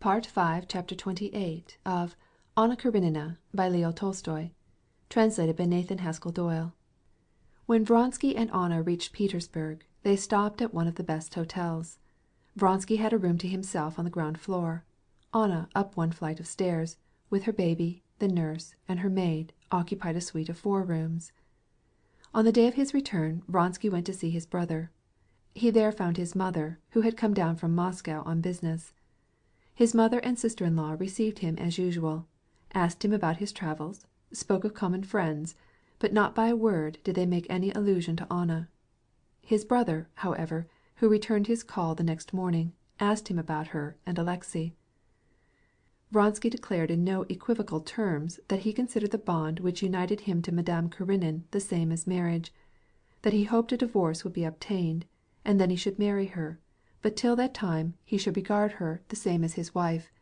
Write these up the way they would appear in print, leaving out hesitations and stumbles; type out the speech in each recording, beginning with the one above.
Part 5, Chapter 28 of Anna Karenina by Leo Tolstoy, translated by Nathan Haskell Doyle. When Vronsky and Anna reached Petersburg, they stopped at one of the best hotels. Vronsky had a room to himself on the ground floor. Anna, up one flight of stairs, with her baby, the nurse, and her maid, occupied a suite of 4 rooms. On the day of his return, Vronsky went to see his brother. He there found his mother, who had come down from Moscow on business. His mother and sister-in-law received him as usual, asked him about his travels, spoke of common friends, but not by a word did they make any allusion to Anna. His brother, however, who returned his call the next morning, asked him about her and Alexey. Vronsky declared in no equivocal terms that he considered the bond which united him to Madame Karenin the same as marriage, that he hoped a divorce would be obtained, and then he should marry her, but till that time he should regard her the same as his wife,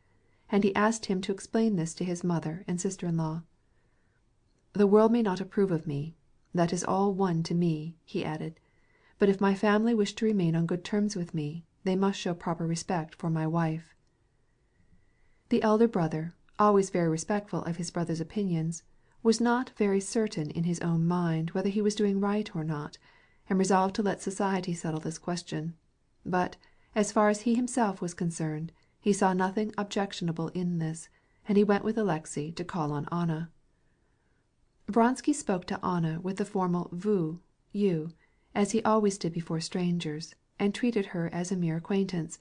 and he asked him to explain this to his mother and sister-in-law. "The world may not approve of me, that is all one to me," he added, "but if my family wish to remain on good terms with me, they must show proper respect for my wife." The elder brother, always very respectful of his brother's opinions, was not very certain in his own mind whether he was doing right or not, and resolved to let society settle this question. But, as far as he himself was concerned, he saw nothing objectionable in this, and he went with Alexey to call on Anna. Vronsky spoke to Anna with the formal vous, you, as he always did before strangers, and treated her as a mere acquaintance,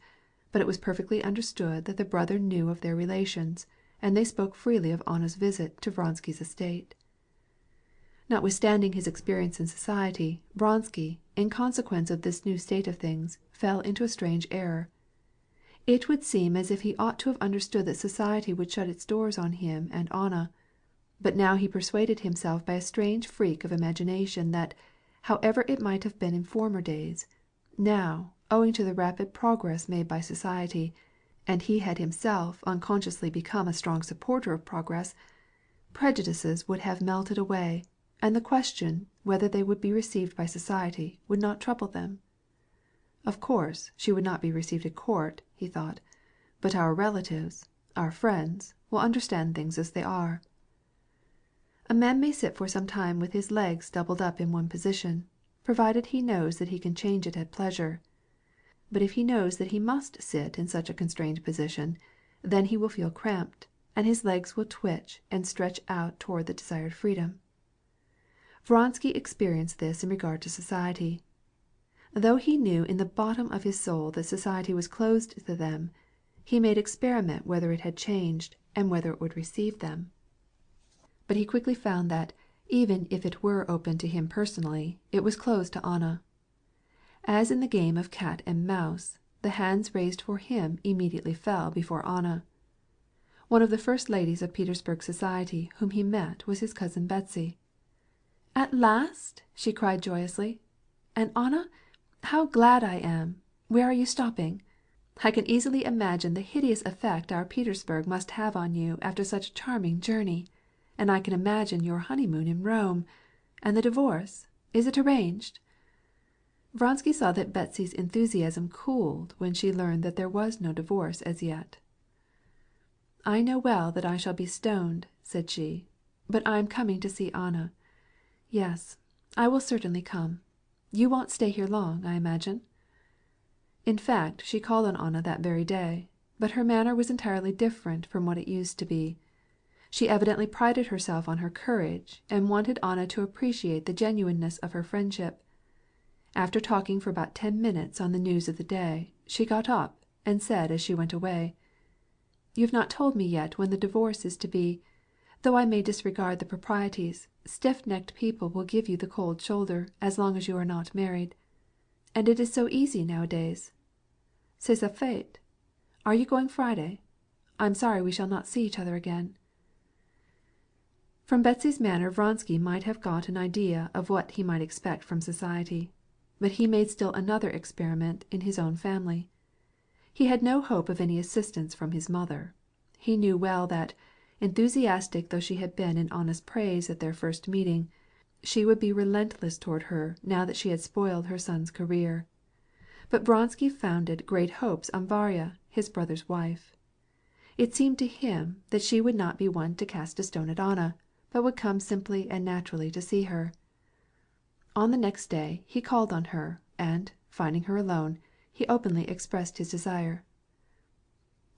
but it was perfectly understood that the brother knew of their relations, and they spoke freely of Anna's visit to Vronsky's estate. Notwithstanding his experience in society, Vronsky, in consequence of this new state of things, fell into a strange error. It would seem as if he ought to have understood that society would shut its doors on him and Anna, but now he persuaded himself by a strange freak of imagination that, however it might have been in former days, now, owing to the rapid progress made by society, and he had himself unconsciously become a strong supporter of progress, prejudices would have melted away, and the question whether they would be received by society would not trouble them. Of course, she would not be received at court, he thought, but our relatives, our friends, will understand things as they are. A man may sit for some time with his legs doubled up in one position, provided he knows that he can change it at pleasure. But if he knows that he must sit in such a constrained position, then he will feel cramped, and his legs will twitch and stretch out toward the desired freedom. Vronsky experienced this in regard to society. Though he knew in the bottom of his soul that society was closed to them, he made experiment whether it had changed, and whether it would receive them. But he quickly found that, even if it were open to him personally, it was closed to Anna. As in the game of cat and mouse, the hands raised for him immediately fell before Anna. One of the first ladies of Petersburg society whom he met was his cousin Betsy. "At last!" she cried joyously. "And Anna, how glad I am! Where are you stopping? I can easily imagine the hideous effect our Petersburg must have on you after such a charming journey, and I can imagine your honeymoon in Rome. And the divorce, is it arranged?" Vronsky saw that Betsy's enthusiasm cooled when she learned that there was no divorce as yet. "I know well that I shall be stoned," said she, "but I am coming to see Anna. Yes, I will certainly come. You won't stay here long, I imagine?" In fact, she called on Anna that very day, but her manner was entirely different from what it used to be. She evidently prided herself on her courage, and wanted Anna to appreciate the genuineness of her friendship. After talking for about 10 minutes on the news of the day, she got up and said as she went away, "You have not told me yet when the divorce is to be. Though I may disregard the proprieties, stiff-necked people will give you the cold shoulder as long as you are not married. And it is so easy nowadays. C'est sa fête. Are you going Friday? I'm sorry we shall not see each other again." From Betsy's manner Vronsky might have got an idea of what he might expect from society, but he made still another experiment in his own family. He had no hope of any assistance from his mother. He knew well that, enthusiastic though she had been in Anna's praise at their first meeting, she would be relentless toward her now that she had spoiled her son's career. But Vronsky founded great hopes on Varya, his brother's wife. It seemed to him that she would not be one to cast a stone at Anna, but would come simply and naturally to see her. On the next day he called on her, and, finding her alone, he openly expressed his desire.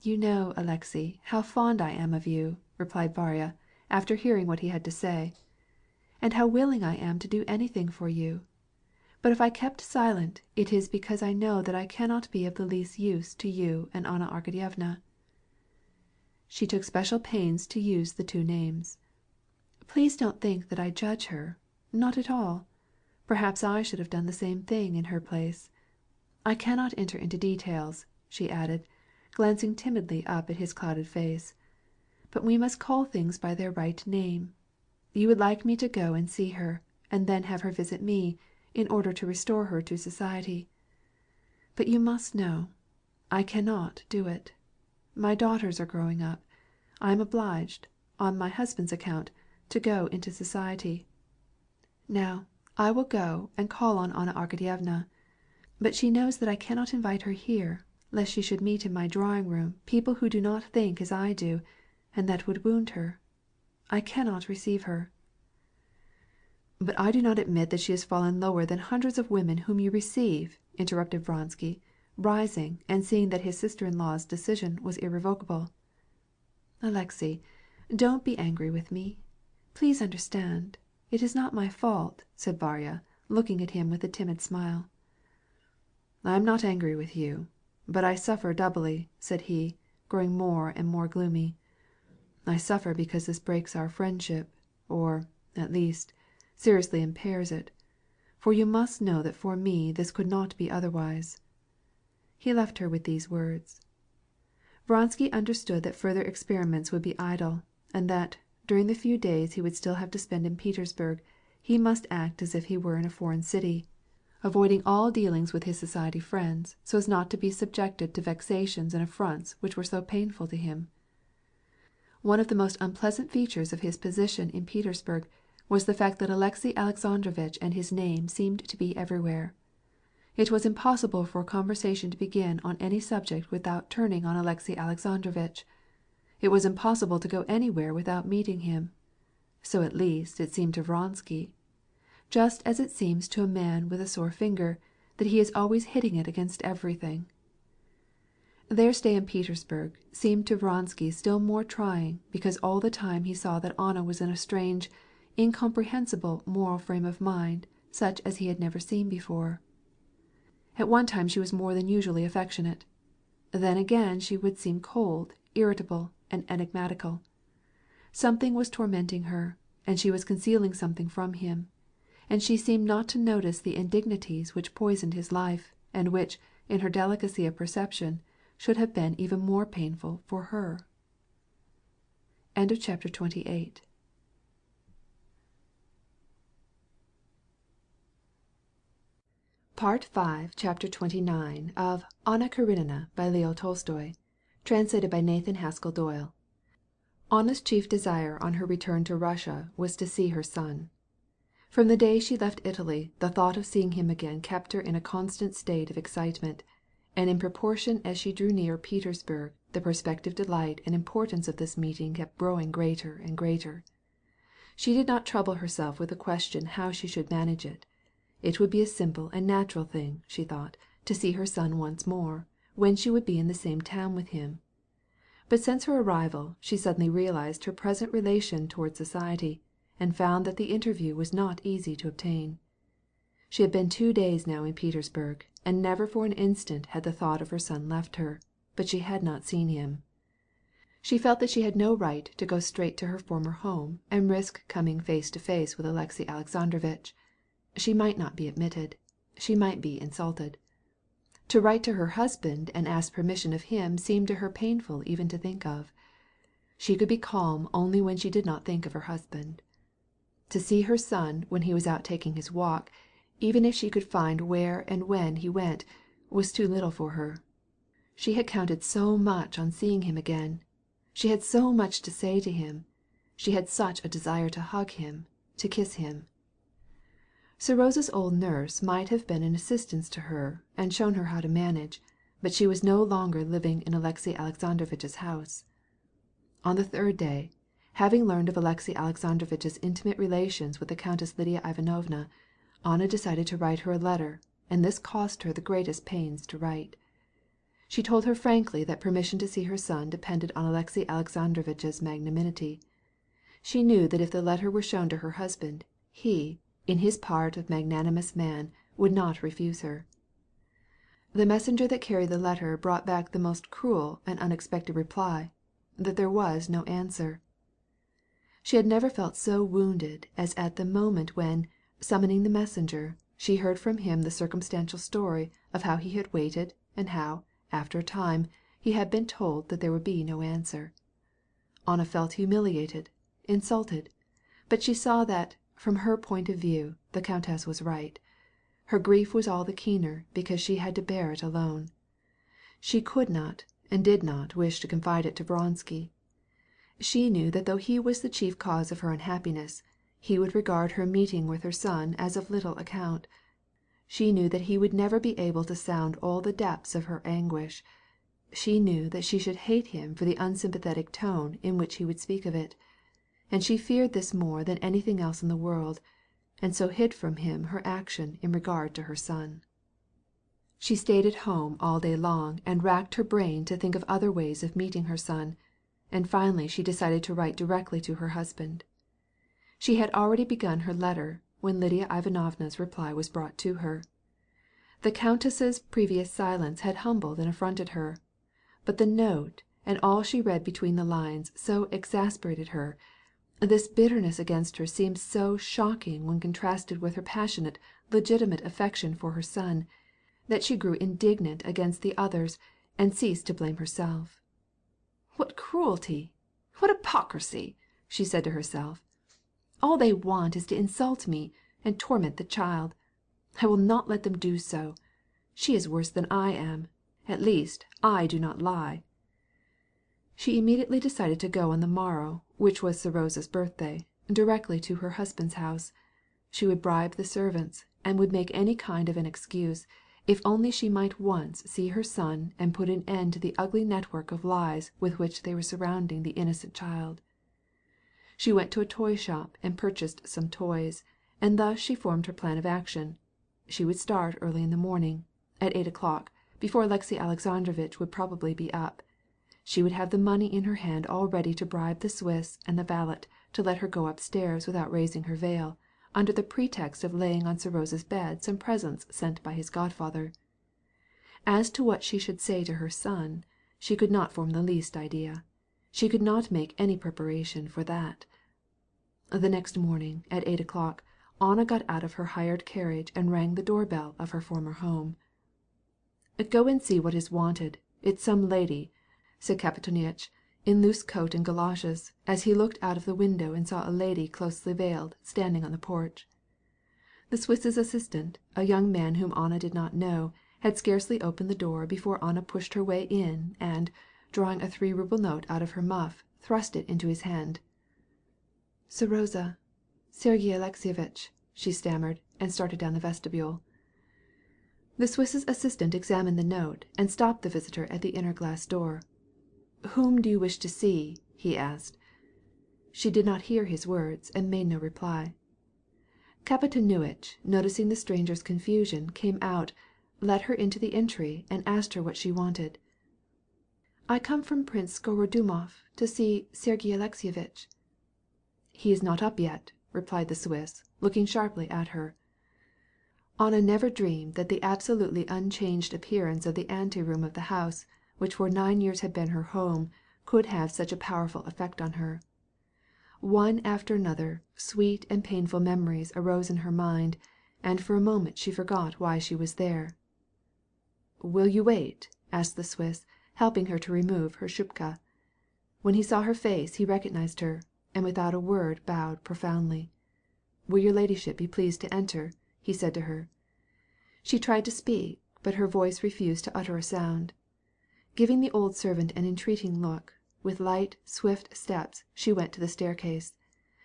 "You know, Alexey, how fond I am of you," replied Varya, after hearing what he had to say, "and how willing I am to do anything for you. But if I kept silent, it is because I know that I cannot be of the least use to you and Anna Arkadyevna." She took special pains to use the two names. "Please don't think that I judge her. Not at all. Perhaps I should have done the same thing in her place. I cannot enter into details," she added, glancing timidly up at his clouded face. "But we must call things by their right name. You would like me to go and see her, and then have her visit me, in order to restore her to society. But you must know, I cannot do it. My daughters are growing up. I am obliged, on my husband's account, to go into society. Now, I will go and call on Anna Arkadyevna, but she knows that I cannot invite her here, lest she should meet in my drawing-room people who do not think as I do, and that would wound her. I cannot receive her." "But I do not admit that she has fallen lower than hundreds of women whom you receive," interrupted Vronsky, rising and seeing that his sister-in-law's decision was irrevocable. "Alexey, don't be angry with me. Please understand, it is not my fault," said Varya, looking at him with a timid smile. "I am not angry with you, but I suffer doubly," said he, growing more and more gloomy. "I suffer because this breaks our friendship, or, at least, seriously impairs it, for you must know that for me this could not be otherwise." He left her with these words. Vronsky understood that further experiments would be idle, and that, during the few days he would still have to spend in Petersburg, he must act as if he were in a foreign city, avoiding all dealings with his society friends, so as not to be subjected to vexations and affronts which were so painful to him. One of the most unpleasant features of his position in Petersburg was the fact that Alexey Alexandrovitch and his name seemed to be everywhere. It was impossible for a conversation to begin on any subject without turning on Alexey Alexandrovitch. It was impossible to go anywhere without meeting him. So at least it seemed to Vronsky. Just as it seems to a man with a sore finger, that he is always hitting it against everything. Their stay in Petersburg seemed to Vronsky still more trying because all the time he saw that Anna was in a strange, incomprehensible moral frame of mind such as he had never seen before. At one time she was more than usually affectionate. Then again she would seem cold, irritable, and enigmatical. Something was tormenting her, and she was concealing something from him, and she seemed not to notice the indignities which poisoned his life, and which, in her delicacy of perception, should have been even more painful for her. Chapter 28. Part 5, Chapter 29 of Anna Karenina by Leo Tolstoy, translated by Nathan Haskell Doyle. Anna's chief desire on her return to Russia was to see her son. From the day she left Italy, the thought of seeing him again kept her in a constant state of excitement, and in proportion as she drew near Petersburg, the prospective delight and importance of this meeting kept growing greater and greater. She did not trouble herself with the question how she should manage it. It would be a simple and natural thing, she thought, to see her son once more, when she would be in the same town with him. But since her arrival, she suddenly realized her present relation toward society, and found that the interview was not easy to obtain. She had been 2 days now in Petersburg, and never for an instant had the thought of her son left her, but she had not seen him. She felt that she had no right to go straight to her former home and risk coming face to face with Alexey Alexandrovitch. She might not be admitted. She might be insulted. To write to her husband and ask permission of him seemed to her painful even to think of. She could be calm only when she did not think of her husband. To see her son when he was out taking his walk, even if she could find where and when he went, was too little for her. She had counted so much on seeing him again. She had so much to say to him. She had such a desire to hug him, to kiss him. Serosa's old nurse might have been an assistance to her and shown her how to manage, but she was no longer living in Alexey Alexandrovitch's house. On the third day, having learned of Alexey Alexandrovitch's intimate relations with the Countess Lidia Ivanovna, Anna decided to write her a letter, and this cost her the greatest pains to write. She told her frankly that permission to see her son depended on Alexey Alexandrovitch's magnanimity. She knew that if the letter were shown to her husband, he, in his part of magnanimous man, would not refuse her. The messenger that carried the letter brought back the most cruel and unexpected reply, that there was no answer. She had never felt so wounded as at the moment when, summoning the messenger, she heard from him the circumstantial story of how he had waited and how, after a time, he had been told that there would be no answer. Anna felt humiliated, insulted, but she saw that, from her point of view, the countess was right. Her grief was all the keener because she had to bear it alone. She could not and did not wish to confide it to Vronsky. She knew that though he was the chief cause of her unhappiness, he would regard her meeting with her son as of little account. She knew that he would never be able to sound all the depths of her anguish. She knew that she should hate him for the unsympathetic tone in which he would speak of it. And she feared this more than anything else in the world, and so hid from him her action in regard to her son. She stayed at home all day long and racked her brain to think of other ways of meeting her son, and finally she decided to write directly to her husband. She had already begun her letter when Lidia Ivanovna's reply was brought to her. The countess's previous silence had humbled and affronted her, but the note and all she read between the lines so exasperated her. This bitterness against her seemed so shocking when contrasted with her passionate, legitimate affection for her son, that she grew indignant against the others and ceased to blame herself. "What cruelty! What hypocrisy!" she said to herself. "All they want is to insult me and torment the child. I will not let them do so. She is worse than I am. At least, I do not lie." She immediately decided to go on the morrow, which was Serosa's birthday, directly to her husband's house. She would bribe the servants, and would make any kind of an excuse, if only she might once see her son and put an end to the ugly network of lies with which they were surrounding the innocent child. She went to a toy shop and purchased some toys, and thus she formed her plan of action. She would start early in the morning, at 8 o'clock, before Alexey Alexandrovitch would probably be up. She would have the money in her hand all ready to bribe the Swiss and the valet to let her go upstairs without raising her veil, under the pretext of laying on Serosa's bed some presents sent by his godfather. As to what she should say to her son, she could not form the least idea. She could not make any preparation for that. The next morning, at 8 o'clock, Anna got out of her hired carriage and rang the doorbell of her former home. "Go and see what is wanted. It's some lady," said Kapitonitch, in loose coat and galoshes, as he looked out of the window and saw a lady closely veiled standing on the porch. The Swiss's assistant, a young man whom Anna did not know, had scarcely opened the door before Anna pushed her way in and, drawing a 3-ruble note out of her muff, thrust it into his hand. "Serosa, Sergey Alexeyevitch," she stammered, and started down the vestibule. The Swiss's assistant examined the note and stopped the visitor at the inner glass door. "Whom do you wish to see?" he asked. She did not hear his words and made no reply. Kapitonitch, noticing the stranger's confusion, came out, led her into the entry, and asked her what she wanted. "I come from Prince Skorodumov to see Sergey Alexeyevitch." "He is not up yet," replied the Swiss, looking sharply at her. Anna never dreamed that the absolutely unchanged appearance of the anteroom of the house, which for 9 years had been her home, could have such a powerful effect on her. One after another, sweet and painful memories arose in her mind, and for a moment she forgot why she was there. "Will you wait?" asked the Swiss, helping her to remove her shubka. When he saw her face he recognized her, and without a word bowed profoundly. "Will your ladyship be pleased to enter?" he said to her. She tried to speak, but her voice refused to utter a sound. Giving the old servant an entreating look, with light, swift steps she went to the staircase.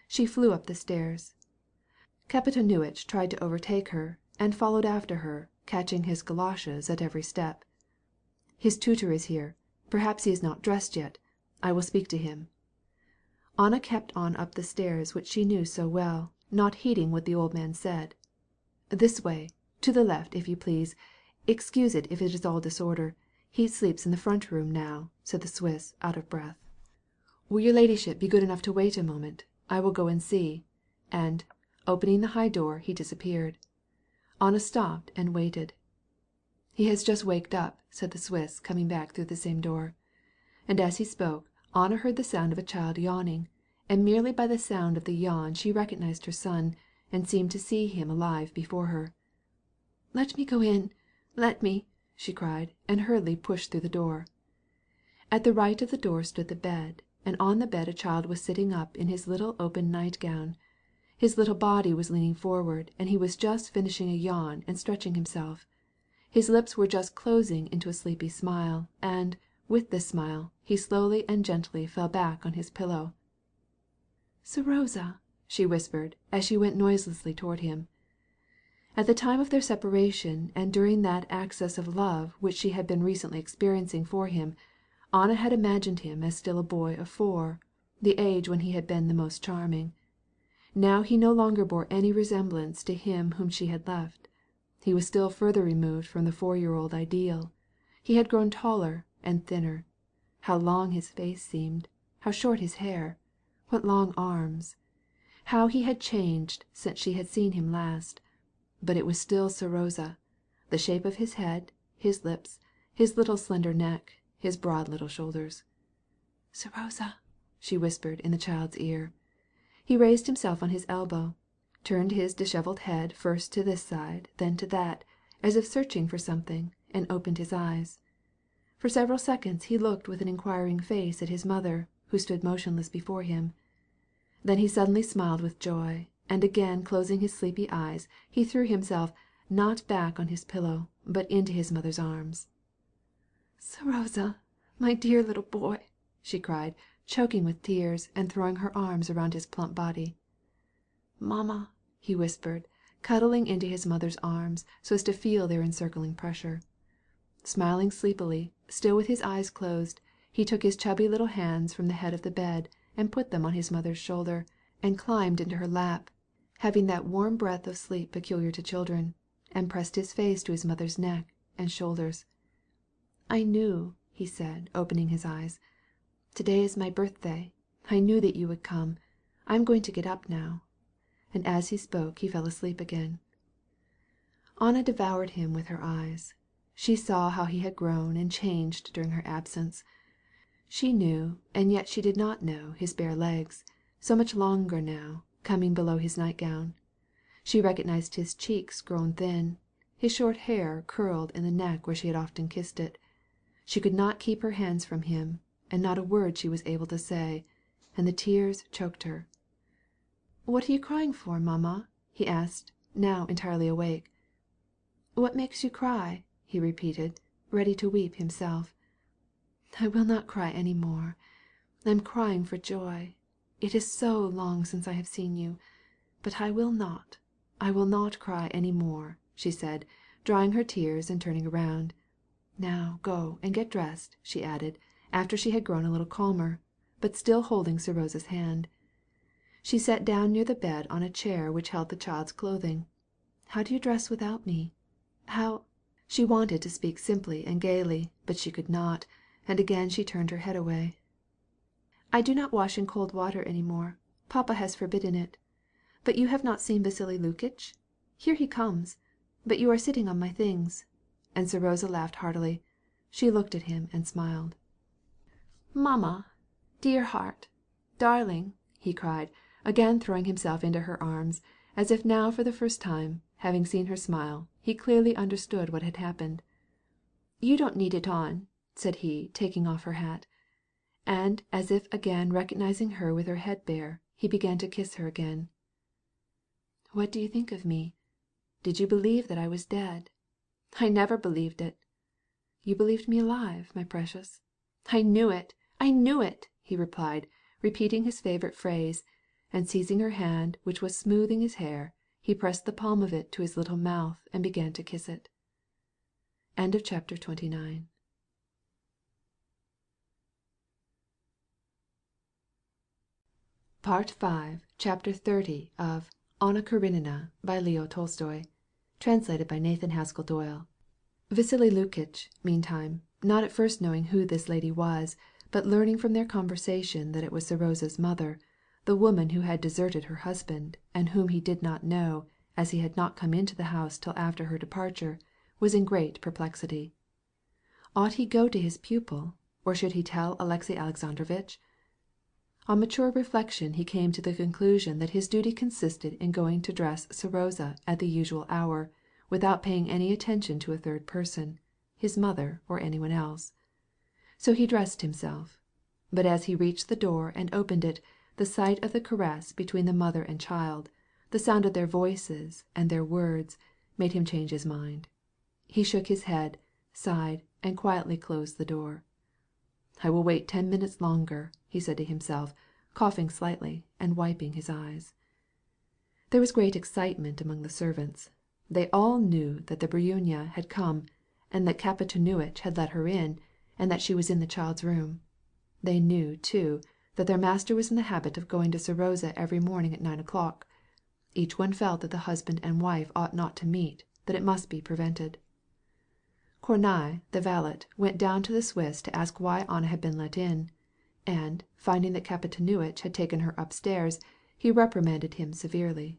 She flew up the stairs. Kapitonitch tried to overtake her, and followed after her, catching his galoshes at every step. "His tutor is here. Perhaps he is not dressed yet. I will speak to him." Anna kept on up the stairs which she knew so well, not heeding what the old man said. "This way, to the left, if you please. Excuse it if it is all disorder. He sleeps in the front room now," said the Swiss, out of breath. "Will your ladyship be good enough to wait a moment? I will go and see." And, opening the high door, he disappeared. Anna stopped and waited. "He has just waked up," said the Swiss, coming back through the same door. And as he spoke, Anna heard the sound of a child yawning, and merely by the sound of the yawn she recognized her son, and seemed to see him alive before her. "Let me go in, let me," she cried, and hurriedly pushed through the door. At the right of the door stood the bed, and on the bed a child was sitting up in his little open nightgown. His little body was leaning forward, and he was just finishing a yawn and stretching himself. His lips were just closing into a sleepy smile, and, with this smile, he slowly and gently fell back on his pillow. "Serosa," she whispered, as she went noiselessly toward him. At the time of their separation, and during that access of love which she had been recently experiencing for him, Anna had imagined him as still a boy of 4, the age when he had been the most charming. Now he no longer bore any resemblance to him whom she had left. He was still further removed from the 4-year-old ideal. He had grown taller and thinner. How long his face seemed, how short his hair, what long arms. How he had changed since she had seen him last. But it was still Serosa. The shape of his head, his lips, his little slender neck, his broad little shoulders. "Serosa," she whispered in the child's ear. He raised himself on his elbow, turned his disheveled head first to this side, then to that, as if searching for something, and opened his eyes. For several seconds he looked with an inquiring face at his mother, who stood motionless before him. Then he suddenly smiled with joy, and again closing his sleepy eyes, he threw himself, not back on his pillow, but into his mother's arms. "Serosa, my dear little boy," she cried, choking with tears, and throwing her arms around his plump body. "Mamma," he whispered, cuddling into his mother's arms so as to feel their encircling pressure. Smiling sleepily, still with his eyes closed, he took his chubby little hands from the head of the bed and put them on his mother's shoulder, and climbed into her lap, having that warm breath of sleep peculiar to children, and pressed his face to his mother's neck and shoulders. "I knew," he said, opening his eyes. "Today is my birthday. I knew that you would come. I am going to get up now." And as he spoke he fell asleep again. Anna devoured him with her eyes. She saw how he had grown and changed during her absence. She knew, and yet she did not know, his bare legs, so much longer now, coming below his nightgown. She recognized his cheeks grown thin, his short hair curled in the neck where she had often kissed it. She could not keep her hands from him, and not a word she was able to say, and the tears choked her. "What are you crying for, mamma?" he asked, now entirely awake. "What makes you cry?" he repeated, ready to weep himself. "I will not cry any more. I am crying for joy. It is so long since I have seen you. But I will not cry any more," she said, drying her tears and turning around. "Now go and get dressed," she added, after she had grown a little calmer, but still holding Serosa's hand. She sat down near the bed on a chair which held the child's clothing. "How do you dress without me? How—" She wanted to speak simply and gaily, but she could not, and again she turned her head away. "I do not wash in cold water any more. Papa has forbidden it. But you have not seen Vasily Lukitch? Here he comes. But you are sitting on my things." And Serosa laughed heartily. She looked at him and smiled. "Mamma, dear heart, darling," he cried, again throwing himself into her arms, as if now for the first time, having seen her smile, he clearly understood what had happened. "You don't need it on," said he, taking off her hat. And as if again recognizing her with her head bare, he began to kiss her again. "What do you think of me? Did you believe that I was dead? I never believed it." "You believed me alive, my precious." "I knew it, I knew it," he replied, repeating his favorite phrase, and seizing her hand, which was smoothing his hair, he pressed the palm of it to his little mouth and began to kiss it. End of chapter 29. Part 5, Chapter 30 of Anna Karenina by Leo Tolstoy. Translated by Nathan Haskell Doyle. Vasily Lukitch, meantime, not at first knowing who this lady was, but learning from their conversation that it was Serosa's mother, the woman who had deserted her husband, and whom he did not know, as he had not come into the house till after her departure, was in great perplexity. Ought he go to his pupil, or should he tell Alexey Alexandrovitch? On mature reflection he came to the conclusion that his duty consisted in going to dress Serosa at the usual hour, without paying any attention to a third person, his mother or anyone else. So he dressed himself. But as he reached the door and opened it, the sight of the caress between the mother and child, the sound of their voices and their words, made him change his mind. He shook his head, sighed, and quietly closed the door. "I will wait 10 minutes longer," he said to himself, coughing slightly and wiping his eyes. There was great excitement among the servants. They all knew that the Bryunya had come, and that Kapitonewitch had let her in, and that she was in the child's room. They knew, too, that their master was in the habit of going to Serosa every morning at 9 o'clock. Each one felt that the husband and wife ought not to meet, that it must be prevented. Kornei, the valet, went down to the Swiss to ask why Anna had been let in, and, finding that Kapitonewitch had taken her upstairs, he reprimanded him severely.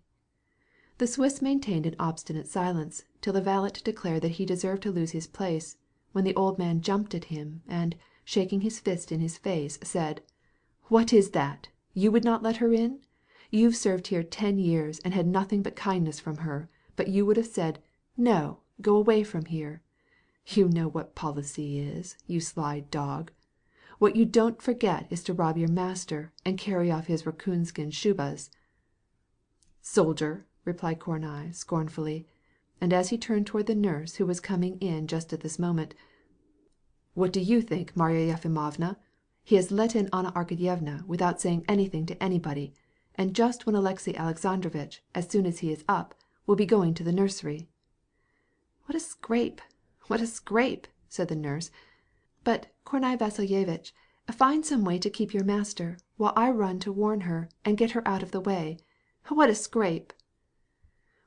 The Swiss maintained an obstinate silence till the valet declared that he deserved to lose his place, when the old man jumped at him, and, shaking his fist in his face, said, "What is that? You would not let her in? You've served here 10 years and had nothing but kindness from her, but you would have said, 'No, go away from here.' You know what policy is, you sly dog. What you don't forget is to rob your master and carry off his raccoon-skin shubas." "Soldier," replied Kornei scornfully, and as he turned toward the nurse who was coming in just at this moment, "What do you think, Marya Yefimovna? He has let in Anna Arkadyevna without saying anything to anybody, and just when Alexey Alexandrovitch, as soon as he is up, will be going to the nursery." "What a scrape! What a scrape!" said the nurse. "But, Kornei Vasilievitch, find some way to keep your master, while I run to warn her and get her out of the way. What a scrape!"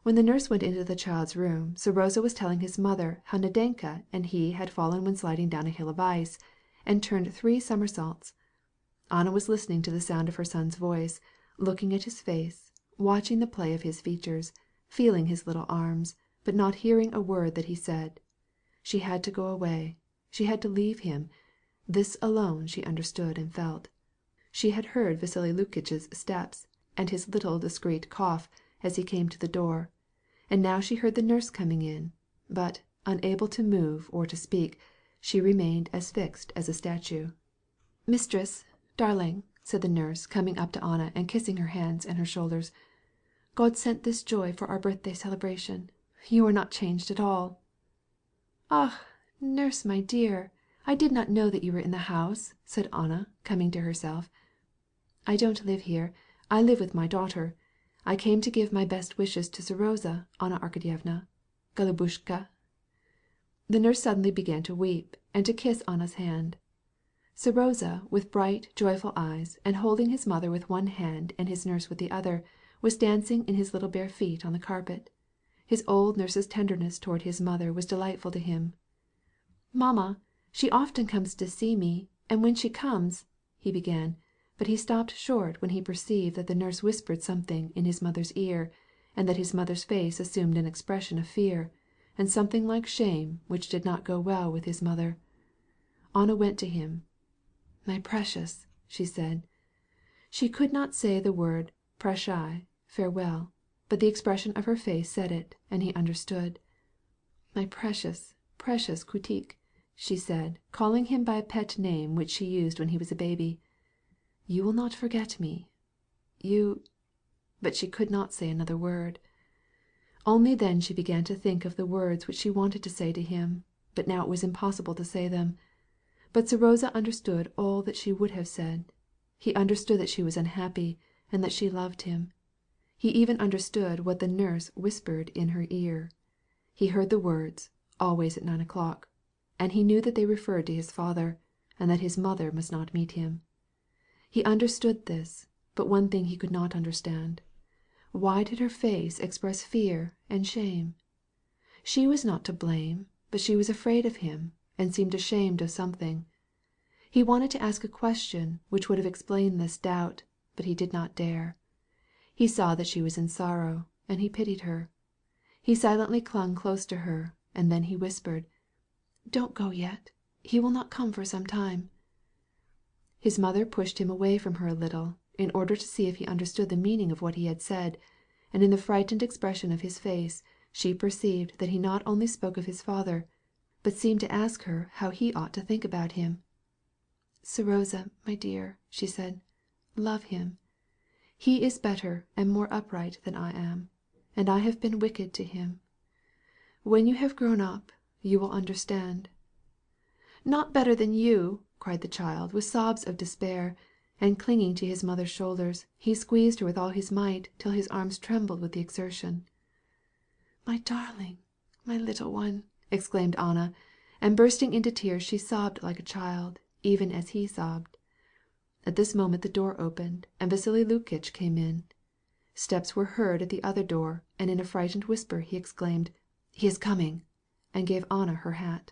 When the nurse went into the child's room, Serosa was telling his mother how Nadenka and he had fallen when sliding down a hill of ice, and turned 3 somersaults. Anna was listening to the sound of her son's voice, looking at his face, watching the play of his features, feeling his little arms, but not hearing a word that he said. She had to go away. She had to leave him. This alone she understood and felt. She had heard Vasily Lukitch's steps, and his little discreet cough as he came to the door, and now she heard the nurse coming in, but, unable to move or to speak, she remained as fixed as a statue. "Mistress, darling," said the nurse, coming up to Anna and kissing her hands and her shoulders, "God sent this joy for our birthday celebration. You are not changed at all." "Ah, nurse, my dear, I did not know that you were in the house," said Anna, coming to herself. "I don't live here. I live with my daughter. I came to give my best wishes to Serosa, Anna Arkadyevna. Golubushka." The nurse suddenly began to weep and to kiss Anna's hand. Serosa, with bright, joyful eyes, and holding his mother with one hand and his nurse with the other, was dancing in his little bare feet on the carpet. His old nurse's tenderness toward his mother was delightful to him. "Mamma, she often comes to see me, and when she comes," he began, but he stopped short when he perceived that the nurse whispered something in his mother's ear, and that his mother's face assumed an expression of fear, and something like shame which did not go well with his mother. Anna went to him. "My precious," she said. She could not say the word prashai, farewell, but the expression of her face said it, and he understood. "My precious, precious Kutik," she said, calling him by a pet name which she used when he was a baby. "You will not forget me. You—" But she could not say another word. Only then she began to think of the words which she wanted to say to him, but now it was impossible to say them. But Serosa understood all that she would have said. He understood that she was unhappy, and that she loved him. He even understood what the nurse whispered in her ear. He heard the words, "always at 9 o'clock," and he knew that they referred to his father, and that his mother must not meet him. He understood this, but one thing he could not understand. Why did her face express fear and shame? She was not to blame, but she was afraid of him, and seemed ashamed of something. He wanted to ask a question which would have explained this doubt, but he did not dare. He saw that she was in sorrow, and he pitied her. He silently clung close to her, and then he whispered, "Don't go yet. He will not come for some time." His mother pushed him away from her a little, in order to see if he understood the meaning of what he had said, and in the frightened expression of his face she perceived that he not only spoke of his father, but seemed to ask her how he ought to think about him. "Serosa, my dear," she said, "love him. He is better and more upright than I am, and I have been wicked to him. When you have grown up, you will understand." "Not better than you!" cried the child, with sobs of despair, and clinging to his mother's shoulders, he squeezed her with all his might till his arms trembled with the exertion. "My darling, my little one!" exclaimed Anna, and bursting into tears she sobbed like a child, even as he sobbed. At this moment the door opened, and Vasily Lukitch came in. Steps were heard at the other door, and in a frightened whisper he exclaimed, "He is coming!" and gave Anna her hat.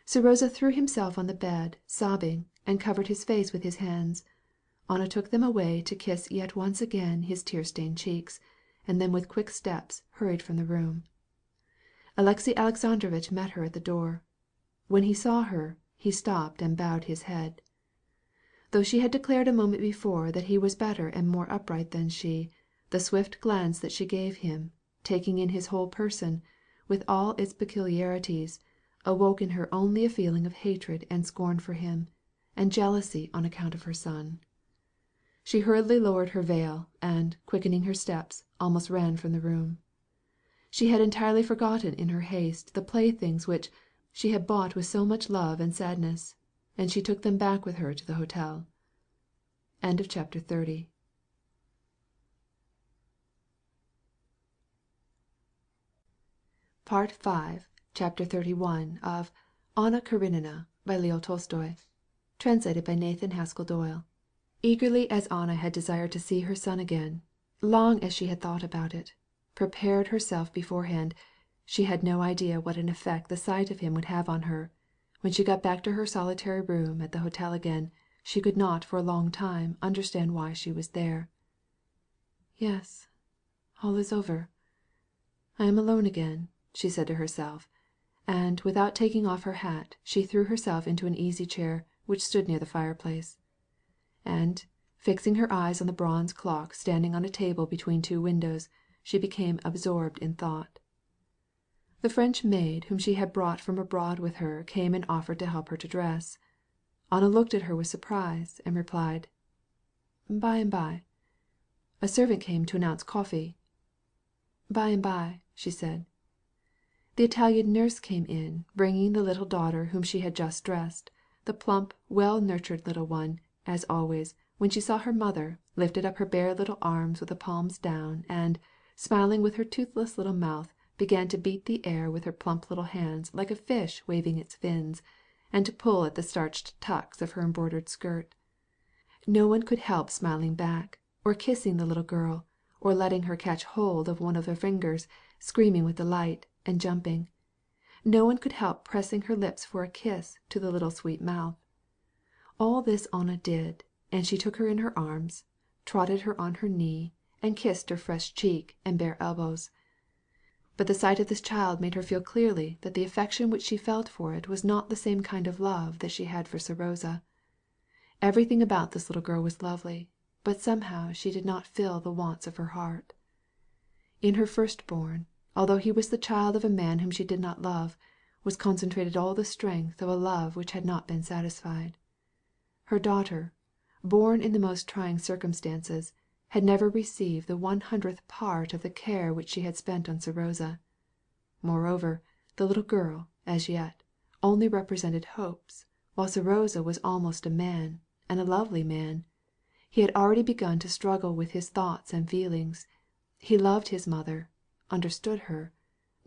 Serosa threw himself on the bed, sobbing, and covered his face with his hands. Anna took them away to kiss yet once again his tear-stained cheeks, and then with quick steps hurried from the room. Alexey Alexandrovitch met her at the door. When he saw her, he stopped and bowed his head. Though she had declared a moment before that he was better and more upright than she, the swift glance that she gave him, taking in his whole person, with all its peculiarities, awoke in her only a feeling of hatred and scorn for him, and jealousy on account of her son. She hurriedly lowered her veil, and, quickening her steps, almost ran from the room. She had entirely forgotten in her haste the playthings which she had bought with so much love and sadness, and she took them back with her to the hotel. Chapter 30. Part 5, Chapter 31 of Anna Karenina by Leo Tolstoy. Translated by Nathan Haskell Doyle. Eagerly as Anna had desired to see her son again, long as she had thought about it, prepared herself beforehand, she had no idea what an effect the sight of him would have on her. When she got back to her solitary room at the hotel again, she could not for a long time understand why she was there. "Yes, all is over. I am alone again," she said to herself, and without taking off her hat she threw herself into an easy chair which stood near the fireplace. And, fixing her eyes on the bronze clock standing on a table between two windows, she became absorbed in thought. The French maid whom she had brought from abroad with her came and offered to help her to dress. Anna looked at her with surprise, and replied, "By and by." A servant came to announce coffee. "By and by," she said. The Italian nurse came in, bringing the little daughter whom she had just dressed, the plump, well-nurtured little one, as always, when she saw her mother, lifted up her bare little arms with the palms down, and, smiling with her toothless little mouth, began to beat the air with her plump little hands like a fish waving its fins, and to pull at the starched tucks of her embroidered skirt. No one could help smiling back, or kissing the little girl, or letting her catch hold of one of her fingers, screaming with delight, and jumping. No one could help pressing her lips for a kiss to the little sweet mouth. All this Anna did, and she took her in her arms, trotted her on her knee, and kissed her fresh cheek and bare elbows. But the sight of this child made her feel clearly that the affection which she felt for it was not the same kind of love that she had for Serosa. Everything about this little girl was lovely, but somehow she did not fill the wants of her heart. In her firstborn, although he was the child of a man whom she did not love, was concentrated all the strength of a love which had not been satisfied. Her daughter, born in the most trying circumstances, had never received the 100th part of the care which she had spent on Serosa. Moreover, the little girl, as yet, only represented hopes, while Serosa was almost a man, and a lovely man. He had already begun to struggle with his thoughts and feelings. He loved his mother, understood her,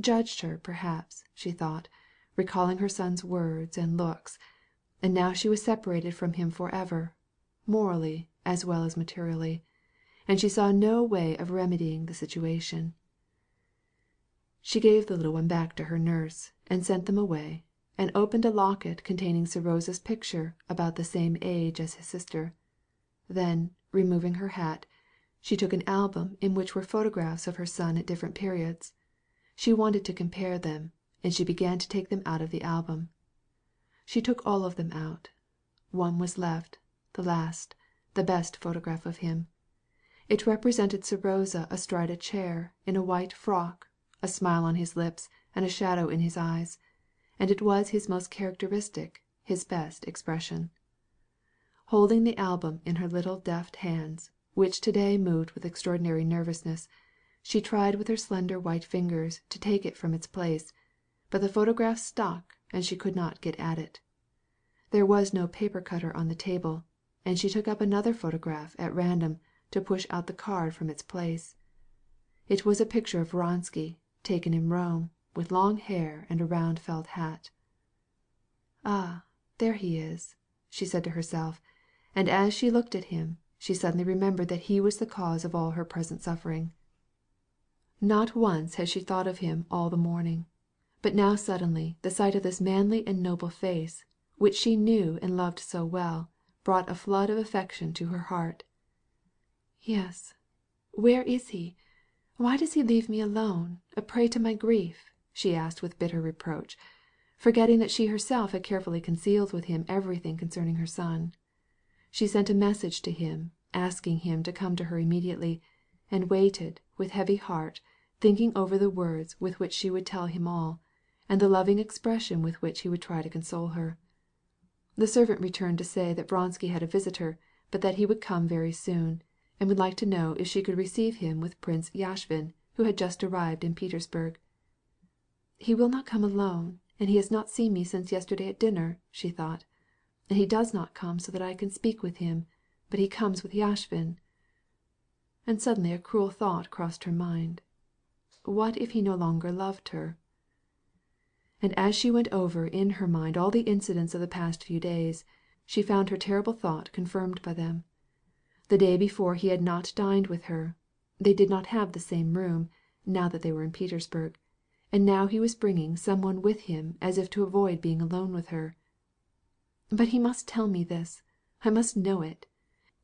judged her, perhaps, she thought, recalling her son's words and looks, and now she was separated from him forever, morally as well as materially, and she saw no way of remedying the situation. She gave the little one back to her nurse, and sent them away, and opened a locket containing Sir Rosa's picture about the same age as his sister. Then, removing her hat, she took an album in which were photographs of her son at different periods. She wanted to compare them, and she began to take them out of the album. She took all of them out. One was left, the last, the best photograph of him. It represented Sir Rosa astride a chair, in a white frock, a smile on his lips and a shadow in his eyes, and it was his most characteristic, his best expression. Holding the album in her little deft hands, which to-day moved with extraordinary nervousness, she tried with her slender white fingers to take it from its place, but the photograph stuck and she could not get at it. There was no paper cutter on the table, and she took up another photograph at random to push out the card from its place. It was a picture of Vronsky, taken in Rome, with long hair and a round felt hat. "Ah, there he is," she said to herself, and as she looked at him, she suddenly remembered that he was the cause of all her present suffering. Not once had she thought of him all the morning, but now suddenly the sight of this manly and noble face, which she knew and loved so well, brought a flood of affection to her heart. "Yes, where is he? Why does he leave me alone, a prey to my grief?" she asked with bitter reproach, forgetting that she herself had carefully concealed with him everything concerning her son. She sent a message to him, asking him to come to her immediately, and waited, with heavy heart, thinking over the words with which she would tell him all, and the loving expression with which he would try to console her. The servant returned to say that Vronsky had a visitor, but that he would come very soon, and would like to know if she could receive him with Prince Yashvin, who had just arrived in Petersburg. "He will not come alone, and he has not seen me since yesterday at dinner," she thought. "And he does not come so that I can speak with him, but he comes with Yashvin." And suddenly a cruel thought crossed her mind. What if he no longer loved her? And as she went over in her mind all the incidents of the past few days, she found her terrible thought confirmed by them. The day before he had not dined with her. They did not have the same room, now that they were in Petersburg, and now he was bringing some one with him as if to avoid being alone with her. "But he must tell me this. I must know it.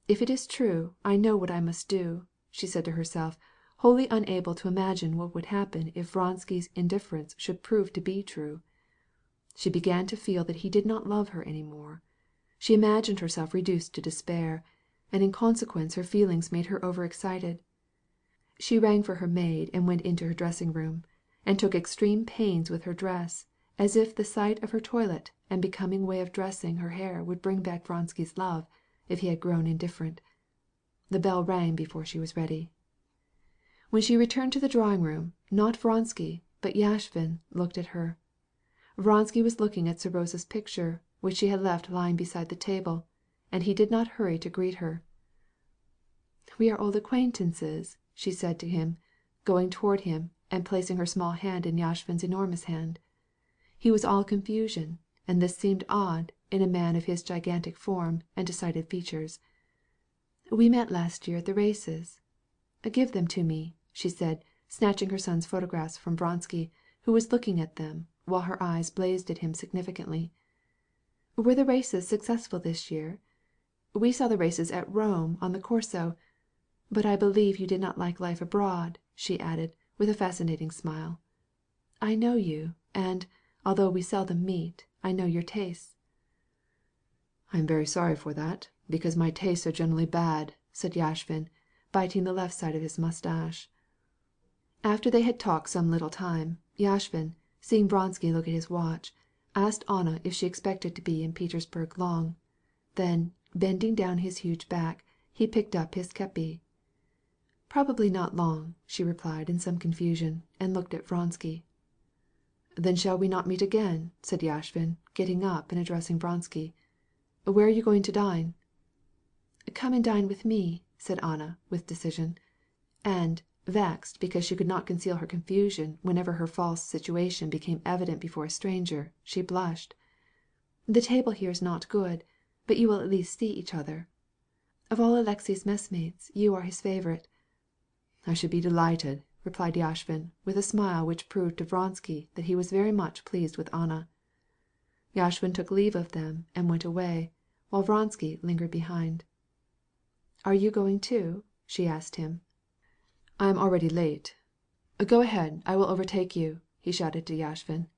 If it is true, I know what I must do," she said to herself, wholly unable to imagine what would happen if Vronsky's indifference should prove to be true. She began to feel that he did not love her any more. She imagined herself reduced to despair, and in consequence her feelings made her overexcited. She rang for her maid and went into her dressing room, and took extreme pains with her dress, as if the sight of her toilet and becoming way of dressing her hair would bring back Vronsky's love, if he had grown indifferent. The bell rang before she was ready. When she returned to the drawing room, not Vronsky, but Yashvin, looked at her. Vronsky was looking at Sir Rosa's picture, which she had left lying beside the table, and he did not hurry to greet her. "We are old acquaintances," she said to him, going toward him and placing her small hand in Yashvin's enormous hand. He was all confusion, and this seemed odd in a man of his gigantic form and decided features. "We met last year at the races. Give them to me," she said, snatching her son's photographs from Vronsky, who was looking at them, while her eyes blazed at him significantly. "Were the races successful this year? We saw the races at Rome on the Corso. But I believe you did not like life abroad," she added, with a fascinating smile. "I know you, and, although we seldom meet, I know your tastes." "I am very sorry for that, because my tastes are generally bad," said Yashvin, biting the left side of his mustache. After they had talked some little time, Yashvin, seeing Vronsky look at his watch, asked Anna if she expected to be in Petersburg long. Then, bending down his huge back, he picked up his kepi. "Probably not long," she replied in some confusion, and looked at Vronsky. "Then shall we not meet again?" said Yashvin, getting up and addressing Vronsky. "Where are you going to dine?" "Come and dine with me," said Anna, with decision. And, vexed because she could not conceal her confusion whenever her false situation became evident before a stranger, she blushed. "The table here is not good, but you will at least see each other." Of all Alexey's messmates, you are his favorite." "I should be delighted," replied Yashvin, with a smile which proved to Vronsky that he was very much pleased with Anna. Yashvin took leave of them and went away, while Vronsky lingered behind. "Are you going too?" she asked him. "I am already late." "Go ahead, I will overtake you," he shouted to Yashvin.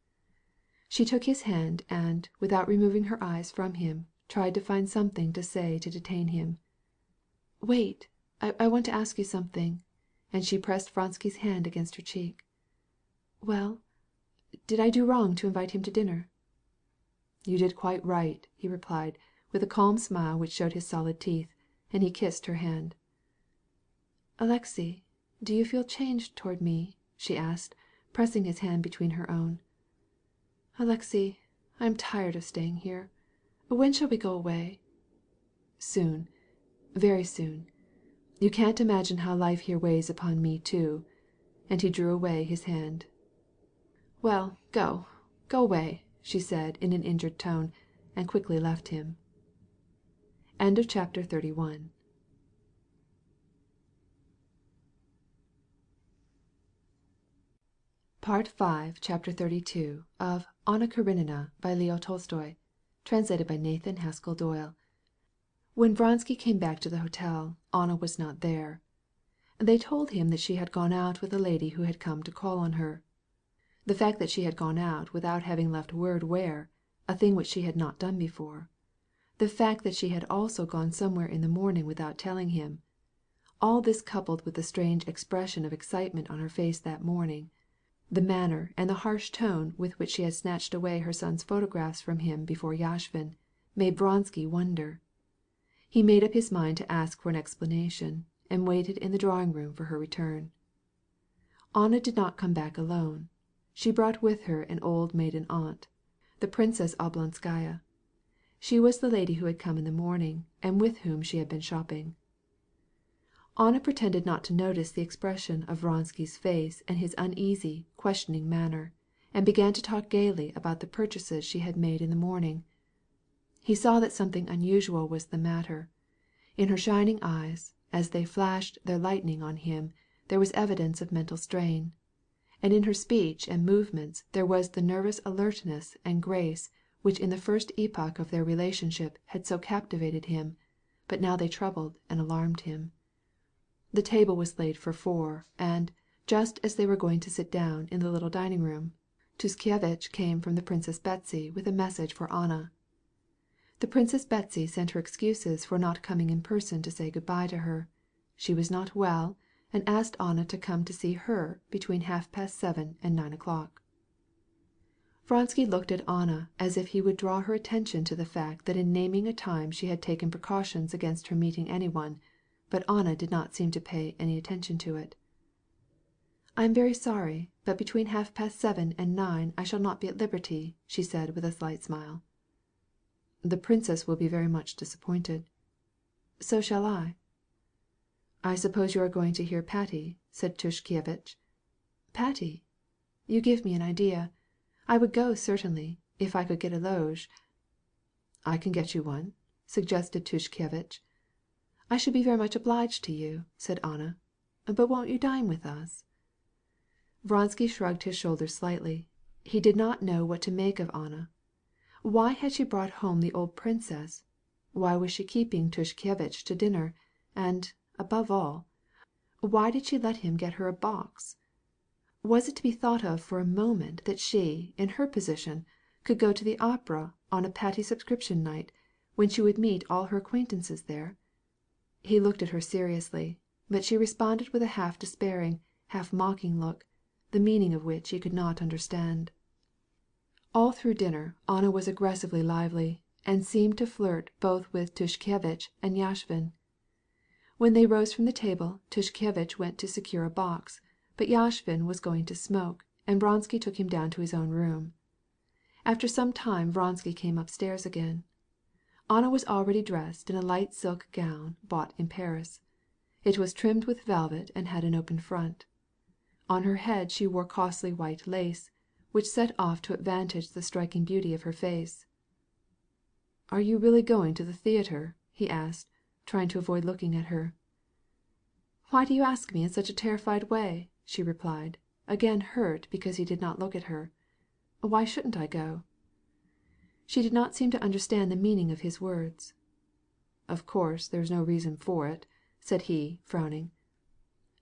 She took his hand and, without removing her eyes from him, tried to find something to say to detain him. "Wait, I want to ask you something," and she pressed Vronsky's hand against her cheek. "Well, did I do wrong to invite him to dinner?" "You did quite right," he replied, with a calm smile which showed his solid teeth, and he kissed her hand. "Alexey, do you feel changed toward me?" she asked, pressing his hand between her own. "Alexey, I am tired of staying here. When shall we go away?" "Soon, very soon. You can't imagine how life here weighs upon me too," and he drew away his hand. "Well, go away," she said in an injured tone, and quickly left him. Chapter 32. Part 5, Chapter 32 of Anna Karenina by Leo Tolstoy, translated by Nathan Haskell Doyle. When Vronsky came back to the hotel, Anna was not there. They told him that she had gone out with a lady who had come to call on her. The fact that she had gone out without having left word where, a thing which she had not done before. The fact that she had also gone somewhere in the morning without telling him. All this coupled with the strange expression of excitement on her face that morning, the manner and the harsh tone with which she had snatched away her son's photographs from him before Yashvin, made Vronsky wonder. He made up his mind to ask for an explanation, and waited in the drawing room for her return. Anna did not come back alone. She brought with her an old maiden aunt, the Princess Oblonskaya. She was the lady who had come in the morning, and with whom she had been shopping. Anna pretended not to notice the expression of Vronsky's face and his uneasy, questioning manner, and began to talk gaily about the purchases she had made in the morning. He saw that something unusual was the matter. In her shining eyes, as they flashed their lightning on him, there was evidence of mental strain. And in her speech and movements there was the nervous alertness and grace which in the first epoch of their relationship had so captivated him, but now they troubled and alarmed him. The table was laid for 4, and, just as they were going to sit down in the little dining room, Tushkevich came from the Princess Betsy with a message for Anna. The Princess Betsy sent her excuses for not coming in person to say good-bye to her. She was not well, and asked Anna to come to see her between 7:30 and 9 o'clock. Vronsky looked at Anna as if he would draw her attention to the fact that in naming a time she had taken precautions against her meeting anyone, but Anna did not seem to pay any attention to it. "I am very sorry, but between 7:30 and 9 I shall not be at liberty," she said with a slight smile. "The princess will be very much disappointed." "So shall I." "I suppose you are going to hear Patty," said Tushkevich. "Patty? You give me an idea. I would go certainly, if I could get a loge." "I can get you one," suggested Tushkevich. "I should be very much obliged to you," said Anna. "But won't you dine with us?" Vronsky shrugged his shoulders slightly. He did not know what to make of Anna. Why had she brought home the old princess? Why was she keeping Tushkevich to dinner? And, above all, why did she let him get her a box? Was it to be thought of for a moment that she, in her position, could go to the opera on a Patty subscription night, when she would meet all her acquaintances there? He looked at her seriously, but she responded with a half despairing, half mocking look, the meaning of which he could not understand. All through dinner Anna was aggressively lively, and seemed to flirt both with Tushkevich and Yashvin. When they rose from the table, Tushkevich went to secure a box, but Yashvin was going to smoke, and Vronsky took him down to his own room. After some time Vronsky came upstairs again. Anna was already dressed in a light silk gown bought in Paris. It was trimmed with velvet and had an open front. On her head she wore costly white lace, which set off to advantage the striking beauty of her face. "Are you really going to the theatre?" he asked, trying to avoid looking at her. "Why do you ask me in such a terrified way?" she replied, again hurt because he did not look at her. "Why shouldn't I go?" She did not seem to understand the meaning of his words. "Of course there is no reason for it," said he, frowning.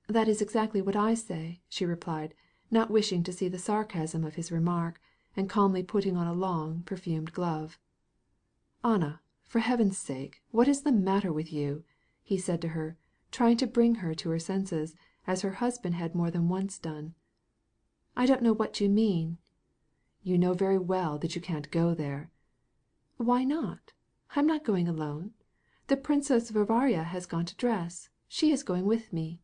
"That is exactly what I say," she replied, not wishing to see the sarcasm of his remark, and calmly putting on a long, perfumed glove. "Anna, for heaven's sake, what is the matter with you?" he said to her, trying to bring her to her senses, as her husband had more than once done. "I don't know what you mean." "You know very well that you can't go there." "Why not? I'm not going alone. The Princess Varvara has gone to dress. She is going with me."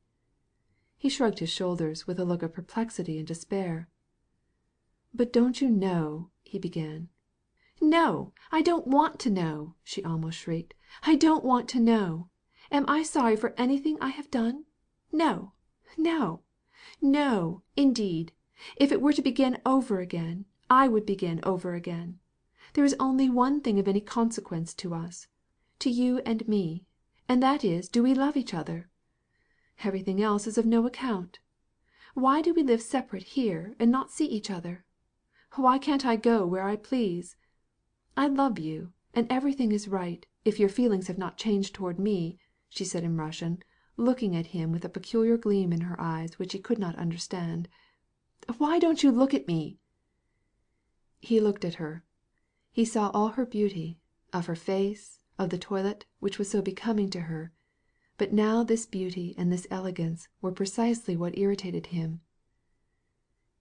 He shrugged his shoulders with a look of perplexity and despair. "But don't you know—" he began. "No, I don't want to know!" she almost shrieked. "I don't want to know! Am I sorry for anything I have done? No, no, no, indeed! If it were to begin over again, I would begin over again. There is only one thing of any consequence to us, to you and me, and that is, do we love each other? Everything else is of no account. Why do we live separate here and not see each other? Why can't I go where I please? I love you, and everything is right, if your feelings have not changed toward me," she said in Russian, looking at him with a peculiar gleam in her eyes which he could not understand. "Why don't you look at me?" He looked at her. He saw all her beauty, of her face, of the toilet which was so becoming to her. But now this beauty and this elegance were precisely what irritated him.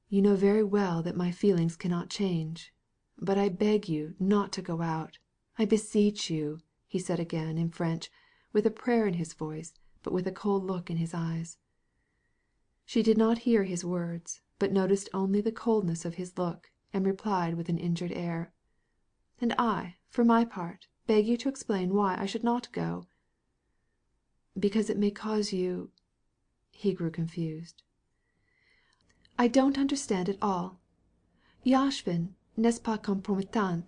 "You know very well that my feelings cannot change. But I beg you not to go out. I beseech you," he said again in French, with a prayer in his voice, but with a cold look in his eyes. She did not hear his words, but noticed only the coldness of his look, and replied with an injured air. "And I, for my part, beg you to explain why I should not go." "Because it may cause you—" He grew confused. "I don't understand at all. Yashvin n'est pas compromettant,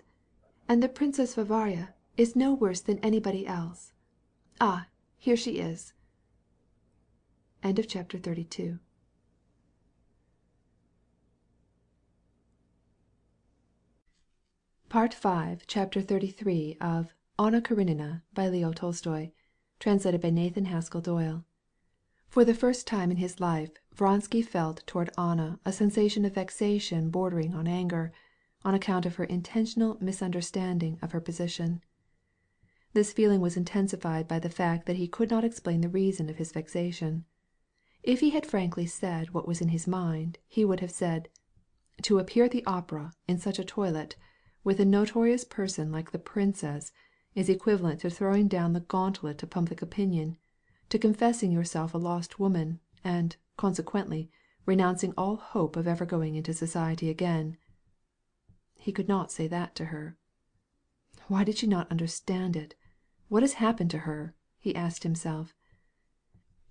and the Princess Varvara is no worse than anybody else. Ah, here she is." Chapter 32. Part 5, Chapter 33 of Anna Karenina by Leo Tolstoy, translated by Nathan Haskell Doyle. For the first time in his life, Vronsky felt toward Anna a sensation of vexation bordering on anger, on account of her intentional misunderstanding of her position. This feeling was intensified by the fact that he could not explain the reason of his vexation. If he had frankly said what was in his mind, he would have said, "To appear at the opera in such a toilet, with a notorious person like the princess, is equivalent to throwing down the gauntlet to public opinion, to confessing yourself a lost woman, and, consequently, renouncing all hope of ever going into society again." He could not say that to her. Why did she not understand it? What has happened to her? He asked himself.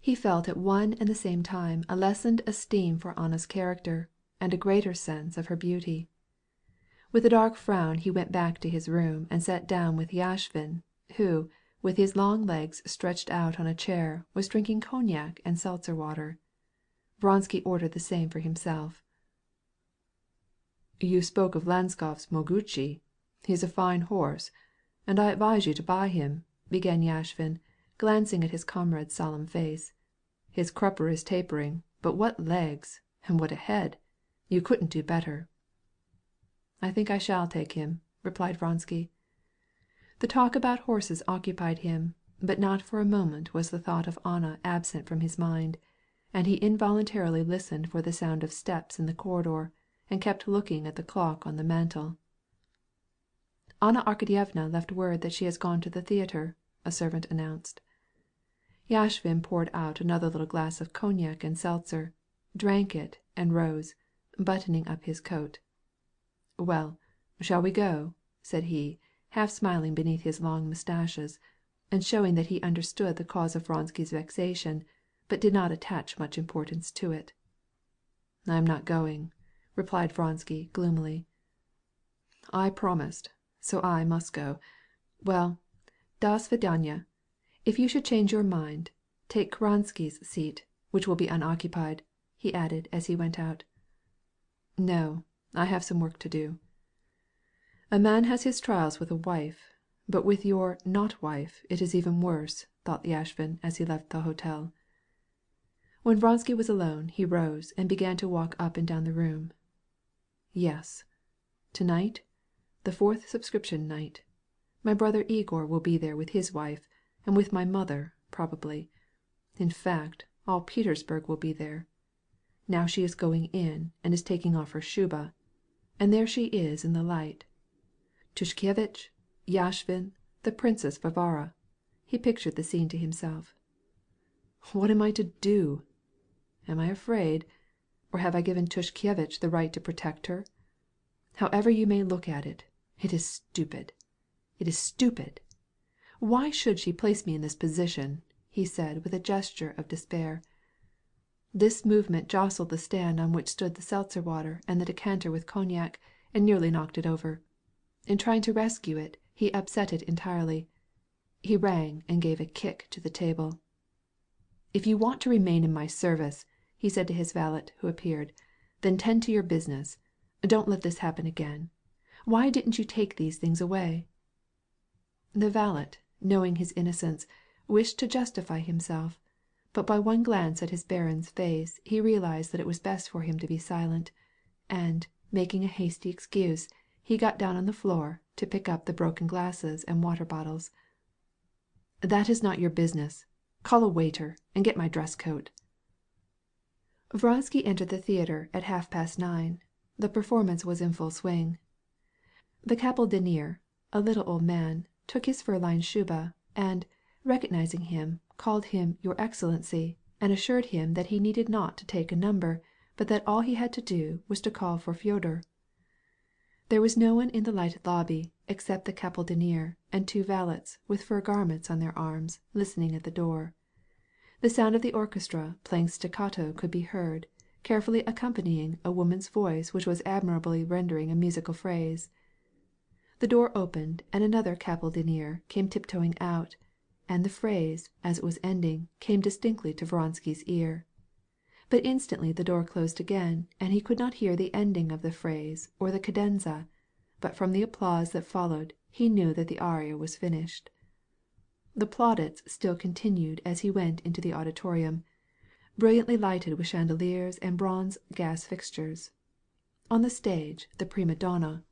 He felt at one and the same time a lessened esteem for Anna's character, and a greater sense of her beauty. With a dark frown he went back to his room and sat down with Yashvin, who, with his long legs stretched out on a chair, was drinking cognac and seltzer water. Vronsky ordered the same for himself. "You spoke of Lanskov's Moguchi. He is a fine horse, and I advise you to buy him," began Yashvin, glancing at his comrade's solemn face. "His crupper is tapering, but what legs! And what a head! You couldn't do better." "I think I shall take him," replied Vronsky. The talk about horses occupied him, but not for a moment was the thought of Anna absent from his mind, and he involuntarily listened for the sound of steps in the corridor, and kept looking at the clock on the mantel. "Anna Arkadyevna left word that she has gone to the theatre," a servant announced. Yashvin poured out another little glass of cognac and seltzer, drank it, and rose, buttoning up his coat. "Well, shall we go?" said he, half smiling beneath his long mustaches, and showing that he understood the cause of Vronsky's vexation, but did not attach much importance to it. "I am not going," replied Vronsky gloomily. "I promised, so I must go. Well, do svidaniya. If you should change your mind, take Kerensky's seat, which will be unoccupied," he added as he went out. "No, I have some work to do." "A man has his trials with a wife, but with your not wife it is even worse," thought Yashvin as he left the hotel. When Vronsky was alone he rose and began to walk up and down the room. "Yes, tonight, the 4th subscription night. My brother Igor will be there with his wife, and with my mother, probably. In fact, all Petersburg will be there. Now she is going in and is taking off her shuba, and there she is in the light. Tushkevitch, Yashvin, the Princess Varvara." He pictured the scene to himself. "What am I to do? Am I afraid? Or have I given Tushkevitch the right to protect her? However you may look at it, it is stupid. It is stupid. Why should she place me in this position?" he said with a gesture of despair. This movement jostled the stand on which stood the seltzer water and the decanter with cognac, and nearly knocked it over. In trying to rescue it, he upset it entirely. He rang and gave a kick to the table. "If you want to remain in my service," he said to his valet, who appeared, "then tend to your business. Don't let this happen again. Why didn't you take these things away?" The valet, knowing his innocence, wished to justify himself, but by one glance at his baron's face he realized that it was best for him to be silent, and, making a hasty excuse, he got down on the floor to pick up the broken glasses and water bottles. "That is not your business. Call a waiter and get my dress coat." Vronsky entered the theater at 9:30. The performance was in full swing. The capell-denier, a little old man, took his fur-lined shuba, and, recognizing him, called him "Your Excellency," and assured him that he needed not to take a number, but that all he had to do was to call for Fyodor. There was no one in the lighted lobby except the capell-denier and 2 valets with fur garments on their arms, listening at the door. The sound of the orchestra playing staccato could be heard, carefully accompanying a woman's voice which was admirably rendering a musical phrase. The door opened and another capell-denier came tiptoeing out, and the phrase, as it was ending, came distinctly to Vronsky's ear. But instantly the door closed again, and he could not hear the ending of the phrase or the cadenza, but from the applause that followed he knew that the aria was finished. The plaudits still continued as he went into the auditorium, brilliantly lighted with chandeliers and bronze gas fixtures. On the stage the prima donna,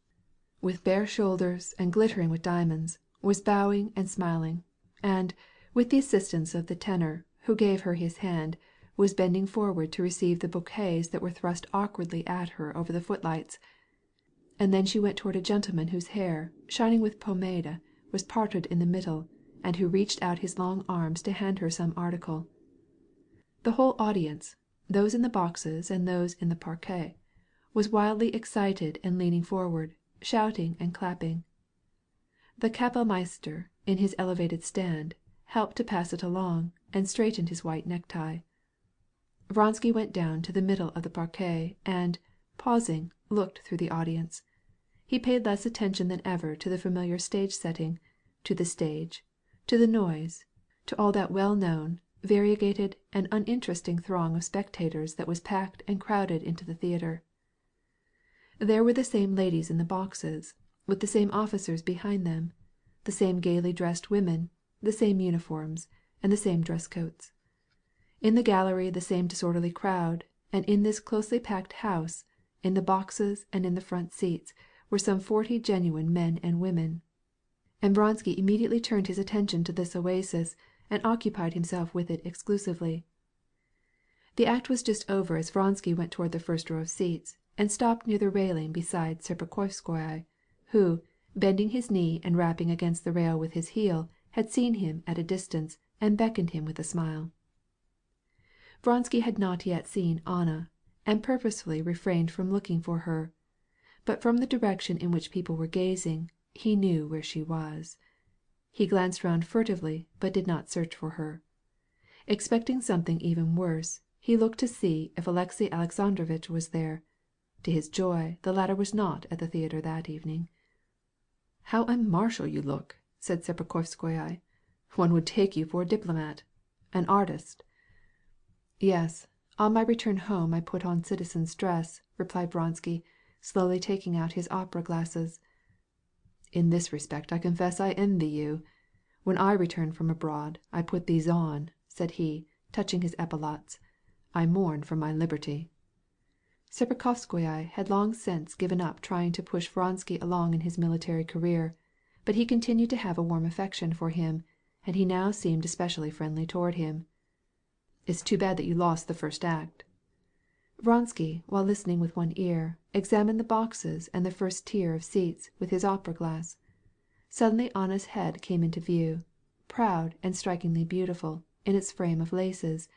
with bare shoulders and glittering with diamonds, was bowing and smiling, and, with the assistance of the tenor, who gave her his hand, was bending forward to receive the bouquets that were thrust awkwardly at her over the footlights. And then she went toward a gentleman whose hair, shining with pomade, was parted in the middle, and who reached out his long arms to hand her some article. The whole audience, those in the boxes and those in the parquet, was wildly excited and leaning forward, shouting and clapping. The kapellmeister, in his elevated stand, helped to pass it along, and straightened his white necktie. Vronsky went down to the middle of the parquet, and, pausing, looked through the audience. He paid less attention than ever to the familiar stage setting, to the stage, to the noise, to all that well-known, variegated and uninteresting throng of spectators that was packed and crowded into the theater. There were the same ladies in the boxes, with the same officers behind them, the same gaily dressed women, the same uniforms, and the same dress coats. In the gallery the same disorderly crowd, and in this closely packed house, in the boxes and in the front seats, were some 40 genuine men and women. And Vronsky immediately turned his attention to this oasis and occupied himself with it exclusively. The act was just over as Vronsky went toward the first row of seats, and stopped near the railing beside Serpukhowskoy, who, bending his knee and rapping against the rail with his heel, had seen him at a distance and beckoned him with a smile. Vronsky had not yet seen Anna, and purposely refrained from looking for her, but from the direction in which people were gazing, he knew where she was. He glanced round furtively, but did not search for her. Expecting something even worse, he looked to see if Alexey Alexandrovitch was there. To his joy, the latter was not at the theater that evening. "How unmartial you look!" said Serpukhowskoy. One would take you for a diplomat, an artist." "Yes, on my return home I put on citizen's dress," replied Vronsky, slowly taking out his opera glasses. "In this respect I confess I envy you. When I return from abroad I put these on," said he, touching his epaulets. "I mourn for my liberty." Serpukhowskoy had long since given up trying to push Vronsky along in his military career, but he continued to have a warm affection for him, and he now seemed especially friendly toward him. "It's too bad that you lost the first act." Vronsky, while listening with one ear, examined the boxes and the first tier of seats with his opera glass. Suddenly Anna's head came into view, proud and strikingly beautiful in its frame of laces,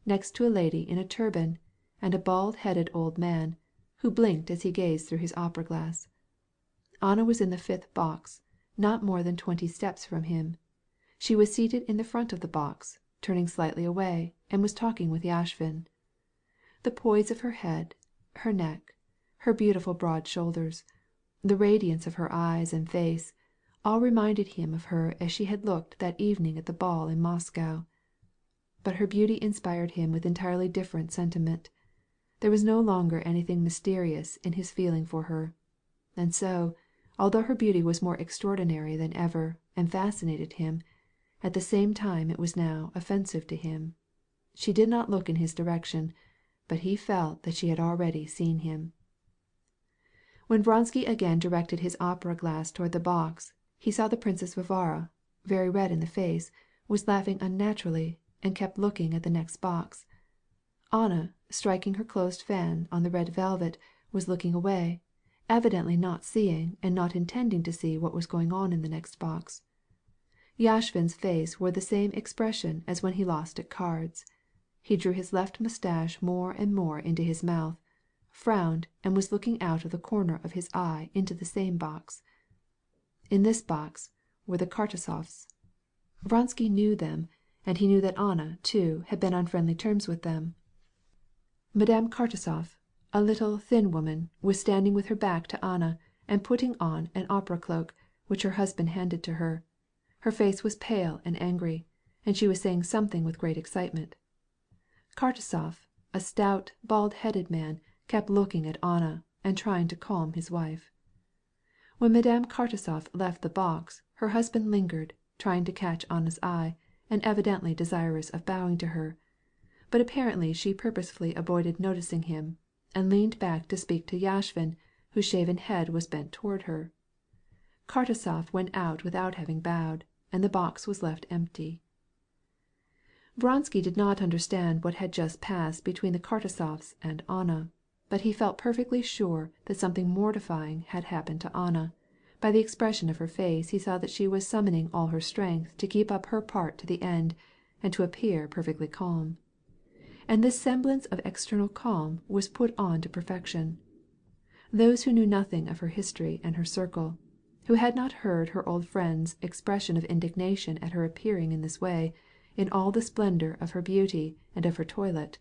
next to a lady in a turban and a bald-headed old man, who blinked as he gazed through his opera glass. Anna was in the 5th box, not more than 20 steps from him. She was seated in the front of the box, turning slightly away, and was talking with Yashvin. The poise of her head, her neck, her beautiful broad shoulders, the radiance of her eyes and face, all reminded him of her as she had looked that evening at the ball in Moscow. But her beauty inspired him with entirely different sentiment. There was no longer anything mysterious in his feeling for her. And so, although her beauty was more extraordinary than ever and fascinated him, at the same time it was now offensive to him. She did not look in his direction, but he felt that she had already seen him. When Vronsky again directed his opera glass toward the box, he saw the Princess Varvara, very red in the face, was laughing unnaturally, and kept looking at the next box. Anna, striking her closed fan on the red velvet, was looking away, evidently not seeing and not intending to see what was going on in the next box. Yashvin's face wore the same expression as when he lost at cards. He drew his left mustache more and more into his mouth, frowned, and was looking out of the corner of his eye into the same box. In this box were the Kartasovs. Vronsky knew them, and he knew that Anna, too, had been on friendly terms with them. Madame Kartasov, a little thin woman, was standing with her back to Anna and putting on an opera cloak, which her husband handed to her. Her face was pale and angry, and she was saying something with great excitement. Kartasov, a stout, bald-headed man, kept looking at Anna and trying to calm his wife. When Madame Kartasov left the box, her husband lingered, trying to catch Anna's eye, and evidently desirous of bowing to her. But apparently she purposely avoided noticing him, and leaned back to speak to Yashvin, whose shaven head was bent toward her. Kartasov went out without having bowed, and the box was left empty. Vronsky did not understand what had just passed between the Kartasovs and Anna, but he felt perfectly sure that something mortifying had happened to Anna. By the expression of her face he saw that she was summoning all her strength to keep up her part to the end, and to appear perfectly calm. And this semblance of external calm was put on to perfection. Those who knew nothing of her history and her circle, who had not heard her old friend's expression of indignation at her appearing in this way, in all the splendor of her beauty and of her toilet,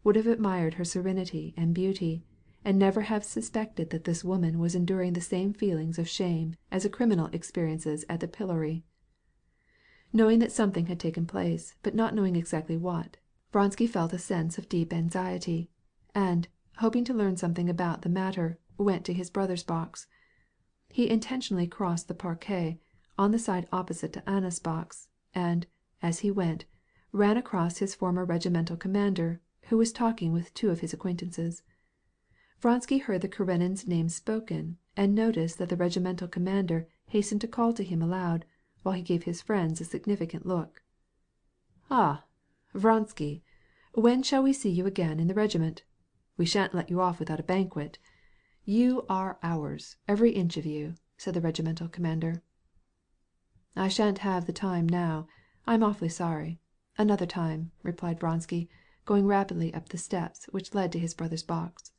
would have admired her serenity and beauty, and never have suspected that this woman was enduring the same feelings of shame as a criminal experiences at the pillory. Knowing that something had taken place, but not knowing exactly what, Vronsky felt a sense of deep anxiety, and, hoping to learn something about the matter, went to his brother's box. He intentionally crossed the parquet on the side opposite to Anna's box, and, as he went, ran across his former regimental commander, who was talking with two of his acquaintances. Vronsky heard the Karenin's name spoken, and noticed that the regimental commander hastened to call to him aloud, while he gave his friends a significant look. "Ah, Vronsky, when shall we see you again in the regiment? We shan't let you off without a banquet. You are ours, every inch of you," said the regimental commander. "I shan't have the time now. I'm awfully sorry. Another time," replied Vronsky, going rapidly up the steps which led to his brother's box.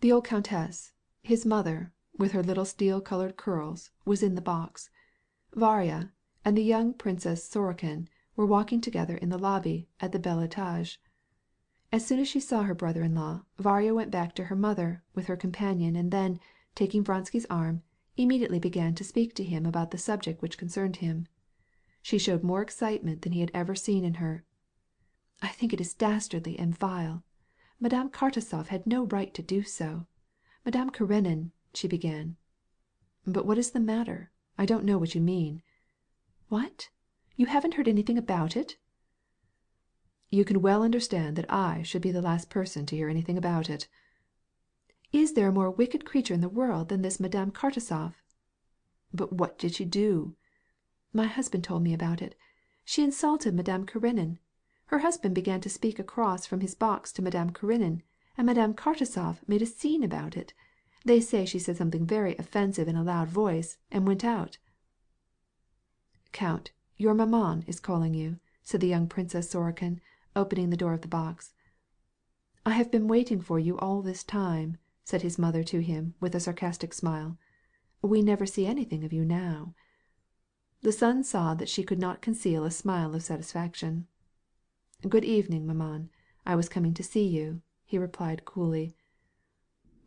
The old countess, his mother, with her little steel-colored curls, was in the box. Varya and the young Princess Sorokin were walking together in the lobby at the bel étage. As soon as she saw her brother-in-law, Varya went back to her mother with her companion, and then, taking Vronsky's arm, immediately began to speak to him about the subject which concerned him. She showed more excitement than he had ever seen in her. "I think it is dastardly and vile. Madame Kartasov had no right to do so. Madame Karenin," she began. "But what is the matter? I don't know what you mean." "What? You haven't heard anything about it?" "You can well understand that I should be the last person to hear anything about it." "Is there a more wicked creature in the world than this Madame Kartasov?" "But what did she do?" "My husband told me about it. She insulted Madame Karenin. Her husband began to speak across from his box to Madame Karenin, and Madame Kartasov made a scene about it. They say she said something very offensive in a loud voice, and went out." "Count, your maman is calling you," said the young Princess Sorokin, opening the door of the box. "I have been waiting for you all this time," said his mother to him, with a sarcastic smile. "We never see anything of you now." The son saw that she could not conceal a smile of satisfaction. "Good evening, maman. I was coming to see you," he replied coolly.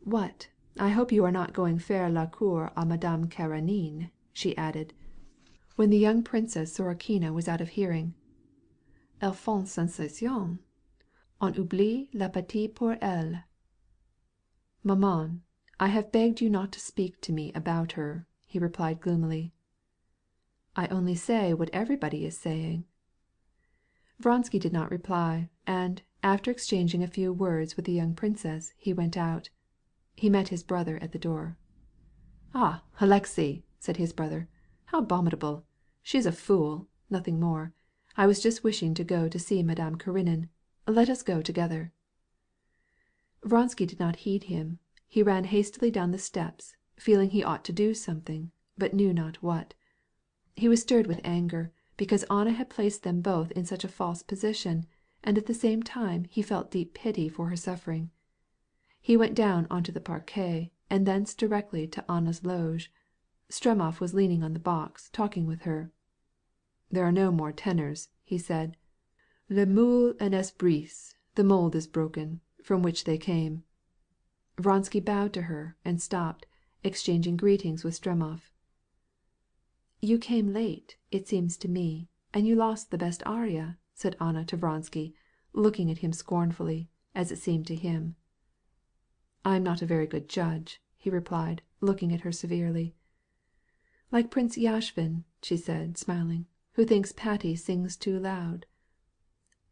"What, I hope you are not going faire la cour à Madame Karenine," she added, when the young Princess Sorokina was out of hearing. "Elles font sensation. On oublie la petite pour elle." "Maman, I have begged you not to speak to me about her," he replied gloomily. "I only say what everybody is saying." Vronsky did not reply, and, after exchanging a few words with the young princess, he went out. He met his brother at the door. "Ah, Alexey!" said his brother. "How abominable! She is a fool, nothing more. I was just wishing to go to see Madame Karenin. Let us go together." Vronsky did not heed him. He ran hastily down the steps, feeling he ought to do something, but knew not what. He was stirred with anger, because Anna had placed them both in such a false position, and at the same time he felt deep pity for her suffering. He went down onto the parquet, and thence directly to Anna's loge. Stremov was leaning on the box, talking with her. "There are no more tenors," he said. "Le moule en est brise, the mold is broken, from which they came." Vronsky bowed to her and stopped, exchanging greetings with Stremov. "You came late, it seems to me, and you lost the best aria," said Anna to Vronsky, looking at him scornfully, as it seemed to him. "I am not a very good judge," he replied, looking at her severely. "Like Prince Yashvin," she said, smiling, "who thinks Patti sings too loud."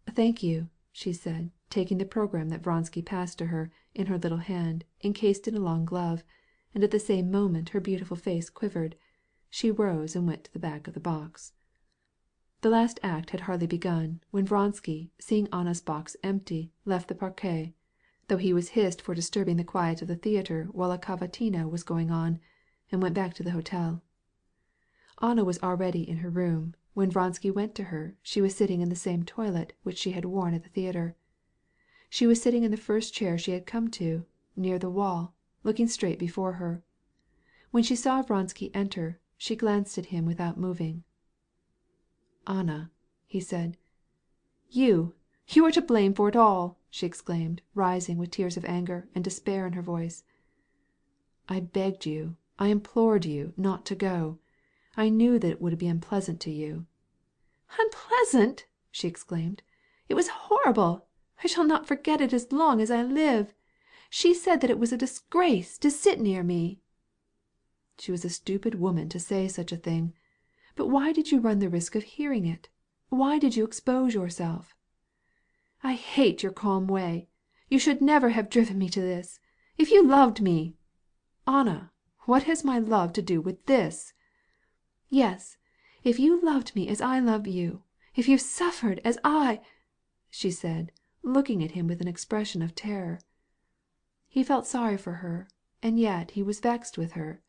"Thank you," she said, taking the program that Vronsky passed to her in her little hand, encased in a long glove, and at the same moment her beautiful face quivered. She rose and went to the back of the box. The last act had hardly begun, when Vronsky, seeing Anna's box empty, left the parquet, though he was hissed for disturbing the quiet of the theatre while a cavatina was going on, and went back to the hotel. Anna was already in her room. When Vronsky went to her, she was sitting in the same toilet which she had worn at the theatre. She was sitting in the first chair she had come to, near the wall, looking straight before her. When she saw Vronsky enter, she glanced at him without moving. "Anna," he said. "You are to blame for it all!" she exclaimed, rising with tears of anger and despair in her voice. "I begged you, I implored you, not to go. I knew that it would be unpleasant to you." "Unpleasant!" she exclaimed. "It was horrible! I shall not forget it as long as I live. She said that it was a disgrace to sit near me." "She was a stupid woman to say such a thing. But why did you run the risk of hearing it? Why did you expose yourself?" "I hate your calm way. You should never have driven me to this. If you loved me—" "Anna, what has my love to do with this?" "Yes, if you loved me as I love you, if you suffered as I—" she said, looking at him with an expression of terror. He felt sorry for her, and yet he was vexed with her.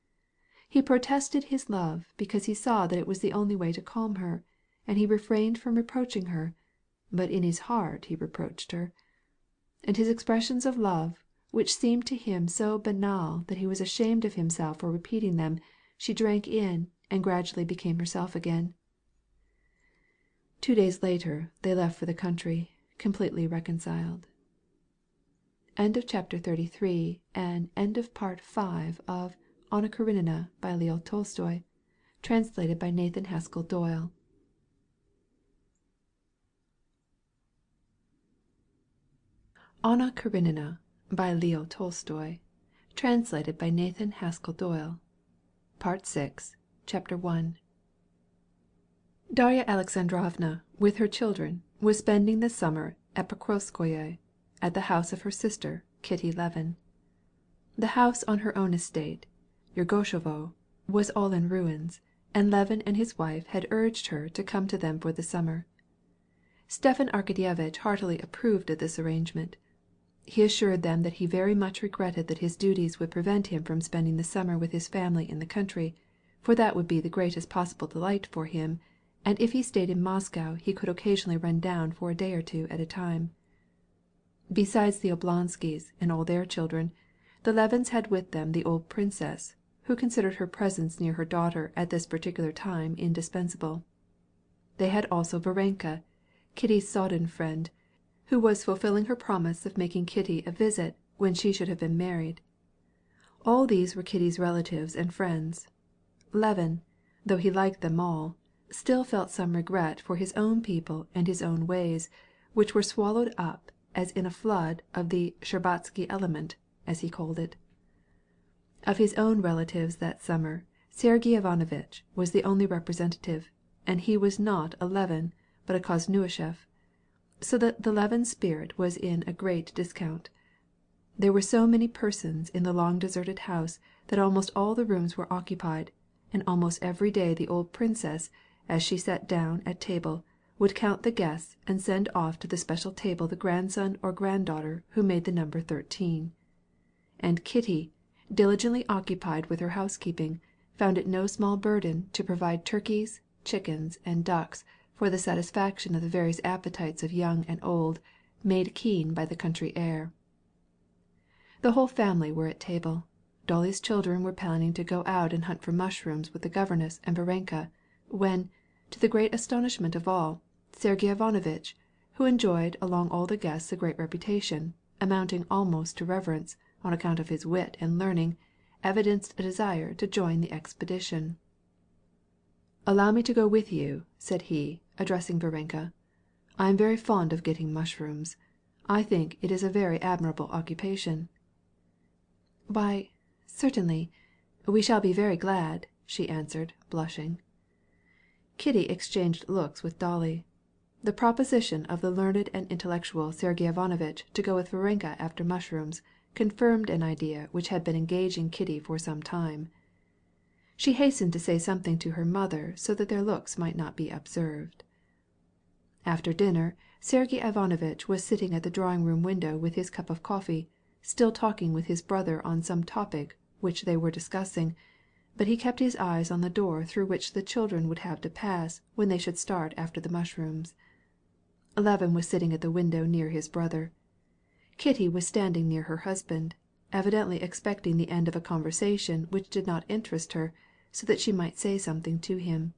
He protested his love because he saw that it was the only way to calm her, and he refrained from reproaching her, but in his heart he reproached her. And his expressions of love, which seemed to him so banal that he was ashamed of himself for repeating them, she drank in and gradually became herself again. 2 days later they left for the country, completely reconciled. End of chapter 33 and end of part 5 of Anna Karenina by Leo Tolstoy, translated by Nathan Haskell Doyle. Anna Karenina by Leo Tolstoy. Translated by Nathan Haskell Doyle. Part 6, Chapter 1. Darya Alexandrovna, with her children, was spending the summer at Pokrovskoye, at the house of her sister, Kitty Levin. The house on her own estate, Yergoshovo, was all in ruins, and Levin and his wife had urged her to come to them for the summer. Stepan Arkadyevitch heartily approved of this arrangement. He assured them that he very much regretted that his duties would prevent him from spending the summer with his family in the country, for that would be the greatest possible delight for him, and if he stayed in Moscow he could occasionally run down for a day or two at a time. Besides the Oblonskys and all their children, the Levins had with them the old princess, who considered her presence near her daughter at this particular time indispensable. They had also Varenka, Kitty's sodden friend, who was fulfilling her promise of making Kitty a visit when she should have been married. All these were Kitty's relatives and friends. Levin, though he liked them all, still felt some regret for his own people and his own ways, which were swallowed up as in a flood of the Shtcherbatsky element, as he called it. Of his own relatives that summer, Sergey Ivanovitch was the only representative, and he was not a Levin but a Kozneusev, so that the Levin spirit was in a great discount. There were so many persons in the long deserted house that almost all the rooms were occupied, and almost every day the old princess, as she sat down at table, would count the guests and send off to the special table the grandson or granddaughter who made the number 13. And Kitty, diligently occupied with her housekeeping, found it no small burden to provide turkeys, chickens, and ducks for the satisfaction of the various appetites of young and old, made keen by the country air. The whole family were at table. Dolly's children were planning to go out and hunt for mushrooms with the governess and Varenka, when, to the great astonishment of all, Sergey Ivanovitch, who enjoyed among all the guests a great reputation, amounting almost to reverence, on account of his wit and learning, evidenced a desire to join the expedition. "Allow me to go with you," said he, addressing Varenka. "I am very fond of getting mushrooms. I think it is a very admirable occupation." "Why, certainly, we shall be very glad," she answered, blushing. Kitty exchanged looks with Dolly. The proposition of the learned and intellectual Sergey Ivanovitch to go with Varenka after mushrooms confirmed an idea which had been engaging Kitty for some time. She hastened to say something to her mother so that their looks might not be observed. After dinner, Sergey Ivanovitch was sitting at the drawing-room window with his cup of coffee, still talking with his brother on some topic which they were discussing, but he kept his eyes on the door through which the children would have to pass when they should start after the mushrooms. Levin was sitting at the window near his brother. Kitty was standing near her husband, evidently expecting the end of a conversation which did not interest her, so that she might say something to him.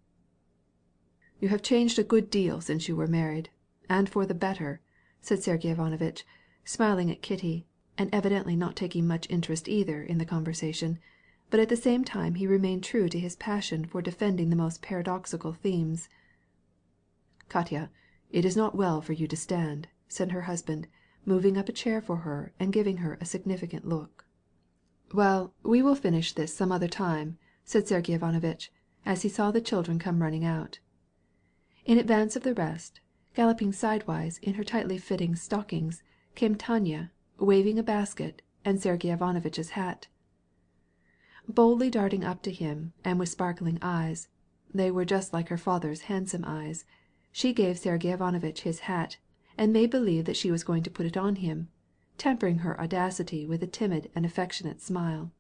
"You have changed a good deal since you were married, and for the better," said Sergey Ivanovitch, smiling at Kitty, and evidently not taking much interest either in the conversation, but at the same time he remained true to his passion for defending the most paradoxical themes. "Katya, it is not well for you to stand," said her husband, moving up a chair for her and giving her a significant look. "Well, we will finish this some other time," said Sergey Ivanovitch, as he saw the children come running out. In advance of the rest, galloping sidewise in her tightly fitting stockings, came Tanya, waving a basket and Sergey Ivanovitch's hat. Boldly darting up to him, and with sparkling eyes, they were just like her father's handsome eyes, she gave Sergey Ivanovitch his hat, and made believe that she was going to put it on him, tempering her audacity with a timid and affectionate smile.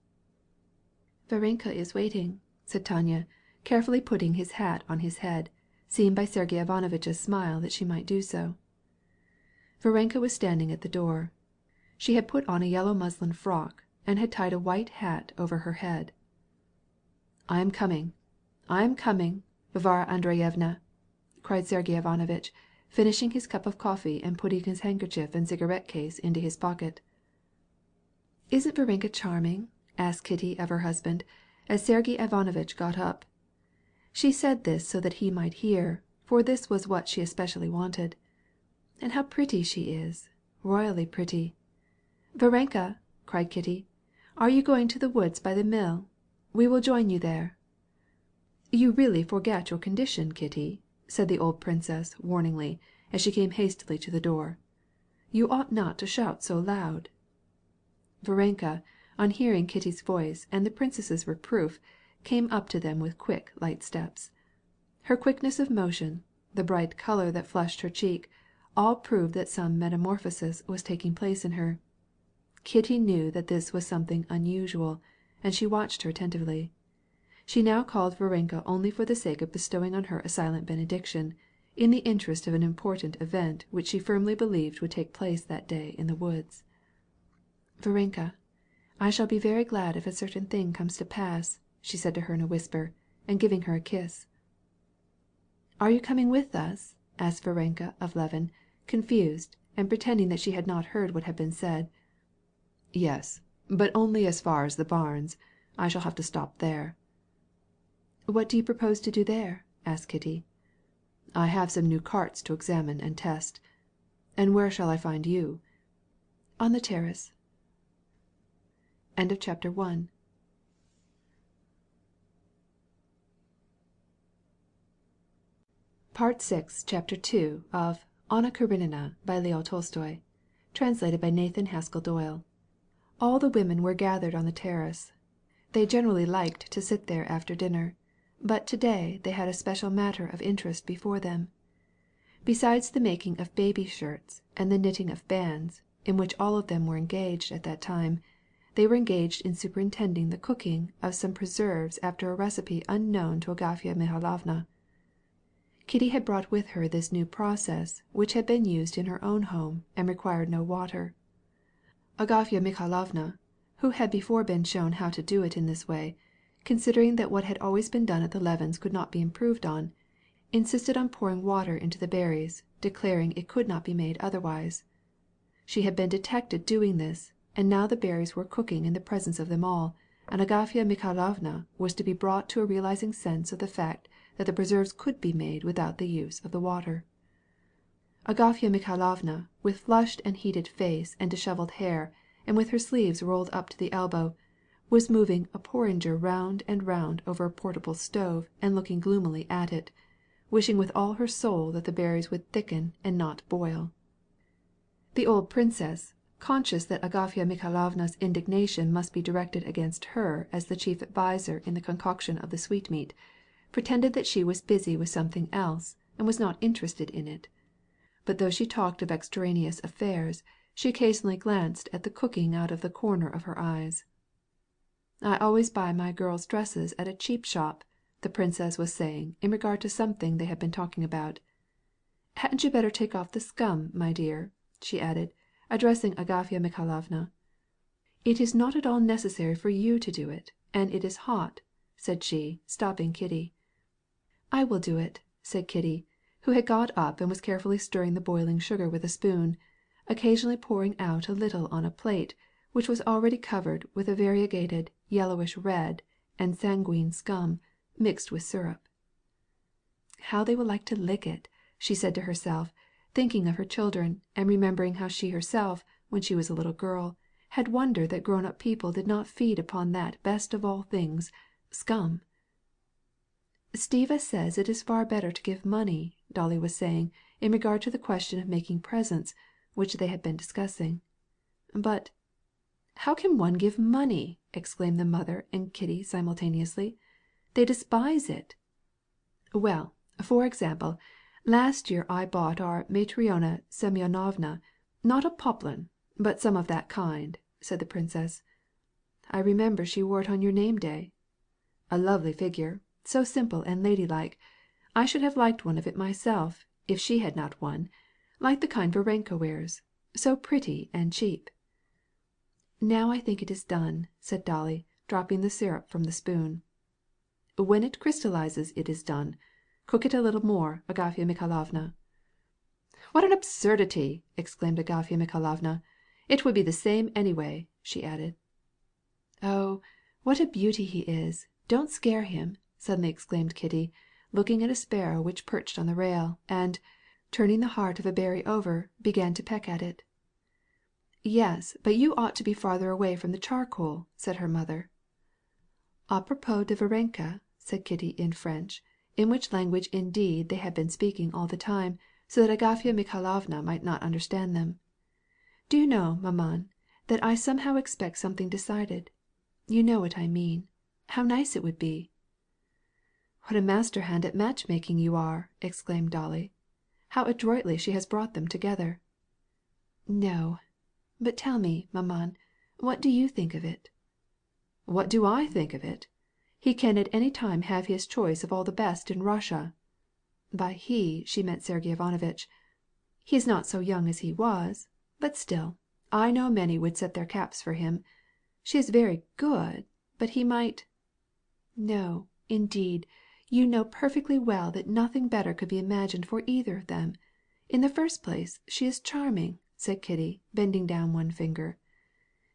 "Varenka is waiting," said Tanya, carefully putting his hat on his head, seeing by Sergey Ivanovitch's smile that she might do so. Varenka was standing at the door. She had put on a yellow muslin frock, and had tied a white hat over her head. "I am coming, Varvara Andreevna," cried Sergey Ivanovitch, finishing his cup of coffee and putting his handkerchief and cigarette case into his pocket. "Isn't Varenka charming?" asked Kitty of her husband, as Sergey Ivanovitch got up. She said this so that he might hear, for this was what she especially wanted. "And how pretty she is, royally pretty. "Varenka," cried Kitty, "are you going to the woods by the mill? We will join you there." "You really forget your condition, Kitty," said the old princess, warningly, as she came hastily to the door. "You ought not to shout so loud." Varenka, on hearing Kitty's voice and the princess's reproof, came up to them with quick, light steps. Her quickness of motion, the bright color that flushed her cheek, all proved that some metamorphosis was taking place in her. Kitty knew that this was something unusual, and she watched her attentively. She now called Varenka only for the sake of bestowing on her a silent benediction, in the interest of an important event which she firmly believed would take place that day in the woods. "Varenka, I shall be very glad if a certain thing comes to pass," she said to her in a whisper, and giving her a kiss. "Are you coming with us?" asked Varenka of Levin, confused, and pretending that she had not heard what had been said. "Yes, but only as far as the barns. I shall have to stop there." "What do you propose to do there?" asked Kitty. "I have some new carts to examine and test. And where shall I find you?" "On the terrace." Chapter 2. Part 6, Chapter 2 of Anna Karenina by Leo Tolstoy. Translated by Nathan Haskell Doyle. All the women were gathered on the terrace. They generally liked to sit there after dinner, but today they had a special matter of interest before them. Besides the making of baby shirts and the knitting of bands, in which all of them were engaged at that time, they were engaged in superintending the cooking of some preserves after a recipe unknown to Agafya Mihalovna. Kitty had brought with her this new process, which had been used in her own home and required no water. Agafya Mihalovna, who had before been shown how to do it in this way, considering that what had always been done at the Levins could not be improved on, insisted on pouring water into the berries, declaring it could not be made otherwise. She had been detected doing this, and now the berries were cooking in the presence of them all, and Agafya Mihalovna was to be brought to a realizing sense of the fact that the preserves could be made without the use of the water. Agafya Mihalovna, with flushed and heated face and disheveled hair, and with her sleeves rolled up to the elbow, was moving a porringer round and round over a portable stove and looking gloomily at it, wishing with all her soul that the berries would thicken and not boil. The old princess, conscious that Agafya Mihalovna's indignation must be directed against her as the chief adviser in the concoction of the sweetmeat, pretended that she was busy with something else and was not interested in it. But though she talked of extraneous affairs, she occasionally glanced at the cooking out of the corner of her eyes. "I always buy my girls' dresses at a cheap shop," the princess was saying in regard to something they had been talking about. "Hadn't you better take off the scum, my dear?" she added, addressing Agafya Mihalovna. "It is not at all necessary for you to do it, and it is hot," said she, stopping Kitty. "I will do it," said Kitty, who had got up and was carefully stirring the boiling sugar with a spoon, occasionally pouring out a little on a plate, which was already covered with a variegated yellowish red and sanguine scum, mixed with syrup. "How they will like to lick it," she said to herself, thinking of her children, and remembering how she herself, when she was a little girl, had wondered that grown-up people did not feed upon that best of all things, scum. "Stiva says it is far better to give money," Dolly was saying in regard to the question of making presents, which they had been discussing. "But how can one give money?" exclaimed the mother and Kitty simultaneously. "They despise it." "Well, for example, last year I bought our Matryona Semyonovna, not a poplin, but some of that kind," said the princess. "I remember she wore it on your name day. A lovely figure, so simple and ladylike. I should have liked one of it myself, if she had not one, like the kind Varenka wears, so pretty and cheap." "Now I think it is done," said Dolly, dropping the syrup from the spoon. "When it crystallizes it is done. Cook it a little more, Agafya Mihalovna." "What an absurdity!" exclaimed Agafya Mihalovna. "It would be the same anyway," she added. "Oh, what a beauty he is! Don't scare him!" suddenly exclaimed Kitty, looking at a sparrow which perched on the rail, and, turning the heart of a berry over, began to peck at it. Yes, but you ought to be farther away from the charcoal," said her mother. "A propos de Varenka," said Kitty in French, in which language indeed they had been speaking all the time, so that Agafea Mikhailovna might not understand them. "Do you know, maman, that I somehow expect something decided. You know what I mean. How nice it would be!" "What a master hand at match making you are!" exclaimed Dolly. "How adroitly she has brought them together!" "No. But tell me, maman, what do you think of it?" "What do I think of it? He can at any time have his choice of all the best in Russia." By he she meant Sergey Ivanovitch. "He is not so young as he was, but still, I know many would set their caps for him. She is very good, but he might—" "No, indeed, you know perfectly well that nothing better could be imagined for either of them. In the first place, she is charming," said Kitty, bending down one finger.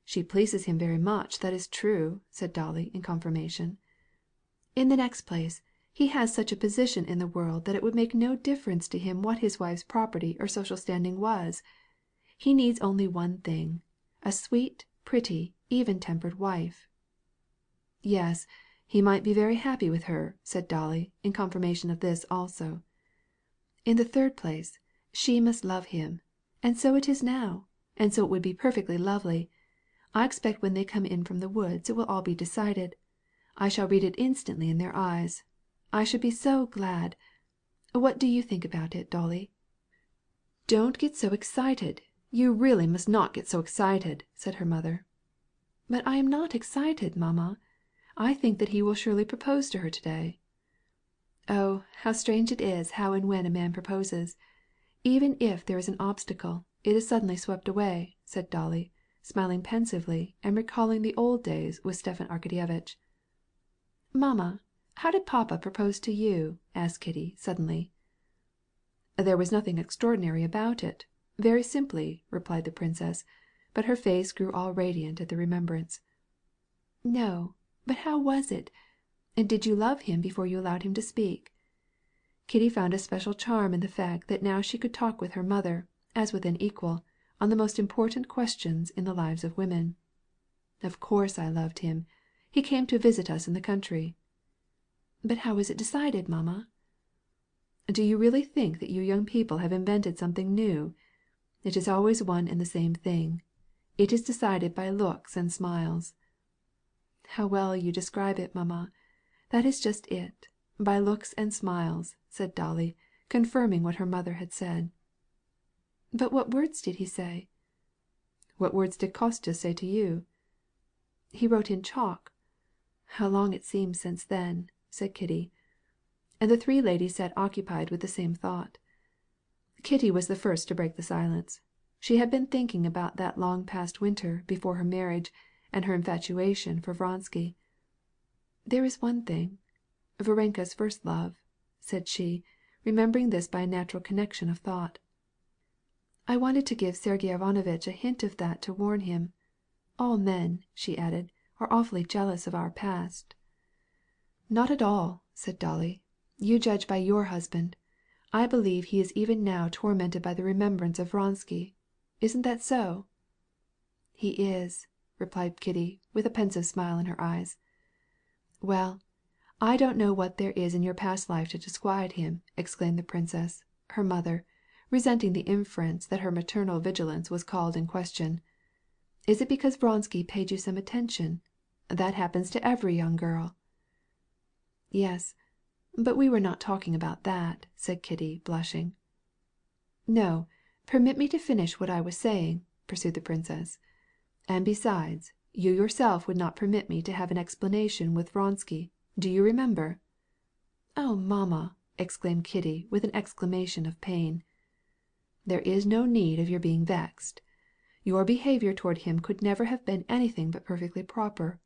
"She pleases him very much, that is true," said Dolly in confirmation. "In the next place, he has such a position in the world that it would make no difference to him what his wife's property or social standing was. He needs only one thing, a sweet, pretty, even-tempered wife." "Yes, he might be very happy with her," said Dolly, in confirmation of this also. "In the third place, she must love him. And so it is now, and so it would be perfectly lovely. I expect when they come in from the woods it will all be decided. I shall read it instantly in their eyes. I should be so glad. What do you think about it, Dolly?" "Don't get so excited. You really must not get so excited," said her mother. "But I am not excited, mamma. I think that he will surely propose to her today." "Oh, how strange it is how and when a man proposes. Even if there is an obstacle, it is suddenly swept away," said Dolly, smiling pensively and recalling the old days with Stepan Arkadyevitch. "Mamma, how did papa propose to you?" asked Kitty suddenly. "There was nothing extraordinary about it. Very simply," replied the princess, but her face grew all radiant at the remembrance. "No, but how was it? And did you love him before you allowed him to speak?" Kitty found a special charm in the fact that now she could talk with her mother, as with an equal, on the most important questions in the lives of women. "Of course I loved him. He came to visit us in the country." "But how was it decided, mamma?" "Do you really think that you young people have invented something new? It is always one and the same thing. It is decided by looks and smiles." "How well you describe it, mamma. That is just it, by looks and smiles," said Dolly, confirming what her mother had said. "But what words did he say?" "What words did Kostya say to you?" "He wrote in chalk. How long it seems since then," said Kitty. And the three ladies sat occupied with the same thought. Kitty was the first to break the silence. She had been thinking about that long past winter before her marriage and her infatuation for Vronsky. "There is one thing, Varenka's first love," said she, remembering this by a natural connection of thought. "I wanted to give Sergey Ivanovitch a hint of that to warn him. All men," she added, "are awfully jealous of our past." "Not at all," said Dolly. "You judge by your husband. I believe he is even now tormented by the remembrance of Vronsky. Isn't that so?" "He is," replied Kitty, with a pensive smile in her eyes. "Well, I don't know what there is in your past life to disquiet him," exclaimed the princess, her mother, resenting the inference that her maternal vigilance was called in question. "Is it because Vronsky paid you some attention? That happens to every young girl." "Yes, but we were not talking about that," said Kitty, blushing. "No, permit me to finish what I was saying," pursued the princess. "And besides, you yourself would not permit me to have an explanation with Vronsky. Do you remember?" "Oh, mamma!" exclaimed Kitty with an exclamation of pain. "There is no need of your being vexed. Your behavior toward him could never have been anything but perfectly proper.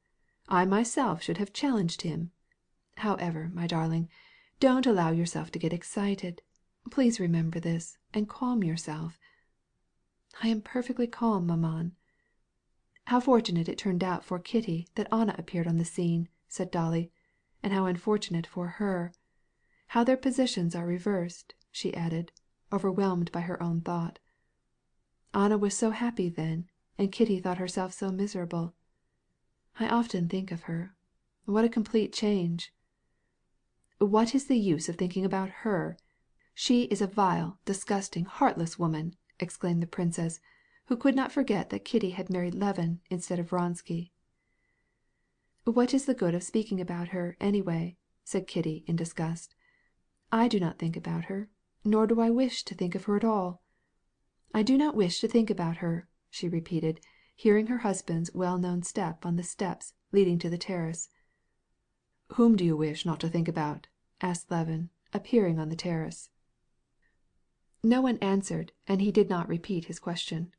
I myself should have challenged him. However, my darling, don't allow yourself to get excited. Please remember this, and calm yourself." "I am perfectly calm, maman." "How fortunate it turned out for Kitty that Anna appeared on the scene," said Dolly, "and how unfortunate for her. How their positions are reversed," she added, overwhelmed by her own thought. "Anna was so happy then, and Kitty thought herself so miserable. I often think of her. What a complete change!" "What is the use of thinking about her? She is a vile, disgusting, heartless woman!" exclaimed the princess, who could not forget that Kitty had married Levin instead of Vronsky. "What is the good of speaking about her, anyway?" said Kitty in disgust. "I do not think about her, nor do I wish to think of her at all. I do not wish to think about her," she repeated, hearing her husband's well-known step on the steps leading to the terrace. "Whom do you wish not to think about?" asked Levin, appearing on the terrace. No one answered, and he did not repeat his question.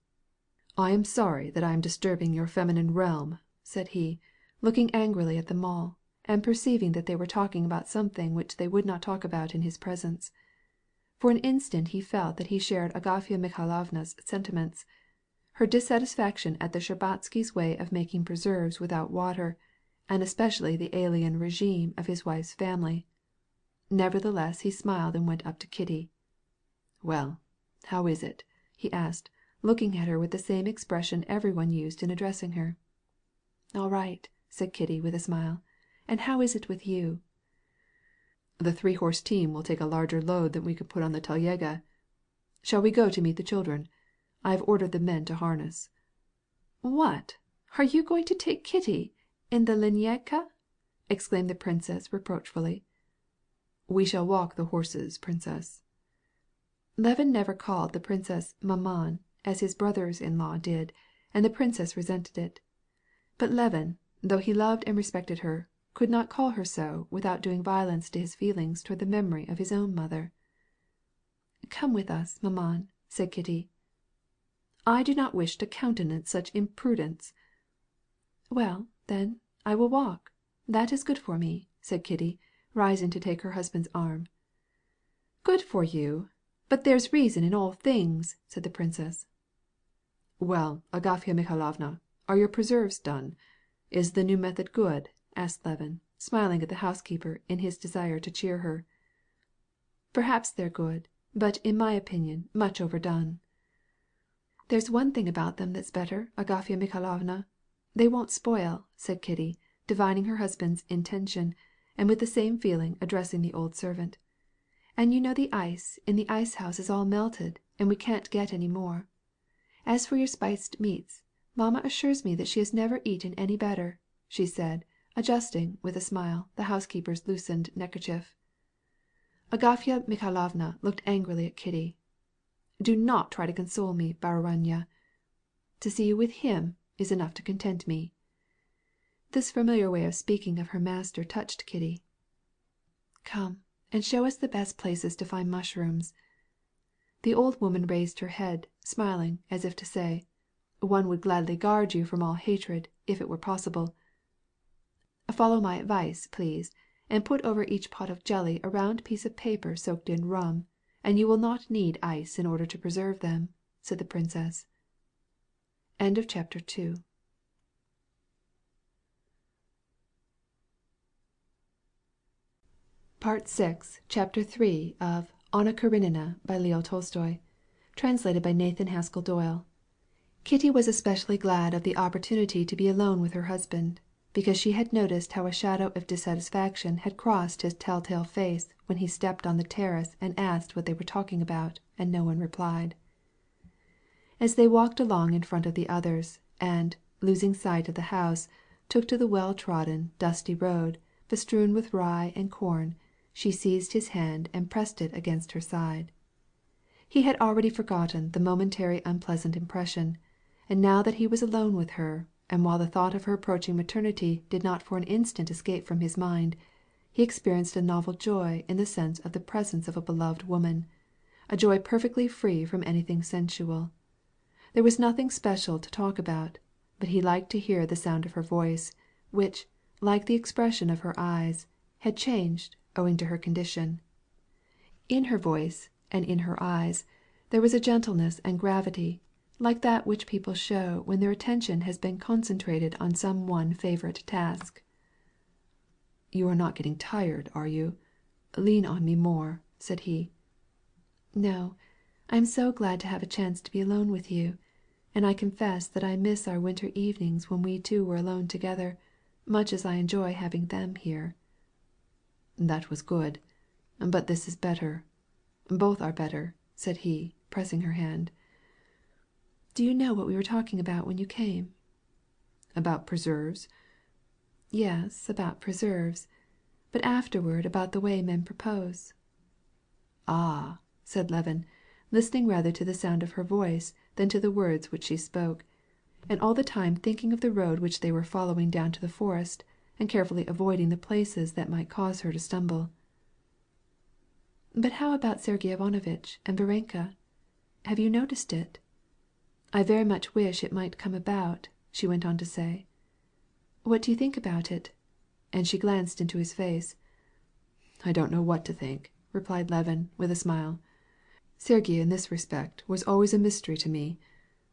"I am sorry that I am disturbing your feminine realm," said he, looking angrily at them all, and perceiving that they were talking about something which they would not talk about in his presence. For an instant he felt that he shared Agafya Mikhailovna's sentiments. Her dissatisfaction at the Shtcherbatskys' way of making preserves without water, and especially the alien regime of his wife's family. Nevertheless he smiled and went up to Kitty. "Well, how is it?" he asked, looking at her with the same expression everyone used in addressing her. "All right," said Kitty with a smile. "And how is it with you?" "The 3-horse team will take a larger load than we could put on the telega. Shall we go to meet the children? I have ordered the men to harness." "What! Are you going to take Kitty in the linyadka?" exclaimed the princess reproachfully. "We shall walk the horses, princess." Levin never called the princess maman, as his brothers-in-law did, and the princess resented it. But Levin, though he loved and respected her, could not call her so without doing violence to his feelings toward the memory of his own mother. "Come with us, maman," said Kitty. "I do not wish to countenance such imprudence." "Well, then, I will walk. That is good for me," said Kitty, rising to take her husband's arm. "Good for you! But there's reason in all things," said the princess. "Well, Agafya Mikhailovna, are your preserves done? Is the new method good?" asked Levin, smiling at the housekeeper in his desire to cheer her. "Perhaps they're good, but in my opinion much overdone." "There's one thing about them that's better, Agafya Mikhailovna. They won't spoil," said Kitty, divining her husband's intention, and with the same feeling addressing the old servant. "And you know the ice in the ice-house is all melted, and we can't get any more. As for your spiced meats, mamma assures me that she has never eaten any better," she said, adjusting, with a smile, the housekeeper's loosened neckerchief. Agafya Mikhailovna looked angrily at Kitty. "Do not try to console me, Baruanya. To see you with him is enough to content me." This familiar way of speaking of her master touched Kitty. "Come and show us the best places to find mushrooms." The old woman raised her head, smiling, as if to say, "One would gladly guard you from all hatred, if it were possible. Follow my advice, please, and put over each pot of jelly a round piece of paper soaked in rum, and you will not need ice in order to preserve them," said the princess. Chapter 3 of Anna Karenina by Leo Tolstoy, translated by Nathan Haskell Doyle. Kitty was especially glad of the opportunity to be alone with her husband, because she had noticed how a shadow of dissatisfaction had crossed his telltale face when he stepped on the terrace and asked what they were talking about, and no one replied. As they walked along in front of the others, and, losing sight of the house, took to the well-trodden, dusty road, bestrewn with rye and corn, she seized his hand and pressed it against her side. He had already forgotten the momentary unpleasant impression, and now that he was alone with her, and while the thought of her approaching maternity did not for an instant escape from his mind, he experienced a novel joy in the sense of the presence of a beloved woman, a joy perfectly free from anything sensual. There was nothing special to talk about, but he liked to hear the sound of her voice, which, like the expression of her eyes, had changed owing to her condition. In her voice and in her eyes there was a gentleness and gravity, like that which people show when their attention has been concentrated on some one favorite task. "You are not getting tired, are you? Lean on me more," said he. "No, I am so glad to have a chance to be alone with you, and I confess that I miss our winter evenings when we two were alone together, much as I enjoy having them here." "That was good. But this is better. Both are better," said he, pressing her hand. "Do you know what we were talking about when you came?" "About preserves?" "Yes, about preserves. But afterward about the way men propose." "Ah!" said Levin, listening rather to the sound of her voice than to the words which she spoke, and all the time thinking of the road which they were following down to the forest, and carefully avoiding the places that might cause her to stumble. "But how about Sergey Ivanovitch and Varenka? Have you noticed it? I very much wish it might come about," she went on to say. "What do you think about it?" And she glanced into his face. "I don't know what to think," replied Levin, with a smile. "Sergey in this respect was always a mystery to me.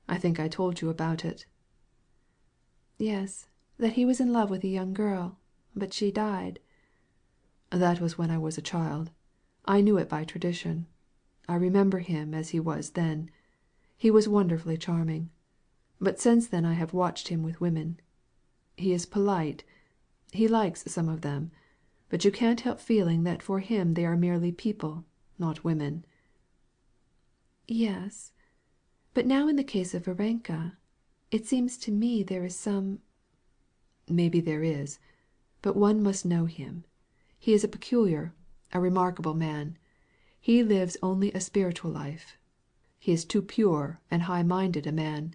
I think I told you about it." "Yes, that he was in love with a young girl, but she died." "That was when I was a child. I knew it by tradition. I remember him as he was then. He was wonderfully charming. But since then I have watched him with women. He is polite. He likes some of them. But you can't help feeling that for him they are merely people, not women." "Yes. But now in the case of Varenka, it seems to me there is some—" "Maybe there is. But one must know him. He is a peculiar, a remarkable man. He lives only a spiritual life. He is too pure and high-minded a man."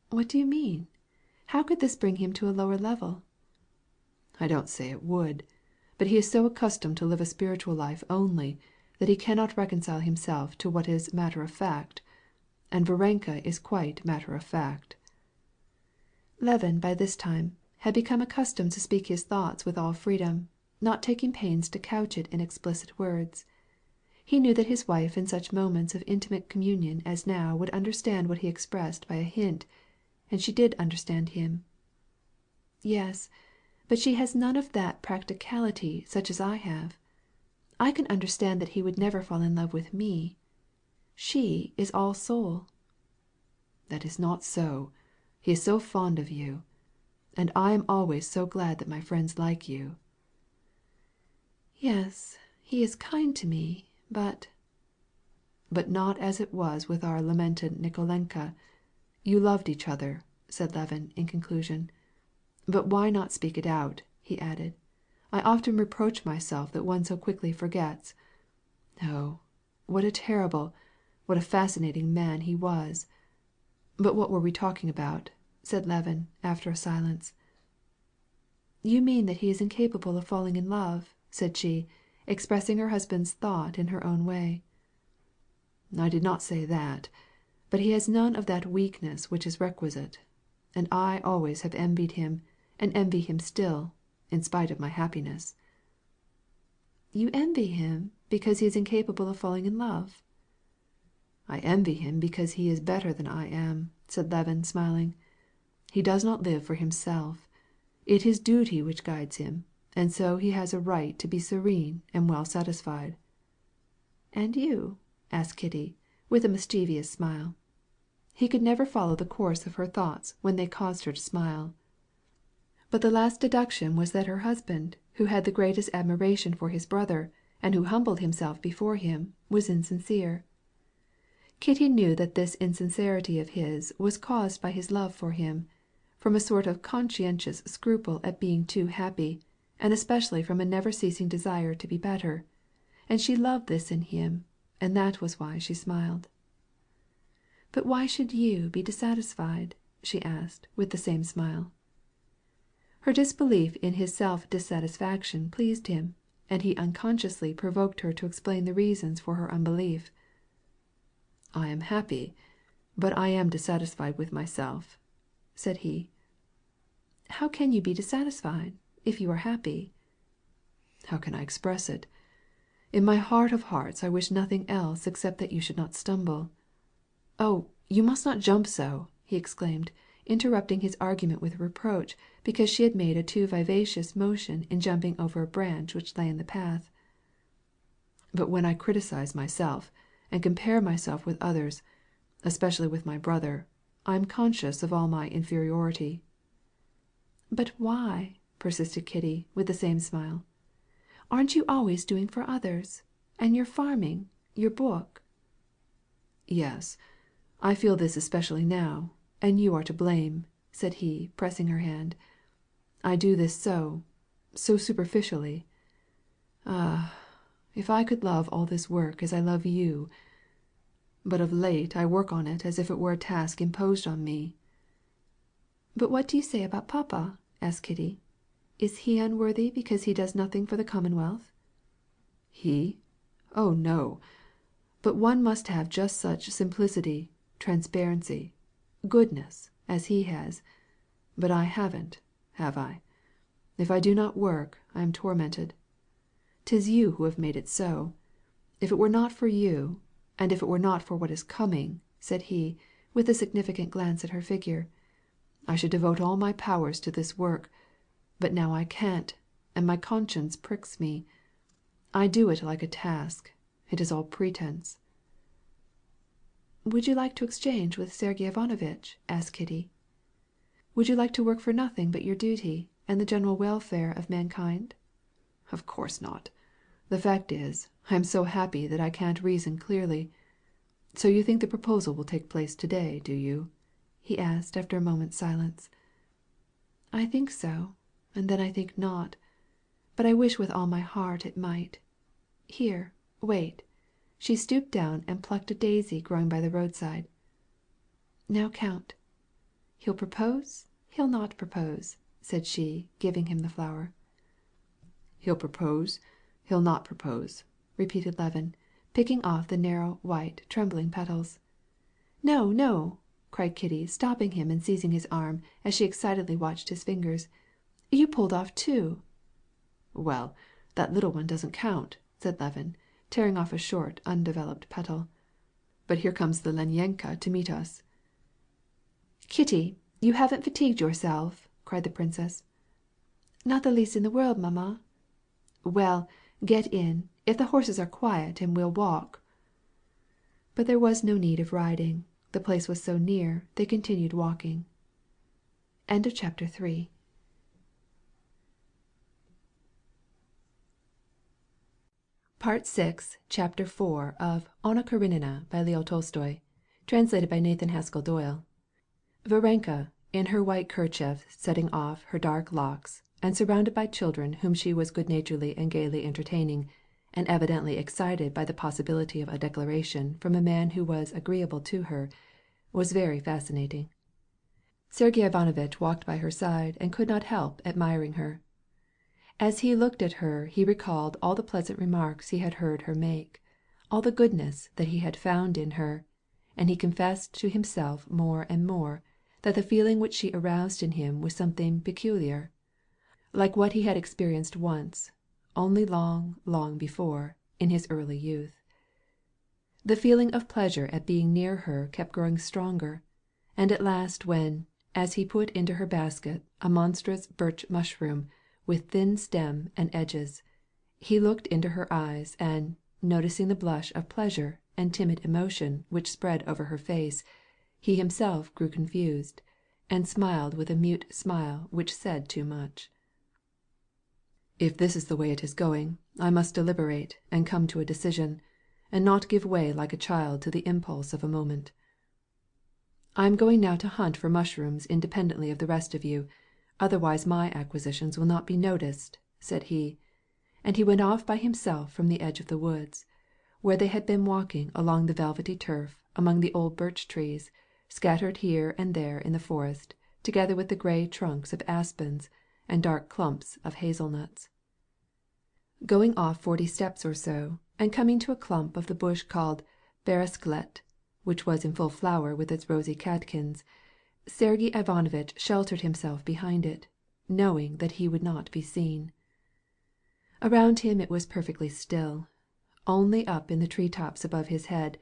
"What do you mean? How could this bring him to a lower level?" "I don't say it would. But he is so accustomed to live a spiritual life only, that he cannot reconcile himself to what is matter-of-fact. And Varenka is quite matter-of-fact." Levin by this time had become accustomed to speak his thoughts with all freedom, not taking pains to couch it in explicit words. He knew that his wife in such moments of intimate communion as now would understand what he expressed by a hint, and she did understand him. "Yes, but she has none of that practicality such as I have. I can understand that he would never fall in love with me. She is all soul." "That is not so. He is so fond of you. And I am always so glad that my friends like you." "Yes, he is kind to me, but—" "But not as it was with our lamented Nikolenka. You loved each other," said Levin in conclusion. "But why not speak it out?" he added. "I often reproach myself that one so quickly forgets. Oh, what a terrible, what a fascinating man he was! But what were we talking about?" said Levin after a silence. "You mean that he is incapable of falling in love," said she, expressing her husband's thought in her own way. "I did not say that. But he has none of that weakness which is requisite. And I always have envied him, and envy him still, in spite of my happiness." "You envy him because he is incapable of falling in love?" "I envy him because he is better than I am," said Levin, smiling. "He does not live for himself. It is duty which guides him, and so he has a right to be serene and well satisfied." "And you?" asked Kitty, with a mischievous smile. He could never follow the course of her thoughts when they caused her to smile. But the last deduction was that her husband, who had the greatest admiration for his brother, and who humbled himself before him, was insincere. Kitty knew that this insincerity of his was caused by his love for him, from a sort of conscientious scruple at being too happy, and especially from a never-ceasing desire to be better, and she loved this in him, and that was why she smiled. "But why should you be dissatisfied?" she asked, with the same smile. Her disbelief in his self-dissatisfaction pleased him, and he unconsciously provoked her to explain the reasons for her unbelief. "I am happy, but I am dissatisfied with myself," said he. "How can you be dissatisfied, if you are happy?" "How can I express it? In my heart of hearts I wish nothing else except that you should not stumble." "Oh, you must not jump so!" he exclaimed, interrupting his argument with reproach because she had made a too vivacious motion in jumping over a branch which lay in the path. "But when I criticize myself, and compare myself with others, especially with my brother, I'm conscious of all my inferiority." "But why?" persisted Kitty, with the same smile. "Aren't you always doing for others? And your farming, your book?" "Yes, I feel this especially now, and you are to blame," said he, pressing her hand. "I do this so superficially. Ah, if I could love all this work as I love you! But of late I work on it as if it were a task imposed on me." "But what do you say about papa?" asked Kitty. "Is he unworthy because he does nothing for the Commonwealth?" "He? Oh no! But one must have just such simplicity, transparency, goodness, as he has. But I haven't, have I? If I do not work, I am tormented. 'Tis you who have made it so. If it were not for you, and if it were not for what is coming," said he, with a significant glance at her figure, "I should devote all my powers to this work. But now I can't, and my conscience pricks me. I do it like a task. It is all pretence." "Would you like to exchange with Sergey Ivanovitch?" asked Kitty. "Would you like to work for nothing but your duty, and the general welfare of mankind?" "Of course not. The fact is, I am so happy that I can't reason clearly. So you think the proposal will take place to-day, do you?" he asked after a moment's silence. "I think so, and then I think not. But I wish with all my heart it might. Here, wait." She stooped down and plucked a daisy growing by the roadside. "Now count. He'll propose, he'll not propose," said she, giving him the flower. "He'll propose, he'll not propose," repeated Levin, picking off the narrow, white, trembling petals. "No, no!" cried Kitty, stopping him and seizing his arm, as she excitedly watched his fingers. "You pulled off two." "Well, that little one doesn't count," said Levin, tearing off a short, undeveloped petal. "But here comes the Lenyenka to meet us." "Kitty, you haven't fatigued yourself?" cried the princess. "Not the least in the world, mamma." "Well, get in, if the horses are quiet, and we'll walk." But there was no need of riding. The place was so near, they continued walking. Chapter 4 Part 6, Chapter 4 of Anna Karenina by Leo Tolstoy, translated by Nathan Haskell Doyle. Varenka, in her white kerchief setting off her dark locks, and surrounded by children whom she was good-naturedly and gaily entertaining, and evidently excited by the possibility of a declaration from a man who was agreeable to her, was very fascinating. Sergey Ivanovitch walked by her side and could not help admiring her. As he looked at her he recalled all the pleasant remarks he had heard her make, all the goodness that he had found in her, and he confessed to himself more and more that the feeling which she aroused in him was something peculiar, like what he had experienced once, only long, long before, in his early youth. The feeling of pleasure at being near her kept growing stronger, and at last when, as he put into her basket a monstrous birch mushroom with thin stem and edges, he looked into her eyes and, noticing the blush of pleasure and timid emotion which spread over her face, he himself grew confused, and smiled with a mute smile which said too much. "If this is the way it is going, I must deliberate and come to a decision, and not give way like a child to the impulse of a moment. I am going now to hunt for mushrooms independently of the rest of you, otherwise my acquisitions will not be noticed," said he, and he went off by himself from the edge of the woods, where they had been walking along the velvety turf among the old birch trees, scattered here and there in the forest, together with the grey trunks of aspens and dark clumps of hazelnuts. Going off 40 steps or so, and coming to a clump of the bush called bereskelet, which was in full flower with its rosy catkins, Sergey Ivanovitch sheltered himself behind it, knowing that he would not be seen. Around him it was perfectly still. Only up in the tree-tops above his head,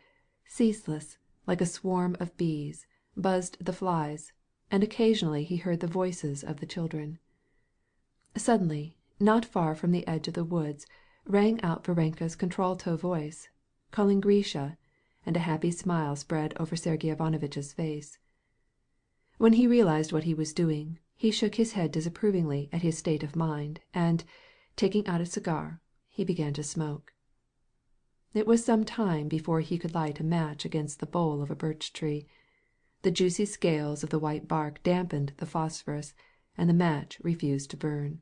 ceaseless, like a swarm of bees, buzzed the flies, and occasionally he heard the voices of the children. Suddenly, not far from the edge of the woods, rang out Varenka's contralto voice, calling Grisha, and a happy smile spread over Sergey Ivanovitch's face. When he realized what he was doing, he shook his head disapprovingly at his state of mind, and, taking out a cigar, he began to smoke. It was some time before he could light a match against the bole of a birch tree. The juicy scales of the white bark dampened the phosphorus, and the match refused to burn.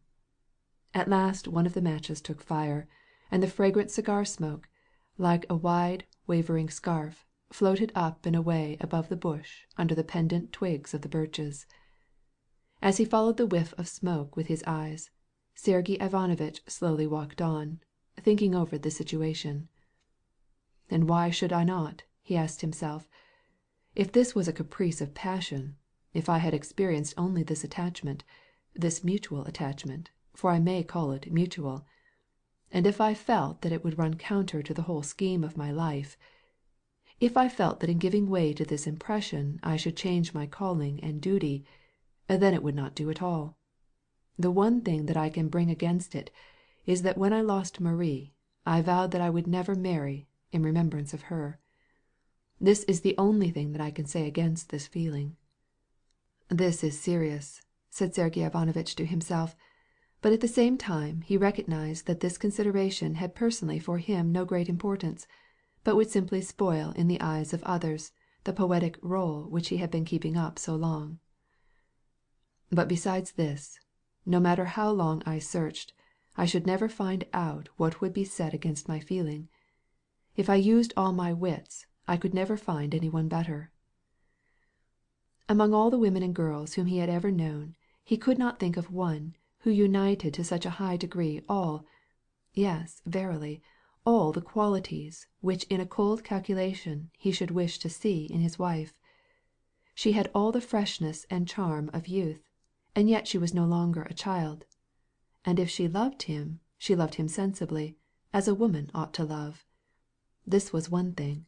At last one of the matches took fire, and the fragrant cigar smoke, like a wide wavering scarf, floated up and away above the bush under the pendant twigs of the birches. As he followed the whiff of smoke with his eyes, Sergey Ivanovitch slowly walked on, thinking over the situation. And why should I not? He asked himself. If this was a caprice of passion, if I had experienced only this attachment, this mutual attachment, for I may call it mutual, and if I felt that it would run counter to the whole scheme of my life, if I felt that in giving way to this impression I should change my calling and duty, then it would not do at all. The one thing that I can bring against it is that when I lost Marie, I vowed that I would never marry in remembrance of her. This is the only thing that I can say against this feeling. This is serious, said Sergey Ivanovitch to himself, but at the same time he recognized that this consideration had personally for him no great importance, but would simply spoil in the eyes of others the poetic rôle which he had been keeping up so long. But besides this, no matter how long I searched, I should never find out what would be said against my feeling. If I used all my wits, I could never find any one better. Among all the women and girls whom he had ever known, he could not think of one who united to such a high degree all, yes, verily, all the qualities which in a cold calculation he should wish to see in his wife. She had all the freshness and charm of youth, and yet she was no longer a child. And if she loved him sensibly, as a woman ought to love. This was one thing.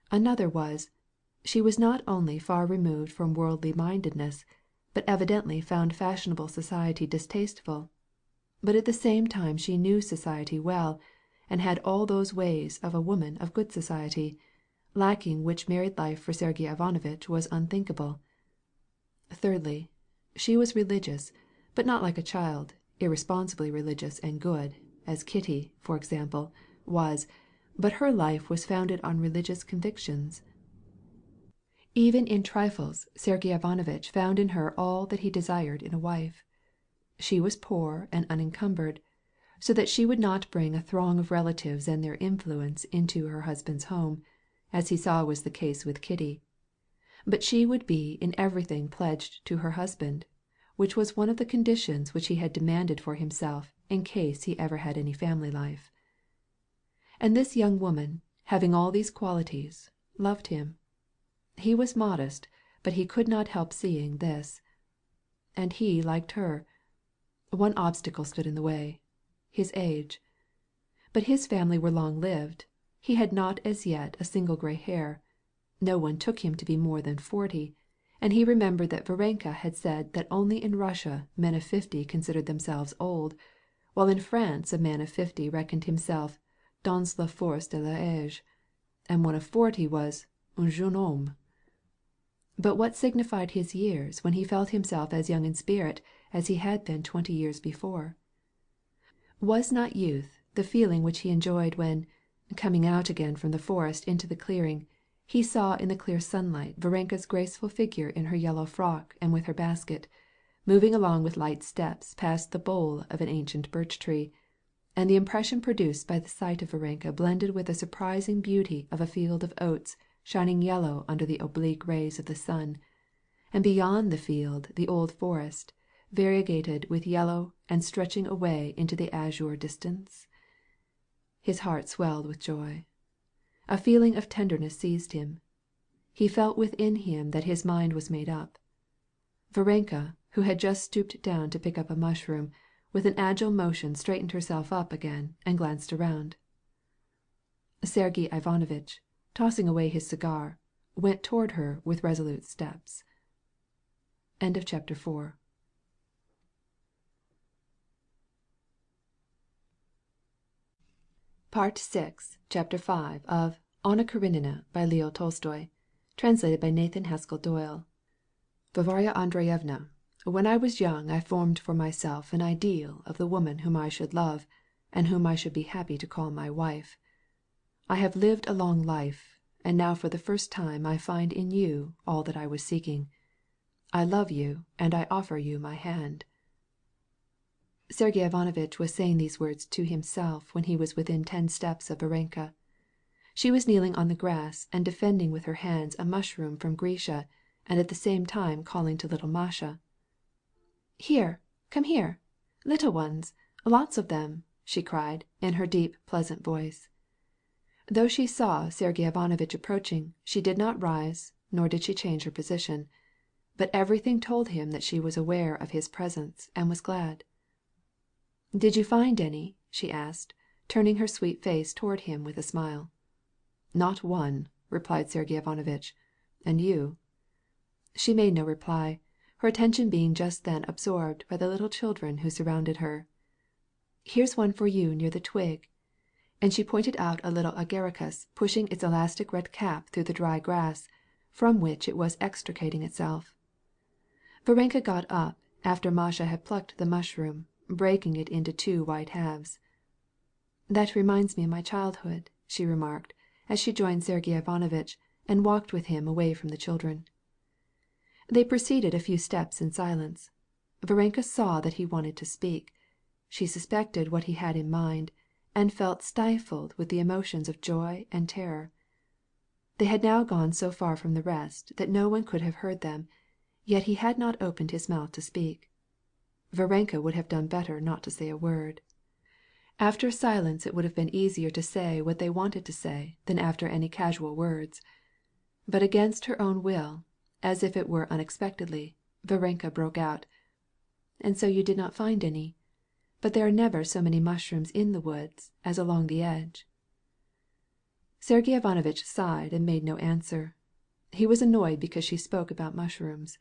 Another was, she was not only far removed from worldly mindedness, but evidently found fashionable society distasteful. But at the same time she knew society well, and had all those ways of a woman of good society, lacking which married life for Sergey Ivanovitch was unthinkable. Thirdly, she was religious, but not like a child, irresponsibly religious and good, as Kitty, for example, was, but her life was founded on religious convictions. Even in trifles Sergey Ivanovitch found in her all that he desired in a wife. She was poor and unencumbered, so that she would not bring a throng of relatives and their influence into her husband's home, as he saw was the case with Kitty. But she would be in everything pledged to her husband, which was one of the conditions which he had demanded for himself in case he ever had any family life. And this young woman, having all these qualities, loved him. He was modest, but he could not help seeing this. And he liked her. One obstacle stood in the way, his age. But his family were long-lived. He had not as yet a single grey hair. No one took him to be more than 40, and he remembered that Varenka had said that only in Russia men of 50 considered themselves old, while in France a man of 50 reckoned himself dans la force de l'âge, and one of 40 was un jeune homme. But what signified his years when he felt himself as young in spirit as he had been 20 years before? Was not youth the feeling which he enjoyed when, coming out again from the forest into the clearing, he saw in the clear sunlight Varenka's graceful figure in her yellow frock and with her basket, moving along with light steps past the bole of an ancient birch tree, and the impression produced by the sight of Varenka blended with the surprising beauty of a field of oats shining yellow under the oblique rays of the sun, and beyond the field the old forest, variegated with yellow and stretching away into the azure distance. His heart swelled with joy. A feeling of tenderness seized him. He felt within him that his mind was made up. Varenka, who had just stooped down to pick up a mushroom, with an agile motion straightened herself up again and glanced around. Sergey Ivanovitch, tossing away his cigar, went toward her with resolute steps. End of chapter 4. Part 6, Chapter 5 of Anna Karenina by Leo Tolstoy, translated by Nathan Haskell Doyle. Varvara Andreevna, when I was young I formed for myself an ideal of the woman whom I should love, and whom I should be happy to call my wife. I have lived a long life, and now for the first time I find in you all that I was seeking. I love you, and I offer you my hand." Sergey Ivanovitch was saying these words to himself when he was within 10 steps of Varenka. She was kneeling on the grass and defending with her hands a mushroom from Grisha, and at the same time calling to little Masha. "Here, come here, little ones, lots of them," she cried in her deep, pleasant voice. Though she saw Sergey Ivanovitch approaching, she did not rise, nor did she change her position. But everything told him that she was aware of his presence and was glad. "Did you find any?" she asked, turning her sweet face toward him with a smile. "Not one," replied Sergey Ivanovitch. "And you?" She made no reply, her attention being just then absorbed by the little children who surrounded her. "Here's one for you near the twig." And she pointed out a little agaricus pushing its elastic red cap through the dry grass, from which it was extricating itself. Varenka got up after Masha had plucked the mushroom, breaking it into 2 white halves. "That reminds me of my childhood," she remarked, as she joined Sergey Ivanovitch and walked with him away from the children. They proceeded a few steps in silence. Varenka saw that he wanted to speak. She suspected what he had in mind, and felt stifled with the emotions of joy and terror. They had now gone so far from the rest that no one could have heard them, yet he had not opened his mouth to speak. Varenka would have done better not to say a word. After a silence it would have been easier to say what they wanted to say than after any casual words. But against her own will, as if it were unexpectedly, Varenka broke out. "And so you did not find any? But there are never so many mushrooms in the woods as along the edge." Sergey Ivanovitch sighed and made no answer. He was annoyed because she spoke about mushrooms.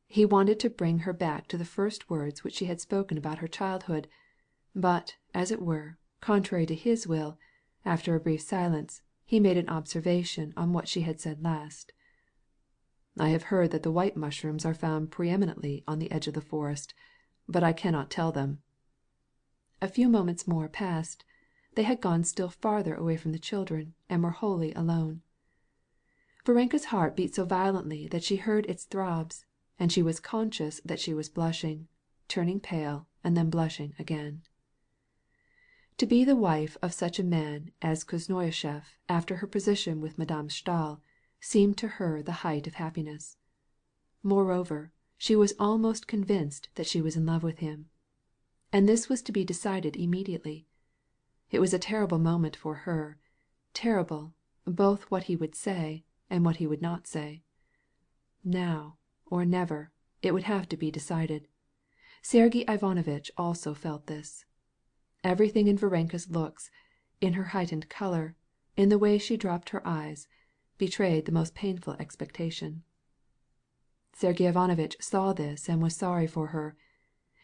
He wanted to bring her back to the first words which she had spoken about her childhood, but, as it were, contrary to his will, after a brief silence, he made an observation on what she had said last. "I have heard that the white mushrooms are found preeminently on the edge of the forest, but I cannot tell them." A few moments more passed. They had gone still farther away from the children, and were wholly alone. Varenka's heart beat so violently that she heard its throbs, and she was conscious that she was blushing, turning pale, and then blushing again. To be the wife of such a man as Koznyachev after her position with Madame Stahl seemed to her the height of happiness. Moreover, she was almost convinced that she was in love with him. And this was to be decided immediately. It was a terrible moment for her, terrible, both what he would say and what he would not say. Now, or never, it would have to be decided. Sergey Ivanovitch also felt this. Everything in Varenka's looks, in her heightened color, in the way she dropped her eyes, betrayed the most painful expectation. Sergey Ivanovitch saw this and was sorry for her.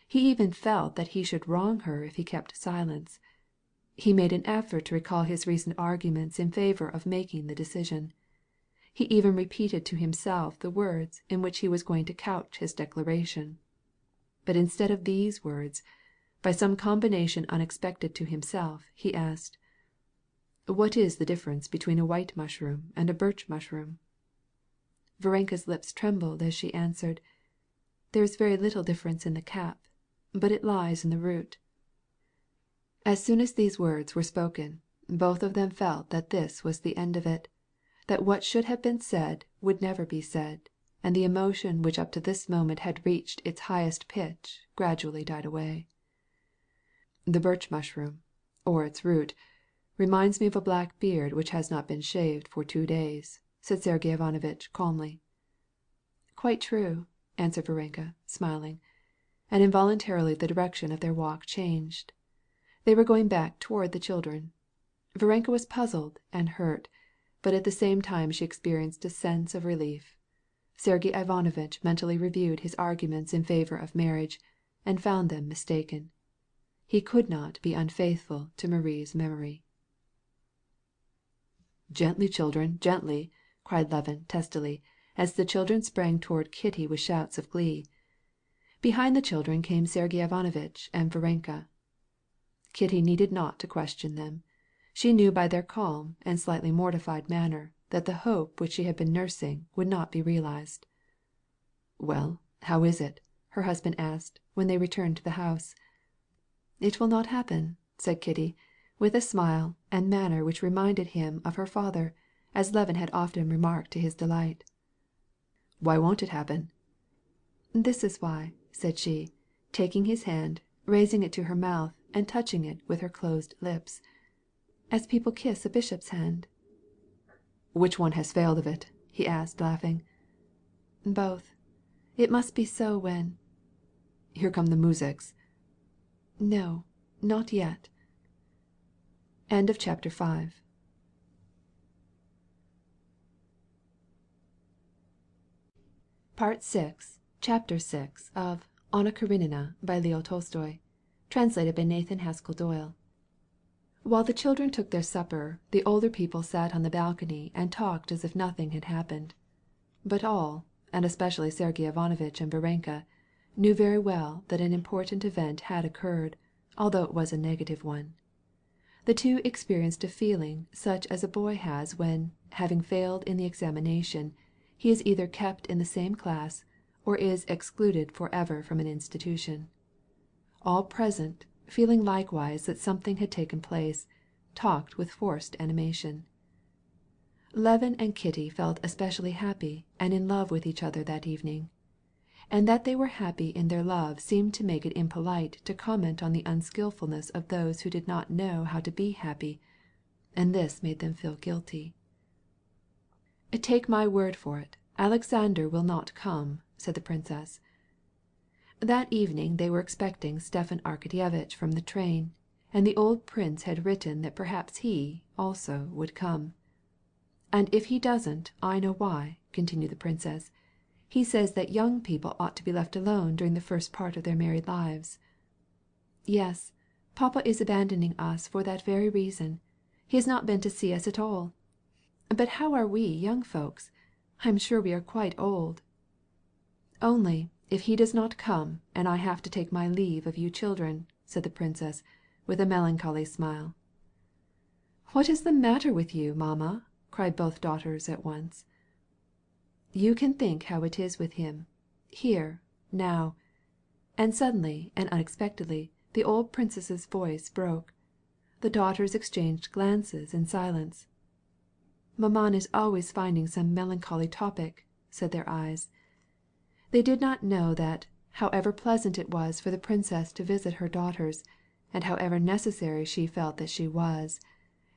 He even felt that he should wrong her if he kept silence. He made an effort to recall his recent arguments in favor of making the decision. He even repeated to himself the words in which he was going to couch his declaration. But instead of these words, by some combination unexpected to himself, he asked, "What is the difference between a white mushroom and a birch mushroom?" Varenka's lips trembled as she answered, "There is very little difference in the cap, but it lies in the root." As soon as these words were spoken, both of them felt that this was the end of it, that what should have been said would never be said, and the emotion which up to this moment had reached its highest pitch gradually died away. "The birch mushroom, or its root, reminds me of a black beard which has not been shaved for 2 days," said Sergey Ivanovitch calmly. "Quite true," answered Varenka, smiling, and involuntarily the direction of their walk changed. They were going back toward the children. Varenka was puzzled and hurt, but at the same time she experienced a sense of relief. Sergey Ivanovitch mentally reviewed his arguments in favor of marriage, and found them mistaken. He could not be unfaithful to Marie's memory. "Gently, children, gently," cried Levin testily, as the children sprang toward Kitty with shouts of glee. Behind the children came Sergey Ivanovitch and Varenka. Kitty needed not to question them. She knew by their calm and slightly mortified manner that the hope which she had been nursing would not be realized. "Well, how is it?" her husband asked, when they returned to the house. "It will not happen," said Kitty, with a smile and manner which reminded him of her father, as Levin had often remarked to his delight. "Why won't it happen?" "This is why," said she, taking his hand, raising it to her mouth and touching it with her closed lips, "as people kiss a bishop's hand." "Which one has failed of it?" he asked, laughing. "Both. It must be so when—" "Here come the muzhiks." "No, not yet." Chapter 6. Chapter 6 of Anna Karenina by Leo Tolstoy. Translated by Nathan Haskell Doyle. While the children took their supper, the older people sat on the balcony and talked as if nothing had happened. But all, and especially Sergey Ivanovitch and Varenka, knew very well that an important event had occurred, although it was a negative one. The two experienced a feeling such as a boy has when, having failed in the examination, he is either kept in the same class or is excluded forever from an institution. All present, feeling likewise that something had taken place, talked with forced animation. Levin and Kitty felt especially happy and in love with each other that evening. And that they were happy in their love seemed to make it impolite to comment on the unskillfulness of those who did not know how to be happy, and this made them feel guilty. "Take my word for it, Alexander will not come," said the princess. That evening they were expecting Stepan Arkadyevitch from the train, and the old prince had written that perhaps he, also, would come. "And if he doesn't, I know why," continued the princess. "He says that young people ought to be left alone during the first part of their married lives." "Yes, papa is abandoning us for that very reason. He has not been to see us at all. But how are we young folks? I am sure we are quite old." "Only, if he does not come, and I have to take my leave of you children," said the princess, with a melancholy smile. "What is the matter with you, mamma?" cried both daughters at once. "You can think how it is with him. Here, now." And suddenly and unexpectedly the old princess's voice broke. The daughters exchanged glances in silence. "Maman is always finding some melancholy topic," said their eyes. They did not know that, however pleasant it was for the princess to visit her daughters, and however necessary she felt that she was,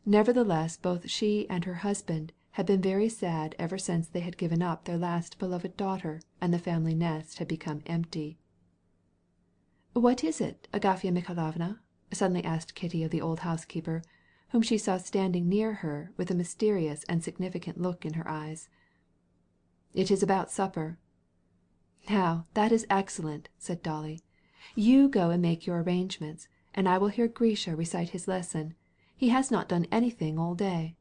nevertheless both she and her husband had been very sad ever since they had given up their last beloved daughter and the family nest had become empty. "What is it, Agafya Mikhailovna?" suddenly asked Kitty of the old housekeeper, whom she saw standing near her with a mysterious and significant look in her eyes. "It is about supper." "Now, that is excellent," said Dolly. "You go and make your arrangements, and I will hear Grisha recite his lesson. He has not done anything all day."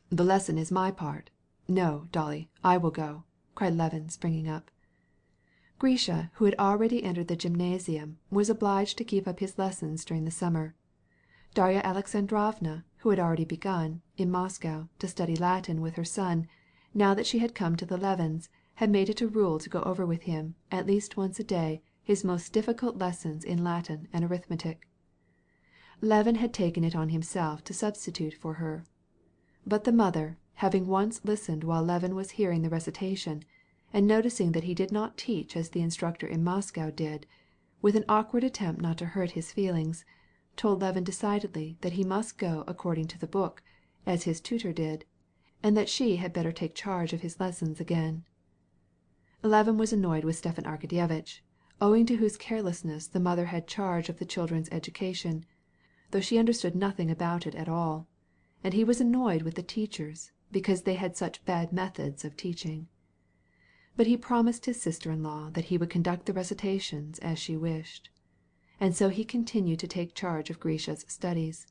"The lesson is my part. No, Dolly, I will go," cried Levin, springing up. Grisha, who had already entered the gymnasium, was obliged to keep up his lessons during the summer. Darya Alexandrovna, who had already begun, in Moscow, to study Latin with her son, now that she had come to the Levins', had made it a rule to go over with him, at least once a day, his most difficult lessons in Latin and arithmetic. Levin had taken it on himself to substitute for her. But the mother, having once listened while Levin was hearing the recitation, and noticing that he did not teach as the instructor in Moscow did, with an awkward attempt not to hurt his feelings, told Levin decidedly that he must go according to the book, as his tutor did, and that she had better take charge of his lessons again. Levin was annoyed with Stepan Arkadyevitch, owing to whose carelessness the mother had charge of the children's education, though she understood nothing about it at all, and he was annoyed with the teachers, because they had such bad methods of teaching. But he promised his sister-in-law that he would conduct the recitations as she wished. And so he continued to take charge of Grisha's studies,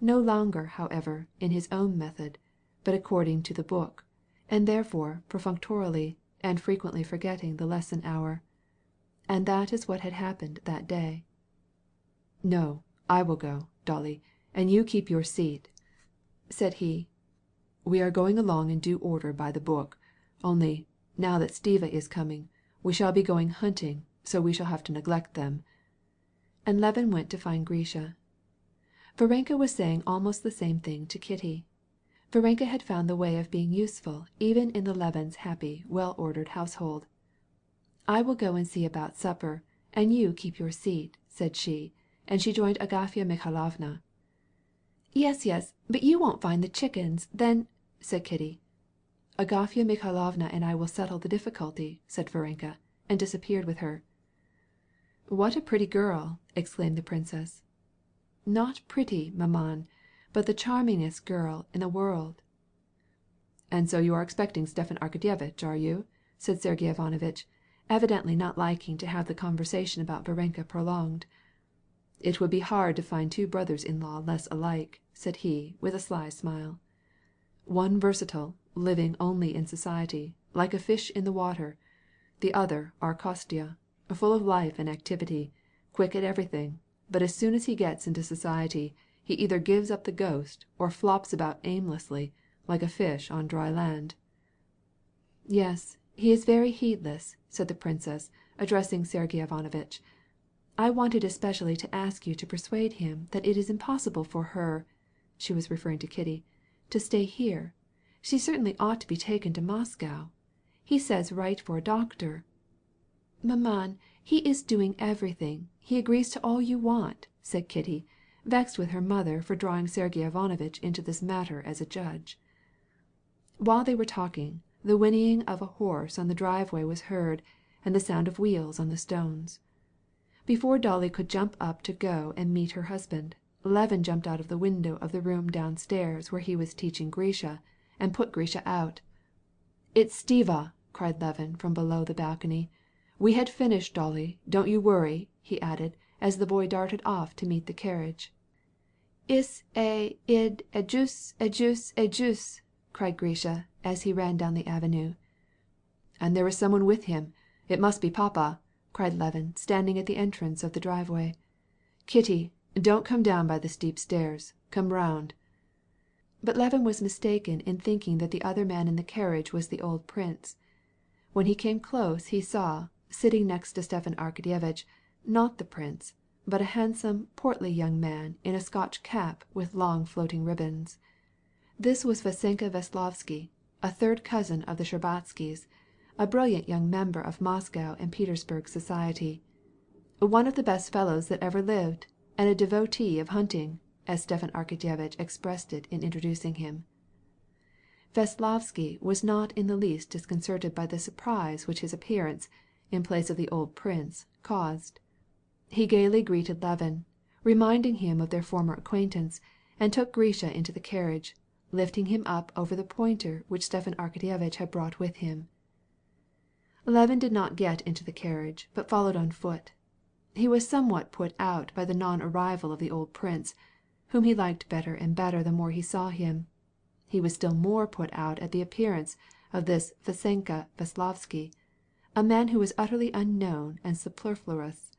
no longer, however, in his own method, but according to the book, and therefore perfunctorily, and frequently forgetting the lesson hour. And that is what had happened that day. "No, I will go, Dolly, and you keep your seat," said he. "We are going along in due order by the book. Only, now that Stiva is coming, we shall be going hunting, so we shall have to neglect them." And Levin went to find Grisha. Varenka was saying almost the same thing to Kitty. Varenka had found the way of being useful even in the Levins' happy, well-ordered household. "I will go and see about supper, and you keep your seat," said she, and she joined Agafya Mikhailovna. "Yes, yes, but you won't find the chickens, then," said Kitty. "Agafya Mikhailovna and I will settle the difficulty," said Varenka, and disappeared with her. "What a pretty girl!" exclaimed the princess. "Not pretty, maman, but the charmingest girl in the world." "And so you are expecting Stepan Arkadyevitch, are you?" said Sergey Ivanovitch, evidently not liking to have the conversation about Varenka prolonged. "It would be hard to find two brothers-in-law less alike," said he, with a sly smile. "One versatile, living only in society, like a fish in the water. The other, our Kostya, full of life and activity, quick at everything, but as soon as he gets into society, he either gives up the ghost or flops about aimlessly, like a fish on dry land." "Yes, he is very heedless," said the princess, addressing Sergey Ivanovitch. "I wanted especially to ask you to persuade him that it is impossible for her," she was referring to Kitty, "to stay here. She certainly ought to be taken to Moscow. He says write for a doctor." "Maman, he is doing everything. He agrees to all you want," said Kitty, vexed with her mother for drawing Sergey Ivanovitch into this matter as a judge. While they were talking, the whinnying of a horse on the driveway was heard, and the sound of wheels on the stones. Before Dolly could jump up to go and meet her husband, Levin jumped out of the window of the room downstairs where he was teaching Grisha, and put Grisha out. "It's Stiva!" cried Levin from below the balcony. "We had finished, Dolly, don't you worry," he added, as the boy darted off to meet the carriage. "Is a id a juice," cried Grisha, as he ran down the avenue. "And there is someone with him. It must be Papa," cried Levin, standing at the entrance of the driveway. "Kitty, don't come down by the steep stairs. Come round." But Levin was mistaken in thinking that the other man in the carriage was the old prince. When he came close he saw, sitting next to Stepan Arkadyevitch, not the prince, but a handsome, portly young man in a Scotch cap with long floating ribbons. This was Vasenka Veslovsky, a third cousin of the Shtcherbatskys, a brilliant young member of Moscow and Petersburg society. "One of the best fellows that ever lived, and a devotee of hunting," as Stepan Arkadyevitch expressed it in introducing him. Veslovsky was not in the least disconcerted by the surprise which his appearance, in place of the old prince, caused. He gaily greeted Levin, reminding him of their former acquaintance, and took Grisha into the carriage, lifting him up over the pointer which Stepan Arkadyevitch had brought with him. Levin did not get into the carriage, but followed on foot. He was somewhat put out by the non-arrival of the old prince, whom he liked better and better the more he saw him. He was still more put out at the appearance of this Vasenka Veslovsky, a man who was utterly unknown and superfluous.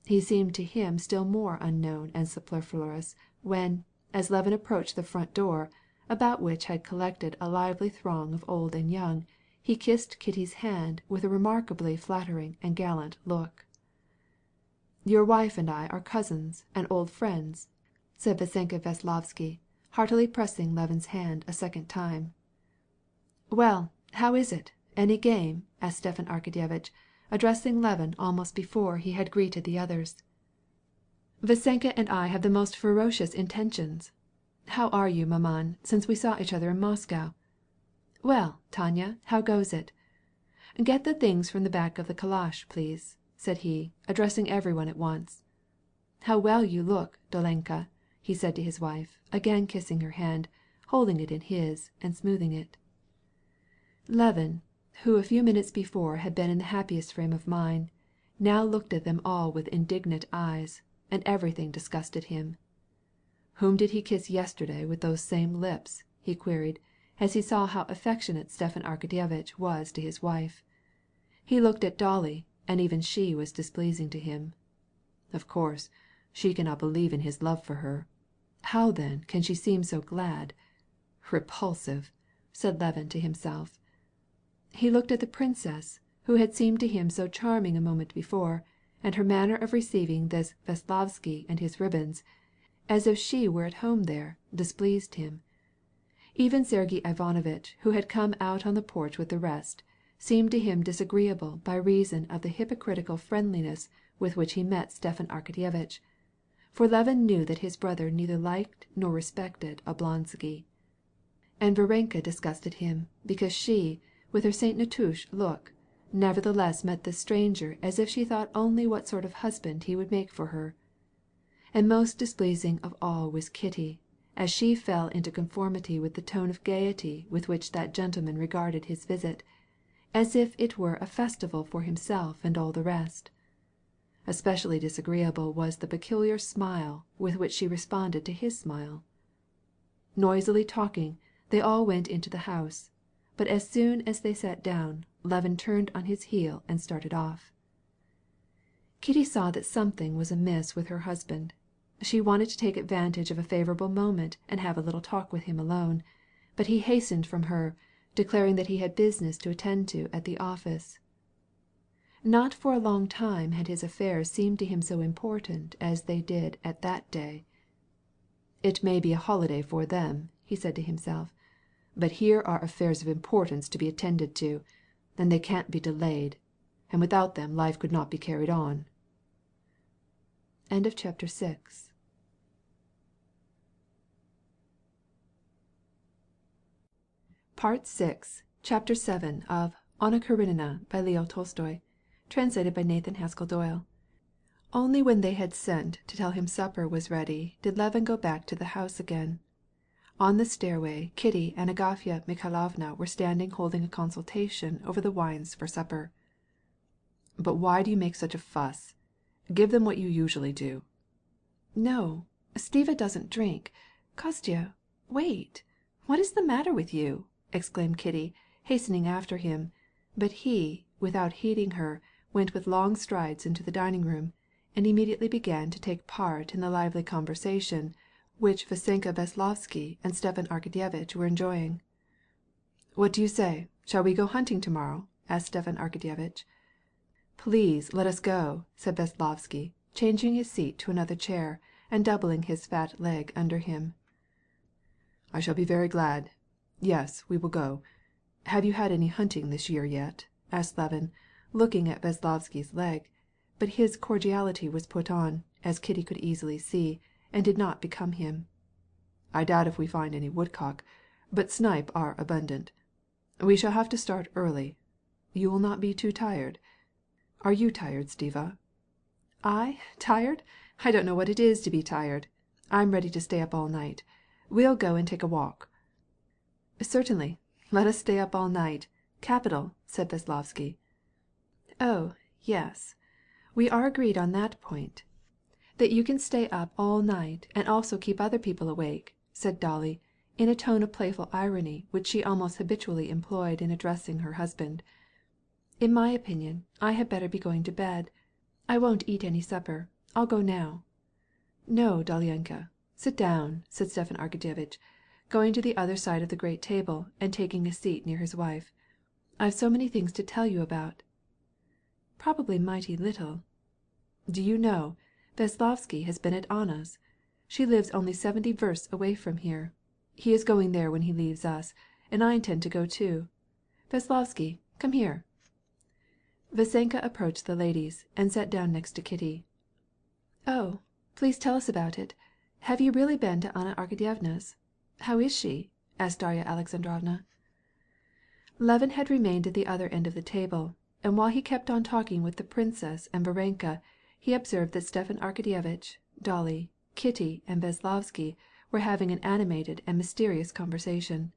He seemed to him still more unknown and superfluous when, as Levin approached the front door, about which had collected a lively throng of old and young, he kissed Kitty's hand with a remarkably flattering and gallant look. "Your wife and I are cousins and old friends," said Vasenka Veslovsky, heartily pressing Levin's hand a second time. "Well, how is it? Any game?" asked Stepan Arkadyevitch, addressing Levin almost before he had greeted the others. "Vasenka and I have the most ferocious intentions. How are you, maman, since we saw each other in Moscow? Well, Tanya, how goes it? Get the things from the back of the calash, please," said he, addressing everyone at once. "How well you look, Dolenka," he said to his wife, again kissing her hand, holding it in his, and smoothing it. Levin, who a few minutes before had been in the happiest frame of mind, now looked at them all with indignant eyes, and everything disgusted him. "Whom did he kiss yesterday with those same lips?" he queried, as he saw how affectionate Stepan Arkadyevitch was to his wife. He looked at Dolly, and even she was displeasing to him. Of course, she cannot believe in his love for her. How then can she seem so glad? Repulsive, said Levin to himself. He looked at the princess, who had seemed to him so charming a moment before, and her manner of receiving this Veslovsky and his ribbons, as if she were at home there, displeased him. Even Sergey Ivanovitch, who had come out on the porch with the rest, seemed to him disagreeable by reason of the hypocritical friendliness with which he met Stepan Arkadyevitch, for Levin knew that his brother neither liked nor respected Oblonsky. And Varenka disgusted him, because she, with her Saint Nitouche look, nevertheless met this stranger as if she thought only what sort of husband he would make for her. And most displeasing of all was Kitty, as she fell into conformity with the tone of gaiety with which that gentleman regarded his visit, as if it were a festival for himself and all the rest. Especially disagreeable was the peculiar smile with which she responded to his smile. Noisily talking, they all went into the house, but as soon as they sat down, Levin turned on his heel and started off. Kitty saw that something was amiss with her husband. She wanted to take advantage of a favorable moment and have a little talk with him alone, but he hastened from her, declaring that he had business to attend to at the office. Not for a long time had his affairs seemed to him so important as they did at that day. It may be a holiday for them, he said to himself, but here are affairs of importance to be attended to, and they can't be delayed, and without them life could not be carried on. End of chapter 6. Part 6, Chapter 7 of Anna Karenina by Leo Tolstoy, translated by Nathan Haskell Doyle. Only when they had sent to tell him supper was ready did Levin go back to the house again. On the stairway Kitty and Agafya Mikhailovna were standing holding a consultation over the wines for supper. "But why do you make such a fuss? Give them what you usually do." "No, Stiva doesn't drink. Kostya, wait! What is the matter with you?" exclaimed Kitty, hastening after him, but he, without heeding her, went with long strides into the dining-room, and immediately began to take part in the lively conversation which Vassenka Veslovsky and Stepan Arkadyevitch were enjoying. "What do you say? Shall we go hunting tomorrow?" asked Stepan Arkadyevitch. "Please let us go," said Veslovsky, changing his seat to another chair and doubling his fat leg under him. "I shall be very glad. Yes, we will go. Have you had any hunting this year yet?" asked Levin, looking at Veslovsky's leg, but his cordiality was put on, as Kitty could easily see, and did not become him. "I doubt if we find any woodcock, but snipe are abundant. We shall have to start early. You will not be too tired? Are you tired, Stiva?" "I? Tired? I don't know what it is to be tired. I'm ready to stay up all night. We'll go and take a walk." "Certainly. Let us stay up all night. Capital," said Veslovsky. "Oh, yes. We are agreed on that point, that you can stay up all night and also keep other people awake," said Dolly, in a tone of playful irony which she almost habitually employed in addressing her husband. "In my opinion, I had better be going to bed. I won't eat any supper. I'll go now." "No, Dolyenka, sit down," said Stepan Arkadyevitch, going to the other side of the great table and taking a seat near his wife. "I've so many things to tell you about." "Probably mighty little." "Do you know, Veslovsky has been at Anna's. She lives only 70 versts away from here. He is going there when he leaves us, and I intend to go too. Veslovsky, come here." Vassenka approached the ladies and sat down next to Kitty. "Oh, please tell us about it. Have you really been to Anna Arkadyevna's? How is she?" asked Darya Alexandrovna. Levin had remained at the other end of the table, and while he kept on talking with the princess and Varenka, he observed that Stepan Arkadyevitch, Dolly, Kitty, and Veslovsky were having an animated and mysterious conversation.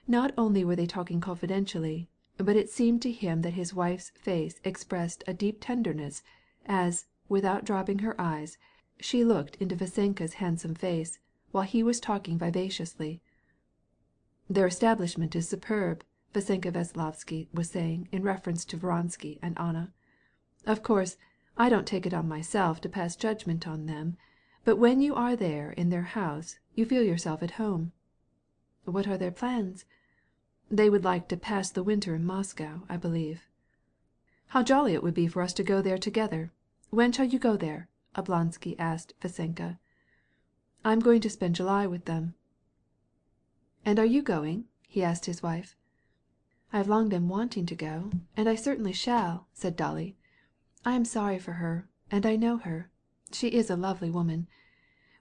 Not only were they talking confidentially, but it seemed to him that his wife's face expressed a deep tenderness, as, without dropping her eyes, she looked into Vassenka's handsome face, while he was talking vivaciously. "Their establishment is superb," Vassenka Veslovsky was saying in reference to Vronsky and Anna. "Of course, I don't take it on myself to pass judgment on them, but when you are there in their house, you feel yourself at home." "What are their plans?" "They would like to pass the winter in Moscow, I believe." "How jolly it would be for us to go there together! When shall you go there?" Oblonsky asked Vassenka. "I am going to spend July with them." "And are you going?" he asked his wife. "I have long been wanting to go, and I certainly shall," said Dolly. "I am sorry for her, and I know her. She is a lovely woman.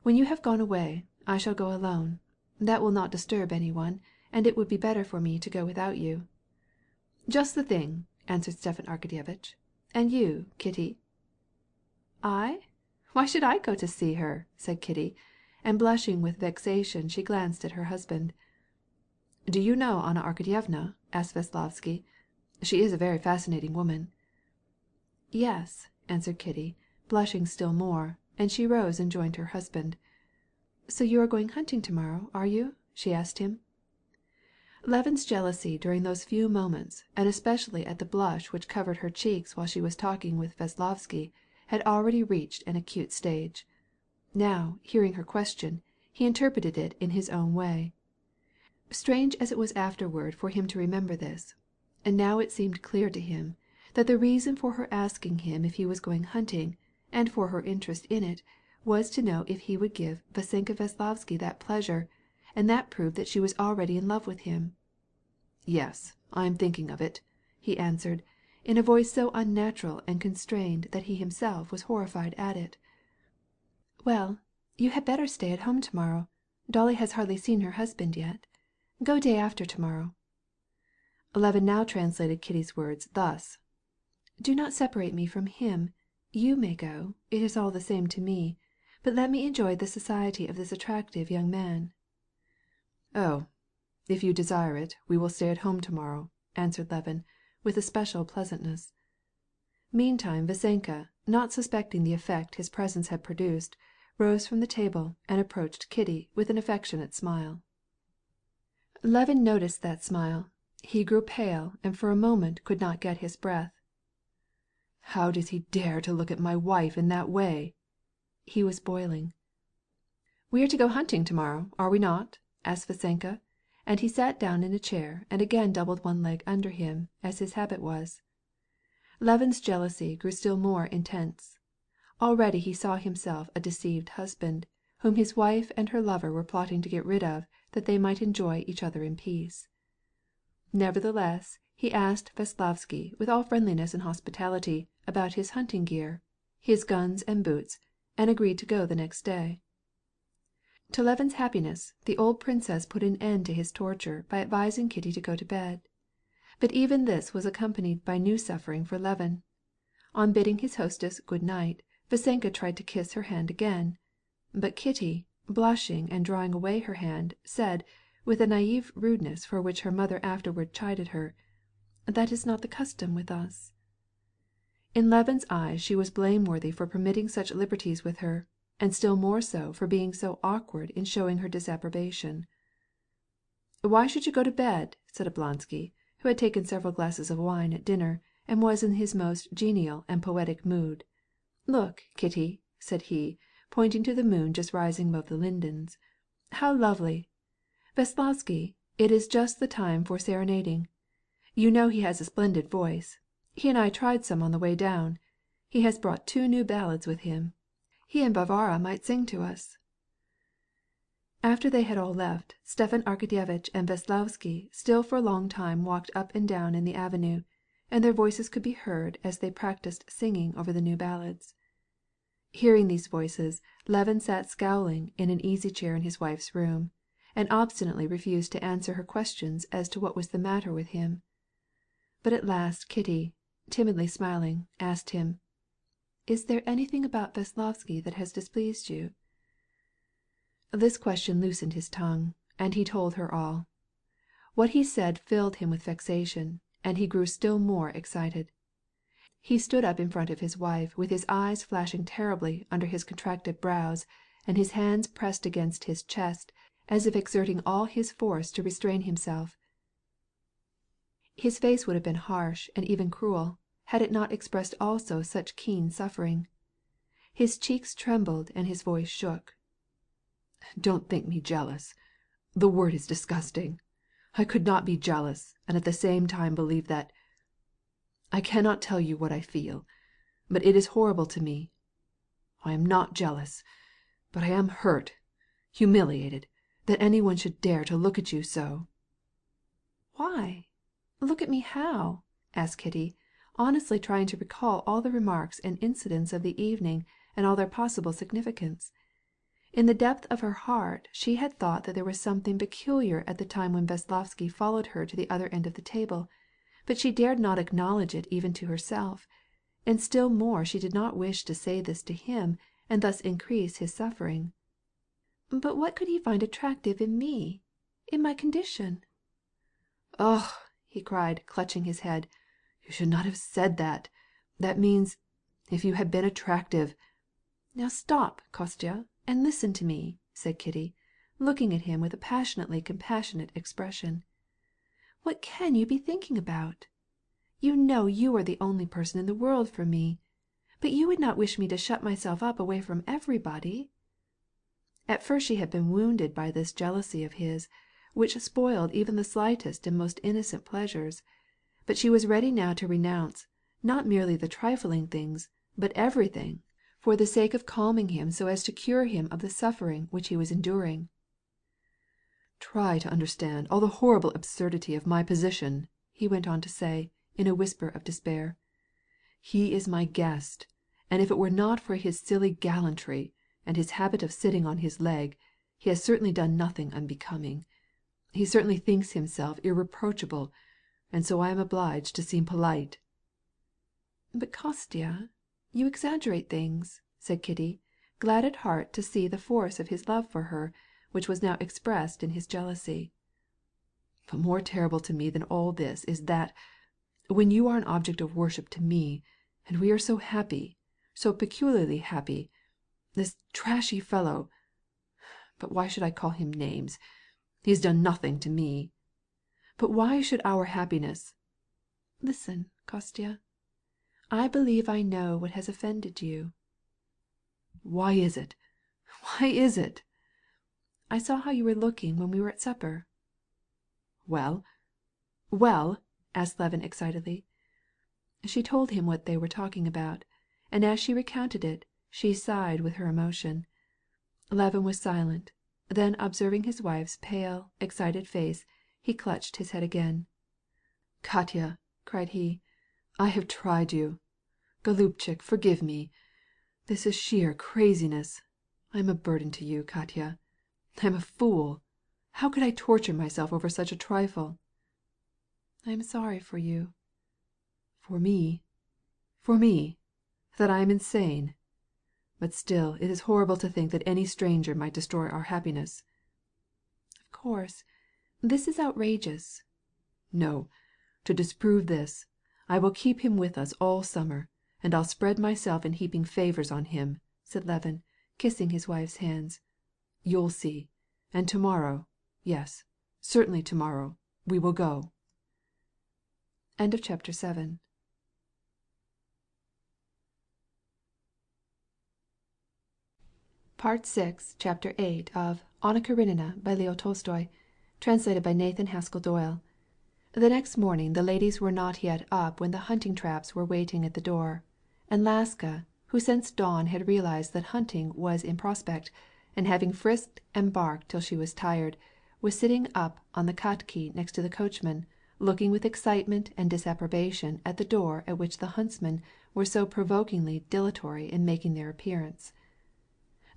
When you have gone away, I shall go alone. That will not disturb any one, and it would be better for me to go without you." "Just the thing," answered Stepan Arkadyevitch. "And you, Kitty?" "I? Why should I go to see her?" said Kitty, and blushing with vexation she glanced at her husband. "Do you know Anna Arkadyevna?" asked Veslovsky. "She is a very fascinating woman." "Yes," answered Kitty, blushing still more, and she rose and joined her husband. "So you are going hunting tomorrow, are you?" she asked him. Levin's jealousy during those few moments, and especially at the blush which covered her cheeks while she was talking with Veslovsky, had already reached an acute stage. Now, hearing her question, he interpreted it in his own way. Strange as it was afterward for him to remember this, and now it seemed clear to him that the reason for her asking him if he was going hunting, and for her interest in it, was to know if he would give Vassenka Veslovsky that pleasure, and that proved that she was already in love with him. "Yes, I am thinking of it," he answered, in a voice so unnatural and constrained that he himself was horrified at it. "Well, you had better stay at home tomorrow. Dolly has hardly seen her husband yet. Go day after tomorrow." Levin now translated Kitty's words thus: "Do not separate me from him. You may go, it is all the same to me, but let me enjoy the society of this attractive young man." "Oh, if you desire it, we will stay at home tomorrow," answered Levin, with a special pleasantness. Meantime Vassenka, not suspecting the effect his presence had produced, rose from the table and approached Kitty with an affectionate smile. Levin noticed that smile. He grew pale and for a moment could not get his breath. "How does he dare to look at my wife in that way?" He was boiling. "We are to go hunting tomorrow, are we not?" asked Vassenka, and he sat down in a chair and again doubled one leg under him, as his habit was. Levin's jealousy grew still more intense. Already he saw himself a deceived husband, whom his wife and her lover were plotting to get rid of that they might enjoy each other in peace. Nevertheless, he asked Veslovsky with all friendliness and hospitality about his hunting gear, his guns and boots, and agreed to go the next day. To Levin's happiness, the old princess put an end to his torture by advising Kitty to go to bed. But even this was accompanied by new suffering for Levin. On bidding his hostess good night, Vassenka tried to kiss her hand again. But Kitty, blushing and drawing away her hand, said, with a naïve rudeness for which her mother afterward chided her, "That is not the custom with us." In Levin's eyes she was blameworthy for permitting such liberties with her, and still more so for being so awkward in showing her disapprobation. "Why should you go to bed?" said Oblonsky, who had taken several glasses of wine at dinner, and was in his most genial and poetic mood. "Look, Kitty," said he, pointing to the moon just rising above the lindens. "How lovely! Veslovsky, it is just the time for serenading. You know he has a splendid voice. He and I tried some on the way down. He has brought 2 new ballads with him. He and Varvara might sing to us." After they had all left, Stepan Arkadyevitch and Veslovsky still for a long time walked up and down in the avenue, and their voices could be heard as they practiced singing over the new ballads. Hearing these voices, Levin sat scowling in an easy-chair in his wife's room, and obstinately refused to answer her questions as to what was the matter with him. But at last Kitty, timidly smiling, asked him, "Is there anything about Veslovsky that has displeased you?" This question loosened his tongue, and he told her all. What he said filled him with vexation, and he grew still more excited. He stood up in front of his wife with his eyes flashing terribly under his contracted brows and his hands pressed against his chest as if exerting all his force to restrain himself. His face would have been harsh and even cruel, had it not expressed also such keen suffering. His cheeks trembled and his voice shook. "Don't think me jealous. The word is disgusting. I could not be jealous and at the same time believe that. I cannot tell you what I feel, but it is horrible to me. I am not jealous, but I am hurt, humiliated, that any one should dare to look at you so." "Why? Look at me how?" asked Kitty, honestly trying to recall all the remarks and incidents of the evening and all their possible significance. In the depth of her heart she had thought that there was something peculiar at the time when Veslovsky followed her to the other end of the table, but she dared not acknowledge it even to herself, and still more she did not wish to say this to him and thus increase his suffering. But what could he find attractive in me, in my condition? "Oh!" he cried, clutching his head, "you should not have said that. That means, if you had been attractive—" "Now stop, Kostya, and listen to me," said Kitty, looking at him with a passionately compassionate expression. "What can you be thinking about? You know you are the only person in the world for me, but you would not wish me to shut myself up away from everybody." At first she had been wounded by this jealousy of his, which spoiled even the slightest and most innocent pleasures, but she was ready now to renounce, not merely the trifling things, but everything, for the sake of calming him so as to cure him of the suffering which he was enduring. "Try to understand all the horrible absurdity of my position," he went on to say, in a whisper of despair. "He is my guest, and if it were not for his silly gallantry, and his habit of sitting on his leg, he has certainly done nothing unbecoming. He certainly thinks himself irreproachable, and so I am obliged to seem polite." "But Kostya, you exaggerate things," said Kitty, glad at heart to see the force of his love for her, which was now expressed in his jealousy. "But more terrible to me than all this is that, when you are an object of worship to me, and we are so happy, so peculiarly happy, this trashy fellow—but why should I call him names? He has done nothing to me. But why should our happiness—" "Listen, Kostya. I believe I know what has offended you." "Why is it? Why is it?" "I saw how you were looking when we were at supper." "Well? Well?" asked Levin excitedly. She told him what they were talking about, and as she recounted it, she sighed with her emotion. Levin was silent, then observing his wife's pale, excited face, he clutched his head again. "Katya," cried he, "I have tried you. Golubchik, forgive me. This is sheer craziness. I am a burden to you, Katya. I am a fool. How could I torture myself over such a trifle?" "I am sorry for you." "For me? For me? That I am insane? But still it is horrible to think that any stranger might destroy our happiness." "Of course. This is outrageous." "No. To disprove this, I will keep him with us all summer, and I'll spread myself in heaping favors on him," said Levin, kissing his wife's hands. "You'll see. And tomorrow, yes, certainly tomorrow, we will go." Chapter 8. Part 6, Chapter 8 of Anna Karenina by Leo Tolstoy, translated by Nathan Haskell Doyle. The next morning the ladies were not yet up when the hunting traps were waiting at the door, and Laska, who since dawn had realized that hunting was in prospect, and having frisked and barked till she was tired, was sitting up on the katki next to the coachman, looking with excitement and disapprobation at the door at which the huntsmen were so provokingly dilatory in making their appearance.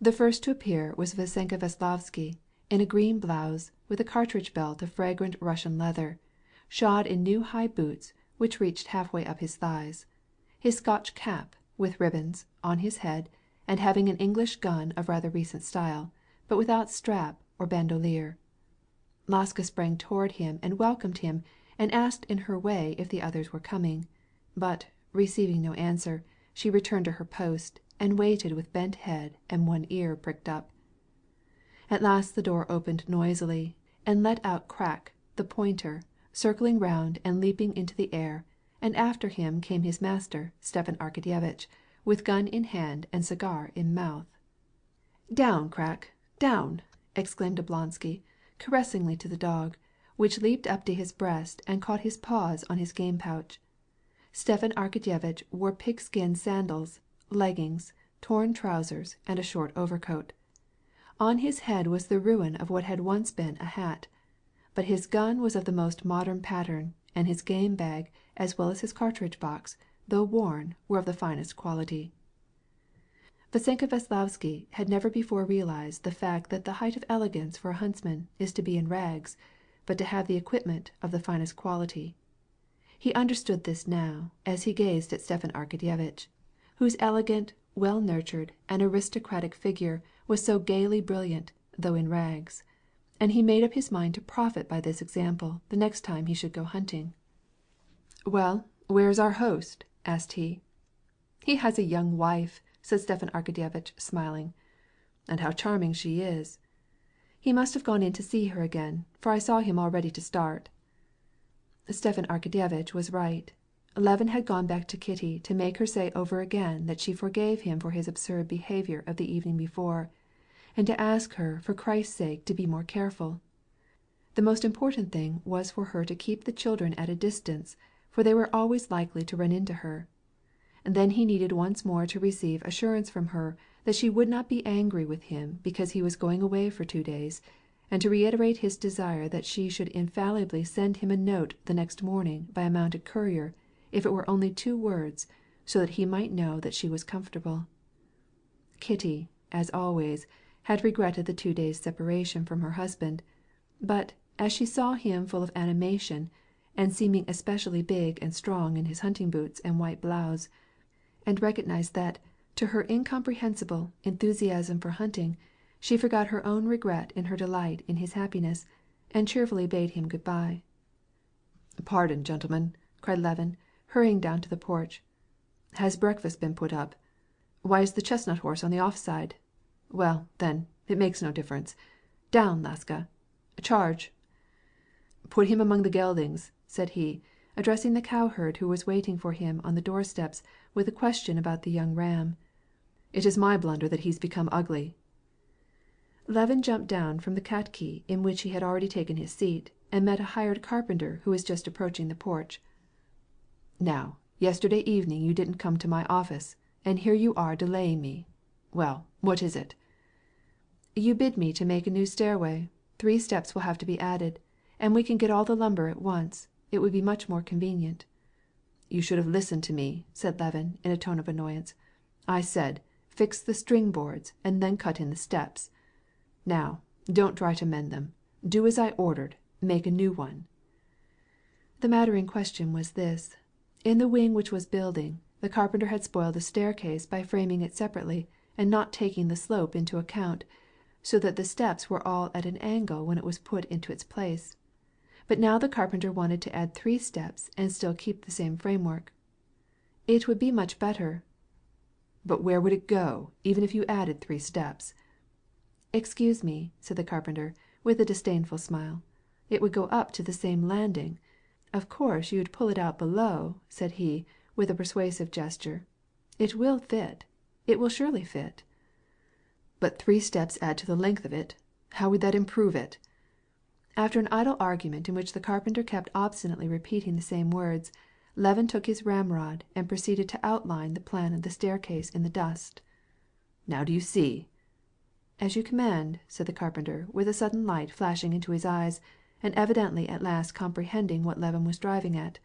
The first to appear was Vassenka Veslovsky, in a green blouse, with a cartridge belt of fragrant Russian leather, shod in new high boots which reached halfway up his thighs, his Scotch cap, with ribbons, on his head, and having an English gun of rather recent style, but without strap or bandolier. Laska sprang toward him and welcomed him, and asked in her way if the others were coming, but, receiving no answer, she returned to her post, and waited with bent head and one ear pricked up. At last the door opened noisily, and let out Crack, the pointer, circling round and leaping into the air, and after him came his master, Stepan Arkadyevitch, with gun in hand and cigar in mouth. "Down, Crack, down!" exclaimed Oblonsky, caressingly to the dog, which leaped up to his breast and caught his paws on his game-pouch. Stepan Arkadyevitch wore pigskin sandals, leggings, torn trousers, and a short overcoat. On his head was the ruin of what had once been a hat, but his gun was of the most modern pattern, and his game-bag, as well as his cartridge-box, though worn, were of the finest quality. Vasenka Veslavsky had never before realized the fact that the height of elegance for a huntsman is to be in rags, but to have the equipment of the finest quality. He understood this now, as he gazed at Stepan Arkadyevitch, whose elegant, well-nurtured, and aristocratic figure was so gaily brilliant, though in rags, and he made up his mind to profit by this example the next time he should go hunting. "Well, where is our host?" asked he. "He has a young wife," said Stepan Arkadyevitch, smiling. "And how charming she is! He must have gone in to see her again, for I saw him all ready to start." Stepan Arkadyevitch was right. Levin had gone back to Kitty to make her say over again that she forgave him for his absurd behavior of the evening before, and to ask her for Christ's sake to be more careful. The most important thing was for her to keep the children at a distance, for they were always likely to run into her. And then he needed once more to receive assurance from her that she would not be angry with him because he was going away for 2 days, and to reiterate his desire that she should infallibly send him a note the next morning by a mounted courier, if it were only 2 words, so that he might know that she was comfortable. Kitty, as always, had regretted the 2 days' separation from her husband, but, as she saw him full of animation, and seeming especially big and strong in his hunting boots and white blouse, and recognized that, to her incomprehensible enthusiasm for hunting, she forgot her own regret in her delight in his happiness, and cheerfully bade him good-bye. "Pardon, gentlemen," cried Levin, hurrying down to the porch. "Has breakfast been put up? Why is the chestnut horse on the off-side? Well, then, it makes no difference. Down, Laska! Charge!" "Put him among the geldings," said he, addressing the cowherd who was waiting for him on the doorsteps with a question about the young ram. "It is my blunder that he's become ugly." Levin jumped down from the katki in which he had already taken his seat, and met a hired carpenter who was just approaching the porch. "Now, yesterday evening you didn't come to my office, and here you are delaying me. Well, what is it?" "You bid me to make a new stairway. 3 steps will have to be added, and we can get all the lumber at once. It would be much more convenient." "You should have listened to me," said Levin in a tone of annoyance. "I said, fix the string boards and then cut in the steps. Now, don't try to mend them. Do as I ordered, make a new one." The matter in question was this. In the wing which was building, the carpenter had spoiled a staircase by framing it separately and not taking the slope into account, so that the steps were all at an angle when it was put into its place. But now the carpenter wanted to add 3 steps and still keep the same framework. It would be much better. "But where would it go, even if you added 3 steps?" "Excuse me," said the carpenter, with a disdainful smile. "It would go up to the same landing. Of course you'd pull it out below," said he, with a persuasive gesture. "It will fit. It will surely fit." "But 3 steps add to the length of it. How would that improve it?" After an idle argument in which the carpenter kept obstinately repeating the same words, Levin took his ramrod and proceeded to outline the plan of the staircase in the dust. "Now do you see?" "As you command," said the carpenter, with a sudden light flashing into his eyes, and evidently at last comprehending what Levin was driving at.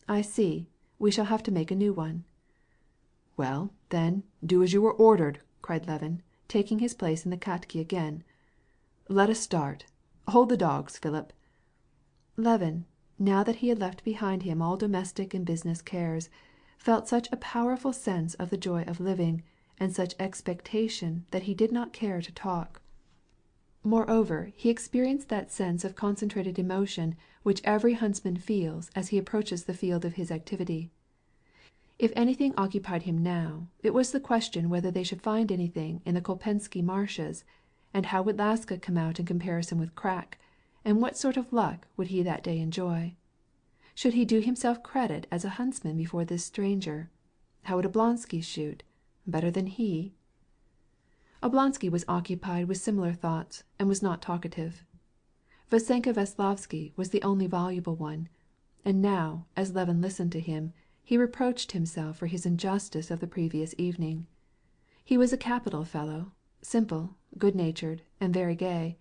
"I see. We shall have to make a new one." "Well, then, do as you were ordered," cried Levin, taking his place in the katki again. "Let us start. Hold the dogs, Philip." Levin, now that he had left behind him all domestic and business cares, felt such a powerful sense of the joy of living, and such expectation that he did not care to talk. Moreover, he experienced that sense of concentrated emotion which every huntsman feels as he approaches the field of his activity. If anything occupied him now, it was the question whether they should find anything in the Kolpensky marshes, and how would Laska come out in comparison with Krak, and what sort of luck would he that day enjoy? Should he do himself credit as a huntsman before this stranger? How would Oblonsky shoot? Better than he? Oblonsky was occupied with similar thoughts, and was not talkative. Vasenka Veslovsky was the only voluble one, and now, as Levin listened to him, he reproached himself for his injustice of the previous evening. He was a capital fellow, simple, good-natured, and very gay.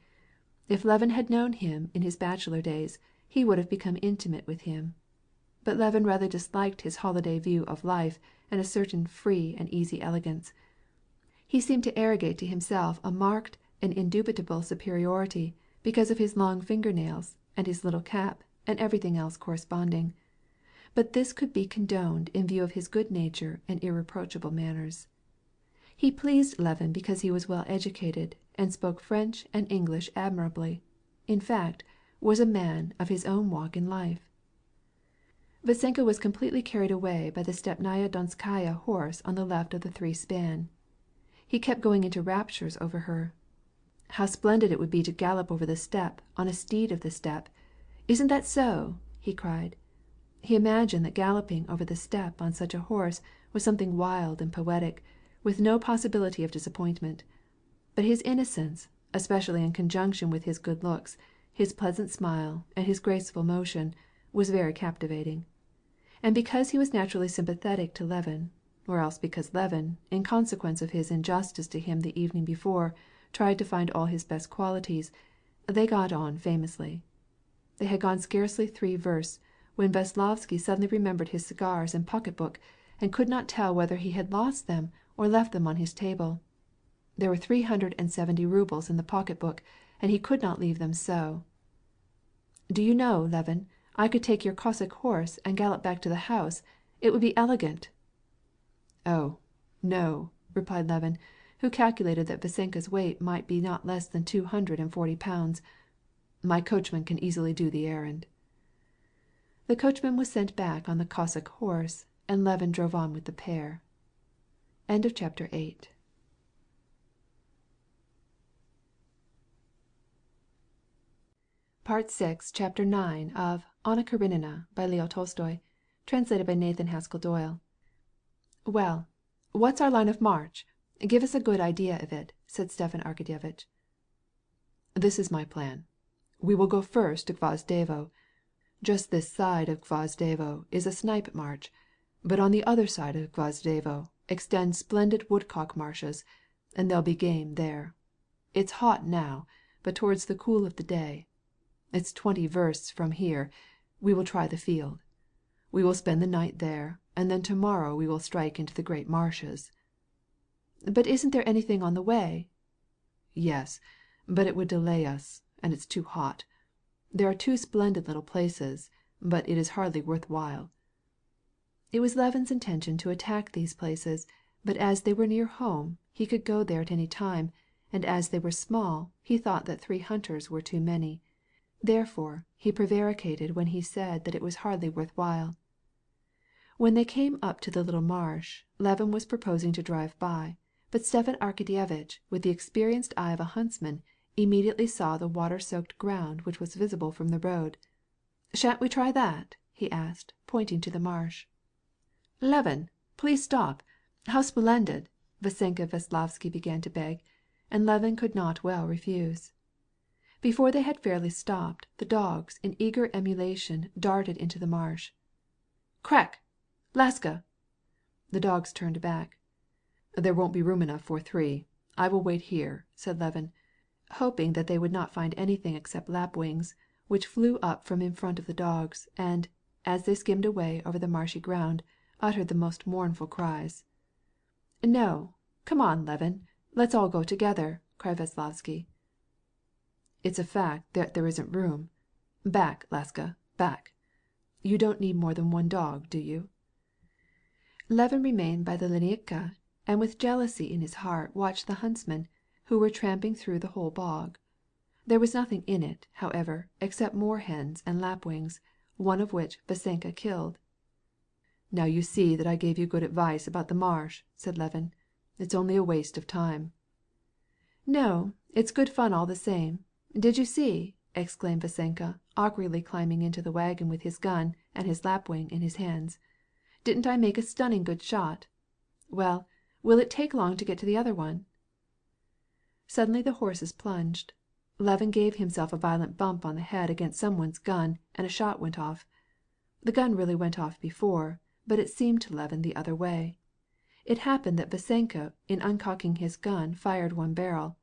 If Levin had known him in his bachelor days, he would have become intimate with him. But Levin rather disliked his holiday view of life and a certain free and easy elegance. He seemed to arrogate to himself a marked and indubitable superiority because of his long finger-nails and his little cap and everything else corresponding. But this could be condoned in view of his good nature and irreproachable manners. He pleased Levin because he was well educated and spoke French and English admirably, in fact, was a man of his own walk in life. Vasenka was completely carried away by the Stepnaya Donskaya horse on the left of the three-span. He kept going into raptures over her. How splendid it would be to gallop over the steppe on a steed of the steppe! Isn't that so? He cried. He imagined that galloping over the steppe on such a horse was something wild and poetic, with no possibility of disappointment. But his innocence, especially in conjunction with his good looks, his pleasant smile, and his graceful motion, was very captivating. And because he was naturally sympathetic to Levin, or else because Levin, in consequence of his injustice to him the evening before, tried to find all his best qualities, they got on famously. They had gone scarcely 3 versts when Veslovsky suddenly remembered his cigars and pocket-book, and could not tell whether he had lost them or left them on his table. There were 370 rubles in the pocket-book, and he could not leave them so. "Do you know, Levin, I could take your Cossack horse and gallop back to the house. It would be elegant." "Oh, no," replied Levin, who calculated that Vasenka's weight might be not less than 240 pounds. "My coachman can easily do the errand." The coachman was sent back on the Cossack horse, and Levin drove on with the pair. Chapter 8. Part 6, Chapter 9 of Anna Karenina by Leo Tolstoy, translated by Nathan Haskell Doyle. "Well, what's our line of march? Give us a good idea of it," said Stepan Arkadyevitch. "This is my plan. We will go first to Gvozdevo. Just this side of Gvozdevo is a snipe marsh, but on the other side of Gvozdevo extend splendid woodcock marshes, and there'll be game there. It's hot now, but towards the cool of the day. It's 20 versts from here. We will try the field. We will spend the night there, and then tomorrow we will strike into the great marshes." "But isn't there anything on the way?" "Yes, but it would delay us, and it's too hot. There are 2 splendid little places, but it is hardly worth while." It was Levin's intention to attack these places, but as they were near home, he could go there at any time, and as they were small, he thought that 3 hunters were too many. Therefore, he prevaricated when he said that it was hardly worth while. When they came up to the little marsh, Levin was proposing to drive by, but Stepan Arkadyevitch, with the experienced eye of a huntsman, immediately saw the water-soaked ground which was visible from the road. "Shan't we try that?" he asked, pointing to the marsh. "Levin, please stop! How splendid!" Vasenka Veslovsky began to beg, and Levin could not well refuse. Before they had fairly stopped, the dogs in eager emulation darted into the marsh. "Krak! Laska!" The dogs turned back. "There won't be room enough for 3. I will wait here," said Levin, hoping that they would not find anything except lapwings, which flew up from in front of the dogs, and, as they skimmed away over the marshy ground, uttered the most mournful cries. "No, come on, Levin, let's all go together," cried Veslovsky. "It's a fact that there isn't room. Back, Laska, back. You don't need more than 1 dog, do you?" Levin remained by the Lineika, and with jealousy in his heart watched the huntsmen, who were tramping through the whole bog. There was nothing in it, however, except moorhens and lapwings, one of which Vasenka killed. "Now you see that I gave you good advice about the marsh," said Levin. "It's only a waste of time." "No, it's good fun all the same. Did you see?" exclaimed Vasenka, awkwardly climbing into the wagon with his gun and his lapwing in his hands. "Didn't I make a stunning good shot? Well, will it take long to get to the other one?" Suddenly the horses plunged. Levin gave himself a violent bump on the head against someone's gun, and a shot went off. The gun really went off before, but it seemed to Levin the other way. It happened that Vasenka in uncocking his gun fired one barrel.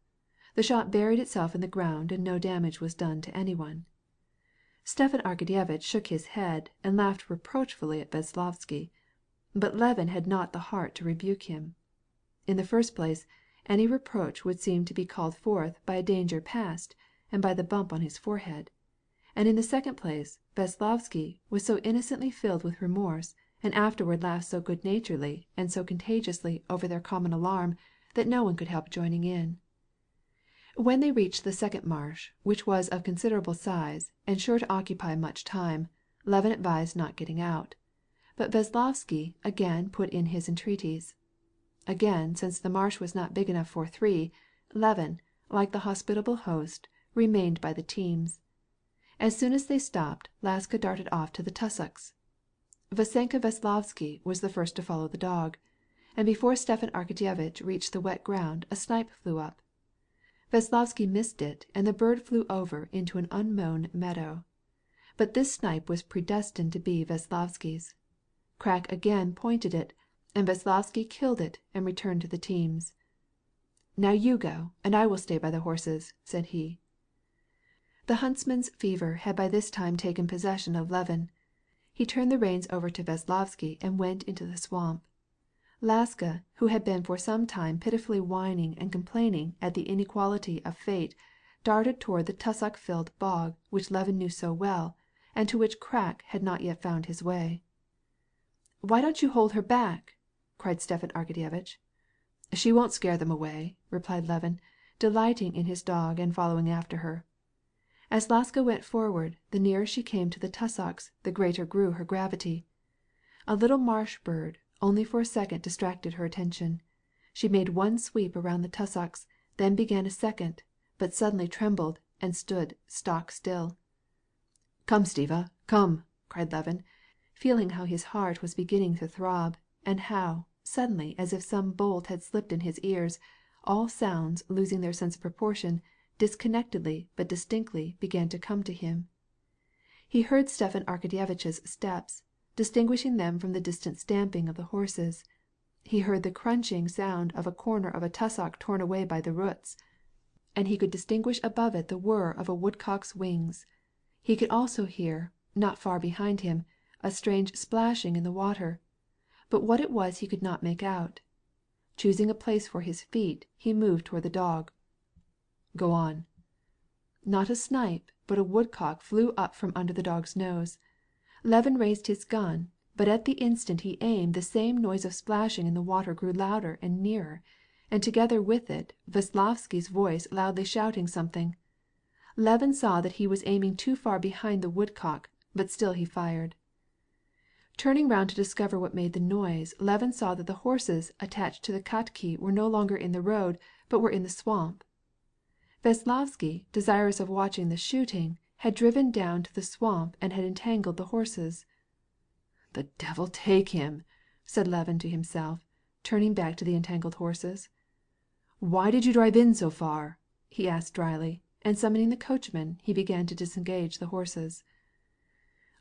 The shot buried itself in the ground and no damage was done to anyone. Stepan Arkadyevitch shook his head and laughed reproachfully at Veslovsky, but Levin had not the heart to rebuke him. In the first place, any reproach would seem to be called forth by a danger past and by the bump on his forehead, and in the second place Veslovsky was so innocently filled with remorse, and afterward laughed so good-naturedly and so contagiously over their common alarm that no one could help joining in. When they reached the second marsh, which was of considerable size and sure to occupy much time, Levin advised not getting out, but Veslovsky again put in his entreaties. Again, since the marsh was not big enough for three, Levin, like the hospitable host, remained by the teams. As soon as they stopped, Laska darted off to the tussocks. Vasenka Veslovsky was the first to follow the dog, and before Stepan Arkadyevitch reached the wet ground a snipe flew up. Veslovsky missed it, and the bird flew over into an unmown meadow. But this snipe was predestined to be Veslovsky's. Krak again pointed it, and Veslovsky killed it and returned to the teams. "Now you go, and I will stay by the horses," said he. The huntsman's fever had by this time taken possession of Levin. He turned the reins over to Veslovsky and went into the swamp. Laska, who had been for some time pitifully whining and complaining at the inequality of fate, darted toward the tussock-filled bog which Levin knew so well, and to which Krak had not yet found his way. "Why don't you hold her back?" cried Stepan Arkadyevitch. "She won't scare them away," replied Levin, delighting in his dog and following after her. As Laska went forward, the nearer she came to the tussocks, the greater grew her gravity. A little marsh bird, only for a second distracted her attention. She made one sweep around the tussocks, then began a second, but suddenly trembled and stood stock still. "Come, Stiva, come!" cried Levin, feeling how his heart was beginning to throb, and how, suddenly as if some bolt had slipped in his ears, all sounds losing their sense of proportion, disconnectedly but distinctly began to come to him. He heard Stepan Arkadyevitch's steps, distinguishing them from the distant stamping of the horses. He heard the crunching sound of a corner of a tussock torn away by the roots, and he could distinguish above it the whir of a woodcock's wings. He could also hear, not far behind him, a strange splashing in the water, but what it was he could not make out. Choosing a place for his feet, he moved toward the dog. "Go on." Not a snipe, but a woodcock flew up from under the dog's nose. Levin raised his gun, but at the instant he aimed the same noise of splashing in the water grew louder and nearer, and together with it Veslovsky's voice loudly shouting something. Levin saw that he was aiming too far behind the woodcock, but still he fired. Turning round to discover what made the noise, Levin saw that the horses attached to the katki were no longer in the road, but were in the swamp. Veslovsky, desirous of watching the shooting, had driven down to the swamp and had entangled the horses. "The devil take him!" said Levin to himself, turning back to the entangled horses. "Why did you drive in so far?" he asked dryly, and summoning the coachman, he began to disengage the horses.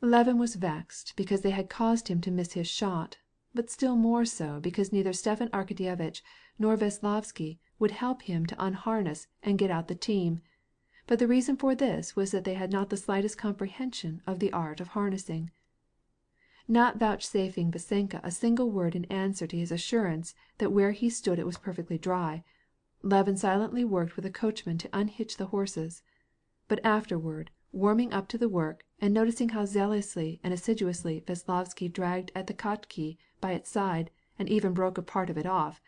Levin was vexed because they had caused him to miss his shot, but still more so because neither Stepan Arkadyevitch nor Veslovsky would help him to unharness and get out the team. But the reason for this was that they had not the slightest comprehension of the art of harnessing. Not vouchsafing Vasenka a single word in answer to his assurance that where he stood it was perfectly dry, Levin silently worked with the coachman to unhitch the horses. But afterward, warming up to the work, and noticing how zealously and assiduously Veslovsky dragged at the katki by its side and even broke a part of it off,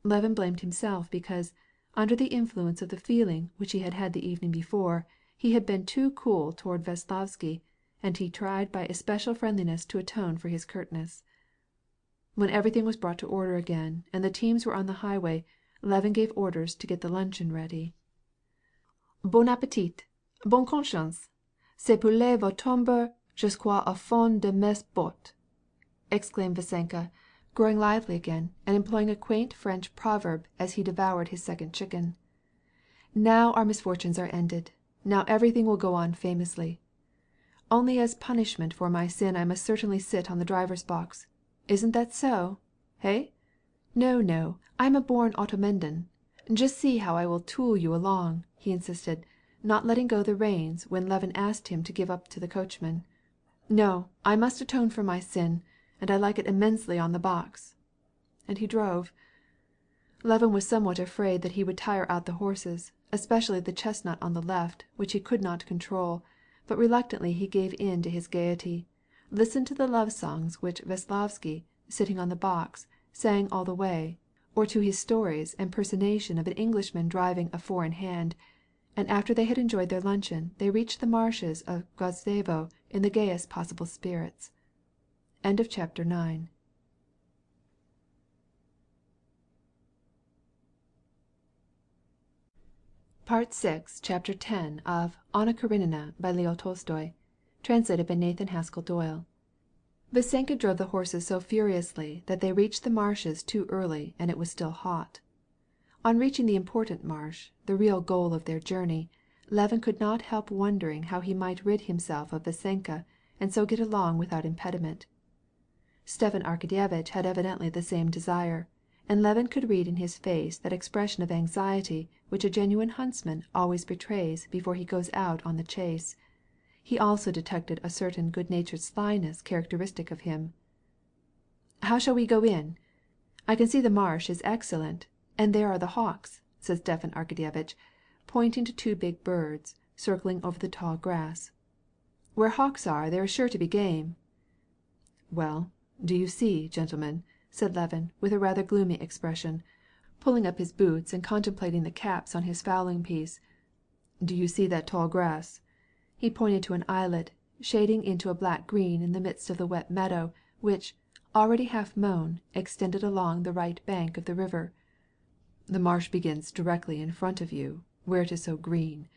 Levin blamed himself because, under the influence of the feeling which he had had the evening before, he had been too cool toward Veslovsky, and he tried by especial friendliness to atone for his curtness. When everything was brought to order again, and the teams were on the highway, Levin gave orders to get the luncheon ready. Bon appétit, bonne conscience, ce poulet va tomber jusqu'au fond de mes bottes, exclaimed Vassenka, growing lively again, and employing a quaint French proverb as he devoured his second chicken. Now our misfortunes are ended. Now everything will go on famously. Only as punishment for my sin I must certainly sit on the driver's box. Isn't that so? Hey? No, no, I'm a born automodan. Just see how I will tool you along, he insisted, not letting go the reins when Levin asked him to give up to the coachman. No, I must atone for my sin, and I like it immensely on the box. And he drove. Levin was somewhat afraid that he would tire out the horses, especially the chestnut on the left, which he could not control, but reluctantly he gave in to his gaiety, listened to the love songs which Veslovsky, sitting on the box, sang all the way, or to his stories and personation of an Englishman driving a four-in-hand, and after they had enjoyed their luncheon they reached the marshes of Gozdevo in the gayest possible spirits. Chapter 10. Part 6, Chapter 10 of Anna Karenina by Leo Tolstoy, translated by Nathan Haskell Doyle. Vassenka drove the horses so furiously that they reached the marshes too early, and it was still hot. On reaching the important marsh, the real goal of their journey, Levin could not help wondering how he might rid himself of Vassenka and so get along without impediment. Stepan Arkadyevitch had evidently the same desire, and Levin could read in his face that expression of anxiety which a genuine huntsman always betrays before he goes out on the chase. He also detected a certain good-natured slyness characteristic of him. "How shall we go in? I can see the marsh is excellent, and there are the hawks," said Stepan Arkadyevitch, pointing to two big birds circling over the tall grass. "Where hawks are there is sure to be game." "Well, do you see, gentlemen," said Levin with a rather gloomy expression, pulling up his boots and contemplating the caps on his fowling-piece. "Do you see that tall grass?" He pointed to an islet, shading into a black green in the midst of the wet meadow, which, already half mown, extended along the right bank of the river. "The marsh begins directly in front of you, where it is so green.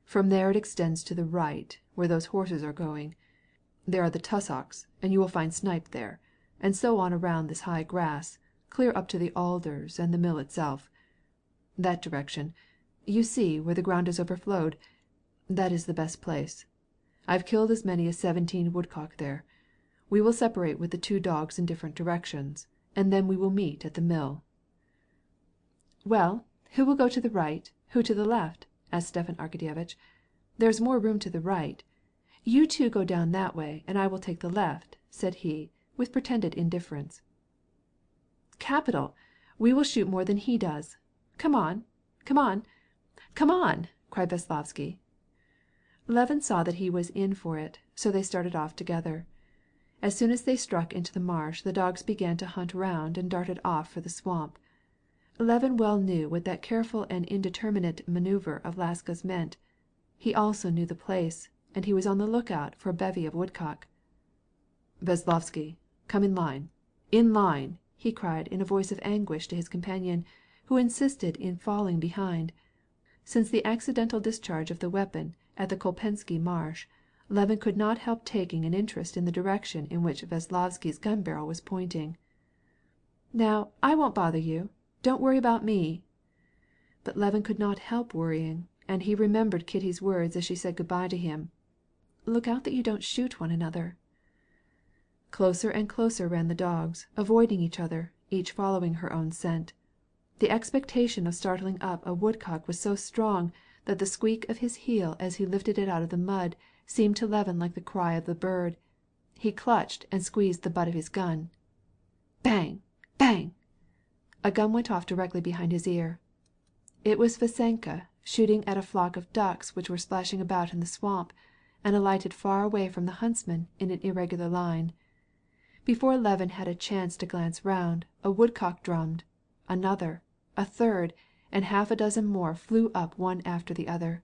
From there it extends to the right, where those horses are going. There are the tussocks, and you will find snipe there, and so on around this high grass, clear up to the alders and the mill itself. That direction, you see where the ground is overflowed, that is the best place. I've killed as many as 17 woodcock there. We will separate with the two dogs in different directions, and then we will meet at the mill." "Well, who will go to the right, who to the left?" asked Stepan Arkadyevitch. "There is more room to the right. You two go down that way, and I will take the left," said he, with pretended indifference. "Capital! We will shoot more than he does. Come on, come on, come on!" cried Veslovsky. Levin saw that he was in for it, so they started off together. As soon as they struck into the marsh the dogs began to hunt round and darted off for the swamp. Levin well knew what that careful and indeterminate maneuver of Laska's meant. He also knew the place, and he was on the lookout for a bevy of woodcock. "Veslovsky, come in line! In line!" he cried in a voice of anguish to his companion, who insisted in falling behind. Since the accidental discharge of the weapon at the Kolpensky marsh, Levin could not help taking an interest in the direction in which Veslovsky's gun barrel was pointing. "Now, I won't bother you. Don't worry about me." But Levin could not help worrying, and he remembered Kitty's words as she said good-bye to him. "Look out that you don't shoot one another." Closer and closer ran the dogs, avoiding each other, each following her own scent. The expectation of startling up a woodcock was so strong that the squeak of his heel as he lifted it out of the mud seemed to Levin like the cry of the bird. He clutched and squeezed the butt of his gun. Bang! Bang! A gun went off directly behind his ear. It was Vassenka shooting at a flock of ducks which were splashing about in the swamp, and alighted far away from the huntsman in an irregular line. Before Levin had a chance to glance round, a woodcock drummed. Another, a third, and half a dozen more flew up one after the other.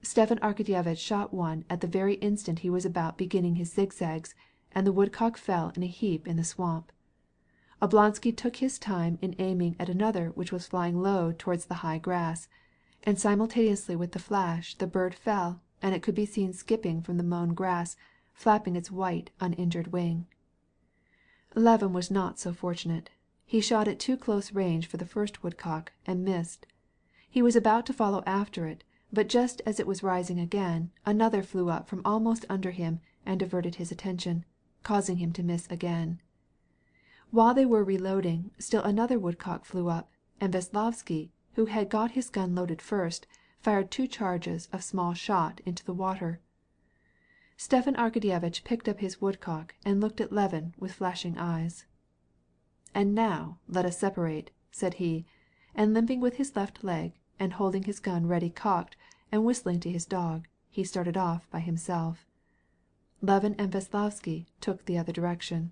Stepan Arkadyevitch shot one at the very instant he was about beginning his zigzags, and the woodcock fell in a heap in the swamp. Oblonsky took his time in aiming at another which was flying low towards the high grass, and simultaneously with the flash the bird fell, and it could be seen skipping from the mown grass, flapping its white uninjured wing. Levin was not so fortunate. He shot at too close range for the first woodcock, and missed. He was about to follow after it, but just as it was rising again, another flew up from almost under him and diverted his attention, causing him to miss again. While they were reloading, still another woodcock flew up, and Veslovsky, who had got his gun loaded first, fired 2 charges of small shot into the water. Stepan Arkadyevitch picked up his woodcock and looked at Levin with flashing eyes. "And now let us separate," said he, and limping with his left leg, and holding his gun ready cocked, and whistling to his dog, he started off by himself. Levin and Veslovsky took the other direction.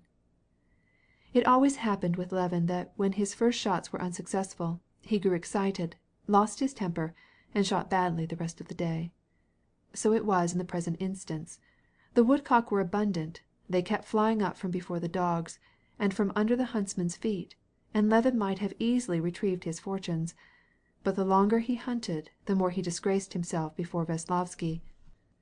It always happened with Levin that when his first shots were unsuccessful, he grew excited, lost his temper, and shot badly the rest of the day. So it was in the present instance. The woodcock were abundant, they kept flying up from before the dogs, and from under the huntsman's feet, and Levin might have easily retrieved his fortunes. But the longer he hunted, the more he disgraced himself before Veslovsky,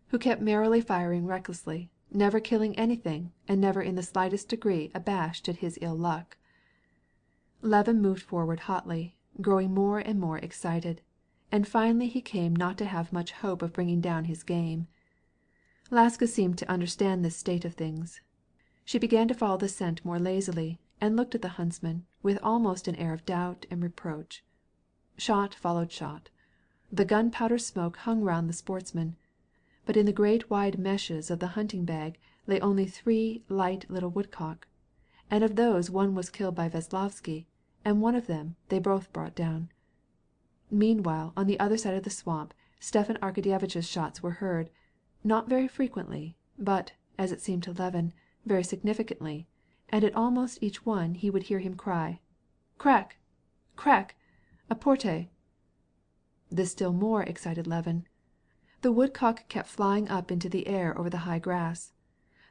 who kept merrily firing recklessly, never killing anything, and never in the slightest degree abashed at his ill luck. Levin moved forward hotly, growing more and more excited, and finally he came not to have much hope of bringing down his game. Laska seemed to understand this state of things. She began to follow the scent more lazily, and looked at the huntsman with almost an air of doubt and reproach. Shot followed shot. The gunpowder smoke hung round the sportsman, but in the great wide meshes of the hunting bag lay only 3 light little woodcock, and of those one was killed by Veslovsky, and one of them they both brought down. Meanwhile, on the other side of the swamp, Stepan Arkadyevitch's shots were heard, not very frequently, but, as it seemed to Levin, very significantly, and at almost each one he would hear him cry, "Crack! Crack! Apporte!" This still more excited Levin. The woodcock kept flying up into the air over the high grass.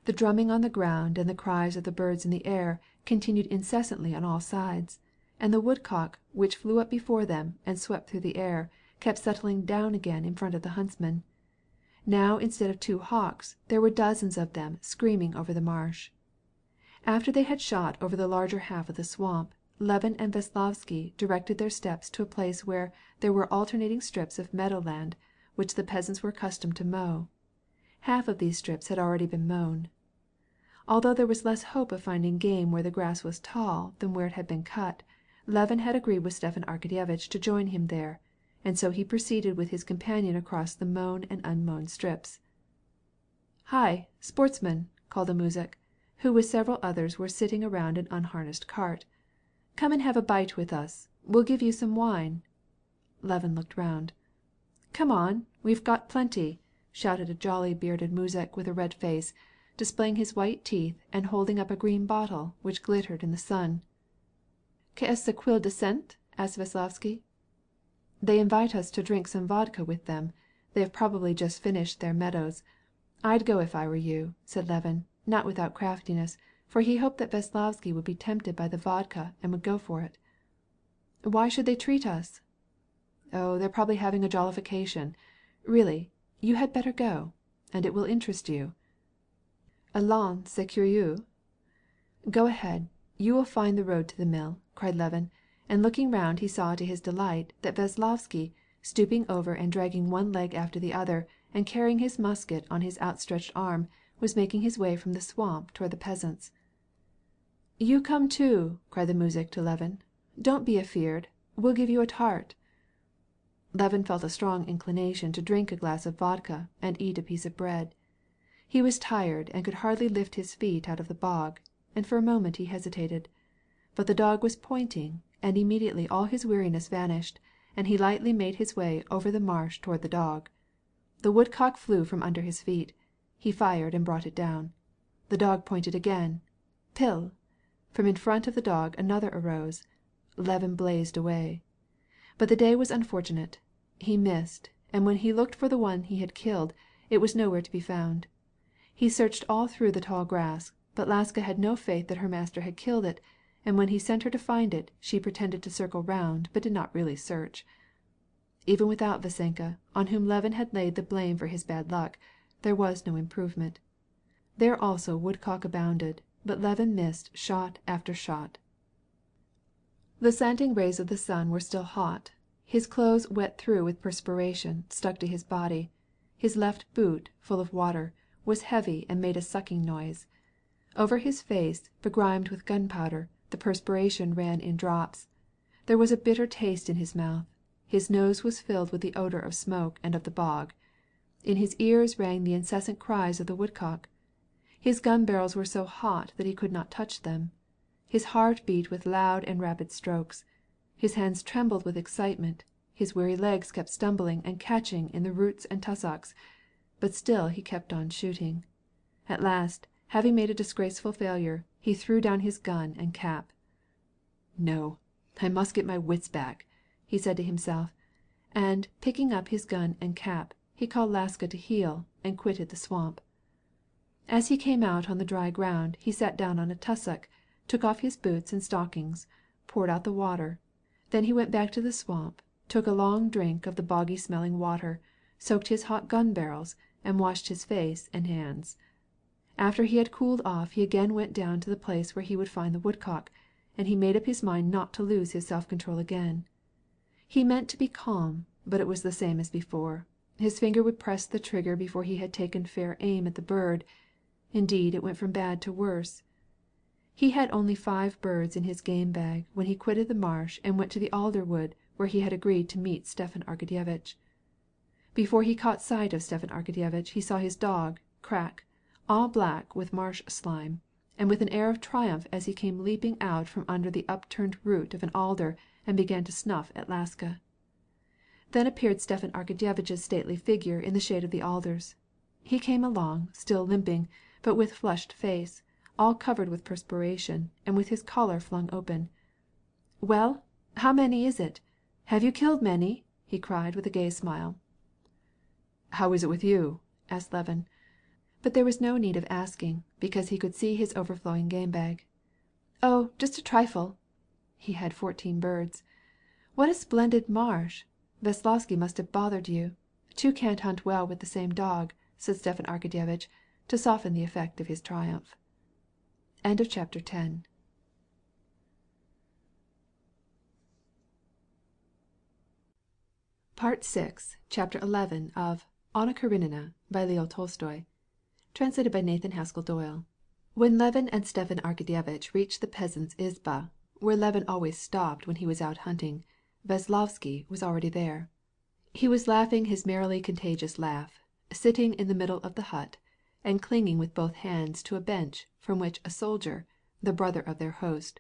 The drumming on the ground and the cries of the birds in the air continued incessantly on all sides, and the woodcock, which flew up before them and swept through the air, kept settling down again in front of the huntsman. Now instead of 2 hawks, there were dozens of them screaming over the marsh. After they had shot over the larger half of the swamp, Levin and Veslovsky directed their steps to a place where there were alternating strips of meadowland which the peasants were accustomed to mow. Half of these strips had already been mown. Although there was less hope of finding game where the grass was tall than where it had been cut, Levin had agreed with Stepan Arkadyevitch to join him there, and so he proceeded with his companion across the mown and unmown strips. "Hi, sportsman!" called a muzhik, who with several others were sitting around an unharnessed cart. "Come and have a bite with us. We'll give you some wine." Levin looked round. "Come on, we've got plenty," shouted a jolly bearded muzhik with a red face, displaying his white teeth and holding up a green bottle which glittered in the sun. "Qu'est-ce qu'il descend?" asked Veslovsky. "They invite us to drink some vodka with them. They have probably just finished their meadows. I'd go if I were you," said Levin, not without craftiness, for he hoped that Veslovsky would be tempted by the vodka and would go for it. "Why should they treat us?" "Oh, they're probably having a jollification. Really, you had better go, and it will interest you." "Allons, c'est curieux." "Go ahead, you will find the road to the mill," cried Levin, and looking round he saw to his delight that Veslovsky, stooping over and dragging one leg after the other, and carrying his musket on his outstretched arm, was making his way from the swamp toward the peasants. "You come too," cried the muzhik to Levin. "Don't be afeared, we'll give you a tart." Levin felt a strong inclination to drink a glass of vodka and eat a piece of bread. He was tired and could hardly lift his feet out of the bog, and for a moment he hesitated. But the dog was pointing, and immediately all his weariness vanished, and he lightly made his way over the marsh toward the dog. The woodcock flew from under his feet. He fired and brought it down. The dog pointed again. Pill! From in front of the dog another arose. Levin blazed away. But the day was unfortunate. He missed, and when he looked for the one he had killed, it was nowhere to be found. He searched all through the tall grass, but Laska had no faith that her master had killed it, and when he sent her to find it, she pretended to circle round, but did not really search. Even without Vasenka, on whom Levin had laid the blame for his bad luck, there was no improvement. There also woodcock abounded, but Levin missed shot after shot. The slanting rays of the sun were still hot. His clothes wet through with perspiration, stuck to his body. His left boot, full of water, was heavy and made a sucking noise. Over his face, begrimed with gunpowder, the perspiration ran in drops. There was a bitter taste in his mouth. His nose was filled with the odor of smoke and of the bog. In his ears rang the incessant cries of the woodcock. His gun barrels were so hot that he could not touch them. His heart beat with loud and rapid strokes. His hands trembled with excitement. His weary legs kept stumbling and catching in the roots and tussocks. But still he kept on shooting. At last, having made a disgraceful failure, he threw down his gun and cap. "No, I must get my wits back," he said to himself, and, picking up his gun and cap, he called Laska to heel and quitted the swamp. As he came out on the dry ground, he sat down on a tussock, took off his boots and stockings, poured out the water. Then he went back to the swamp, took a long drink of the boggy-smelling water, soaked his hot gun barrels, and washed his face and hands. After he had cooled off, he again went down to the place where he would find the woodcock, and he made up his mind not to lose his self-control again. He meant to be calm, but it was the same as before. His finger would press the trigger before he had taken fair aim at the bird. Indeed, it went from bad to worse. He had only 5 birds in his game bag when he quitted the marsh and went to the alder wood where he had agreed to meet Stepan Arkadyevitch. Before he caught sight of Stepan Arkadyevitch he saw his dog, Crack, all black with marsh slime, and with an air of triumph as he came leaping out from under the upturned root of an alder and began to snuff at Laska. Then appeared Stepan Arkadyevitch's stately figure in the shade of the alders. He came along, still limping, but with flushed face, all covered with perspiration, and with his collar flung open. "Well, how many is it? Have you killed many?" he cried with a gay smile. "How is it with you?" asked Levin. But there was no need of asking, because he could see his overflowing game bag. "Oh, just a trifle." He had 14 birds. "What a splendid marsh! Veslovsky must have bothered you. 2 can't hunt well with the same dog," said Stepan Arkadyevitch, to soften the effect of his triumph. Chapter 10. Part 6, Chapter 11 of Anna Karenina by Leo Tolstoy. Translated by Nathan Haskell Doyle. When Levin and Stepan Arkadyevitch reached the peasant's izba, where Levin always stopped when he was out hunting, Veslovsky was already there. He was laughing his merrily contagious laugh, sitting in the middle of the hut, and clinging with both hands to a bench from which a soldier, the brother of their host,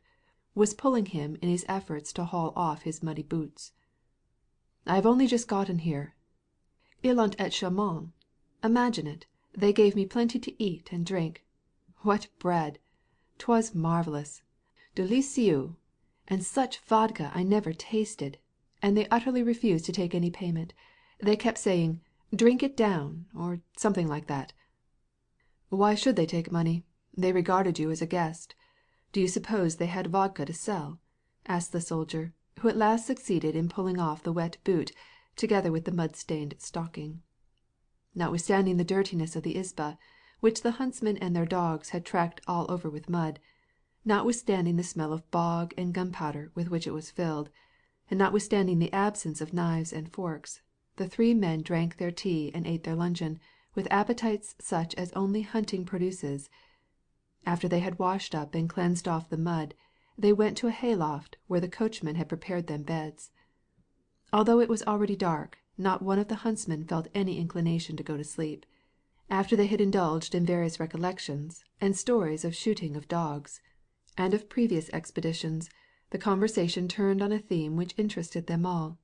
was pulling him in his efforts to haul off his muddy boots. "I have only just gotten here. Ils ont été charmants. Imagine it, they gave me plenty to eat and drink. What bread! 'Twas marvelous, délicieux, and such vodka I never tasted, and they utterly refused to take any payment. They kept saying, 'Drink it down,' or something like that." "Why should they take money? They regarded you as a guest. Do you suppose they had vodka to sell?" asked the soldier, who at last succeeded in pulling off the wet boot together with the mud-stained stocking. Notwithstanding the dirtiness of the izba, which the huntsmen and their dogs had tracked all over with mud, notwithstanding the smell of bog and gunpowder with which it was filled, and notwithstanding the absence of knives and forks, the 3 men drank their tea and ate their luncheon with appetites such as only hunting produces. After they had washed up and cleansed off the mud, they went to a hayloft where the coachman had prepared them beds. Although it was already dark, not one of the huntsmen felt any inclination to go to sleep. After they had indulged in various recollections and stories of shooting of dogs, and of previous expeditions, the conversation turned on a theme which interested them all.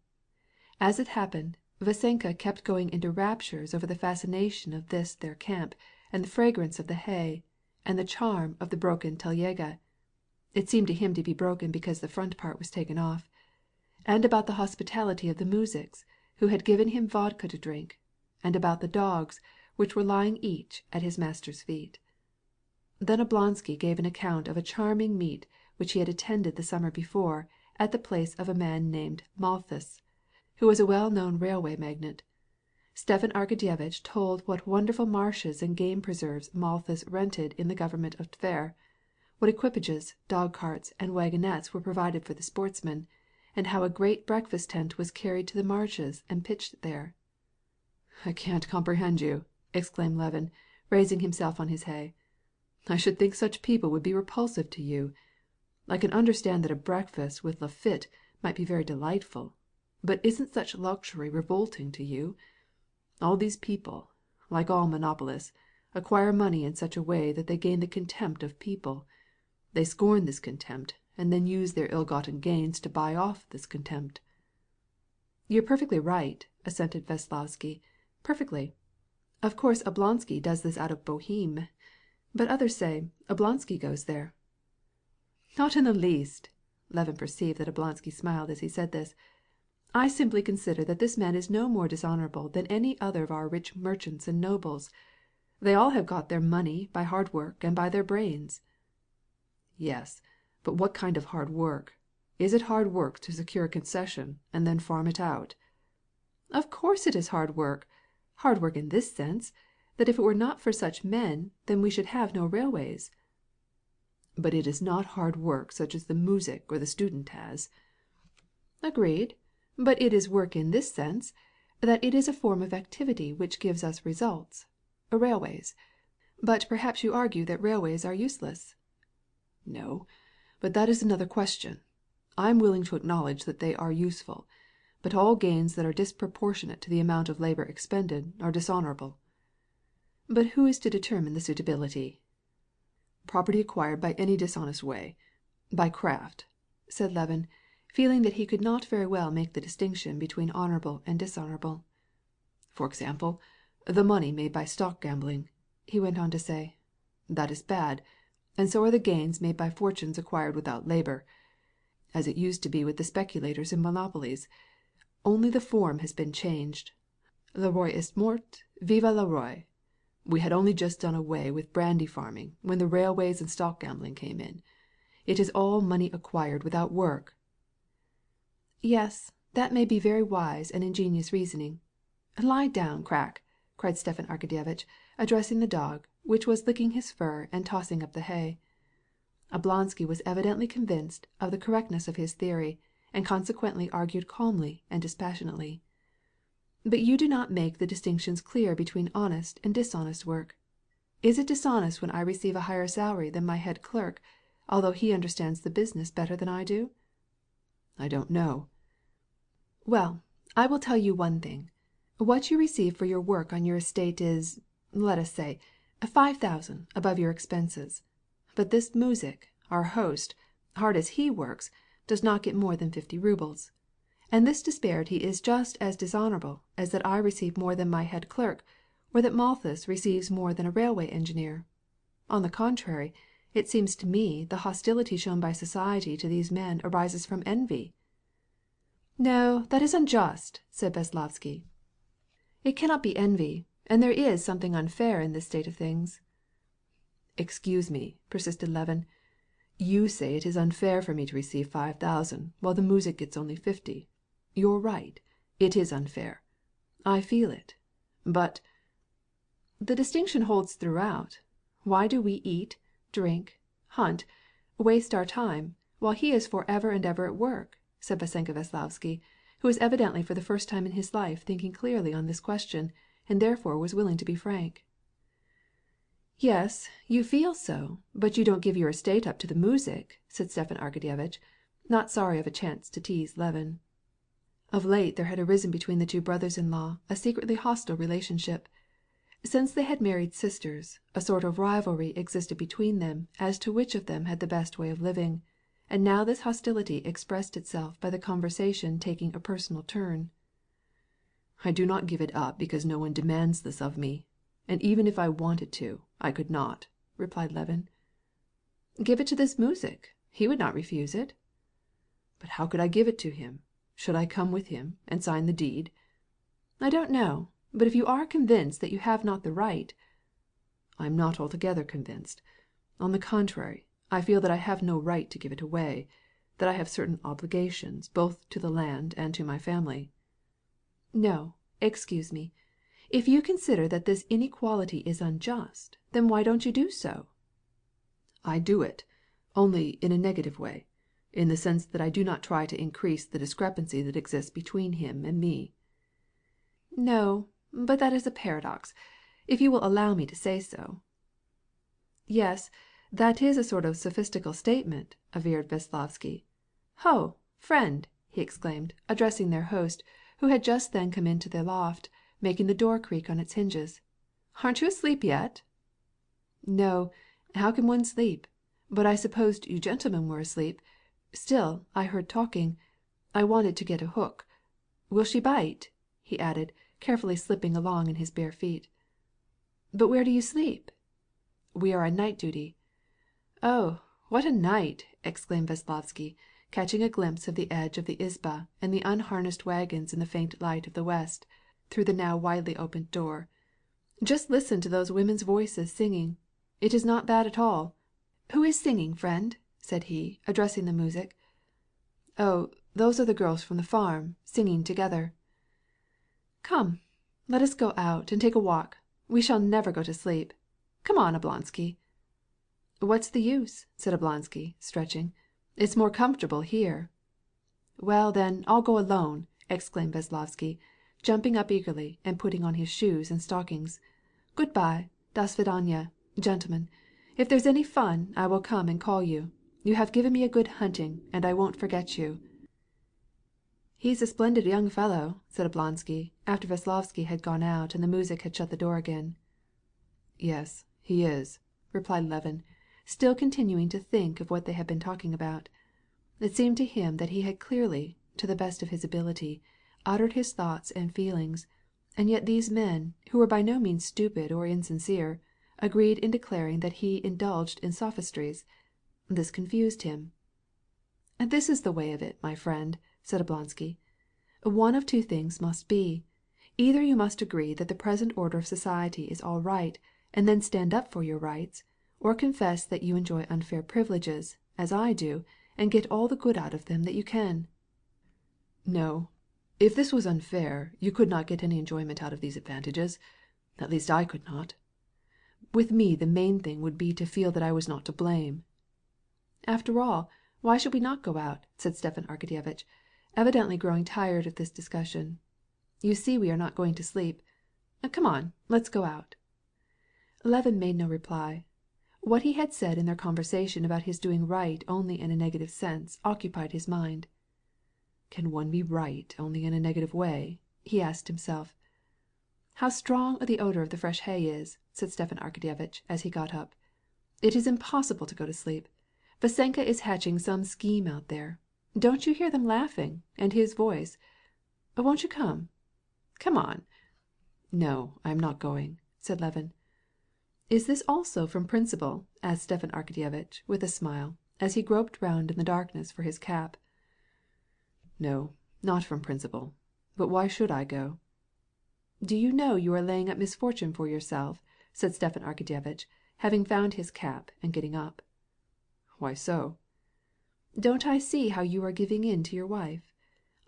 As it happened, Vasenka kept going into raptures over the fascination of this their camp, and the fragrance of the hay, and the charm of the broken telyaga (it seemed to him to be broken because the front part was taken off), and about the hospitality of the muzhiks, who had given him vodka to drink, and about the dogs which were lying each at his master's feet. Then Oblonsky gave an account of a charming meet which he had attended the summer before at the place of a man named Malthus, who was a well-known railway magnate. Stepan Arkadyevitch told what wonderful marshes and game preserves Malthus rented in the government of Tver, what equipages, dog-carts, and wagonettes were provided for the sportsmen, and how a great breakfast tent was carried to the marshes and pitched there. "I can't comprehend you," exclaimed Levin, raising himself on his hay. "I should think such people would be repulsive to you. I can understand that a breakfast with Lafitte might be very delightful, but isn't such luxury revolting to you? All these people, like all monopolists, acquire money in such a way that they gain the contempt of people. They scorn this contempt, and then use their ill-gotten gains to buy off this contempt." "You're perfectly right," assented Veslovsky. "Perfectly. Of course Oblonsky does this out of Boheme. But others say Oblonsky goes there." "Not in the least." Levin perceived that Oblonsky smiled as he said this. "I simply consider that this man is no more dishonorable than any other of our rich merchants and nobles. They all have got their money by hard work and by their brains." "Yes, but what kind of hard work? Is it hard work to secure a concession and then farm it out?" "Of course it is hard work. Hard work in this sense, that if it were not for such men, then we should have no railways." "But it is not hard work such as the muzhik or the student has." "Agreed. But it is work in this sense, that it is a form of activity which gives us results. Railways. But perhaps you argue that railways are useless." "No, but that is another question. I am willing to acknowledge that they are useful, but all gains that are disproportionate to the amount of labor expended are dishonorable." "But who is to determine the suitability?" "Property acquired by any dishonest way, by craft," said Levin, feeling that he could not very well make the distinction between honorable and dishonorable. "For example, the money made by stock gambling," he went on to say. "That is bad, and so are the gains made by fortunes acquired without labor, as it used to be with the speculators in monopolies. Only the form has been changed. Le roi est mort, vive le roi. We had only just done away with brandy farming when the railways and stock gambling came in. It is all money acquired without work." "Yes, that may be very wise and ingenious reasoning. Lie down, Krak," cried Stepan Arkadyevitch, addressing the dog, which was licking his fur and tossing up the hay. Oblonsky was evidently convinced of the correctness of his theory, and consequently argued calmly and dispassionately. "But you do not make the distinctions clear between honest and dishonest work. Is it dishonest when I receive a higher salary than my head clerk, although he understands the business better than I do?" "I don't know." "Well, I will tell you one thing. What you receive for your work on your estate is, let us say, 5,000 above your expenses. But this muzhik, our host, hard as he works, does not get more than 50 rubles. And this disparity is just as dishonorable as that I receive more than my head clerk, or that Malthus receives more than a railway engineer. On the contrary, it seems to me the hostility shown by society to these men arises from envy." "No, that is unjust," said Veslovsky. "It cannot be envy, and there is something unfair in this state of things." "Excuse me," persisted Levin. "You say it is unfair for me to receive 5,000 while the muzhik gets only 50. You're right. It is unfair. I feel it. But—" "The distinction holds throughout. Why do we eat, drink, hunt, waste our time, while he is for ever and ever at work?" said Vassenka Veslovsky, who was evidently for the first time in his life thinking clearly on this question, and therefore was willing to be frank. "Yes, you feel so, but you don't give your estate up to the muzhik," said Stepan Arkadyevitch, not sorry of a chance to tease Levin. Of late there had arisen between the two brothers-in-law a secretly hostile relationship. Since they had married sisters, a sort of rivalry existed between them as to which of them had the best way of living, and now this hostility expressed itself by the conversation taking a personal turn. "I do not give it up because no one demands this of me, and even if I wanted to, I could not," replied Levin. "Give it to this muzhik. He would not refuse it." "But how could I give it to him? Should I come with him and sign the deed?" "I don't know, but if you are convinced that you have not the right—" "I am not altogether convinced. On the contrary, I feel that I have no right to give it away, that I have certain obligations both to the land and to my family." "No, excuse me. If you consider that this inequality is unjust, then why don't you do so?" "I do it, only in a negative way, in the sense that I do not try to increase the discrepancy that exists between him and me." "No, but that is a paradox, if you will allow me to say so." "Yes, that is a sort of sophistical statement," averred Veslovsky. "Ho, friend!" he exclaimed, addressing their host, who had just then come into the loft, making the door creak on its hinges. "Aren't you asleep yet?" "No, how can one sleep? But I supposed you gentlemen were asleep. Still, I heard talking. I wanted to get a hook. Will she bite?" he added, carefully slipping along in his bare feet. "But where do you sleep?" "We are on night duty." "Oh, what a night!" exclaimed Veslovsky, catching a glimpse of the edge of the izba and the unharnessed wagons in the faint light of the west, through the now widely opened door. "Just listen to those women's voices singing. It is not bad at all. Who is singing, friend?" said he, addressing the music. "Oh, those are the girls from the farm, singing together." "Come, let us go out and take a walk. We shall never go to sleep. Come on, Oblonsky." "What's the use?" said Oblonsky, stretching. "It's more comfortable here." "Well, then, I'll go alone," exclaimed Veslovsky, jumping up eagerly and putting on his shoes and stockings. "Good bye, das vidanya, gentlemen. If there's any fun, I will come and call you. You have given me a good hunting, and I won't forget you." "He's a splendid young fellow," said Oblonsky, after Veslovsky had gone out and the music had shut the door again. "Yes, he is," replied Levin, still continuing to think of what they had been talking about. It seemed to him that he had clearly, to the best of his ability, uttered his thoughts and feelings, and yet these men, who were by no means stupid or insincere, agreed in declaring that he indulged in sophistries. This confused him. "This is the way of it, my friend," said Oblonsky. "One of two things must be. Either you must agree that the present order of society is all right, and then stand up for your rights, or confess that you enjoy unfair privileges, as I do, and get all the good out of them that you can." "No, if this was unfair, you could not get any enjoyment out of these advantages. At least I could not. With me the main thing would be to feel that I was not to blame." "After all, why should we not go out?" said Stepan Arkadyevitch, evidently growing tired of this discussion. "You see we are not going to sleep. Come on, let's go out." Levin made no reply. What he had said in their conversation about his doing right only in a negative sense occupied his mind. "Can one be right only in a negative way?" he asked himself. "How strong the odor of the fresh hay is," said Stepan Arkadyevitch as he got up. "It is impossible to go to sleep. Vasenka is hatching some scheme out there. Don't you hear them laughing, and his voice? Won't you come? Come on." "No, I am not going," said Levin. "Is this also from principle?" asked Stepan Arkadyevitch with a smile, as he groped round in the darkness for his cap. "No, not from principle. But why should I go?" "Do you know you are laying up misfortune for yourself?" said Stepan Arkadyevitch, having found his cap and getting up. "Why so?" "Don't I see how you are giving in to your wife?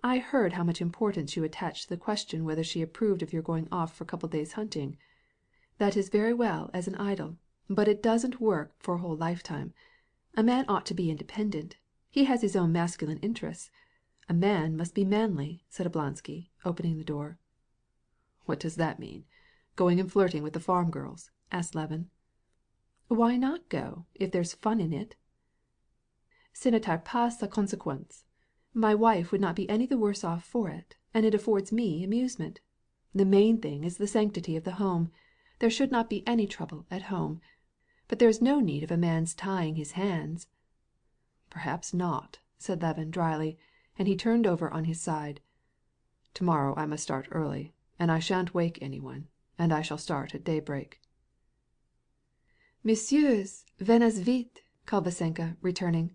I heard how much importance you attached to the question whether she approved of your going off for a couple of days' hunting. That is very well as an idyll, but it doesn't work for a whole lifetime. A man ought to be independent. He has his own masculine interests. A man must be manly," said Oblonsky, opening the door. "What does that mean? Going and flirting with the farm girls?" asked Levin. "Why not go, if there's fun in it? Ce n'est pas sa conséquence. My wife would not be any the worse off for it, and it affords me amusement. The main thing is the sanctity of the home. There should not be any trouble at home. But there is no need of a man's tying his hands." "Perhaps not," said Levin dryly, and he turned over on his side. "Tomorrow I must start early, and I shan't wake anyone, and I shall start at daybreak." "Messieurs, venez vite," called Vasenka, returning.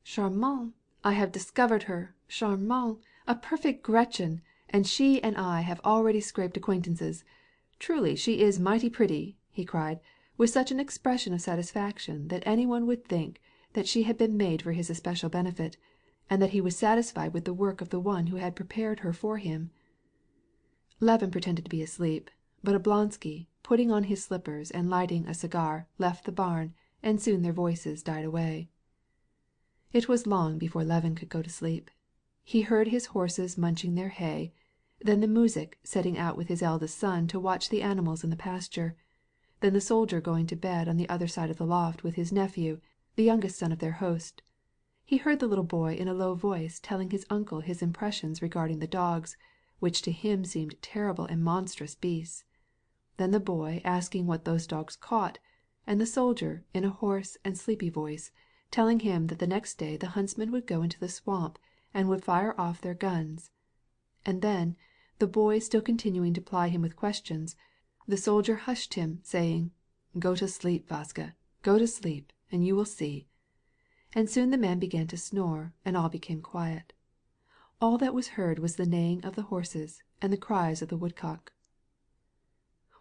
"Charmante! I have discovered her, charmante, a perfect Gretchen, and she and I have already scraped acquaintances. Truly she is mighty pretty," he cried, with such an expression of satisfaction that any one would think that she had been made for his especial benefit, and that he was satisfied with the work of the one who had prepared her for him. Levin pretended to be asleep, but Oblonsky, putting on his slippers and lighting a cigar, left the barn, and soon their voices died away. It was long before Levin could go to sleep. He heard his horses munching their hay, then the muzhik setting out with his eldest son to watch the animals in the pasture, then the soldier going to bed on the other side of the loft with his nephew, the youngest son of their host. He heard the little boy in a low voice telling his uncle his impressions regarding the dogs, which to him seemed terrible and monstrous beasts. Then the boy asking what those dogs caught, and the soldier in a hoarse and sleepy voice telling him that the next day the huntsmen would go into the swamp and would fire off their guns. And then, the boy still continuing to ply him with questions, the soldier hushed him, saying, "Go to sleep, Vaska, go to sleep, and you will see." And soon the man began to snore, and all became quiet. All that was heard was the neighing of the horses and the cries of the woodcock.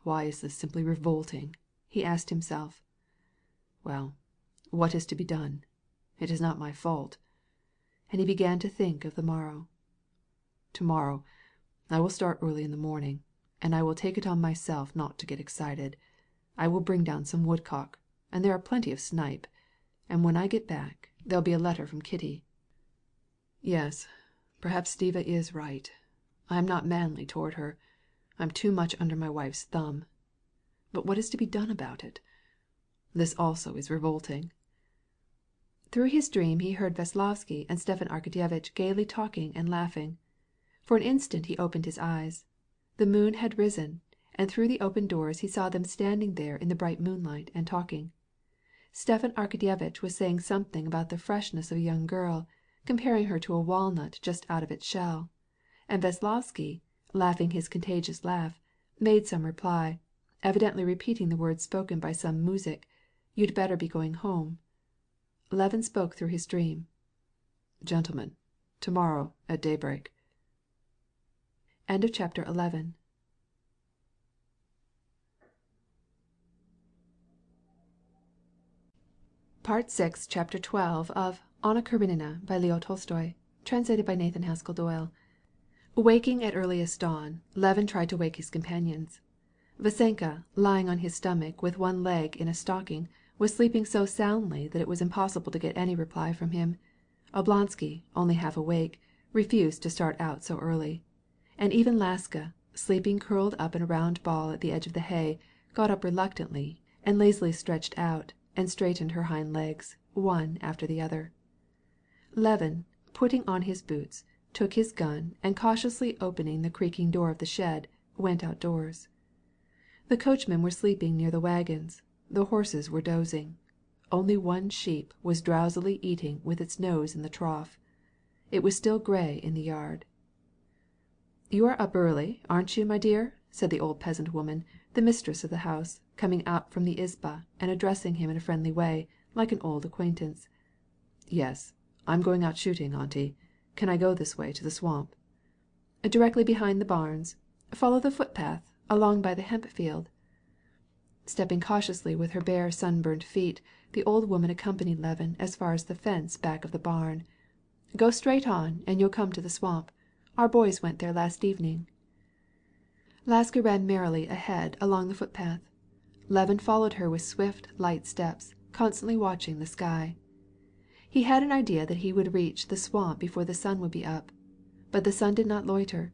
"Why is this simply revolting?" he asked himself. "Well, what is to be done? It is not my fault." And he began to think of the morrow. "Tomorrow I will start early in the morning, and I will take it on myself not to get excited. I will bring down some woodcock, and there are plenty of snipe. And when I get back, there'll be a letter from Kitty. Yes, perhaps Stiva is right. I am not manly toward her. I'm too much under my wife's thumb. But what is to be done about it? This also is revolting." Through his dream he heard Veslovsky and Stepan Arkadyevitch gaily talking and laughing. For an instant he opened his eyes. The moon had risen, and through the open doors he saw them standing there in the bright moonlight and talking. Stepan Arkadyevitch was saying something about the freshness of a young girl, comparing her to a walnut just out of its shell, and Veslovsky, laughing his contagious laugh, made some reply, evidently repeating the words spoken by some muzhik, "You'd better be going home." Levin spoke through his dream. "Gentlemen, tomorrow at daybreak." End of chapter 11. Part 6, Chapter 12 of Anna Karenina by Leo Tolstoy, translated by Nathan Haskell Doyle. Waking at earliest dawn, Levin tried to wake his companions. Vasenka, lying on his stomach with one leg in a stocking, was sleeping so soundly that it was impossible to get any reply from him. Oblonsky, only half awake, refused to start out so early. And even Laska, sleeping curled up in a round ball at the edge of the hay, got up reluctantly and lazily stretched out and straightened her hind legs, one after the other. Levin, putting on his boots, took his gun and cautiously opening the creaking door of the shed, went outdoors. The coachmen were sleeping near the wagons. The horses were dozing. Only one sheep was drowsily eating with its nose in the trough. It was still gray in the yard. "You are up early, aren't you, my dear?" said the old peasant woman, the mistress of the house, coming out from the izba and addressing him in a friendly way, like an old acquaintance. "Yes, I'm going out shooting, auntie. Can I go this way to the swamp?" "Directly behind the barns. Follow the footpath, along by the hemp field." Stepping cautiously with her bare sunburnt feet, the old woman accompanied Levin as far as the fence back of the barn. "Go straight on, and you'll come to the swamp. Our boys went there last evening." Laska ran merrily ahead along the footpath. Levin followed her with swift, light steps, constantly watching the sky. He had an idea that he would reach the swamp before the sun would be up. But the sun did not loiter.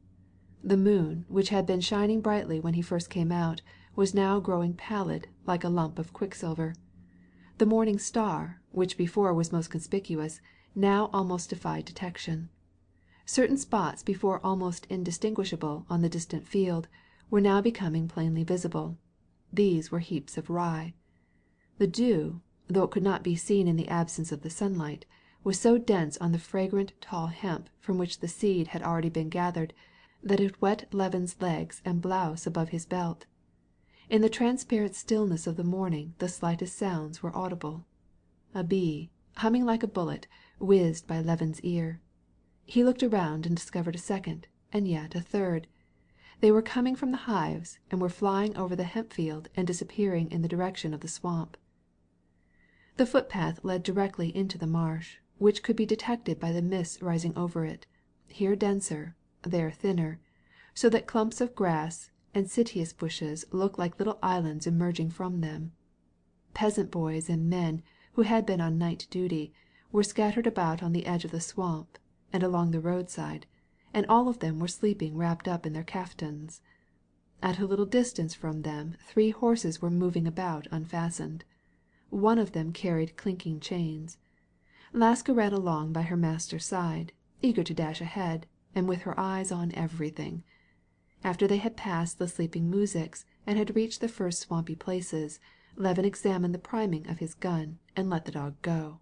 The moon, which had been shining brightly when he first came out, was now growing pallid like a lump of quicksilver. The morning star, which before was most conspicuous, now almost defied detection. Certain spots before almost indistinguishable on the distant field were now becoming plainly visible. These were heaps of rye. The dew, though it could not be seen in the absence of the sunlight, was so dense on the fragrant tall hemp from which the seed had already been gathered that it wet Levin's legs and blouse above his belt. In the transparent stillness of the morning the slightest sounds were audible. A bee, humming like a bullet, whizzed by Levin's ear. He looked around and discovered a second, and yet a third. They were coming from the hives and were flying over the hemp field and disappearing in the direction of the swamp. The footpath led directly into the marsh, which could be detected by the mists rising over it, here denser, there thinner, so that clumps of grass and cytisus bushes looked like little islands emerging from them. Peasant boys and men who had been on night duty were scattered about on the edge of the swamp and along the roadside, and all of them were sleeping wrapped up in their kaftans. At a little distance from them 3 horses were moving about unfastened. One of them carried clinking chains. Laska ran along by her master's side, eager to dash ahead, and with her eyes on everything. After they had passed the sleeping muzhiks and had reached the first swampy places, Levin examined the priming of his gun and let the dog go.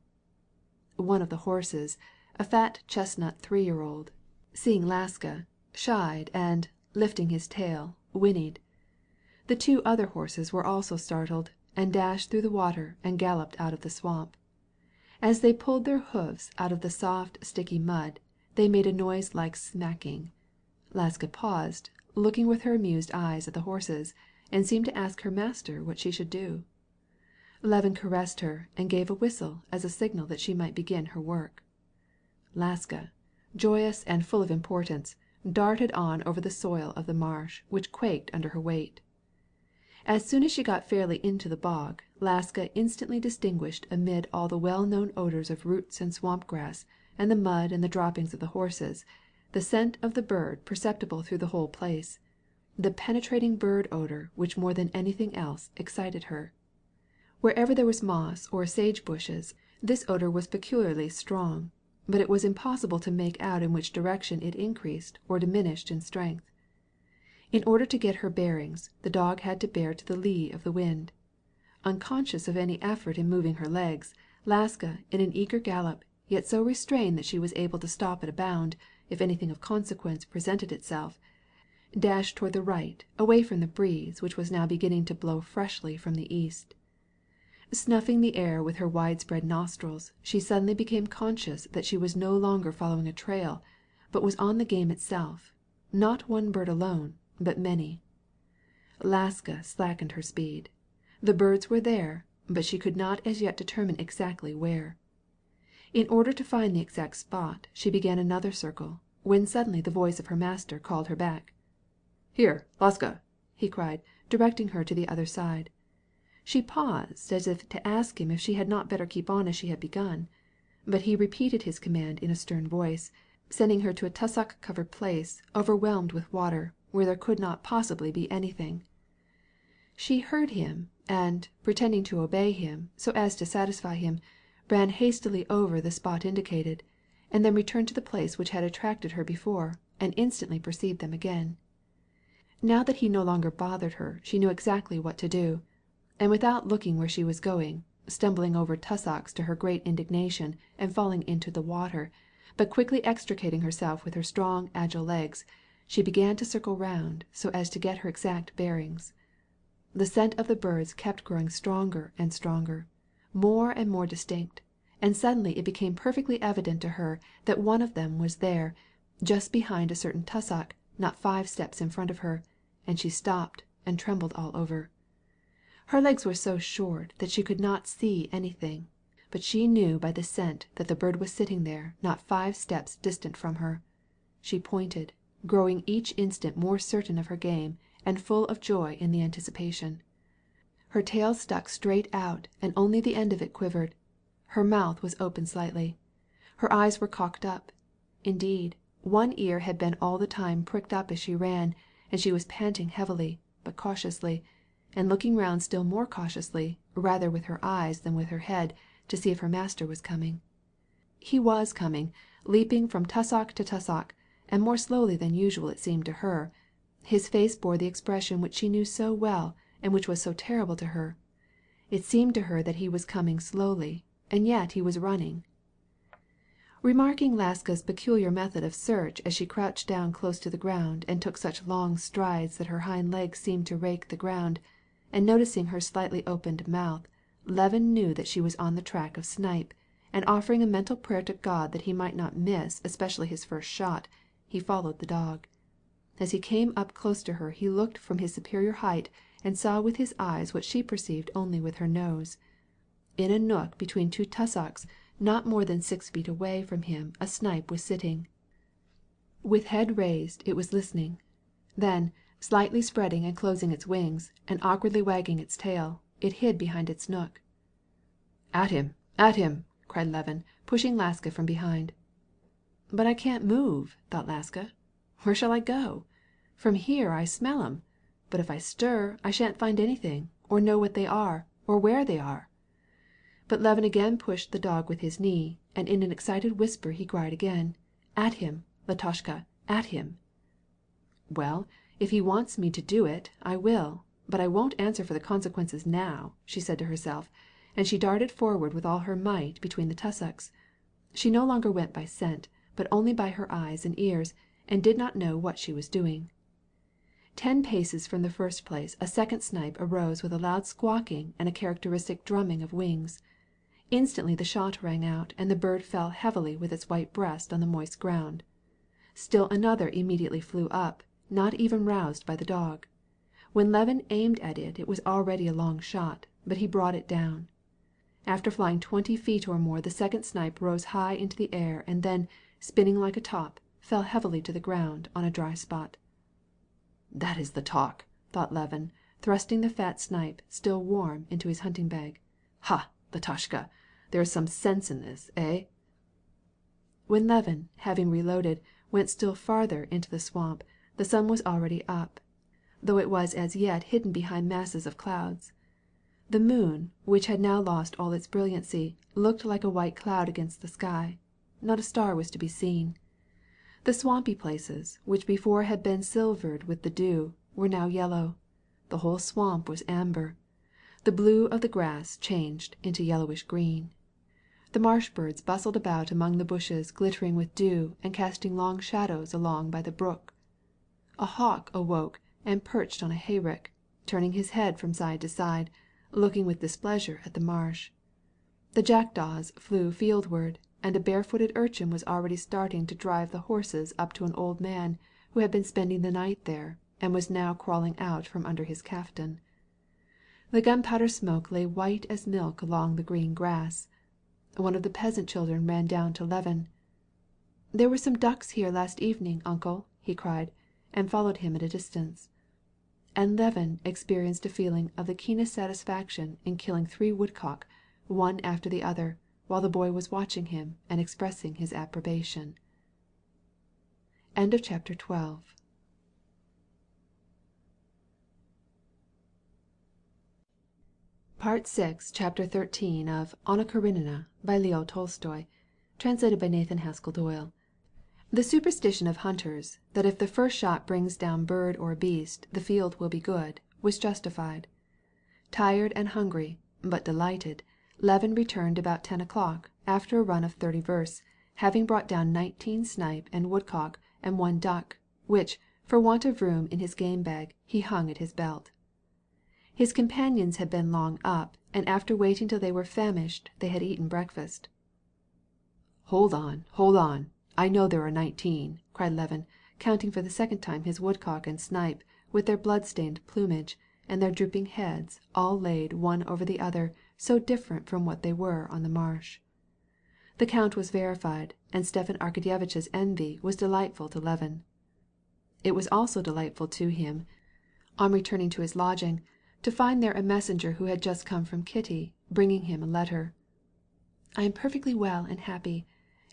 One of the horses, a fat chestnut 3-year-old, seeing Laska, shied and, lifting his tail, whinnied. The 2 other horses were also startled, and dashed through the water and galloped out of the swamp. As they pulled their hoofs out of the soft, sticky mud, they made a noise like smacking. Laska paused, looking with her amused eyes at the horses, and seemed to ask her master what she should do. Levin caressed her and gave a whistle as a signal that she might begin her work. Laska, joyous and full of importance, darted on over the soil of the marsh, which quaked under her weight. As soon as she got fairly into the bog, Laska instantly distinguished amid all the well-known odors of roots and swamp grass, and the mud and the droppings of the horses, the scent of the bird perceptible through the whole place, the penetrating bird odor which more than anything else excited her. Wherever there was moss or sage bushes, this odor was peculiarly strong, but it was impossible to make out in which direction it increased or diminished in strength. In order to get her bearings, the dog had to bear to the lee of the wind. Unconscious of any effort in moving her legs, Laska, in an eager gallop, yet so restrained that she was able to stop at a bound, if anything of consequence presented itself, dashed toward the right, away from the breeze which was now beginning to blow freshly from the east. Snuffing the air with her widespread nostrils, she suddenly became conscious that she was no longer following a trail, but was on the game itself, not one bird alone, but many. Laska slackened her speed. The birds were there, but she could not as yet determine exactly where. In order to find the exact spot, she began another circle, when suddenly the voice of her master called her back. "Here, Laska!" he cried, directing her to the other side. She paused as if to ask him if she had not better keep on as she had begun, but he repeated his command in a stern voice, sending her to a tussock-covered place, overwhelmed with water, where there could not possibly be anything. She heard him, and, pretending to obey him, so as to satisfy him, ran hastily over the spot indicated, and then returned to the place which had attracted her before, and instantly perceived them again. Now that he no longer bothered her, she knew exactly what to do, and without looking where she was going, stumbling over tussocks to her great indignation and falling into the water, but quickly extricating herself with her strong agile legs, she began to circle round so as to get her exact bearings. The scent of the birds kept growing stronger and stronger, more and more distinct, and suddenly it became perfectly evident to her that one of them was there, just behind a certain tussock, not 5 steps in front of her, and she stopped and trembled all over. Her legs were so short that she could not see anything, but she knew by the scent that the bird was sitting there not 5 steps distant from her. She pointed, growing each instant more certain of her game and full of joy in the anticipation. Her tail stuck straight out and only the end of it quivered. Her mouth was open slightly. Her eyes were cocked up. Indeed, one ear had been all the time pricked up as she ran, and she was panting heavily, but cautiously, and looking round still more cautiously, rather with her eyes than with her head, to see if her master was coming. He was coming, leaping from tussock to tussock, and more slowly than usual it seemed to her. His face bore the expression which she knew so well and which was so terrible to her. It seemed to her that he was coming slowly, and yet he was running. Remarking Laska's peculiar method of search as she crouched down close to the ground and took such long strides that her hind legs seemed to rake the ground, and noticing her slightly opened mouth, Levin knew that she was on the track of snipe, and offering a mental prayer to God that he might not miss especially his first shot, he followed the dog. As he came up close to her he looked from his superior height and saw with his eyes what she perceived only with her nose. In a nook between two tussocks, not more than 6 feet away from him, a snipe was sitting. With head raised, it was listening. Then, slightly spreading and closing its wings, and awkwardly wagging its tail, it hid behind its nook. At him! At him! cried Levin, pushing Laska from behind. But I can't move, thought Laska. Where shall I go? From here I smell 'em, but if I stir I shan't find anything, or know what they are, or where they are. But Levin again pushed the dog with his knee, and in an excited whisper he cried again, At him, Latoshka, at him. Well, if he wants me to do it, I will, but I won't answer for the consequences now, she said to herself, and she darted forward with all her might between the tussocks. She no longer went by scent, but only by her eyes and ears, and did not know what she was doing. 10 paces from the first place a second snipe arose with a loud squawking and a characteristic drumming of wings. Instantly the shot rang out, and the bird fell heavily with its white breast on the moist ground. Still another immediately flew up, not even roused by the dog. When Levin aimed at it, it was already a long shot, but he brought it down. After flying 20 feet or more, the second snipe rose high into the air and then, spinning like a top, fell heavily to the ground on a dry spot. That is the talk, thought Levin, thrusting the fat snipe, still warm, into his hunting bag. Ha, Latoshka, there is some sense in this, eh? When Levin, having reloaded, went still farther into the swamp, the sun was already up, though it was as yet hidden behind masses of clouds. The moon, which had now lost all its brilliancy, looked like a white cloud against the sky. Not a star was to be seen. The swampy places, which before had been silvered with the dew, were now yellow. The whole swamp was amber. The blue of the grass changed into yellowish green. The marsh birds bustled about among the bushes glittering with dew and casting long shadows along by the brook. A hawk awoke and perched on a hayrick, turning his head from side to side, looking with displeasure at the marsh. The jackdaws flew fieldward, and a barefooted urchin was already starting to drive the horses up to an old man who had been spending the night there, and was now crawling out from under his caftan. The gunpowder smoke lay white as milk along the green grass. One of the peasant children ran down to Levin. There were some ducks here last evening, uncle, he cried, and followed him at a distance. And Levin experienced a feeling of the keenest satisfaction in killing 3 woodcock, one after the other, while the boy was watching him and expressing his approbation. End of chapter 12. Part 6, Chapter 13 of Anna Karenina by Leo Tolstoy, translated by Nathan Haskell Doyle. The superstition of hunters, that if the first shot brings down bird or beast, the field will be good, was justified. Tired and hungry, but delighted, Levin returned about 10 o'clock, after a run of 30 versts, having brought down 19 snipe and woodcock and 1 duck, which, for want of room in his game bag, he hung at his belt. His companions had been long up, and after waiting till they were famished, they had eaten breakfast. Hold on, I know there are 19, cried Levin, counting for the second time his woodcock and snipe, with their blood-stained plumage, and their drooping heads, all laid one over the other, so different from what they were on the marsh. The count was verified, and Stepan Arkadyevitch's envy was delightful to Levin. It was also delightful to him, on returning to his lodging, to find there a messenger who had just come from Kitty, bringing him a letter. I am perfectly well and happy,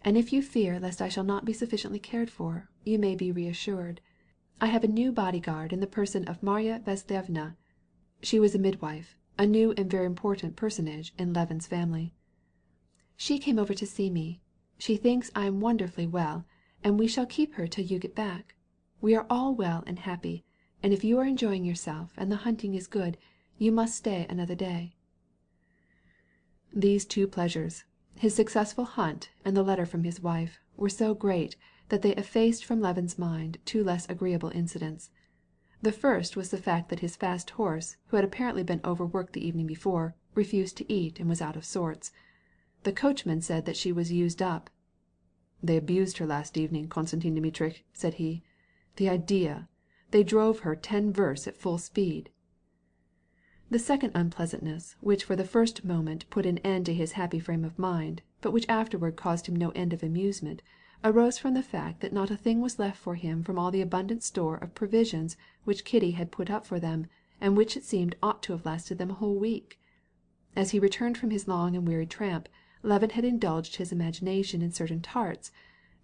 and if you fear lest I shall not be sufficiently cared for, you may be reassured. I have a new bodyguard in the person of Marya Vasylievna. She was a midwife, a new and very important personage in Levin's family. She came over to see me. She thinks I am wonderfully well, and we shall keep her till you get back. We are all well and happy, and if you are enjoying yourself and the hunting is good, you must stay another day. These 2 pleasures, his successful hunt and the letter from his wife, were so great that they effaced from Levin's mind 2 less agreeable incidents. The first was the fact that his fast horse, who had apparently been overworked the evening before, refused to eat and was out of sorts. The coachman said that she was used up. They abused her last evening, Konstantin Dmitrich, said he. The idea! They drove her 10 versts at full speed. The second unpleasantness, which for the first moment put an end to his happy frame of mind, but which afterward caused him no end of amusement, arose from the fact that not a thing was left for him from all the abundant store of provisions which Kitty had put up for them, and which it seemed ought to have lasted them a whole week. As he returned from his long and weary tramp, Levin had indulged his imagination in certain tarts,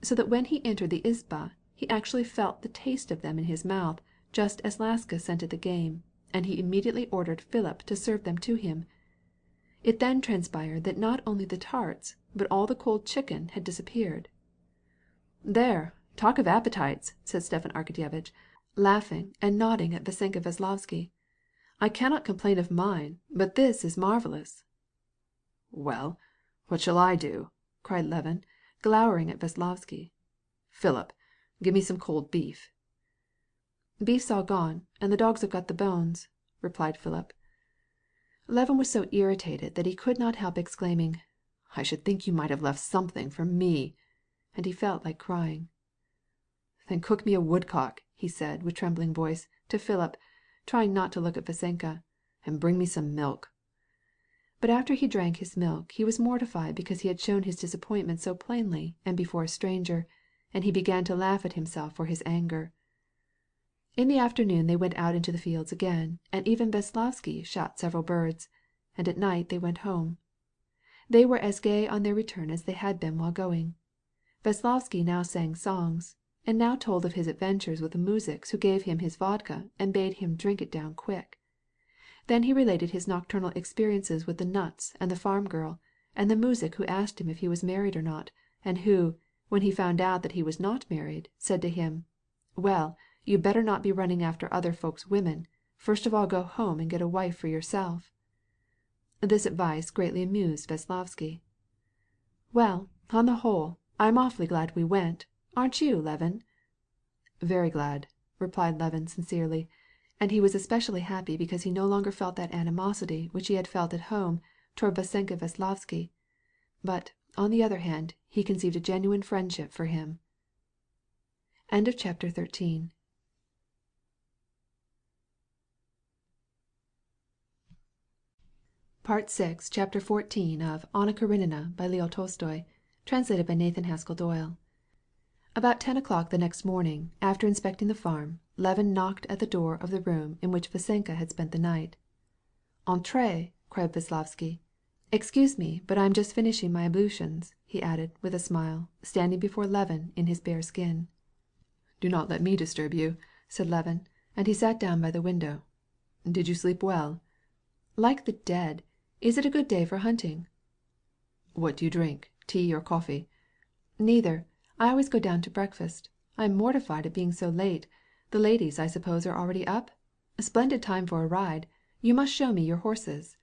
so that when he entered the izba he actually felt the taste of them in his mouth just as Laska scented the game, and he immediately ordered Philip to serve them to him. It then transpired that not only the tarts, but all the cold chicken had disappeared. "There, talk of appetites!" said Stepan Arkadyevitch, laughing and nodding at Vasenka Veslovsky. "I cannot complain of mine, but this is marvellous." "Well, what shall I do?" cried Levin, glowering at Veslovsky. "Philip, give me some cold beef." "Beef's all gone, and the dogs have got the bones," replied Philip. Levin was so irritated that he could not help exclaiming, "I should think you might have left something for me," and he felt like crying. "Then cook me a woodcock," he said with trembling voice to Philip, trying not to look at Vasenka, "and bring me some milk." But after he drank his milk he was mortified because he had shown his disappointment so plainly and before a stranger, and he began to laugh at himself for his anger. In the afternoon they went out into the fields again, and even Veslovsky shot several birds, and at night they went home. They were as gay on their return as they had been while going. Veslovsky now sang songs, and now told of his adventures with the muzhiks who gave him his vodka and bade him drink it down quick. Then he related his nocturnal experiences with the nuts and the farm girl, and the muzhik who asked him if he was married or not, and who, when he found out that he was not married, said to him, "Well, you better not be running after other folks' women. First of all go home and get a wife for yourself." This advice greatly amused Veslovsky. "Well, on the whole, I'm awfully glad we went. Aren't you, Levin?" "Very glad," replied Levin sincerely, and he was especially happy because he no longer felt that animosity which he had felt at home toward Vasenka Veslovsky. But, on the other hand, he conceived a genuine friendship for him. Chapter 13. Part 6, Chapter 14 of Anna Karenina by Leo Tolstoy, translated by Nathan Haskell Doyle. About 10 o'clock the next morning, after inspecting the farm, Levin knocked at the door of the room in which Vasenka had spent the night. "Entrez!" cried Veslovsky. "Excuse me, but I am just finishing my ablutions," he added, with a smile, standing before Levin in his bare skin. "Do not let me disturb you," said Levin, and he sat down by the window. "Did you sleep well?" "Like the dead. Is it a good day for hunting?" "What do you drink, tea or coffee?" "Neither. I always go down to breakfast. I am mortified at being so late. The ladies, I suppose, are already up? A splendid time for a ride. You must show me your horses."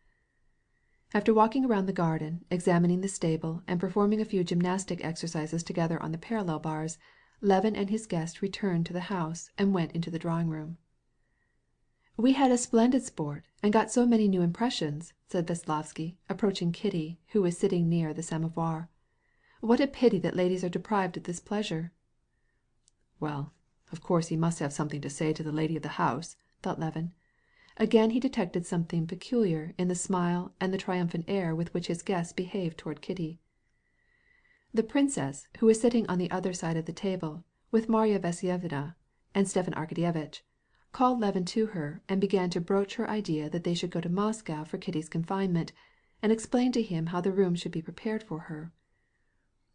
After walking around the garden, examining the stable, and performing a few gymnastic exercises together on the parallel bars, Levin and his guest returned to the house and went into the drawing room. "We had a splendid sport, and got so many new impressions," said Veslovsky, approaching Kitty, who was sitting near the samovar. "What a pity that ladies are deprived of this pleasure." "Well, of course he must have something to say to the lady of the house," thought Levin. Again he detected something peculiar in the smile and the triumphant air with which his guest behaved toward Kitty. The princess, who was sitting on the other side of the table, with Marya Vasyevna and Stepan Arkadyevitch, called Levin to her and began to broach her idea that they should go to Moscow for Kitty's confinement, and explain to him how the room should be prepared for her.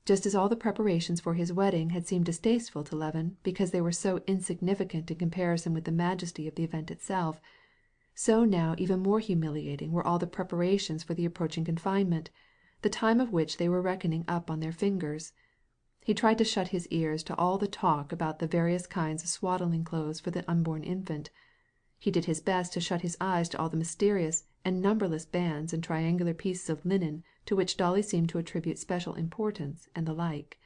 Just as all the preparations for his wedding had seemed distasteful to Levin because they were so insignificant in comparison with the majesty of the event itself, so now even more humiliating were all the preparations for the approaching confinement, the time of which they were reckoning up on their fingers. He tried to shut his ears to all the talk about the various kinds of swaddling clothes for the unborn infant. He did his best to shut his eyes to all the mysterious and numberless bands and triangular pieces of linen to which Dolly seemed to attribute special importance and the like.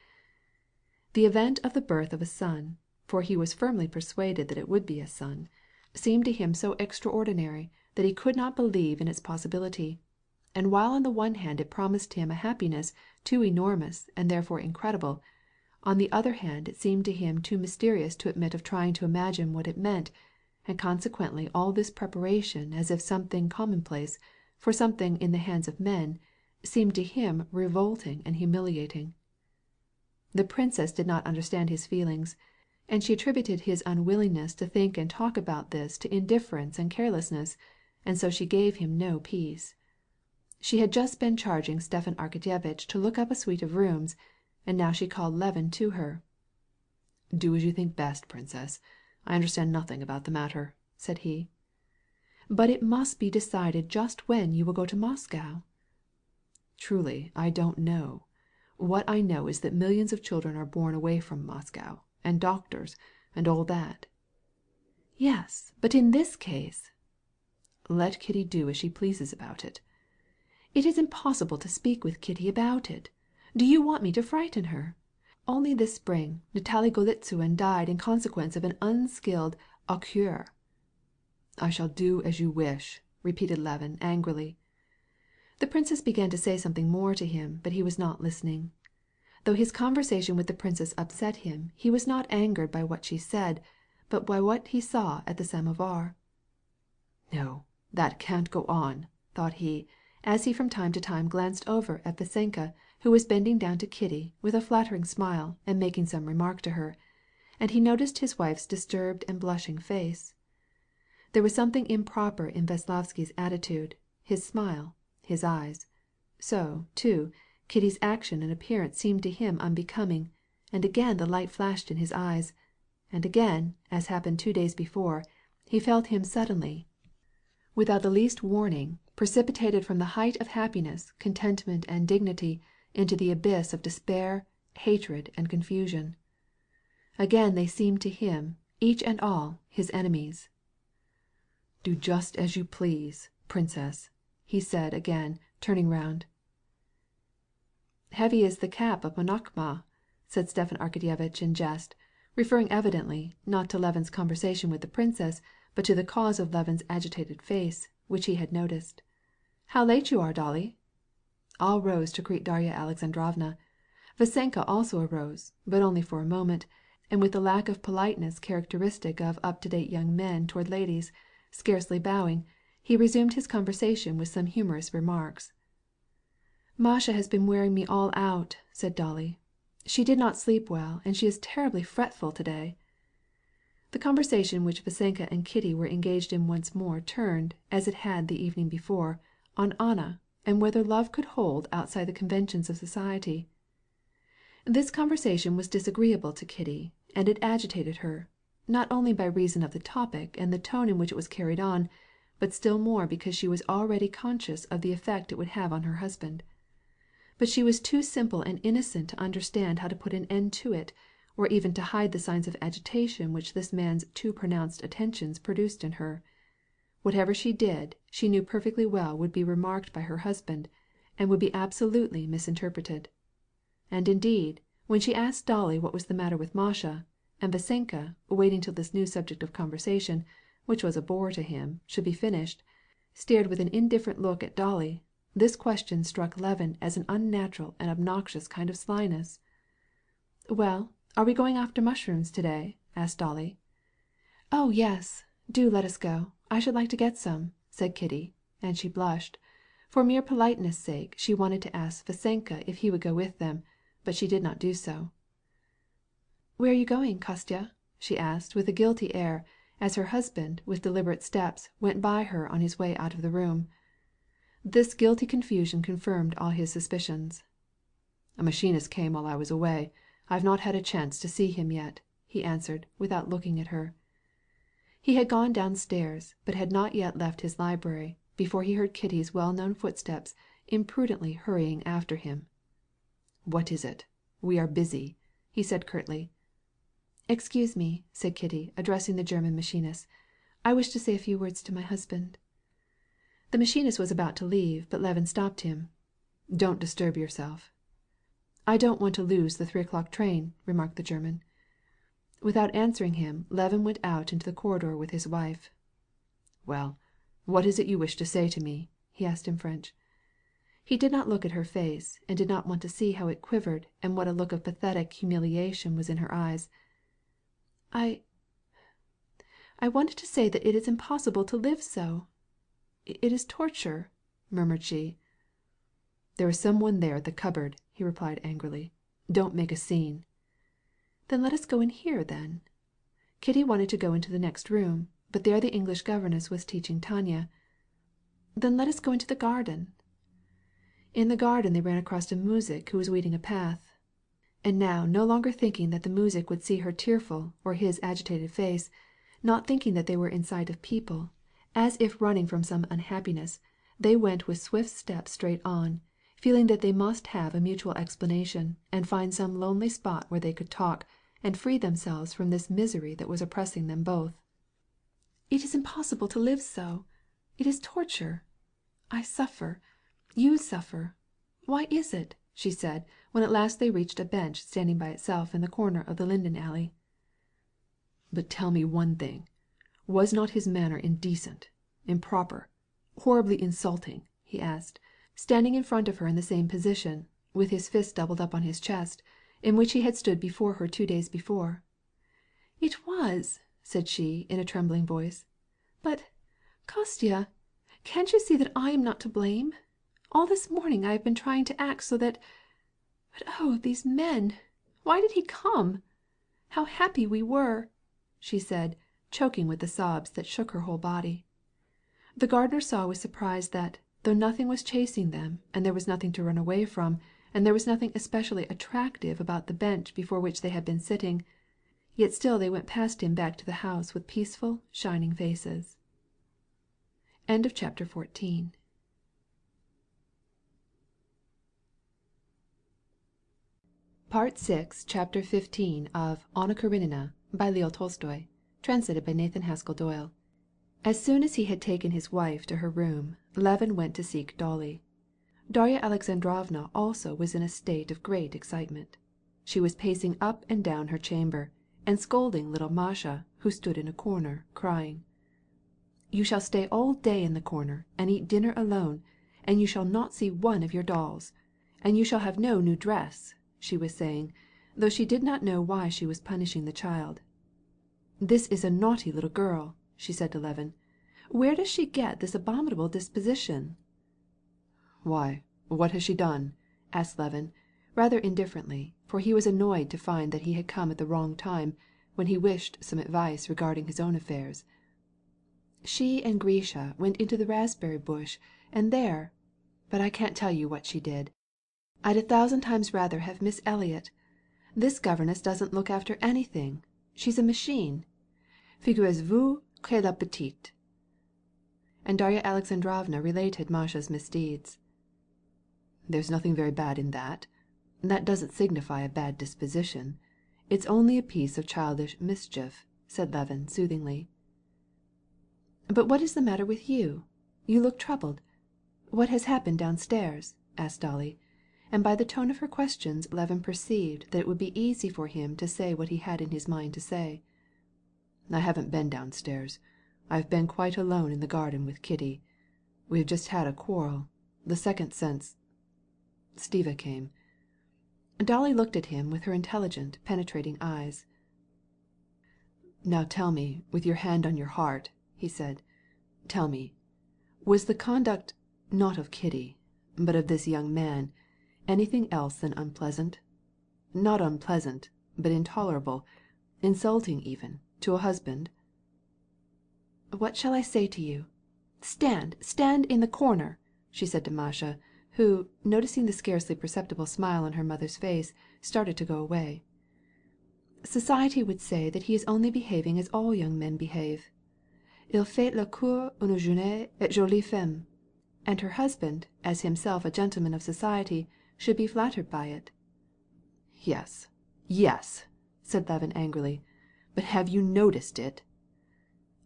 The event of the birth of a son, for he was firmly persuaded that it would be a son, seemed to him so extraordinary that he could not believe in its possibility, and while on the one hand it promised him a happiness too enormous and therefore incredible, on the other hand it seemed to him too mysterious to admit of trying to imagine what it meant, and consequently all this preparation as if something commonplace, for something in the hands of men, seemed to him revolting and humiliating. The princess did not understand his feelings, and she attributed his unwillingness to think and talk about this to indifference and carelessness, and so she gave him no peace. She had just been charging Stepan Arkadyevitch to look up a suite of rooms, and now she called Levin to her. "Do as you think best, princess. I understand nothing about the matter," said he. "But it must be decided just when you will go to Moscow." "Truly, I don't know. What I know is that millions of children are born away from Moscow, and doctors, and all that." "Yes, but in this case—" "Let Kitty do as she pleases about it." "It is impossible to speak with Kitty about it. Do you want me to frighten her? Only this spring Natalie Golitsyn died in consequence of an unskilled au coeur." "I shall do as you wish," repeated Levin angrily. The princess began to say something more to him, but he was not listening. Though his conversation with the princess upset him, he was not angered by what she said, but by what he saw at the samovar. "No, that can't go on," thought he, as he from time to time glanced over at Vasenka, who was bending down to Kitty with a flattering smile and making some remark to her, and he noticed his wife's disturbed and blushing face. There was something improper in Veslovsky's attitude, his smile, his eyes. So, too, Kitty's action and appearance seemed to him unbecoming, and again the light flashed in his eyes, and again, as happened 2 days before, he felt him suddenly, without the least warning, precipitated from the height of happiness, contentment, and dignity into the abyss of despair, hatred, and confusion. Again they seemed to him, each and all, his enemies. "Do just as you please, princess," he said again, turning round. "Heavy is the cap of Monokma," said Stepan Arkadyevitch in jest, referring evidently, not to Levin's conversation with the princess, but to the cause of Levin's agitated face, which he had noticed. "How late you are, Dolly!" All rose to greet Darya Alexandrovna. Vasenka also arose, but only for a moment, and with the lack of politeness characteristic of up-to-date young men toward ladies, scarcely bowing, he resumed his conversation with some humorous remarks. "Masha has been wearing me all out," said Dolly. "She did not sleep well, and she is terribly fretful today." The conversation which Vasenka and Kitty were engaged in once more turned, as it had the evening before, on Anna, and whether love could hold outside the conventions of society. This conversation was disagreeable to Kitty, and it agitated her, not only by reason of the topic and the tone in which it was carried on, but still more because she was already conscious of the effect it would have on her husband. But she was too simple and innocent to understand how to put an end to it, or even to hide the signs of agitation which this man's too pronounced attentions produced in her. Whatever she did, she knew perfectly well would be remarked by her husband, and would be absolutely misinterpreted. And indeed, when she asked Dolly what was the matter with Masha, and Vasenka, waiting till this new subject of conversation, which was a bore to him, should be finished, stared with an indifferent look at Dolly, this question struck Levin as an unnatural and obnoxious kind of slyness. "Well, are we going after mushrooms today?" asked Dolly. "Oh yes, do let us go. I should like to get some," said Kitty, and she blushed. For mere politeness' sake she wanted to ask Vasenka if he would go with them, but she did not do so. "Where are you going, Kostya?" she asked with a guilty air, as her husband, with deliberate steps, went by her on his way out of the room. This guilty confusion confirmed all his suspicions. "A machinist came while I was away. I have not had a chance to see him yet," he answered, without looking at her. He had gone downstairs, but had not yet left his library, before he heard Kitty's well-known footsteps imprudently hurrying after him. "What is it? We are busy," he said curtly. "Excuse me," said Kitty, addressing the German machinist. "I wish to say a few words to my husband." The machinist was about to leave, but Levin stopped him. "Don't disturb yourself." "I don't want to lose the 3 o'clock train," remarked the German. Without answering him, Levin went out into the corridor with his wife. "Well, what is it you wish to say to me?" he asked in French. He did not look at her face, and did not want to see how it quivered and what a look of pathetic humiliation was in her eyes. I wanted to say that it is impossible to live so. It is torture," murmured she. "There is some one there at the cupboard," he replied angrily. "Don't make a scene." "Then let us go in here, then." Kitty wanted to go into the next room, but there the English governess was teaching Tanya. "Then let us go into the garden." In the garden they ran across a muzhik who was weeding a path. And now, no longer thinking that the muzhik would see her tearful or his agitated face, not thinking that they were in sight of people, as if running from some unhappiness, they went with swift steps straight on, feeling that they must have a mutual explanation, and find some lonely spot where they could talk, and free themselves from this misery that was oppressing them both. "It is impossible to live so. It is torture. I suffer. You suffer. Why is it?" she said, when at last they reached a bench standing by itself in the corner of the linden alley. "But tell me one thing. Was not his manner indecent, improper, horribly insulting?" he asked, standing in front of her in the same position, with his fist doubled up on his chest, in which he had stood before her 2 days before. "It was," said she, in a trembling voice. "But, Kostya, can't you see that I am not to blame? All this morning I have been trying to act so that... But oh, these men! Why did he come? How happy we were!" she said, choking with the sobs that shook her whole body. The gardener saw with surprise that, though nothing was chasing them, and there was nothing to run away from, and there was nothing especially attractive about the bench before which they had been sitting, yet still they went past him back to the house with peaceful, shining faces. End of chapter 14. Part 6, Chapter 15 of Anna Karenina by Leo Tolstoy, translated by Nathan Haskell Doyle. As soon as he had taken his wife to her room, Levin went to seek Dolly. Darya Alexandrovna also was in a state of great excitement. She was pacing up and down her chamber, and scolding little Masha, who stood in a corner, crying. "You shall stay all day in the corner, and eat dinner alone, and you shall not see one of your dolls. And you shall have no new dress," she was saying, though she did not know why she was punishing the child. "This is a naughty little girl," she said to Levin. "Where does she get this abominable disposition?" "Why, what has she done?" asked Levin, rather indifferently, for he was annoyed to find that he had come at the wrong time, when he wished some advice regarding his own affairs. "She and Grisha went into the raspberry bush, and there... But I can't tell you what she did. I'd 1,000 times rather have Miss Eliot. This governess doesn't look after anything. She's a machine. Figurez-vous que la petite." And Darya Alexandrovna related Masha's misdeeds. "There's nothing very bad in that. That doesn't signify a bad disposition. It's only a piece of childish mischief," said Levin soothingly. "But what is the matter with you? You look troubled. What has happened downstairs?" asked Dolly, and by the tone of her questions Levin perceived that it would be easy for him to say what he had in his mind to say. "I haven't been downstairs. I've been quite alone in the garden with Kitty. We have just had a quarrel, the second since... Stiva came." Dolly looked at him with her intelligent, penetrating eyes. "Now tell me, with your hand on your heart," he said, "tell me, was the conduct, not of Kitty, but of this young man, anything else than unpleasant? Not unpleasant, but intolerable, insulting even, to a husband?" "What shall I say to you? Stand in the corner," she said to Masha, who, noticing the scarcely perceptible smile on her mother's face, started to go away. "Society would say that he is only behaving as all young men behave. Il fait la cour une jeune et jolie femme. And her husband, as himself a gentleman of society, should be flattered by it." Yes, said Levin angrily. "But have you noticed it?"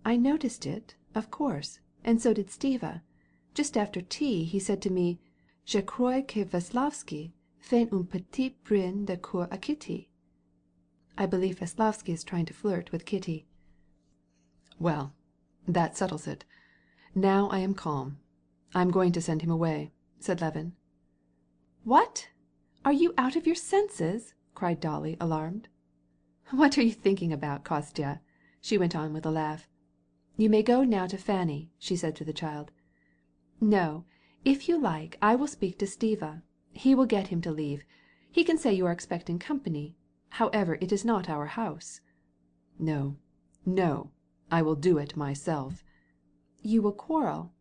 "I noticed it, of course, and so did Stiva. Just after tea he said to me, 'Je crois que Veslovsky fait un petit brin de cour à Kitty.' I believe Veslovsky is trying to flirt with Kitty." "Well, that settles it. Now I am calm. I'm going to send him away," said Levin. "What? Are you out of your senses?" cried Dolly, alarmed. "What are you thinking about, Kostya?" she went on with a laugh. You may go now to Fanny," she said to the child. "No, if you like I will speak to Stiva. He will get him to leave. He can say you are expecting company. However, it is not our house." "No, no, I will do it myself." "You will quarrel."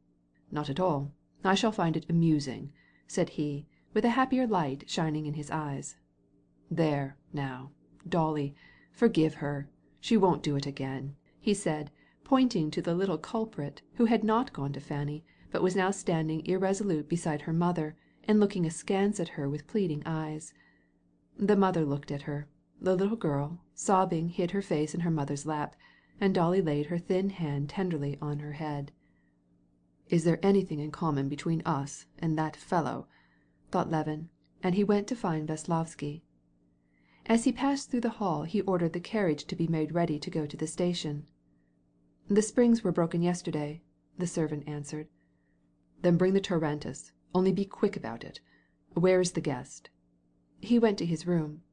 "Not at all. I shall find it amusing," said he, with a happier light shining in his eyes. "There, now, Dolly, forgive her. She won't do it again," he said, pointing to the little culprit who had not gone to Fanny, but was now standing irresolute beside her mother, and looking askance at her with pleading eyes. The mother looked at her. The little girl, sobbing, hid her face in her mother's lap, and Dolly laid her thin hand tenderly on her head. "Is there anything in common between us and that fellow?" thought Levin, and he went to find Veslovsky. As he passed through the hall he ordered the carriage to be made ready to go to the station. "The springs were broken yesterday," the servant answered. "Then bring the tarantass, only be quick about it. Where is the guest?" "He went to his room."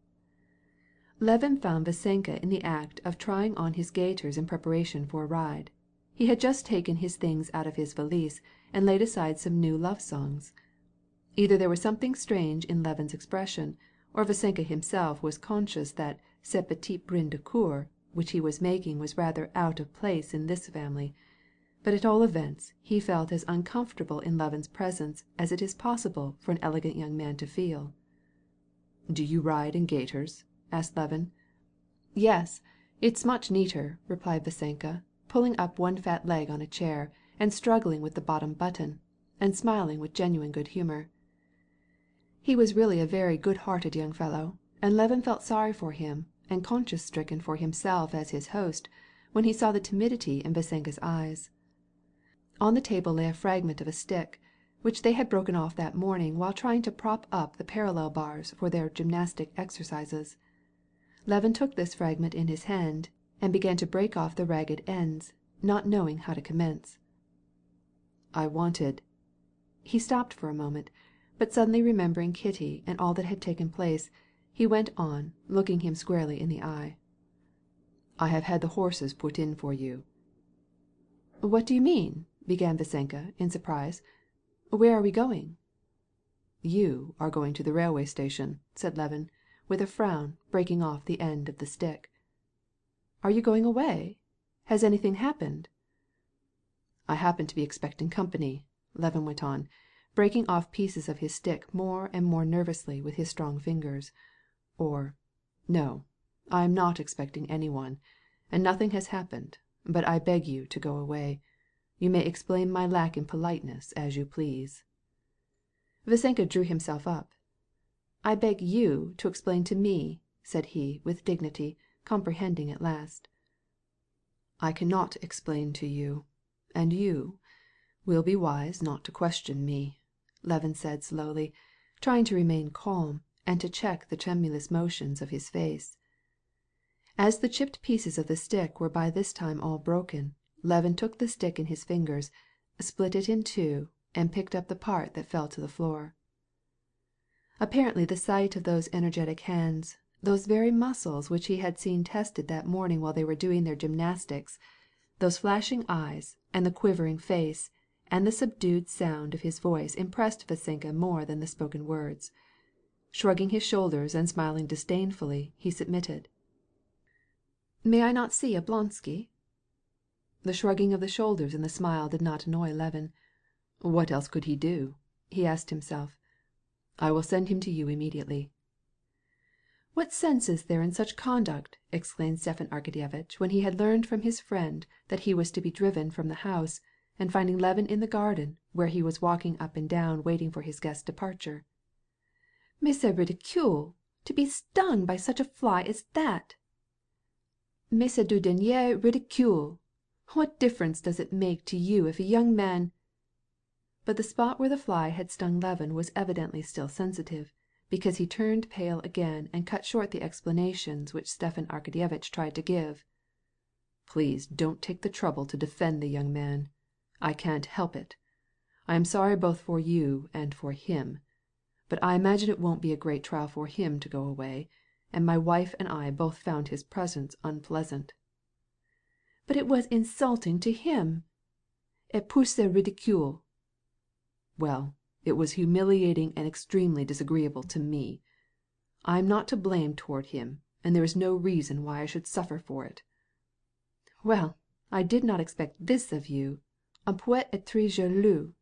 Levin found Vassenka in the act of trying on his gaiters in preparation for a ride. He had just taken his things out of his valise and laid aside some new love songs. Either there was something strange in Levin's expression, or Vassenka himself was conscious that ce petit brin de cour which he was making was rather out of place in this family, but at all events he felt as uncomfortable in Levin's presence as it is possible for an elegant young man to feel. "Do you ride in gaiters?" asked Levin. "Yes, it's much neater," replied Vassenka, pulling up one fat leg on a chair, and struggling with the bottom button, and smiling with genuine good humor. He was really a very good-hearted young fellow, and Levin felt sorry for him, and conscience-stricken for himself as his host, when he saw the timidity in Vassenka's eyes. On the table lay a fragment of a stick, which they had broken off that morning while trying to prop up the parallel bars for their gymnastic exercises. Levin took this fragment in his hand, and began to break off the ragged ends, not knowing how to commence. "I wanted—" He stopped for a moment, but suddenly remembering Kitty and all that had taken place, he went on, looking him squarely in the eye. "I have had the horses put in for you." "What do you mean?" began Vassenka in surprise. "Where are we going?" "You are going to the railway station," said Levin, with a frown, breaking off the end of the stick. "Are you going away? Has anything happened?" "I happen to be expecting company," Levin went on, breaking off pieces of his stick more and more nervously with his strong fingers. "Or, no, I am not expecting any one, and nothing has happened, but I beg you to go away. You may explain my lack in politeness as you please." Vassenka drew himself up. "I beg you to explain to me," said he with dignity, comprehending at last. "I cannot explain to you, and you will be wise not to question me," Levin said slowly, trying to remain calm and to check the tremulous motions of his face. As the chipped pieces of the stick were by this time all broken, Levin took the stick in his fingers, split it in two, and picked up the part that fell to the floor. Apparently the sight of those energetic hands, those very muscles which he had seen tested that morning while they were doing their gymnastics, those flashing eyes, and the quivering face, and the subdued sound of his voice impressed Vassenka more than the spoken words. Shrugging his shoulders and smiling disdainfully, he submitted. "May I not see Oblonsky?" The shrugging of the shoulders and the smile did not annoy Levin. What else could he do? He asked himself. "I will send him to you immediately." "What sense is there in such conduct?" exclaimed Stepan Arkadyevitch when he had learned from his friend that he was to be driven from the house, and finding Levin in the garden, where he was walking up and down waiting for his guest's departure. "Mais c'est ridicule! To be stung by such a fly as that! Mais c'est du dernier ridicule! What difference does it make to you if a young man—" But the spot where the fly had stung Levin was evidently still sensitive, because he turned pale again and cut short the explanations which Stepan Arkadyevitch tried to give. "Please don't take the trouble to defend the young man. I can't help it. I am sorry both for you and for him. But I imagine it won't be a great trial for him to go away, and my wife and I both found his presence unpleasant." But it was insulting to him. Et puis c'est ridicule." "Well, it was humiliating and extremely disagreeable to me. I am not to blame toward him, and there is no reason why I should suffer for it." "Well, I did not expect this of you. Un poète est très jaloux.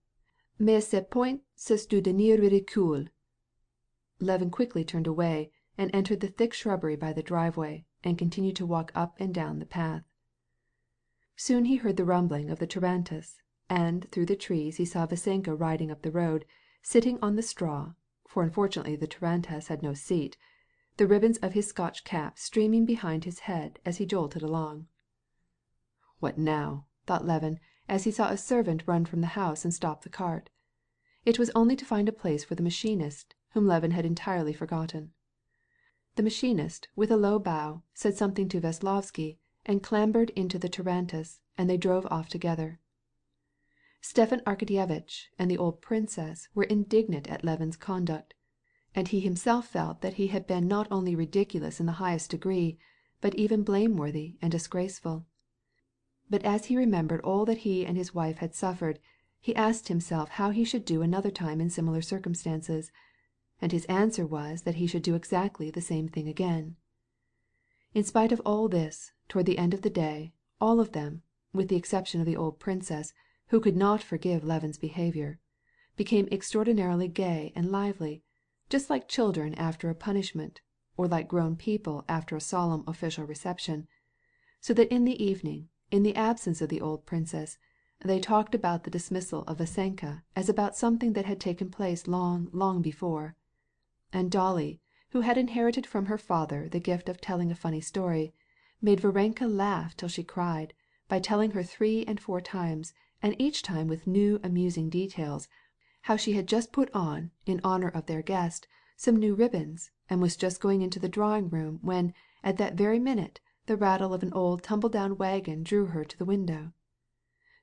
Mais à ce point c'est du dernier ridicule." Levin quickly turned away and entered the thick shrubbery by the driveway, and continued to walk up and down the path. Soon he heard the rumbling of the tarantass, and through the trees he saw Vasenka riding up the road, sitting on the straw, for unfortunately the tarantass had no seat, the ribbons of his Scotch cap streaming behind his head as he jolted along. "What now?" thought Levin, as he saw a servant run from the house and stop the cart. It was only to find a place for the machinist, whom Levin had entirely forgotten. The machinist, with a low bow, said something to Veslovsky, and clambered into the tarantass, and they drove off together. Stepan Arkadyevitch and the old princess were indignant at Levin's conduct, and he himself felt that he had been not only ridiculous in the highest degree, but even blameworthy and disgraceful. But as he remembered all that he and his wife had suffered, he asked himself how he should do another time in similar circumstances, and his answer was that he should do exactly the same thing again. In spite of all this, toward the end of the day, all of them, with the exception of the old princess, who could not forgive Levin's behavior, became extraordinarily gay and lively, just like children after a punishment, or like grown people after a solemn official reception, so that in the evening, in the absence of the old princess, they talked about the dismissal of Vasenka as about something that had taken place long, long before. And Dolly, who had inherited from her father the gift of telling a funny story, made Varenka laugh till she cried, by telling her 3 and 4 times, and each time with new amusing details, how she had just put on, in honor of their guest, some new ribbons, and was just going into the drawing-room when, at that very minute, the rattle of an old tumble-down wagon drew her to the window.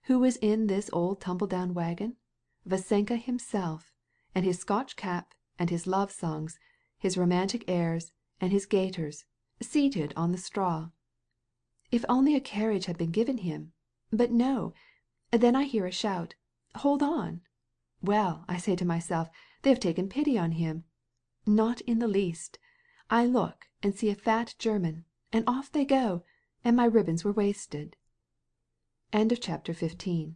Who was in this old tumble-down wagon? Vasenka himself, and his Scotch cap, and his love songs, his romantic airs, and his gaiters, seated on the straw. If only a carriage had been given him! But no! Then I hear a shout, "Hold on!" Well, I say to myself, they have taken pity on him. Not in the least. I look and see a fat German, and off they go, and my ribbons were wasted. Chapter 15.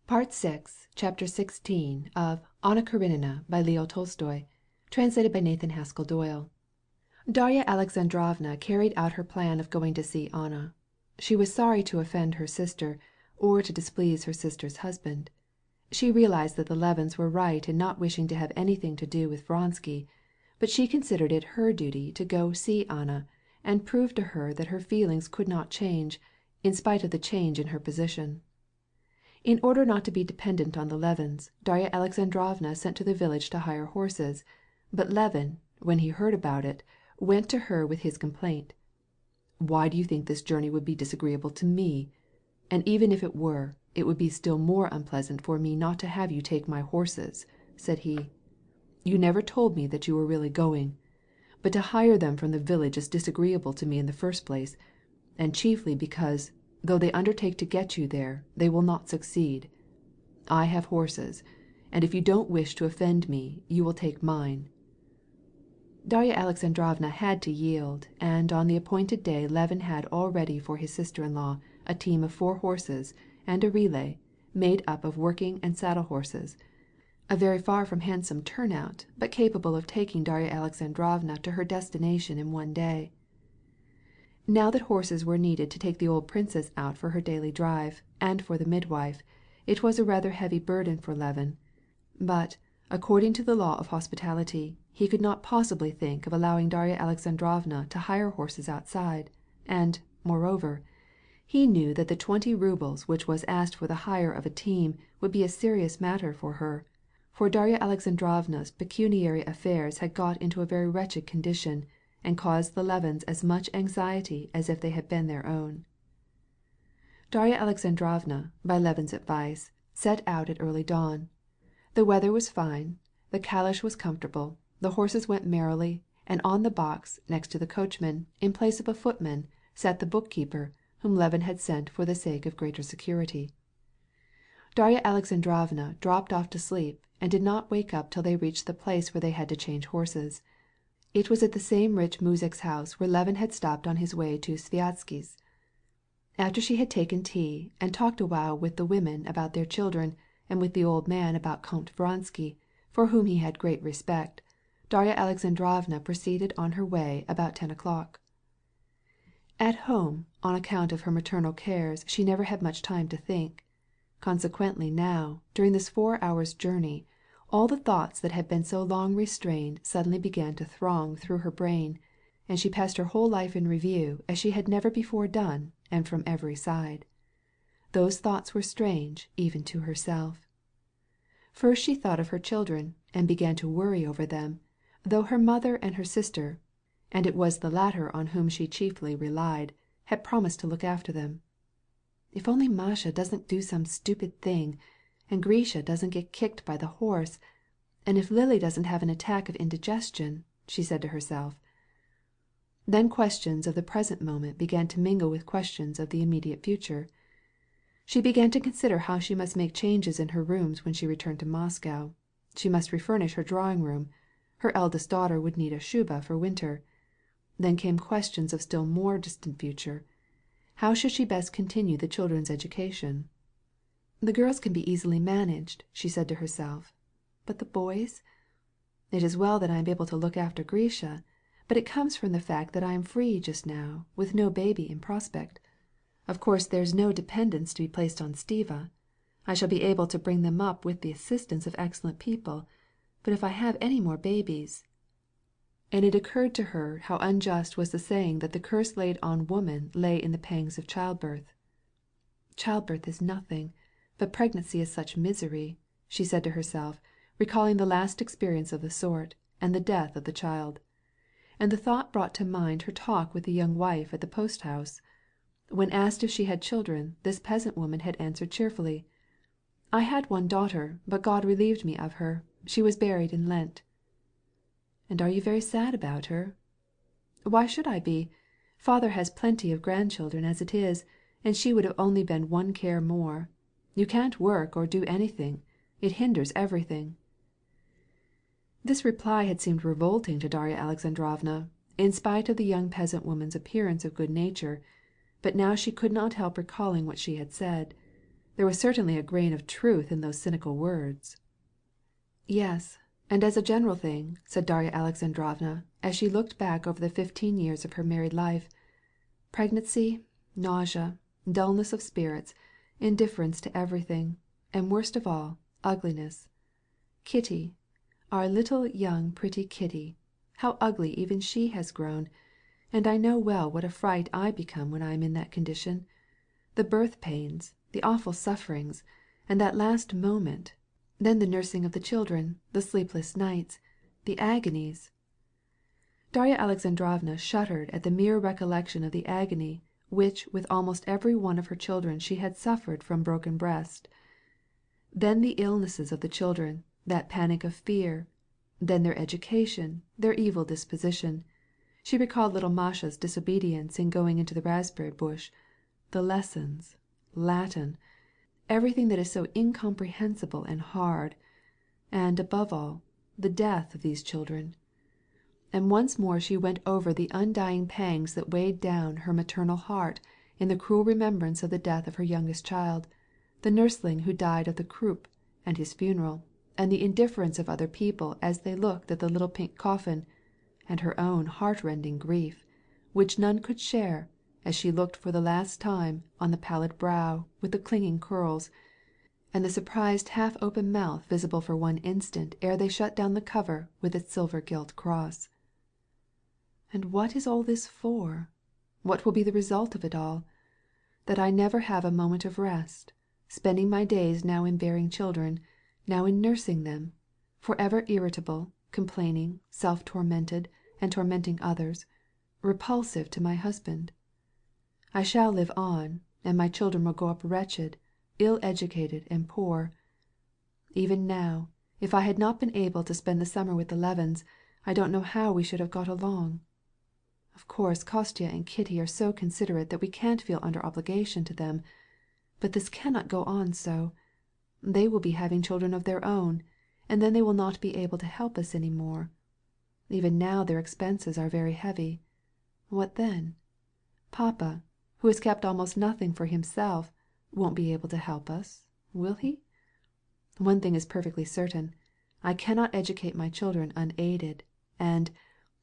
Part 6, Chapter 16 of Anna Karenina by Leo Tolstoy, translated by Nathan Haskell Doyle. Darya Alexandrovna carried out her plan of going to see Anna. She was sorry to offend her sister, or to displease her sister's husband. She realized that the Levins were right in not wishing to have anything to do with Vronsky, but she considered it her duty to go see Anna, and prove to her that her feelings could not change, in spite of the change in her position. In order not to be dependent on the Levins, Darya Alexandrovna sent to the village to hire horses, but Levin, when he heard about it, went to her with his complaint. "Why do you think this journey would be disagreeable to me? And even if it were, it would be still more unpleasant for me not to have you take my horses," said he. "You never told me that you were really going. But to hire them from the village is disagreeable to me in the first place, and chiefly because, though they undertake to get you there, they will not succeed. I have horses, and if you don't wish to offend me, you will take mine." Darya Alexandrovna had to yield, and on the appointed day Levin had all ready for his sister-in-law a team of 4 horses and a relay, made up of working and saddle horses, a very far from handsome turnout, but capable of taking Darya Alexandrovna to her destination in one day. Now that horses were needed to take the old princess out for her daily drive, and for the midwife, it was a rather heavy burden for Levin. But, according to the law of hospitality, he could not possibly think of allowing Darya Alexandrovna to hire horses outside, and, moreover, he knew that the 20 rubles which was asked for the hire of a team would be a serious matter for her, for Darya Alexandrovna's pecuniary affairs had got into a very wretched condition, and caused the Levins as much anxiety as if they had been their own. Darya Alexandrovna, by Levin's advice, set out at early dawn. The weather was fine, the calash was comfortable, the horses went merrily, and on the box next to the coachman, in place of a footman, sat the bookkeeper, whom Levin had sent for the sake of greater security. Darya Alexandrovna dropped off to sleep and did not wake up till they reached the place where they had to change horses. It was at the same rich muzhik's house where Levin had stopped on his way to Sviazhsky's. After she had taken tea and talked a while with the women about their children and with the old man about Count Vronsky, for whom he had great respect, Darya Alexandrovna proceeded on her way about 10 o'clock. At home, on account of her maternal cares, she never had much time to think. Consequently now, during this 4 hours' journey, all the thoughts that had been so long restrained suddenly began to throng through her brain, and she passed her whole life in review as she had never before done, and from every side. Those thoughts were strange even to herself. First she thought of her children, and began to worry over them, though her mother and her sister, and it was the latter on whom she chiefly relied, had promised to look after them. If only Masha doesn't do some stupid thing, and Grisha doesn't get kicked by the horse, and if Lily doesn't have an attack of indigestion, she said to herself. Then questions of the present moment began to mingle with questions of the immediate future. She began to consider how she must make changes in her rooms when she returned to Moscow. She must refurnish her drawing-room. Her eldest daughter would need a shuba for winter. Then came questions of still more distant future. How should she best continue the children's education? The girls can be easily managed, she said to herself. But the boys? It is well that I am able to look after Grisha, but it comes from the fact that I am free just now, with no baby in prospect. Of course there's no dependence to be placed on Stiva. I shall be able to bring them up with the assistance of excellent people, but if I have any more babies... And it occurred to her how unjust was the saying that the curse laid on woman lay in the pangs of childbirth. Childbirth is nothing, but pregnancy is such misery, she said to herself, recalling the last experience of the sort, and the death of the child. And the thought brought to mind her talk with the young wife at the post-house. When asked if she had children, this peasant woman had answered cheerfully, "I had one daughter, but God relieved me of her. She was buried in Lent." "And are you very sad about her?" "Why should I be? Father has plenty of grandchildren as it is, and she would have only been one care more. You can't work or do anything. It hinders everything." This reply had seemed revolting to Darya Alexandrovna, in spite of the young peasant woman's appearance of good nature, but now she could not help recalling what she had said. There was certainly a grain of truth in those cynical words. "Yes, and as a general thing," said Darya Alexandrovna, as she looked back over the 15 years of her married life, "pregnancy, nausea, dullness of spirits, indifference to everything, and worst of all, ugliness. Kitty, our little young pretty Kitty, how ugly even she has grown, and I know well what a fright I become when I am in that condition. The birth pains, the awful sufferings, and that last moment, then the nursing of the children, the sleepless nights, the agonies." Darya Alexandrovna shuddered at the mere recollection of the agony which with almost every one of her children she had suffered from broken breast. Then the illnesses of the children, that panic of fear, then their education, their evil disposition. She recalled little Masha's disobedience in going into the raspberry bush, the lessons, Latin, everything that is so incomprehensible and hard, and above all, the death of these children. And once more she went over the undying pangs that weighed down her maternal heart in the cruel remembrance of the death of her youngest child, the nursling who died of the croup, and his funeral, and the indifference of other people as they looked at the little pink coffin, and her own heart-rending grief, which none could share, as she looked for the last time on the pallid brow with the clinging curls, and the surprised half-open mouth visible for one instant ere they shut down the cover with its silver gilt cross. And what is all this for? What will be the result of it all? That I never have a moment of rest, spending my days now in bearing children, now in nursing them, forever irritable, complaining, self-tormented, and tormenting others, repulsive to my husband. I shall live on, and my children will grow up wretched, ill-educated, and poor. Even now, if I had not been able to spend the summer with the Levins, I don't know how we should have got along. Of course Kostya and Kitty are so considerate that we can't feel under obligation to them. But this cannot go on so. They will be having children of their own, and then they will not be able to help us any more. Even now their expenses are very heavy. What then? Papa, who has kept almost nothing for himself, won't be able to help us, will he? One thing is perfectly certain. I cannot educate my children unaided, and,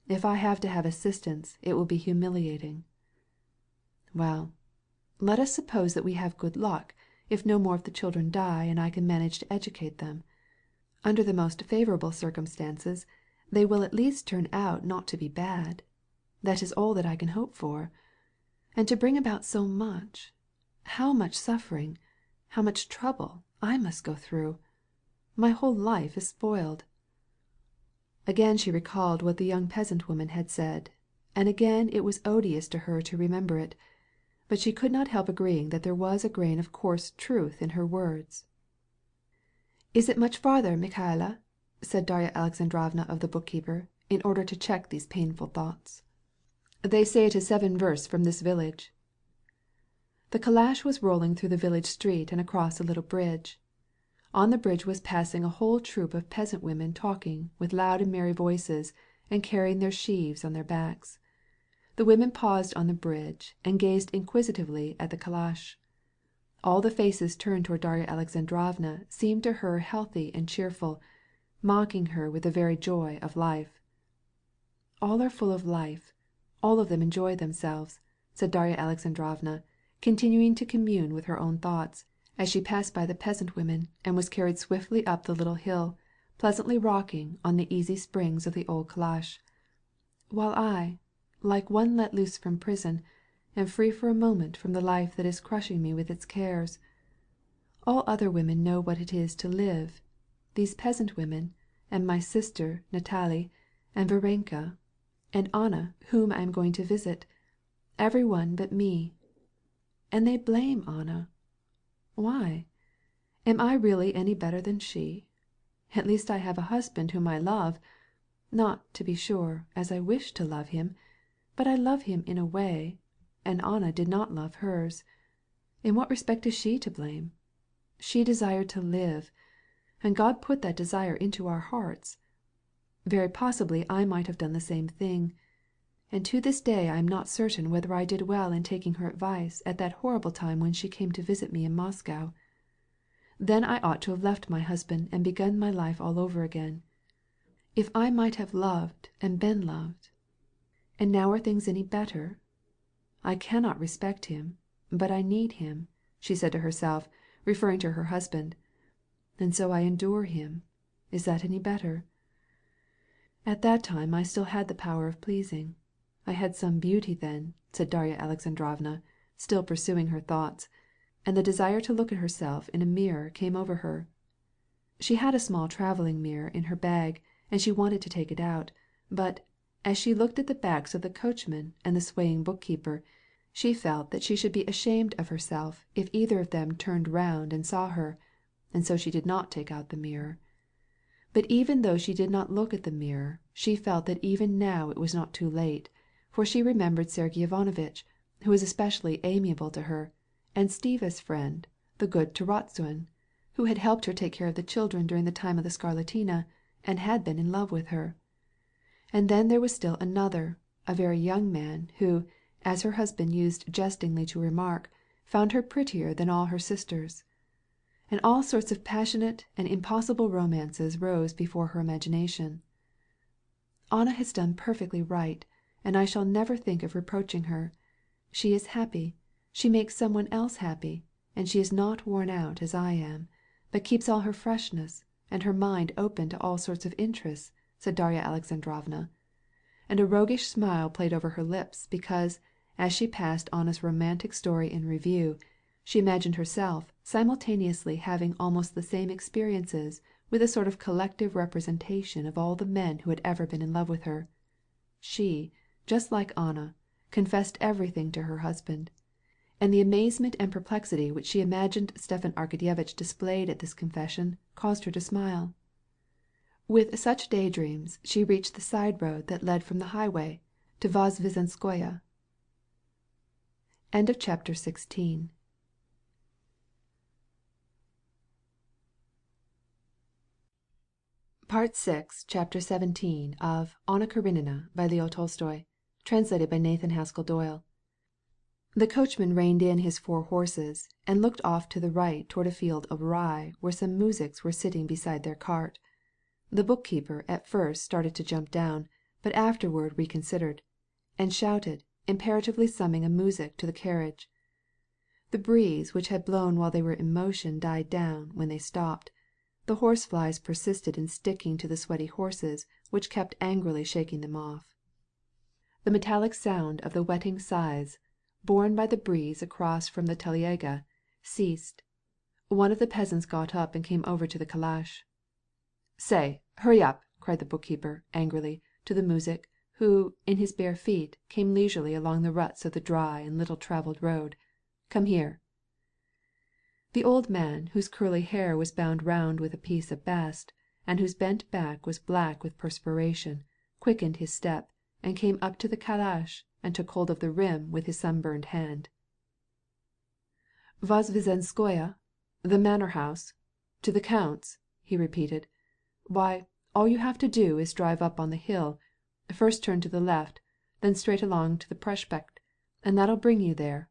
if I have to have assistance, it will be humiliating. Well, let us suppose that we have good luck, if no more of the children die and I can manage to educate them. Under the most favourable circumstances, they will at least turn out not to be bad. That is all that I can hope for. And to bring about so much, how much suffering, how much trouble I must go through. My whole life is spoiled." Again she recalled what the young peasant woman had said, and again it was odious to her to remember it, but she could not help agreeing that there was a grain of coarse truth in her words. "Is it much farther, Mihaila?" said Darya Alexandrovna of the bookkeeper, in order to check these painful thoughts. "They say it is 7 versts from this village." The calash was rolling through the village street and across a little bridge. On the bridge was passing a whole troop of peasant women talking with loud and merry voices and carrying their sheaves on their backs. The women paused on the bridge and gazed inquisitively at the calash. All the faces turned toward Darya Alexandrovna seemed to her healthy and cheerful, mocking her with the very joy of life. "All are full of life, all of them enjoy themselves," said Darya Alexandrovna, continuing to commune with her own thoughts, as she passed by the peasant women and was carried swiftly up the little hill, pleasantly rocking on the easy springs of the old calash. "While I, like one let loose from prison, am free for a moment from the life that is crushing me with its cares. All other women know what it is to live, these peasant women, and my sister Natalie, and Varenka, and Anna whom I am going to visit, every one but me. And they blame Anna. Why? Am I really any better than she? At least I have a husband whom I love, not, to be sure, as I wish to love him, but I love him in a way, and Anna did not love hers. In what respect is she to blame? She desired to live, and God put that desire into our hearts. Very possibly I might have done the same thing, and to this day I am not certain whether I did well in taking her advice at that horrible time when she came to visit me in Moscow. Then I ought to have left my husband and begun my life all over again. If I might have loved and been loved. And now are things any better? I cannot respect him, but I need him," she said to herself, referring to her husband. "And so I endure him. Is that any better? At that time I still had the power of pleasing. I had some beauty then," said Darya Alexandrovna, still pursuing her thoughts, and the desire to look at herself in a mirror came over her. She had a small travelling mirror in her bag, and she wanted to take it out, but, as she looked at the backs of the coachman and the swaying bookkeeper, she felt that she should be ashamed of herself if either of them turned round and saw her, and so she did not take out the mirror. But even though she did not look at the mirror, she felt that even now it was not too late, for she remembered Sergey Ivanovitch, who was especially amiable to her, and Stiva's friend, the good Tarotsuin, who had helped her take care of the children during the time of the scarlatina, and had been in love with her. And then there was still another, a very young man, who, as her husband used jestingly to remark, found her prettier than all her sisters. And all sorts of passionate and impossible romances rose before her imagination. "Anna has done perfectly right, and I shall never think of reproaching her. She is happy, she makes some one else happy, and she is not worn out as I am, but keeps all her freshness, and her mind open to all sorts of interests," said Darya Alexandrovna. And a roguish smile played over her lips because, as she passed Anna's romantic story in review, she imagined herself simultaneously having almost the same experiences with a sort of collective representation of all the men who had ever been in love with her. She, just like Anna, confessed everything to her husband, and the amazement and perplexity which she imagined Stepan Arkadyevitch displayed at this confession caused her to smile. With such daydreams she reached the side road that led from the highway to Vozdvizhenskoye. Chapter 16. Part 6, Chapter 17 of Anna Karenina by Leo Tolstoy, translated by Nathan Haskell Doyle. The coachman reined in his 4 horses and looked off to the right toward a field of rye where some moujiks were sitting beside their cart. The bookkeeper at first started to jump down, but afterward reconsidered, and shouted, imperatively summoning a moujik to the carriage. The breeze which had blown while they were in motion died down when they stopped. The horseflies persisted in sticking to the sweaty horses, which kept angrily shaking them off. The metallic sound of the whetting scythes, borne by the breeze across from the telyaga, ceased. One of the peasants got up and came over to the calash. "Say, hurry up!" cried the bookkeeper, angrily, to the moujik, who, in his bare feet, came leisurely along the ruts of the dry and little-travelled road. "Come here." The old man, whose curly hair was bound round with a piece of bast, and whose bent back was black with perspiration, quickened his step, and came up to the calash and took hold of the rim with his sunburned hand. "Vozdvizhenskoye? The manor house? To the count's?" he repeated. "Why, all you have to do is drive up on the hill, first turn to the left, then straight along to the Prospect, and that'll bring you there.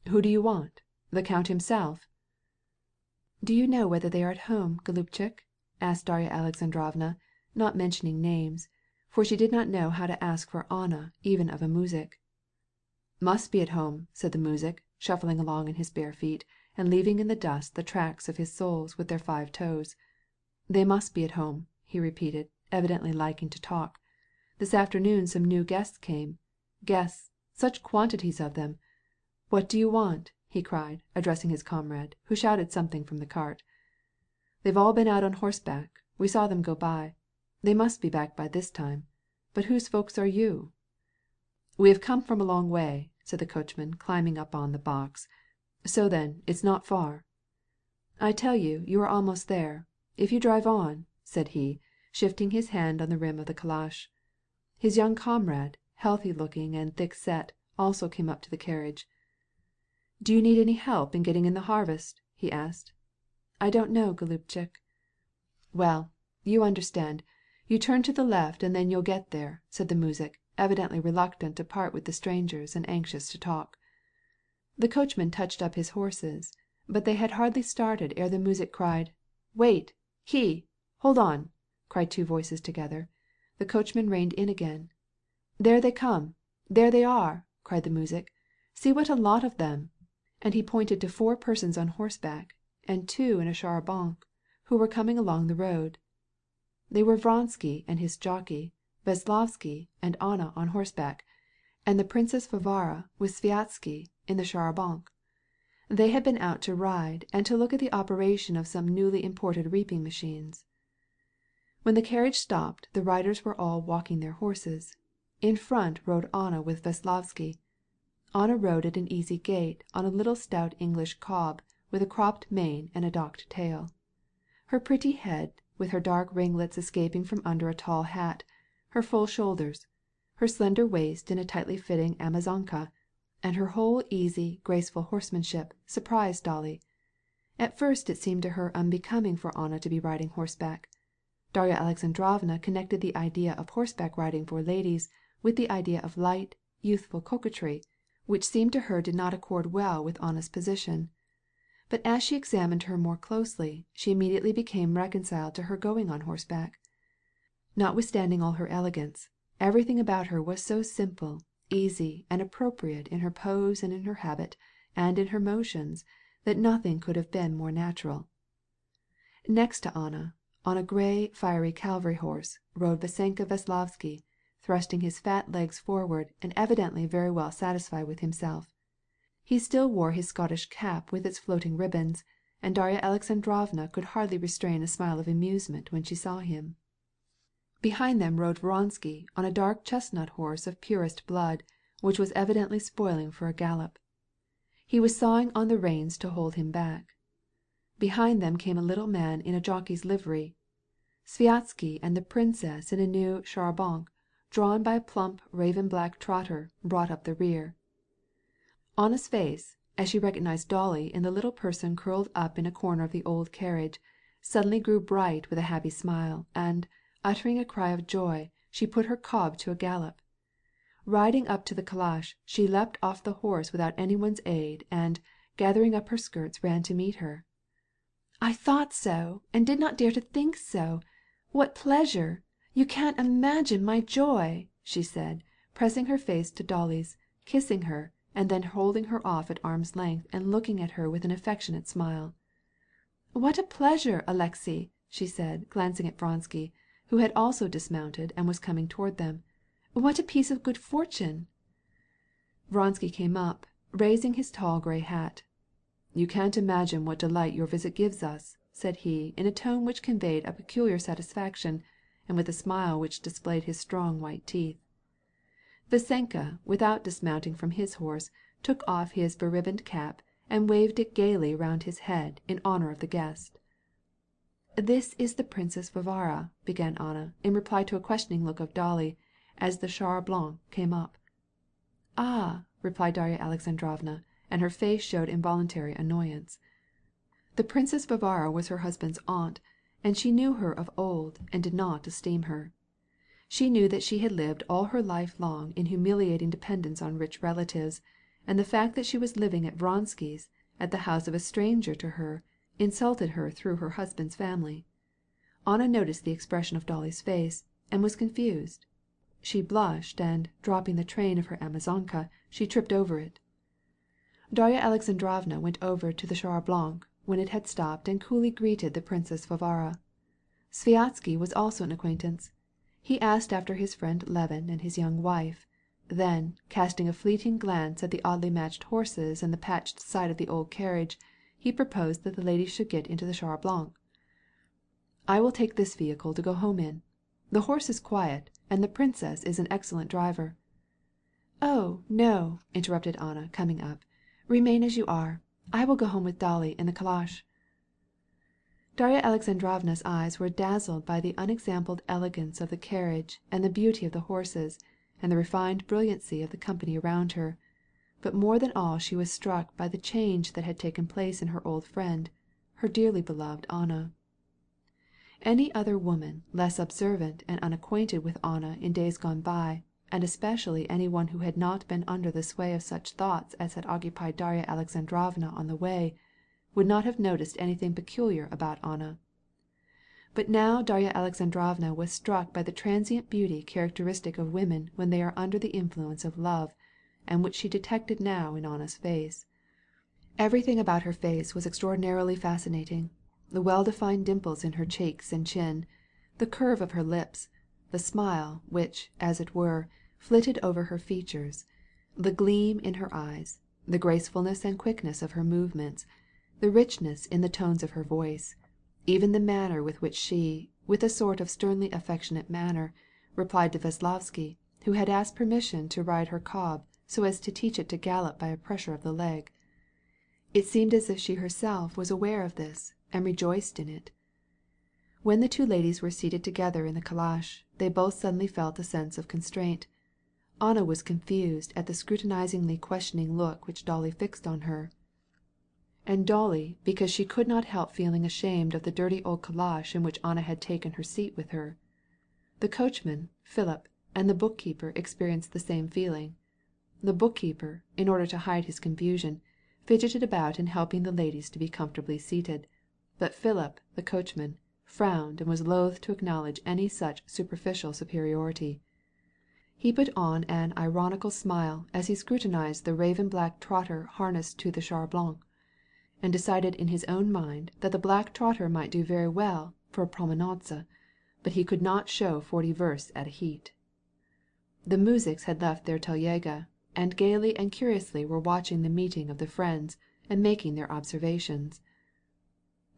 Who do you want? The count himself?" "Do you know whether they are at home, Golubchik?" asked Darya Alexandrovna, not mentioning names, for she did not know how to ask for Anna even of a moujik. "Must be at home," said the moujik, shuffling along in his bare feet, and leaving in the dust the tracks of his soles with their 5 toes. "They must be at home," he repeated, evidently liking to talk. "This afternoon some new guests came. Guests! Such quantities of them! What do you want?" he cried, addressing his comrade, who shouted something from the cart. "They've all been out on horseback. We saw them go by. They must be back by this time. But whose folks are you?" "We have come from a long way," said the coachman, climbing up on the box. "So then, it's not far." "I tell you, you are almost there. If you drive on," said he, shifting his hand on the rim of the calash. His young comrade, healthy-looking and thick-set, also came up to the carriage. "Do you need any help in getting in the harvest?" he asked. "I don't know, Golubchik." "Well, you understand. You turn to the left and then you'll get there," said the moujik, evidently reluctant to part with the strangers and anxious to talk. The coachman touched up his horses, but they had hardly started ere the moujik cried, "Wait! Hold on!" cried 2 voices together. The coachman reined in again. "There they come! There they are!" cried the moujik. "See what a lot of them!" And he pointed to 4 persons on horseback, and 2 in a char à banc, who were coming along the road. They were Vronsky and his jockey, Veslovsky and Anna on horseback, and the Princess Varvara with Sviazhsky in the char à banc. They had been out to ride and to look at the operation of some newly imported reaping machines. When the carriage stopped, the riders were all walking their horses. In front rode Anna with Veslovsky. Anna rode at an easy gait on a little stout English cob with a cropped mane and a docked tail. Her pretty head, with her dark ringlets escaping from under a tall hat, her full shoulders, her slender waist in a tightly fitting amazonka, and her whole easy, graceful horsemanship, surprised Dolly. At first it seemed to her unbecoming for Anna to be riding horseback. Darya Alexandrovna connected the idea of horseback riding for ladies with the idea of light, youthful coquetry, which seemed to her did not accord well with Anna's position. But as she examined her more closely, she immediately became reconciled to her going on horseback. Notwithstanding all her elegance, everything about her was so simple, easy, and appropriate in her pose and in her habit and in her motions, that nothing could have been more natural. Next to Anna, on a gray, fiery cavalry horse, rode Vasenka Veslovsky, thrusting his fat legs forward and evidently very well satisfied with himself. He still wore his Scottish cap with its floating ribbons, and Darya Alexandrovna could hardly restrain a smile of amusement when she saw him. Behind them rode Vronsky on a dark chestnut horse of purest blood, which was evidently spoiling for a gallop. He was sawing on the reins to hold him back. Behind them came a little man in a jockey's livery. Sviazhsky and the princess in a new char à banc, drawn by a plump raven-black trotter, brought up the rear. Anna's face, as she recognized Dolly in the little person curled up in a corner of the old carriage, suddenly grew bright with a happy smile, and, uttering a cry of joy, she put her cob to a gallop. Riding up to the calash, she leapt off the horse without anyone's aid, and, gathering up her skirts, ran to meet her. "I thought so, and did not dare to think so. What pleasure! You can't imagine my joy," she said, pressing her face to Dolly's, kissing her, and then holding her off at arm's length and looking at her with an affectionate smile. "What a pleasure, Alexey!" she said, glancing at Vronsky, who had also dismounted and was coming toward them. "What a piece of good fortune!" Vronsky came up, raising his tall gray hat. "You can't imagine what delight your visit gives us," said he in a tone which conveyed a peculiar satisfaction, and with a smile which displayed his strong white teeth. Vasenka, without dismounting from his horse, took off his beribboned cap and waved it gaily round his head in honor of the guest. "This is the Princess Varvara," began Anna, in reply to a questioning look of Dolly, as the char blanc came up. "Ah," replied Darya Alexandrovna, and her face showed involuntary annoyance. The Princess Varvara was her husband's aunt, and she knew her of old and did not esteem her. She knew that she had lived all her life long in humiliating dependence on rich relatives, and the fact that she was living at Vronsky's, at the house of a stranger to her, insulted her through her husband's family. Anna noticed the expression of Dolly's face, and was confused. She blushed, and, dropping the train of her amazonka, she tripped over it. Darya Alexandrovna went over to the char blanc when it had stopped and coolly greeted the Princess Varvara. Sviazhsky was also an acquaintance. He asked after his friend Levin and his young wife. Then, casting a fleeting glance at the oddly matched horses and the patched side of the old carriage, he proposed that the ladies should get into the char blanc. "I will take this vehicle to go home in. The horse is quiet, and the princess is an excellent driver." "Oh, no," interrupted Anna, coming up. "Remain as you are. I will go home with Dolly in the calash." Darya Alexandrovna's eyes were dazzled by the unexampled elegance of the carriage and the beauty of the horses, and the refined brilliancy of the company around her. But more than all she was struck by the change that had taken place in her old friend, her dearly beloved Anna. Any other woman less observant and unacquainted with Anna in days gone by, and especially any one who had not been under the sway of such thoughts as had occupied Darya Alexandrovna on the way, would not have noticed anything peculiar about Anna. But now Darya Alexandrovna was struck by the transient beauty characteristic of women when they are under the influence of love, and which she detected now in Anna's face. Everything about her face was extraordinarily fascinating. The well-defined dimples in her cheeks and chin, the curve of her lips, the smile which, as it were, flitted over her features, the gleam in her eyes, the gracefulness and quickness of her movements, the richness in the tones of her voice, even the manner with which she, with a sort of sternly affectionate manner, replied to Veslovsky, who had asked permission to ride her cob so as to teach it to gallop by a pressure of the leg. It seemed as if she herself was aware of this and rejoiced in it. When the two ladies were seated together in the calash, they both suddenly felt a sense of constraint. Anna was confused at the scrutinizingly questioning look which Dolly fixed on her, and Dolly because she could not help feeling ashamed of the dirty old calash in which Anna had taken her seat with her. The coachman, Philip, and the bookkeeper experienced the same feeling. The bookkeeper, in order to hide his confusion, fidgeted about in helping the ladies to be comfortably seated, but Philip, the coachman, frowned and was loath to acknowledge any such superficial superiority. He put on an ironical smile as he scrutinized the raven-black trotter harnessed to the char blanc, and decided in his own mind that the black trotter might do very well for a promenade, but he could not show 40 versts at a heat. The Muziks had left their telega, and gaily and curiously were watching the meeting of the friends and making their observations.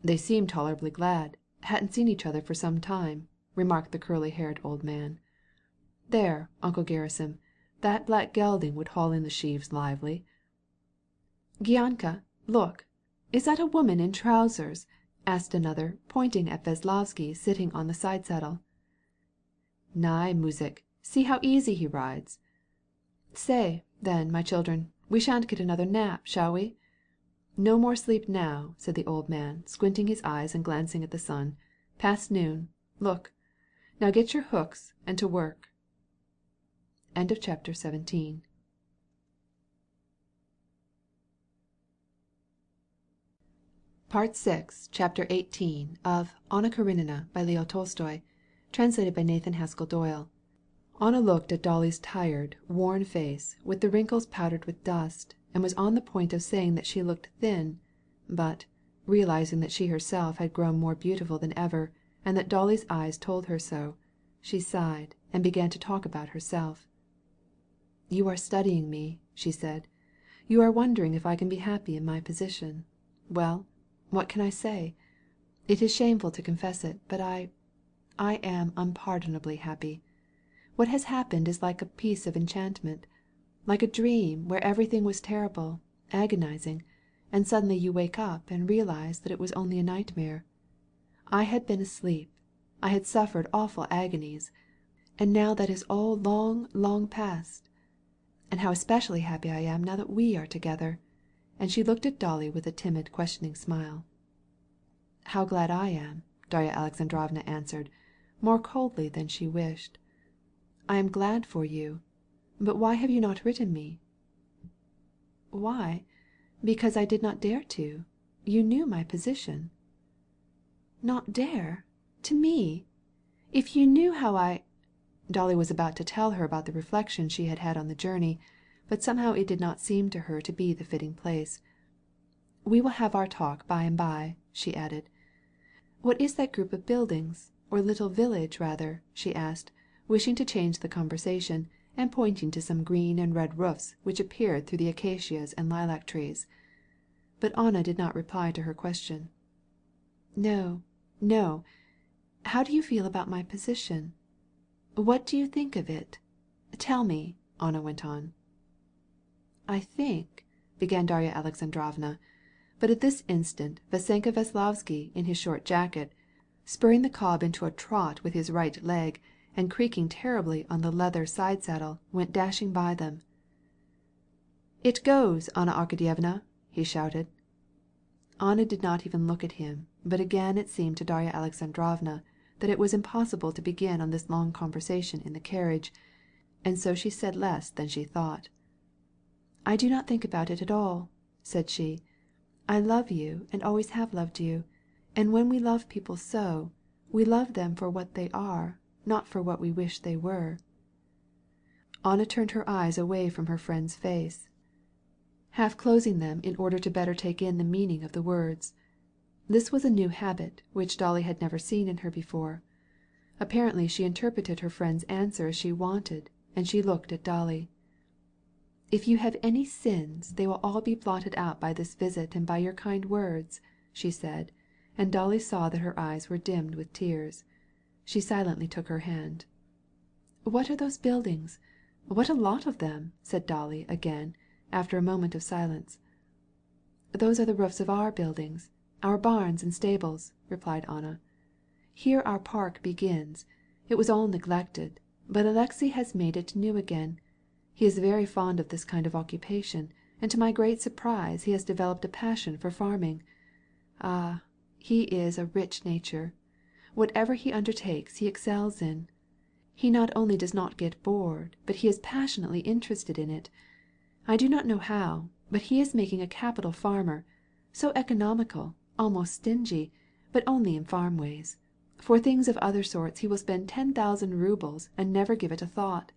"They seem tolerably glad, hadn't seen each other for some time," remarked the curly-haired old man. "There, Uncle Gerasim, that black gelding would haul in the sheaves lively." "Gyanka, look! Is that a woman in trousers? asked another, pointing at Veslovsky sitting on the side saddle. "Nay, Muzik, see how easy he rides." "Say, then, my children, we shan't get another nap, shall we?" "No more sleep now," said the old man, squinting his eyes and glancing at the sun. "Past noon. Look. Now get your hooks and to work." Chapter 18. Part 6, Chapter 18 of Anna Karenina by Leo Tolstoy, translated by Nathan Haskell Doyle. Anna looked at Dolly's tired, worn face, with the wrinkles powdered with dust, and was on the point of saying that she looked thin, but, realizing that she herself had grown more beautiful than ever, and that Dolly's eyes told her so, she sighed and began to talk about herself. "You are studying me," she said. "You are wondering if I can be happy in my position. Well, what can I say? It is shameful to confess it, but I am unpardonably happy. What has happened is like a piece of enchantment, like a dream where everything was terrible, agonizing, and suddenly you wake up and realize that it was only a nightmare. I had been asleep. I had suffered awful agonies. And now that is all long, long past. And how especially happy I am now that we are together." And she looked at Dolly with a timid, questioning smile. "How glad I am," Darya Alexandrovna answered, more coldly than she wished. "I am glad for you. But why have you not written me?" "Why? Because I did not dare to. You knew my position." "Not dare? To me? If you knew how I—" Dolly was about to tell her about the reflections she had had on the journey, but somehow it did not seem to her to be the fitting place. "We will have our talk by and by," she added. "What is that group of buildings, or little village rather?" she asked, wishing to change the conversation, and pointing to some green and red roofs which appeared through the acacias and lilac trees. But Anna did not reply to her question. "No, no. How do you feel about my position? What do you think of it? Tell me," Anna went on. "I think," began Darya Alexandrovna, but at this instant Vasenka Veslovsky in his short jacket, spurring the cob into a trot with his right leg, and creaking terribly on the leather side saddle, went dashing by them. "It goes, Anna Arkadyevna!" he shouted. Anna did not even look at him, but again it seemed to Darya Alexandrovna that it was impossible to begin on this long conversation in the carriage, and so she said less than she thought. "I do not think about it at all," said she. "I love you and always have loved you, and when we love people so, we love them for what they are, not for what we wish they were." Anna turned her eyes away from her friend's face, half closing them in order to better take in the meaning of the words. This was a new habit which Dolly had never seen in her before. Apparently she interpreted her friend's answer as she wanted, and she looked at Dolly. "If you have any sins, they will all be blotted out by this visit and by your kind words," she said, and Dolly saw that her eyes were dimmed with tears. She silently took her hand. "What are those buildings? What a lot of them!" said Dolly again, after a moment of silence. "Those are the roofs of our buildings, our barns and stables," replied Anna. "Here our park begins. It was all neglected, but Alexei has made it new again. He is very fond of this kind of occupation, and to my great surprise he has developed a passion for farming. Ah, he is a rich nature. Whatever he undertakes he excels in. He not only does not get bored, but he is passionately interested in it. I do not know how, but he is making a capital farmer, so economical, almost stingy, but only in farm ways. For things of other sorts he will spend 10,000 rubles and never give it a thought."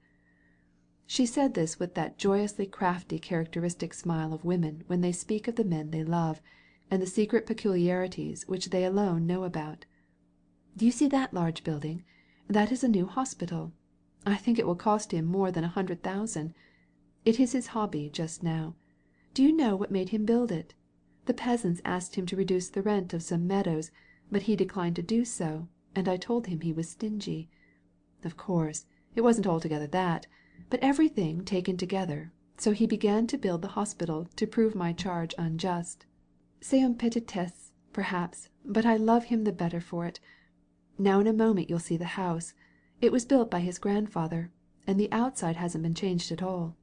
She said this with that joyously crafty characteristic smile of women when they speak of the men they love, and the secret peculiarities which they alone know about. "Do you see that large building? That is a new hospital. I think it will cost him more than 100,000. It is his hobby just now. Do you know what made him build it? The peasants asked him to reduce the rent of some meadows, but he declined to do so, and I told him he was stingy. Of course, it wasn't altogether that, but everything taken together, so he began to build the hospital to prove my charge unjust. C'est une petitesse perhaps, but I love him the better for it. Now in a moment you'll see the house. It was built by his grandfather, and the outside hasn't been changed at all."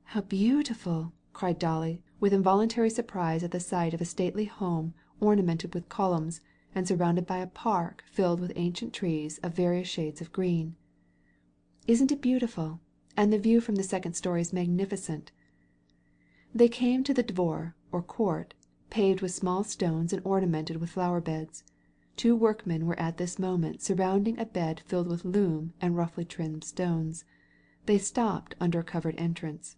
"How beautiful!" cried Dolly, with involuntary surprise at the sight of a stately home ornamented with columns, and surrounded by a park filled with ancient trees of various shades of green. "Isn't it beautiful? And the view from the second story is magnificent." They came to the dvor, or court, paved with small stones and ornamented with flower beds. Two workmen were at this moment surrounding a bed filled with loam and roughly trimmed stones. They stopped under a covered entrance.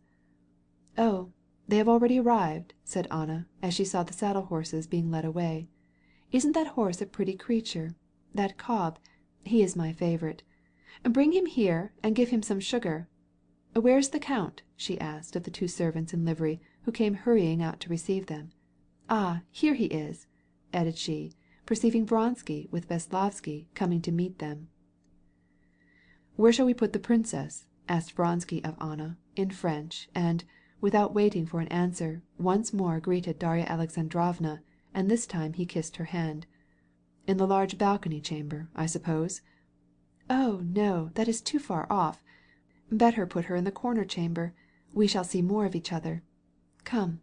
"Oh, they have already arrived," said Anna, as she saw the saddle horses being led away. "Isn't that horse a pretty creature? That cob, he is my favorite. Bring him here, and give him some sugar. Where's the count?" she asked of the two servants in livery who came hurrying out to receive them. "Ah, here he is," added she, perceiving Vronsky with Veslovsky coming to meet them. "Where shall we put the princess?" asked Vronsky of Anna, in French, and, without waiting for an answer, once more greeted Darya Alexandrovna, and this time he kissed her hand. "In the large balcony chamber, I suppose?" "Oh, no, that is too far off. Better put her in the corner chamber. We shall see more of each other. Come,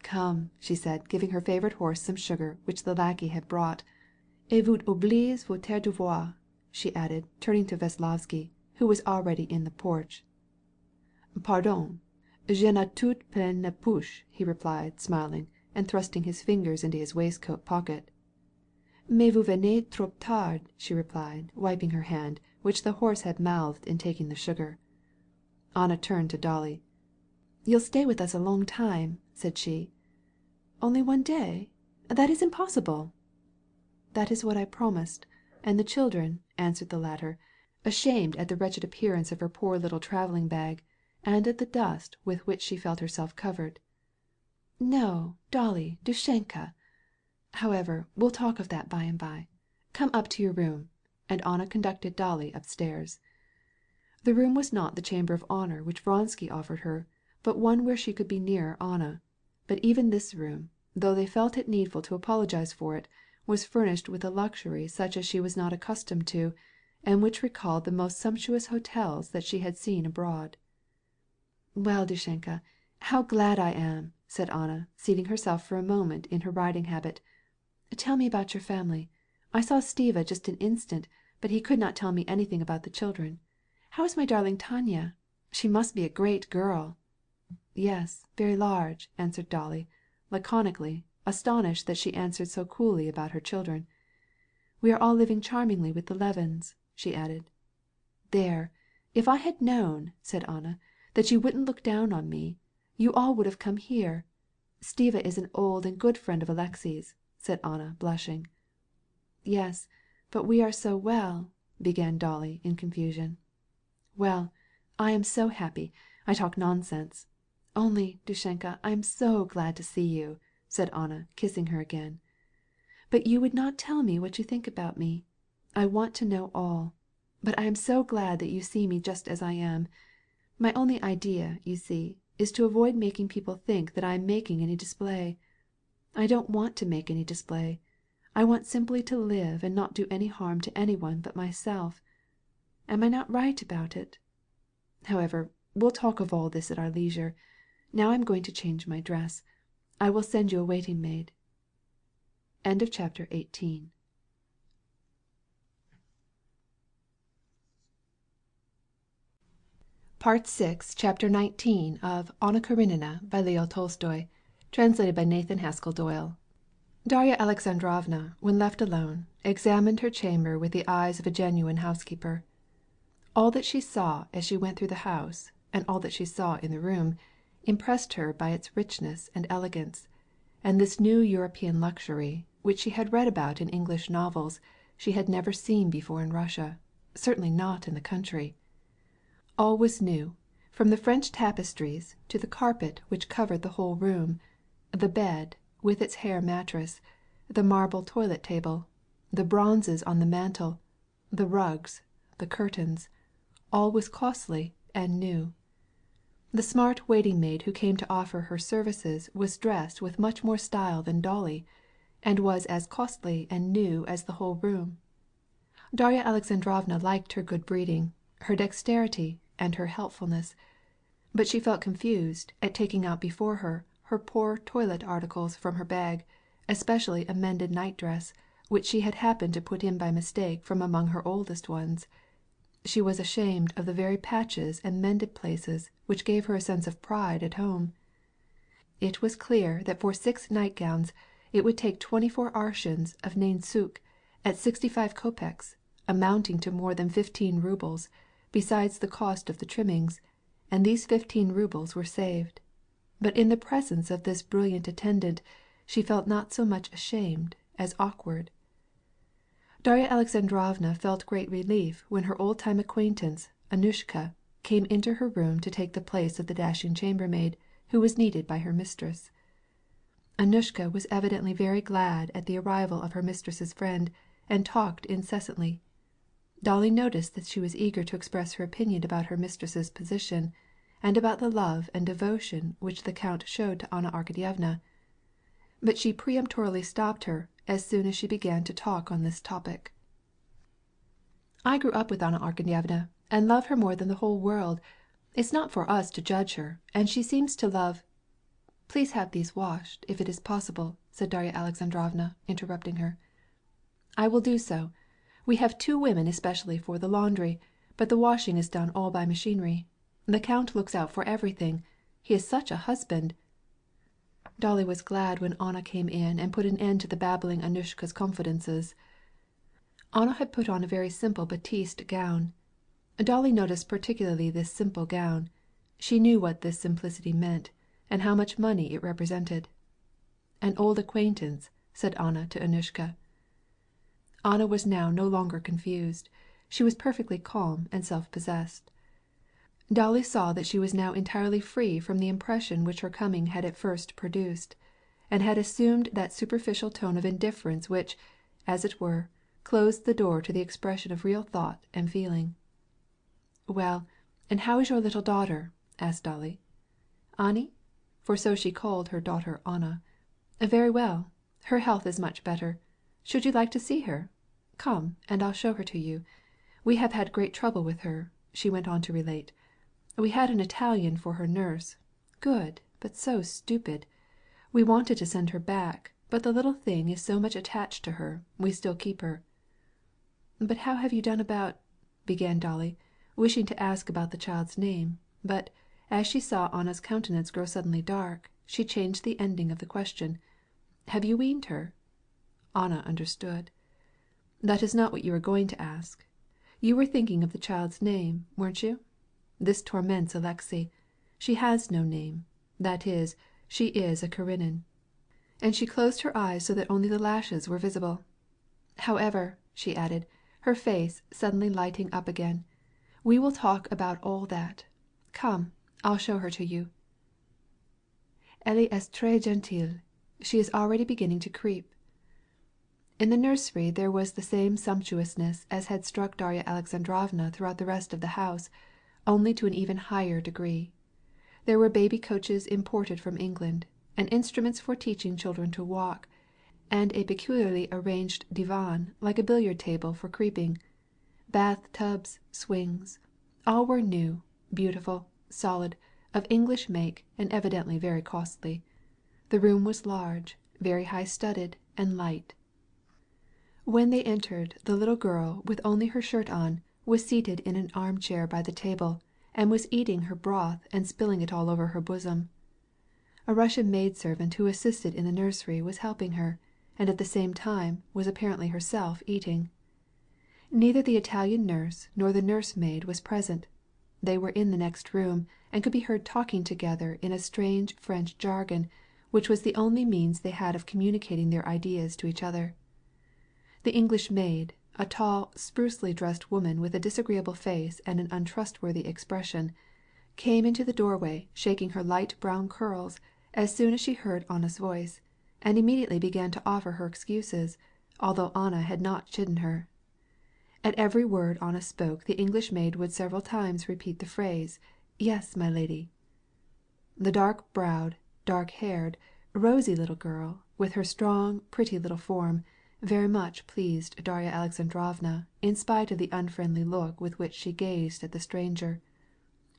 come," she said, giving her favorite horse some sugar which the lackey had brought. "Et vous oblige votre devoir," she added, turning to Veslovsky, who was already in the porch. "Pardon, je n'ai tout plein la poche," he replied, smiling, and thrusting his fingers into his waistcoat pocket. "Mais vous venez trop tard," she replied, wiping her hand, which the horse had mouthed in taking the sugar. Anna turned to Dolly. "You'll stay with us a long time," said she. "Only one day? That is impossible." "That is what I promised. And the children," answered the latter, ashamed at the wretched appearance of her poor little travelling bag, and at the dust with which she felt herself covered. "No, Dolly, Dushenka. However, we'll talk of that by and by. Come up to your room," and Anna conducted Dolly upstairs. The room was not the chamber of honor which Vronsky offered her, but one where she could be nearer Anna. But even this room, though they felt it needful to apologize for it, was furnished with a luxury such as she was not accustomed to, and which recalled the most sumptuous hotels that she had seen abroad. "Well, Dushenka, how glad I am," said Anna, seating herself for a moment in her riding habit. "Tell me about your family. I saw Stiva just an instant, but he could not tell me anything about the children. How is my darling Tanya? She must be a great girl." "Yes, very large," answered Dolly, laconically, astonished that she answered so coolly about her children. "We are all living charmingly with the Levins," she added. "There, if I had known," said Anna, "that you wouldn't look down on me, you all would have come here. Stiva is an old and good friend of Alexei's," said Anna, blushing. "Yes, but we are so well," began Dolly in confusion. "Well, I am so happy, I talk nonsense. Only, Dushenka, I am so glad to see you," said Anna, kissing her again. "But you would not tell me what you think about me. I want to know all. But I am so glad that you see me just as I am. My only idea, you see, is to avoid making people think that I am making any display. I don't want to make any display. I want simply to live and not do any harm to anyone but myself. Am I not right about it? However, we'll talk of all this at our leisure. Now I'm going to change my dress. I will send you a waiting maid." End of chapter 18. Part 6, Chapter 19 of Anna Karenina by Leo Tolstoy, translated by Nathan Haskell Doyle. Darya Alexandrovna, when left alone, examined her chamber with the eyes of a genuine housekeeper. All that she saw as she went through the house, and all that she saw in the room, impressed her by its richness and elegance, and this new European luxury, which she had read about in English novels, she had never seen before in Russia, certainly not in the country. All was new, from the French tapestries to the carpet which covered the whole room, the bed, with its hair mattress, the marble toilet table, the bronzes on the mantel, the rugs, the curtains, all was costly and new. The smart waiting maid who came to offer her services was dressed with much more style than Dolly, and was as costly and new as the whole room. Darya Alexandrovna liked her good breeding, her dexterity, and her helpfulness, but she felt confused at taking out before her poor toilet articles from her bag, especially a mended night-dress, which she had happened to put in by mistake from among her oldest ones. She was ashamed of the very patches and mended places which gave her a sense of pride at home. It was clear that for 6 nightgowns it would take 24 arshins of nain-sook at 65 kopecks, amounting to more than 15 roubles, besides the cost of the trimmings, and these 15 roubles were saved. But in the presence of this brilliant attendant she felt not so much ashamed as awkward. Darya Alexandrovna felt great relief when her old-time acquaintance, Annushka, came into her room to take the place of the dashing chambermaid, who was needed by her mistress. Annushka was evidently very glad at the arrival of her mistress's friend, and talked incessantly. Dolly noticed that she was eager to express her opinion about her mistress's position, and about the love and devotion which the count showed to Anna Arkadyevna, but she peremptorily stopped her as soon as she began to talk on this topic. "I grew up with Anna Arkadyevna, and love her more than the whole world. It's not for us to judge her, and she seems to love—" "Please have these washed, if it is possible," said Darya Alexandrovna, interrupting her. "I will do so. We have 2 women especially for the laundry, but the washing is done all by machinery. The count looks out for everything. He is such a husband." Dolly was glad when Anna came in and put an end to the babbling Annushka's confidences. Anna had put on a very simple batiste gown. Dolly noticed particularly this simple gown. She knew what this simplicity meant, and how much money it represented. "An old acquaintance," said Anna to Annushka. Anna was now no longer confused. She was perfectly calm and self-possessed. Dolly saw that she was now entirely free from the impression which her coming had at first produced, and had assumed that superficial tone of indifference which, as it were, closed the door to the expression of real thought and feeling. "Well, and how is your little daughter?" asked Dolly. "Annie?" for so she called her daughter Anna. "Very well. Her health is much better. Should you like to see her? Come, and I'll show her to you. We have had great trouble with her," she went on to relate. "We had an Italian for her nurse. Good, but so stupid. We wanted to send her back, but the little thing is so much attached to her, we still keep her." "But how have you done about—" began Dolly, wishing to ask about the child's name, but, as she saw Anna's countenance grow suddenly dark, she changed the ending of the question. "Have you weaned her?" Anna understood. "That is not what you were going to ask. You were thinking of the child's name, weren't you? This torments Alexey. She has no name. That is, she is a Karenin." And she closed her eyes so that only the lashes were visible. "However," she added, her face suddenly lighting up again, "we will talk about all that. Come, I'll show her to you. Elle est très gentille. She is already beginning to creep." In the nursery there was the same sumptuousness as had struck Darya Alexandrovna throughout the rest of the house, only to an even higher degree. There were baby coaches imported from England, and instruments for teaching children to walk, and a peculiarly arranged divan like a billiard table for creeping. Bath tubs, swings, all were new, beautiful, solid, of English make, and evidently very costly. The room was large, very high-studded, and light. When they entered, the little girl, with only her shirt on, was seated in an armchair by the table, and was eating her broth and spilling it all over her bosom. A Russian maidservant who assisted in the nursery was helping her, and at the same time was apparently herself eating. Neither the Italian nurse nor the nursemaid was present. They were in the next room, and could be heard talking together in a strange French jargon, which was the only means they had of communicating their ideas to each other. The English maid, a tall, sprucely dressed woman with a disagreeable face and an untrustworthy expression, came into the doorway shaking her light brown curls as soon as she heard Anna's voice, and immediately began to offer her excuses, although Anna had not chidden her. At every word Anna spoke the English maid would several times repeat the phrase, "Yes, my lady." The dark-browed, dark-haired, rosy little girl, with her strong, pretty little form, very much pleased Darya Alexandrovna in spite of the unfriendly look with which she gazed at the stranger.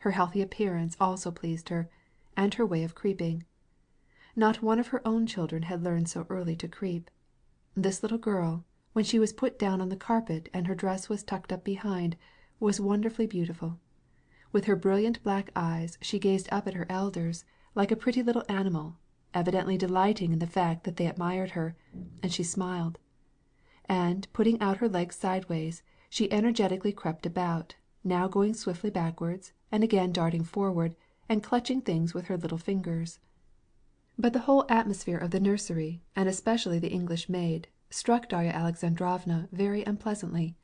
Her healthy appearance also pleased her, and her way of creeping. Not one of her own children had learned so early to creep. This little girl, when she was put down on the carpet and her dress was tucked up behind, was wonderfully beautiful. With her brilliant black eyes she gazed up at her elders like a pretty little animal, evidently delighting in the fact that they admired her, and she smiled. And, putting out her legs sideways, she energetically crept about, now going swiftly backwards, and again darting forward, and clutching things with her little fingers. But the whole atmosphere of the nursery, and especially the English maid, struck Darya Alexandrovna very unpleasantly.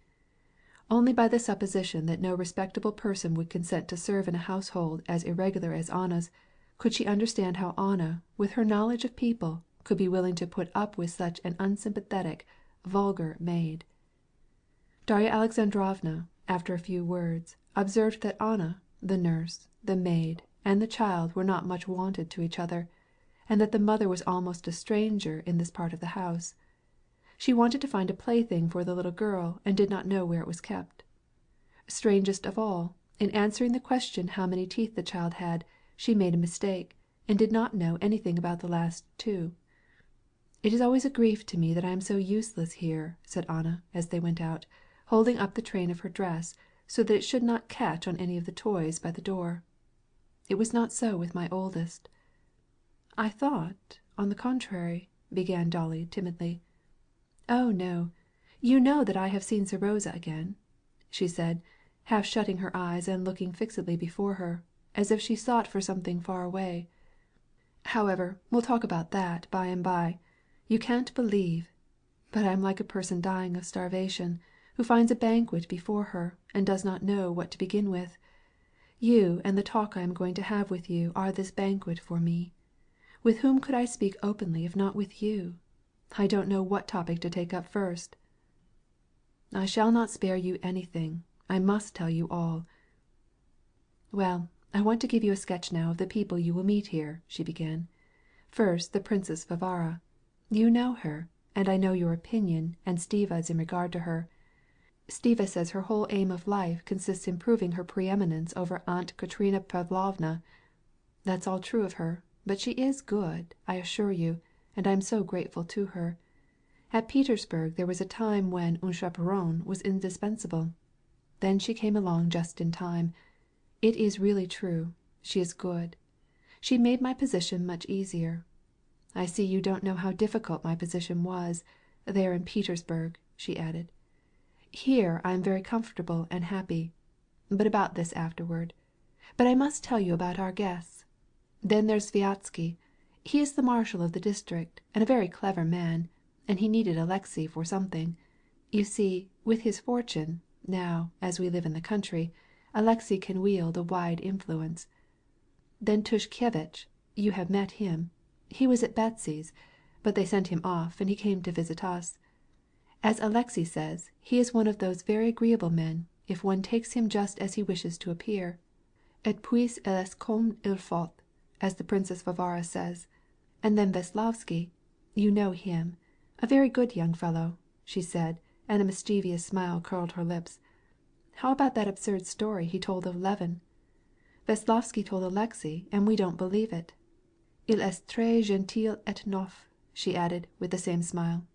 Only by the supposition that no respectable person would consent to serve in a household as irregular as Anna's, could she understand how Anna, with her knowledge of people, could be willing to put up with such an unsympathetic, vulgar maid. Darya Alexandrovna, after a few words, observed that Anna, the nurse, the maid, and the child were not much wonted to each other, and that the mother was almost a stranger in this part of the house. She wanted to find a plaything for the little girl and did not know where it was kept. Strangest of all, in answering the question how many teeth the child had, she made a mistake, and did not know anything about the last two. "It is always a grief to me that I am so useless here," said Anna, as they went out, holding up the train of her dress, so that it should not catch on any of the toys by the door. "It was not so with my oldest." "I thought, on the contrary," began Dolly timidly. "Oh no, you know that I have seen Serosa again," she said, half shutting her eyes and looking fixedly before her, as if she sought for something far away. "However, we'll talk about that by and by. You can't believe. But I am like a person dying of starvation, who finds a banquet before her, and does not know what to begin with. You and the talk I am going to have with you are this banquet for me. With whom could I speak openly if not with you? I don't know what topic to take up first." "I shall not spare you anything. I must tell you all." "Well, I want to give you a sketch now of the people you will meet here," she began. "First, the Princess Varvara. You know her, and I know your opinion and Stiva's in regard to her. Stiva says her whole aim of life consists in proving her preeminence over Aunt Katerina Pavlovna. That's all true of her, but she is good, I assure you, and I am so grateful to her. At Petersburg there was a time when un chaperon was indispensable. Then she came along just in time. It is really true. She is good. She made my position much easier. I see you don't know how difficult my position was, there in Petersburg," she added. "Here I am very comfortable and happy. But about this afterward. But I must tell you about our guests. Then there's Sviatsky. He is the marshal of the district, and a very clever man, and he needed Alexei for something. You see, with his fortune, now, as we live in the country, Alexei can wield a wide influence. Then Tushkevitch, you have met him. He was at Betsy's, but they sent him off, and he came to visit us. As Alexei says, he is one of those very agreeable men, if one takes him just as he wishes to appear. Et puis il est comme il faut, as the Princess Varvara says. And then Veslavsky, you know him, a very good young fellow," she said, and a mischievous smile curled her lips. "How about that absurd story he told of Levin? Veslavsky told Alexei, and we don't believe it. Il est très gentil et neuf," she added, with the same smile.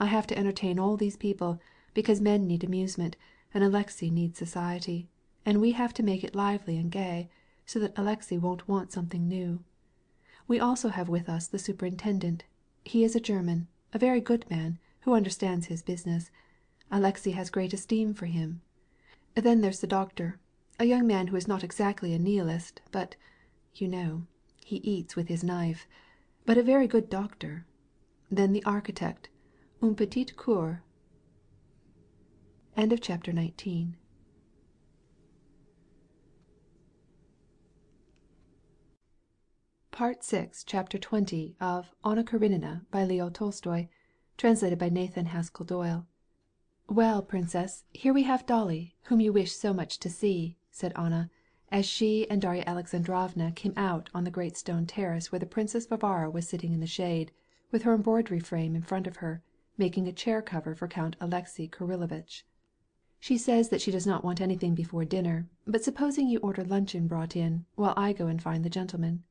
"I have to entertain all these people, because men need amusement, and Alexei needs society, and we have to make it lively and gay, so that Alexei won't want something new. We also have with us the superintendent. He is a German, a very good man, who understands his business. Alexei has great esteem for him. Then there's the doctor, a young man who is not exactly a nihilist, but, you know, he eats with his knife, but a very good doctor. Then the architect, un petit coeur." End of chapter 19. Part 6, Chapter 20 of Anna Karenina by Leo Tolstoy, translated by Nathan Haskell Doyle. "Well, Princess, here we have Dolly, whom you wish so much to see," said Anna, as she and Darya Alexandrovna came out on the great stone terrace where the Princess Varvara was sitting in the shade, with her embroidery frame in front of her, making a chair cover for Count Alexei Kirillovitch. She says that she does not want anything before dinner, but supposing you order luncheon brought in, while I go and find the gentleman."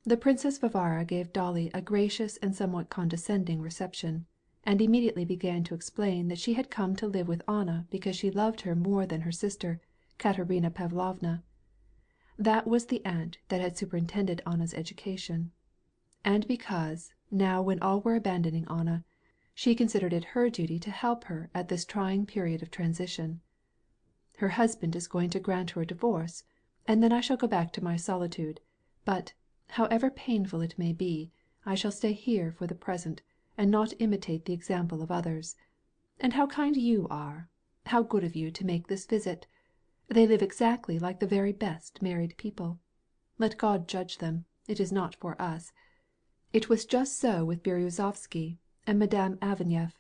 The Princess Varvara gave Dolly a gracious and somewhat condescending reception, and immediately began to explain that she had come to live with Anna because she loved her more than her sister, Katerina Pavlovna. That was the aunt that had superintended Anna's education. And because, now when all were abandoning Anna, she considered it her duty to help her at this trying period of transition. "Her husband is going to grant her a divorce, and then I shall go back to my solitude, but, however painful it may be, I shall stay here for the present, and not imitate the example of others. And how kind you are! How good of you to make this visit! They live exactly like the very best married people. Let God judge them, it is not for us. It was just so with Berezovsky and Madame Aveneff,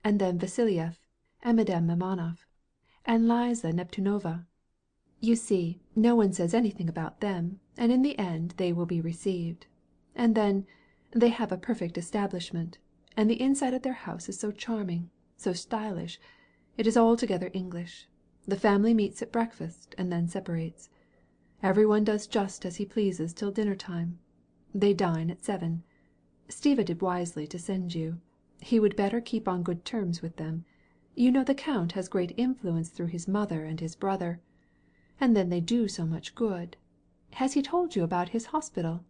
and then Vasiliev and Madame Mamanoff, and Liza Neptunova. You see, no one says anything about them, and in the end they will be received. And then, they have a perfect establishment, and the inside of their house is so charming, so stylish. It is altogether English. The family meets at breakfast and then separates. Every one does just as he pleases till dinner time. They dine at 7. Stiva did wisely to send you. He would better keep on good terms with them. You know the count has great influence through his mother and his brother. And then they do so much good. Has he told you about his hospital?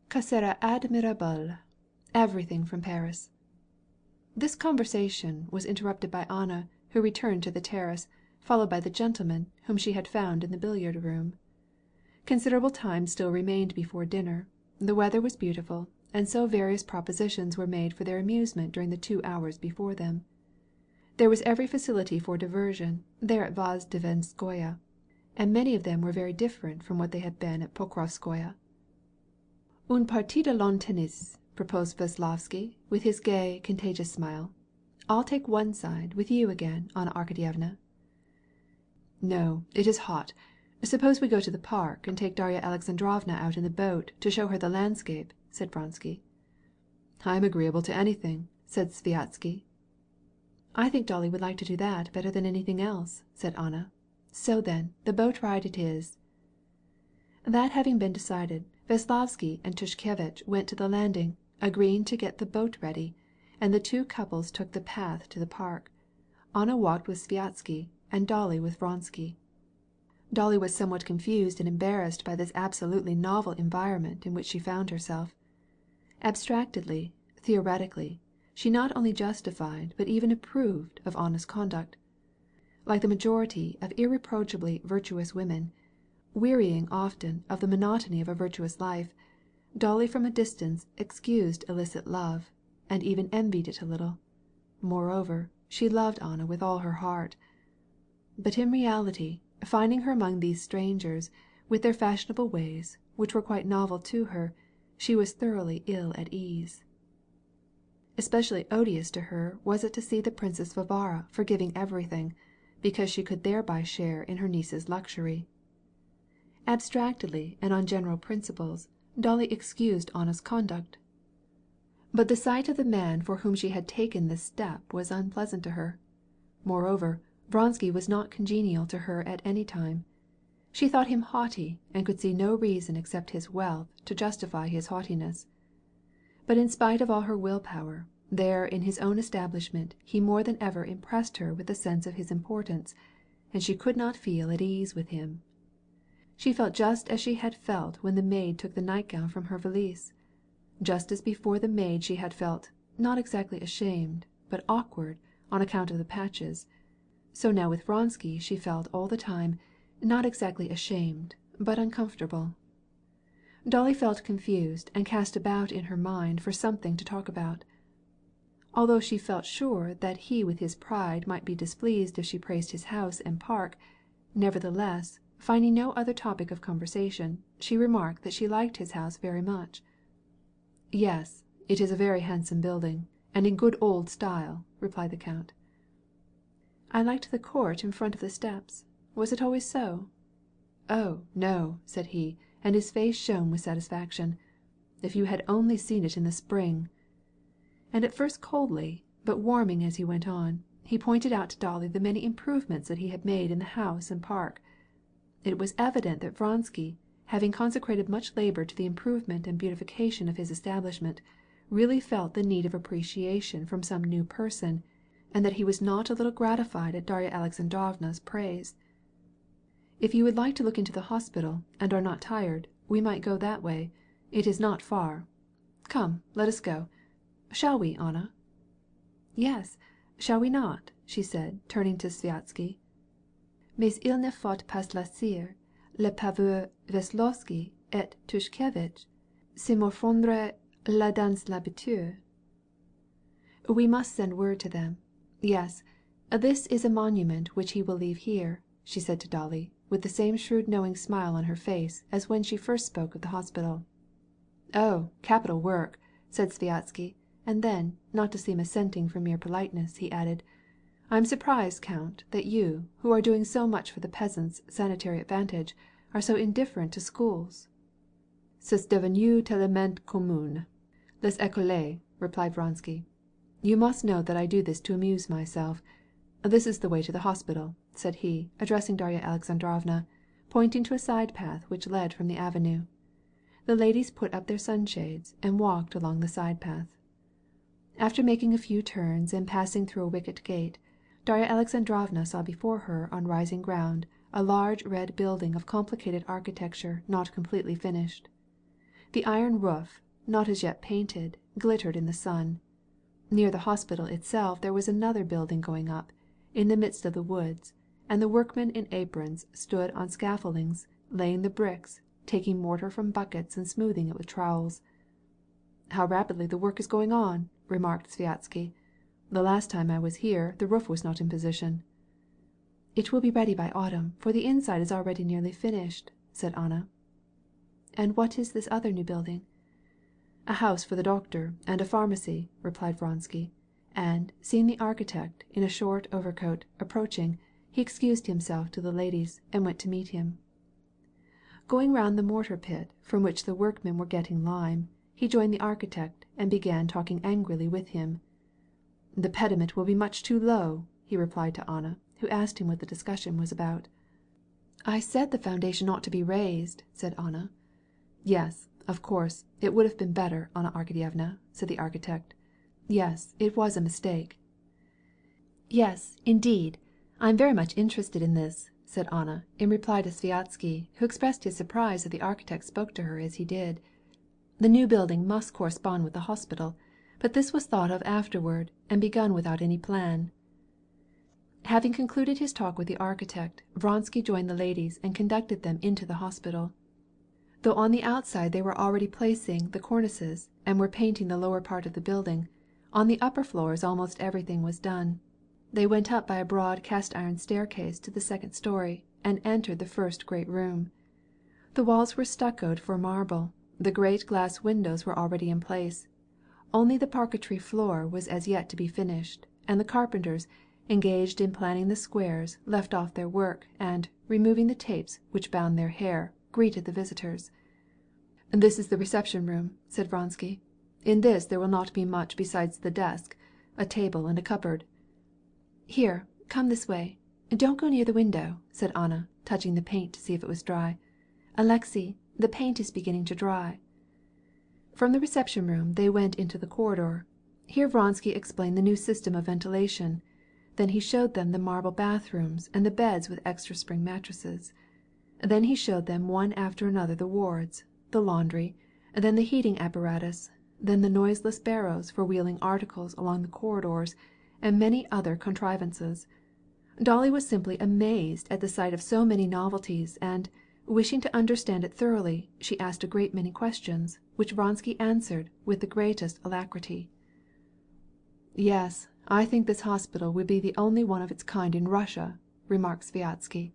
Ça sera admirable. Everything from Paris." This conversation was interrupted by Anna, who returned to the terrace, followed by the gentleman whom she had found in the billiard room. Considerable time still remained before dinner. The weather was beautiful, and so various propositions were made for their amusement during the 2 hours before them. There was every facility for diversion there at Vozdvizhenskoye, and many of them were very different from what they had been at Pokrovskoye. "Une partie de lawn tennis," proposed Veslovsky, with his gay, contagious smile. "I'll take one side, with you again, Anna Arkadyevna." "No, it is hot. Suppose we go to the park, and take Darya Alexandrovna out in the boat to show her the landscape," said Vronsky. "I am agreeable to anything," said Sviazhsky. "I think Dolly would like to do that better than anything else," said Anna. "So then, the boat ride it is." That having been decided, Veslovsky and Tushkevitch went to the landing, agreeing to get the boat ready, and the two couples took the path to the park. Anna walked with Sviazhsky, and Dolly with Vronsky. Dolly was somewhat confused and embarrassed by this absolutely novel environment in which she found herself. Abstractedly, theoretically, she not only justified but even approved of Anna's conduct. Like the majority of irreproachably virtuous women, wearying often of the monotony of a virtuous life, Dolly from a distance excused illicit love, and even envied it a little. Moreover, she loved Anna with all her heart. But in reality, finding her among these strangers, with their fashionable ways, which were quite novel to her, she was thoroughly ill at ease. Especially odious to her was it to see the Princess Varvara forgiving everything, because she could thereby share in her niece's luxury. Abstractedly and on general principles, Dolly excused Anna's conduct. But the sight of the man for whom she had taken this step was unpleasant to her. Moreover, Vronsky was not congenial to her at any time. She thought him haughty, and could see no reason except his wealth to justify his haughtiness. But in spite of all her willpower, there in his own establishment he more than ever impressed her with a sense of his importance, and she could not feel at ease with him. She felt just as she had felt when the maid took the nightgown from her valise. Just as before the maid she had felt, not exactly ashamed, but awkward on account of the patches. So now with Vronsky she felt all the time, not exactly ashamed, but uncomfortable. Dolly felt confused and cast about in her mind for something to talk about. Although she felt sure that he with his pride might be displeased if she praised his house and park, nevertheless, finding no other topic of conversation, she remarked that she liked his house very much. "Yes, it is a very handsome building, and in good old style," replied the count. "I liked the court in front of the steps. Was it always so?" "Oh, no," said he, and his face shone with satisfaction. If you had only seen it in the spring!" And at first coldly, but warming as he went on, he pointed out to Dolly the many improvements that he had made in the house and park. It was evident that Vronsky, having consecrated much labor to the improvement and beautification of his establishment, really felt the need of appreciation from some new person, and that he was not a little gratified at Darya Alexandrovna's praise. "If you would like to look into the hospital, and are not tired, we might go that way. It is not far. Come, let us go. Shall we, Anna?" "Yes, shall we not?" she said, turning to Sviazhsky. "Mais il ne faut pas laisser les pauvres Veslovsky et Tushkevitch se morfondre là dans l'habitude." "We must send word to them. Yes, this is a monument which he will leave here," she said to Dolly, with the same shrewd knowing smile on her face as when she first spoke of the hospital. "Oh, capital work!" said Sviazhsky, and then, not to seem assenting from mere politeness, he added, "I am surprised, Count, that you, who are doing so much for the peasants' sanitary advantage, are so indifferent to schools." "C'est devenu tellement commun, les écoles," replied Vronsky. "You must know that I do this to amuse myself. This is the way to the hospital," said he, addressing Darya Alexandrovna, pointing to a side path which led from the avenue. The ladies put up their sunshades and walked along the side path. After making a few turns and passing through a wicket gate, Darya Alexandrovna saw before her on rising ground a large red building of complicated architecture not completely finished. The iron roof, not as yet painted, glittered in the sun. Near the hospital itself there was another building going up, in the midst of the woods, and the workmen in aprons stood on scaffoldings, laying the bricks, taking mortar from buckets and smoothing it with trowels. "How rapidly the work is going on," remarked Sviazhsky. "The last time I was here the roof was not in position." "It will be ready by autumn, for the inside is already nearly finished," said Anna. "And what is this other new building?" "A house for the doctor and a pharmacy," replied Vronsky, and, seeing the architect, in a short overcoat, approaching, he excused himself to the ladies, and went to meet him. Going round the mortar pit, from which the workmen were getting lime, he joined the architect, and began talking angrily with him. "The pediment will be much too low," he replied to Anna, who asked him what the discussion was about. "I said the foundation ought to be raised," said Anna. "Yes, of course, it would have been better, Anna Arkadyevna," said the architect. "Yes, it was a mistake." "Yes, indeed, I am very much interested in this," said Anna, in reply to Sviazhsky, who expressed his surprise that the architect spoke to her as he did. The new building must correspond with the hospital, but this was thought of afterward, and begun without any plan. Having concluded his talk with the architect, Vronsky joined the ladies and conducted them into the hospital. Though on the outside they were already placing the cornices, and were painting the lower part of the building, on the upper floors almost everything was done. They went up by a broad cast-iron staircase to the second story, and entered the first great room. The walls were stuccoed for marble, the great glass windows were already in place. Only the parquetry floor was as yet to be finished, and the carpenters, engaged in planning the squares, left off their work, and, removing the tapes which bound their hair, greeted the visitors. "This is the reception room," said Vronsky. "In this there will not be much besides the desk, a table, and a cupboard." "Here, come this way. Don't go near the window," said Anna, touching the paint to see if it was dry. "Alexey, the paint is beginning to dry." From the reception room they went into the corridor. Here Vronsky explained the new system of ventilation. Then he showed them the marble bathrooms and the beds with extra spring mattresses. Then he showed them one after another the wards, the laundry, then the heating apparatus, then the noiseless barrows for wheeling articles along the corridors, and many other contrivances. Dolly was simply amazed at the sight of so many novelties, and, wishing to understand it thoroughly, she asked a great many questions, which Vronsky answered with the greatest alacrity. "Yes, I think this hospital would be the only one of its kind in Russia," remarked Sviazhsky.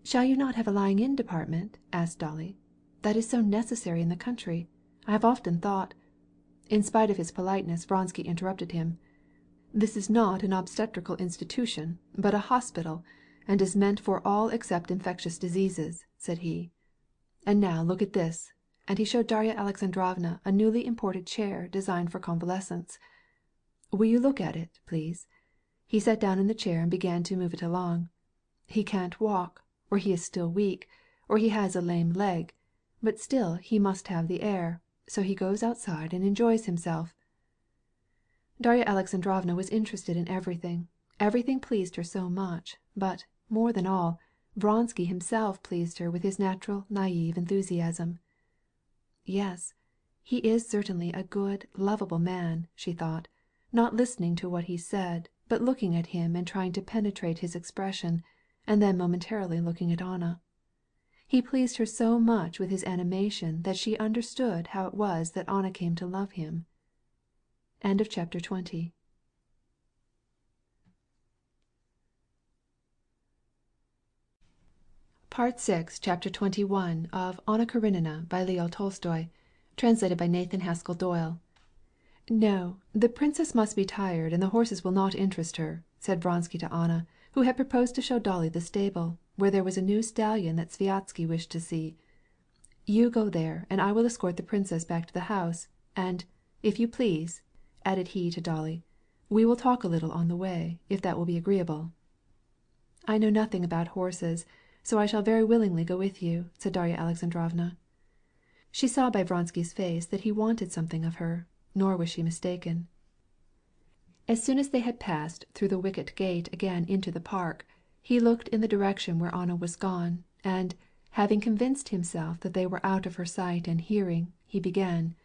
"Shall you not have a lying-in department?" asked Dolly. "That is so necessary in the country. I have often thought—" In spite of his politeness, Vronsky interrupted him. "This is not an obstetrical institution, but a hospital, and is meant for all except infectious diseases," said he. "And now look at this. and he showed Darya Alexandrovna a newly imported chair designed for convalescents. "Will you look at it, please?" He sat down in the chair and began to move it along. He can't walk, or he is still weak, or he has a lame leg, but still he must have the air, so he goes outside and enjoys himself. Darya Alexandrovna was interested in everything. Everything pleased her so much, but, more than all, Vronsky himself pleased her with his natural naive enthusiasm. "Yes, he is certainly a good, lovable man," she thought, not listening to what he said, but looking at him and trying to penetrate his expression, and then momentarily looking at Anna. He pleased her so much with his animation that she understood how it was that Anna came to love him. End of chapter 20. Part 6, Chapter 21 of Anna Karenina by Leo Tolstoy, translated by Nathan Haskell Doyle. "No, the princess must be tired and the horses will not interest her," said Vronsky to Anna, who had proposed to show Dolly the stable, where there was a new stallion that Sviazhsky wished to see. "You go there and I will escort the princess back to the house, and, if you please," added he to Dolly, "we will talk a little on the way, if that will be agreeable." "I know nothing about horses, so I shall very willingly go with you," said Darya Alexandrovna. She saw by Vronsky's face that he wanted something of her, nor was she mistaken. As soon as they had passed through the wicket gate again into the park, he looked in the direction where Anna was gone, and, having convinced himself that they were out of her sight and hearing, he began.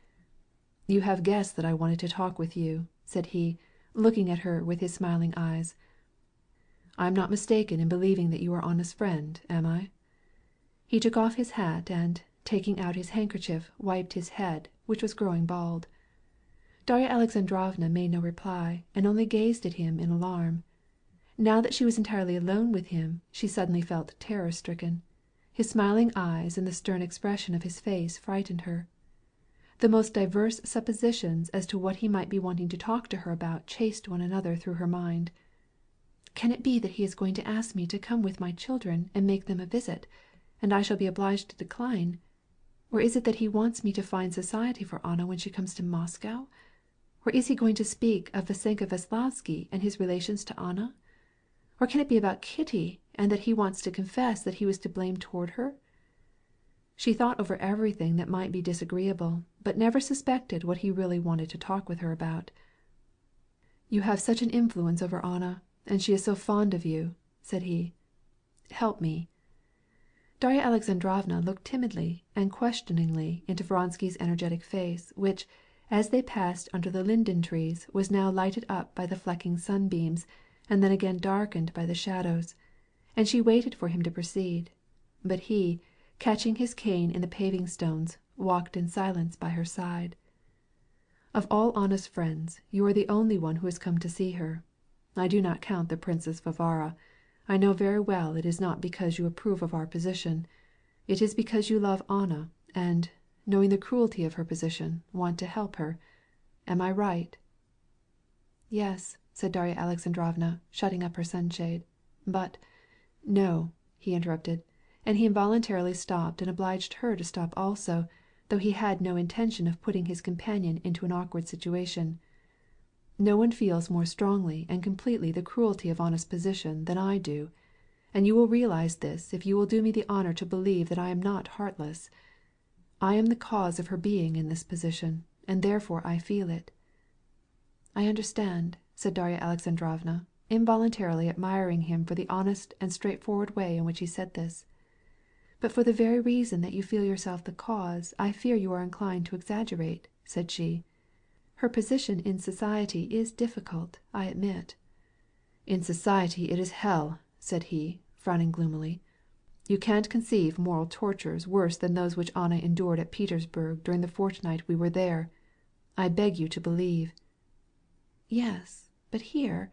"You have guessed that I wanted to talk with you," said he, looking at her with his smiling eyes. "I am not mistaken in believing that you are Anna's friend, am I?" He took off his hat and, taking out his handkerchief, wiped his head, which was growing bald. Darya Alexandrovna made no reply, and only gazed at him in alarm. Now that she was entirely alone with him, she suddenly felt terror-stricken. His smiling eyes and the stern expression of his face frightened her. The most diverse suppositions as to what he might be wanting to talk to her about chased one another through her mind. "Can it be that he is going to ask me to come with my children and make them a visit, and I shall be obliged to decline? Or is it that he wants me to find society for Anna when she comes to Moscow? Or is he going to speak of Vassenka Veslavsky and his relations to Anna? Or can it be about Kitty, and that he wants to confess that he was to blame toward her?" She thought over everything that might be disagreeable, but never suspected what he really wanted to talk with her about. "You have such an influence over Anna, and she is so fond of you," said he. "Help me." Darya Alexandrovna looked timidly and questioningly into Vronsky's energetic face, which, as they passed under the linden trees, was now lighted up by the flecking sunbeams, and then again darkened by the shadows, and she waited for him to proceed. But he, catching his cane in the paving stones, walked in silence by her side. "Of all Anna's friends, you are the only one who has come to see her. I do not count the Princess Varvara. I know very well it is not because you approve of our position. It is because you love Anna, and, knowing the cruelty of her position, want to help her. Am I right?" "Yes," said Darya Alexandrovna, shutting up her sunshade. "But—" "No," he interrupted, and he involuntarily stopped and obliged her to stop also, though he had no intention of putting his companion into an awkward situation. "No one feels more strongly and completely the cruelty of Anna's position than I do, and you will realize this if you will do me the honor to believe that I am not heartless. I am the cause of her being in this position, and therefore I feel it." "I understand," said Darya Alexandrovna, involuntarily admiring him for the honest and straightforward way in which he said this. "But for the very reason that you feel yourself the cause, I fear you are inclined to exaggerate," said she. "Her position in society is difficult, I admit." "In society it is hell," said he, frowning gloomily. "You can't conceive moral tortures worse than those which Anna endured at Petersburg during the fortnight we were there. I beg you to believe." "Yes, but here,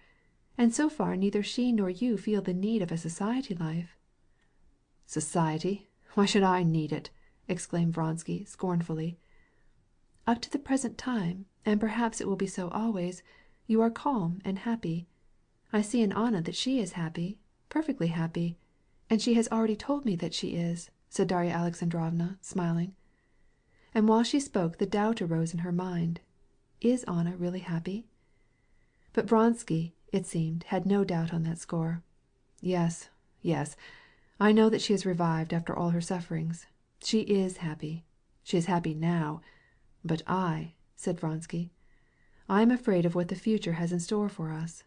and so far neither she nor you feel the need of a society life." "Society? Why should I need it?" exclaimed Vronsky scornfully. "Up to the present time, and perhaps it will be so always, you are calm and happy. I see in Anna that she is happy, perfectly happy, and she has already told me that she is," said Darya Alexandrovna, smiling. and while she spoke the doubt arose in her mind, is Anna really happy? But Vronsky, it seemed, had no doubt on that score. Yes, yes, I know that she is revived after all her sufferings. She is happy. She is happy now. But I, said Vronsky, I am afraid of what the future has in store for us.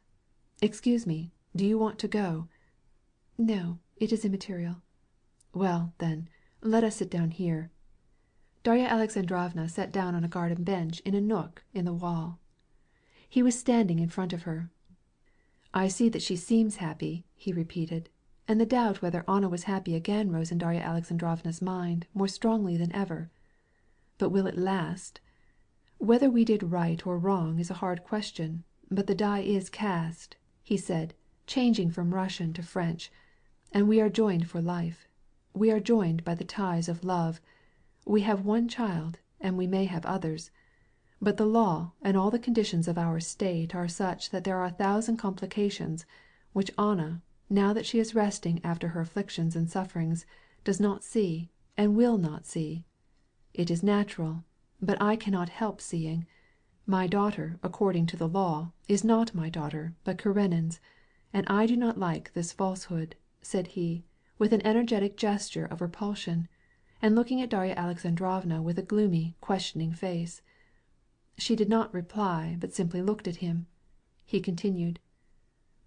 Excuse me, do you want to go? No, it is immaterial. Well, then, let us sit down here. Darya Alexandrovna sat down on a garden bench in a nook in the wall. He was standing in front of her. I see that she seems happy, he repeated, and the doubt whether Anna was happy again rose in Darya Alexandrovna's mind more strongly than ever. But will it last? Whether we did right or wrong is a hard question, but the die is cast, he said, changing from Russian to French, and we are joined for life. We are joined by the ties of love. We have one child, and we may have others. But the law and all the conditions of our state are such that there are 1,000 complications, which Anna, now that she is resting after her afflictions and sufferings, does not see, and will not see. It is natural, but I cannot help seeing. My daughter, according to the law, is not my daughter, but Karenin's, and I do not like this falsehood, said he, with an energetic gesture of repulsion, and looking at Darya Alexandrovna with a gloomy, questioning face. She did not reply, but simply looked at him. He continued,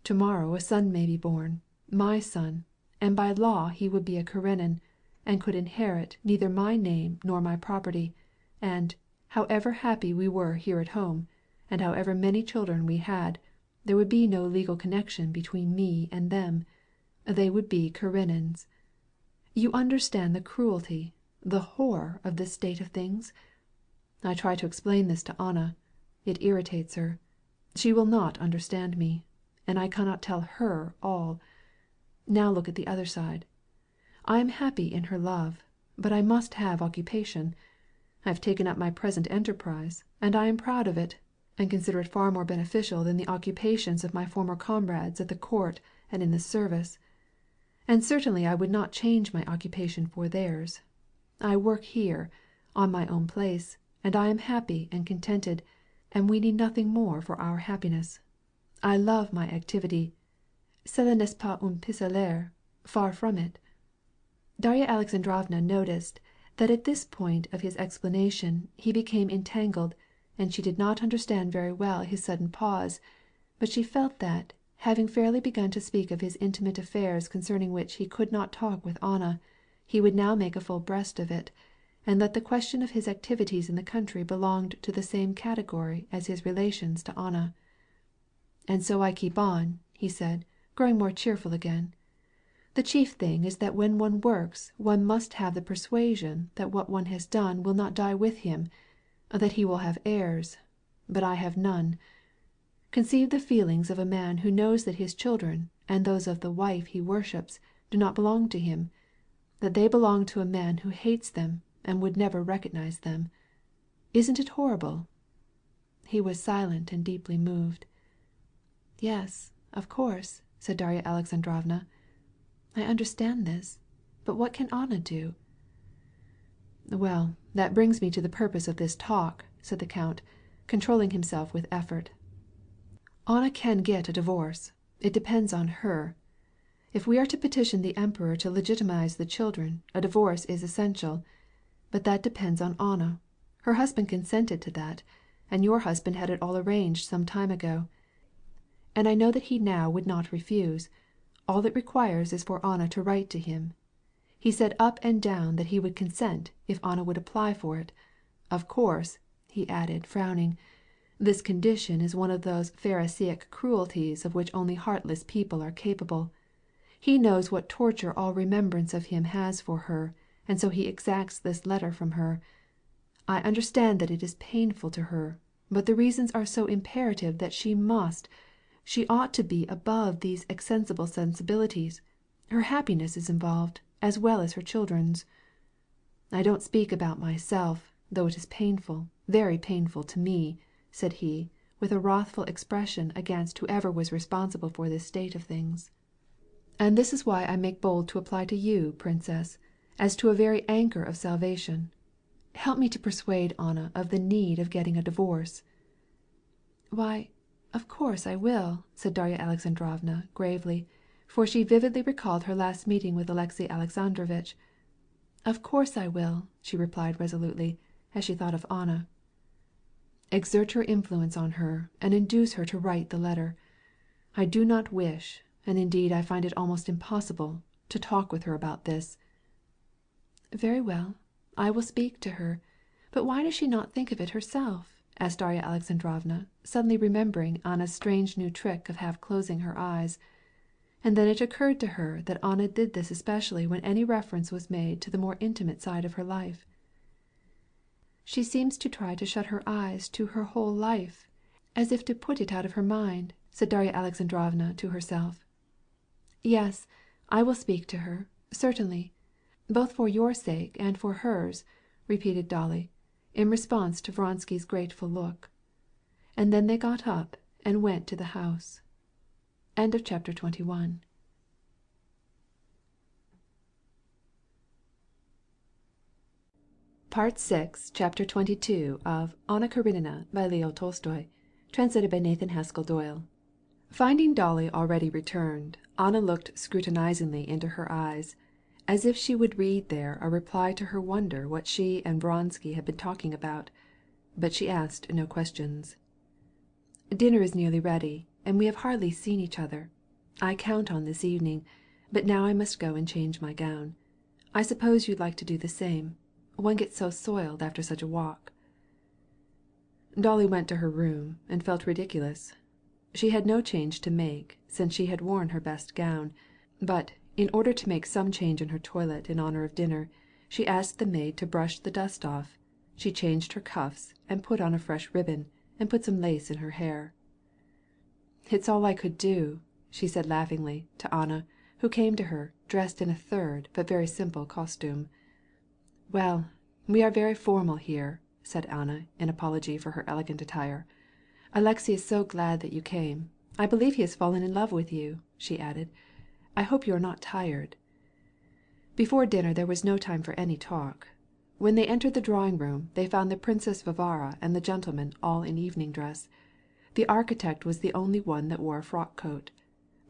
"Tomorrow a son may be born, my son, and by law he would be a Karenin, and could inherit neither my name nor my property, and, however happy we were here at home, and however many children we had, there would be no legal connection between me and them. They would be Karenins. You understand the cruelty, the horror of this state of things? I try to explain this to Anna. It irritates her. She will not understand me, and I cannot tell her all. Now look at the other side. I am happy in her love, but I must have occupation. I have taken up my present enterprise, and I am proud of it, and consider it far more beneficial than the occupations of my former comrades at the court and in the service. And certainly I would not change my occupation for theirs. I work here, on my own place, and I am happy and contented, and we need nothing more for our happiness. I love my activity. Cela n'est pas un pis-aller, far from it." Darya Alexandrovna noticed that at this point of his explanation he became entangled, and she did not understand very well his sudden pause, but she felt that, having fairly begun to speak of his intimate affairs concerning which he could not talk with Anna, he would now make a full breast of it, and that the question of his activities in the country belonged to the same category as his relations to Anna. "And so I keep on," he said, growing more cheerful again. "The chief thing is that when one works one must have the persuasion that what one has done will not die with him, that he will have heirs, but I have none. Conceive the feelings of a man who knows that his children and those of the wife he worships do not belong to him, that they belong to a man who hates them and would never recognize them. Isn't it horrible?" He was silent and deeply moved. "Yes, of course," said Darya Alexandrovna. "I understand this, but what can Anna do?" "Well, that brings me to the purpose of this talk," said the count, controlling himself with effort. "Anna can get a divorce. It depends on her. If we are to petition the emperor to legitimize the children, a divorce is essential. But that depends on Anna. Her husband consented to that, and your husband had it all arranged some time ago. And I know that he now would not refuse. All it requires is for Anna to write to him. He said up and down that he would consent if Anna would apply for it. Of course," he added, frowning, "this condition is one of those Pharisaic cruelties of which only heartless people are capable. He knows what torture all remembrance of him has for her, and so he exacts this letter from her. I understand that it is painful to her, but the reasons are so imperative that she ought to be above these exsensible sensibilities. Her happiness is involved, as well as her children's. I don't speak about myself, though it is painful, very painful to me," said he, with a wrathful expression against whoever was responsible for this state of things. "And this is why I make bold to apply to you, princess, as to a very anchor of salvation. Help me to persuade Anna of the need of getting a divorce." "Why, of course I will," said Darya Alexandrovna gravely, for she vividly recalled her last meeting with Alexey Alexandrovitch. "Of course I will," she replied resolutely, as she thought of Anna. "Exert your influence on her and induce her to write the letter. I do not wish, and indeed I find it almost impossible, to talk with her about this." "Very well, I will speak to her. But why does she not think of it herself?" asked Darya Alexandrovna, suddenly remembering Anna's strange new trick of half closing her eyes. And then it occurred to her that Anna did this especially when any reference was made to the more intimate side of her life. "She seems to try to shut her eyes to her whole life, as if to put it out of her mind," said Darya Alexandrovna to herself. "Yes, I will speak to her, certainly, both for your sake and for hers," repeated Dolly, in response to Vronsky's grateful look. And then they got up and went to the house. Chapter 22. Part 6, Chapter 22 of Anna Karenina by Leo Tolstoy, translated by Nathan Haskell Doyle. Finding Dolly already returned, Anna looked scrutinizingly into her eyes, as if she would read there a reply to her wonder what she and Vronsky had been talking about, but she asked no questions. "Dinner is nearly ready, and we have hardly seen each other. I count on this evening, but now I must go and change my gown. I suppose you'd like to do the same. One gets so soiled after such a walk." Dolly went to her room and felt ridiculous. She had no change to make, since she had worn her best gown, but, in order to make some change in her toilet in honor of dinner, she asked the maid to brush the dust off. She changed her cuffs and put on a fresh ribbon, and put some lace in her hair. "It's all I could do," she said laughingly to Anna, who came to her, dressed in a third but very simple costume. "Well, we are very formal here," said Anna, in apology for her elegant attire. "Alexey is so glad that you came. I believe he has fallen in love with you," she added. "I hope you are not tired." Before dinner there was no time for any talk. When they entered the drawing-room they found the Princess Varvara and the gentlemen all in evening dress. The architect was the only one that wore a frock-coat.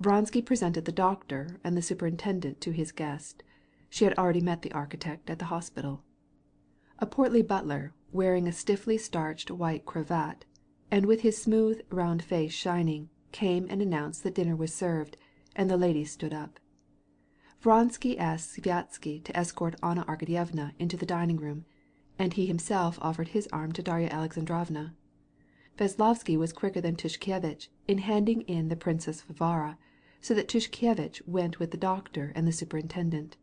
Vronsky presented the doctor and the superintendent to his guest. She had already met the architect at the hospital. A portly butler, wearing a stiffly starched white cravat, and with his smooth round face shining, came and announced that dinner was served, and the ladies stood up. Vronsky asked Sviazhsky to escort Anna Arkadyevna into the dining-room, and he himself offered his arm to Darya Alexandrovna. Veslovsky was quicker than Tushkevitch in handing in the Princess Varvara, so that Tushkevitch went with the doctor and the superintendent.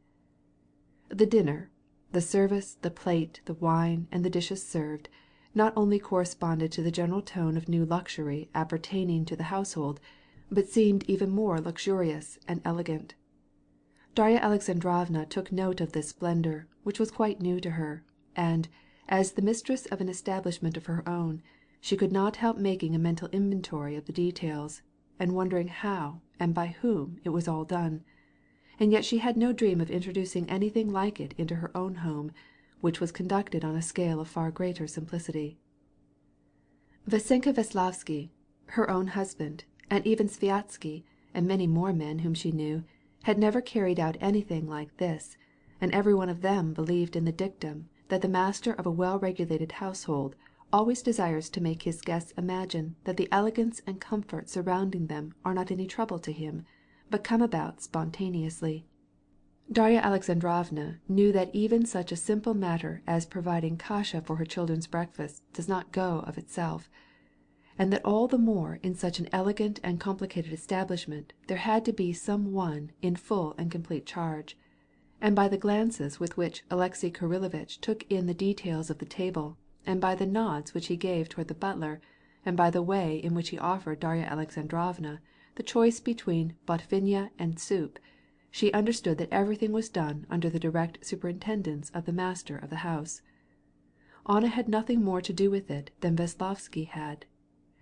The dinner, the service, the plate, the wine, and the dishes served, not only corresponded to the general tone of new luxury appertaining to the household, but seemed even more luxurious and elegant. Darya Alexandrovna took note of this splendor, which was quite new to her, and, as the mistress of an establishment of her own, she could not help making a mental inventory of the details, and wondering how and by whom it was all done. And yet she had no dream of introducing anything like it into her own home, which was conducted on a scale of far greater simplicity. Vasenka Veslovsky, her own husband, and even Sviazhsky, and many more men whom she knew, had never carried out anything like this, and every one of them believed in the dictum that the master of a well-regulated household always desires to make his guests imagine that the elegance and comfort surrounding them are not any trouble to him, but come about spontaneously. Darya Alexandrovna knew that even such a simple matter as providing kasha for her children's breakfast does not go of itself, and that all the more in such an elegant and complicated establishment there had to be some one in full and complete charge. And by the glances with which Alexey Kirillovitch took in the details of the table, and by the nods which he gave toward the butler, and by the way in which he offered Darya Alexandrovna the choice between botvinia and soup, she understood that everything was done under the direct superintendence of the master of the house. Anna had nothing more to do with it than Veslovsky had.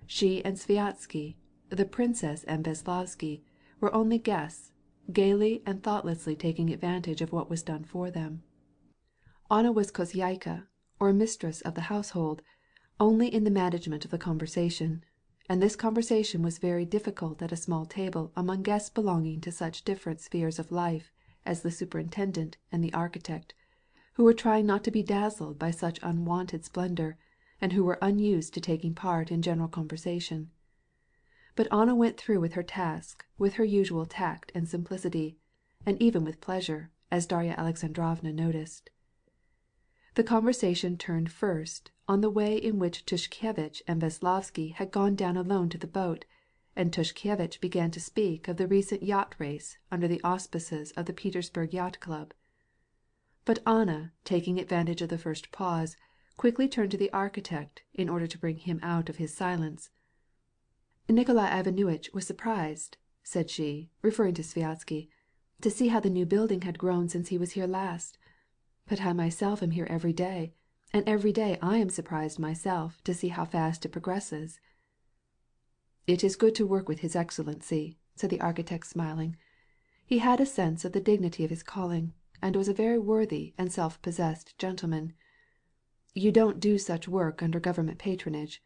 She and Sviazhsky, the princess and Veslovsky, were only guests, gaily and thoughtlessly taking advantage of what was done for them. Anna was khozyaïka, or mistress of the household, only in the management of the conversation, and this conversation was very difficult at a small table among guests belonging to such different spheres of life as the superintendent and the architect, who were trying not to be dazzled by such unwonted splendour, and who were unused to taking part in general conversation. But Anna went through with her task with her usual tact and simplicity, and even with pleasure, as Darya Alexandrovna noticed. The conversation turned first on the way in which Tushkevich and Veslovsky had gone down alone to the boat, and Tushkevich began to speak of the recent yacht race under the auspices of the Petersburg Yacht Club. But Anna, taking advantage of the first pause, quickly turned to the architect in order to bring him out of his silence. "Nikolai Ivanovitch was surprised," said she, referring to Sviazhsky, "to see how the new building had grown since he was here last. But I myself am here every day, and every day I am surprised myself to see how fast it progresses." "It is good to work with His Excellency," said the architect, smiling. He had a sense of the dignity of his calling, and was a very worthy and self-possessed gentleman. "You don't do such work under government patronage.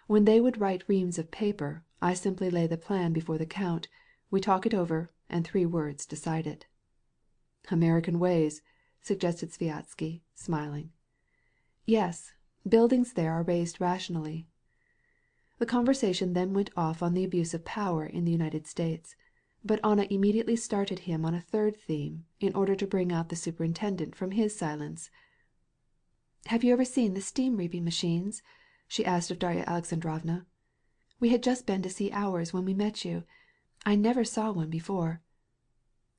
When they would write reams of paper, I simply lay the plan before the count, we talk it over, and 3 words decide it." "American ways," suggested Sviazhsky, smiling. "Yes, buildings there are raised rationally." The conversation then went off on the abuse of power in the United States, but Anna immediately started him on a third theme in order to bring out the superintendent from his silence. "Have you ever seen the steam reaping machines?" she asked of Darya Alexandrovna. "We had just been to see ours when we met you. I never saw one before."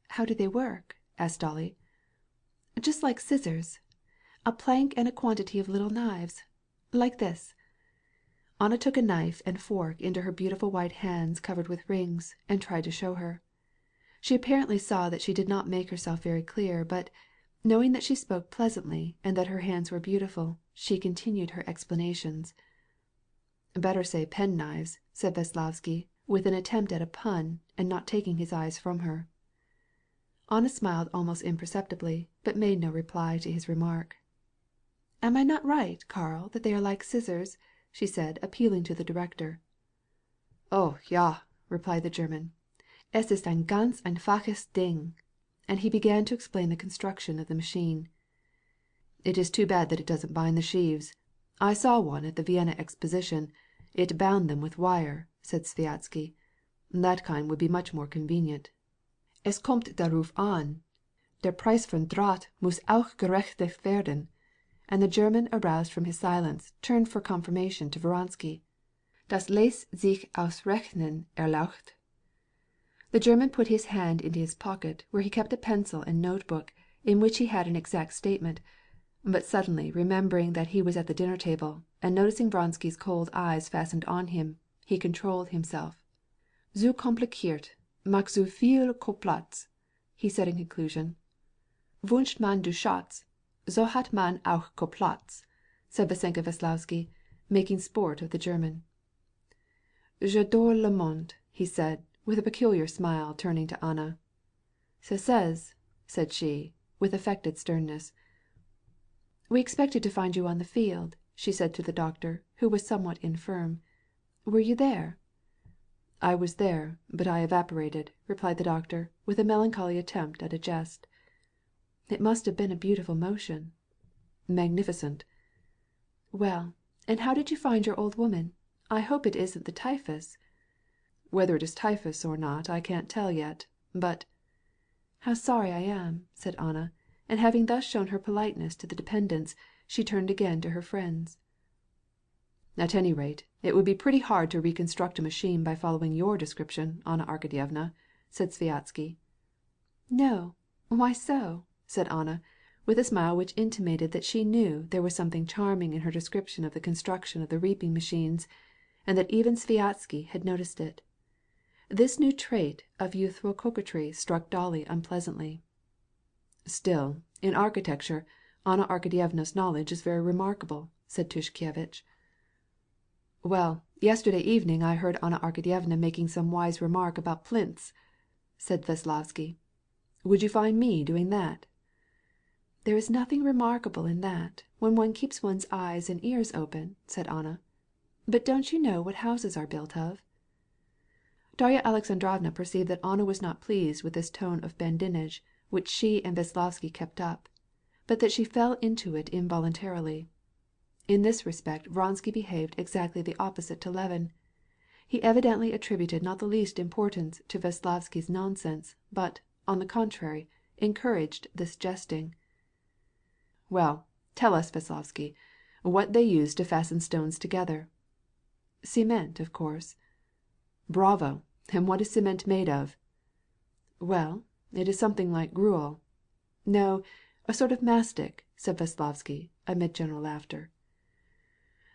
"How do they work?" asked Dolly. "Just like scissors. A plank and a quantity of little knives. Like this." Anna took a knife and fork into her beautiful white hands covered with rings, and tried to show her. She apparently saw that she did not make herself very clear, but, knowing that she spoke pleasantly and that her hands were beautiful, she continued her explanations. "Better say penknives," said Veslovsky, with an attempt at a pun, and not taking his eyes from her. Anna smiled almost imperceptibly, but made no reply to his remark. "Am I not right, Karl, that they are like scissors?" she said, appealing to the director. "Oh, ja," replied the German. "Es ist ein ganz einfaches Ding." And he began to explain the construction of the machine. "It is too bad that it doesn't bind the sheaves. I saw one at the Vienna Exposition. It bound them with wire," said Sviazhsky. "That kind would be much more convenient." "Es kommt darauf an. Der Preis von Draht muss auch gerechnet werden." And the German, aroused from his silence, turned for confirmation to Vronsky. "Das lässt sich ausrechnen, erlaucht." The German put his hand into his pocket, where he kept a pencil and notebook, in which he had an exact statement, but suddenly remembering that he was at the dinner table, and noticing Vronsky's cold eyes fastened on him, he controlled himself. "Zu kompliziert, macht zu viel Koplatz," he said in conclusion. "Wünscht man du Schatz, so hat man auch Koplatz," said Vassenka Veslovsky, making sport of the German. "J'adore le monde," he said, with a peculiar smile, turning to Anna. "Ce says," said she, with affected sternness. "We expected to find you on the field," she said to the doctor, who was somewhat infirm. "Were you there?" "I was there, but I evaporated," replied the doctor, with a melancholy attempt at a jest. "It must have been a beautiful motion." "Magnificent." "Well, and how did you find your old woman? I hope it isn't the typhus." "Whether it is typhus or not I can't tell yet, but—" "How sorry I am," said Anna, and having thus shown her politeness to the dependents, she turned again to her friends. "At any rate, it would be pretty hard to reconstruct a machine by following your description, Anna Arkadyevna," said Sviazhsky. "No, why so?" said Anna, with a smile which intimated that she knew there was something charming in her description of the construction of the reaping machines, and that even Sviazhsky had noticed it. This new trait of youthful coquetry struck Dolly unpleasantly. "Still, in architecture, Anna Arkadyevna's knowledge is very remarkable," said Tushkevich. "Well, yesterday evening I heard Anna Arkadyevna making some wise remark about plinths," said Veslovsky. "Would you find me doing that?" There is nothing remarkable in that, when one keeps one's eyes and ears open," said Anna. "But don't you know what houses are built of?" Darya Alexandrovna perceived that Anna was not pleased with this tone of badinage which she and Veslovsky kept up, but that she fell into it involuntarily. In this respect Vronsky behaved exactly the opposite to Levin. He evidently attributed not the least importance to Veslovsky's nonsense, but, on the contrary, encouraged this jesting. "Well, tell us, Veslovsky, what they use to fasten stones together." "Cement, of course." "Bravo! And what is cement made of?" "Well, it is something like gruel." "No, a sort of mastic," said Veslovsky, amid general laughter.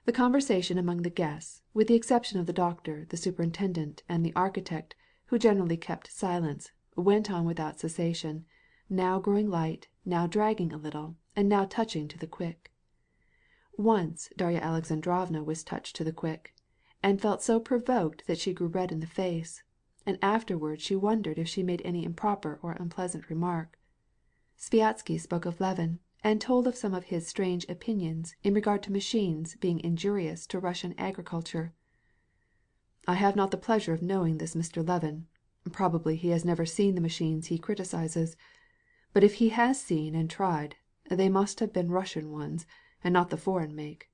The conversation among the guests, with the exception of the doctor, the superintendent, and the architect, who generally kept silence, went on without cessation, now growing light, now dragging a little, and now touching to the quick. Once Darya Alexandrovna was touched to the quick, and felt so provoked that she grew red in the face, and afterwards she wondered if she made any improper or unpleasant remark. Sviazhsky spoke of Levin, and told of some of his strange opinions in regard to machines being injurious to Russian agriculture. "I have not the pleasure of knowing this Mr. Levin. Probably he has never seen the machines he criticizes. But if he has seen and tried, they must have been Russian ones, and not the foreign make.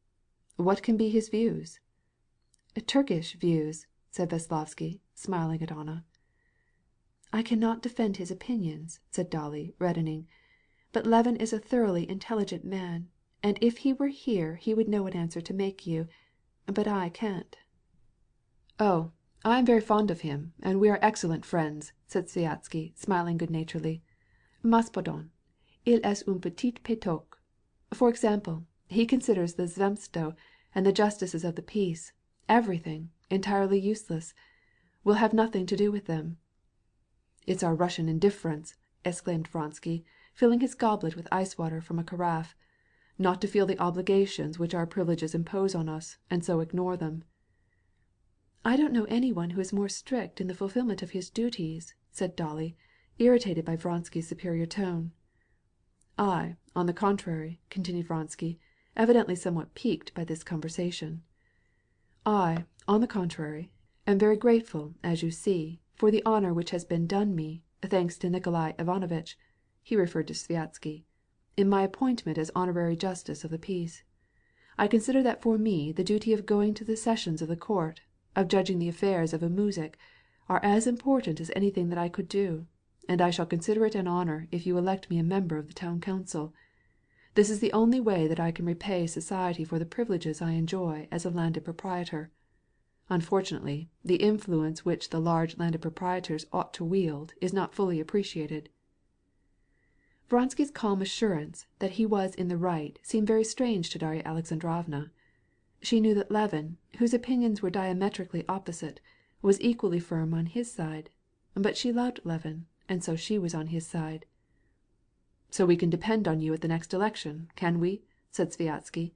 What can be his views?" "Turkish views," said Veslovsky, smiling at Anna. "I cannot defend his opinions," said Dolly, reddening. "But Levin is a thoroughly intelligent man, and if he were here he would know what answer to make you. But I can't." "Oh, I am very fond of him, and we are excellent friends," said Sviazhsky, smiling good-naturedly. "Mais pardon, il est un petit pétoc. For example, he considers the Zemstvo and the justices of the peace, everything, entirely useless. We'll have nothing to do with them." "It's our Russian indifference," exclaimed Vronsky, filling his goblet with ice water from a carafe, "not to feel the obligations which our privileges impose on us, and so ignore them." "I don't know anyone who is more strict in the fulfillment of his duties," said Dolly, irritated by Vronsky's superior tone. "I, on the contrary," continued Vronsky, evidently somewhat piqued by this conversation, "I, on the contrary, am very grateful, as you see, for the honor which has been done me, thanks to Nikolai Ivanovitch," he referred to Sviazhsky, "in my appointment as honorary justice of the peace. I consider that for me the duty of going to the sessions of the court, of judging the affairs of a muzhik, are as important as anything that I could do, and I shall consider it an honor if you elect me a member of the town council. This is the only way that I can repay society for the privileges I enjoy as a landed proprietor. Unfortunately, the influence which the large landed proprietors ought to wield is not fully appreciated." Vronsky's calm assurance that he was in the right seemed very strange to Darya Alexandrovna. She knew that Levin, whose opinions were diametrically opposite, was equally firm on his side, but she loved Levin, and so she was on his side. "So we can depend on you at the next election, can we?" said Sviazhsky.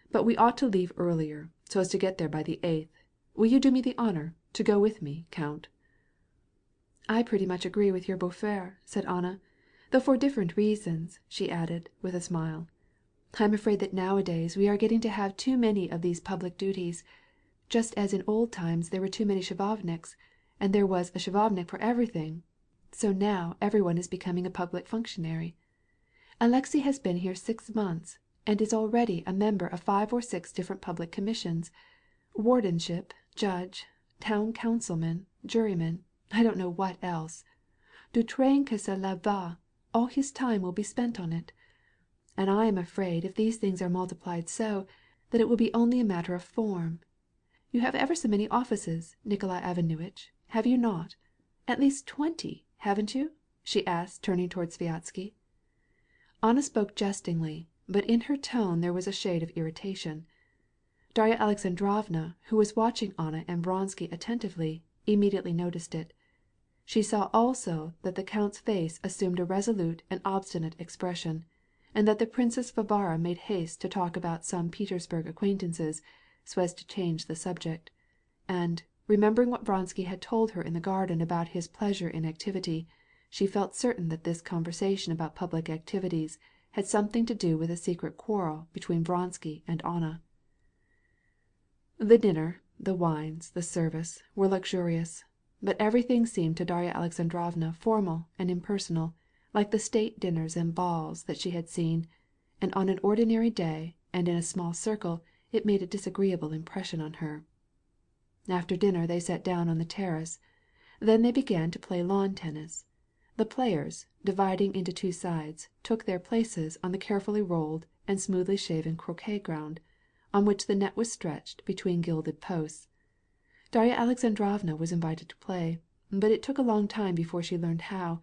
"But we ought to leave earlier, so as to get there by the 8th. Will you do me the honor to go with me, Count?" "I pretty much agree with your beau-frère," said Anna, "though for different reasons," she added, with a smile. "I'm afraid that nowadays we are getting to have too many of these public duties, just as in old times there were too many chinovniks, and there was a chinovnik for everything. So now everyone is becoming a public functionary. Alexei has been here 6 months, and is already a member of 5 or 6 different public commissions, wardenship, judge, town councilman, juryman, I don't know what else. Du train que cela va, all his time will be spent on it. And I am afraid if these things are multiplied so, that it will be only a matter of form. You have ever so many offices, Nikolai Ivanovitch, have you not? At least 20, haven't you?" she asked, turning towards Sviazhsky. Anna spoke jestingly, but in her tone there was a shade of irritation. Darya Alexandrovna, who was watching Anna and Vronsky attentively, immediately noticed it. She saw also that the count's face assumed a resolute and obstinate expression, and that the Princess Varvara made haste to talk about some Petersburg acquaintances, so as to change the subject. And, remembering what Vronsky had told her in the garden about his pleasure in activity, she felt certain that this conversation about public activities had something to do with a secret quarrel between Vronsky and Anna. The dinner, the wines, the service, were luxurious, but everything seemed to Darya Alexandrovna formal and impersonal, like the state dinners and balls that she had seen, and on an ordinary day and in a small circle it made a disagreeable impression on her. After dinner they sat down on the terrace. Then they began to play lawn tennis. The players, dividing into two sides, took their places on the carefully rolled and smoothly shaven croquet ground, on which the net was stretched between gilded posts. Darya Alexandrovna was invited to play, but it took a long time before she learned how,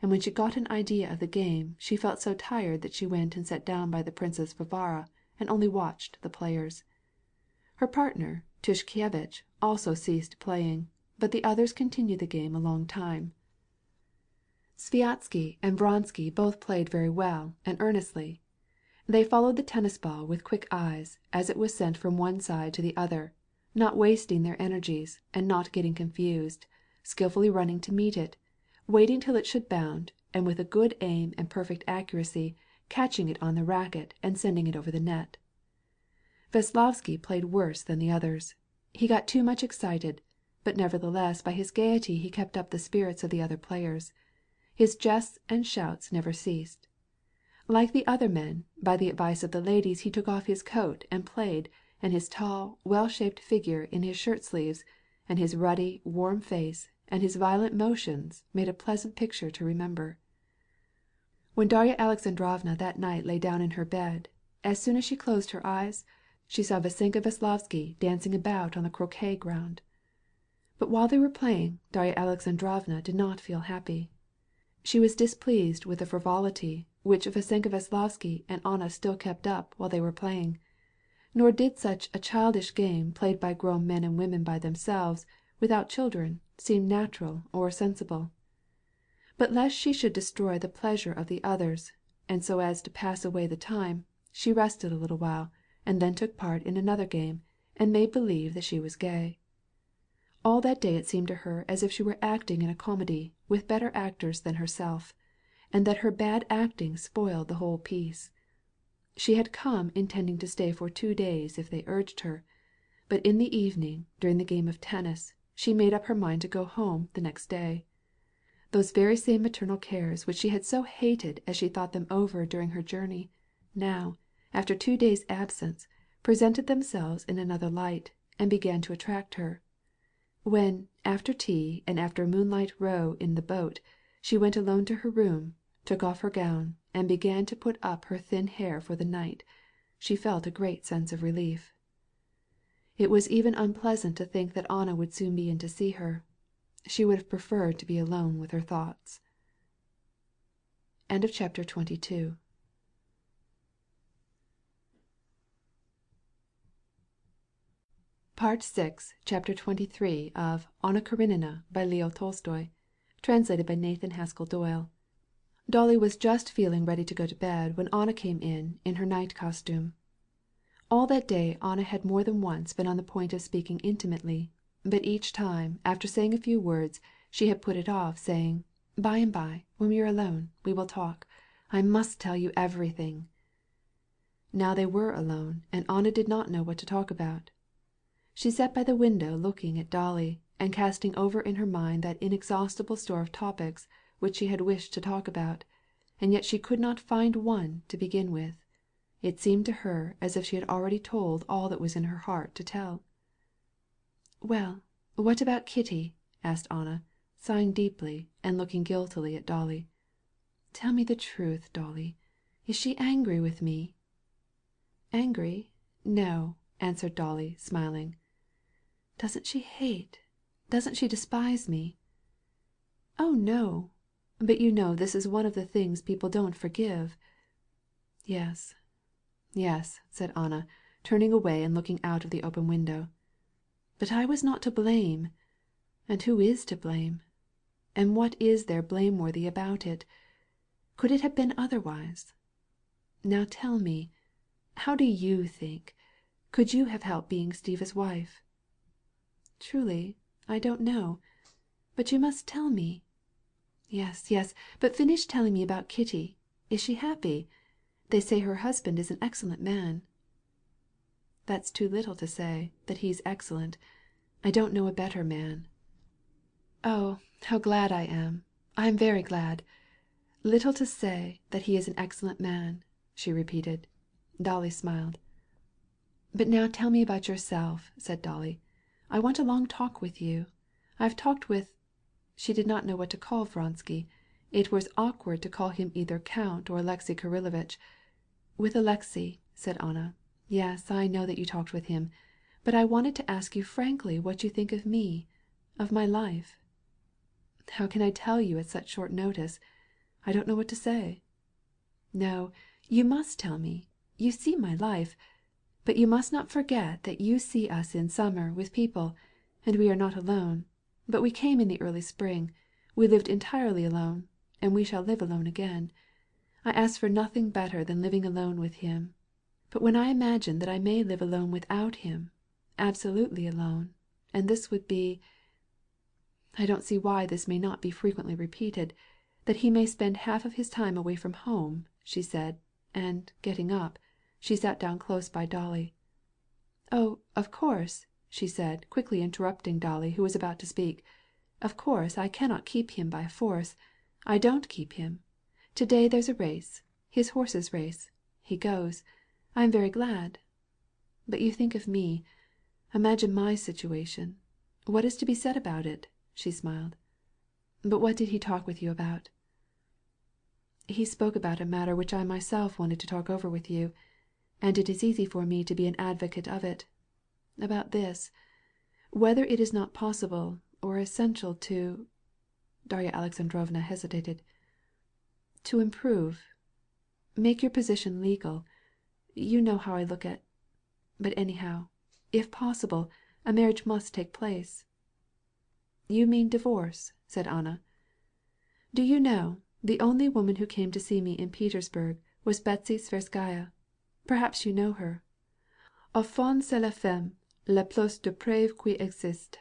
and when she got an idea of the game she felt so tired that she went and sat down by the Princess Varvara and only watched the players. Her partner, Tushkevich, also ceased playing, but the others continued the game a long time. Sviatsky and Vronsky both played very well and earnestly. They followed the tennis ball with quick eyes as it was sent from one side to the other, not wasting their energies and not getting confused, skillfully running to meet it, waiting till it should bound, and with a good aim and perfect accuracy catching it on the racket and sending it over the net. Veslovsky played worse than the others. He got too much excited, but nevertheless by his gaiety he kept up the spirits of the other players. His jests and shouts never ceased. Like the other men, by the advice of the ladies he took off his coat and played, and his tall, well-shaped figure in his shirt-sleeves, and his ruddy, warm face, and his violent motions made a pleasant picture to remember. When Darya Alexandrovna that night lay down in her bed, as soon as she closed her eyes, she saw Vassenka Veslovsky dancing about on the croquet ground. But while they were playing, Darya Alexandrovna did not feel happy. She was displeased with the frivolity which Vassenka Veslovsky and Anna still kept up while they were playing. Nor did such a childish game played by grown men and women by themselves, without children, seem natural or sensible. But lest she should destroy the pleasure of the others, and so as to pass away the time, she rested a little while, and then took part in another game, and made believe that she was gay. All that day it seemed to her as if she were acting in a comedy with better actors than herself, and that her bad acting spoiled the whole piece. She had come intending to stay for 2 days if they urged her, but in the evening, during the game of tennis, she made up her mind to go home the next day. Those very same maternal cares which she had so hated as she thought them over during her journey, now, after 2 days' absence, presented themselves in another light, and began to attract her. When, after tea and after a moonlight row in the boat, she went alone to her room, took off her gown, and began to put up her thin hair for the night, she felt a great sense of relief. It was even unpleasant to think that Anna would soon be in to see her. She would have preferred to be alone with her thoughts. End of chapter 22. Part 6, Chapter 23 of Anna Karenina by Leo Tolstoy, translated by Nathan Haskell Doyle. Dolly was just feeling ready to go to bed when Anna came in her night costume. All that day Anna had more than once been on the point of speaking intimately, but each time, after saying a few words, she had put it off, saying, "By and by, when we are alone, we will talk. I must tell you everything." Now they were alone, and Anna did not know what to talk about. She sat by the window looking at Dolly, and casting over in her mind that inexhaustible store of topics which she had wished to talk about, and yet she could not find one to begin with. It seemed to her as if she had already told all that was in her heart to tell. "Well, what about Kitty?" asked Anna, sighing deeply and looking guiltily at Dolly. "Tell me the truth, Dolly. Is she angry with me?" "Angry? No," answered Dolly, smiling. "Doesn't she despise me?" "Oh, no. But you know this is one of the things people don't forgive." "Yes, yes," said Anna, turning away and looking out of the open window. "But I was not to blame. And who is to blame? And what is there blameworthy about it? Could it have been otherwise? Now tell me, how do you think? Could you have helped being Steva's wife?" "Truly, I don't know. But you must tell me." "Yes, yes, but finish telling me about Kitty. Is she happy? They say her husband is an excellent man." "That's too little to say, that he's excellent. I don't know a better man." "Oh, how glad I am. I am very glad. Little to say that he is an excellent man," she repeated. Dolly smiled. "But now tell me about yourself," said Dolly. "I want a long talk with you. I've talked with—" She did not know what to call Vronsky. It was awkward to call him either Count or Alexey Kirillovitch. "With Alexey," said Anna. "Yes, I know that you talked with him. But I wanted to ask you frankly what you think of me, of my life." "How can I tell you at such short notice? I don't know what to say." "No, you must tell me. You see my life. But you must not forget that you see us in summer with people, and we are not alone. But we came in the early spring. We lived entirely alone, and we shall live alone again. I ask for nothing better than living alone with him. But when I imagine that I may live alone without him, absolutely alone, and this would be— I don't see why this may not be frequently repeated, that he may spend half of his time away from home," she said, and, getting up, she sat down close by Dolly. "Oh, of course," she said, quickly interrupting Dolly, who was about to speak. "Of course I cannot keep him by force. I don't keep him. To-day there's a race, his horse's race. He goes. I am very glad. But you think of me. Imagine my situation. What is to be said about it?" she smiled. "But what did he talk with you about?" "He spoke about a matter which I myself wanted to talk over with you, and it is easy for me to be an advocate of it. About this, whether it is not possible or essential to—" Darya Alexandrovna hesitated. "To make your position legal. You know how I look at— But anyhow, if possible, a marriage must take place." "You mean divorce," said Anna. "Do you know, the only woman who came to see me in Petersburg was Betsy Tverskaya. Perhaps you know her. Au fond c'est la femme la plus depravée qui existe.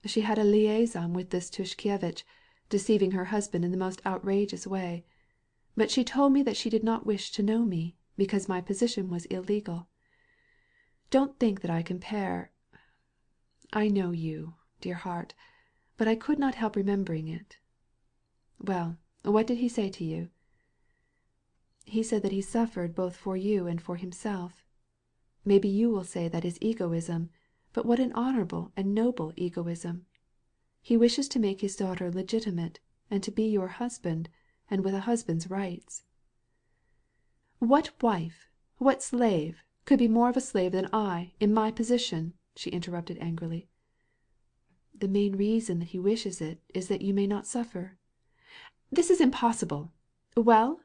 She had a liaison with this Tushkevitch, deceiving her husband in the most outrageous way. But she told me that she did not wish to know me, because my position was illegal. Don't think that I compare. I know you, dear heart, but I could not help remembering it." "Well, what did he say to you?" "He said that he suffered both for you and for himself. Maybe you will say that is egoism, but what an honorable and noble egoism. He wishes to make his daughter legitimate, and to be your husband, and with a husband's rights." "What wife, what slave, could be more of a slave than I, in my position?" she interrupted angrily. "The main reason that he wishes it is that you may not suffer." "This is impossible. Well?"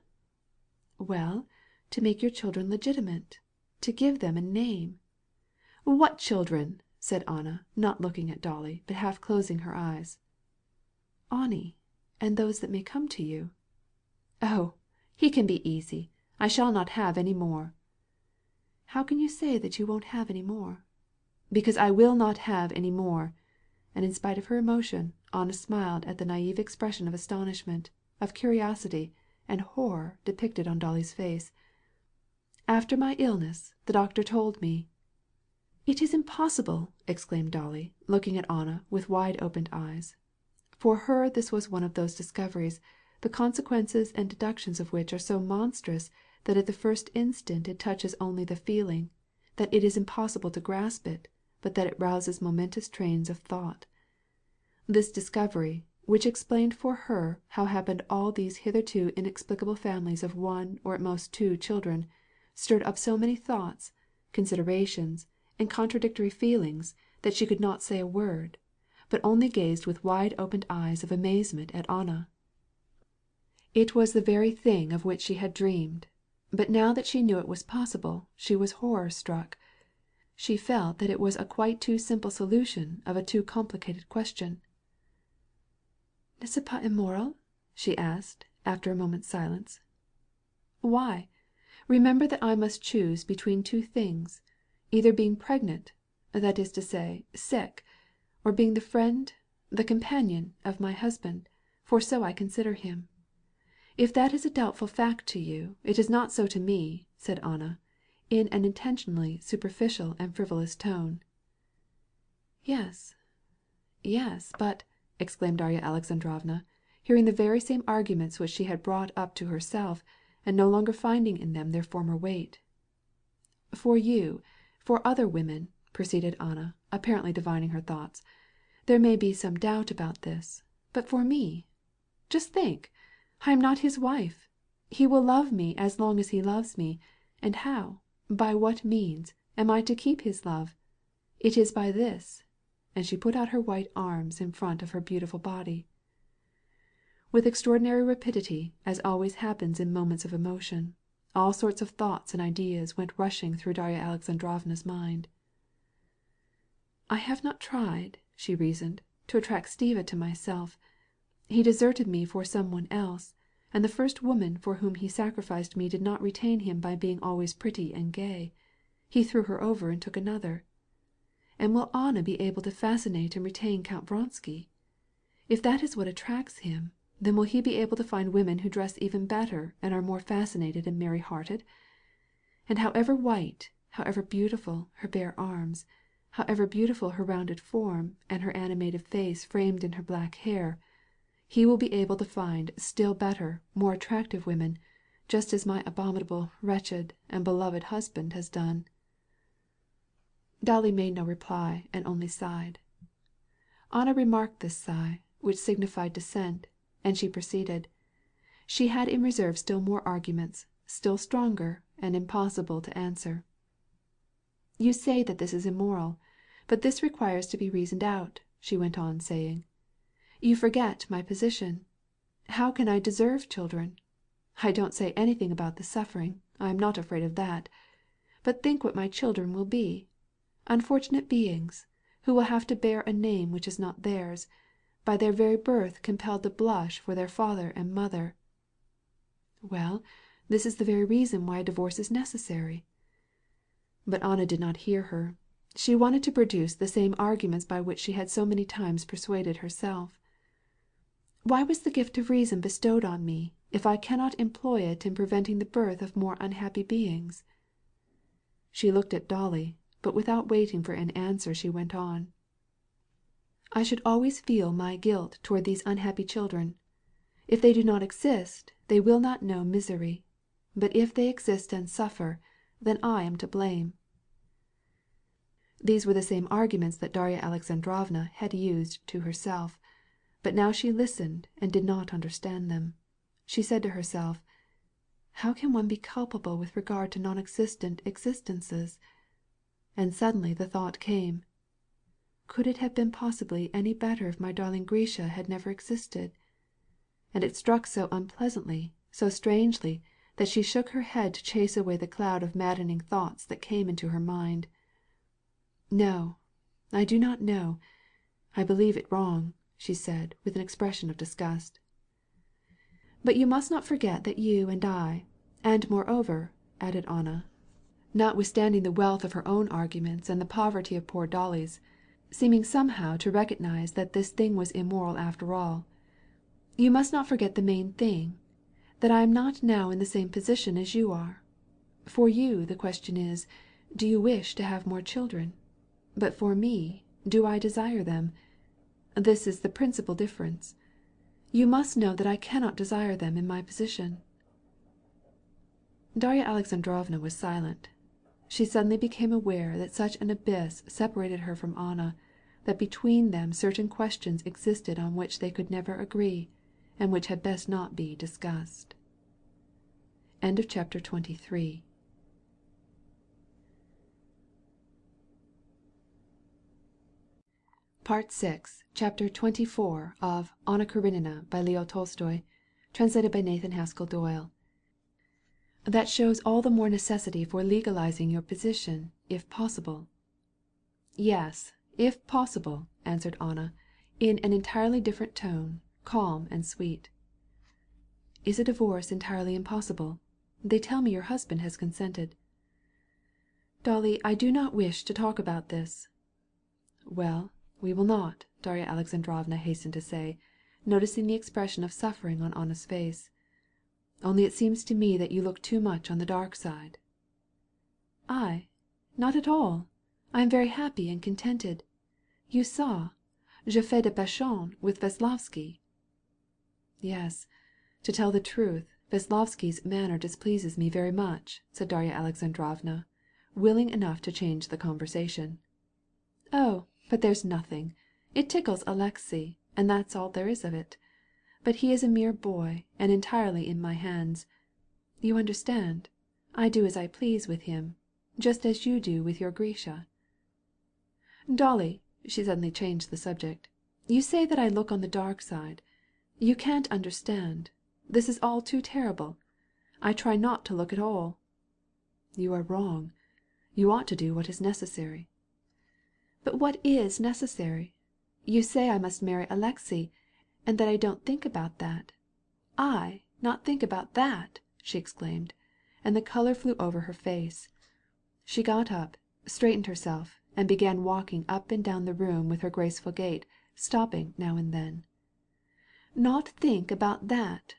"Well, to make your children legitimate, to give them a name." "What children?" said Anna, not looking at Dolly, but half closing her eyes. "Ani, and those that may come to you." "Oh, he can be easy. I shall not have any more." "How can you say that you won't have any more?" "Because I will not have any more." And in spite of her emotion, Anna smiled at the naive expression of astonishment, of curiosity, and horror depicted on Dolly's face. "After my illness, the doctor told me—" "It is impossible!" exclaimed Dolly, looking at Anna with wide-opened eyes. For her this was one of those discoveries, the consequences and deductions of which are so monstrous that at the first instant it touches only the feeling, that it is impossible to grasp it, but that it rouses momentous trains of thought. This discovery, which explained for her how happened all these hitherto inexplicable families of one or at most two children, stirred up so many thoughts, considerations, and contradictory feelings that she could not say a word, but only gazed with wide-opened eyes of amazement at Anna. It was the very thing of which she had dreamed, but now that she knew it was possible, she was horror-struck. She felt that it was a quite too simple solution of a too complicated question. "N'est-ce pas immoral?" she asked, after a moment's silence. "Why? Remember that I must choose between two things, either being pregnant, that is to say, sick, or being the friend, the companion of my husband, for so I consider him. If that is a doubtful fact to you, it is not so to me," said Anna, in an intentionally superficial and frivolous tone. "Yes, yes, but," exclaimed Darya Alexandrovna, hearing the very same arguments which she had brought up to herself, and no longer finding in them their former weight. "For you, for other women," proceeded Anna, apparently divining her thoughts, "there may be some doubt about this, but for me, just think, I am not his wife. He will love me as long as he loves me, and how, by what means, am I to keep his love? It is by this," and she put out her white arms in front of her beautiful body. With extraordinary rapidity, as always happens in moments of emotion, all sorts of thoughts and ideas went rushing through Darya Alexandrovna's mind. "I have not tried," she reasoned, "to attract Stiva to myself. He deserted me for some one else, and the first woman for whom he sacrificed me did not retain him by being always pretty and gay. He threw her over and took another. And will Anna be able to fascinate and retain Count Vronsky? If that is what attracts him, then will he be able to find women who dress even better and are more fascinated and merry-hearted? And however white, however beautiful her bare arms, however beautiful her rounded form and her animated face framed in her black hair, he will be able to find still better, more attractive women, just as my abominable, wretched, and beloved husband has done." Dolly made no reply and only sighed. Anna remarked this sigh, which signified dissent, and she proceeded. She had in reserve still more arguments, still stronger and impossible to answer. "You say that this is immoral, but this requires to be reasoned out," she went on saying. "You forget my position. How can I deserve children? I don't say anything about the suffering, I am not afraid of that. But think what my children will be. Unfortunate beings, who will have to bear a name which is not theirs, by their very birth compelled to blush for their father and mother. Well, this is the very reason why a divorce is necessary." But Anna did not hear her. She wanted to produce the same arguments by which she had so many times persuaded herself. "Why was the gift of reason bestowed on me, if I cannot employ it in preventing the birth of more unhappy beings?" She looked at Dolly, but without waiting for an answer she went on. "I should always feel my guilt toward these unhappy children. If they do not exist, they will not know misery. But if they exist and suffer, then I am to blame." These were the same arguments that Darya Alexandrovna had used to herself, but now she listened and did not understand them. She said to herself, "How can one be culpable with regard to non-existent existences?" And suddenly the thought came, "Could it have been possibly any better if my darling Grisha had never existed?" And it struck so unpleasantly, so strangely, that she shook her head to chase away the cloud of maddening thoughts that came into her mind. "No, I do not know. I believe it wrong," she said, with an expression of disgust. "But you must not forget that you and I, and moreover," added Anna, notwithstanding the wealth of her own arguments and the poverty of poor Dolly's, seeming somehow to recognize that this thing was immoral after all, "you must not forget the main thing, that I am not now in the same position as you are. For you the question is, do you wish to have more children? But for me, do I desire them? This is the principal difference. You must know that I cannot desire them in my position." Darya Alexandrovna was silent. She suddenly became aware that such an abyss separated her from Anna, that between them certain questions existed on which they could never agree, and which had best not be discussed. Chapter 24. Part 6, Chapter 24 of Anna Karenina by Leo Tolstoy, translated by Nathan Haskell Doyle. That shows all the more necessity for legalizing your position, if possible. "Yes, if possible," answered Anna, in an entirely different tone, calm and sweet. "Is a divorce entirely impossible? They tell me your husband has consented." "Dolly, I do not wish to talk about this." "Well, we will not," Darya Alexandrovna hastened to say, noticing the expression of suffering on Anna's face. Only it seems to me that you look too much on the dark side." "I? Not at all. I am very happy and contented. You saw, je fais de passion with Veslovsky." "Yes, to tell the truth, Veslovsky's manner displeases me very much," said Darya Alexandrovna, willing enough to change the conversation. "Oh, but there's nothing. It tickles Alexey, and that's all there is of it. But he is a mere boy, and entirely in my hands. You understand? I do as I please with him, just as you do with your Grisha. Dolly," she suddenly changed the subject, "you say that I look on the dark side. You can't understand. This is all too terrible. I try not to look at all." "You are wrong. You ought to do what is necessary." "But what is necessary? You say I must marry Alexey, and that I don't think about that. I not think about that!" she exclaimed, and the color flew over her face. She got up, straightened herself, and began walking up and down the room with her graceful gait, stopping now and then. "Not think about that!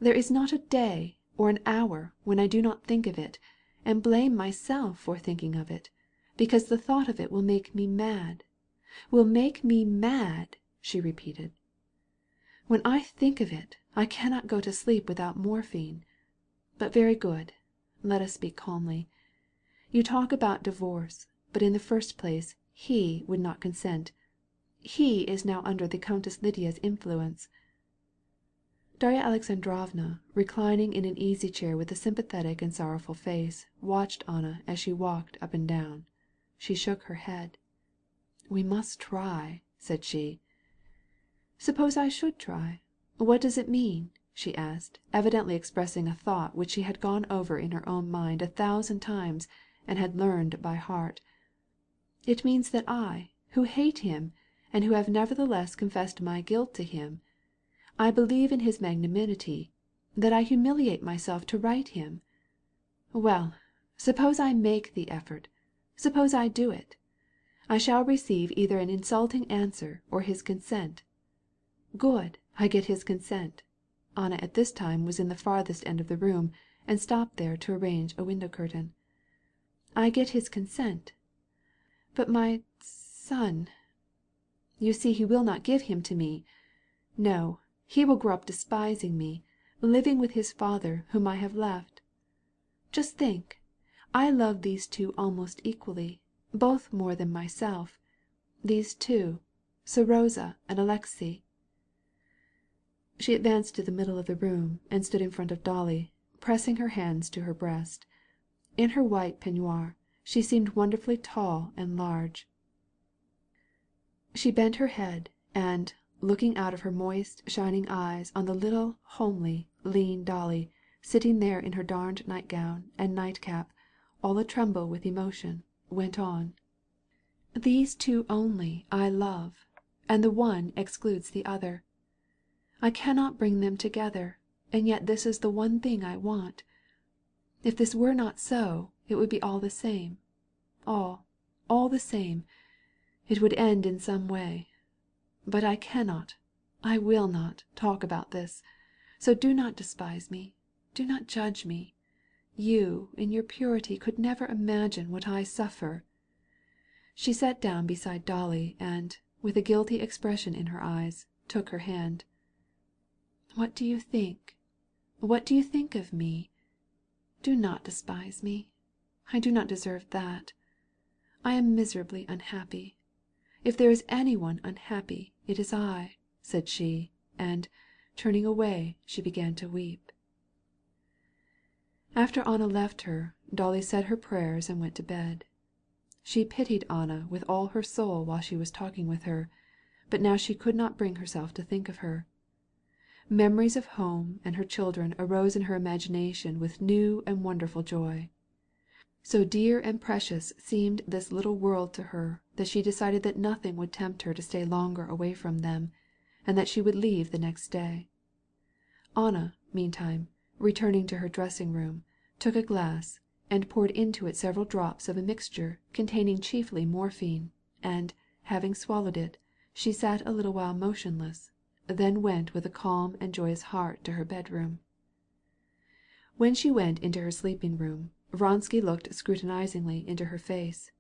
There is not a day or an hour when I do not think of it, and blame myself for thinking of it, because the thought of it will make me mad. Will make me mad," she repeated. "When I think of it, I cannot go to sleep without morphine. But very good. Let us speak calmly. You talk about divorce, but in the first place, he would not consent. He is now under the Countess Lydia's influence." Darya Alexandrovna, reclining in an easy chair with a sympathetic and sorrowful face, watched Anna as she walked up and down. She shook her head. "We must try," said she. "Suppose I should try? What does it mean?" she asked, evidently expressing a thought which she had gone over in her own mind 1,000 times and had learned by heart. "It means that I, who hate him, and who have nevertheless confessed my guilt to him, I believe in his magnanimity, that I humiliate myself to right him. Well, suppose I make the effort, suppose I do it. I shall receive either an insulting answer or his consent. Good, I get his consent." Anna at this time was in the farthest end of the room and stopped there to arrange a window curtain. "I get his consent. But my son, you see he will not give him to me. No, he will grow up despising me, living with his father whom I have left. Just think, I love these two almost equally, both more than myself. These two, Seroza and Alexey." She advanced to the middle of the room and stood in front of Dolly, pressing her hands to her breast. In her white peignoir, she seemed wonderfully tall and large. She bent her head, and, looking out of her moist, shining eyes on the little, homely, lean Dolly, sitting there in her darned nightgown and nightcap, all a tremble with emotion, went on. "These two only I love, and the one excludes the other. I cannot bring them together, and yet this is the one thing I want. If this were not so, it would be all the same. All the same. It would end in some way. But I cannot, I will not talk about this. So do not despise me. Do not judge me. You, in your purity, could never imagine what I suffer." She sat down beside Dolly and, with a guilty expression in her eyes, took her hand. "What do you think? What do you think of me? Do not despise me. I do not deserve that. I am miserably unhappy. If there is anyone unhappy, it is I," said she, and, turning away, she began to weep. After Anna left her, Dolly said her prayers and went to bed. She pitied Anna with all her soul while she was talking with her, but now she could not bring herself to think of her. Memories of home and her children arose in her imagination with new and wonderful joy. So dear and precious seemed this little world to her that she decided that nothing would tempt her to stay longer away from them, and that she would leave the next day. Anna, meantime, returning to her dressing room, took a glass and poured into it several drops of a mixture containing chiefly morphine, and, having swallowed it, she sat a little while motionless, then went with a calm and joyous heart to her bedroom. When she went into her sleeping room, Vronsky looked scrutinizingly into her face.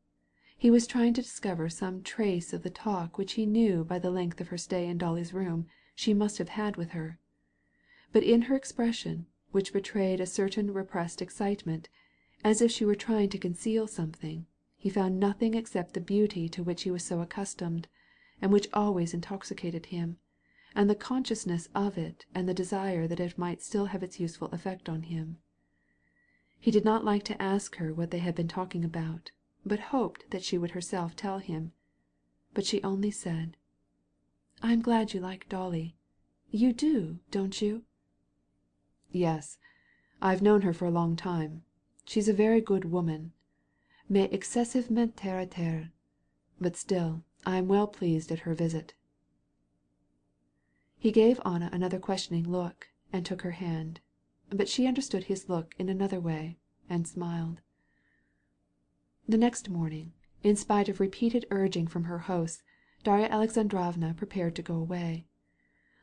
He was trying to discover some trace of the talk which he knew by the length of her stay in Dolly's room she must have had with her. But in her expression, which betrayed a certain repressed excitement, as if she were trying to conceal something, he found nothing except the beauty to which he was so accustomed, and which always intoxicated him, and the consciousness of it and the desire that it might still have its useful effect on him. He did not like to ask her what they had been talking about, but hoped that she would herself tell him. But she only said, "I'm glad you like Dolly. You do, don't you?" "Yes, I've known her for a long time. She's a very good woman, mais excessivement terre à terre. But still, I am well pleased at her visit." He gave Anna another questioning look, and took her hand. But she understood his look in another way, and smiled. The next morning, in spite of repeated urging from her hosts, Darya Alexandrovna prepared to go away.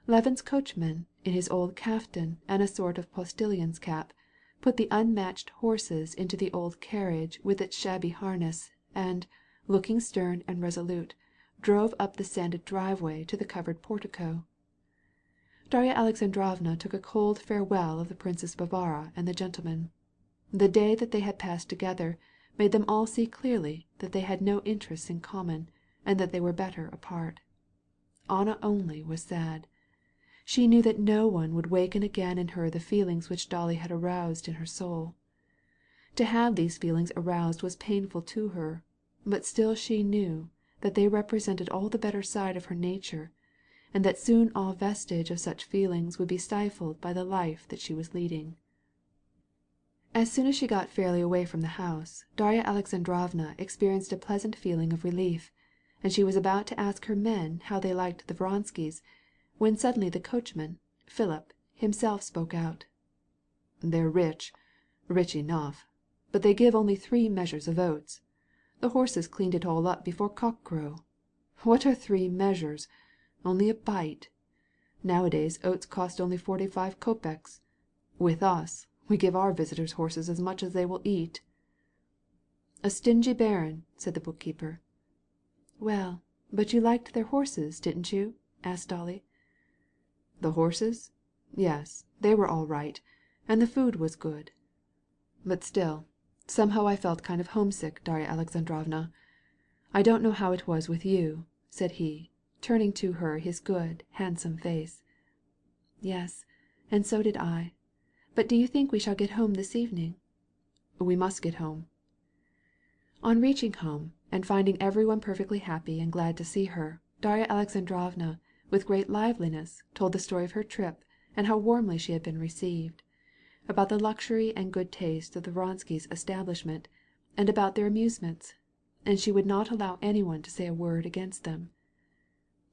Levin's coachman, in his old kaftan and a sort of postilion's cap, put the unmatched horses into the old carriage with its shabby harness, and, looking stern and resolute, drove up the sanded driveway to the covered portico. Darya Alexandrovna took a cold farewell of the Princess Varvara and the gentleman. The day that they had passed together made them all see clearly that they had no interests in common, and that they were better apart. Anna only was sad. She knew that no one would waken again in her the feelings which Dolly had aroused in her soul. To have these feelings aroused was painful to her, but still she knew that they represented all the better side of her nature, and that soon all vestige of such feelings would be stifled by the life that she was leading. As soon as she got fairly away from the house, Darya Alexandrovna experienced a pleasant feeling of relief, and she was about to ask her men how they liked the Vronskys, when suddenly the coachman, Philip, himself spoke out. "They're rich enough, but they give only 3 measures of oats. The horses cleaned it all up before cockcrow. What are 3 measures? Only a bite. Nowadays oats cost only 45 kopecks. With us, we give our visitors' horses as much as they will eat." "A stingy baron," said the bookkeeper. "Well, but you liked their horses, didn't you?" asked Dolly. "The horses? Yes, they were all right, and the food was good. But still, somehow I felt kind of homesick, Darya Alexandrovna. I don't know how it was with you," said he, turning to her his good, handsome face. "Yes, and so did I. But do you think we shall get home this evening?" "We must get home." On reaching home, and finding everyone perfectly happy and glad to see her, Darya Alexandrovna, with great liveliness, told the story of her trip, and how warmly she had been received, about the luxury and good taste of the Vronskys' establishment, and about their amusements, and she would not allow anyone to say a word against them.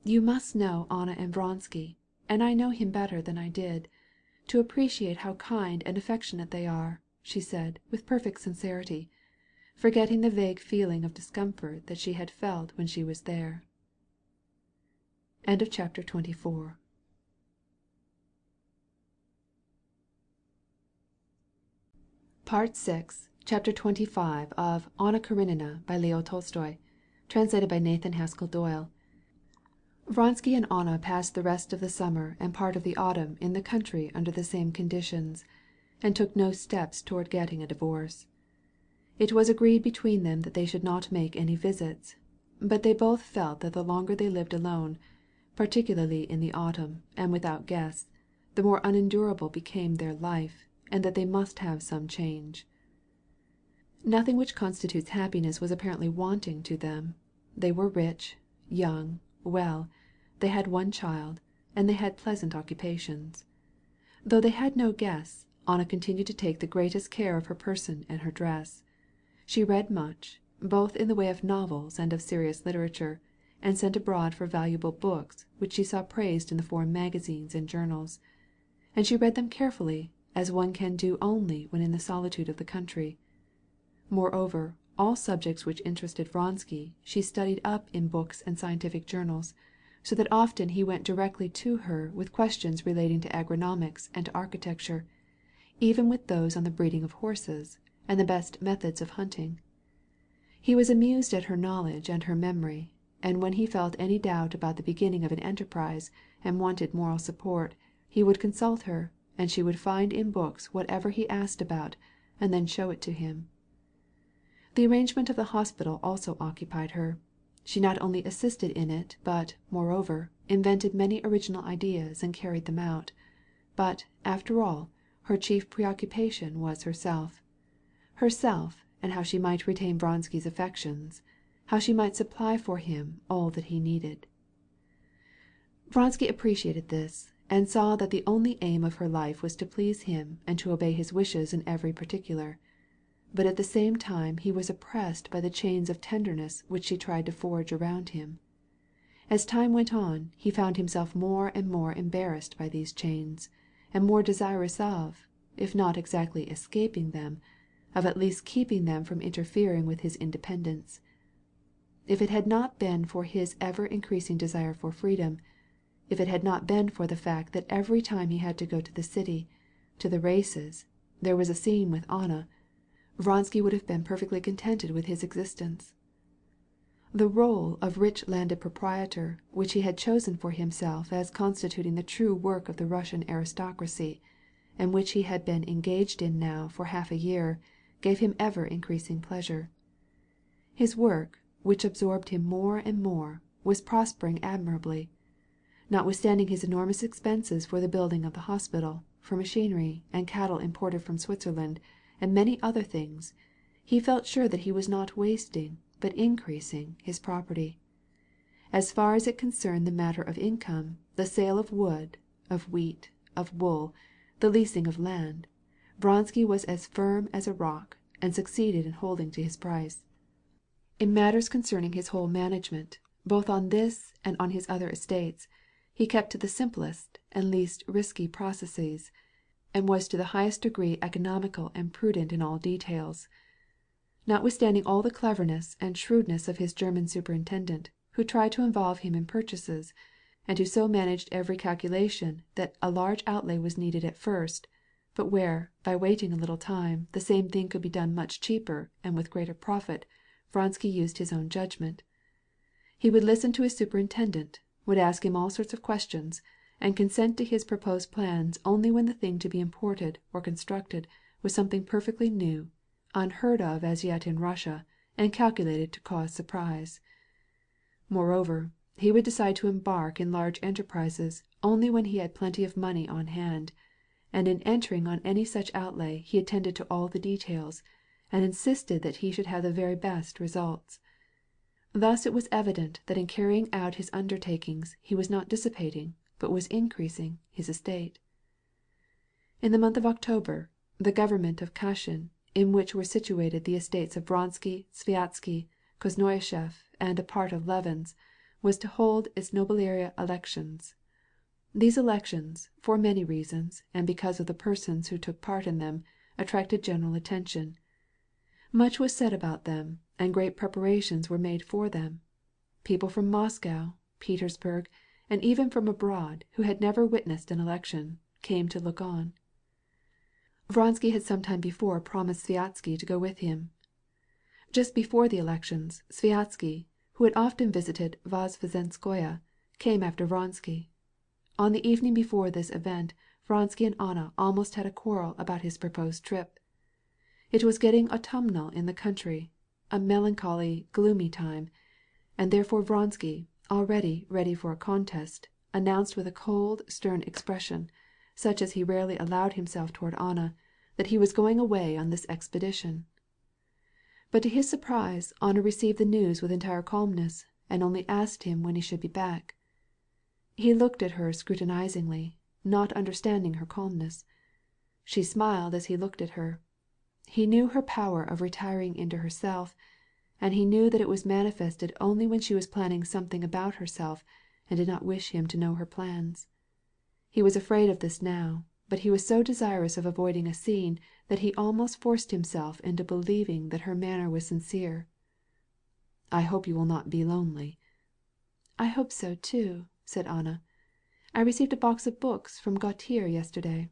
"You must know Anna and Vronsky, and I know him better than I did, to appreciate how kind and affectionate they are," she said, with perfect sincerity, forgetting the vague feeling of discomfort that she had felt when she was there. End of chapter 24. Part 6, Chapter 25 of Anna Karenina by Leo Tolstoy, translated by Nathan Haskell Doyle. Vronsky and Anna passed the rest of the summer and part of the autumn in the country under the same conditions, and took no steps toward getting a divorce. It was agreed between them that they should not make any visits, but they both felt that the longer they lived alone, particularly in the autumn, and without guests, the more unendurable became their life, and that they must have some change. Nothing which constitutes happiness was apparently wanting to them. They were rich, young, well, they had 1 child, and they had pleasant occupations. Though they had no guests, Anna continued to take the greatest care of her person and her dress. She read much, both in the way of novels and of serious literature, and sent abroad for valuable books which she saw praised in the foreign magazines and journals. And she read them carefully, as one can do only when in the solitude of the country. Moreover, all subjects which interested Vronsky she studied up in books and scientific journals, so that often he went directly to her with questions relating to agronomics and to architecture, even with those on the breeding of horses and the best methods of hunting. He was amused at her knowledge and her memory, and when he felt any doubt about the beginning of an enterprise and wanted moral support, he would consult her, and she would find in books whatever he asked about, and then show it to him. The arrangement of the hospital also occupied her. She not only assisted in it, but, moreover, invented many original ideas and carried them out. But, after all, her chief preoccupation was herself. Herself, and how she might retain Vronsky's affections, how she might supply for him all that he needed. Vronsky appreciated this, and saw that the only aim of her life was to please him and to obey his wishes in every particular. But at the same time he was oppressed by the chains of tenderness which she tried to forge around him. As time went on, he found himself more and more embarrassed by these chains, and more desirous of, if not exactly escaping them, of at least keeping them from interfering with his independence. If it had not been for his ever-increasing desire for freedom, if it had not been for the fact that every time he had to go to the city, to the races, there was a scene with Anna, Vronsky would have been perfectly contented with his existence. The role of rich landed proprietor, which he had chosen for himself as constituting the true work of the Russian aristocracy, and which he had been engaged in now for half a year, gave him ever-increasing pleasure. His work, which absorbed him more and more, was prospering admirably. Notwithstanding his enormous expenses for the building of the hospital, for machinery, and cattle imported from Switzerland, and many other things, he felt sure that he was not wasting, but increasing, his property. As far as it concerned the matter of income, the sale of wood, of wheat, of wool, the leasing of land, Vronsky was as firm as a rock, and succeeded in holding to his price. In matters concerning his whole management, both on this and on his other estates, he kept to the simplest and least risky processes, and was to the highest degree economical and prudent in all details. Notwithstanding all the cleverness and shrewdness of his German superintendent, who tried to involve him in purchases, and who so managed every calculation that a large outlay was needed at first, but where, by waiting a little time, the same thing could be done much cheaper and with greater profit, Vronsky used his own judgment. He would listen to his superintendent, would ask him all sorts of questions, and consent to his proposed plans only when the thing to be imported or constructed was something perfectly new, unheard of as yet in Russia, and calculated to cause surprise. Moreover, he would decide to embark in large enterprises only when he had plenty of money on hand, and in entering on any such outlay he attended to all the details, and insisted that he should have the very best results. Thus it was evident that in carrying out his undertakings he was not dissipating, but was increasing, his estate. In the month of October, the government of Kashin, in which were situated the estates of Vronsky, Sviatsky, Koznouyshev, and a part of Levin's, was to hold its nobiliaria elections. These elections, for many reasons, and because of the persons who took part in them, attracted general attention. Much was said about them, and great preparations were made for them. People from Moscow, Petersburg, and even from abroad, who had never witnessed an election, came to look on. Vronsky had some time before promised Sviatsky to go with him. Just before the elections, Sviatsky, who had often visited Voznesenskoye, came after Vronsky. On the evening before this event, Vronsky and Anna almost had a quarrel about his proposed trip. It was getting autumnal in the country, a melancholy, gloomy time, and therefore Vronsky, already ready for a contest, announced with a cold, stern expression, such as he rarely allowed himself toward Anna, that he was going away on this expedition. But to his surprise Anna received the news with entire calmness, and only asked him when he should be back. He looked at her scrutinizingly, not understanding her calmness. She smiled as he looked at her. He knew her power of retiring into herself, and he knew that it was manifested only when she was planning something about herself and did not wish him to know her plans. He was afraid of this now, but he was so desirous of avoiding a scene that he almost forced himself into believing that her manner was sincere. "I hope you will not be lonely." "I hope so too," said Anna. "I received a box of books from Gautier yesterday."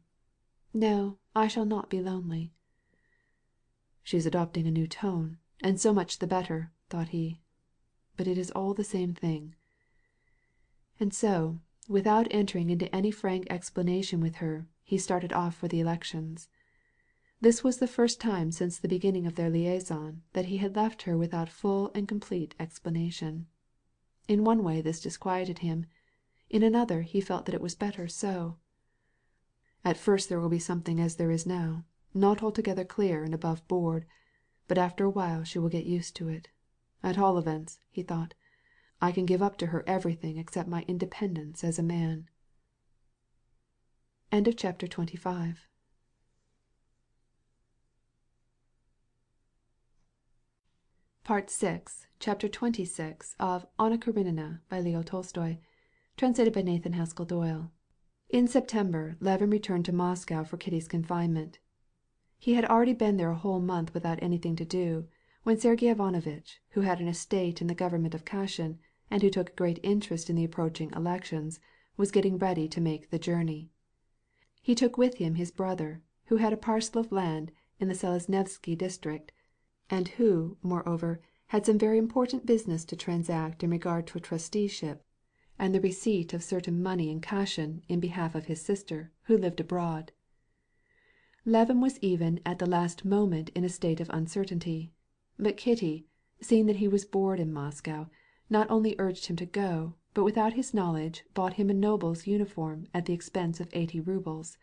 No, I shall not be lonely." "She is adopting a new tone, and so much the better," thought he. "But it is all the same thing." And so, without entering into any frank explanation with her, he started off for the elections. This was the first time since the beginning of their liaison that he had left her without full and complete explanation. In one way this disquieted him. In another he felt that it was better so. "At first there will be something as there is now, not altogether clear and above board, but after a while she will get used to it. At all events," he thought, "I can give up to her everything except my independence as a man." Chapter 26 of Anna Karenina by Leo Tolstoy, translated by Nathan Haskell Doyle. In September, Levin returned to Moscow for Kitty's confinement. He had already been there a whole month without anything to do, when Sergey Ivanovitch, who had an estate in the government of Kashin, and who took great interest in the approaching elections, was getting ready to make the journey. He took with him his brother, who had a parcel of land in the Selesnevsky district, and who, moreover, had some very important business to transact in regard to a trusteeship, and the receipt of certain money in Kashin in behalf of his sister, who lived abroad. Levin was even at the last moment in a state of uncertainty, but Kitty, seeing that he was bored in Moscow, not only urged him to go, but without his knowledge bought him a noble's uniform at the expense of 80 rubles.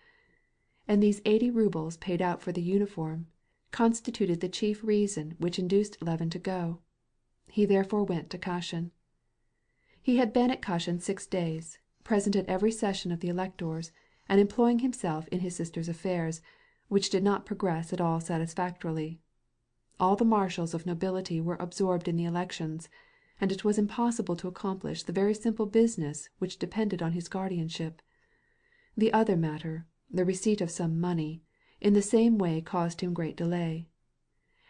And these 80 rubles paid out for the uniform constituted the chief reason which induced Levin to go. He therefore went to Kashin. He had been at Kashin 6 days, present at every session of the electors, and employing himself in his sister's affairs, which did not progress at all satisfactorily. All the marshals of nobility were absorbed in the elections, and it was impossible to accomplish the very simple business which depended on his guardianship. The other matter, the receipt of some money, in the same way caused him great delay.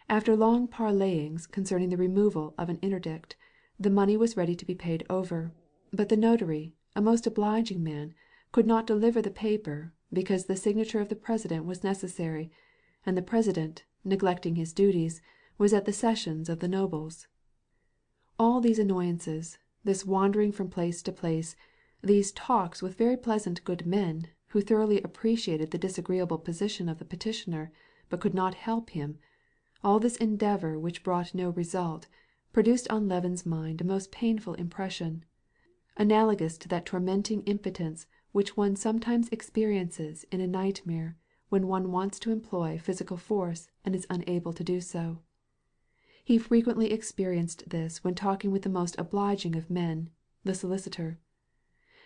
After long parleyings concerning the removal of an interdict, the money was ready to be paid over, but the notary, a most obliging man, could not deliver the paper because the signature of the president was necessary, and the president, neglecting his duties, was at the sessions of the nobles. All these annoyances, this wandering from place to place, these talks with very pleasant good men who thoroughly appreciated the disagreeable position of the petitioner but could not help him, all this endeavor which brought no result, produced on Levin's mind a most painful impression, analogous to that tormenting impotence which one sometimes experiences in a nightmare when one wants to employ physical force and is unable to do so. He frequently experienced this when talking with the most obliging of men, the solicitor.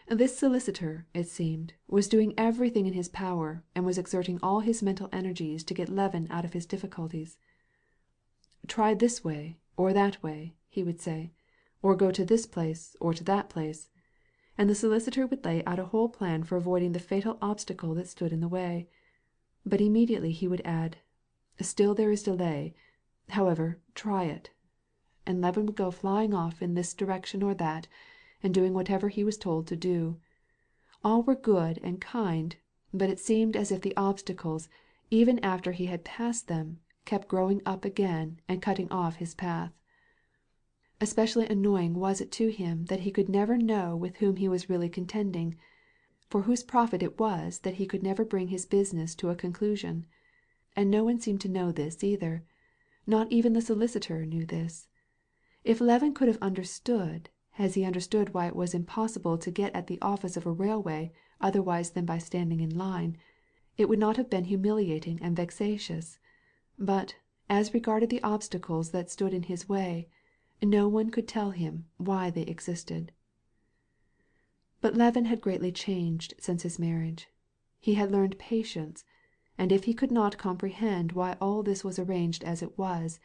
This solicitor, it seemed, was doing everything in his power and was exerting all his mental energies to get Levin out of his difficulties. "Try this way or that way," he would say, "or go to this place or to that place," and the solicitor would lay out a whole plan for avoiding the fatal obstacle that stood in the way. But immediately he would add, "Still there is delay. However, try it." And Levin would go flying off in this direction or that, and doing whatever he was told to do. All were good and kind, but it seemed as if the obstacles, even after he had passed them, kept growing up again and cutting off his path. Especially annoying was it to him that he could never know with whom he was really contending, for whose profit it was that he could never bring his business to a conclusion. And no one seemed to know this either. Not even the solicitor knew this. If Levin could have understood, as he understood why it was impossible to get at the office of a railway otherwise than by standing in line, it would not have been humiliating and vexatious. But, as regarded the obstacles that stood in his way, no one could tell him why they existed. But Levin had greatly changed since his marriage. He had learned patience, and if he could not comprehend why all this was arranged as it was,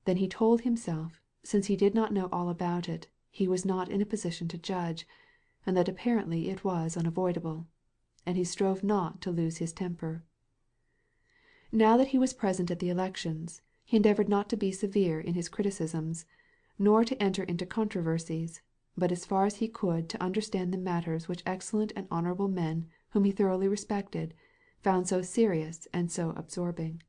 then he told himself, since he did not know all about it, he was not in a position to judge, and that apparently it was unavoidable, and he strove not to lose his temper. Now that he was present at the elections, he endeavored not to be severe in his criticisms, nor to enter into controversies, but as far as he could to understand the matters which excellent and honorable men whom he thoroughly respected found so serious and so absorbing.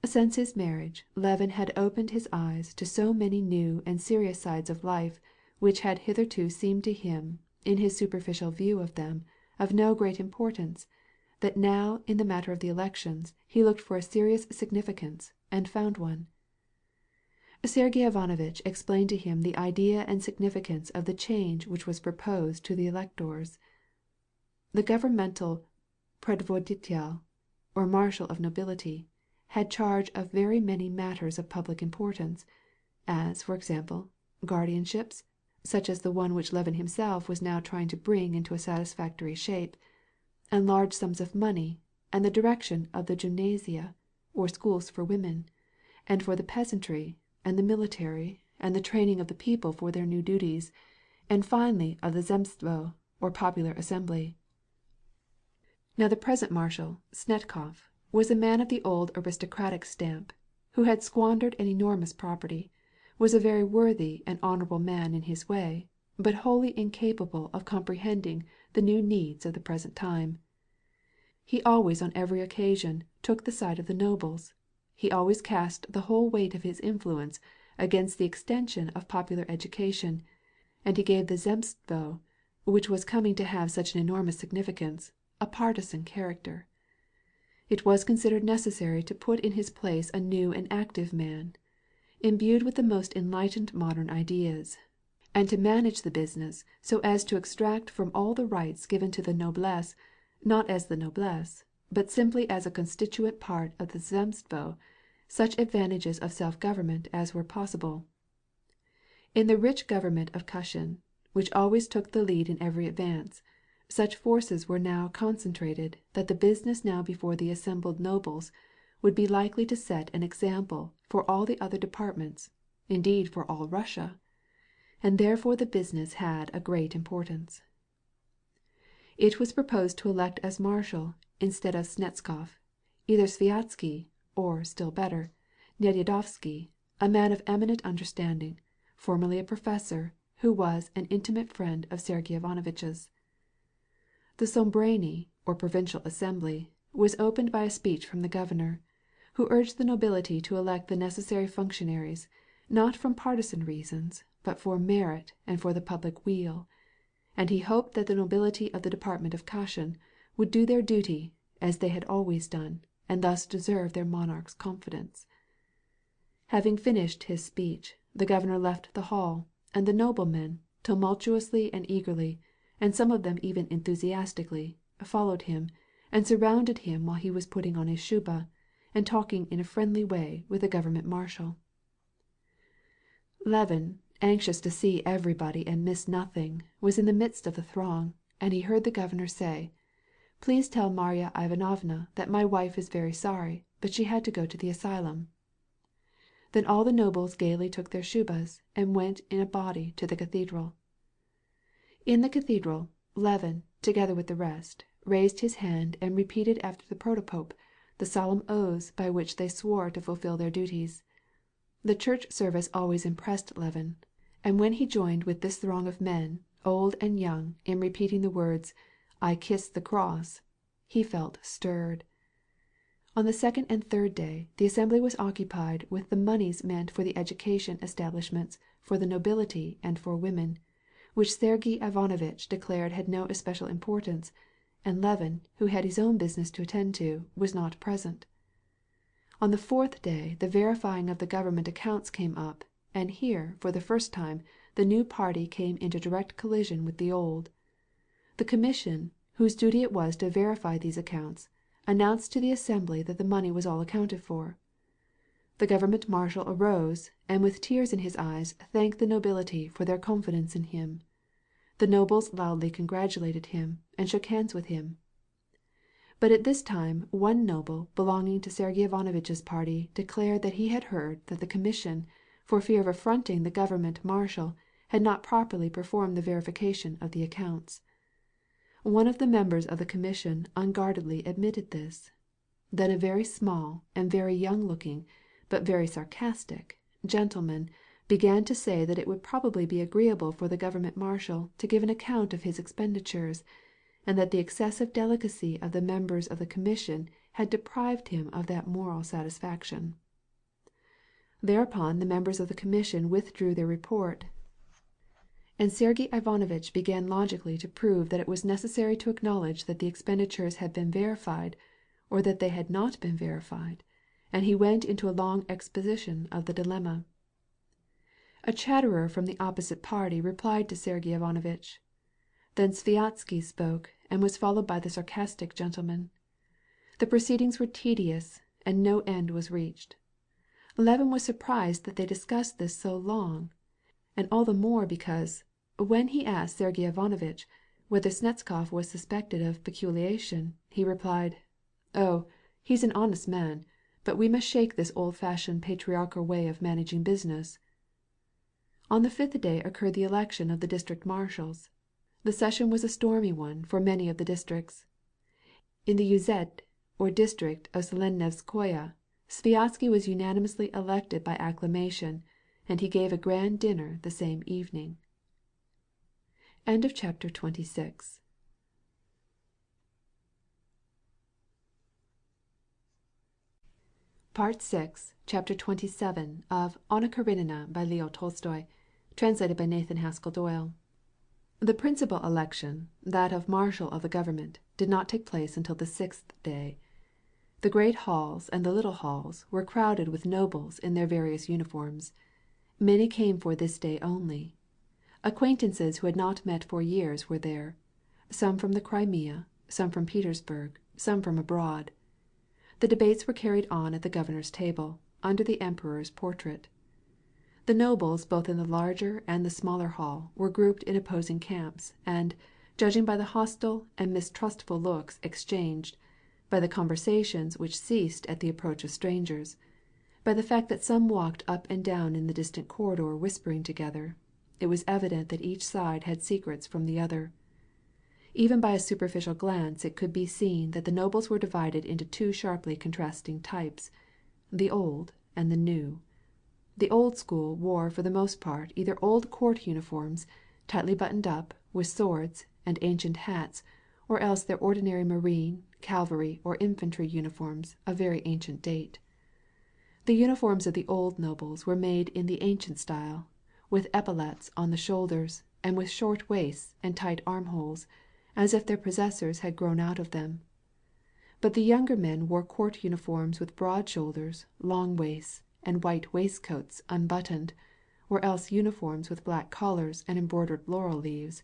Since his marriage, Levin had opened his eyes to so many new and serious sides of life which had hitherto seemed to him, in his superficial view of them, of no great importance, that now in the matter of the elections he looked for a serious significance, and found one. Sergey Ivanovitch explained to him the idea and significance of the change which was proposed to the electors. The governmental predvoditelь, or marshal of nobility, had charge of very many matters of public importance, as, for example, guardianships, such as the one which Levin himself was now trying to bring into a satisfactory shape, and large sums of money, and the direction of the gymnasia, or schools for women, and for the peasantry, and the military, and the training of the people for their new duties, and finally of the zemstvo, or popular assembly. Now the present marshal, Snetkov, was a man of the old aristocratic stamp, who had squandered an enormous property, was a very worthy and honorable man in his way, but wholly incapable of comprehending the new needs of the present time. He always on every occasion took the side of the nobles. He always cast the whole weight of his influence against the extension of popular education, and he gave the zemstvo, which was coming to have such an enormous significance, a partisan character. It was considered necessary to put in his place a new and active man, imbued with the most enlightened modern ideas, and to manage the business so as to extract from all the rights given to the noblesse, not as the noblesse, but simply as a constituent part of the zemstvo, such advantages of self-government as were possible. In the rich government of Kashin, which always took the lead in every advance, such forces were now concentrated that the business now before the assembled nobles would be likely to set an example for all the other departments, indeed for all Russia, and therefore the business had a great importance. It was proposed to elect as marshal, instead of Snetkov, either Sviatsky, or, still better, Nelyadovsky, a man of eminent understanding, formerly a professor, who was an intimate friend of Sergey Ivanovitch's. The Sombranie, or provincial assembly, was opened by a speech from the governor, who urged the nobility to elect the necessary functionaries, not from partisan reasons, but for merit and for the public weal, and he hoped that the nobility of the department of Kashin would do their duty, as they had always done, and thus deserve their monarch's confidence. Having finished his speech, the governor left the hall, and the noblemen, tumultuously and eagerly, and some of them even enthusiastically, followed him, and surrounded him while he was putting on his shuba, and talking in a friendly way with the government marshal. Levin, anxious to see everybody and miss nothing, was in the midst of the throng, and he heard the governor say, "Please tell Marya Ivanovna that my wife is very sorry, but she had to go to the asylum." Then all the nobles gaily took their shubas and went in a body to the cathedral. In the cathedral, Levin, together with the rest, raised his hand and repeated after the protopope the solemn oaths by which they swore to fulfill their duties. The church service always impressed Levin, and when he joined with this throng of men, old and young, in repeating the words, "I kiss the cross," he felt stirred. On the second and third day the assembly was occupied with the moneys meant for the education establishments for the nobility and for women, which Sergey Ivanovitch declared had no especial importance, and Levin, who had his own business to attend to, was not present. On the fourth day the verifying of the government accounts came up, and here, for the first time, the new party came into direct collision with the old. The commission, whose duty it was to verify these accounts, announced to the assembly that the money was all accounted for. The government marshal arose, and with tears in his eyes thanked the nobility for their confidence in him. The nobles loudly congratulated him, and shook hands with him. But at this time one noble belonging to Sergey Ivanovitch's party declared that he had heard that the commission, for fear of affronting the government marshal, had not properly performed the verification of the accounts. One of the members of the commission unguardedly admitted this. Then a very small and very young-looking, but very sarcastic, gentleman began to say that it would probably be agreeable for the government marshal to give an account of his expenditures, and that the excessive delicacy of the members of the commission had deprived him of that moral satisfaction. Thereupon the members of the commission withdrew their report, and Sergey Ivanovitch began logically to prove that it was necessary to acknowledge that the expenditures had been verified or that they had not been verified, and he went into a long exposition of the dilemma. A chatterer from the opposite party replied to Sergey Ivanovitch. Then Sviazhsky spoke, and was followed by the sarcastic gentleman. The proceedings were tedious, and no end was reached. Levin was surprised that they discussed this so long, and all the more because, when he asked Sergey Ivanovitch whether Snetchkov was suspected of peculation, he replied, "Oh, he's an honest man, but we must shake this old-fashioned patriarchal way of managing business." On the fifth day occurred the election of the district marshals. The session was a stormy one for many of the districts. In the Uzed, or district of Zelenevskoye, Sviazhsky was unanimously elected by acclamation, and he gave a grand dinner the same evening. Chapter 26. Part 6, Chapter 27 of Anna Karenina by Leo Tolstoy, translated by Nathan Haskell Doyle. The principal election, that of Marshal of the Government, did not take place until the sixth day. The great halls and the little halls were crowded with nobles in their various uniforms. Many came for this day only. Acquaintances who had not met for years were there, some from the Crimea, some from Petersburg, some from abroad. The debates were carried on at the governor's table, under the emperor's portrait. The nobles both in the larger and the smaller hall were grouped in opposing camps, and, judging by the hostile and mistrustful looks exchanged, by the conversations which ceased at the approach of strangers, by the fact that some walked up and down in the distant corridor whispering together, it was evident that each side had secrets from the other. Even by a superficial glance it could be seen that the nobles were divided into two sharply contrasting types, the old and the new. The old school wore for the most part either old court uniforms, tightly buttoned up, with swords and ancient hats, or else their ordinary marine, cavalry, or infantry uniforms of very ancient date. The uniforms of the old nobles were made in the ancient style, with epaulets on the shoulders, and with short waists and tight armholes, as if their possessors had grown out of them. But the younger men wore court uniforms with broad shoulders, long waists, and white waistcoats unbuttoned, or else uniforms with black collars and embroidered laurel leaves,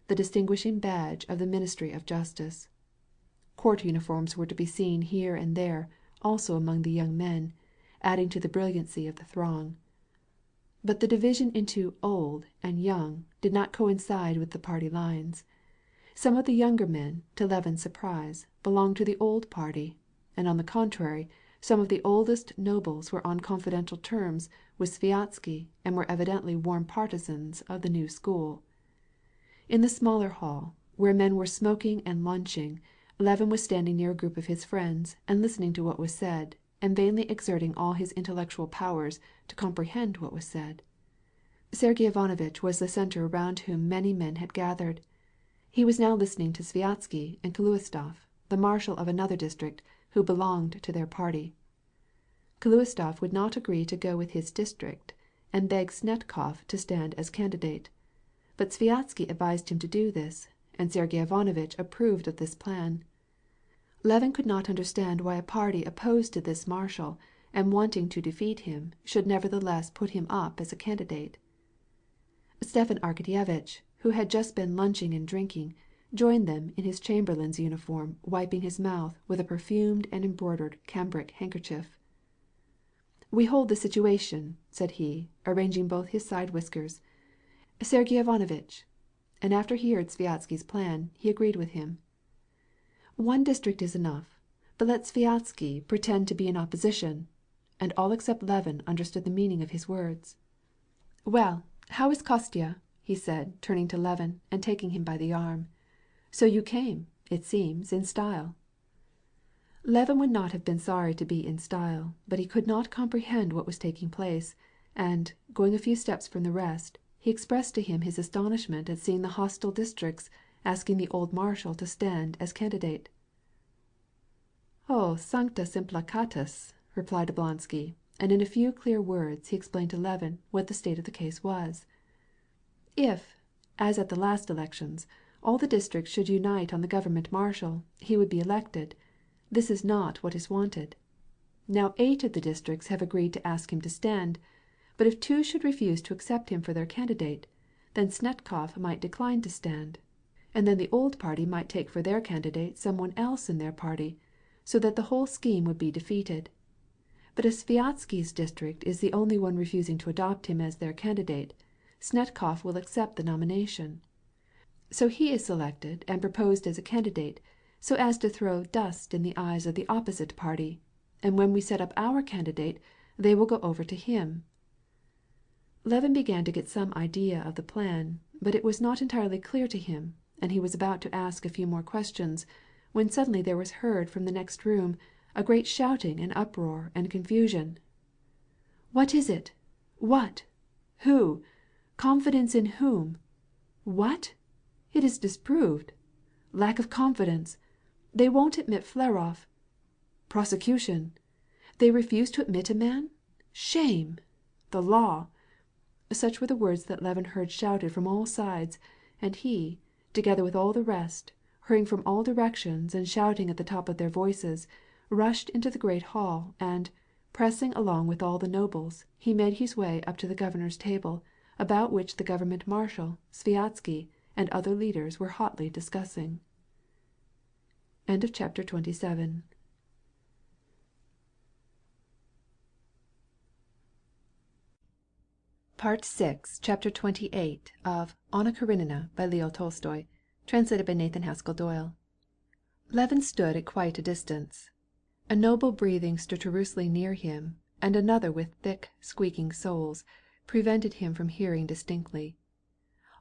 the distinguishing badge of the Ministry of Justice. Court uniforms were to be seen here and there, also among the young men, adding to the brilliancy of the throng. But the division into old and young did not coincide with the party lines. Some of the younger men, to Levin's surprise, belonged to the old party, and on the contrary, some of the oldest nobles were on confidential terms with Sviazhsky and were evidently warm partisans of the new school. In the smaller hall, where men were smoking and lunching, Levin was standing near a group of his friends and listening to what was said, and vainly exerting all his intellectual powers to comprehend what was said. Sergey Ivanovitch was the center around whom many men had gathered. He was now listening to Sviazhsky and Khluistov, the marshal of another district, who belonged to their party. Khluistov would not agree to go with his district, and begged Snetchkov to stand as candidate. But Sviazhsky advised him to do this, and Sergey Ivanovitch approved of this plan. Levin could not understand why a party opposed to this marshal and wanting to defeat him should nevertheless put him up as a candidate. Stepan Arkadyevitch, who had just been lunching and drinking, joined them in his chamberlain's uniform, wiping his mouth with a perfumed and embroidered cambric handkerchief. "We hold the situation," said he, arranging both his side whiskers. "Sergey Ivanovitch," and after he heard Sviazhsky's plan, he agreed with him. "One district is enough, but let Sviazhsky pretend to be in opposition," and all except Levin understood the meaning of his words. "Well, how is Kostya?" he said, turning to Levin and taking him by the arm. "So you came, it seems, in style." Levin would not have been sorry to be in style, but he could not comprehend what was taking place, and, going a few steps from the rest, he expressed to him his astonishment at seeing the hostile districts asking the old marshal to stand as candidate. "Oh, sancta simplicatus," replied Oblonsky, and in a few clear words he explained to Levin what the state of the case was. If, as at the last elections, all the districts should unite on the government marshal, he would be elected. This is not what is wanted. Now 8 of the districts have agreed to ask him to stand, but if 2 should refuse to accept him for their candidate, then Snetkov might decline to stand, and then the old party might take for their candidate someone else in their party, so that the whole scheme would be defeated. But as Sviatsky's district is the only one refusing to adopt him as their candidate, Snetkov will accept the nomination. So he is selected and proposed as a candidate, so as to throw dust in the eyes of the opposite party, and when we set up our candidate, they will go over to him." Levin began to get some idea of the plan, but it was not entirely clear to him, and he was about to ask a few more questions, when suddenly there was heard from the next room a great shouting and uproar and confusion. "What is it? What? Who? Confidence in whom? What? It is disproved. Lack of confidence. They won't admit Flerov. Prosecution. They refuse to admit a man? Shame! The law!" Such were the words that Levin heard shouted from all sides, and he, together with all the rest, hurrying from all directions and shouting at the top of their voices, rushed into the great hall, and, pressing along with all the nobles, he made his way up to the governor's table, about which the government marshal, Sviatsky, and other leaders were hotly discussing. Chapter 27. Part 6, Chapter 28 of Anna Karenina by Leo Tolstoy, translated by Nathan Haskell Doyle. Levin stood at quite a distance. A noble breathing stertorously near him, and another with thick, squeaking soles, prevented him from hearing distinctly.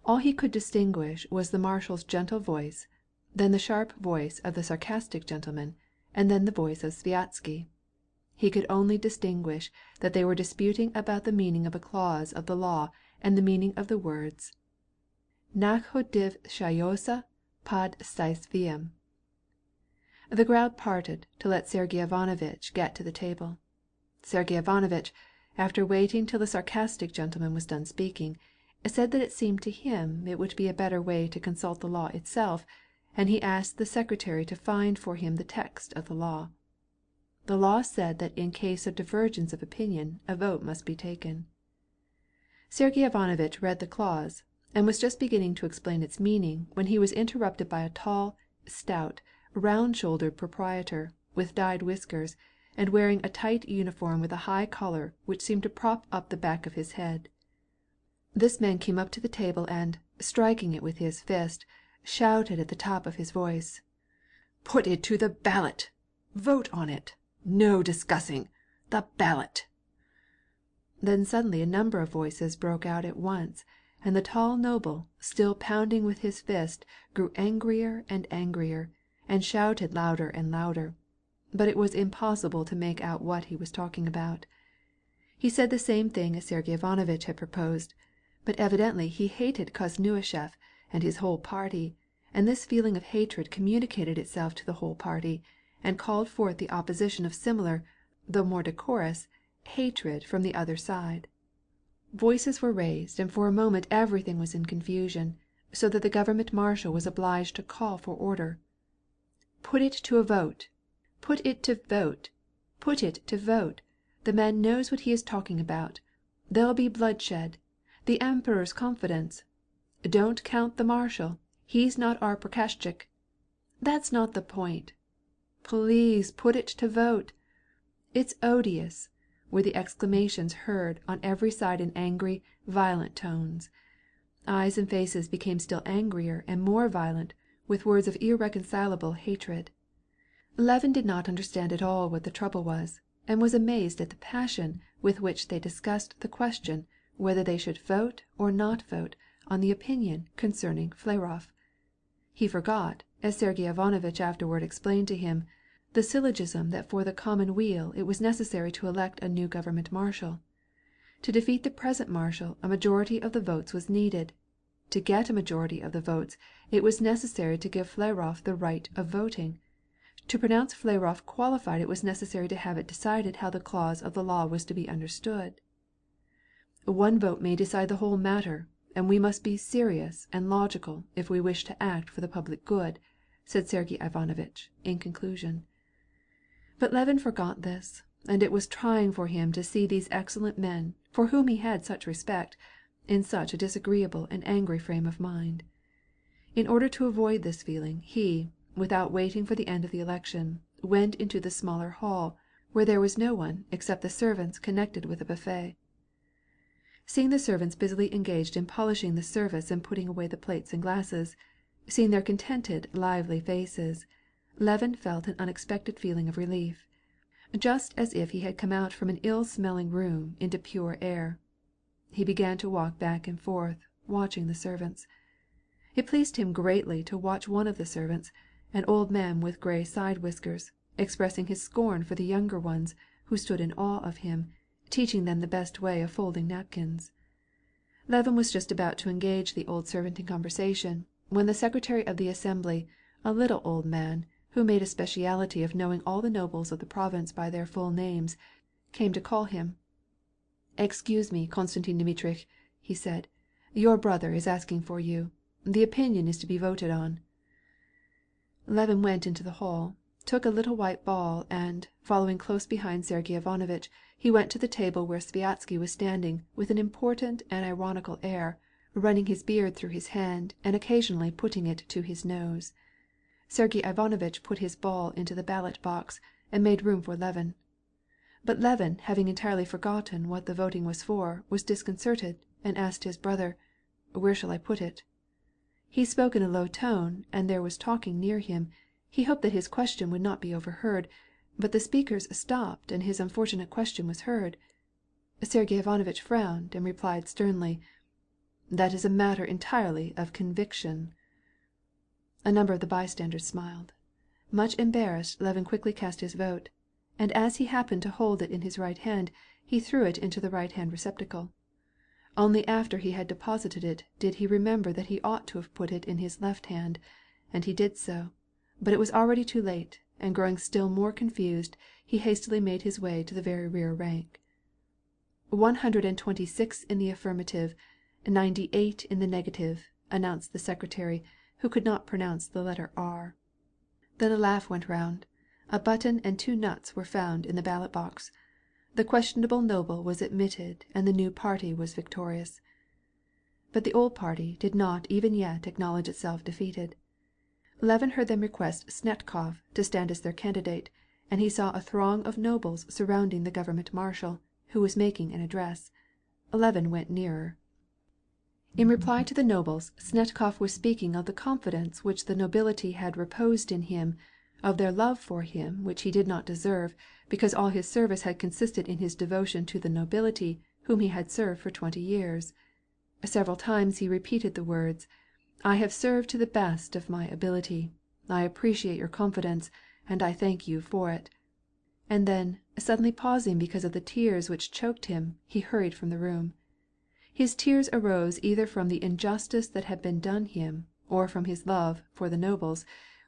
All he could distinguish was the marshal's gentle voice, then the sharp voice of the sarcastic gentleman, and then the voice of Sviatsky. He could only distinguish that they were disputing about the meaning of a clause of the law and the meaning of the words "Nachodivshayose pod staisviam." The crowd parted to let Sergey Ivanovitch get to the table. Sergey Ivanovitch, after waiting till the sarcastic gentleman was done speaking, said that it seemed to him it would be a better way to consult the law itself, and he asked the secretary to find for him the text of the law. The law said that in case of divergence of opinion a vote must be taken. Sergey Ivanovitch read the clause, and was just beginning to explain its meaning when he was interrupted by a tall, stout, round-shouldered proprietor, with dyed whiskers, and wearing a tight uniform with a high collar which seemed to prop up the back of his head. This man came up to the table and, striking it with his fist, shouted at the top of his voice, "Put it to the ballot! Vote on it! No discussing! The ballot!" Then suddenly a number of voices broke out at once, and the tall noble, still pounding with his fist, grew angrier and angrier, and shouted louder and louder. But it was impossible to make out what he was talking about. He said the same thing as Sergey Ivanovitch had proposed, but evidently he hated Koznuishev and his whole party, and this feeling of hatred communicated itself to the whole party, and called forth the opposition of similar, though more decorous, hatred from the other side. Voices were raised, and for a moment everything was in confusion, so that the government marshal was obliged to call for order. "Put it to a vote! Put it to vote! Put it to vote! The man knows what he is talking about. There'll be bloodshed. The emperor's confidence. Don't count the marshal. He's not our prikazchik. That's not the point. Please put it to vote. It's odious," were the exclamations heard on every side in angry, violent tones. Eyes and faces became still angrier and more violent, with words of irreconcilable hatred. Levin did not understand at all what the trouble was, and was amazed at the passion with which they discussed the question whether they should vote or not vote on the opinion concerning Flerov. He forgot, as Sergey Ivanovitch afterward explained to him, the syllogism that for the common weal it was necessary to elect a new government marshal. To defeat the present marshal a majority of the votes was needed. To get a majority of the votes, it was necessary to give Fleroff the right of voting. To pronounce Fleroff qualified it was necessary to have it decided how the clause of the law was to be understood. "One vote may decide the whole matter, and we must be serious and logical if we wish to act for the public good," said Sergey Ivanovitch, in conclusion. But Levin forgot this, and it was trying for him to see these excellent men, for whom he had such respect, in such a disagreeable and angry frame of mind. In order to avoid this feeling, he, without waiting for the end of the election, went into the smaller hall, where there was no one except the servants connected with the buffet. Seeing the servants busily engaged in polishing the service and putting away the plates and glasses, seeing their contented, lively faces, Levin felt an unexpected feeling of relief, just as if he had come out from an ill-smelling room into pure air. He began to walk back and forth, watching the servants. It pleased him greatly to watch one of the servants, an old man with gray side-whiskers, expressing his scorn for the younger ones, who stood in awe of him, teaching them the best way of folding napkins. Levin was just about to engage the old servant in conversation, when the secretary of the assembly, a little old man, who made a speciality of knowing all the nobles of the province by their full names, came to call him. "Excuse me, Konstantin Dmitrich," he said. "Your brother is asking for you. The opinion is to be voted on." Levin went into the hall, took a little white ball, and, following close behind Sergey Ivanovitch, he went to the table where Sviazhsky was standing with an important and ironical air, running his beard through his hand and occasionally putting it to his nose. Sergey Ivanovitch put his ball into the ballot box, and made room for Levin. But Levin, having entirely forgotten what the voting was for, was disconcerted, and asked his brother, "Where shall I put it?" He spoke in a low tone, and there was talking near him. He hoped that his question would not be overheard, but the speakers stopped, and his unfortunate question was heard. Sergey Ivanovitch frowned, and replied sternly, "That is a matter entirely of conviction." A number of the bystanders smiled. Much embarrassed, Levin quickly cast his vote, and as he happened to hold it in his right hand, he threw it into the right-hand receptacle. Only after he had deposited it did he remember that he ought to have put it in his left hand, and he did so, but it was already too late, and growing still more confused, he hastily made his way to the very rear rank. 126 in the affirmative, 98 in the negative, announced the secretary, who could not pronounce the letter R. Then a laugh went round. A button and 2 nuts were found in the ballot box. The questionable noble was admitted, and the new party was victorious. But the old party did not even yet acknowledge itself defeated. Levin heard them request Snetkov to stand as their candidate, and he saw a throng of nobles surrounding the government marshal, who was making an address. Levin went nearer. In reply to the nobles, Snetkov was speaking of the confidence which the nobility had reposed in him, of their love for him which he did not deserve, because all his service had consisted in his devotion to the nobility whom he had served for 20 years. Several times he repeated the words, "I have served to the best of my ability. I appreciate your confidence, and I thank you for it." And then, suddenly pausing because of the tears which choked him, he hurried from the room. His tears arose either from the injustice that had been done him, or from his love for the nobles,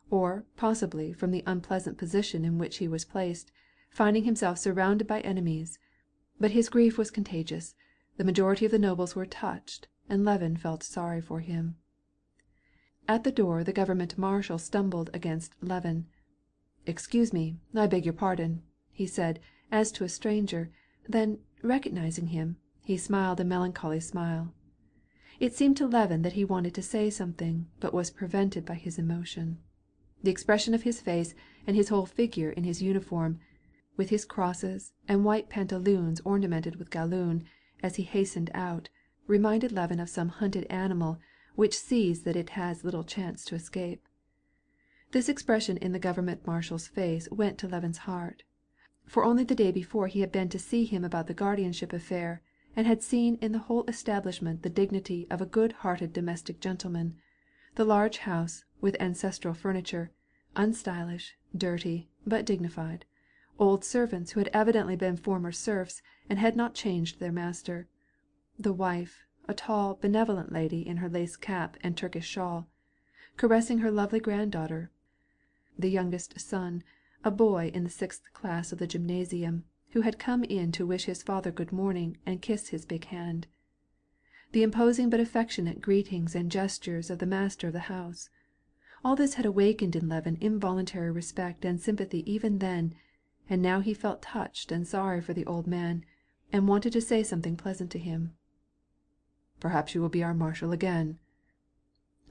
or possibly from the unpleasant position in which he was placed, finding himself surrounded by enemies. But his grief was contagious. The majority of the nobles were touched, and Levin felt sorry for him. At the door the government marshal stumbled against Levin. "Excuse me, I beg your pardon," he said, as to a stranger, then, recognizing him, he smiled a melancholy smile. It seemed to Levin that he wanted to say something, but was prevented by his emotion. The expression of his face and his whole figure in his uniform, with his crosses and white pantaloons ornamented with galloon, as he hastened out, reminded Levin of some hunted animal which sees that it has little chance to escape. This expression in the government marshal's face went to Levin's heart, for only the day before he had been to see him about the guardianship affair, and had seen in the whole establishment the dignity of a good-hearted domestic gentleman. The large house, with ancestral furniture, unstylish, dirty, but dignified, old servants who had evidently been former serfs and had not changed their master, the wife, a tall, benevolent lady in her lace cap and Turkish shawl, caressing her lovely granddaughter, the youngest son, a boy in the 6th class of the gymnasium, who had come in to wish his father good morning and kiss his big hand. The imposing but affectionate greetings and gestures of the master of the house. All this had awakened in Levin involuntary respect and sympathy even then, and now he felt touched and sorry for the old man, and wanted to say something pleasant to him. "Perhaps you will be our marshal again."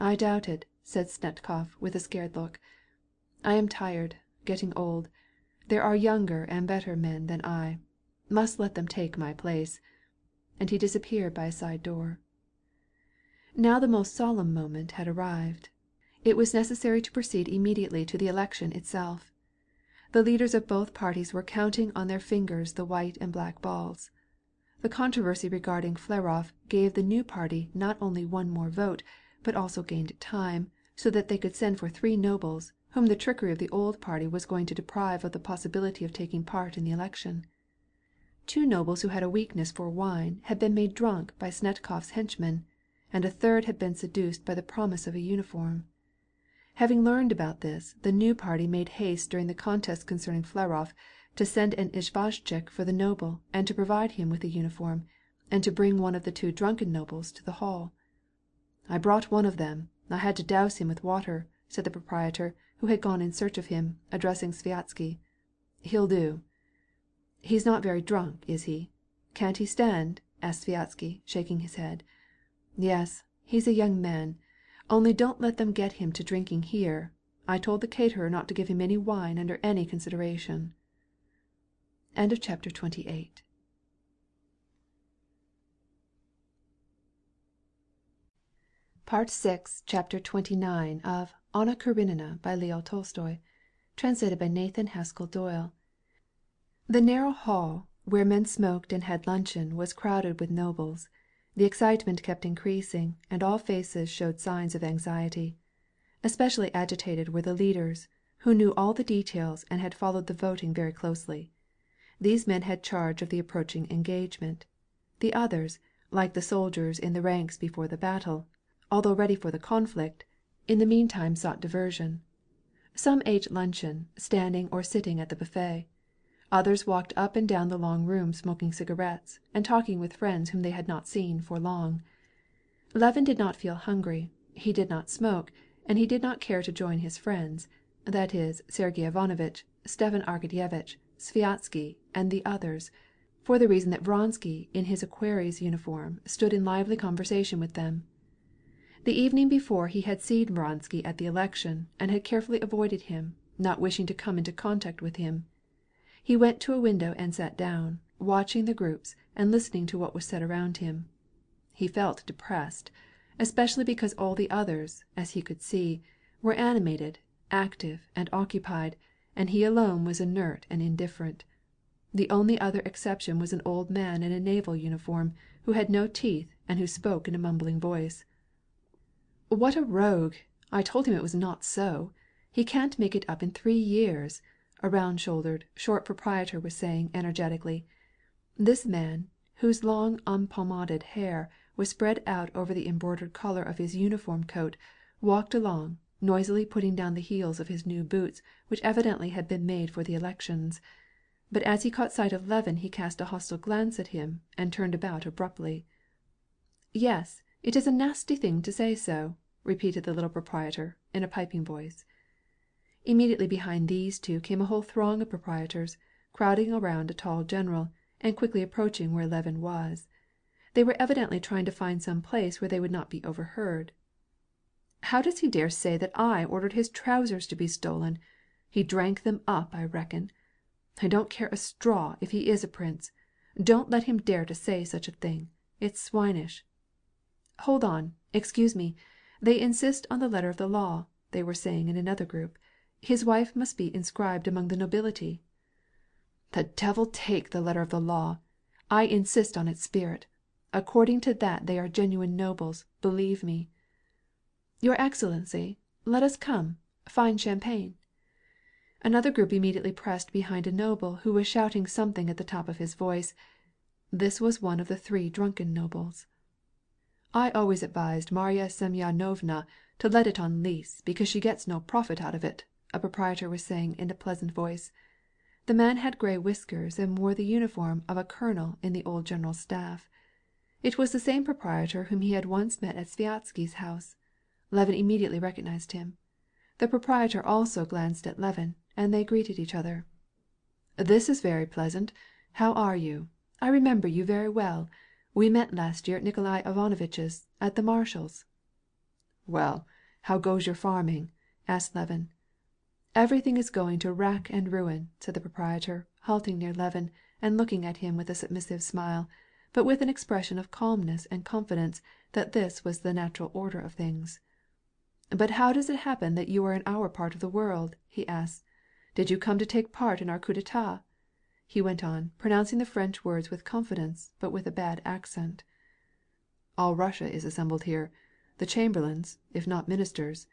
"I doubt it," said Snetkov with a scared look. "I am tired, getting old. There are younger and better men than I. Must let them take my place." And he disappeared by a side door. Now the most solemn moment had arrived. It was necessary to proceed immediately to the election itself. The leaders of both parties were counting on their fingers the white and black balls. The controversy regarding Flerov gave the new party not only one more vote, but also gained time, so that they could send for 3 nobles, whom the trickery of the old party was going to deprive of the possibility of taking part in the election. 2 nobles who had a weakness for wine had been made drunk by Snetkov's henchmen, and a third had been seduced by the promise of a uniform. Having learned about this, the new party made haste during the contest concerning Flerov to send an izvozchik for the noble and to provide him with a uniform, and to bring one of the 2 drunken nobles to the hall. "I brought one of them. I had to douse him with water," said the proprietor, who had gone in search of him, addressing Sviazhsky. "He'll do." "He's not very drunk, is he? Can't he stand?" asked Sviazhsky, shaking his head. "Yes, he's a young man. Only don't let them get him to drinking here. I told the caterer not to give him any wine under any consideration." Chapter 28. Part 6, Chapter 29 of Anna Karenina by Leo Tolstoy, translated by Nathan Haskell Doyle. The narrow hall, where men smoked and had luncheon, was crowded with nobles. The excitement kept increasing, and all faces showed signs of anxiety. Especially agitated were the leaders, who knew all the details and had followed the voting very closely. These men had charge of the approaching engagement. The others, like the soldiers in the ranks before the battle, although ready for the conflict, in the meantime sought diversion. Some ate luncheon, standing or sitting at the buffet. Others walked up and down the long room smoking cigarettes and talking with friends whom they had not seen for long. Levin did not feel hungry, he did not smoke, and he did not care to join his friends, that is, Sergey Ivanovitch, Stepan Arkadyevitch, Sviazhsky, and the others, for the reason that Vronsky in his equerry's uniform stood in lively conversation with them. The evening before he had seen Vronsky at the election and had carefully avoided him, not wishing to come into contact with him. He went to a window and sat down, watching the groups and listening to what was said around him. He felt depressed, especially because all the others, as he could see, were animated, active, and occupied, and he alone was inert and indifferent. The only other exception was an old man in a naval uniform, who had no teeth and who spoke in a mumbling voice. "What a rogue! I told him it was not so. He can't make it up in 3 years," a round-shouldered, short proprietor was saying energetically. This man, whose long unpomaded hair was spread out over the embroidered collar of his uniform coat, walked along, noisily putting down the heels of his new boots, which evidently had been made for the elections. But as he caught sight of Levin he cast a hostile glance at him and turned about abruptly. "Yes, it is a nasty thing to say so," repeated the little proprietor in a piping voice. Immediately behind these 2 came a whole throng of proprietors, crowding around a tall general, and quickly approaching where Levin was. They were evidently trying to find some place where they would not be overheard. "How does he dare say that I ordered his trousers to be stolen? He drank them up, I reckon. I don't care a straw if he is a prince. Don't let him dare to say such a thing. It's swinish." "Hold on, excuse me. They insist on the letter of the law," they were saying in another group. "His wife must be inscribed among the nobility." "The devil take the letter of the law! I insist on its spirit. According to that they are genuine nobles, believe me." "Your Excellency, let us come. Fine champagne." Another group immediately pressed behind a noble who was shouting something at the top of his voice. This was one of the 3 drunken nobles. I always advised Marya Semyonovna to let it on lease because she gets no profit out of it," a proprietor was saying in a pleasant voice. The man had grey whiskers and wore the uniform of a colonel in the old general's staff. It was the same proprietor whom he had once met at Sviazhsky's house. Levin immediately recognized him. The proprietor also glanced at Levin, and they greeted each other. "This is very pleasant. How are you? I remember you very well. We met last year at Nikolai Ivanovitch's, at the marshal's." "Well, how goes your farming?" asked Levin. "Everything is going to rack and ruin," said the proprietor, halting near Levin, and looking at him with a submissive smile, but with an expression of calmness and confidence that this was the natural order of things. "But how does it happen that you are in our part of the world?" he asked. "Did you come to take part in our coup d'état?" he went on, pronouncing the French words with confidence, but with a bad accent. "All Russia is assembled here. The chamberlains, if not ministers."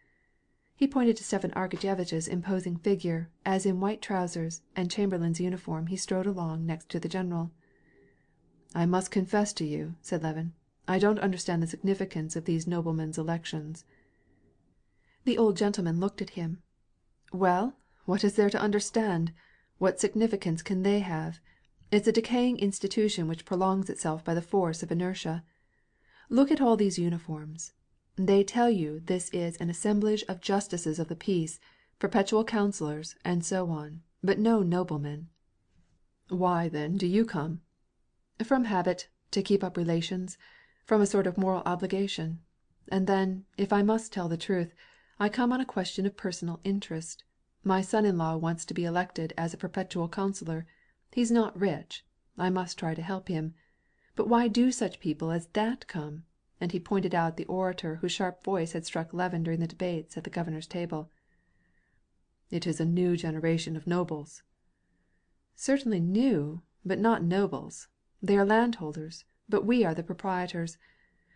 He pointed to Stepan Arkadyevitch's imposing figure, as in white trousers and chamberlain's uniform he strode along next to the general. "I must confess to you," said Levin, "I don't understand the significance of these noblemen's elections." The old gentleman looked at him. "Well, what is there to understand? What significance can they have? It's a decaying institution which prolongs itself by the force of inertia. Look at all these uniforms. They tell you this is an assemblage of justices of the peace, perpetual councillors, and so on, but no noblemen." "Why, then, do you come?" "From habit, to keep up relations, from a sort of moral obligation. And then, if I must tell the truth, I come on a question of personal interest. My son-in-law wants to be elected as a perpetual councillor. He's not rich. I must try to help him. But why do such people as that come?" And he pointed out the orator whose sharp voice had struck Levin during the debates at the governor's table. "It is a new generation of nobles." "Certainly new, but not nobles. They are landholders, but we are the proprietors.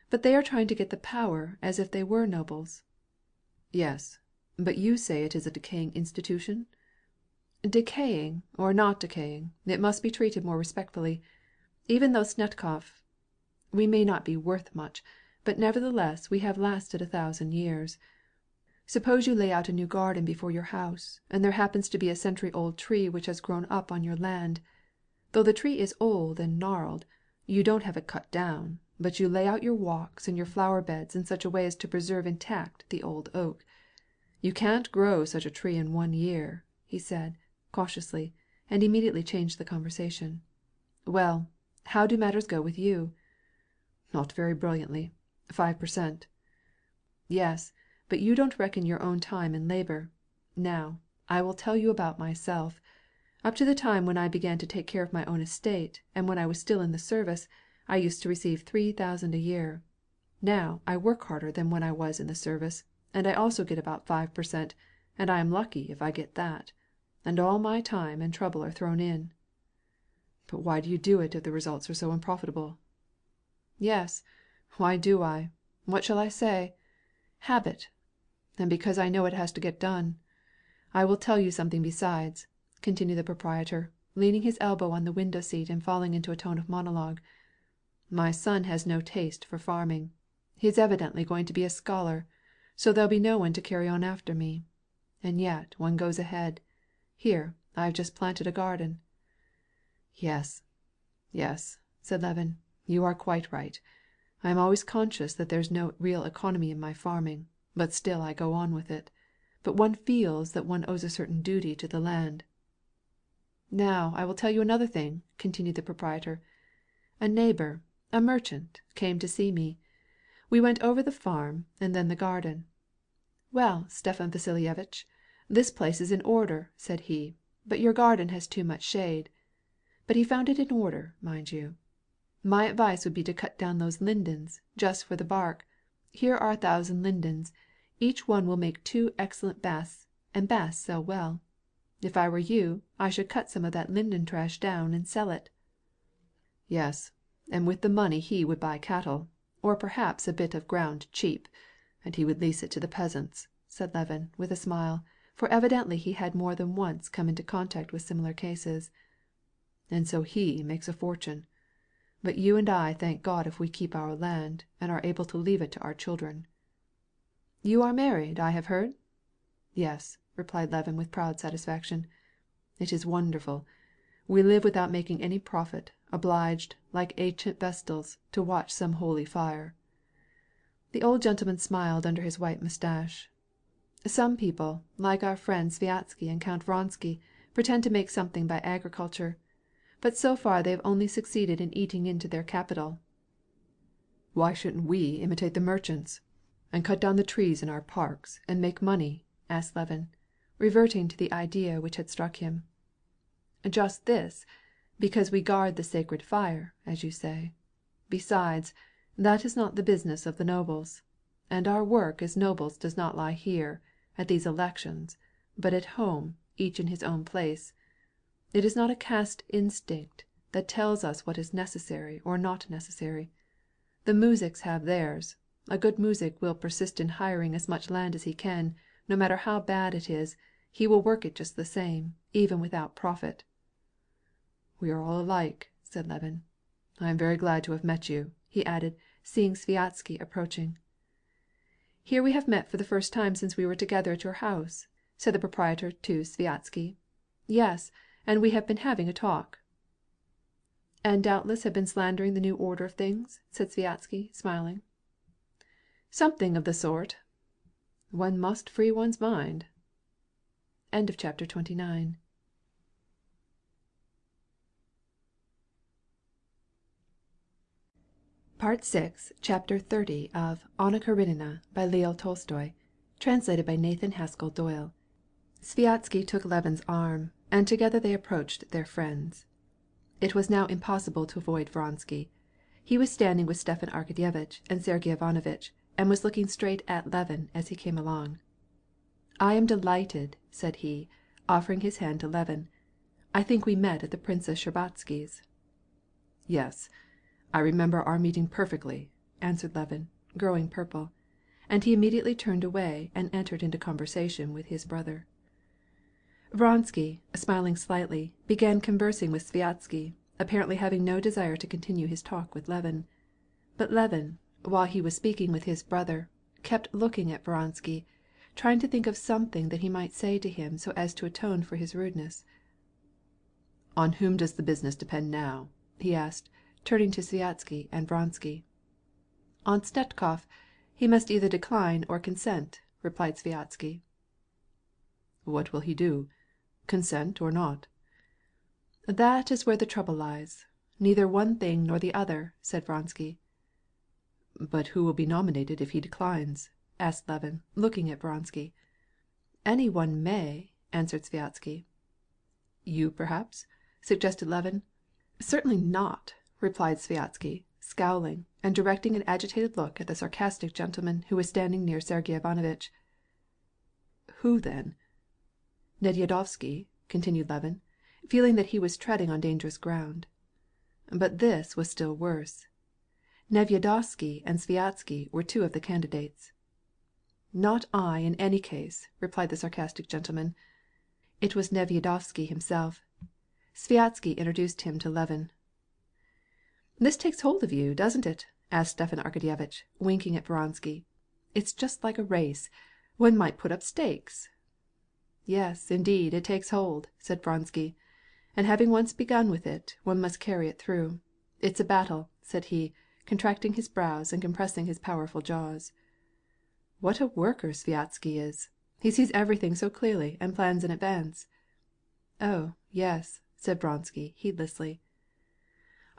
But they are trying to get the power as if they were nobles." "Yes, but you say it is a decaying institution?" "Decaying or not decaying, it must be treated more respectfully. Even though Snetkov, we may not be worth much, but nevertheless we have lasted 1,000 years. Suppose you lay out a new garden before your house, and there happens to be a century-old tree which has grown up on your land. Though the tree is old and gnarled, you don't have it cut down, but you lay out your walks and your flower beds in such a way as to preserve intact the old oak. You can't grow such a tree in 1 year," he said, cautiously, and immediately changed the conversation. "Well, how do matters go with you?" "Not very brilliantly. 5%. "Yes, but you don't reckon your own time and labor. Now, I will tell you about myself. Up to the time when I began to take care of my own estate, and when I was still in the service, I used to receive 3,000 a year. Now I work harder than when I was in the service, and I also get about 5%, and I am lucky if I get that. And all my time and trouble are thrown in." "But why do you do it if the results are so unprofitable?" "Yes, why do I? What shall I say? Habit. And because I know it has to get done. I will tell you something besides," continued the proprietor, leaning his elbow on the window seat and falling into a tone of monologue. "My son has no taste for farming. He is evidently going to be a scholar, so there'll be no one to carry on after me. And yet one goes ahead. Here I have just planted a garden." "Yes, yes," said Levin, "you are quite right. I am always conscious that there's no real economy in my farming, but still I go on with it. But one feels that one owes a certain duty to the land." "Now I will tell you another thing," continued the proprietor. "A neighbor, a merchant, came to see me. We went over the farm and then the garden. 'Well, Stepan Vasilyevitch, this place is in order,' said he, 'but your garden has too much shade.' But he found it in order, mind you. 'My advice would be to cut down those lindens, just for the bark. Here are 1,000 lindens. Each one will make 2 excellent basts, and basts sell well. If I were you, I should cut some of that linden trash down and sell it.'" "Yes, and with the money he would buy cattle, or perhaps a bit of ground cheap, and he would lease it to the peasants," said Levin, with a smile, for evidently he had more than once come into contact with similar cases. "And so he makes a fortune. But you and I thank God if we keep our land, and are able to leave it to our children." "You are married, I have heard?" "Yes," replied Levin with proud satisfaction. "It is wonderful. We live without making any profit, obliged, like ancient vestals, to watch some holy fire." The old gentleman smiled under his white mustache. "Some people, like our friends Sviazhsky and Count Vronsky, pretend to make something by agriculture. But so far they have only succeeded in eating into their capital." "Why shouldn't we imitate the merchants, and cut down the trees in our parks, and make money?" asked Levin, reverting to the idea which had struck him. "Just this, because we guard the sacred fire, as you say. Besides, that is not the business of the nobles. And our work as nobles does not lie here, at these elections, but at home, each in his own place. It is not a caste instinct that tells us what is necessary or not necessary. The muzhiks have theirs. A good muzhik will persist in hiring as much land as he can, no matter how bad it is, he will work it just the same, even without profit." "We are all alike," said Levin. "I am very glad to have met you," he added, seeing Sviazhsky approaching. "Here we have met for the first time since we were together at your house," said the proprietor to Sviazhsky. "Yes, and we have been having a talk." "And doubtless have been slandering the new order of things?" said Sviazhsky, smiling. "Something of the sort." "One must free one's mind." CHAPTer 29. Part 6, Chapter 30 of Anna Karenina by Leo Tolstoy, translated by Nathan Haskell Doyle. Sviazhsky took Levin's arm, and together they approached their friends. It was now impossible to avoid Vronsky. He was standing with Stepan Arkadyevitch and Sergey Ivanovitch, and was looking straight at Levin as he came along. "I am delighted," said he, offering his hand to Levin. "I think we met at the Princess Shtcherbatsky's." "Yes, I remember our meeting perfectly," answered Levin, growing purple. And he immediately turned away and entered into conversation with his brother. Vronsky, smiling slightly, began conversing with Sviazhsky, apparently having no desire to continue his talk with Levin. But Levin, while he was speaking with his brother, kept looking at Vronsky, trying to think of something that he might say to him so as to atone for his rudeness. "On whom does the business depend now?" he asked, turning to Sviazhsky and Vronsky. "On Snetkov. He must either decline or consent," replied Sviazhsky. "What will he do? Consent or not?" "That is where the trouble lies. Neither one thing nor the other," said Vronsky. "But who will be nominated if he declines?" asked Levin, looking at Vronsky. "Any one may," answered Sviazhsky. "You, perhaps?" suggested Levin. "Certainly not," replied Sviazhsky, scowling, and directing an agitated look at the sarcastic gentleman who was standing near Sergey Ivanovitch. "Who then?" "Nedyedovsky," continued Levin, feeling that he was treading on dangerous ground. But this was still worse. Nevyedovsky and Sviazhsky were two of the candidates. "Not I in any case," replied the sarcastic gentleman. It was Nevyedovsky himself. Sviazhsky introduced him to Levin. "This takes hold of you, doesn't it?" asked Stepan Arkadyevitch, winking at Vronsky. "It's just like a race. One might put up stakes." "Yes, indeed, it takes hold," said Vronsky. "And having once begun with it, one must carry it through. It's a battle," said he, contracting his brows and compressing his powerful jaws. "What a worker Sviazhsky is! He sees everything so clearly and plans in advance." "Oh, yes," said Vronsky heedlessly.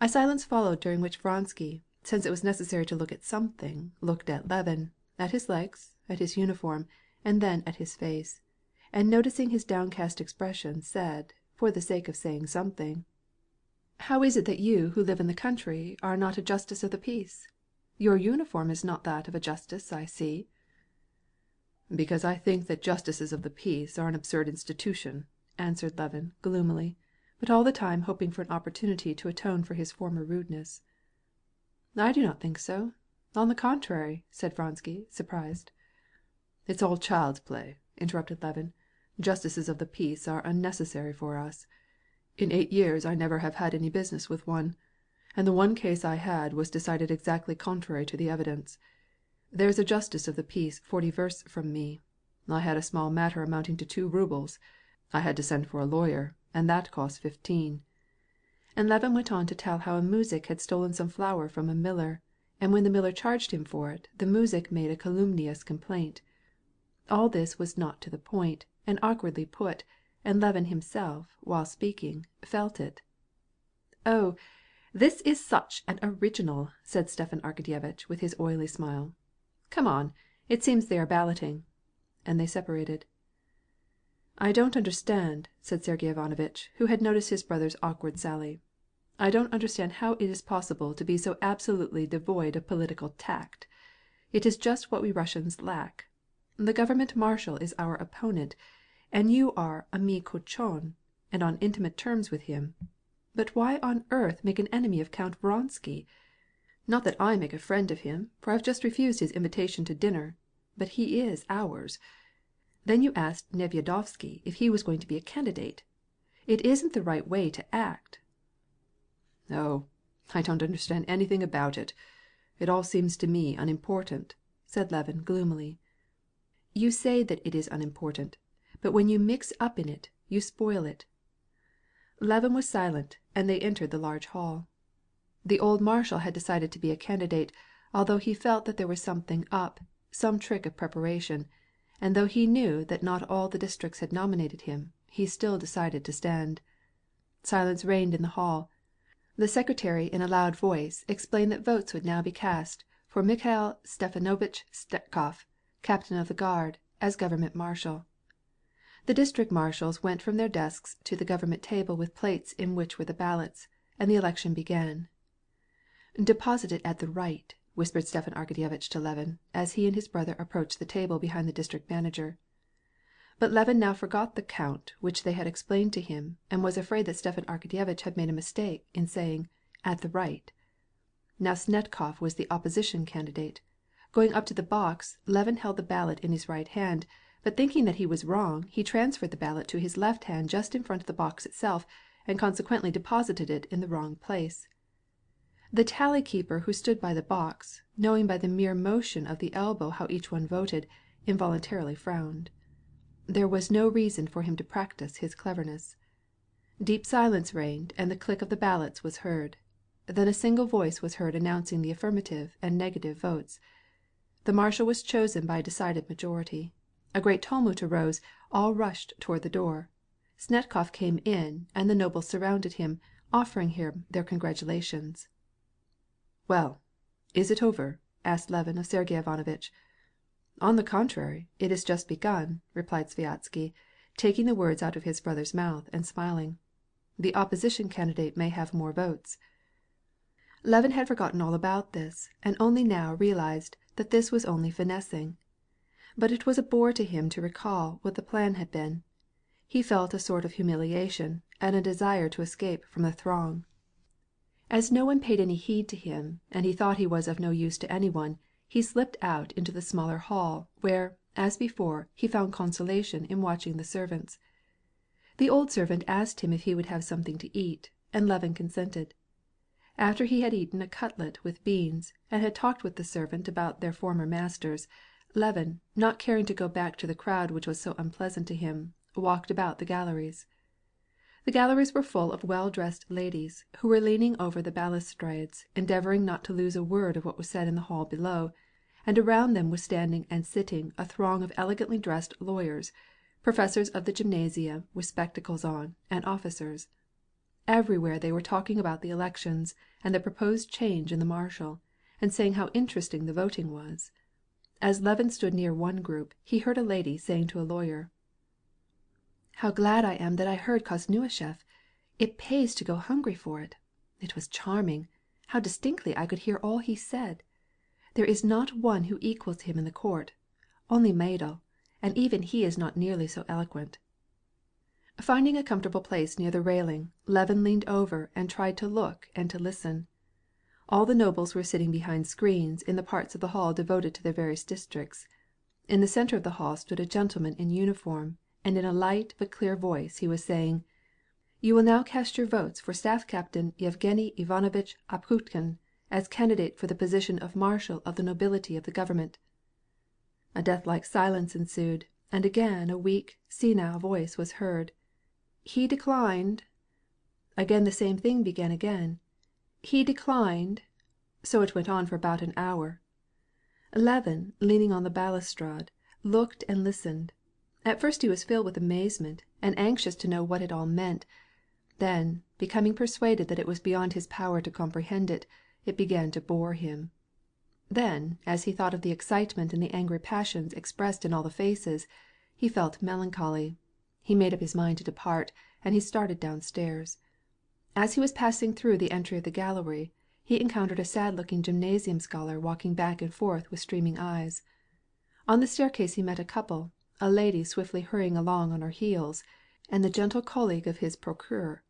A silence followed during which Vronsky, since it was necessary to look at something, looked at Levin, at his legs, at his uniform, and then at his face, and noticing his downcast expression said, for the sake of saying something, "How is it that you who live in the country are not a justice of the peace? Your uniform is not that of a justice, I see." "Because I think that justices of the peace are an absurd institution," answered Levin gloomily, but all the time hoping for an opportunity to atone for his former rudeness. "I do not think so. On the contrary," said Vronsky, surprised. "It's all child's play," interrupted Levin. "Justices of the peace are unnecessary for us. In 8 years I never have had any business with one. and the one case I had was decided exactly contrary to the evidence. There's a justice of the peace 40 versts from me. I had a small matter amounting to 2 roubles. I had to send for a lawyer, and that cost 15. And Levin went on to tell how a muzhik had stolen some flour from a miller, and when the miller charged him for it, the muzhik made a calumnious complaint. All this was not to the point, and awkwardly put, and Levin himself, while speaking, felt it. "Oh, this is such an original!" said Stepan Arkadyevitch with his oily smile. "Come on, it seems they are balloting." And they separated. "I don't understand," said Sergey Ivanovitch, who had noticed his brother's awkward sally. "I don't understand how it is possible to be so absolutely devoid of political tact. It is just what we Russians lack. The government marshal is our opponent, and you are ami cochon, and on intimate terms with him. But why on earth make an enemy of Count Vronsky? Not that I make a friend of him, for I've just refused his invitation to dinner, but he is ours. Then you asked Nevyedovsky if he was going to be a candidate. It isn't the right way to act." "Oh, I don't understand anything about it. It all seems to me unimportant," said Levin gloomily. "You say that it is unimportant, but when you mix up in it, you spoil it." Levin was silent, and they entered the large hall. The old marshal had decided to be a candidate, although he felt that there was something up, some trick of preparation, and though he knew that not all the districts had nominated him, he still decided to stand. Silence reigned in the hall. The secretary in a loud voice explained that votes would now be cast for Mikhail Stepanovitch Stetkov, captain of the guard, as government marshal. The district marshals went from their desks to the government table with plates in which were the ballots, and the election began. "Deposit it at the right," whispered Stepan Arkadyevitch to Levin, as he and his brother approached the table behind the district manager. But Levin now forgot the count which they had explained to him, and was afraid that Stepan Arkadyevitch had made a mistake in saying "at the right." Now Snetkov was the opposition candidate. Going up to the box, Levin held the ballot in his right hand, but thinking that he was wrong, he transferred the ballot to his left hand just in front of the box itself, and consequently deposited it in the wrong place. The tally keeper who stood by the box, knowing by the mere motion of the elbow how each one voted, involuntarily frowned. There was no reason for him to practice his cleverness. Deep silence reigned, and the click of the ballots was heard. Then a single voice was heard announcing the affirmative and negative votes. The marshal was chosen by a decided majority. A great tumult arose, all rushed toward the door. Snetkov came in, and the nobles surrounded him, offering him their congratulations. "Well, is it over?" asked Levin of Sergey Ivanovitch. "On the contrary, it is just begun," replied Sviazhsky, taking the words out of his brother's mouth and smiling. "The opposition candidate may have more votes." Levin had forgotten all about this, and only now realized that this was only finessing. But it was a bore to him to recall what the plan had been. He felt a sort of humiliation and a desire to escape from the throng. As no one paid any heed to him, and he thought he was of no use to anyone, he slipped out into the smaller hall, where, as before, he found consolation in watching the servants. The old servant asked him if he would have something to eat, and Levin consented. After he had eaten a cutlet with beans, and had talked with the servant about their former masters, Levin, not caring to go back to the crowd which was so unpleasant to him, walked about the galleries. The galleries were full of well-dressed ladies, who were leaning over the balustrades, endeavoring not to lose a word of what was said in the hall below, and around them was standing and sitting a throng of elegantly dressed lawyers, professors of the gymnasium with spectacles on, and officers. Everywhere they were talking about the elections and the proposed change in the marshal, and saying how interesting the voting was. As Levin stood near one group, he heard a lady saying to a lawyer, "How glad I am that I heard Kozneushchev. It pays to go hungry for it. It was charming. How distinctly I could hear all he said. There is not one who equals him in the court, only Maidel, and even he is not nearly so eloquent." Finding a comfortable place near the railing, Levin leaned over and tried to look and to listen. All the nobles were sitting behind screens in the parts of the hall devoted to their various districts. In the center of the hall stood a gentleman in uniform, and in a light but clear voice he was saying, You will now cast your votes for Staff Captain Yevgeny Ivanovitch Apkhutkin as candidate for the position of Marshal of the Nobility of the Government." A deathlike silence ensued, and again a weak, senile voice was heard. "He declined." Again the same thing began again. "He declined." So it went on for about an hour. Levin, leaning on the balustrade, looked and listened. At first he was filled with amazement, and anxious to know what it all meant. Then, becoming persuaded that it was beyond his power to comprehend it, it began to bore him. Then, as he thought of the excitement and the angry passions expressed in all the faces, he felt melancholy. He made up his mind to depart, and he started downstairs. As he was passing through the entry of the gallery, he encountered a sad-looking gymnasium scholar walking back and forth with streaming eyes. On the staircase he met a couple, a lady swiftly hurrying along on her heels, and the gentle colleague of his procureur.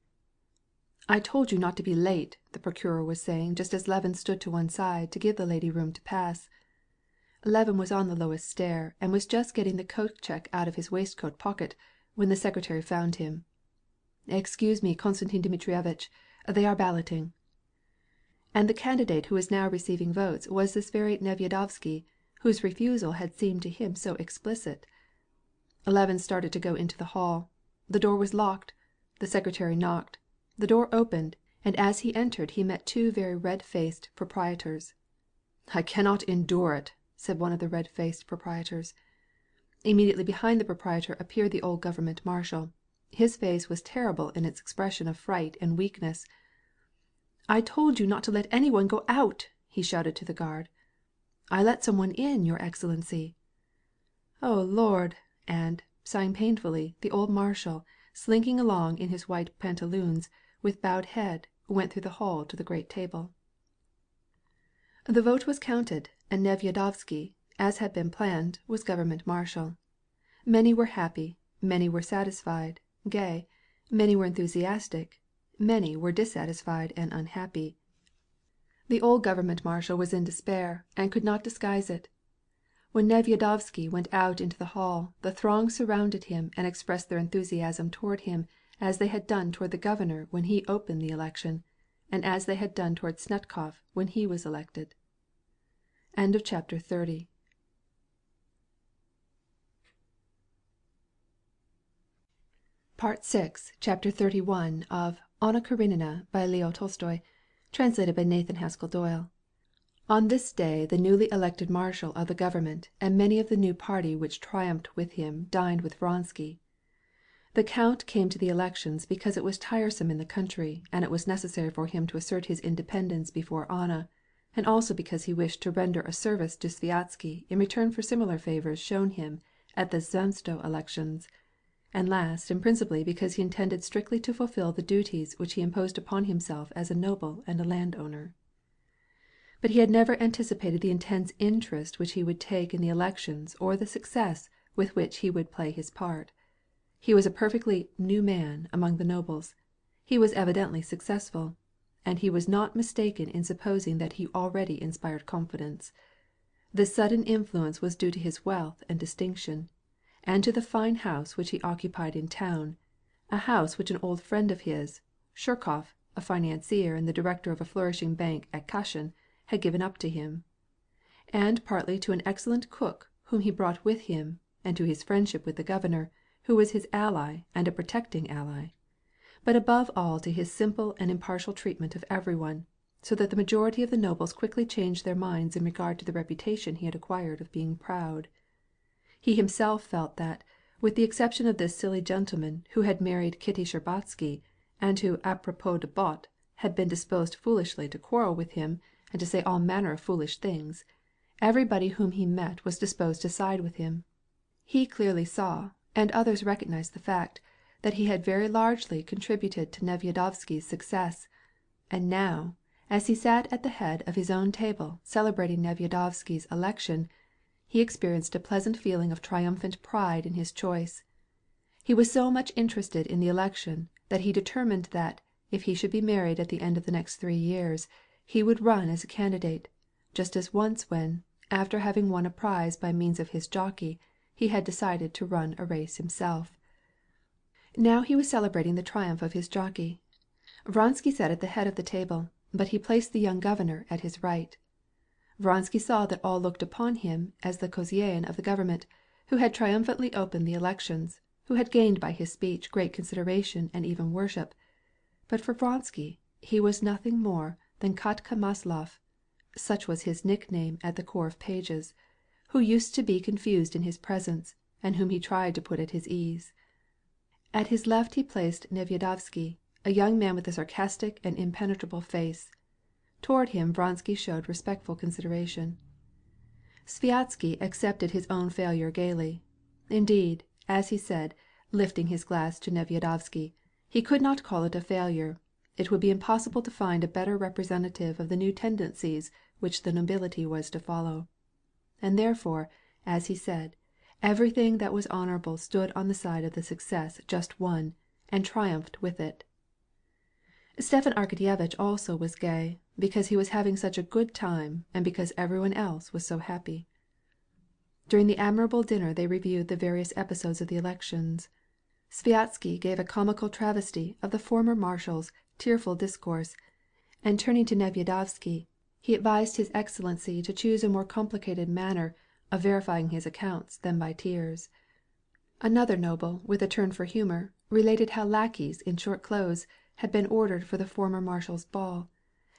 "I told you not to be late," the procureur was saying just as Levin stood to one side to give the lady room to pass. Levin was on the lowest stair, and was just getting the coat check out of his waistcoat pocket when the secretary found him. "Excuse me, Konstantin Dmitrievitch, they are balloting." And the candidate who was now receiving votes was this very Nevyedovsky, whose refusal had seemed to him so explicit. Levin started to go into the hall. The door was locked. The secretary knocked. The door opened, and as he entered he met two very red-faced proprietors. "I cannot endure it," said one of the red-faced proprietors. Immediately behind the proprietor appeared the old government marshal. His face was terrible in its expression of fright and weakness. "I told you not to let anyone go out," he shouted to the guard. "I let someone in, your Excellency." "Oh, Lord!" and, sighing painfully, the old marshal, slinking along in his white pantaloons, with bowed head, went through the hall to the great table. The vote was counted, and Nevyedovsky, as had been planned, was government marshal. Many were happy, many were satisfied, gay, many were enthusiastic, many were dissatisfied and unhappy. The old government marshal was in despair, and could not disguise it. When Nevyedovsky went out into the hall, the throng surrounded him and expressed their enthusiasm toward him as they had done toward the governor when he opened the election, and as they had done toward Snetkov when he was elected. End of chapter 30. Part 6, Chapter 31 of Anna Karenina by Leo Tolstoy, translated by Nathan Haskell Doyle. On this day the newly elected marshal of the government and many of the new party which triumphed with him dined with Vronsky. The count came to the elections because it was tiresome in the country, and it was necessary for him to assert his independence before Anna, and also because he wished to render a service to Sviazhsky in return for similar favors shown him at the Zemstvo elections, and last and principally because he intended strictly to fulfill the duties which he imposed upon himself as a noble and a landowner. But he had never anticipated the intense interest which he would take in the elections or the success with which he would play his part. He was a perfectly new man among the nobles. He was evidently successful, and he was not mistaken in supposing that he already inspired confidence. This sudden influence was due to his wealth and distinction, and to the fine house which he occupied in town, a house which an old friend of his, Shirkov, a financier and the director of a flourishing bank at Kashin, had given up to him, and partly to an excellent cook whom he brought with him, and to his friendship with the governor, who was his ally and a protecting ally, but above all to his simple and impartial treatment of everyone, so that the majority of the nobles quickly changed their minds in regard to the reputation he had acquired of being proud. He himself felt that, with the exception of this silly gentleman who had married Kitty Shtcherbatsky, and who apropos de bottes had been disposed foolishly to quarrel with him and to say all manner of foolish things, everybody whom he met was disposed to side with him. He clearly saw, and others recognized the fact, that he had very largely contributed to Nevyedovsky's success, and now, as he sat at the head of his own table celebrating Nevyedovsky's election, he experienced a pleasant feeling of triumphant pride in his choice. He was so much interested in the election that he determined that, if he should be married at the end of the next 3 years, he would run as a candidate, just as once when, after having won a prize by means of his jockey, he had decided to run a race himself. Now he was celebrating the triumph of his jockey. Vronsky sat at the head of the table, but he placed the young governor at his right. Vronsky saw that all looked upon him as the Kosciuszko of the government, who had triumphantly opened the elections, who had gained by his speech great consideration and even worship. But for Vronsky he was nothing more than Katka Maslov, such was his nickname at the corps of pages, who used to be confused in his presence, and whom he tried to put at his ease. At his left he placed Nevyedovsky, a young man with a sarcastic and impenetrable face. Toward him Vronsky showed respectful consideration. Sviazhsky accepted his own failure gaily. Indeed, as he said, lifting his glass to Nevyedovsky, he could not call it a failure. It would be impossible to find a better representative of the new tendencies which the nobility was to follow. And therefore, as he said, everything that was honorable stood on the side of the success just won, and triumphed with it. Stepan Arkadyevitch also was gay, because he was having such a good time and because everyone else was so happy. During the admirable dinner they reviewed the various episodes of the elections. Sviazhsky gave a comical travesty of the former marshal's tearful discourse, and turning to Nevyedovsky, he advised his excellency to choose a more complicated manner of verifying his accounts than by tears. Another noble, with a turn for humor, related how lackeys in short clothes had been ordered for the former marshal's ball,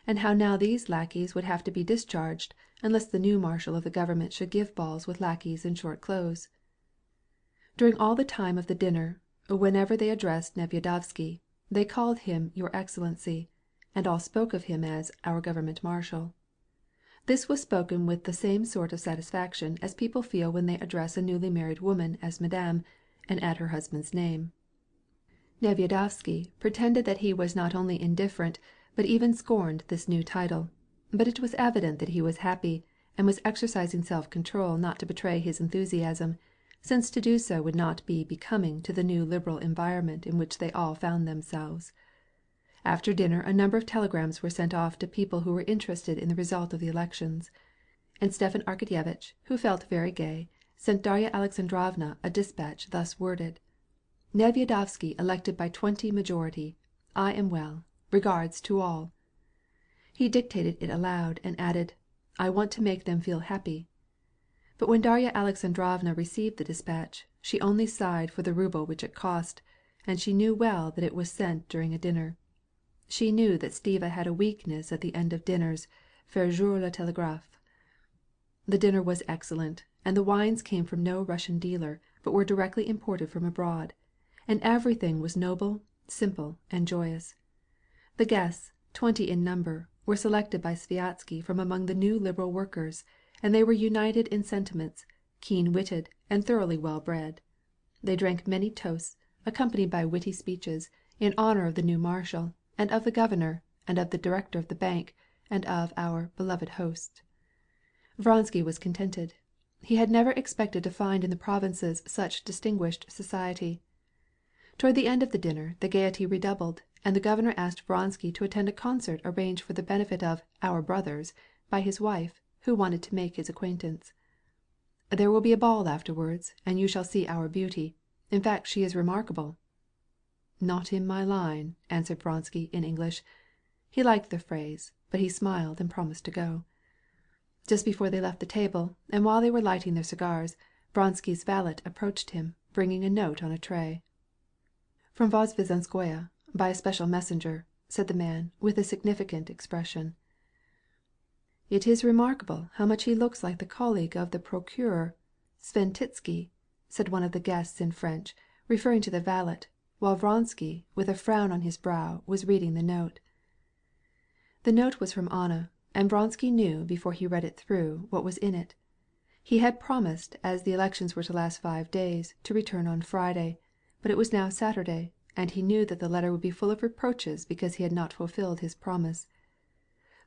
and how now these lackeys would have to be discharged unless the new marshal of the government should give balls with lackeys in short clothes. During all the time of the dinner, whenever they addressed Nevyedovsky, they called him Your Excellency, and all spoke of him as our government marshal. This was spoken with the same sort of satisfaction as people feel when they address a newly married woman as Madame, and add her husband's name. Nevyedovsky pretended that he was not only indifferent, but even scorned this new title, but it was evident that he was happy, and was exercising self-control not to betray his enthusiasm, since to do so would not be becoming to the new liberal environment in which they all found themselves. After dinner a number of telegrams were sent off to people who were interested in the result of the elections, and Stepan Arkadyevitch, who felt very gay, sent Darya Alexandrovna a dispatch thus worded: Nevyedovsky elected by 20 majority. I am well. Regards to all. He dictated it aloud and added, I want to make them feel happy. But when Darya Alexandrovna received the dispatch, she only sighed for the ruble which it cost, and she knew well that it was sent during a dinner. She knew that Stiva had a weakness at the end of dinners, faire jouer le télégraphe. The dinner was excellent, and the wines came from no Russian dealer, but were directly imported from abroad, and everything was noble, simple, and joyous. The guests, 20 in number, were selected by Sviazhsky from among the new liberal workers, and they were united in sentiments, keen-witted, and thoroughly well-bred. They drank many toasts, accompanied by witty speeches, in honor of the new marshal, and of the governor, and of the director of the bank, and of our beloved host. Vronsky was contented. He had never expected to find in the provinces such distinguished society. Toward the end of the dinner the gaiety redoubled, and the governor asked Vronsky to attend a concert arranged for the benefit of "our brothers" by his wife, who wanted to make his acquaintance. "There will be a ball afterwards, and you shall see our beauty. In fact, she is remarkable." "Not in my line," answered Vronsky in English. He liked the phrase, but he smiled and promised to go. Just before they left the table, and while they were lighting their cigars, Vronsky's valet approached him, bringing a note on a tray. "From Vozdvizhenskoye, by a special messenger," said the man, with a significant expression. "It is remarkable how much he looks like the colleague of the procureur, Sventitsky," said one of the guests in French, referring to the valet, while Vronsky, with a frown on his brow, was reading the note. The note was from Anna, and Vronsky knew before he read it through what was in it. He had promised, as the elections were to last 5 days, to return on Friday, but it was now Saturday, and he knew that the letter would be full of reproaches because he had not fulfilled his promise.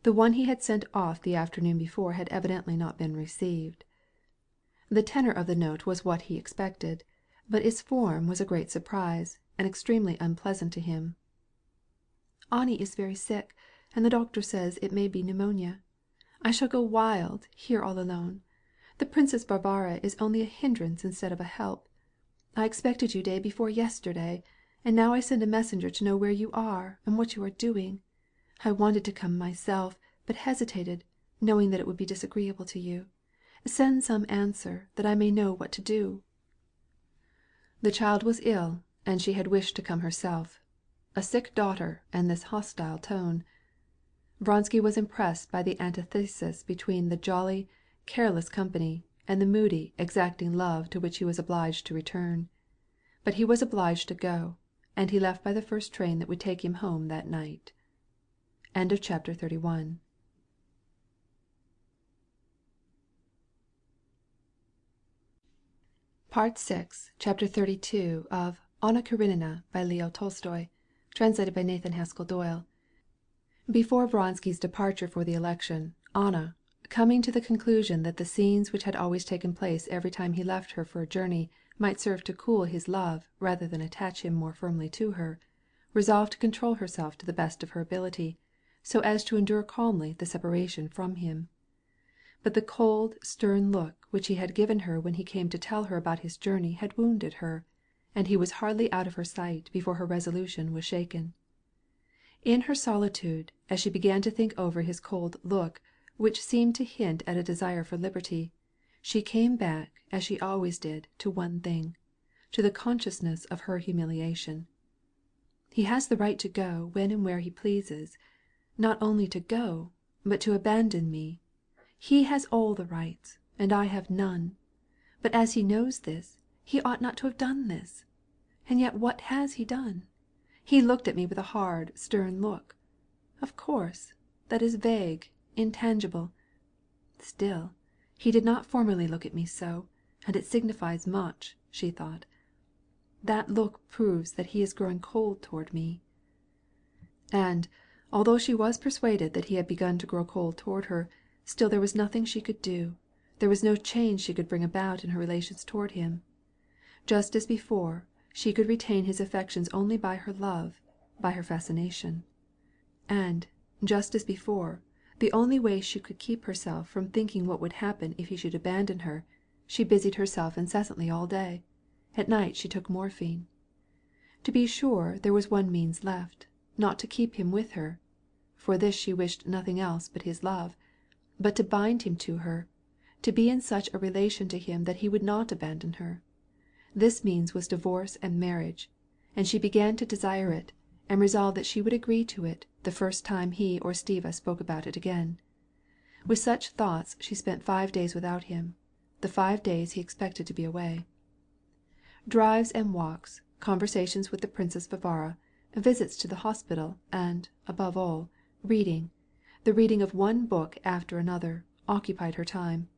The one he had sent off the afternoon before had evidently not been received. The tenor of the note was what he expected, but its form was a great surprise, and extremely unpleasant to him. "Annie is very sick, and the doctor says it may be pneumonia. I shall go wild, here all alone. The Princess Varvara is only a hindrance instead of a help. I expected you day before yesterday, and now I send a messenger to know where you are and what you are doing. I wanted to come myself, but hesitated, knowing that it would be disagreeable to you. Send some answer, that I may know what to do." The child was ill, and she had wished to come herself. A sick daughter, and this hostile tone. Vronsky was impressed by the antithesis between the jolly, careless company, and the moody, exacting love to which he was obliged to return. But he was obliged to go, and he left by the first train that would take him home that night. Chapter 31. Part 6, Chapter 32 of Anna Karenina by Leo Tolstoy, translated by Nathan Haskell Doyle. Before Vronsky's departure for the election, Anna, coming to the conclusion that the scenes which had always taken place every time he left her for a journey might serve to cool his love rather than attach him more firmly to her, resolved to control herself to the best of her ability, so as to endure calmly the separation from him. But the cold, stern look which he had given her when he came to tell her about his journey had wounded her, and he was hardly out of her sight before her resolution was shaken. In her solitude, as she began to think over his cold look, which seemed to hint at a desire for liberty, she came back, as she always did, to one thing, to the consciousness of her humiliation. He has the right to go when and where he pleases, not only to go, but to abandon me. He has all the rights, and I have none. But as he knows this, he ought not to have done this. And yet what has he done? He looked at me with a hard, stern look. Of course, that is vague, intangible. Still, he did not formerly look at me so, and it signifies much, she thought. That look proves that he is growing cold toward me. And, although she was persuaded that he had begun to grow cold toward her, still there was nothing she could do. There was no change she could bring about in her relations toward him. Just as before, she could retain his affections only by her love, by her fascination. And, just as before, the only way she could keep herself from thinking what would happen if he should abandon her, she busied herself incessantly all day. At night she took morphine. To be sure, there was one means left, not to keep him with her. For this she wished nothing else but his love, but to bind him to her, to be in such a relation to him that he would not abandon her. This means was divorce and marriage, and she began to desire it, and resolved that she would agree to it the first time he or Stiva spoke about it again. With such thoughts she spent 5 days without him, the 5 days he expected to be away. Drives and walks, conversations with the Princess Varvara, visits to the hospital, and, above all, reading, the reading of one book after another, occupied her time.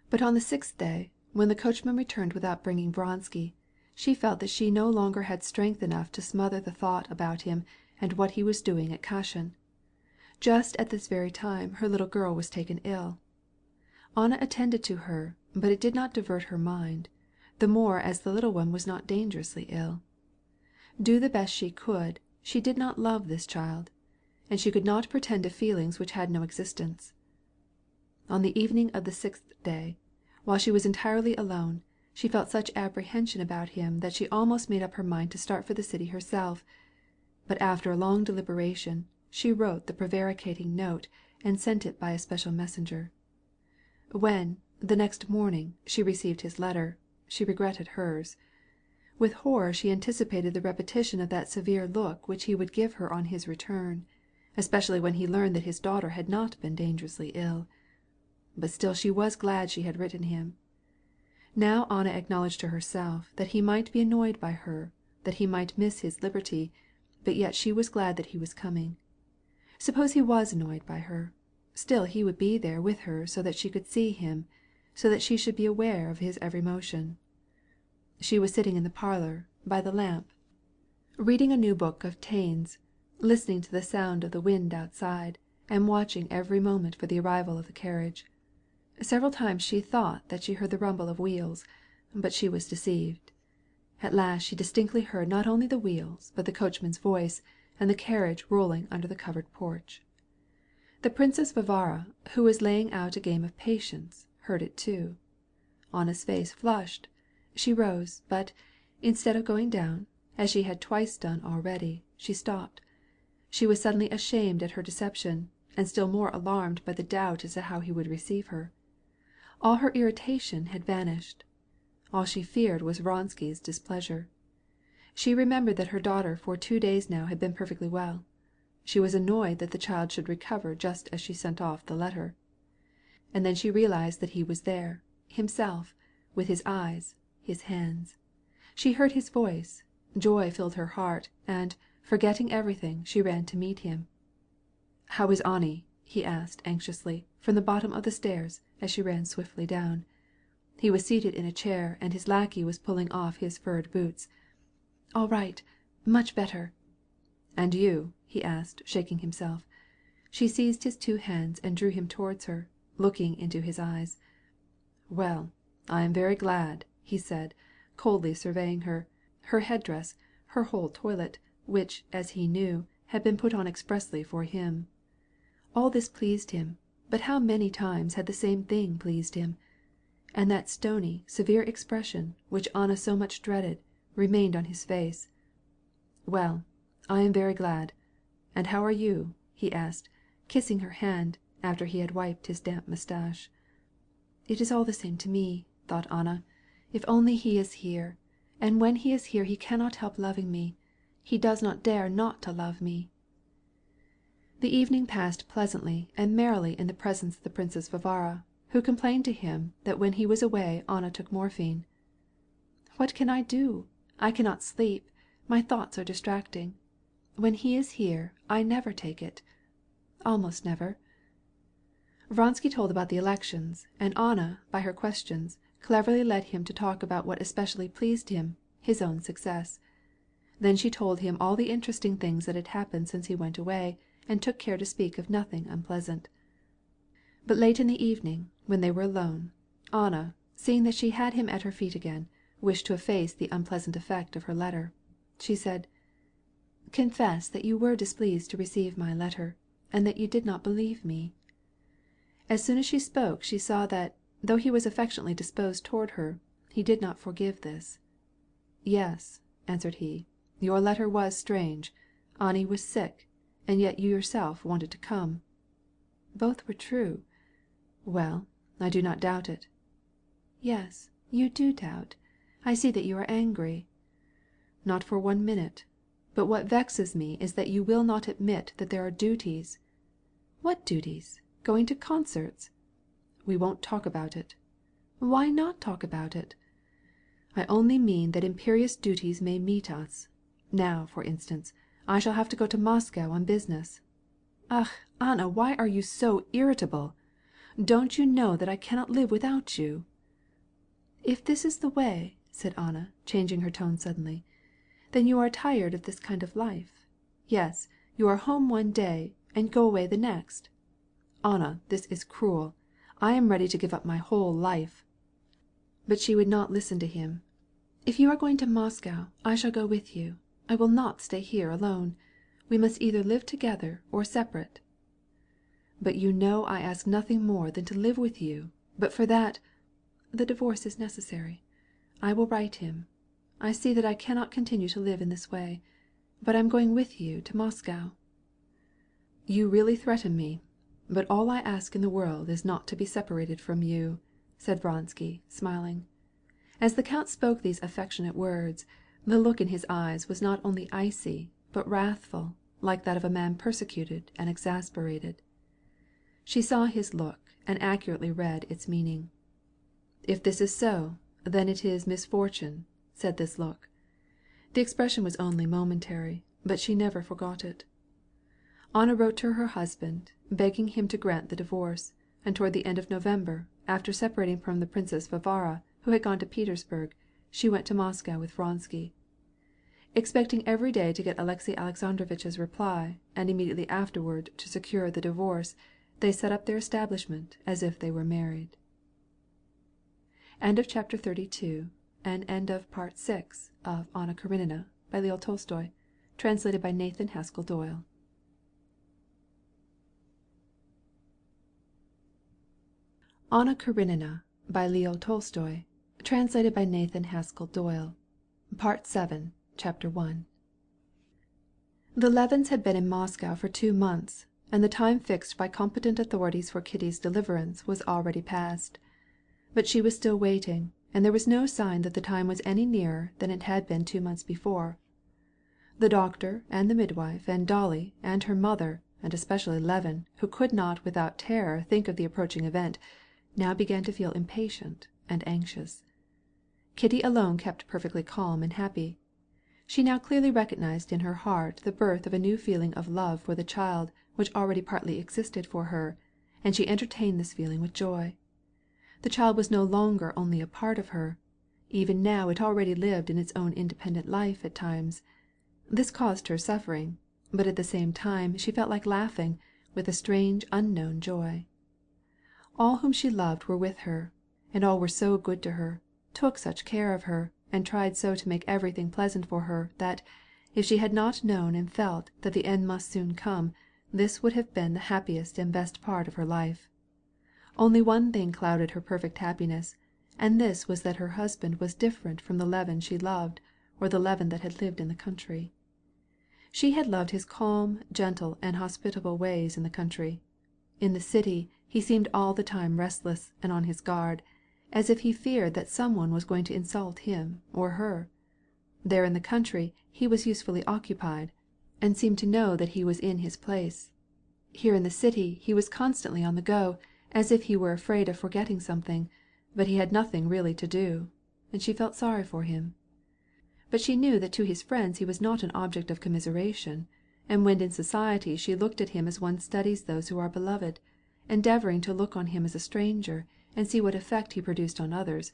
But on the 6th day, when the coachman returned without bringing Vronsky, she felt that she no longer had strength enough to smother the thought about him and what he was doing at Kashin. Just at this very time her little girl was taken ill. Anna attended to her, but it did not divert her mind, the more as the little one was not dangerously ill. Do the best she could, she did not love this child, and she could not pretend to feelings which had no existence. On the evening of the 6th day, while she was entirely alone, she felt such apprehension about him that she almost made up her mind to start for the city herself. But after a long deliberation, she wrote the prevaricating note and sent it by a special messenger. When, the next morning, she received his letter, she regretted hers. With horror she anticipated the repetition of that severe look which he would give her on his return, especially when he learned that his daughter had not been dangerously ill. But still she was glad she had written him. Now Anna acknowledged to herself that he might be annoyed by her, that he might miss his liberty, but yet she was glad that he was coming. Suppose he was annoyed by her, still he would be there with her so that she could see him, so that she should be aware of his every motion. She was sitting in the parlor, by the lamp, reading a new book of Taine's, listening to the sound of the wind outside, and watching every moment for the arrival of the carriage. Several times she thought that she heard the rumble of wheels, but she was deceived. At last she distinctly heard not only the wheels, but the coachman's voice, and the carriage rolling under the covered porch. The Princess Varvara, who was laying out a game of patience, heard it too. Anna's face flushed. She rose, but, instead of going down, as she had twice done already, she stopped. She was suddenly ashamed at her deception, and still more alarmed by the doubt as to how he would receive her. All her irritation had vanished. All she feared was Vronsky's displeasure. She remembered that her daughter for 2 days now had been perfectly well. She was annoyed that the child should recover just as she sent off the letter. And then she realized that he was there, himself, with his eyes, his hands. She heard his voice, joy filled her heart, and, forgetting everything, she ran to meet him. "How is Ani?" he asked anxiously, from the bottom of the stairs, as she ran swiftly down. He was seated in a chair, and his lackey was pulling off his furred boots. "All right, much better." "And you?" he asked, shaking himself. She seized his 2 hands and drew him towards her, looking into his eyes. "Well, I am very glad," he said, coldly surveying her headdress, her whole toilet, which, as he knew, had been put on expressly for him. All this pleased him, but how many times had the same thing pleased him? And that stony, severe expression, which Anna so much dreaded, remained on his face. "Well, I am very glad. And how are you?" he asked, kissing her hand, after he had wiped his damp moustache. "It is all the same to me," thought Anna. "If only he is here. And when he is here he cannot help loving me. He does not dare not to love me." The evening passed pleasantly and merrily in the presence of the Princess Varvara, who complained to him that when he was away Anna took morphine. "What can I do? I cannot sleep. My thoughts are distracting. When he is here, I never take it. Almost never." Vronsky told about the elections, and Anna, by her questions, cleverly led him to talk about what especially pleased him, his own success. Then she told him all the interesting things that had happened since he went away, and took care to speak of nothing unpleasant. But late in the evening, when they were alone, Anna, seeing that she had him at her feet again, wished to efface the unpleasant effect of her letter. She said, "Confess that you were displeased to receive my letter, and that you did not believe me." As soon as she spoke she saw that, though he was affectionately disposed toward her, he did not forgive this. "Yes," answered he, "your letter was strange. Ani was sick, and yet you yourself wanted to come." "Both were true." "Well, I do not doubt it." "Yes, you do doubt. I see that you are angry." "Not for 1 minute. But what vexes me is that you will not admit that there are duties." "What duties? Going to concerts?" "We won't talk about it." "Why not talk about it?" "I only mean that imperious duties may meet us. Now, for instance, I shall have to go to Moscow on business." "Ach, Anna, why are you so irritable? Don't you know that I cannot live without you?" "If this is the way," said Anna, changing her tone suddenly, "then you are tired of this kind of life. Yes, you are home one day, and go away the next." "Anna, this is cruel. I am ready to give up my whole life." But she would not listen to him. "If you are going to Moscow, I shall go with you. I will not stay here alone. We must either live together or separate." "But you know I ask nothing more than to live with you. But for that—" "The divorce is necessary. I will write him. I see that I cannot continue to live in this way. But I'm going with you to Moscow." "You really threaten me. But all I ask in the world is not to be separated from you," said Vronsky, smiling. As the count spoke these affectionate words, the look in his eyes was not only icy, but wrathful, like that of a man persecuted and exasperated. She saw his look, and accurately read its meaning. "If this is so, then it is misfortune," said this look. The expression was only momentary, but she never forgot it. Anna wrote to her husband, begging him to grant the divorce, and toward the end of November, after separating from the Princess Varvara, who had gone to Petersburg, she went to Moscow with Vronsky. Expecting every day to get Alexey Alexandrovitch's reply, and immediately afterward to secure the divorce, they set up their establishment as if they were married. End of chapter 32, and end of part 6 of Anna Karenina by Leo Tolstoy, translated by Nathan Haskell Doyle. Anna Karenina by Leo Tolstoy, translated by Nathan Haskell Doyle, Part 7, Chapter 1 The Levins had been in Moscow for 2 months, and the time fixed by competent authorities for Kitty's deliverance was already past. But she was still waiting, and there was no sign that the time was any nearer than it had been 2 months before. The doctor and the midwife and Dolly and her mother, and especially Levin, who could not without terror think of the approaching event, now began to feel impatient and anxious. Kitty alone kept perfectly calm and happy. She now clearly recognized in her heart the birth of a new feeling of love for the child which already partly existed for her, and she entertained this feeling with joy. The child was no longer only a part of her. Even now it already lived in its own independent life at times. This caused her suffering, but at the same time she felt like laughing, with a strange unknown joy. All whom she loved were with her, and all were so good to her, took such care of her, and tried so to make everything pleasant for her, that, if she had not known and felt that the end must soon come, this would have been the happiest and best part of her life. Only one thing clouded her perfect happiness, and this was that her husband was different from the Levin she loved, or the Levin that had lived in the country. She had loved his calm, gentle, and hospitable ways in the country. In the city he seemed all the time restless and on his guard, as if he feared that some one was going to insult him or her. There in the country he was usefully occupied, and seemed to know that he was in his place. Here in the city he was constantly on the go, as if he were afraid of forgetting something, but he had nothing really to do, and she felt sorry for him. But she knew that to his friends he was not an object of commiseration, and when in society she looked at him as one studies those who are beloved, endeavoring to look on him as a stranger, and see what effect he produced on others,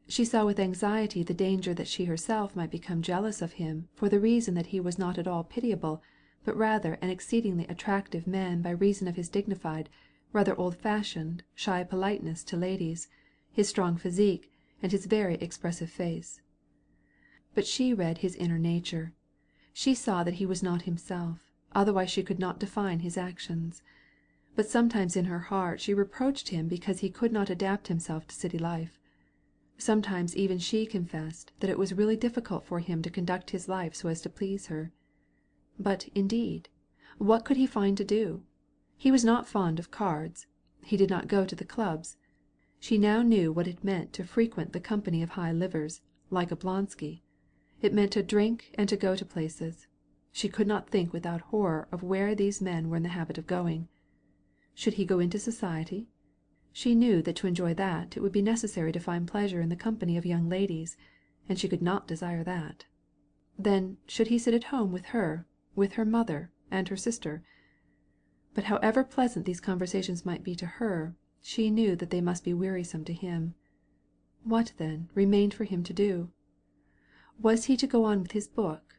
she saw with anxiety the danger that she herself might become jealous of him for the reason that he was not at all pitiable, but rather an exceedingly attractive man by reason of his dignified, rather old-fashioned, shy politeness to ladies, his strong physique, and his very expressive face. But she read his inner nature. She saw that he was not himself, otherwise she could not define his actions. But sometimes in her heart she reproached him because he could not adapt himself to city life. Sometimes even she confessed that it was really difficult for him to conduct his life so as to please her. But, indeed, what could he find to do? He was not fond of cards. He did not go to the clubs. She now knew what it meant to frequent the company of high livers, like Oblonsky. It meant to drink and to go to places. She could not think without horror of where these men were in the habit of going. Should he go into society? She knew that to enjoy that it would be necessary to find pleasure in the company of young ladies, and she could not desire that. Then should he sit at home with her mother, and her sister? But however pleasant these conversations might be to her, she knew that they must be wearisome to him. What, then, remained for him to do? Was he to go on with his book?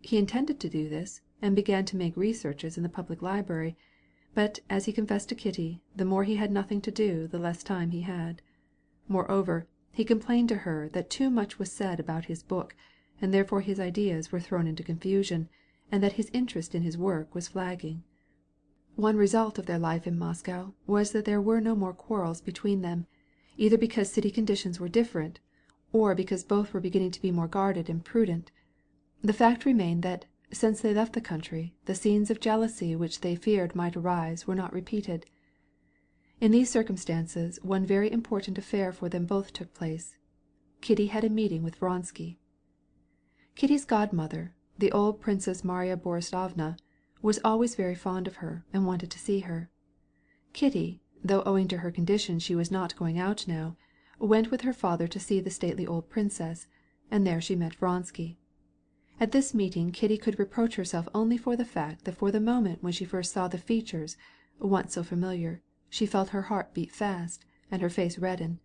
He intended to do this, and began to make researches in the public library, but, as he confessed to Kitty, the more he had nothing to do the less time he had. Moreover, he complained to her that too much was said about his book, and therefore his ideas were thrown into confusion, and that his interest in his work was flagging. One result of their life in Moscow was that there were no more quarrels between them, either because city conditions were different, or because both were beginning to be more guarded and prudent. The fact remained that, since they left the country, the scenes of jealousy which they feared might arise were not repeated. In these circumstances one very important affair for them both took place. Kitty had a meeting with Vronsky. Kitty's godmother, the old Princess Marya Borisovna, was always very fond of her and wanted to see her. Kitty, though owing to her condition she was not going out now, went with her father to see the stately old princess, and there she met Vronsky. At this meeting Kitty could reproach herself only for the fact that for the moment when she first saw the features, once so familiar, she felt her heart beat fast, and her face redden.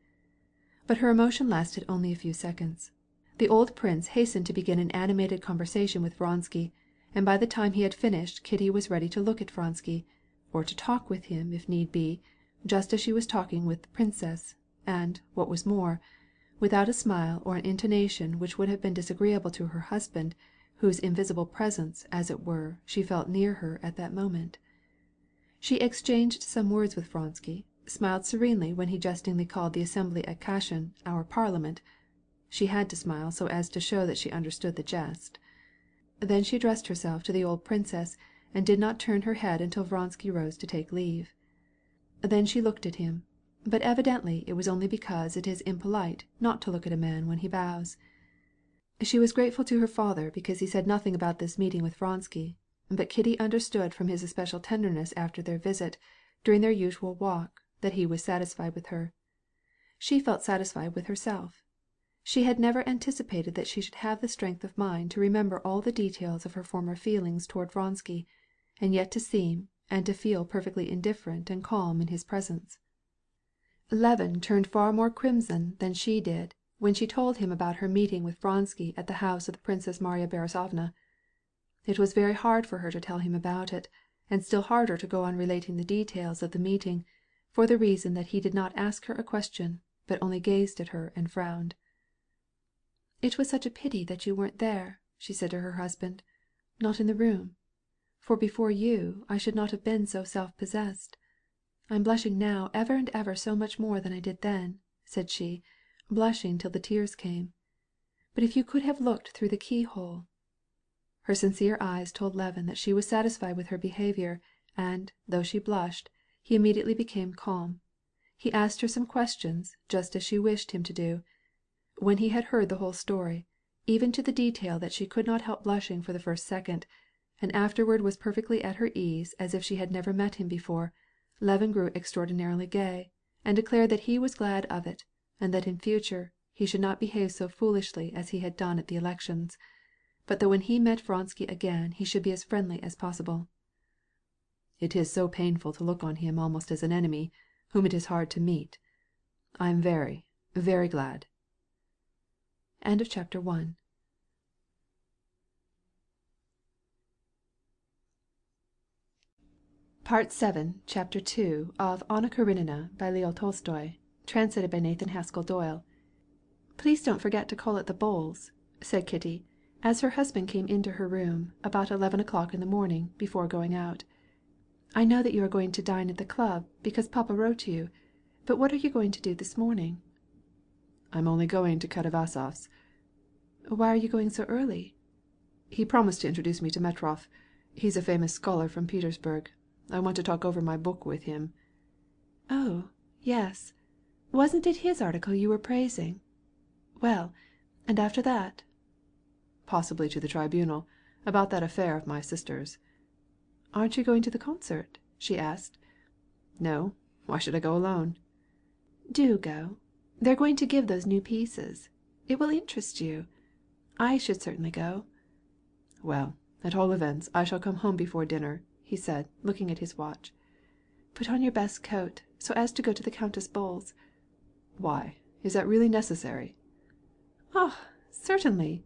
But her emotion lasted only a few seconds. The old prince hastened to begin an animated conversation with Vronsky, and by the time he had finished Kitty was ready to look at Vronsky, or to talk with him if need be, just as she was talking with the princess, and, what was more, without a smile or an intonation which would have been disagreeable to her husband, whose invisible presence, as it were, she felt near her at that moment. She exchanged some words with Vronsky, smiled serenely when he jestingly called the assembly at Kashin our parliament. She had to smile so as to show that she understood the jest. Then she addressed herself to the old princess, and did not turn her head until Vronsky rose to take leave. Then she looked at him, but evidently it was only because it is impolite not to look at a man when he bows. She was grateful to her father because he said nothing about this meeting with Vronsky, but Kitty understood from his especial tenderness after their visit, during their usual walk, that he was satisfied with her. She felt satisfied with herself. She had never anticipated that she should have the strength of mind to remember all the details of her former feelings toward Vronsky, and yet to seem and to feel perfectly indifferent and calm in his presence. Levin turned far more crimson than she did when she told him about her meeting with Vronsky at the house of the Princess Marya Borissovna. It was very hard for her to tell him about it, and still harder to go on relating the details of the meeting, for the reason that he did not ask her a question, but only gazed at her and frowned. "It was such a pity that you weren't there," she said to her husband, "not in the room. For before you I should not have been so self-possessed. I'm blushing now ever and ever so much more than I did then," said she, blushing till the tears came. "But if you could have looked through the keyhole." Her sincere eyes told Levin that she was satisfied with her behavior, and, though she blushed, he immediately became calm. He asked her some questions, just as she wished him to do. When he had heard the whole story, even to the detail that she could not help blushing for the first second, and afterward was perfectly at her ease as if she had never met him before, Levin grew extraordinarily gay, and declared that he was glad of it, and that in future he should not behave so foolishly as he had done at the elections, but that when he met Vronsky again he should be as friendly as possible. "It is so painful to look on him almost as an enemy, whom it is hard to meet. I am very, very glad." End of chapter 1. Part 7, Chapter 2 of Anna Karenina by Leo Tolstoy, translated by Nathan Haskell Doyle. "Please don't forget to call at the Bowles," said Kitty, as her husband came into her room about 11 o'clock in the morning, before going out. "I know that you are going to dine at the club because papa wrote to you, but what are you going to do this morning?" "I'm only going to Katavasov's." "Why are you going so early?" "He promised to introduce me to Metrov. He's a famous scholar from Petersburg. I want to talk over my book with him." "Oh, yes. Wasn't it his article you were praising? Well, and after that?" "Possibly to the tribunal, about that affair of my sister's." "Aren't you going to the concert?" she asked. "No. Why should I go alone?" "Do go. They're going to give those new pieces. It will interest you. I should certainly go." "Well, at all events, I shall come home before dinner," he said, looking at his watch. "Put on your best coat, so as to go to the Countess Bowles." "Why, is that really necessary?" "Oh, certainly.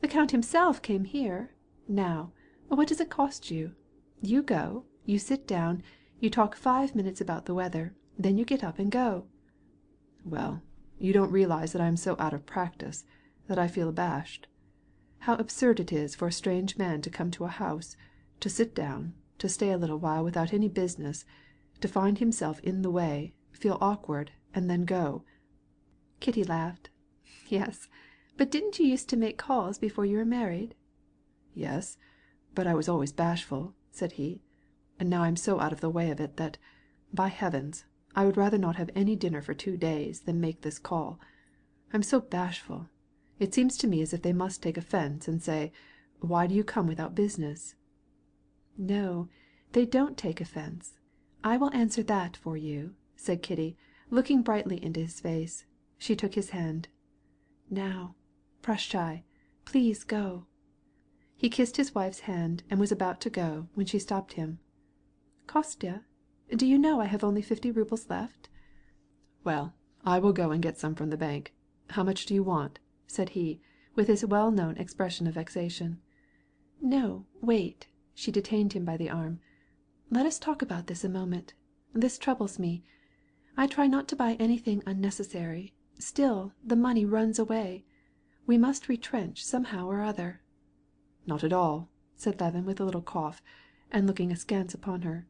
The count himself came here. Now, what does it cost you? You go, you sit down, you talk 5 minutes about the weather, then you get up and go." "Well, you don't realize that I am so out of practice, that I feel abashed. How absurd it is for a strange man to come to a house, to sit down, to stay a little while without any business, to find himself in the way, feel awkward, and then go." Kitty laughed. "Yes, but didn't you used to make calls before you were married?" "Yes, but I was always bashful," said he. "And now I'm so out of the way of it that, by heavens, I would rather not have any dinner for 2 days than make this call. I'm so bashful. It seems to me as if they must take offense and say, 'Why do you come without business?'" "No, they don't take offense. I will answer that for you," said Kitty, looking brightly into his face. She took his hand. "Now, prashchai, please go." He kissed his wife's hand and was about to go when she stopped him. "Kostya, do you know I have only 50 rubles left?" "Well, I will go and get some from the bank. How much do you want?" said he, with his well-known expression of vexation. "No, wait." She detained him by the arm. "Let us talk about this a moment. This troubles me. I try not to buy anything unnecessary. Still, the money runs away. We must retrench somehow or other." "Not at all," said Levin with a little cough, and looking askance upon her.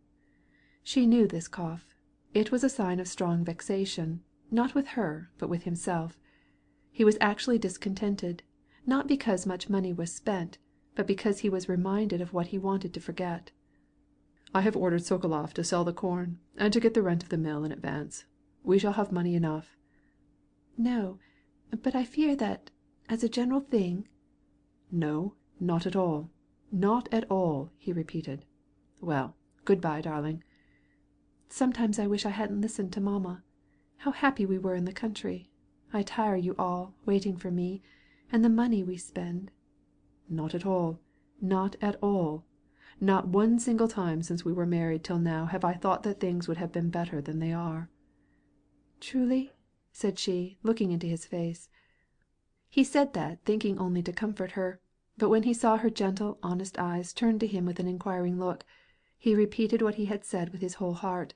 She knew this cough. It was a sign of strong vexation, not with her, but with himself. He was actually discontented, not because much money was spent, but because he was reminded of what he wanted to forget. I have ordered Sokoloff to sell the corn, and to get the rent of the mill in advance. We shall have money enough." "No, but I fear that, as a general thing—" "No, not at all. Not at all," he repeated. "Well, good bye, darling." "Sometimes I wish I hadn't listened to mamma. How happy we were in the country. I tire you all, waiting for me, and the money we spend." "Not at all. Not at all. Not one single time since we were married till now have I thought that things would have been better than they are." "Truly?" said she, looking into his face. He said that thinking only to comfort her, but when he saw her gentle, honest eyes turned to him with an inquiring look, he repeated what he had said with his whole heart,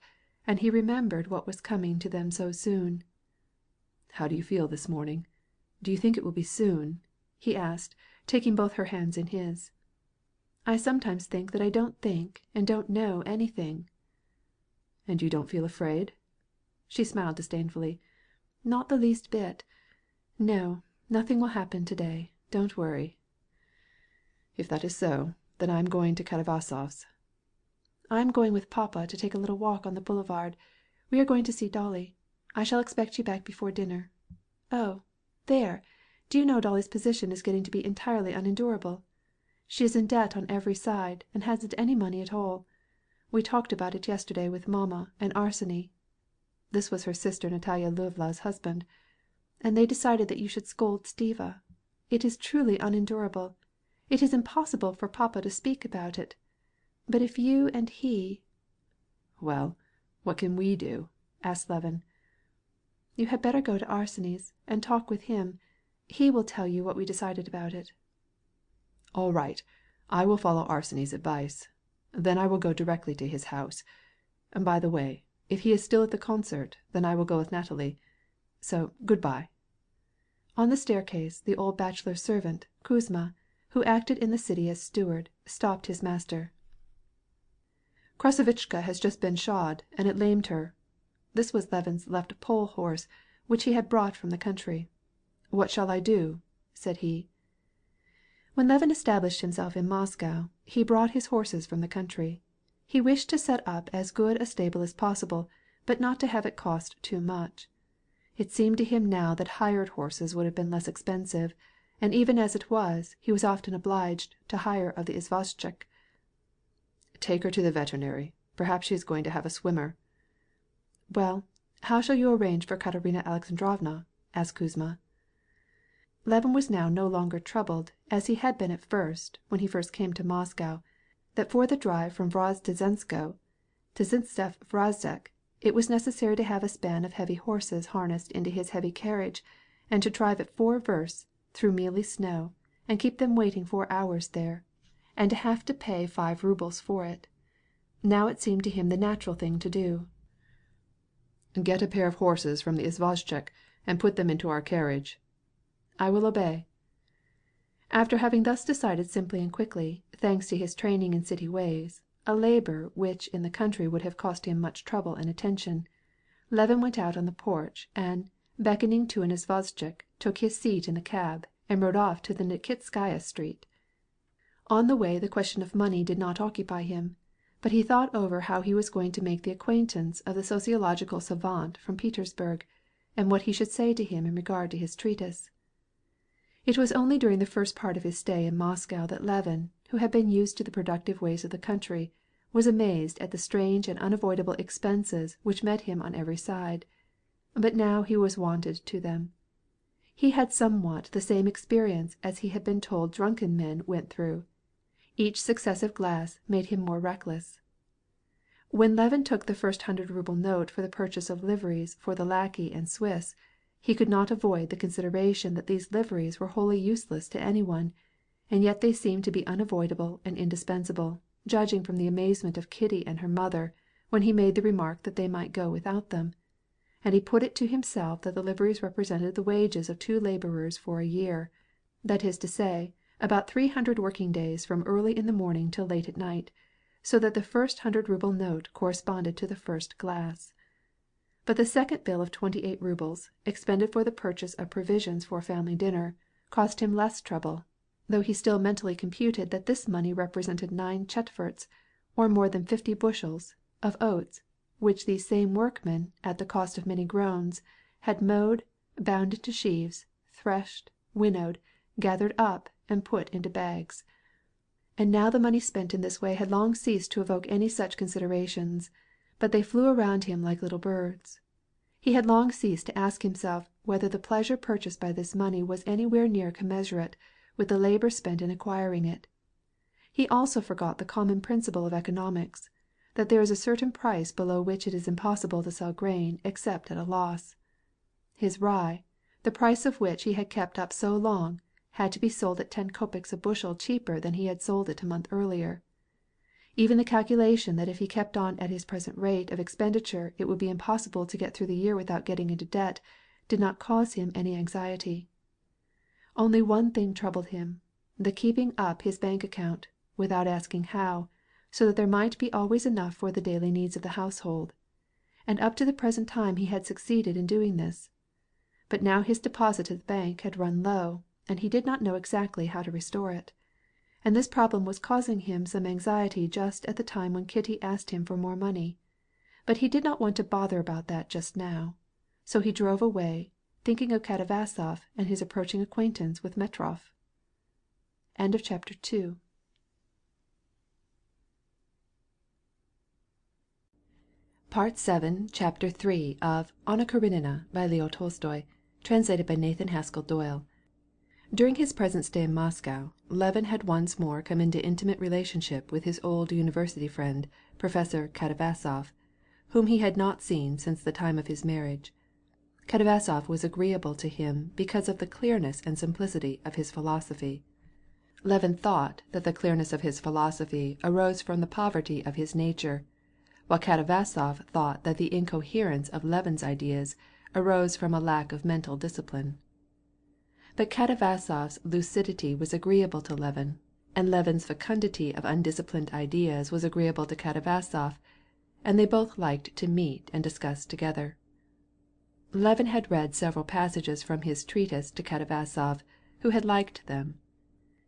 and he remembered what was coming to them so soon. "How do you feel this morning? Do you think it will be soon?" he asked, taking both her hands in his. "I sometimes think that I don't think and don't know anything." "And you don't feel afraid?" She smiled disdainfully. "Not the least bit. No, nothing will happen to day. Don't worry." "If that is so, then I am going to Katavasov's." "I am going with papa to take a little walk on the boulevard. We are going to see Dolly. I shall expect you back before dinner. Oh, there! Do you know Dolly's position is getting to be entirely unendurable? She is in debt on every side, and hasn't any money at all. We talked about it yesterday with mamma and Arseny" (this was her sister Natalia Lvovna's husband), "and they decided that you should scold Stiva. It is truly unendurable. It is impossible for papa to speak about it. But if you and he—" "Well, what can we do?" asked Levin. "You had better go to Arseny's, and talk with him. He will tell you what we decided about it." "All right, I will follow Arseny's advice. Then I will go directly to his house. By the way, if he is still at the concert, then I will go with Natalie. So good bye." On the staircase, the old bachelor servant, Kuzma, who acted in the city as steward, stopped his master. "Krasavichka has just been shod, and it lamed her." This was Levin's left pole horse, which he had brought from the country. "What shall I do?" said he. When Levin established himself in Moscow, he brought his horses from the country. He wished to set up as good a stable as possible, but not to have it cost too much. It seemed to him now that hired horses would have been less expensive, and even as it was, he was often obliged to hire of the izvozchik. "Take her to the veterinary. Perhaps she is going to have a swimmer." "Well, how shall you arrange for Katerina Alexandrovna?" asked Kuzma. Levin was now no longer troubled, as he had been at first, when he first came to Moscow, that for the drive from Vozdvizhenskoe to Zinstev Vrozhek it was necessary to have a span of heavy horses harnessed into his heavy carriage, and to drive at 4 versts through mealy snow, and keep them waiting 4 hours there, and to have to pay 5 rubles for it. Now it seemed to him the natural thing to do. "Get a pair of horses from the izvozchik and put them into our carriage." "I will obey." After having thus decided simply and quickly, thanks to his training in city ways, a labor which in the country would have cost him much trouble and attention, Levin went out on the porch, and, beckoning to an izvozchik, took his seat in the cab, and rode off to the Nikitskaya Street. On the way the question of money did not occupy him, but he thought over how he was going to make the acquaintance of the sociological savant from Petersburg, and what he should say to him in regard to his treatise. It was only during the first part of his stay in Moscow that Levin, who had been used to the productive ways of the country, was amazed at the strange and unavoidable expenses which met him on every side. But now he was wonted to them. He had somewhat the same experience as he had been told drunken men went through. Each successive glass made him more reckless. When Levin took the first 100-ruble note for the purchase of liveries for the lackey and Swiss, he could not avoid the consideration that these liveries were wholly useless to any one, and yet they seemed to be unavoidable and indispensable, judging from the amazement of Kitty and her mother when he made the remark that they might go without them, and he put it to himself that the liveries represented the wages of 2 laborers for a year, that is to say, about 300 working days from early in the morning till late at night, so that the first 100-ruble note corresponded to the first glass. But the second bill of 28 rubles, expended for the purchase of provisions for a family dinner, cost him less trouble, though he still mentally computed that this money represented 9 chetverts, or more than 50 bushels, of oats, which these same workmen, at the cost of many groans, had mowed, bound into sheaves, threshed, winnowed, gathered up, and put into bags. And now the money spent in this way had long ceased to evoke any such considerations, but they flew around him like little birds. He had long ceased to ask himself whether the pleasure purchased by this money was anywhere near commensurate with the labor spent in acquiring it. He also forgot the common principle of economics, that there is a certain price below which it is impossible to sell grain except at a loss. His rye, the price of which he had kept up so long, had to be sold at 10 kopecks a bushel cheaper than he had sold it a month earlier. Even the calculation that if he kept on at his present rate of expenditure it would be impossible to get through the year without getting into debt, did not cause him any anxiety. Only one thing troubled him, the keeping up his bank account, without asking how, so that there might be always enough for the daily needs of the household. And up to the present time he had succeeded in doing this. But now his deposit at the bank had run low, and he did not know exactly how to restore it. And this problem was causing him some anxiety just at the time when Kitty asked him for more money. But he did not want to bother about that just now. So he drove away, thinking of Katavasov and his approaching acquaintance with Metrov. End of chapter 2. Part 7, Chapter 3 of Anna Karenina by Leo Tolstoy, translated by Nathan Haskell Doyle. During his present stay in Moscow, Levin had once more come into intimate relationship with his old university friend, Professor Katavasov, whom he had not seen since the time of his marriage. Katavasov was agreeable to him because of the clearness and simplicity of his philosophy. Levin thought that the clearness of his philosophy arose from the poverty of his nature, while Katavasov thought that the incoherence of Levin's ideas arose from a lack of mental discipline. But Katavasov's lucidity was agreeable to Levin, and Levin's fecundity of undisciplined ideas was agreeable to Katavasov, and they both liked to meet and discuss together. Levin had read several passages from his treatise to Katavasov, who had liked them.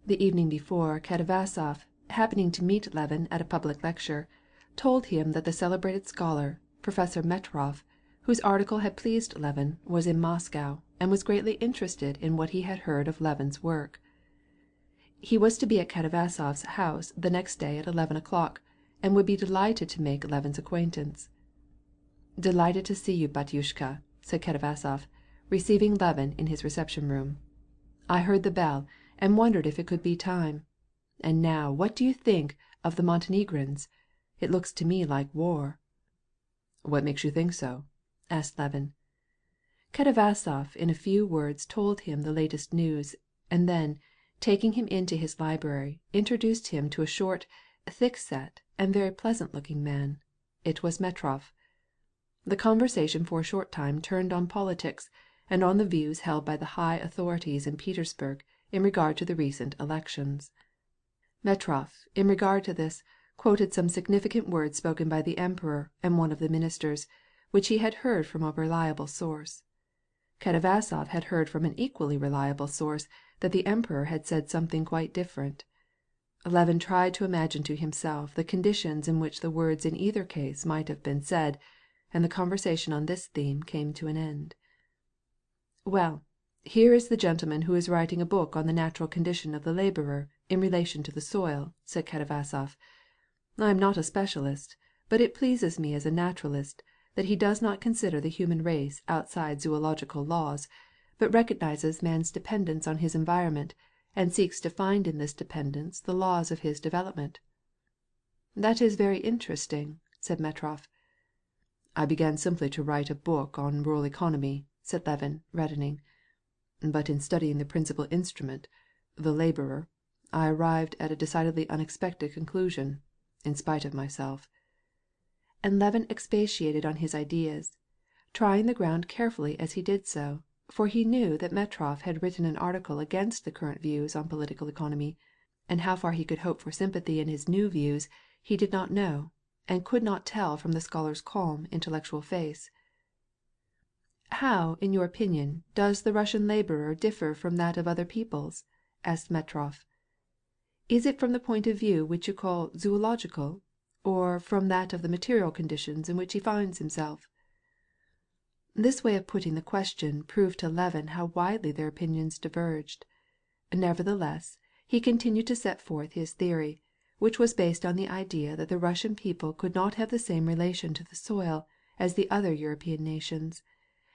The evening before, Katavasov, happening to meet Levin at a public lecture, told him that the celebrated scholar, Professor Metrov, whose article had pleased Levin, was in Moscow, and was greatly interested in what he had heard of Levin's work. He was to be at Katavasov's house the next day at 11 o'clock, and would be delighted to make Levin's acquaintance. "Delighted to see you, Batyushka," said Katavasov, receiving Levin in his reception-room. "I heard the bell, and wondered if it could be time. And now what do you think of the Montenegrins? It looks to me like war." "What makes you think so?" asked Levin. Katavasov in a few words told him the latest news, and then, taking him into his library, introduced him to a short, thick-set, and very pleasant-looking man. It was Metrov. The conversation for a short time turned on politics, and on the views held by the high authorities in Petersburg in regard to the recent elections. Metrov, in regard to this, quoted some significant words spoken by the Emperor and one of the ministers, which he had heard from a reliable source. Katavasov had heard from an equally reliable source that the Emperor had said something quite different. Levin tried to imagine to himself the conditions in which the words in either case might have been said, and the conversation on this theme came to an end. "Well, here is the gentleman who is writing a book on the natural condition of the laborer in relation to the soil," said Katavasov. "I am not a specialist, but it pleases me as a naturalist that he does not consider the human race outside zoological laws, but recognizes man's dependence on his environment, and seeks to find in this dependence the laws of his development." "That is very interesting," said Metrov. "I began simply to write a book on rural economy," said Levin, reddening. "But in studying the principal instrument, the laborer, I arrived at a decidedly unexpected conclusion, in spite of myself." And Levin expatiated on his ideas, trying the ground carefully as he did so, for he knew that Metrov had written an article against the current views on political economy, and how far he could hope for sympathy in his new views he did not know, and could not tell from the scholar's calm, intellectual face. "How, in your opinion, does the Russian laborer differ from that of other peoples?" asked Metrov. Is it from the point of view which you call zoological, or from that of the material conditions in which he finds himself?" This way of putting the question proved to Levin how widely their opinions diverged. Nevertheless, he continued to set forth his theory, which was based on the idea that the Russian people could not have the same relation to the soil as the other European nations,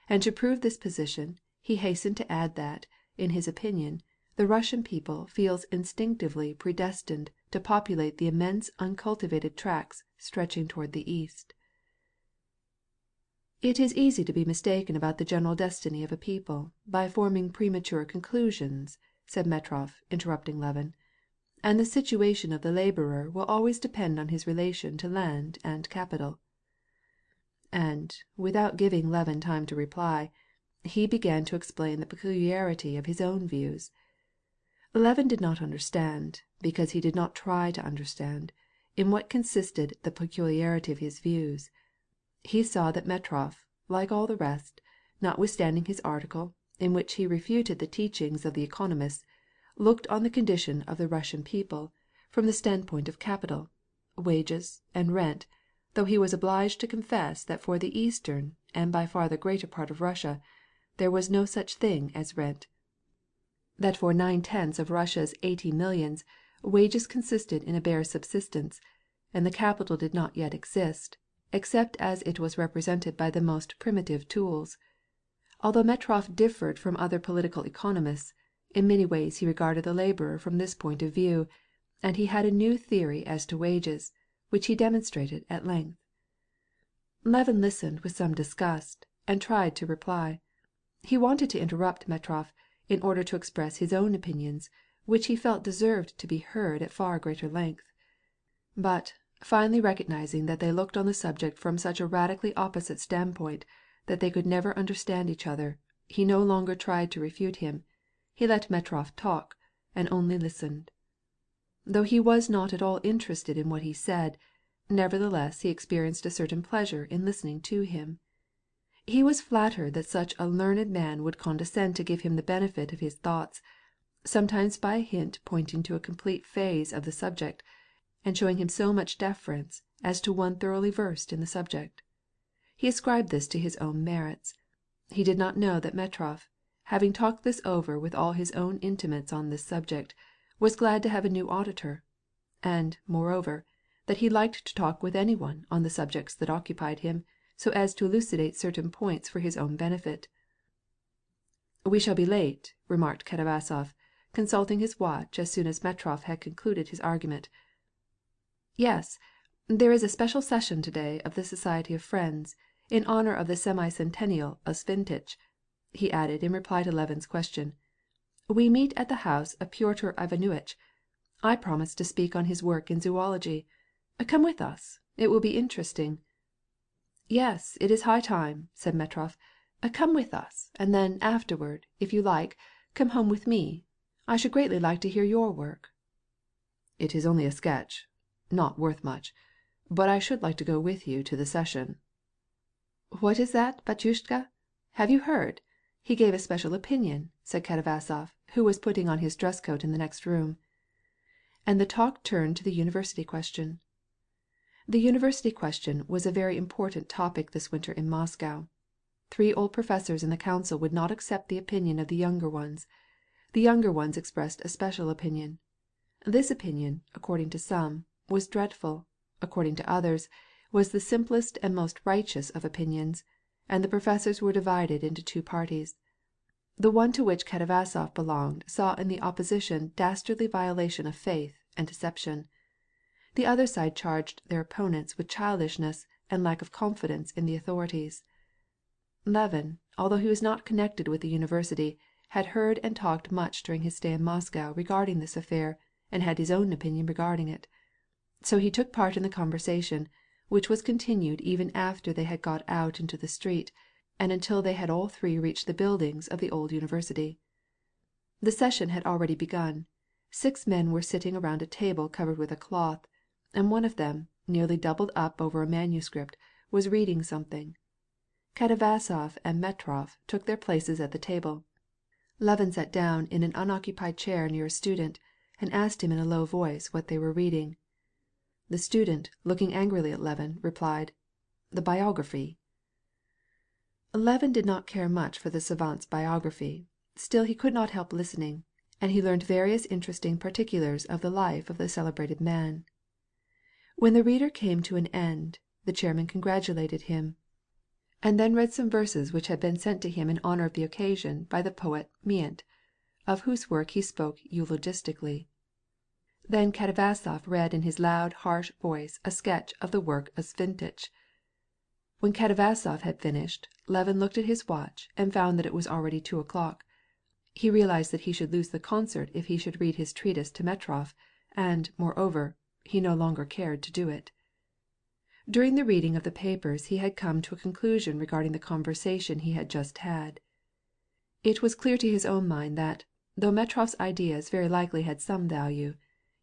and to prove this position he hastened to add that, in his opinion, the Russian people feels instinctively predestined to populate the immense uncultivated tracts stretching toward the east. "It is easy to be mistaken about the general destiny of a people by forming premature conclusions," said Metrov, interrupting Levin. "And the situation of the laborer will always depend on his relation to land and capital." And, without giving Levin time to reply, he began to explain the peculiarity of his own views. Levin did not understand, because he did not try to understand, in what consisted the peculiarity of his views. He saw that Metrov, like all the rest, notwithstanding his article, in which he refuted the teachings of the economists, looked on the condition of the Russian people from the standpoint of capital, wages, and rent, though he was obliged to confess that for the eastern and by far the greater part of Russia there was no such thing as rent, that for 9/10 of Russia's 80 millions wages consisted in a bare subsistence, and the capital did not yet exist, except as it was represented by the most primitive tools. Although Metrov differed from other political economists, in many ways he regarded the laborer from this point of view, and he had a new theory as to wages, which he demonstrated at length. Levin listened with some disgust, and tried to reply. He wanted to interrupt Metrov, in order to express his own opinions, which he felt deserved to be heard at far greater length. But, finally recognizing that they looked on the subject from such a radically opposite standpoint that they could never understand each other, he no longer tried to refute him. He let Metrov talk, and only listened. Though he was not at all interested in what he said, nevertheless he experienced a certain pleasure in listening to him. He was flattered that such a learned man would condescend to give him the benefit of his thoughts, sometimes by a hint pointing to a complete phase of the subject, and showing him so much deference as to one thoroughly versed in the subject. He ascribed this to his own merits. He did not know that Metrov, having talked this over with all his own intimates on this subject, was glad to have a new auditor, and, moreover, that he liked to talk with any one on the subjects that occupied him, so as to elucidate certain points for his own benefit. "We shall be late," remarked Katavasov, consulting his watch as soon as Metrov had concluded his argument. "Yes, there is a special session today of the Society of Friends, in honor of the semi-centennial of Svintich," he added in reply to Levin's question. "We meet at the house of Pyotr Ivanovitch. I promised to speak on his work in zoology. Come with us, it will be interesting." "Yes, it is high time," said Metrov. "Come with us, and then afterward, if you like, come home with me. I should greatly like to hear your work." "It is only a sketch, not worth much, but I should like to go with you to the session." "What is that, batyushka? Have you heard? He gave a special opinion," said Katavasov, who was putting on his dress coat in the next room. And the talk turned to the university question. The university question was a very important topic this winter in Moscow. 3 old professors in the council would not accept the opinion of the younger ones. The younger ones expressed a special opinion. This opinion, according to some, was dreadful, according to others, was the simplest and most righteous of opinions, and the professors were divided into 2 parties. The one to which Katavasov belonged saw in the opposition dastardly violation of faith and deception. The other side charged their opponents with childishness and lack of confidence in the authorities. Levin, although he was not connected with the university, had heard and talked much during his stay in Moscow regarding this affair, and had his own opinion regarding it. So he took part in the conversation, which was continued even after they had got out into the street, and until they had all 3 reached the buildings of the old university. The session had already begun. 6 men were sitting around a table covered with a cloth, and one of them, nearly doubled up over a manuscript, was reading something. Katavasov and Metrov took their places at the table. Levin sat down in an unoccupied chair near a student, and asked him in a low voice what they were reading. The student, looking angrily at Levin, replied, "The biography." Levin did not care much for the savant's biography, still he could not help listening, and he learned various interesting particulars of the life of the celebrated man. When the reader came to an end, the chairman congratulated him, and then read some verses which had been sent to him in honor of the occasion by the poet Mient, of whose work he spoke eulogistically. Then Katavasov read in his loud, harsh voice a sketch of the work of Svintich. When Katavasov had finished, Levin looked at his watch and found that it was already 2:00. He realized that he should lose the concert if he should read his treatise to Metrov, and, moreover, he no longer cared to do it. During the reading of the papers he had come to a conclusion regarding the conversation he had just had. It was clear to his own mind that, though Metrov's ideas very likely had some value,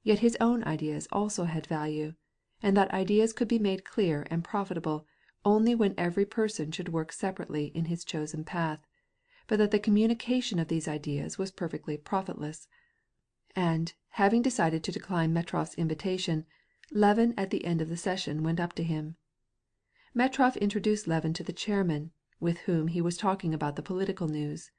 yet his own ideas also had value, and that ideas could be made clear and profitable only when every person should work separately in his chosen path, but that the communication of these ideas was perfectly profitless. And, having decided to decline Metrov's invitation, Levin at the end of the session went up to him. Metrov introduced Levin to the chairman, with whom he was talking about the political news.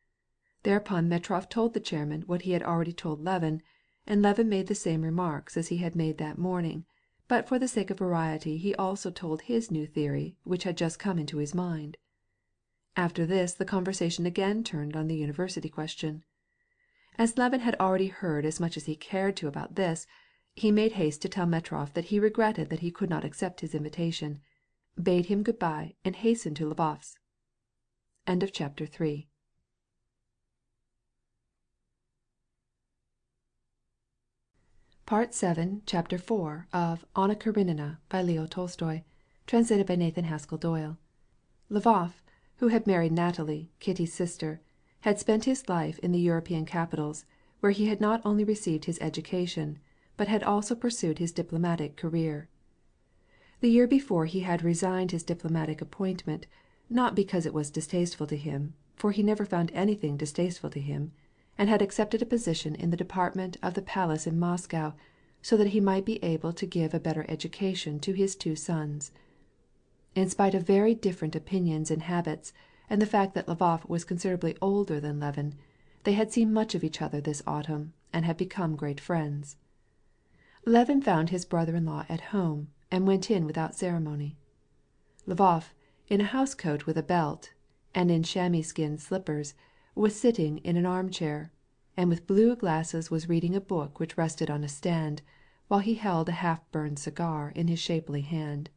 Thereupon Metrov told the chairman what he had already told Levin, and Levin made the same remarks as he had made that morning, but for the sake of variety he also told his new theory which had just come into his mind. After this the conversation again turned on the university question. As Levin had already heard as much as he cared to about this, he made haste to tell Metrov that he regretted that he could not accept his invitation, bade him good-bye, and hastened to Lvov's. Chapter 4 Part 7, Chapter 4 of Anna Karenina by Leo Tolstoy, translated by Nathan Haskell Doyle. Lvov, who had married Natalie, Kitty's sister, had spent his life in the European capitals, where he had not only received his education, but had also pursued his diplomatic career. The year before he had resigned his diplomatic appointment, not because it was distasteful to him, for he never found anything distasteful to him, and had accepted a position in the department of the palace in Moscow, so that he might be able to give a better education to his 2 sons. In spite of very different opinions and habits, and the fact that Lvov was considerably older than Levin, they had seen much of each other this autumn, and had become great friends. Levin found his brother-in-law at home, and went in without ceremony. Lvov, in a housecoat with a belt, and in chamois-skin slippers, was sitting in an armchair, and with blue glasses was reading a book which rested on a stand, while he held a half-burned cigar in his shapely hand.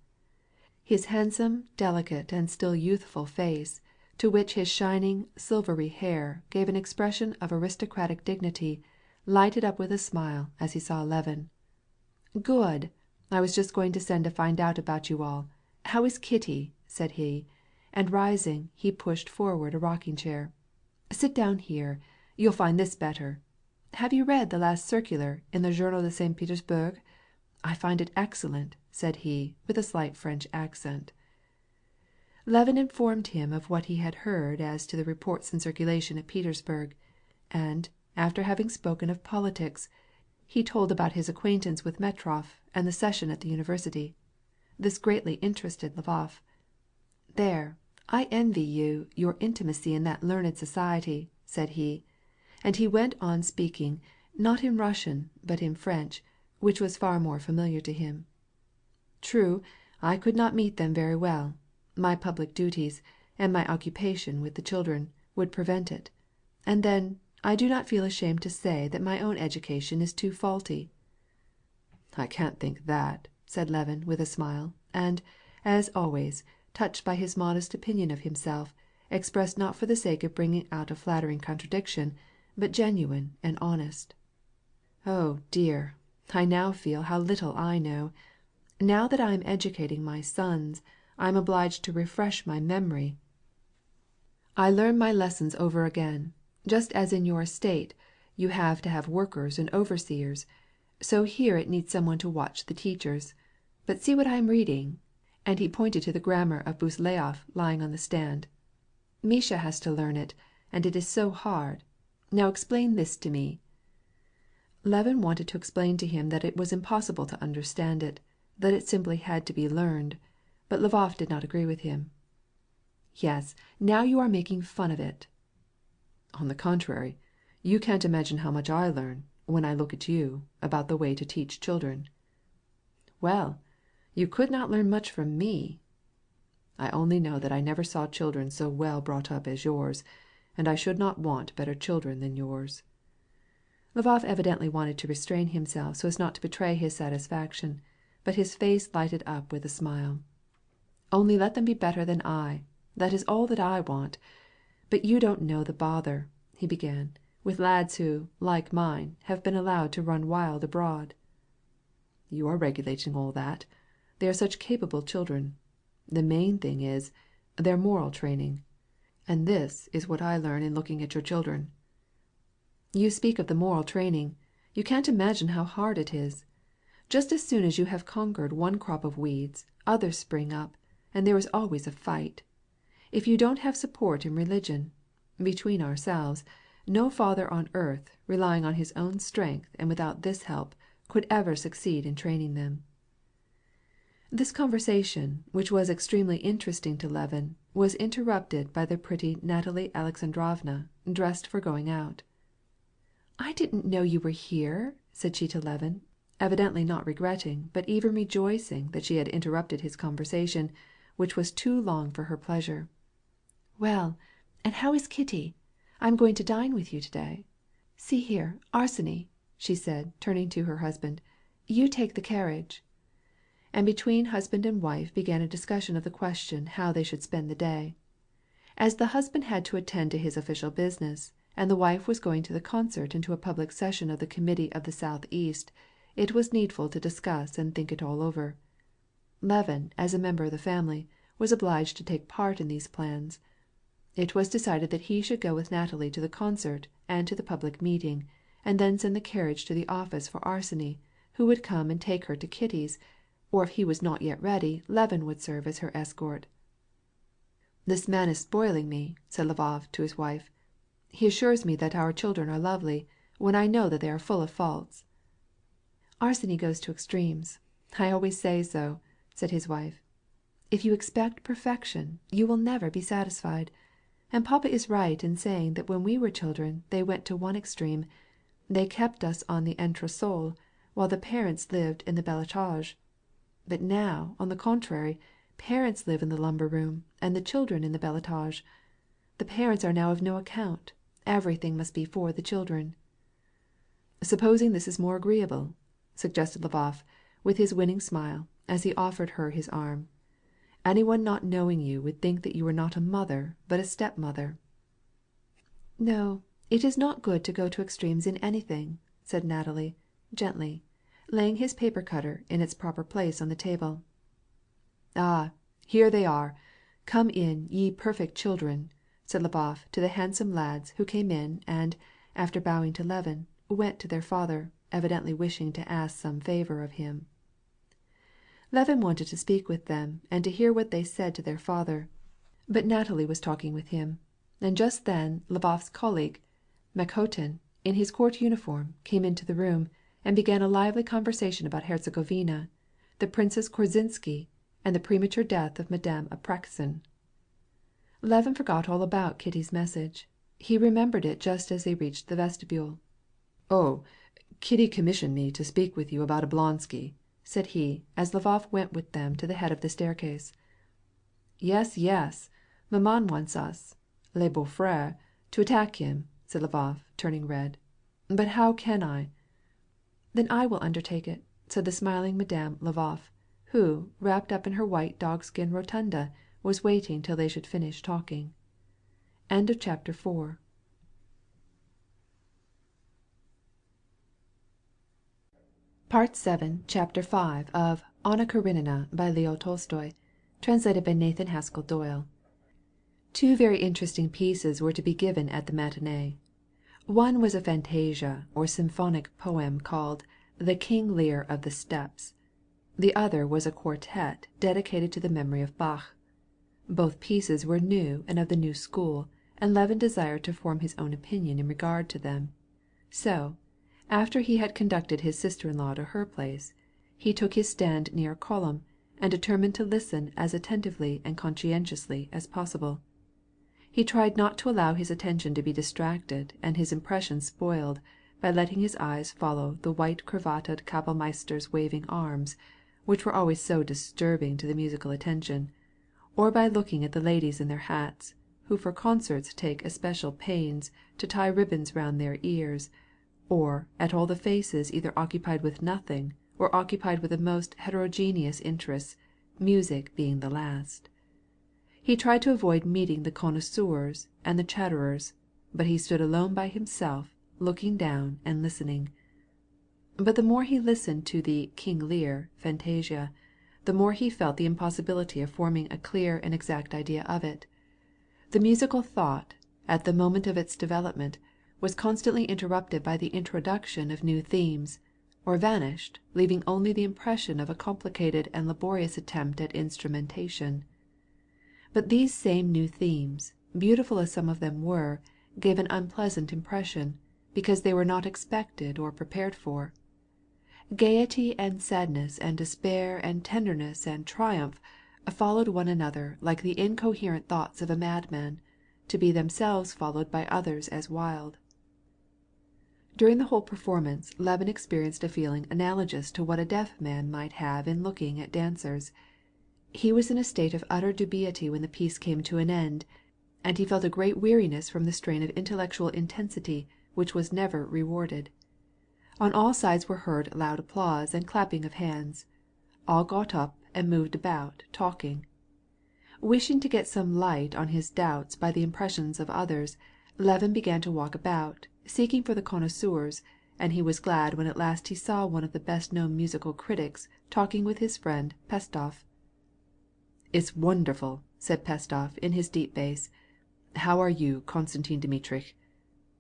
His handsome, delicate, and still youthful face, to which his shining, silvery hair gave an expression of aristocratic dignity, lighted up with a smile as he saw Levin. "Good! I was just going to send to find out about you all. How is Kitty?" said he, and rising he pushed forward a rocking-chair. "Sit down here. You'll find this better. Have you read the last circular in the Journal de St. Petersburg? I find it excellent," said he, with a slight French accent. Levin informed him of what he had heard as to the reports in circulation at Petersburg, and, after having spoken of politics, he told about his acquaintance with Metrov and the session at the university. This greatly interested Lvov. "There, I envy you your intimacy in that learned society," said he, and he went on speaking, not in Russian, but in French, which was far more familiar to him. "True, I could not meet them very well. My public duties, and my occupation with the children, would prevent it. And then, I do not feel ashamed to say that my own education is too faulty." "I can't think that," said Levin with a smile, and, as always, touched by his modest opinion of himself, expressed not for the sake of bringing out a flattering contradiction, but genuine and honest. "Oh, dear, I now feel how little I know. Now that I am educating my sons, I am obliged to refresh my memory. I learn my lessons over again. Just as in your estate you have to have workers and overseers, so here it needs someone to watch the teachers. But see what I am reading," and he pointed to the grammar of Busleov lying on the stand. "Misha has to learn it, and it is so hard. Now explain this to me." Levin wanted to explain to him that it was impossible to understand it, that it simply had to be learned, but Lvov did not agree with him. "Yes, now you are making fun of it." "On the contrary, you can't imagine how much I learn, when I look at you, about the way to teach children." "Well, you could not learn much from me." "I only know that I never saw children so well brought up as yours, and I should not want better children than yours." Lvov evidently wanted to restrain himself so as not to betray his satisfaction, but his face lighted up with a smile. "Only let them be better than I. That is all that I want. But you don't know the bother," he began, "with lads who, like mine, have been allowed to run wild abroad." "You are regulating all that. They are such capable children. The main thing is, their moral training. And this is what I learn in looking at your children." "You speak of the moral training. You can't imagine how hard it is. Just as soon as you have conquered one crop of weeds, others spring up, and there is always a fight. If you don't have support in religion, between ourselves, no father on earth, relying on his own strength and without this help, could ever succeed in training them." This conversation, which was extremely interesting to Levin, was interrupted by the pretty Natalie Alexandrovna, dressed for going out. "I didn't know you were here," said she to Levin, evidently not regretting, but even rejoicing that she had interrupted his conversation, which was too long for her pleasure. "Well, and how is Kitty? I'm going to dine with you today. See here, Arseny," she said, turning to her husband, "you take the carriage." And between husband and wife began a discussion of the question how they should spend the day. As the husband had to attend to his official business, and the wife was going to the concert and to a public session of the Committee of the South East, it was needful to discuss and think it all over. Levin, as a member of the family, was obliged to take part in these plans. It was decided that he should go with Natalie to the concert and to the public meeting, and then send the carriage to the office for Arseny, who would come and take her to Kitty's, or if he was not yet ready, Levin would serve as her escort. "This man is spoiling me," said Lvov to his wife. "He assures me that our children are lovely, when I know that they are full of faults." "Arseny goes to extremes. I always say so," said his wife. "If you expect perfection, you will never be satisfied. And papa is right in saying that when we were children they went to one extreme. They kept us on the entresol, while the parents lived in the bel étage. But now, on the contrary, parents live in the lumber room, and the children in the bel étage. The parents are now of no account. Everything must be for the children." "Supposing this is more agreeable," suggested Lvov, with his winning smile, as he offered her his arm. "Anyone not knowing you would think that you were not a mother, but a stepmother." "No, it is not good to go to extremes in anything," said Natalie, gently, laying his paper cutter in its proper place on the table. "Ah, here they are. Come in, ye perfect children," said Lvov to the handsome lads who came in and, after bowing to Levin, went to their father, evidently wishing to ask some favor of him. Levin wanted to speak with them and to hear what they said to their father, but Natalie was talking with him, and just then Lvov's colleague, Macfadyen, in his court uniform, came into the room, and began a lively conversation about Herzegovina, the Princess Korsunsky, and the premature death of Madame Apraxin. Levin forgot all about Kitty's message. He remembered it just as they reached the vestibule. "Oh, Kitty commissioned me to speak with you about Oblonsky," said he, as Lvov went with them to the head of the staircase. "Yes, yes, maman wants us, les beaux-frères, to attack him," said Lvov, turning red. "But how can I?" "Then I will undertake it," said the smiling Madame Lvov, who, wrapped up in her white dogskin rotunda, was waiting till they should finish talking. Chapter 5 of Anna Karenina by Leo Tolstoy, translated by Nathan Haskell Doyle. Two very interesting pieces were to be given at the matinée. One was a fantasia or symphonic poem called "The King Lear of the Steppes." The other was a quartet dedicated to the memory of Bach. Both pieces were new and of the new school, and Levin desired to form his own opinion in regard to them. So, After he had conducted his sister-in-law to her place, he took his stand near a column, and determined to listen as attentively and conscientiously as possible. He tried not to allow his attention to be distracted and his impression spoiled by letting his eyes follow the white cravatted Kapellmeister's waving arms, which were always so disturbing to the musical attention, or by looking at the ladies in their hats, who for concerts take especial pains to tie ribbons round their ears, or at all the faces either occupied with nothing or occupied with the most heterogeneous interests, music being the last. He tried to avoid meeting the connoisseurs and the chatterers, but he stood alone by himself, looking down and listening. But the more he listened to the King Lear fantasia, the more he felt the impossibility of forming a clear and exact idea of it. The musical thought, at the moment of its development, was constantly interrupted by the introduction of new themes, or vanished, leaving only the impression of a complicated and laborious attempt at instrumentation. But these same new themes, beautiful as some of them were, gave an unpleasant impression, because they were not expected or prepared for. Gaiety and sadness and despair and tenderness and triumph followed one another like the incoherent thoughts of a madman, to be themselves followed by others as wild. During the whole performance Levin experienced a feeling analogous to what a deaf man might have in looking at dancers. He was in a state of utter dubiety when the piece came to an end, and he felt a great weariness from the strain of intellectual intensity which was never rewarded. On all sides were heard loud applause and clapping of hands. All got up and moved about, talking. Wishing to get some light on his doubts by the impressions of others, Levin began to walk about, seeking for the connoisseurs, and he was glad when at last he saw one of the best-known musical critics talking with his friend Pestov. "It's wonderful," said Pestov in his deep bass. "How are you, Konstantin Dmitrich?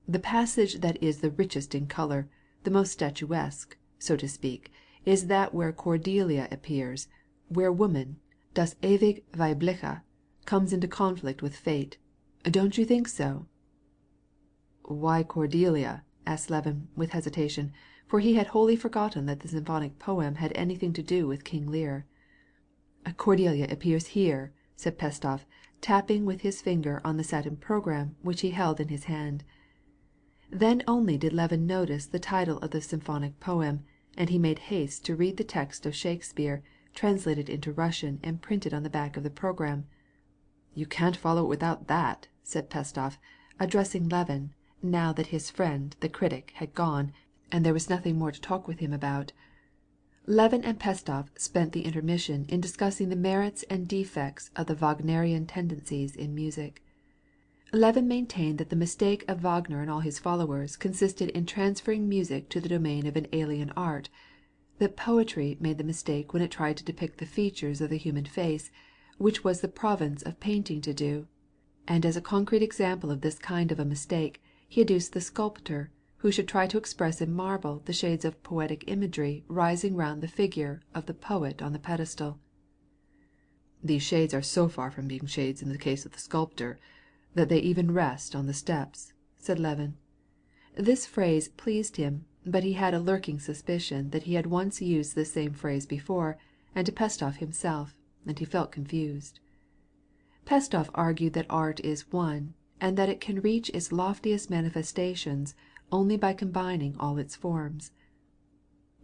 The passage that is the richest in color, the most statuesque, so to speak, is that where Cordelia appears, where woman, das ewig Weibliche, comes into conflict with fate. Don't you think so?" "Why Cordelia?" asked Levin with hesitation, for he had wholly forgotten that the symphonic poem had anything to do with King Lear. "Cordelia appears here," said Pestov, tapping with his finger on the satin program which he held in his hand. Then only did Levin notice the title of the symphonic poem, and he made haste to read the text of Shakespeare, translated into Russian and printed on the back of the program. "You can't follow it without that," said Pestov, addressing Levin, now that his friend the critic had gone, and there was nothing more to talk with him about. Levin and Pestov spent the intermission in discussing the merits and defects of the Wagnerian tendencies in music. Levin maintained that the mistake of Wagner and all his followers consisted in transferring music to the domain of an alien art, that poetry made the mistake when it tried to depict the features of the human face, which was the province of painting to do, and as a concrete example of this kind of a mistake he adduced the sculptor who should try to express in marble the shades of poetic imagery rising round the figure of the poet on the pedestal. "These shades are so far from being shades in the case of the sculptor, that they even rest on the steps," said Levin. This phrase pleased him, but he had a lurking suspicion that he had once used this same phrase before, and to Pestov himself, and he felt confused. Pestov argued that art is one, and that it can reach its loftiest manifestations only by combining all its forms.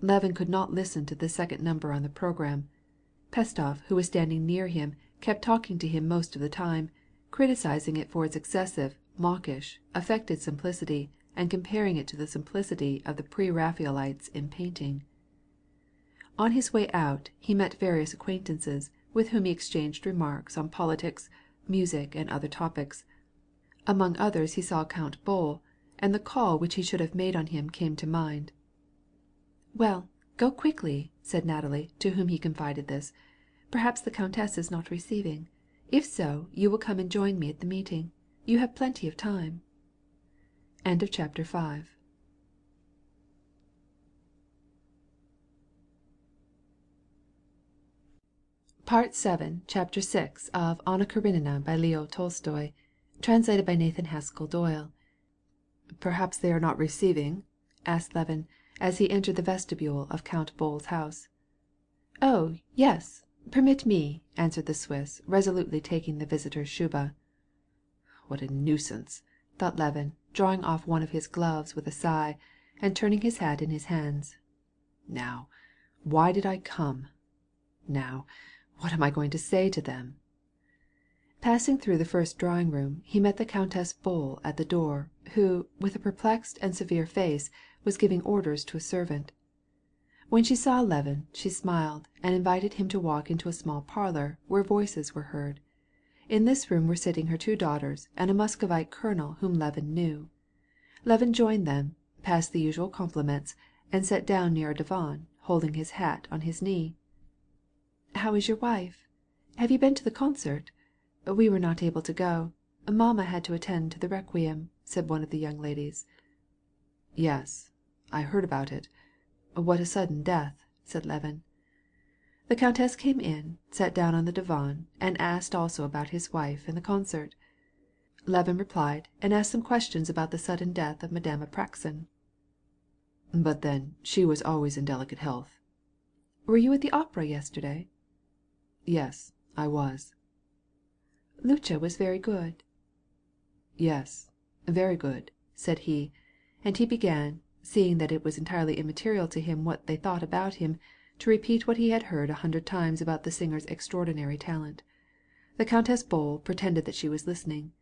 Levin could not listen to the second number on the program. Pestov, who was standing near him, kept talking to him most of the time, criticizing it for its excessive, mawkish, affected simplicity, and comparing it to the simplicity of the pre-Raphaelites in painting. On his way out he met various acquaintances, with whom he exchanged remarks on politics, music, and other topics. Among others he saw Count Bohl, and the call which he should have made on him came to mind. "Well, go quickly," said Natalie, to whom he confided this. "Perhaps the countess is not receiving. If so, you will come and join me at the meeting. You have plenty of time." End of chapter 5. Part 7, Chapter 6 of Anna Karenina by Leo Tolstoy, translated by Nathan Haskell Doyle. "Perhaps they are not receiving?" asked Levin, as he entered the vestibule of Count Bols' house. "Oh, yes, permit me," answered the Swiss, resolutely taking the visitor's shuba. What a nuisance, thought Levin, drawing off one of his gloves with a sigh, and turning his hat in his hands. Now, why did I come? Now, what am I going to say to them? Passing through the first drawing-room, he met the Countess Bohl at the door, who, with a perplexed and severe face, was giving orders to a servant. When she saw Levin, she smiled, and invited him to walk into a small parlor, where voices were heard. In this room were sitting her 2 daughters and a Muscovite colonel whom Levin knew. Levin joined them, passed the usual compliments, and sat down near a divan, holding his hat on his knee. "How is your wife? Have you been to the concert? We were not able to go. Mamma had to attend to the requiem," said one of the young ladies. "Yes, I heard about it. What a sudden death," said Levin. The countess came in, sat down on the divan, and asked also about his wife and the concert. Levin replied, and asked some questions about the sudden death of Madame Apraxin. But then she was always in delicate health. "Were you at the opera yesterday?" Yes, I was. "Lucia was very good." Yes, very good," said he, and he began, seeing that it was entirely immaterial to him what they thought about him, to repeat what he had heard 100 times about the singer's extraordinary talent. The Countess Bohl pretended that she was listening.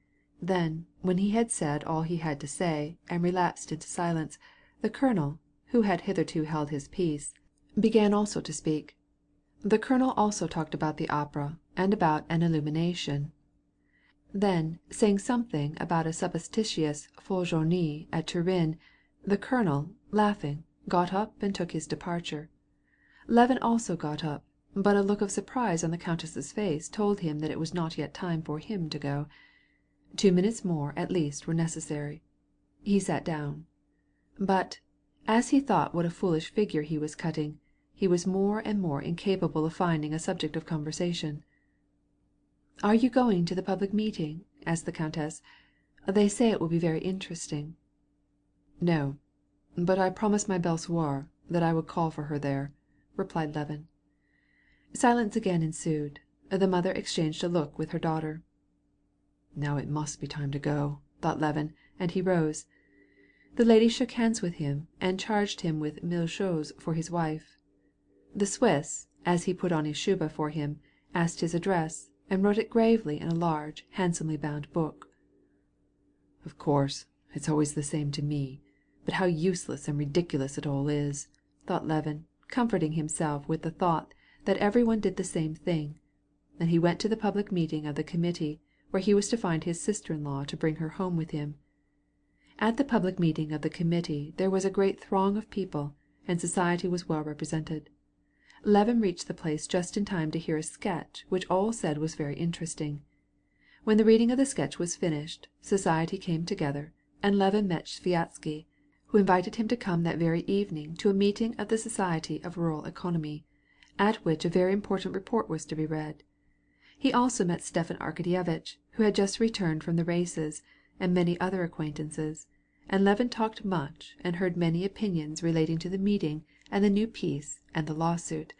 Then, when he had said all he had to say, and relapsed into silence, the colonel, who had hitherto held his peace, began also to speak. The colonel also talked about the opera, and about an illumination. Then, saying something about a supposititious folle journée at Turin, the colonel, laughing, got up and took his departure. Levin also got up, but a look of surprise on the countess's face told him that it was not yet time for him to go. 2 minutes more at least were necessary. He sat down. But, as he thought what a foolish figure he was cutting, he was more and more incapable of finding a subject of conversation. "Are you going to the public meeting?" asked the countess. "They say it will be very interesting." "No, but I promised my belle-sœur that I would call for her there," replied Levin. Silence again ensued. The mother exchanged a look with her daughter. "Now it must be time to go," thought Levin, and he rose. The lady shook hands with him, and charged him with 1000 choses for his wife. The Swiss, as he put on his shuba for him, asked his address, and wrote it gravely in a large, handsomely bound book. "Of course, it's always the same to me, but how useless and ridiculous it all is," thought Levin, comforting himself with the thought that every one did the same thing. And he went to the public meeting of the committee, where he was to find his sister-in-law to bring her home with him. At the public meeting of the committee there was a great throng of people, and society was well represented. Levin reached the place just in time to hear a sketch which all said was very interesting. When the reading of the sketch was finished, society came together, and Levin met Sviazhsky, who invited him to come that very evening to a meeting of the Society of Rural Economy, at which a very important report was to be read. He also met Stepan Arkadyevitch, who had just returned from the races, and many other acquaintances, and Levin talked much and heard many opinions relating to the meeting and the new piece and the lawsuit.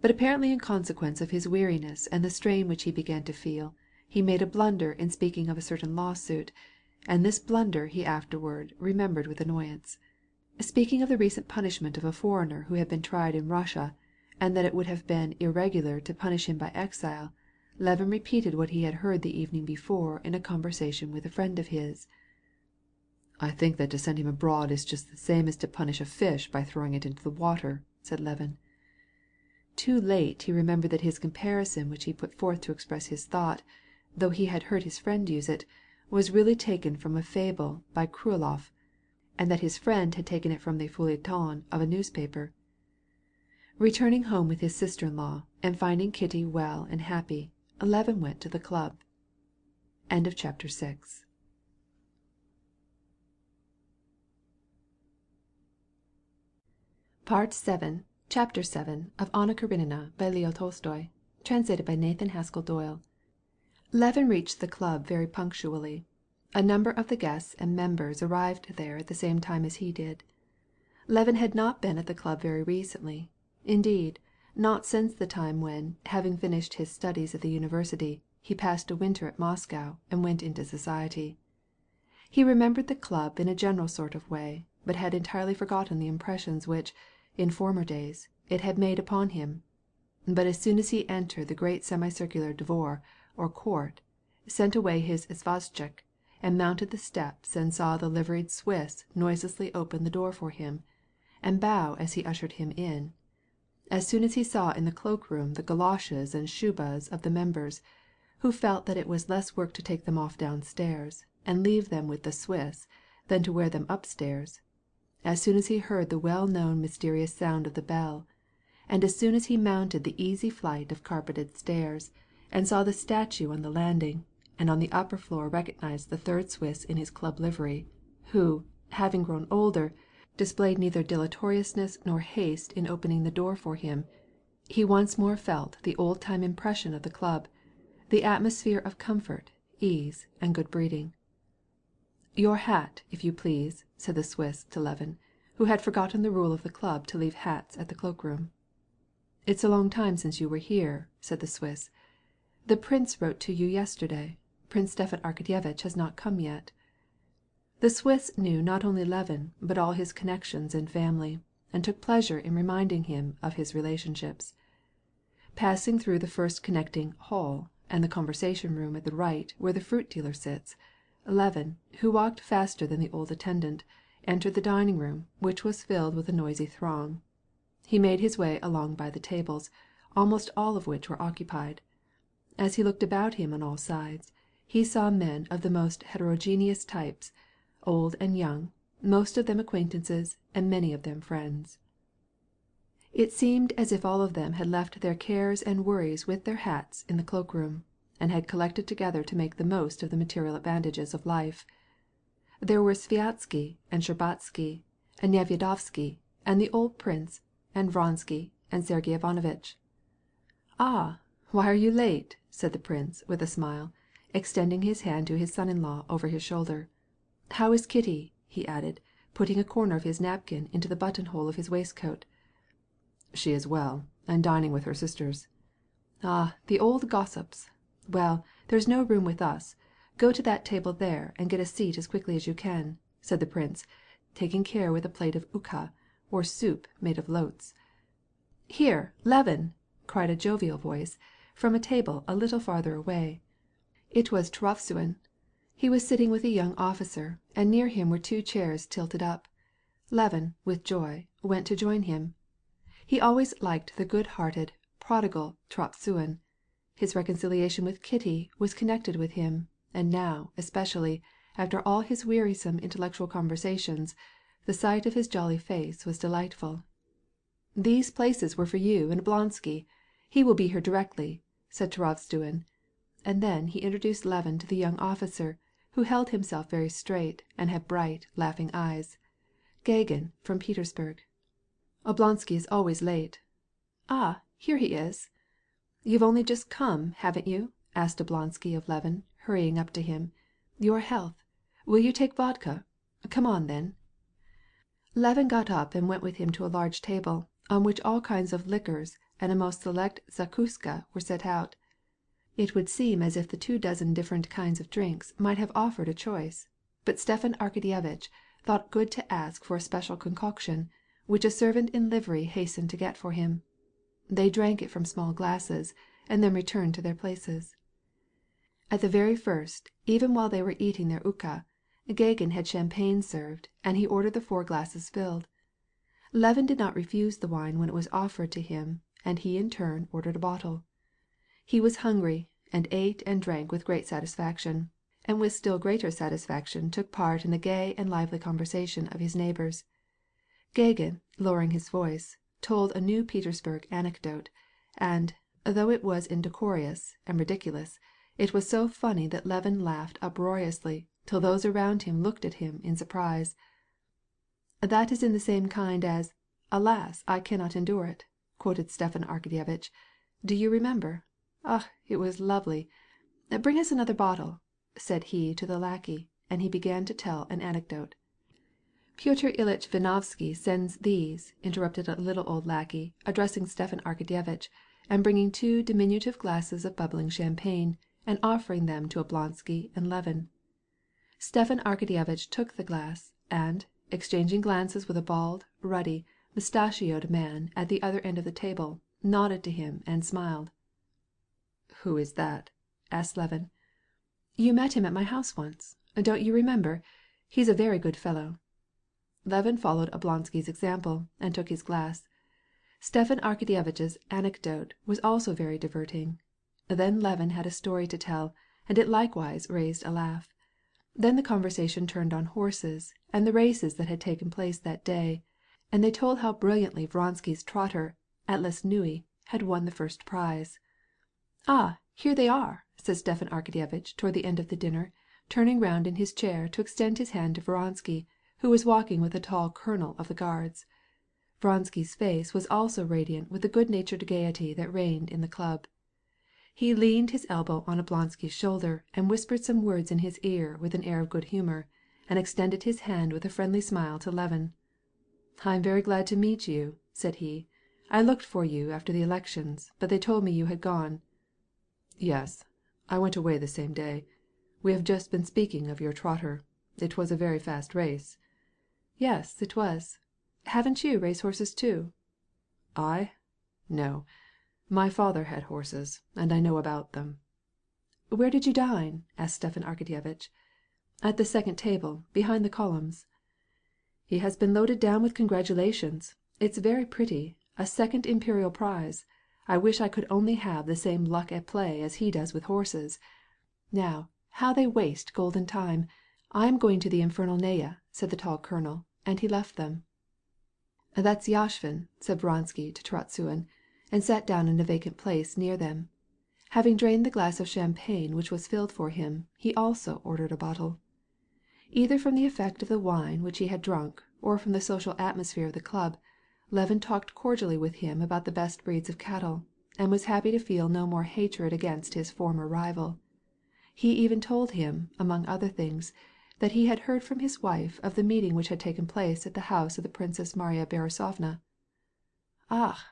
But apparently in consequence of his weariness and the strain which he began to feel, he made a blunder in speaking of a certain lawsuit, and this blunder he afterward remembered with annoyance. Speaking of the recent punishment of a foreigner who had been tried in Russia, and that it would have been irregular to punish him by exile, Levin repeated what he had heard the evening before in a conversation with a friend of his. "I think that to send him abroad is just the same as to punish a fish by throwing it into the water," said Levin. Too late he remembered that his comparison which he put forth to express his thought, though he had heard his friend use it, was really taken from a fable by Kryloff, and that his friend had taken it from the feuilleton of a newspaper. Returning home with his sister-in-law, and finding Kitty well and happy, Levin went to the club. End of chapter 6. Part 7, Chapter 7 of Anna Karenina by Leo Tolstoy, translated by Nathan Haskell Doyle. Levin reached the club very punctually. A number of the guests and members arrived there at the same time as he did. Levin had not been at the club very recently, indeed, not since the time when, having finished his studies at the university, he passed a winter at Moscow and went into society. He remembered the club in a general sort of way, but had entirely forgotten the impressions which, in former days, it had made upon him. But as soon as he entered the great semicircular dvor, or court, sent away his isvostchik, and mounted the steps and saw the liveried Swiss noiselessly open the door for him, and bow as he ushered him in, as soon as he saw in the cloak-room the goloshes and shubas of the members, who felt that it was less work to take them off downstairs, and leave them with the Swiss, than to wear them upstairs, as soon as he heard the well-known mysterious sound of the bell, and as soon as he mounted the easy flight of carpeted stairs, and saw the statue on the landing, and on the upper floor recognized the third Swiss in his club livery, who, having grown older, displayed neither dilatoriousness nor haste in opening the door for him, he once more felt the old-time impression of the club, the atmosphere of comfort, ease, and good breeding. "Your hat, if you please," said the Swiss to Levin, who had forgotten the rule of the club to leave hats at the cloak-room. "It's a long time since you were here," said the Swiss. "The prince wrote to you yesterday. Prince Stepan Arkadyevitch has not come yet." The Swiss knew not only Levin but all his connections and family, and took pleasure in reminding him of his relationships. Passing through the first connecting hall, and the conversation room at the right where the fruit dealer sits, Levin, who walked faster than the old attendant, entered the dining room, which was filled with a noisy throng. He made his way along by the tables, almost all of which were occupied. As he looked about him on all sides, he saw men of the most heterogeneous types, old and young, most of them acquaintances, and many of them friends. It seemed as if all of them had left their cares and worries with their hats in the cloak-room, and had collected together to make the most of the material advantages of life. There were Sviazhsky and Shtcherbatsky and Nevyedovsky and the old prince and Vronsky and Sergey Ivanovitch. "Ah, why are you late?" said the prince with a smile, extending his hand to his son-in-law over his shoulder. "How is Kitty?" he added, putting a corner of his napkin into the buttonhole of his waistcoat. "She is well, and dining with her sisters." "Ah, the old gossips! Well, there's no room with us. Go to that table there and get a seat as quickly as you can," said the prince, taking care with a plate of ukha, or soup made of lotes. "Here, Levin!" cried a jovial voice from a table a little farther away. It was Turovtsin. He was sitting with a young officer, and near him were two chairs tilted up. Levin, with joy, went to join him. He always liked the good-hearted, prodigal Turovtsin. His reconciliation with Kitty was connected with him, and now, especially, after all his wearisome intellectual conversations, the sight of his jolly face was delightful. "These places were for you and Oblonsky. He will be here directly," said Turovtsin, and then he introduced Levin to the young officer, who held himself very straight and had bright, laughing eyes. "Gagin, from Petersburg." "Oblonsky is always late." "Ah, here he is." "You've only just come, haven't you?" asked Oblonsky of Levin, hurrying up to him. "Your health. Will you take vodka? Come on, then." Levin got up and went with him to a large table, on which all kinds of liquors and a most select zakuska were set out. It would seem as if the 24 different kinds of drinks might have offered a choice, but Stepan Arkadyevitch thought good to ask for a special concoction, which a servant in livery hastened to get for him. They drank it from small glasses, and then returned to their places. At the very first, even while they were eating their ukha, Gagin had champagne served, and he ordered the 4 glasses filled. Levin did not refuse the wine when it was offered to him, and he in turn ordered a bottle. He was hungry, and ate and drank with great satisfaction, and with still greater satisfaction took part in the gay and lively conversation of his neighbors. Gagin, lowering his voice, told a new Petersburg anecdote, and, though it was indecorous and ridiculous, it was so funny that Levin laughed uproariously till those around him looked at him in surprise. "That is in the same kind as 'Alas, I cannot endure it,'" quoted Stepan Arkadyevitch. "Do you remember? Ah, it was lovely. Bring us another bottle," said he to the lackey, and he began to tell an anecdote. Pyotr Ilyitch Vinovsky sends these," interrupted a little old lackey, addressing Stepan Arkadyevitch, and bringing 2 diminutive glasses of bubbling champagne, and offering them to Oblonsky and Levin. Stepan Arkadyevitch took the glass, and, exchanging glances with a bald, ruddy, mustachioed man at the other end of the table, nodded to him and smiled. "Who is that?" asked Levin. "You met him at my house once. Don't you remember? He's a very good fellow." Levin followed Oblonsky's example, and took his glass. Stepan Arkadyevitch's anecdote was also very diverting. Then Levin had a story to tell, and it likewise raised a laugh. Then the conversation turned on horses, and the races that had taken place that day, and they told how brilliantly Vronsky's trotter, Atlas Nui, had won the first prize. "Ah, here they are," said Stepan Arkadyevitch toward the end of the dinner, turning round in his chair to extend his hand to Vronsky, who was walking with a tall colonel of the Guards. Vronsky's face was also radiant with the good-natured gaiety that reigned in the club. He leaned his elbow on Oblonsky's shoulder and whispered some words in his ear with an air of good humor, and extended his hand with a friendly smile to Levin. "I am very glad to meet you," said he. "I looked for you after the elections, but they told me you had gone." "Yes, I went away the same day. We have just been speaking of your trotter. It was a very fast race." "Yes, it was. Haven't you racehorses too?" "I? No. My father had horses, and I know about them." "Where did you dine?" asked Stepan Arkadyevitch. "At the second table, behind the columns." "He has been loaded down with congratulations. It's very pretty, a second imperial prize. I wish I could only have the same luck at play as he does with horses. Now, how they waste golden time! I am going to the infernal Naya," said the tall colonel, and he left them. "That's Yashvin," said Vronsky to Trotsuin, and sat down in a vacant place near them. Having drained the glass of champagne which was filled for him, he also ordered a bottle. Either from the effect of the wine which he had drunk, or from the social atmosphere of the club, Levin talked cordially with him about the best breeds of cattle, and was happy to feel no more hatred against his former rival. He even told him, among other things, that he had heard from his wife of the meeting which had taken place at the house of the Princess Marya Borissovna. "Ah,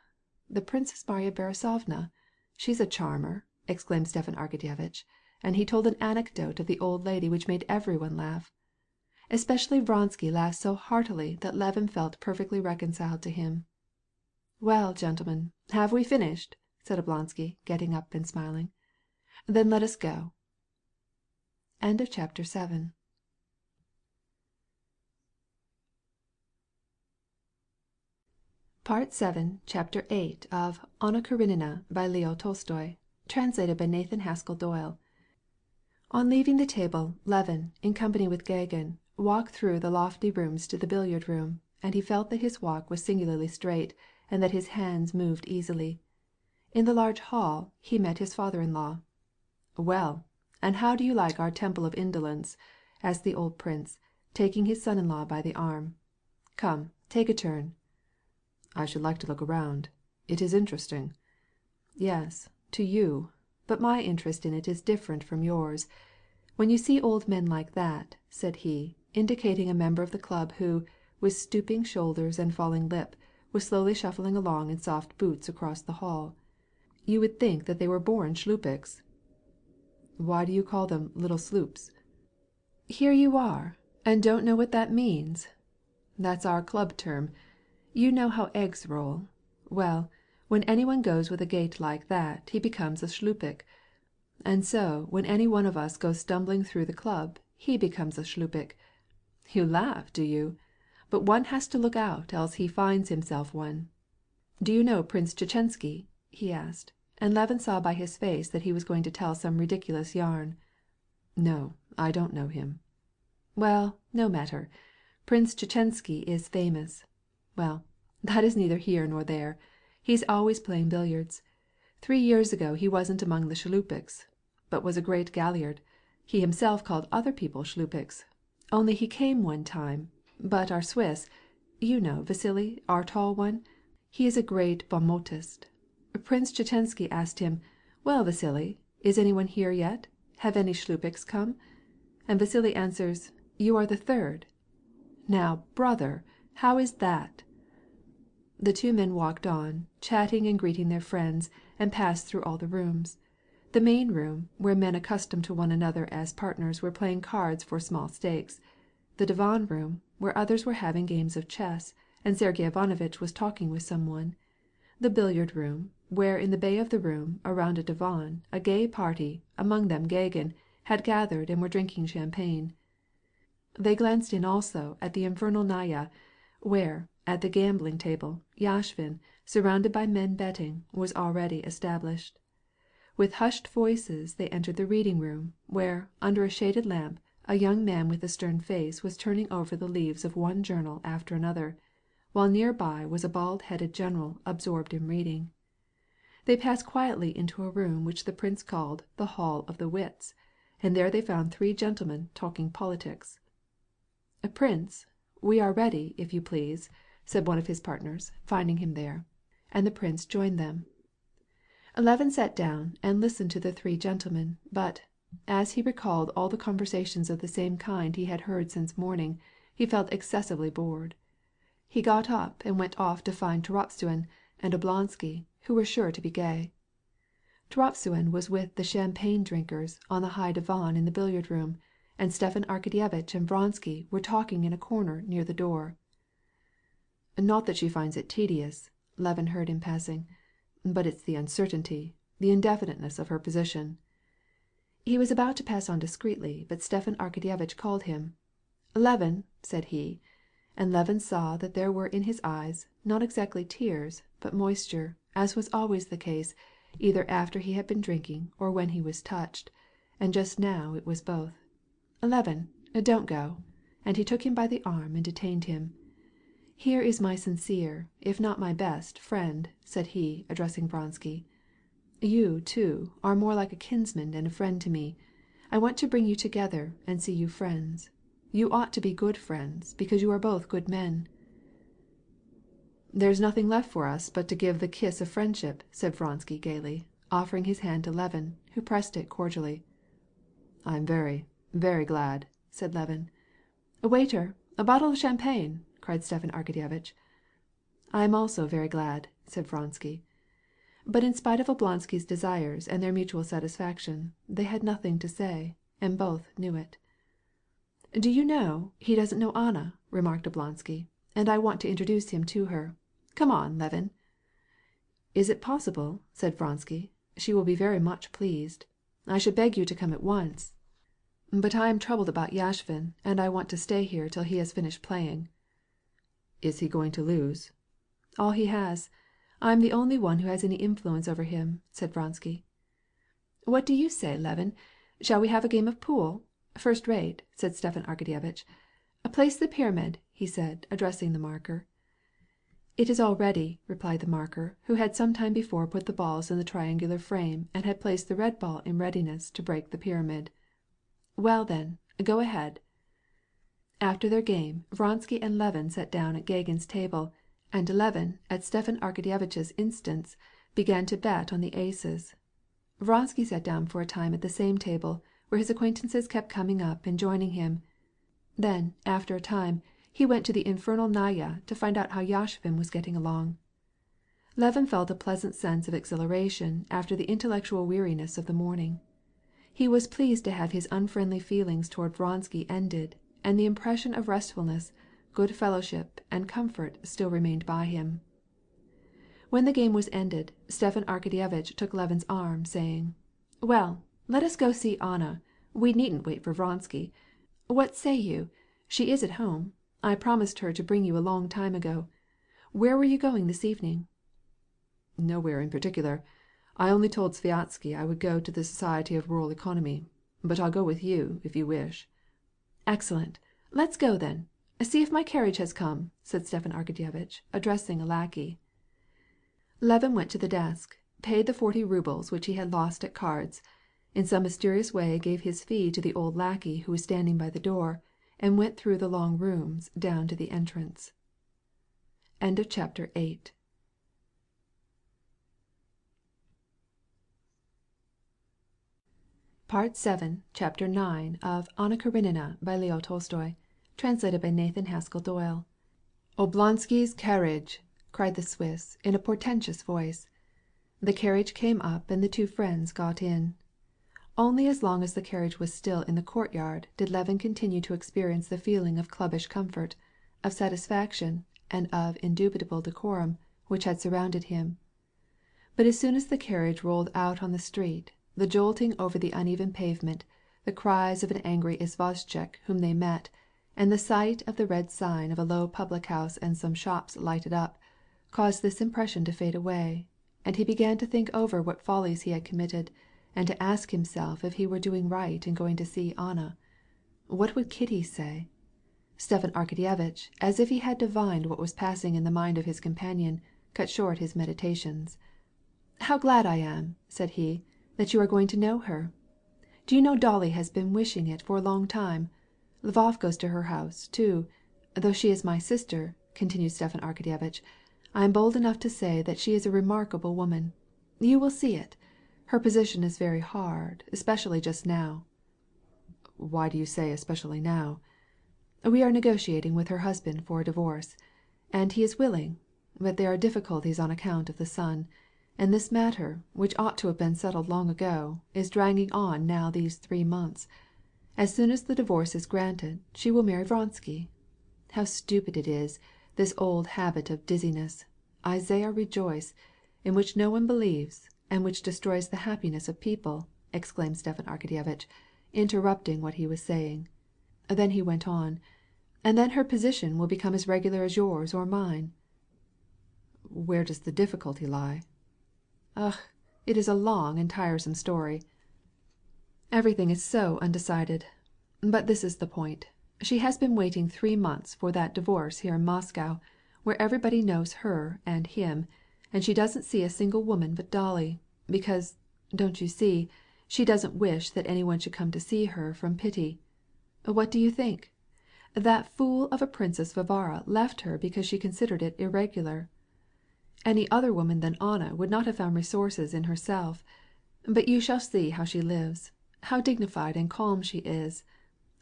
the Princess Marya Borissovna! She's a charmer!" exclaimed Stepan Arkadyevitch, and he told an anecdote of the old lady which made everyone laugh. Especially Vronsky laughed so heartily that Levin felt perfectly reconciled to him. "Well, gentlemen, have we finished?" said Oblonsky, getting up and smiling. "Then let us go." Chapter 7. Part 7, Chapter 8 of Anna Karenina by Leo Tolstoy, translated by Nathan Haskell Doyle. On leaving the table, Levin, in company with Gagin, walked through the lofty rooms to the billiard room, and he felt that his walk was singularly straight, and that his hands moved easily. In the large hall he met his father-in-law. "Well, and how do you like our temple of indolence?" asked the old prince, taking his son-in-law by the arm. "Come, take a turn." "I should like to look around. It is interesting." "Yes, to you, but my interest in it is different from yours. When you see old men like that," said he, indicating a member of the club who, with stooping shoulders and falling lip, was slowly shuffling along in soft boots across the hall, "you would think that they were born shlupiks." "Why do you call them little sloops?" "Here you are, and don't know what that means? That's our club term. You know how eggs roll. Well, when anyone goes with a gait like that, he becomes a shlupik. And so when any one of us goes stumbling through the club, he becomes a shlupik. You laugh, do you? But one has to look out else he finds himself one. Do you know Prince Tchetchensky?" he asked, and Levin saw by his face that he was going to tell some ridiculous yarn. "No, I don't know him." "Well, no matter. Prince Tchetchensky is famous. Well, that is neither here nor there. He's always playing billiards. 3 years ago he wasn't among the shlupiks, but was a great galliard. He himself called other people shlupiks. Only he came one time, but our Swiss, you know Vasily, our tall one, he is a great bon motist. Prince Tchetchensky asked him, 'Well, Vasily, is anyone here yet? Have any shlupiks come?' And Vasily answers, 'You are the third.' Now, brother, how is that?" The two men walked on, chatting and greeting their friends, and passed through all the rooms. The main room, where men accustomed to one another as partners were playing cards for small stakes. The divan room, where others were having games of chess, and Sergey Ivanovitch was talking with some one. The billiard room, where in the bay of the room, around a divan, a gay party, among them Gagin, had gathered and were drinking champagne. They glanced in also at the infernal Naya, where, at the gambling table, Yashvin, surrounded by men betting, was already established. With hushed voices they entered the reading room, where, under a shaded lamp, a young man with a stern face was turning over the leaves of one journal after another, while near by was a bald-headed general absorbed in reading. They passed quietly into a room which the prince called the Hall of the Wits, and there they found three gentlemen talking politics. "Prince, we are ready, if you please," said one of his partners, finding him there, and the prince joined them. Levin sat down and listened to the three gentlemen, but, as he recalled all the conversations of the same kind he had heard since morning, he felt excessively bored. He got up and went off to find Turovtsin and Oblonsky, who were sure to be gay. Turovtsin was with the champagne drinkers on the high divan in the billiard room, and Stepan Arkadyevitch and Vronsky were talking in a corner near the door. "Not that she finds it tedious," Levin heard in passing, "but it's the uncertainty, the indefiniteness of her position." He was about to pass on discreetly, but Stepan Arkadyevitch called him. "Levin," said he, and Levin saw that there were in his eyes, not exactly tears, but moisture, as was always the case, either after he had been drinking or when he was touched, and just now it was both. "Levin, don't go," and he took him by the arm and detained him. "Here is my sincere, if not my best, friend," said he, addressing Vronsky. "You, too, are more like a kinsman and a friend to me. I want to bring you together and see you friends. You ought to be good friends, because you are both good men." "There's nothing left for us but to give the kiss of friendship," said Vronsky gaily, offering his hand to Levin, who pressed it cordially. "I'm very, very glad," said Levin. "Waiter, a bottle of champagne!" cried Stepan Arkadyevitch. "I am also very glad," said Vronsky. But in spite of Oblonsky's desires and their mutual satisfaction, they had nothing to say, and both knew it. "Do you know, he doesn't know Anna," remarked Oblonsky, "and I want to introduce him to her. Come on, Levin." "Is it possible?" said Vronsky. "She will be very much pleased. I should beg you to come at once. But I am troubled about Yashvin, and I want to stay here till he has finished playing." "Is he going to lose?" "All he has. I'm the only one who has any influence over him," said Vronsky. "What do you say, Levin? Shall we have a game of pool? First rate," said Stepan Arkadyevitch. "Place the pyramid," he said, addressing the marker. "It is all ready," replied the marker, who had some time before put the balls in the triangular frame and had placed the red ball in readiness to break the pyramid. "Well then, go ahead." After their game, Vronsky and Levin sat down at Gagin's table, and Levin, at Stepan Arkadyevitch's instance, began to bet on the aces. Vronsky sat down for a time at the same table, where his acquaintances kept coming up and joining him. Then, after a time, he went to the infernal Naya to find out how Yashvin was getting along. Levin felt a pleasant sense of exhilaration after the intellectual weariness of the morning. He was pleased to have his unfriendly feelings toward Vronsky ended, and the impression of restfulness, good fellowship, and comfort still remained by him. When the game was ended, Stepan Arkadyevitch took Levin's arm, saying, "Well, let us go see Anna. We needn't wait for Vronsky. What say you? She is at home. I promised her to bring you a long time ago. Where were you going this evening?" "Nowhere in particular. I only told Sviazhsky I would go to the Society of Rural Economy. But I'll go with you, if you wish." "Excellent. Let's go then. See if my carriage has come," said Stepan Arkadyevitch, addressing a lackey. Levin went to the desk, paid the 40 rubles which he had lost at cards, in some mysterious way gave his fee to the old lackey who was standing by the door, and went through the long rooms down to the entrance. Chapter 8. Part 7, Chapter 9 of Anna Karenina by Leo Tolstoy, translated by Nathan Haskell Doyle. "Oblonsky's carriage!" cried the Swiss in a portentous voice. The carriage came up and the two friends got in. Only as long as the carriage was still in the courtyard did Levin continue to experience the feeling of clubbish comfort, of satisfaction, and of indubitable decorum which had surrounded him. But as soon as the carriage rolled out on the street, the jolting over the uneven pavement, the cries of an angry isvostchik whom they met, and the sight of the red sign of a low public-house and some shops lighted up, caused this impression to fade away, and he began to think over what follies he had committed, and to ask himself if he were doing right in going to see Anna. What would Kitty say? Stepan Arkadyevitch, as if he had divined what was passing in the mind of his companion, cut short his meditations. "How glad I am," said he, "that you are going to know her. Do you know Dolly has been wishing it for a long time. Lvov goes to her house, too. Though she is my sister," continued Stepan Arkadyevitch, "I am bold enough to say that she is a remarkable woman. You will see it. Her position is very hard, especially just now." "Why do you say especially now?" "We are negotiating with her husband for a divorce, and he is willing, but there are difficulties on account of the son, and this matter, which ought to have been settled long ago, is dragging on now these 3 months. As soon as the divorce is granted, she will marry Vronsky. How stupid it is, this old habit of dizziness, Isaiah rejoice, in which no one believes, and which destroys the happiness of people," exclaimed Stepan Arkadyevitch, interrupting what he was saying. Then he went on, "And then her position will become as regular as yours or mine." "Where does the difficulty lie?" "Ugh, it is a long and tiresome story. Everything is so undecided. But this is the point. She has been waiting 3 months for that divorce here in Moscow, where everybody knows her and him, and she doesn't see a single woman but Dolly, because, don't you see, she doesn't wish that any one should come to see her from pity. What do you think? That fool of a Princess Varvara left her because she considered it irregular. Any other woman than Anna would not have found resources in herself. But you shall see how she lives, how dignified and calm she is.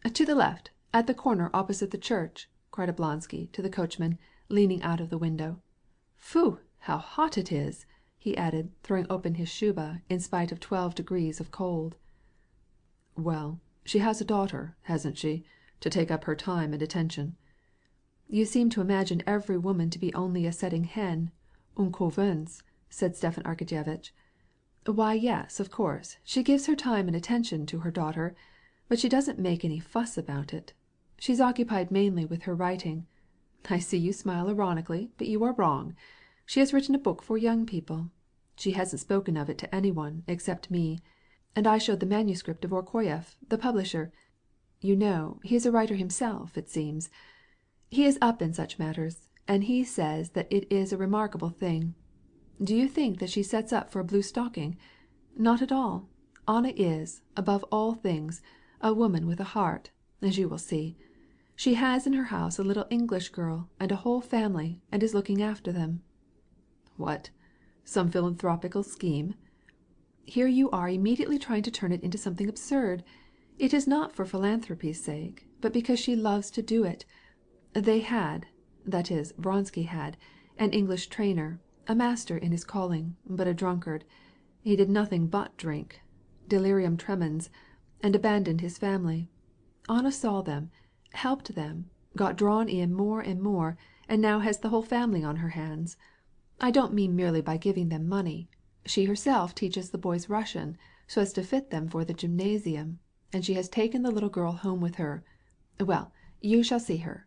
To the left, at the corner opposite the church," cried Oblonsky to the coachman, leaning out of the window. "Phew, how hot it is!" he added, throwing open his shuba in spite of 12 degrees of cold. "Well, she has a daughter, hasn't she, to take up her time and attention?" "You seem to imagine every woman to be only a setting hen, une couveuse," said Stepan Arkadyevitch. "Why, yes, of course, she gives her time and attention to her daughter, but she doesn't make any fuss about it. She's occupied mainly with her writing. I see you smile ironically, but you are wrong. She has written a book for young people. She hasn't spoken of it to any one except me, and I showed the manuscript to Vorkoyev, the publisher. You know, he is a writer himself, it seems. He is up in such matters, and he says that it is a remarkable thing. Do you think that she sets up for a blue stocking? Not at all. Anna is, above all things, a woman with a heart, as you will see. She has in her house a little English girl and a whole family, and is looking after them." "What? Some philanthropical scheme?" "Here you are immediately trying to turn it into something absurd. It is not for philanthropy's sake, but because she loves to do it. They had, that is, Vronsky had, an English trainer, a master in his calling, but a drunkard. He did nothing but drink, delirium tremens, and abandoned his family. Anna saw them, helped them, got drawn in more and more, and now has the whole family on her hands. I don't mean merely by giving them money. She herself teaches the boys Russian so as to fit them for the gymnasium, and she has taken the little girl home with her. Well, you shall see her."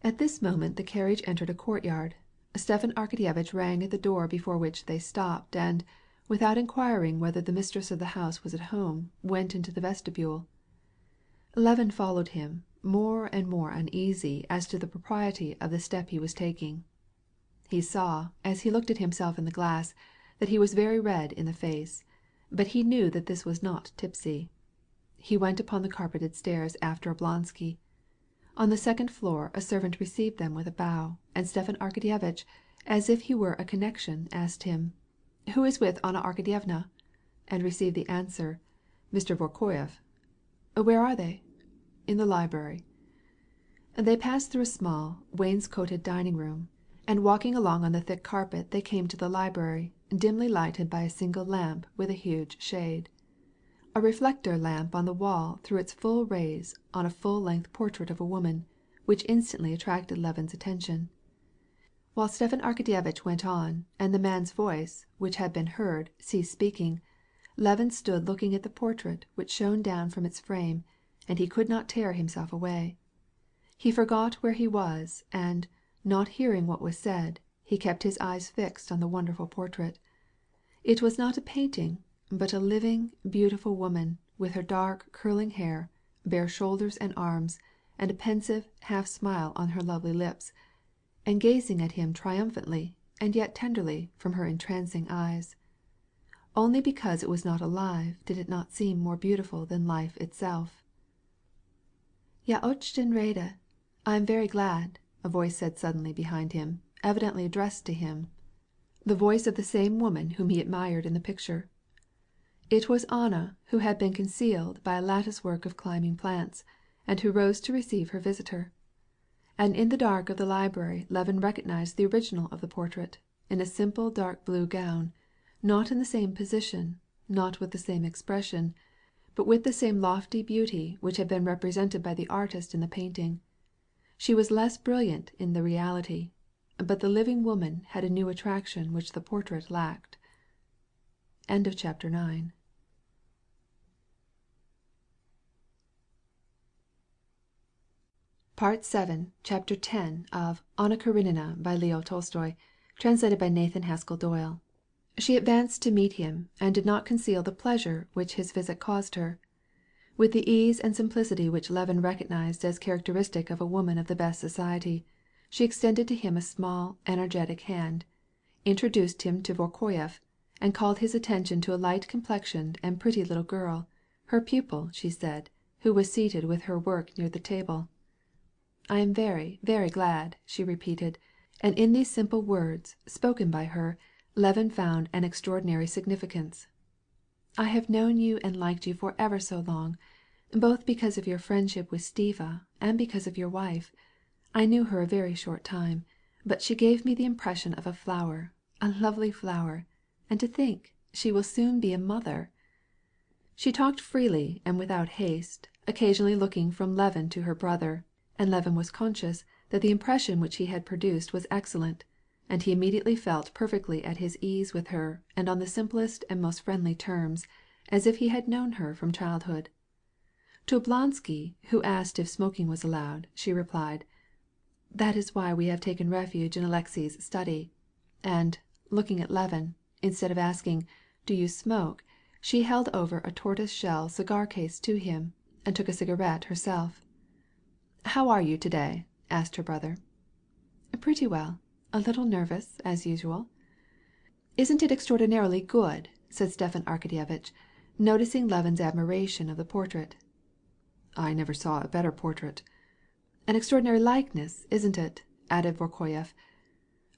At this moment the carriage entered a courtyard. Stepan Arkadyevitch rang at the door before which they stopped, and, without inquiring whether the mistress of the house was at home, went into the vestibule. Levin followed him, more and more uneasy as to the propriety of the step he was taking. He saw, as he looked at himself in the glass, that he was very red in the face, but he knew that this was not tipsy. He went upon the carpeted stairs after Oblonsky. On the second floor a servant received them with a bow, and Stepan Arkadyevitch, as if he were a connection, asked him, "Who is with Anna Arkadyevna?" and received the answer, "Mr. Vorkoyev." "Where are they?" "In the library." They passed through a small, wainscoted dining room, and walking along on the thick carpet they came to the library, dimly lighted by a single lamp with a huge shade. A reflector lamp on the wall threw its full rays on a full-length portrait of a woman, which instantly attracted Levin's attention. While Stepan Arkadyevitch went on, and the man's voice, which had been heard, ceased speaking, Levin stood looking at the portrait which shone down from its frame, and he could not tear himself away. He forgot where he was, and, not hearing what was said, he kept his eyes fixed on the wonderful portrait. It was not a painting, but a living, beautiful woman, with her dark, curling hair, bare shoulders and arms, and a pensive half-smile on her lovely lips, and gazing at him triumphantly and yet tenderly from her entrancing eyes. Only because it was not alive did it not seem more beautiful than life itself. "Ya очень rada. I am very glad," a voice said suddenly behind him, evidently addressed to him, the voice of the same woman whom he admired in the picture. It was Anna, who had been concealed by a lattice-work of climbing plants, and who rose to receive her visitor. And in the dark of the library Levin recognized the original of the portrait, in a simple dark blue gown, not in the same position, not with the same expression, but with the same lofty beauty which had been represented by the artist in the painting. She was less brilliant in the reality, but the living woman had a new attraction which the portrait lacked. End of chapter 9. Part 7, Chapter 10 of Anna Karenina by Leo Tolstoy, translated by Nathan Haskell Doyle. She advanced to meet him, and did not conceal the pleasure which his visit caused her. With the ease and simplicity which Levin recognized as characteristic of a woman of the best society, she extended to him a small, energetic hand, introduced him to Vorkoyev, and called his attention to a light-complexioned and pretty little girl, her pupil, she said, who was seated with her work near the table. "I am very, very glad," she repeated, and in these simple words, spoken by her, Levin found an extraordinary significance. "I have known you and liked you for ever so long, both because of your friendship with Stiva and because of your wife. I knew her a very short time, but she gave me the impression of a flower, a lovely flower, and to think, she will soon be a mother." She talked freely and without haste, occasionally looking from Levin to her brother, and Levin was conscious that the impression which he had produced was excellent, and he immediately felt perfectly at his ease with her and on the simplest and most friendly terms, as if he had known her from childhood. To Oblonsky, who asked if smoking was allowed, she replied, "That is why we have taken refuge in Alexei's study," and, looking at Levin, instead of asking, "Do you smoke?" she held over a tortoise-shell cigar case to him, and took a cigarette herself. "How are you today?" asked her brother. "Pretty well. A little nervous, as usual." "Isn't it extraordinarily good?" said Stepan Arkadyevitch, noticing Levin's admiration of the portrait. "I never saw a better portrait." "An extraordinary likeness, isn't it?" added Vorkoyev.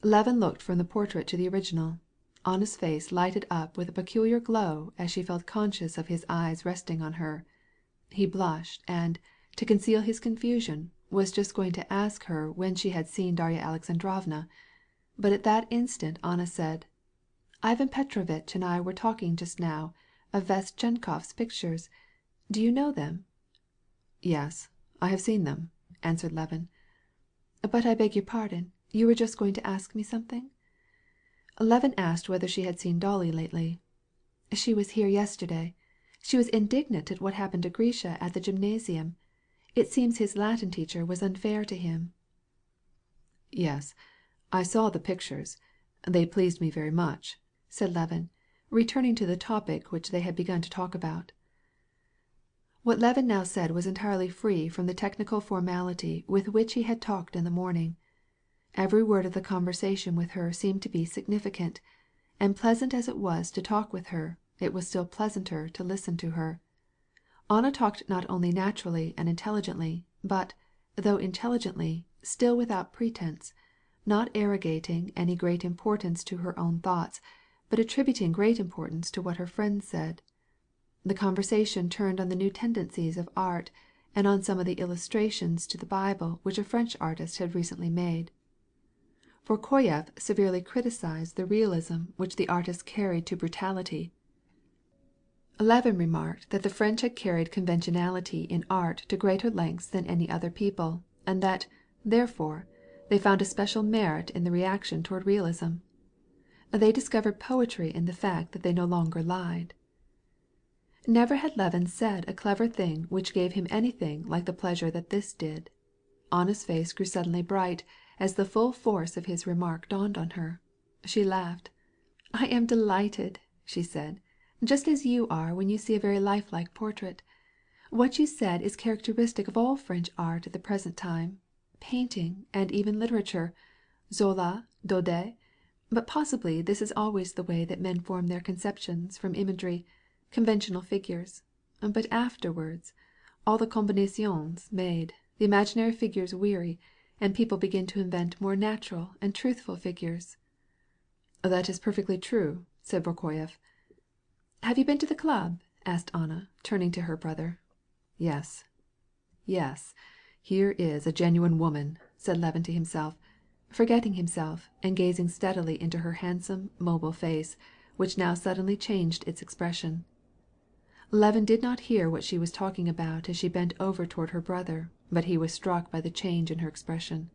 Levin looked from the portrait to the original. Anna's face lighted up with a peculiar glow as she felt conscious of his eyes resting on her. He blushed, and, to conceal his confusion, was just going to ask her when she had seen Darya Alexandrovna, but at that instant Anna said, "Ivan Petrovitch and I were talking just now of Vestchenkov's pictures. Do you know them?" "Yes, I have seen them," answered Levin. "But I beg your pardon, you were just going to ask me something?" Levin asked whether she had seen Dolly lately. "She was here yesterday. She was indignant at what happened to Grisha at the gymnasium. It seems his Latin teacher was unfair to him." "Yes, I saw the pictures. They pleased me very much," said Levin, returning to the topic which they had begun to talk about. What Levin now said was entirely free from the technical formality with which he had talked in the morning. Every word of the conversation with her seemed to be significant, and pleasant as it was to talk with her, it was still pleasanter to listen to her. Anna talked not only naturally and intelligently, but, though intelligently, still without pretense, not arrogating any great importance to her own thoughts, but attributing great importance to what her friends said. The conversation turned on the new tendencies of art, and on some of the illustrations to the Bible which a French artist had recently made. Vorkoyev severely criticized the realism which the artist carried to brutality. Levin remarked that the French had carried conventionality in art to greater lengths than any other people, and that, therefore, they found a special merit in the reaction toward realism. They discovered poetry in the fact that they no longer lied. Never had Levin said a clever thing which gave him anything like the pleasure that this did. Anna's face grew suddenly bright as the full force of his remark dawned on her. She laughed. "I am delighted," she said, "just as you are when you see a very lifelike portrait. What you said is characteristic of all French art at the present time, painting, and even literature, Zola, Daudet. But possibly this is always the way that men form their conceptions from imagery, conventional figures. But afterwards, all the combinaisons made, the imaginary figures weary, and people begin to invent more natural and truthful figures." "That is perfectly true," said Vorkoyev. "Have you been to the club?" asked Anna, turning to her brother. Yes, here is a genuine woman," said Levin to himself, forgetting himself and gazing steadily into her handsome, mobile face, which now suddenly changed its expression. Levin did not hear what she was talking about as she bent over toward her brother, but he was struck by the change in her expression.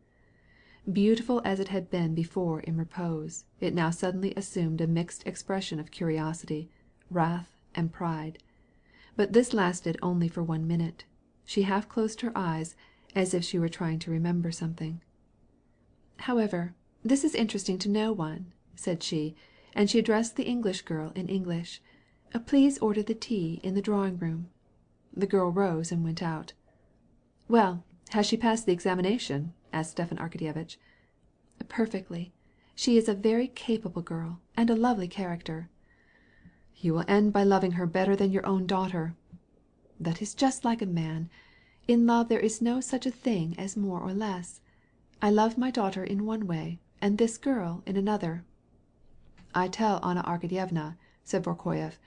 Beautiful as it had been before in repose, it now suddenly assumed a mixed expression of curiosity, wrath, and pride. But this lasted only for 1 minute. She half closed her eyes, as if she were trying to remember something. "However, this is interesting to no one," said she, and she addressed the English girl in English. "Please order the tea in the drawing-room." The girl rose and went out. "Well, has she passed the examination?" asked Stepan Arkadyevitch. "Perfectly. She is a very capable girl, and a lovely character." "You will end by loving her better than your own daughter." "That is just like a man. In love there is no such a thing as more or less. I love my daughter in one way, and this girl in another." "I tell Anna Arkadyevna," said Vorkoyev,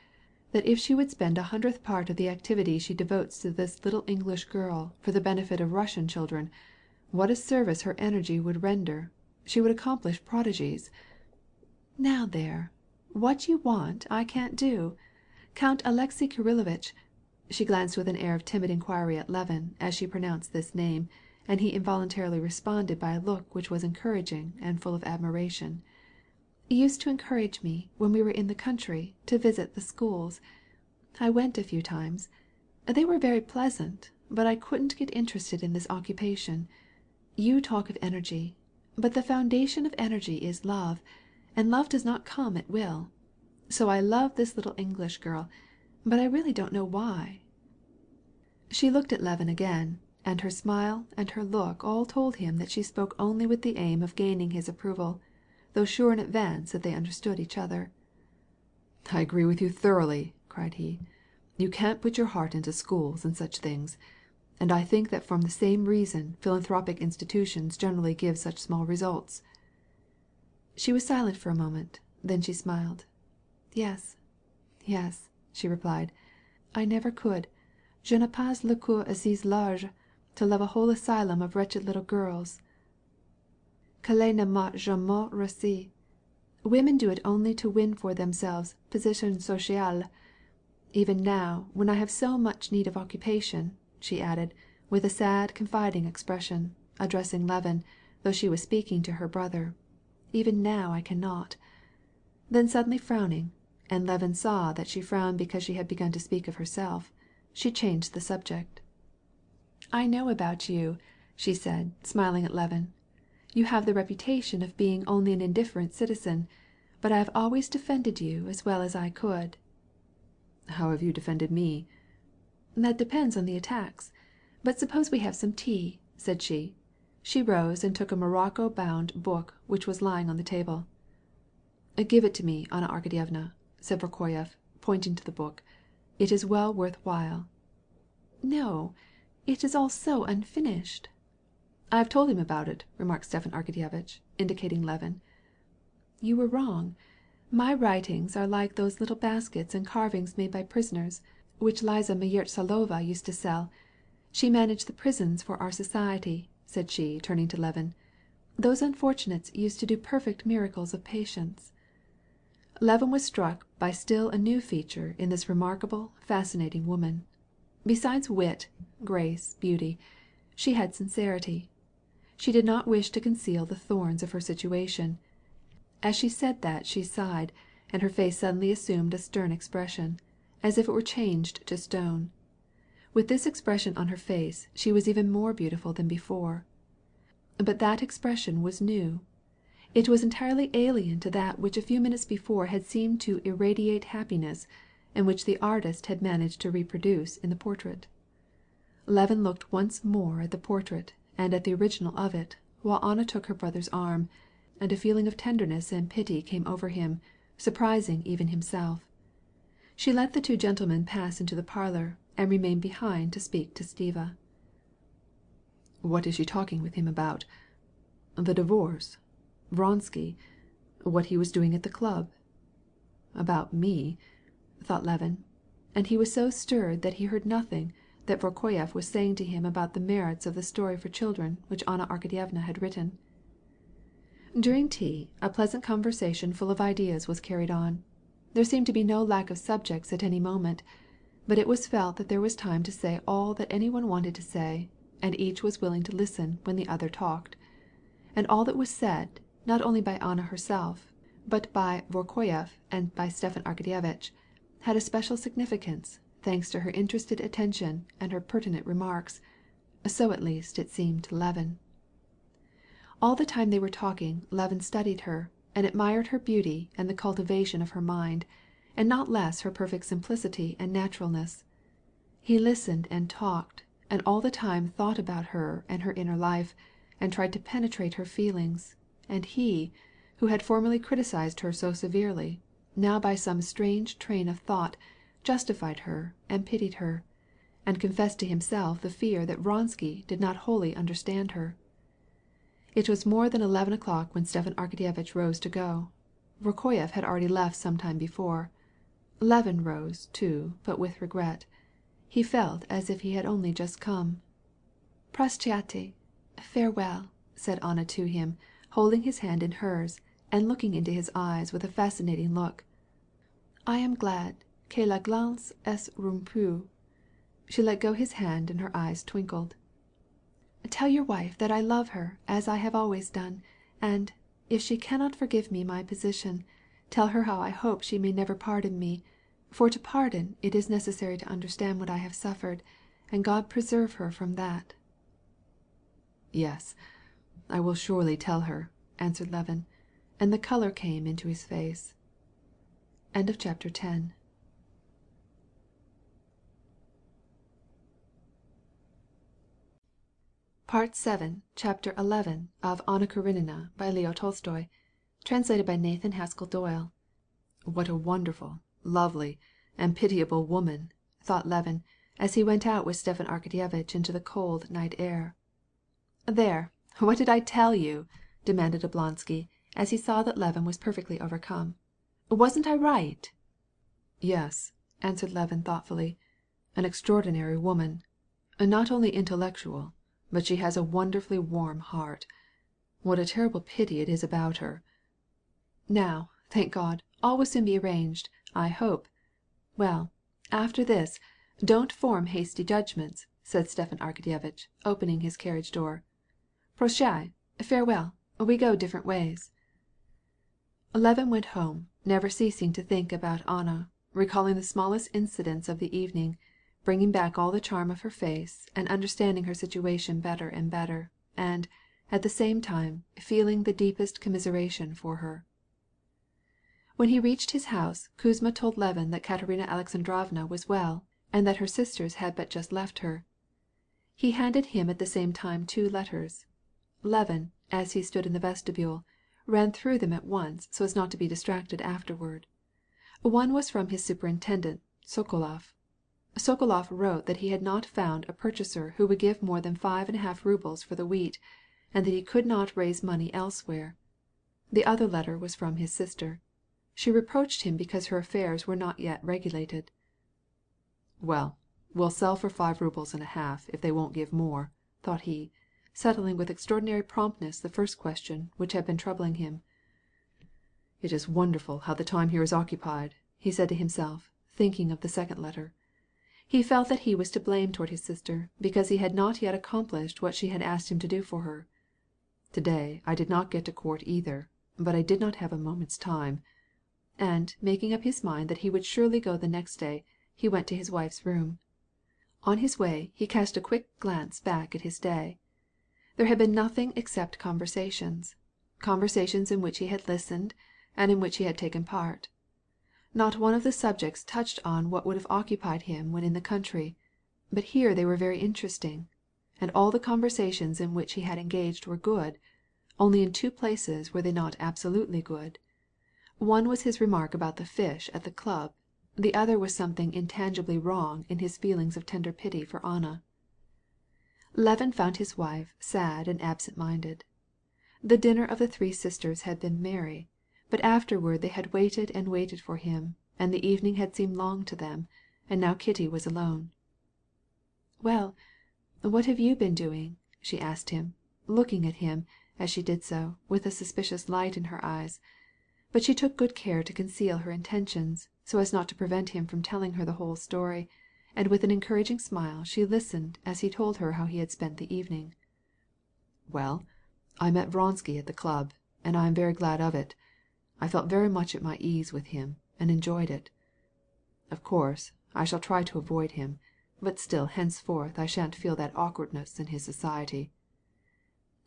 "that if she would spend 100th part of the activity she devotes to this little English girl for the benefit of Russian children, what a service her energy would render. She would accomplish prodigies." "Now there, what you want I can't do. Count Alexey Kirillovitch," she glanced with an air of timid inquiry at Levin as she pronounced this name, and he involuntarily responded by a look which was encouraging and full of admiration, "used to encourage me, when we were in the country, to visit the schools. I went a few times. They were very pleasant, but I couldn't get interested in this occupation. You talk of energy, but the foundation of energy is love, and love does not come at will. So I love this little English girl, but I really don't know why." She looked at Levin again, and her smile and her look all told him that she spoke only with the aim of gaining his approval, though sure in advance that they understood each other. "I agree with you thoroughly," cried he. "You can't put your heart into schools and such things. And I think that from the same reason philanthropic institutions generally give such small results." She was silent for a moment, then she smiled. Yes, she replied. "I never could. Je n'ai pas le cœur assez large to love a whole asylum of wretched little girls. Cela ne m'a jamais réussi. Women do it only to win for themselves position sociale. Even now, when I have so much need of occupation," she added, with a sad, confiding expression, addressing Levin, though she was speaking to her brother, "even now I cannot." Then suddenly frowning, and Levin saw that she frowned because she had begun to speak of herself, she changed the subject. "I know about you," she said, smiling at Levin. "You have the reputation of being only an indifferent citizen, but I have always defended you as well as I could." "How have you defended me?" "That depends on the attacks. But suppose we have some tea," said she. She rose and took a morocco-bound book which was lying on the table. "Give it to me, Anna Arkadyevna," said Vorkoyev, pointing to the book. "It is well worth while." "No, it is all so unfinished." "I have told him about it," remarked Stepan Arkadyevitch, indicating Levin. "You were wrong. My writings are like those little baskets and carvings made by prisoners, which Liza Myertsalova used to sell. She managed the prisons for our society," said she, turning to Levin. "Those unfortunates used to do perfect miracles of patience." Levin was struck by still a new feature in this remarkable, fascinating woman. Besides wit, grace, beauty, she had sincerity. She did not wish to conceal the thorns of her situation. As she said that she sighed, and her face suddenly assumed a stern expression, as if it were changed to stone. With this expression on her face she was even more beautiful than before. But that expression was new. It was entirely alien to that which a few minutes before had seemed to irradiate happiness, and which the artist had managed to reproduce in the portrait. Levin looked once more at the portrait and at the original of it, while Anna took her brother's arm, and a feeling of tenderness and pity came over him, surprising even himself. She let the two gentlemen pass into the parlor, and remained behind to speak to Stiva. What is she talking with him about? The divorce? Vronsky? What he was doing at the club? About me? Thought Levin, and he was so stirred that he heard nothing that Vorkoyev was saying to him about the merits of the story for children which Anna Arkadyevna had written. During tea, a pleasant conversation full of ideas was carried on. There seemed to be no lack of subjects at any moment, but it was felt that there was time to say all that anyone wanted to say, and each was willing to listen when the other talked. And all that was said, not only by Anna herself, but by Vorkoyev and by Stepan Arkadyevitch, had a special significance, thanks to her interested attention and her pertinent remarks. So at least it seemed to Levin. All the time they were talking Levin studied her, and admired her beauty and the cultivation of her mind, and not less her perfect simplicity and naturalness. He listened and talked, and all the time thought about her and her inner life, and tried to penetrate her feelings, and he, who had formerly criticized her so severely, now by some strange train of thought justified her and pitied her, and confessed to himself the fear that Vronsky did not wholly understand her. It was more than 11 o'clock when Stepan Arkadyevitch rose to go. Vorkoyev had already left some time before. Levin rose, too, but with regret. He felt as if he had only just come. "Prashchaty, farewell," said Anna to him, holding his hand in hers, and looking into his eyes with a fascinating look. "I am glad que l'elegance est rompue." She let go his hand, and her eyes twinkled. "Tell your wife that I love her as I have always done, and, if she cannot forgive me my position, tell her how I hope she may never pardon me, for to pardon it is necessary to understand what I have suffered, and God preserve her from that." "Yes, I will surely tell her," answered Levin, and the color came into his face. Chapter 10. Part 7, Chapter 11 of Anna Karenina by Leo Tolstoy, translated by Nathan Haskell Doyle. What a wonderful, lovely, and pitiable woman, thought Levin, as he went out with Stepan Arkadyevitch into the cold night air. "There, what did I tell you?" demanded Oblonsky, as he saw that Levin was perfectly overcome. "Wasn't I right?" "Yes," answered Levin thoughtfully. "An extraordinary woman. Not only intellectual, but she has a wonderfully warm heart. What a terrible pity it is about her." "Now, thank God, all will soon be arranged, I hope. Well, after this, don't form hasty judgments," said Stepan Arkadyevitch, opening his carriage door. "Prощай, farewell, we go different ways." Levin went home, never ceasing to think about Anna, recalling the smallest incidents of the evening, bringing back all the charm of her face, and understanding her situation better and better, and, at the same time, feeling the deepest commiseration for her. When he reached his house, Kuzma told Levin that Katerina Alexandrovna was well, and that her sisters had but just left her. He handed him at the same time 2 letters. Levin, as he stood in the vestibule, ran through them at once so as not to be distracted afterward. One was from his superintendent, Sokolov. Sokolov wrote that he had not found a purchaser who would give more than 5.5 rubles for the wheat, and that he could not raise money elsewhere. The other letter was from his sister. She reproached him because her affairs were not yet regulated. "Well, We'll sell for 5.5 rubles, if they won't give more," thought he, settling with extraordinary promptness the first question which had been troubling him. "It is wonderful how the time here is occupied," he said to himself, thinking of the second letter. He felt that he was to blame toward his sister, because he had not yet accomplished what she had asked him to do for her. "To-day I did not get to court either, but I did not have a moment's time." And, making up his mind that he would surely go the next day, he went to his wife's room. On his way he cast a quick glance back at his day. There had been nothing except conversations in which he had listened and in which he had taken part. Not one of the subjects touched on what would have occupied him when in the country, but here they were very interesting, and all the conversations in which he had engaged were good, only in 2 places were they not absolutely good. One was his remark about the fish at the club, the other was something intangibly wrong in his feelings of tender pity for Anna. Levin found his wife sad and absent-minded. The dinner of the 3 sisters had been merry, but afterward they had waited and waited for him, and the evening had seemed long to them, and now Kitty was alone. "Well, what have you been doing?" she asked him, looking at him, as she did so, with a suspicious light in her eyes. But she took good care to conceal her intentions, so as not to prevent him from telling her the whole story, and with an encouraging smile she listened as he told her how he had spent the evening. "Well, I met Vronsky at the club, and I am very glad of it. I felt very much at my ease with him, and enjoyed it. Of course, I shall try to avoid him, but still henceforth I shan't feel that awkwardness in his society."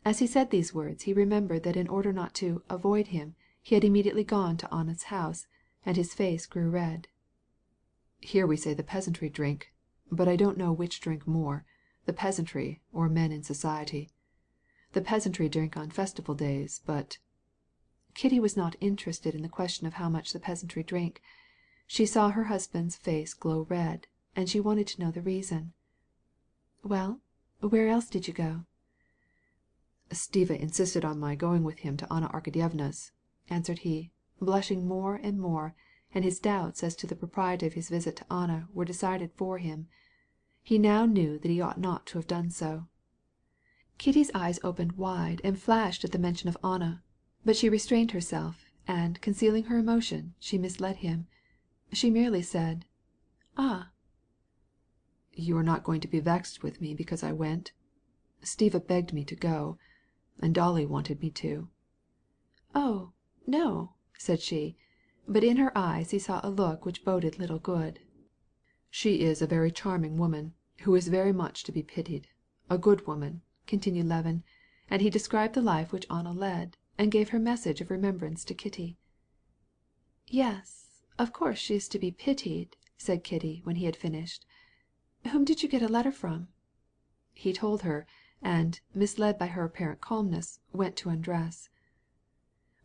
As he said these words he remembered that in order not to avoid him he had immediately gone to Anna's house, and his face grew red. "Here we say the peasantry drink, but I don't know which drink more, the peasantry or men in society. The peasantry drink on festival days, but—" Kitty was not interested in the question of how much the peasantry drank. She saw her husband's face glow red, and she wanted to know the reason. "Well, where else did you go?" "Stiva insisted on my going with him to Anna Arkadyevna's," answered he, blushing more and more, and his doubts as to the propriety of his visit to Anna were decided for him. He now knew that he ought not to have done so. Kitty's eyes opened wide and flashed at the mention of Anna, but she restrained herself, and, concealing her emotion, she misled him. She merely said, "Ah." "You are not going to be vexed with me because I went? Stiva begged me to go, and Dolly wanted me to." "Oh, no," said she, but in her eyes he saw a look which boded little good. "She is a very charming woman, who is very much to be pitied. A good woman," continued Levin, and he described the life which Anna led, and gave her message of remembrance to Kitty. "Yes, of course she is to be pitied," said Kitty, when he had finished. "Whom did you get a letter from?" He told her, and, misled by her apparent calmness, went to undress.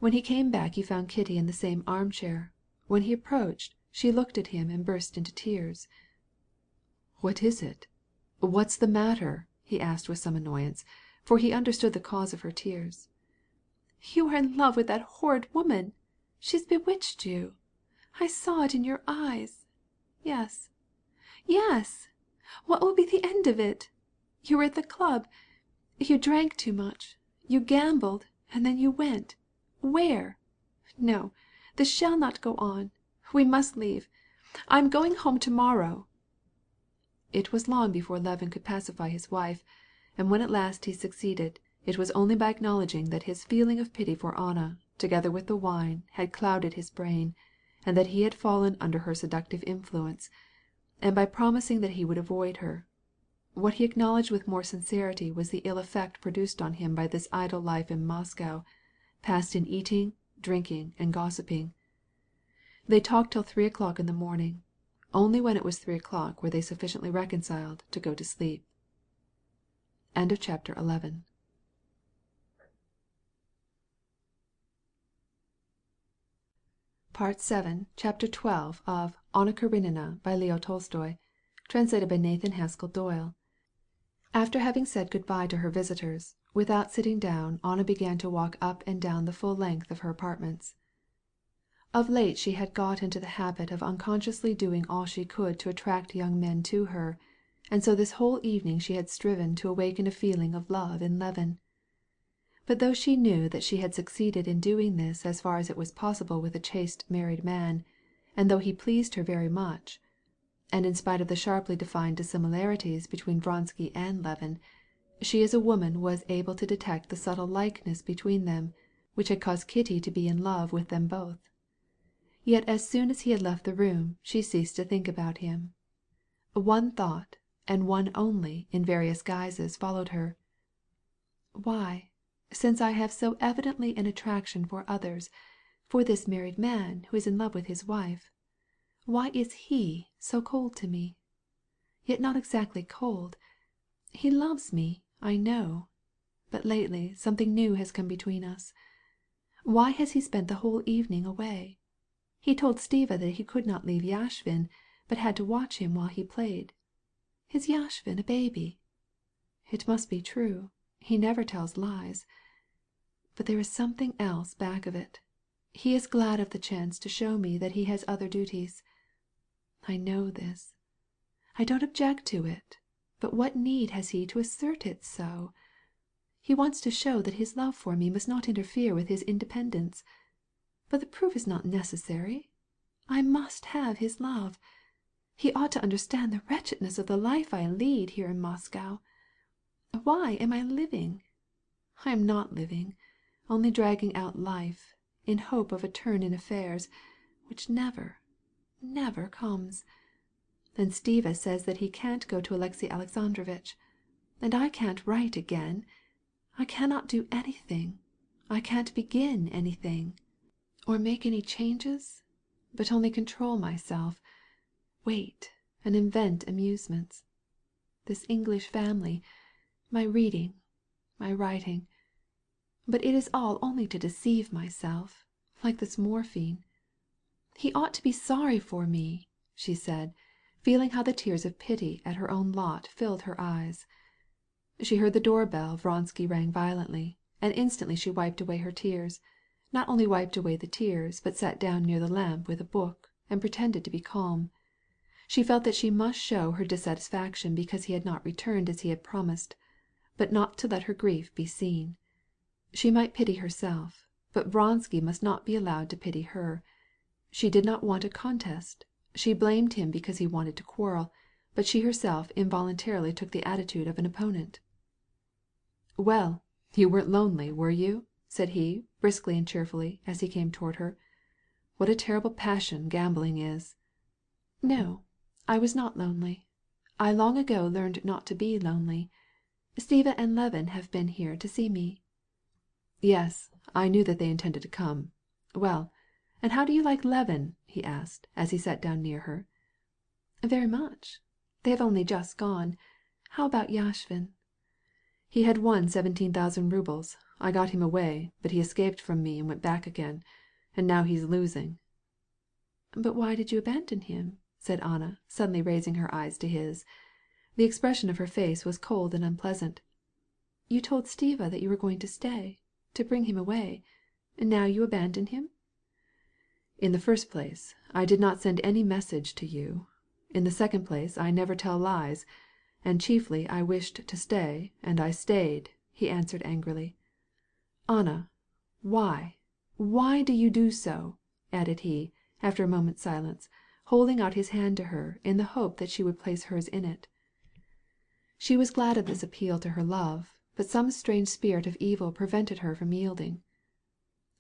When he came back he found Kitty in the same armchair. When he approached, she looked at him and burst into tears. "What is it? What's the matter?" he asked with some annoyance, for he understood the cause of her tears. "You are in love with that horrid woman. She's bewitched you. I saw it in your eyes. Yes, yes. What will be the end of it? You were at the club. You drank too much. You gambled, and then you went. Where? No, this shall not go on. We must leave. I'm going home to-morrow." It was long before Levin could pacify his wife, and when at last he succeeded, it was only by acknowledging that his feeling of pity for Anna, together with the wine, had clouded his brain, and that he had fallen under her seductive influence, and by promising that he would avoid her. What he acknowledged with more sincerity was the ill effect produced on him by this idle life in Moscow, passed in eating, drinking, and gossiping. They talked till 3 o'clock in the morning. Only when it was 3 o'clock were they sufficiently reconciled to go to sleep. End of chapter 11. Part 7, Chapter 12 of Anna Karenina by Leo Tolstoy, translated by Nathan Haskell Doyle. After having said good-bye to her visitors, without sitting down, Anna began to walk up and down the full length of her apartments. Of late she had got into the habit of unconsciously doing all she could to attract young men to her, and so this whole evening she had striven to awaken a feeling of love in Levin. But though she knew that she had succeeded in doing this as far as it was possible with a chaste married man, and though he pleased her very much, and in spite of the sharply defined dissimilarities between Vronsky and Levin, she as a woman was able to detect the subtle likeness between them which had caused Kitty to be in love with them both. Yet as soon as he had left the room she ceased to think about him. One thought, and one only in various guises, followed her. Why, since I have so evidently an attraction for others, for this married man who is in love with his wife, why is he so cold to me? Yet not exactly cold. He loves me, I know. But lately something new has come between us. Why has he spent the whole evening away? He told Stiva that he could not leave Yashvin, but had to watch him while he played. Is Yashvin a baby? It must be true. He never tells lies. But there is something else back of it. He is glad of the chance to show me that he has other duties. I know this. I don't object to it, but what need has he to assert it so? He wants to show that his love for me must not interfere with his independence. But the proof is not necessary. I must have his love. He ought to understand the wretchedness of the life I lead here in Moscow. Why am I living? I am not living, only dragging out life, in hope of a turn in affairs, which never, never comes. And Stiva says that he can't go to Alexey Alexandrovitch. And I can't write again. I cannot do anything. I can't begin anything. Or make any changes, but only control myself, wait and invent amusements. This English family, my reading, my writing. But it is all only to deceive myself, like this morphine. He ought to be sorry for me, she said, feeling how the tears of pity at her own lot filled her eyes. She heard the doorbell Vronsky rang violently, and instantly she wiped away her tears. Not only wiped away the tears, but sat down near the lamp with a book, and pretended to be calm. She felt that she must show her dissatisfaction because he had not returned as he had promised, but not to let her grief be seen. She might pity herself, but Vronsky must not be allowed to pity her. She did not want a contest. She blamed him because he wanted to quarrel, but she herself involuntarily took the attitude of an opponent. "Well, you weren't lonely, were you?" said he, briskly and cheerfully, as he came toward her. "What a terrible passion gambling is!" "No, I was not lonely. I long ago learned not to be lonely. Stiva and Levin have been here to see me." "Yes, I knew that they intended to come. Well, and how do you like Levin?" he asked, as he sat down near her. "Very much. They have only just gone. How about Yashvin?" "He had won 17,000 rubles. I got him away, but he escaped from me and went back again. And now he's losing." "But why did you abandon him?" said Anna, suddenly raising her eyes to his. The expression of her face was cold and unpleasant. "You told Stiva that you were going to stay, to bring him away. Now you abandon him?" "In the first place, I did not send any message to you. In the second place, I never tell lies. And chiefly I wished to stay, and I stayed," he answered angrily. "Anna, why do you do so?" added he, after a moment's silence, holding out his hand to her in the hope that she would place hers in it. She was glad of this appeal to her love, but some strange spirit of evil prevented her from yielding.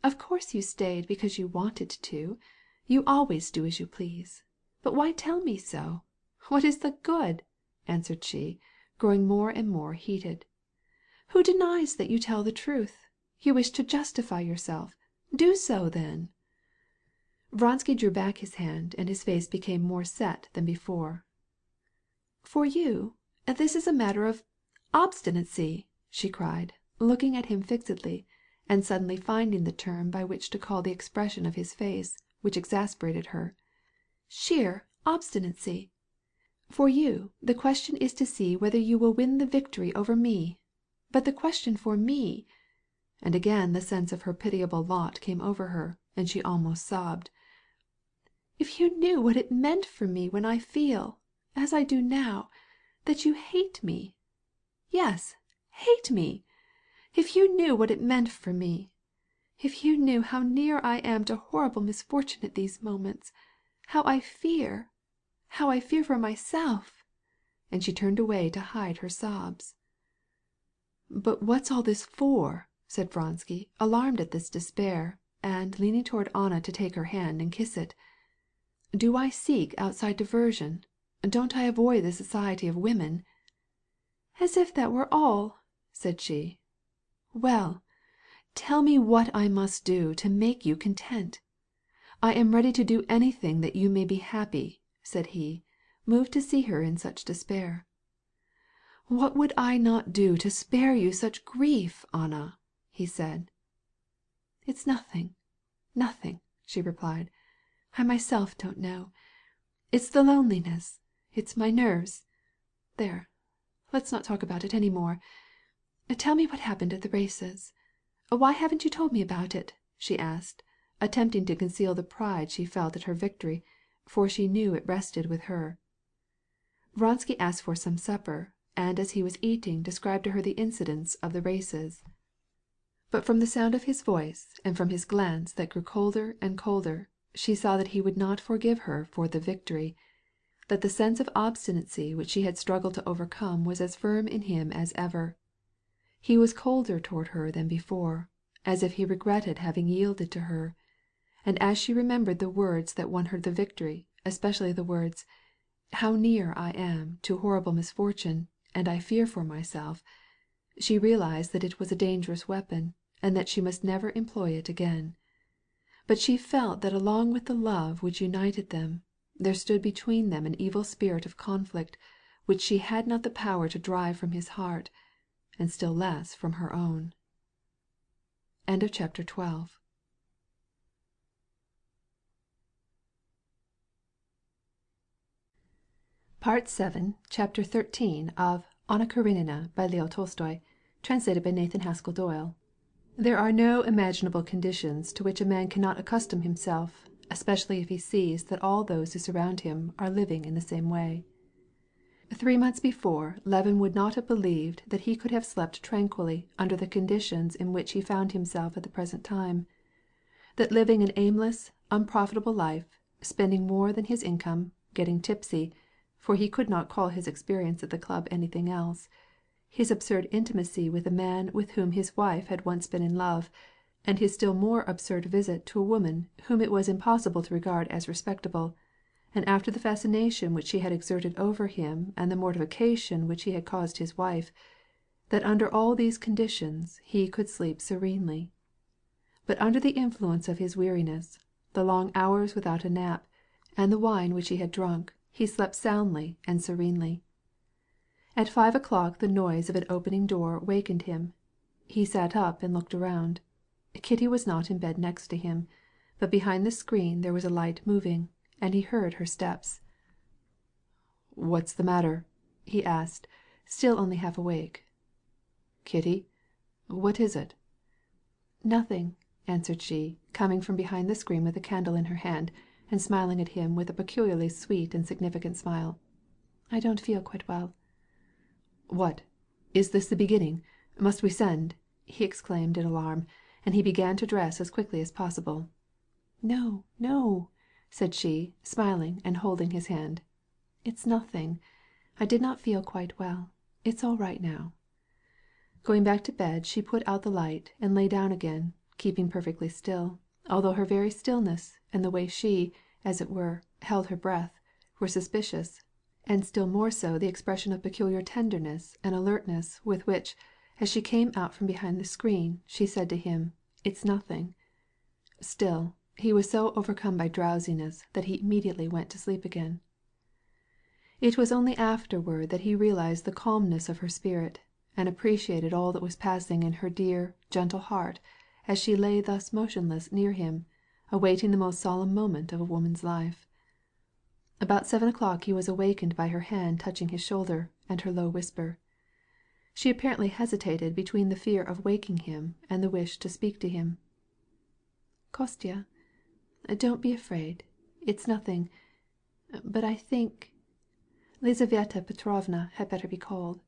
"Of course you stayed because you wanted to. You always do as you please. But why tell me so? What is the good?" answered she, growing more and more heated. "Who denies that you tell the truth? You wish to justify yourself. Do so then." Vronsky drew back his hand, and his face became more set than before. "For you, this is a matter of obstinacy," she cried, looking at him fixedly, and suddenly finding the term by which to call the expression of his face, which exasperated her. "Sheer obstinacy. For you, the question is to see whether you will win the victory over me. But the question for me—" And again the sense of her pitiable lot came over her, and she almost sobbed. "If you knew what it meant for me when I feel, as I do now, that you hate me. Yes, hate me. If you knew what it meant for me, if you knew how near I am to horrible misfortune at these moments, how I fear for myself," and she turned away to hide her sobs. "But what's all this for?" said Vronsky, alarmed at this despair, and leaning toward Anna to take her hand and kiss it. "Do I seek outside diversion? Don't I avoid the society of women?" "As if that were all," said she. "Well, tell me what I must do to make you content. I am ready to do anything that you may be happy," said he, moved to see her in such despair. "What would I not do to spare you such grief, Anna?" he said. "It's nothing, nothing," she replied. "I myself don't know. It's the loneliness. It's my nerves. There, let's not talk about it any more. Tell me what happened at the races. Why haven't you told me about it?" she asked, attempting to conceal the pride she felt at her victory, for she knew it rested with her. Vronsky asked for some supper, and as he was eating described to her the incidents of the races. But from the sound of his voice and from his glance that grew colder and colder, she saw that he would not forgive her for the victory, that the sense of obstinacy which she had struggled to overcome was as firm in him as ever. He was colder toward her than before, as if he regretted having yielded to her. And as she remembered the words that won her the victory, especially the words, "How near I am to horrible misfortune, and I fear for myself," she realized that it was a dangerous weapon, and that she must never employ it again. But she felt that along with the love which united them, there stood between them an evil spirit of conflict which she had not the power to drive from his heart, and still less from her own. Chapter 12. Part 7, Chapter 13 of Anna Karenina by Leo Tolstoy, translated by Nathan Haskell Doyle. There are no imaginable conditions to which a man cannot accustom himself, especially if he sees that all those who surround him are living in the same way. 3 months before, Levin would not have believed that he could have slept tranquilly under the conditions in which he found himself at the present time. That living an aimless, unprofitable life, spending more than his income, getting tipsy, for he could not call his experience at the club anything else, his absurd intimacy with a man with whom his wife had once been in love, and his still more absurd visit to a woman whom it was impossible to regard as respectable, and after the fascination which she had exerted over him and the mortification which he had caused his wife, that under all these conditions he could sleep serenely. But under the influence of his weariness, the long hours without a nap, and the wine which he had drunk, he slept soundly and serenely. At 5 o'clock the noise of an opening door wakened him. He sat up and looked around. Kitty was not in bed next to him, but behind the screen there was a light moving, and he heard her steps. "What's the matter?" he asked, still only half awake. "Kitty? What is it?" "Nothing," answered she, coming from behind the screen with a candle in her hand, and smiling at him with a peculiarly sweet and significant smile. "I don't feel quite well." "What? Is this the beginning? Must we send?" he exclaimed in alarm, and he began to dress as quickly as possible. "No, no," said she, smiling and holding his hand. "It's nothing. I did not feel quite well. It's all right now." Going back to bed, she put out the light and lay down again, keeping perfectly still, although her very stillness and the way she, as it were, held her breath, were suspicious, and still more so the expression of peculiar tenderness and alertness with which, as she came out from behind the screen, she said to him, "It's nothing." Still, he was so overcome by drowsiness that he immediately went to sleep again. It was only afterward that he realized the calmness of her spirit, and appreciated all that was passing in her dear, gentle heart as she lay thus motionless near him, awaiting the most solemn moment of a woman's life. About 7 o'clock he was awakened by her hand touching his shoulder and her low whisper. She apparently hesitated between the fear of waking him and the wish to speak to him. "Kostya, don't be afraid. It's nothing. But I think Lizaveta Petrovna had better be called."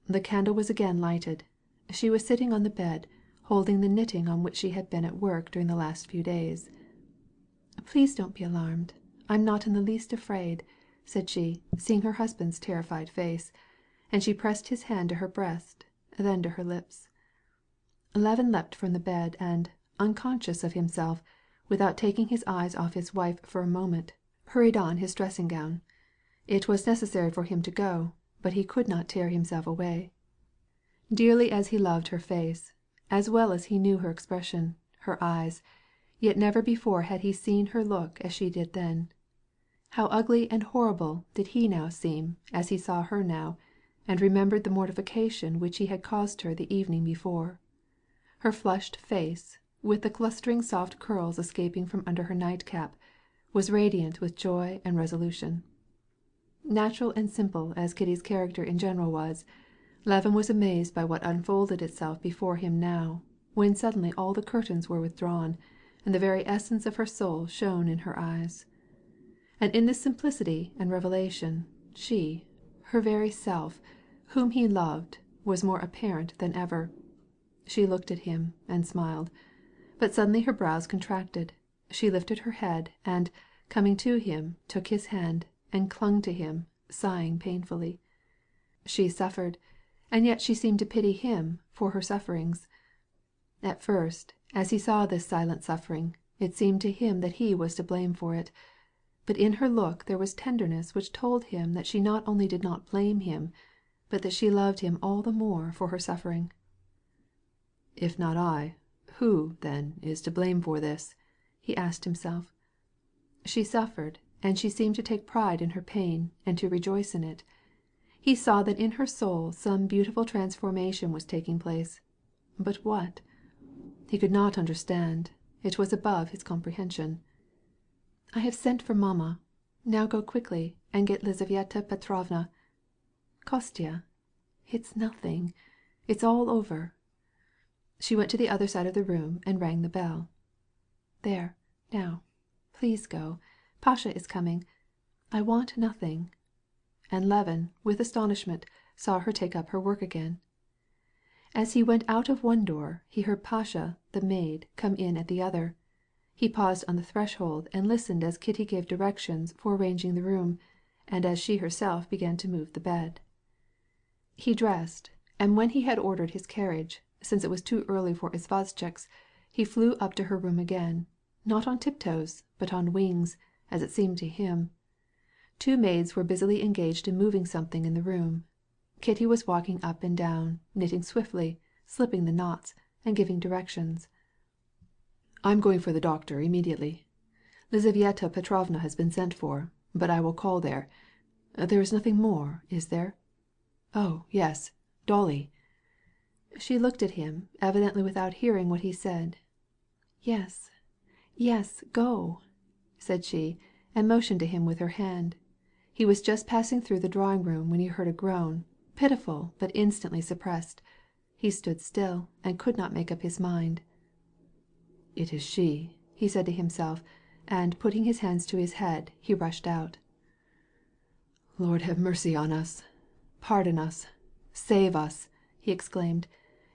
The candle was again lighted. She was sitting on the bed, holding the knitting on which she had been at work during the last few days. "Please don't be alarmed. I'm not in the least afraid," said she, seeing her husband's terrified face, and she pressed his hand to her breast, then to her lips. Levin leapt from the bed and, unconscious of himself, without taking his eyes off his wife for a moment, hurried on his dressing gown. It was necessary for him to go, but he could not tear himself away. Dearly as he loved her face, as well as he knew her expression, her eyes, yet never before had he seen her look as she did then. How ugly and horrible did he now seem as he saw her now, and remembered the mortification which he had caused her the evening before. Her flushed face, with the clustering soft curls escaping from under her nightcap, was radiant with joy and resolution. Natural and simple as Kitty's character in general was, Levin was amazed by what unfolded itself before him now, when suddenly all the curtains were withdrawn, and the very essence of her soul shone in her eyes. And in this simplicity and revelation, she, her very self, whom he loved, was more apparent than ever. She looked at him and smiled, but suddenly her brows contracted. She lifted her head, and, coming to him, took his hand, and clung to him, sighing painfully. She suffered, and yet she seemed to pity him for her sufferings. At first, as he saw this silent suffering, it seemed to him that he was to blame for it, but in her look there was tenderness which told him that she not only did not blame him, but that she loved him all the more for her suffering. "If not I, who, then, is to blame for this?" he asked himself. She suffered, and she seemed to take pride in her pain, and to rejoice in it. He saw that in her soul some beautiful transformation was taking place. But what? He could not understand. It was above his comprehension. "I have sent for mamma. Now go quickly and get Lizaveta Petrovna." "Kostya, it's nothing. It's all over." She went to the other side of the room and rang the bell. "There, now, please go. Pasha is coming. I want nothing." And Levin, with astonishment, saw her take up her work again. As he went out of one door, he heard Pasha, the maid, come in at the other. He paused on the threshold and listened as Kitty gave directions for arranging the room, and as she herself began to move the bed. He dressed, and when he had ordered his carriage, since it was too early for isvostchiks, he flew up to her room again, not on tiptoes, but on wings, as it seemed to him. Two maids were busily engaged in moving something in the room. Kitty was walking up and down, knitting swiftly, slipping the knots, and giving directions. "I'm going for the doctor immediately. Lizaveta Petrovna has been sent for, but I will call there. There is nothing more, is there? Oh, yes, Dolly." She looked at him, evidently without hearing what he said. "Yes, yes, go," said she, and motioned to him with her hand. He was just passing through the drawing room when he heard a groan, pitiful but instantly suppressed. He stood still and could not make up his mind. "It is she," he said to himself, and putting his hands to his head, he rushed out. "Lord have mercy on us! Pardon us! Save us!" he exclaimed,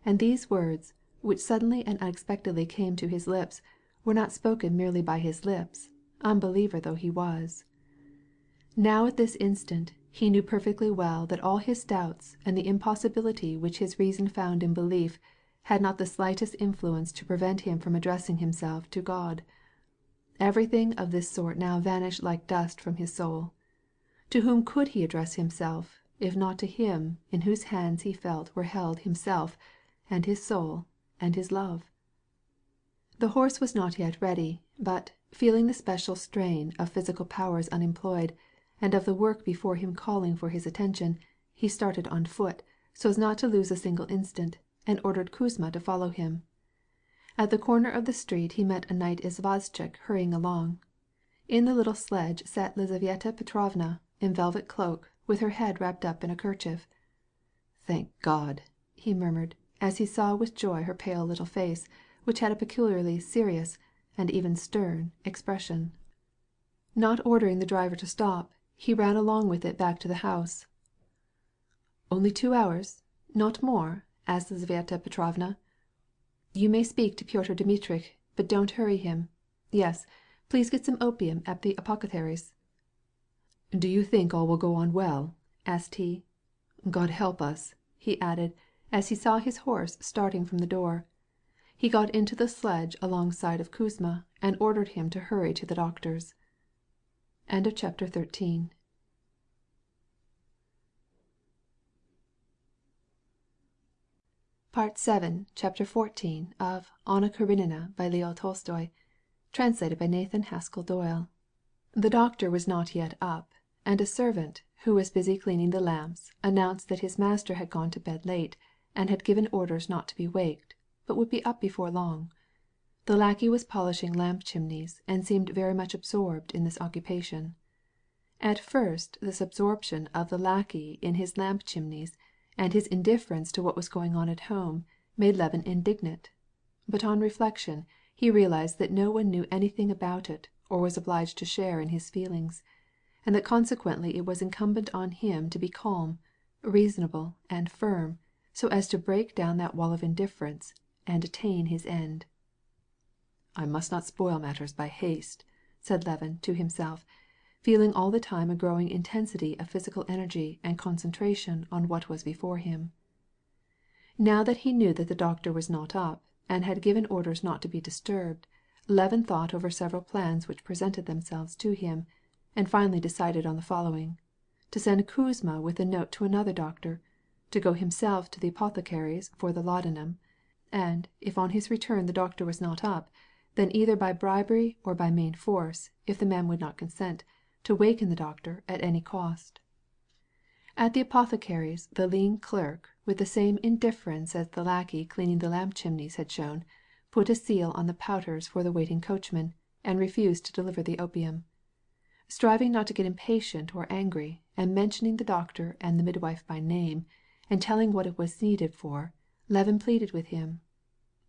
and these words, which suddenly and unexpectedly came to his lips, were not spoken merely by his lips, unbeliever though he was. Now at this instant he knew perfectly well that all his doubts and the impossibility which his reason found in belief had not the slightest influence to prevent him from addressing himself to God. Everything of this sort now vanished like dust from his soul. To whom could he address himself, if not to him in whose hands he felt were held himself, and his soul, and his love? The horse was not yet ready, but, feeling the special strain of physical powers unemployed, and of the work before him calling for his attention, he started on foot, so as not to lose a single instant, and ordered Kuzma to follow him. At the corner of the street he met a knight isvostchik hurrying along. In the little sledge sat Lizaveta Petrovna, in velvet cloak, with her head wrapped up in a kerchief. "Thank God!" he murmured, as he saw with joy her pale little face, which had a peculiarly serious, and even stern, expression. Not ordering the driver to stop, He ran along with it back to the house. "Only 2 hours? Not more?" asked Lizaveta Petrovna. "You may speak to Pyotr Dmitrich, but don't hurry him. Yes, please get some opium at the apothecary's." "Do you think all will go on well?" asked he. "God help us," he added, as he saw his horse starting from the door. He got into the sledge alongside of Kuzma and ordered him to hurry to the doctor's. Chapter 13. Part 7, Chapter 14 of Anna Karenina by Leo Tolstoy, translated by Nathan Haskell Doyle. The doctor was not yet up, and a servant, who was busy cleaning the lamps, announced that his master had gone to bed late, and had given orders not to be waked, but would be up before long. The lackey was polishing lamp chimneys, and seemed very much absorbed in this occupation. At first this absorption of the lackey in his lamp chimneys, and his indifference to what was going on at home, made Levin indignant. But on reflection he realized that no one knew anything about it, or was obliged to share in his feelings, and that consequently it was incumbent on him to be calm, reasonable, and firm, so as to break down that wall of indifference, and attain his end. "I must not spoil matters by haste," said Levin to himself, feeling all the time a growing intensity of physical energy and concentration on what was before him. Now that he knew that the doctor was not up, and had given orders not to be disturbed, Levin thought over several plans which presented themselves to him, and finally decided on the following: to send Kuzma with a note to another doctor, to go himself to the apothecary's for the laudanum, and, if on his return the doctor was not up, then either by bribery or by main force, if the man would not consent, to waken the doctor at any cost. At the apothecary's the lean clerk, with the same indifference as the lackey cleaning the lamp chimneys had shown, put a seal on the powders for the waiting coachman, and refused to deliver the opium. Striving not to get impatient or angry, and mentioning the doctor and the midwife by name, and telling what it was needed for, Levin pleaded with him.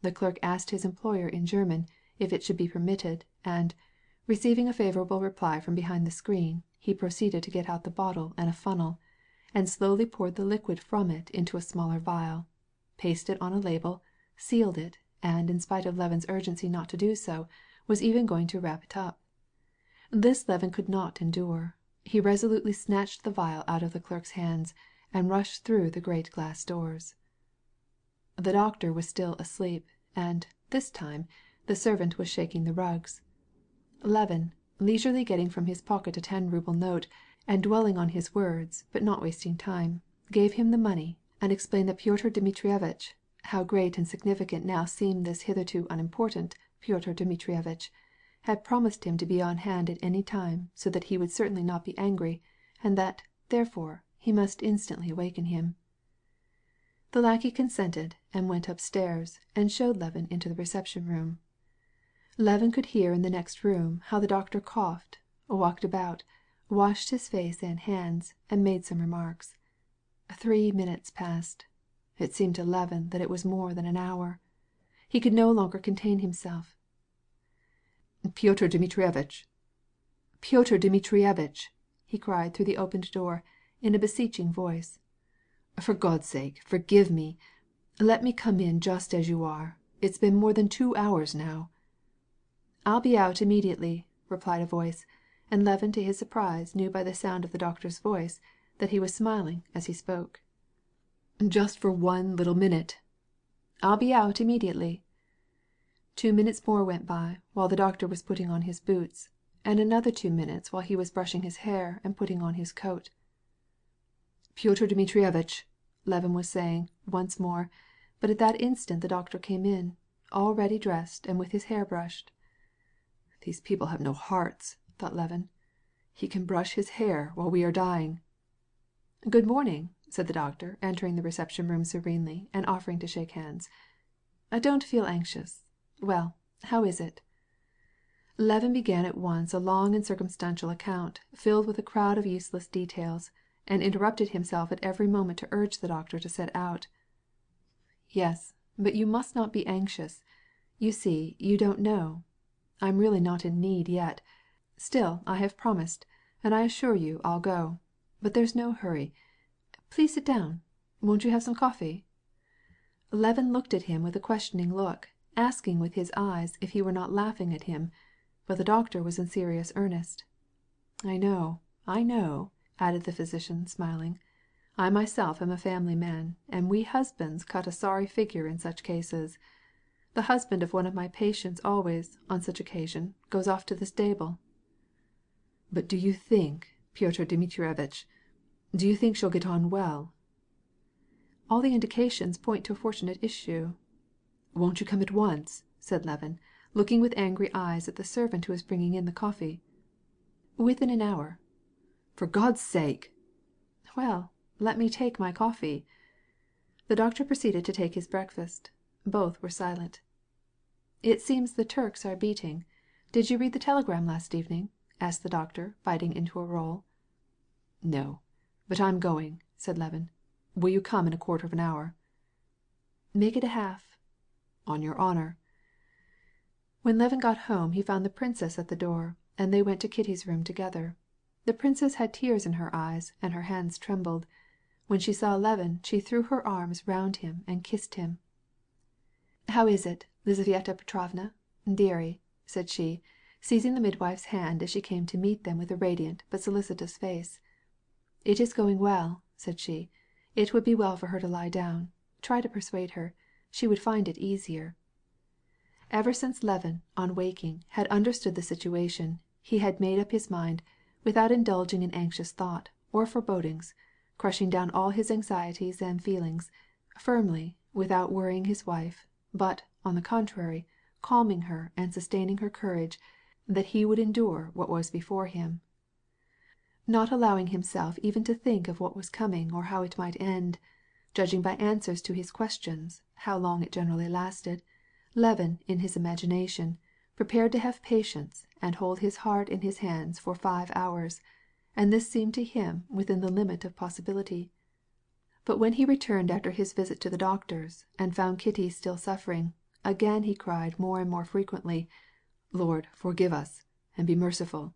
The clerk asked his employer in German if it should be permitted, and, receiving a favorable reply from behind the screen, he proceeded to get out the bottle and a funnel, and slowly poured the liquid from it into a smaller vial, pasted it on a label, sealed it, and, in spite of Levin's urgency not to do so, was even going to wrap it up. This Levin could not endure. He resolutely snatched the vial out of the clerk's hands, and rushed through the great glass doors. The doctor was still asleep, and, this time, the servant was shaking the rugs. Levin, leisurely getting from his pocket a 10-ruble note, and dwelling on his words, but not wasting time, gave him the money, and explained that Pyotr Dmitrievitch, how great and significant now seemed this hitherto unimportant Pyotr Dmitrievitch, had promised him to be on hand at any time, so that he would certainly not be angry, and that, therefore, he must instantly waken him. The lackey consented, and went upstairs, and showed Levin into the reception room. Levin could hear in the next room how the doctor coughed, walked about, washed his face and hands, and made some remarks. 3 minutes passed. It seemed to Levin that it was more than an hour. He could no longer contain himself. "Pyotr Dmitrievitch! Pyotr Dmitrievitch!" he cried through the opened door, in a beseeching voice. "For God's sake, forgive me. Let me come in just as you are. It's been more than 2 hours now." "I'll be out immediately," replied a voice, and Levin to his surprise knew by the sound of the doctor's voice that he was smiling as he spoke. "Just for 1 little minute." "I'll be out immediately." 2 minutes more went by while the doctor was putting on his boots, and another 2 minutes while he was brushing his hair and putting on his coat. "Pyotr Dmitrievitch," Levin was saying once more, but at that instant the doctor came in, all ready dressed and with his hair brushed. "These people have no hearts," thought Levin. "He can brush his hair while we are dying." "Good morning," said the doctor, entering the reception room serenely and offering to shake hands. "Don't feel anxious. Well, how is it?" Levin began at once a long and circumstantial account, filled with a crowd of useless details, and interrupted himself at every moment to urge the doctor to set out. "Yes, but you must not be anxious. You see, you don't know. I'm really not in need yet. Still, I have promised, and I assure you I'll go. But there's no hurry. Please sit down. Won't you have some coffee?" Levin looked at him with a questioning look, asking with his eyes if he were not laughing at him, but the doctor was in serious earnest. "I know, added the physician, smiling. "I myself am a family man, and we husbands cut a sorry figure in such cases. The husband of one of my patients always, on such occasion, goes off to the stable." "But do you think, Pyotr Dmitrievitch, she'll get on well?" "All the indications point to a fortunate issue." "Won't you come at once?" said Levin, looking with angry eyes at the servant who was bringing in the coffee. "Within an hour." "For God's sake!" "Well, let me take my coffee." The doctor proceeded to take his breakfast. Both were silent. "It seems the Turks are beating. Did you read the telegram last evening?" asked the doctor, biting into a roll. "No, but I'm going," said Levin. "Will you come in a quarter of an hour?" "Make it a half." "On your honor." When Levin got home he found the princess at the door, and they went to Kitty's room together. The princess had tears in her eyes, and her hands trembled. When she saw Levin she threw her arms round him and kissed him. "How is it, Lizaveta Petrovna, dearie?" said she, seizing the midwife's hand as she came to meet them with a radiant but solicitous face. "It is going well," said she. "It would be well for her to lie down. Try to persuade her. She would find it easier." Ever since Levin, on waking, had understood the situation, he had made up his mind, without indulging in anxious thought, or forebodings, crushing down all his anxieties and feelings, firmly, without worrying his wife, but, on the contrary, calming her and sustaining her courage, that he would endure what was before him. Not allowing himself even to think of what was coming or how it might end, judging by answers to his questions, how long it generally lasted, Levin, in his imagination, prepared to have patience and hold his heart in his hands for 5 hours, and this seemed to him within the limit of possibility. But when he returned after his visit to the doctor's, and found Kitty still suffering, again he cried more and more frequently, "Lord, forgive us, and be merciful."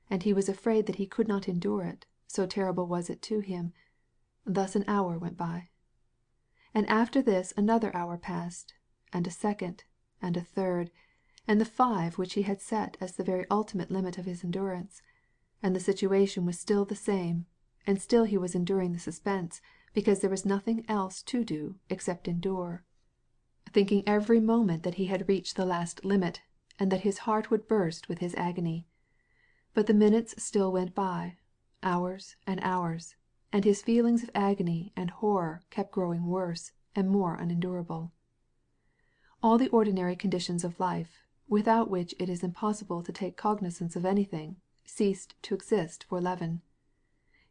And he was afraid that he could not endure it, so terrible was it to him. Thus an hour went by. And after this another hour passed, and a second, and a third, and the 5 which he had set as the very ultimate limit of his endurance, and the situation was still the same, and still he was enduring the suspense, because there was nothing else to do except endure, thinking every moment that he had reached the last limit, and that his heart would burst with his agony. But the minutes still went by, hours and hours, and his feelings of agony and horror kept growing worse and more unendurable. All the ordinary conditions of life, without which it is impossible to take cognizance of anything, ceased to exist for Levin.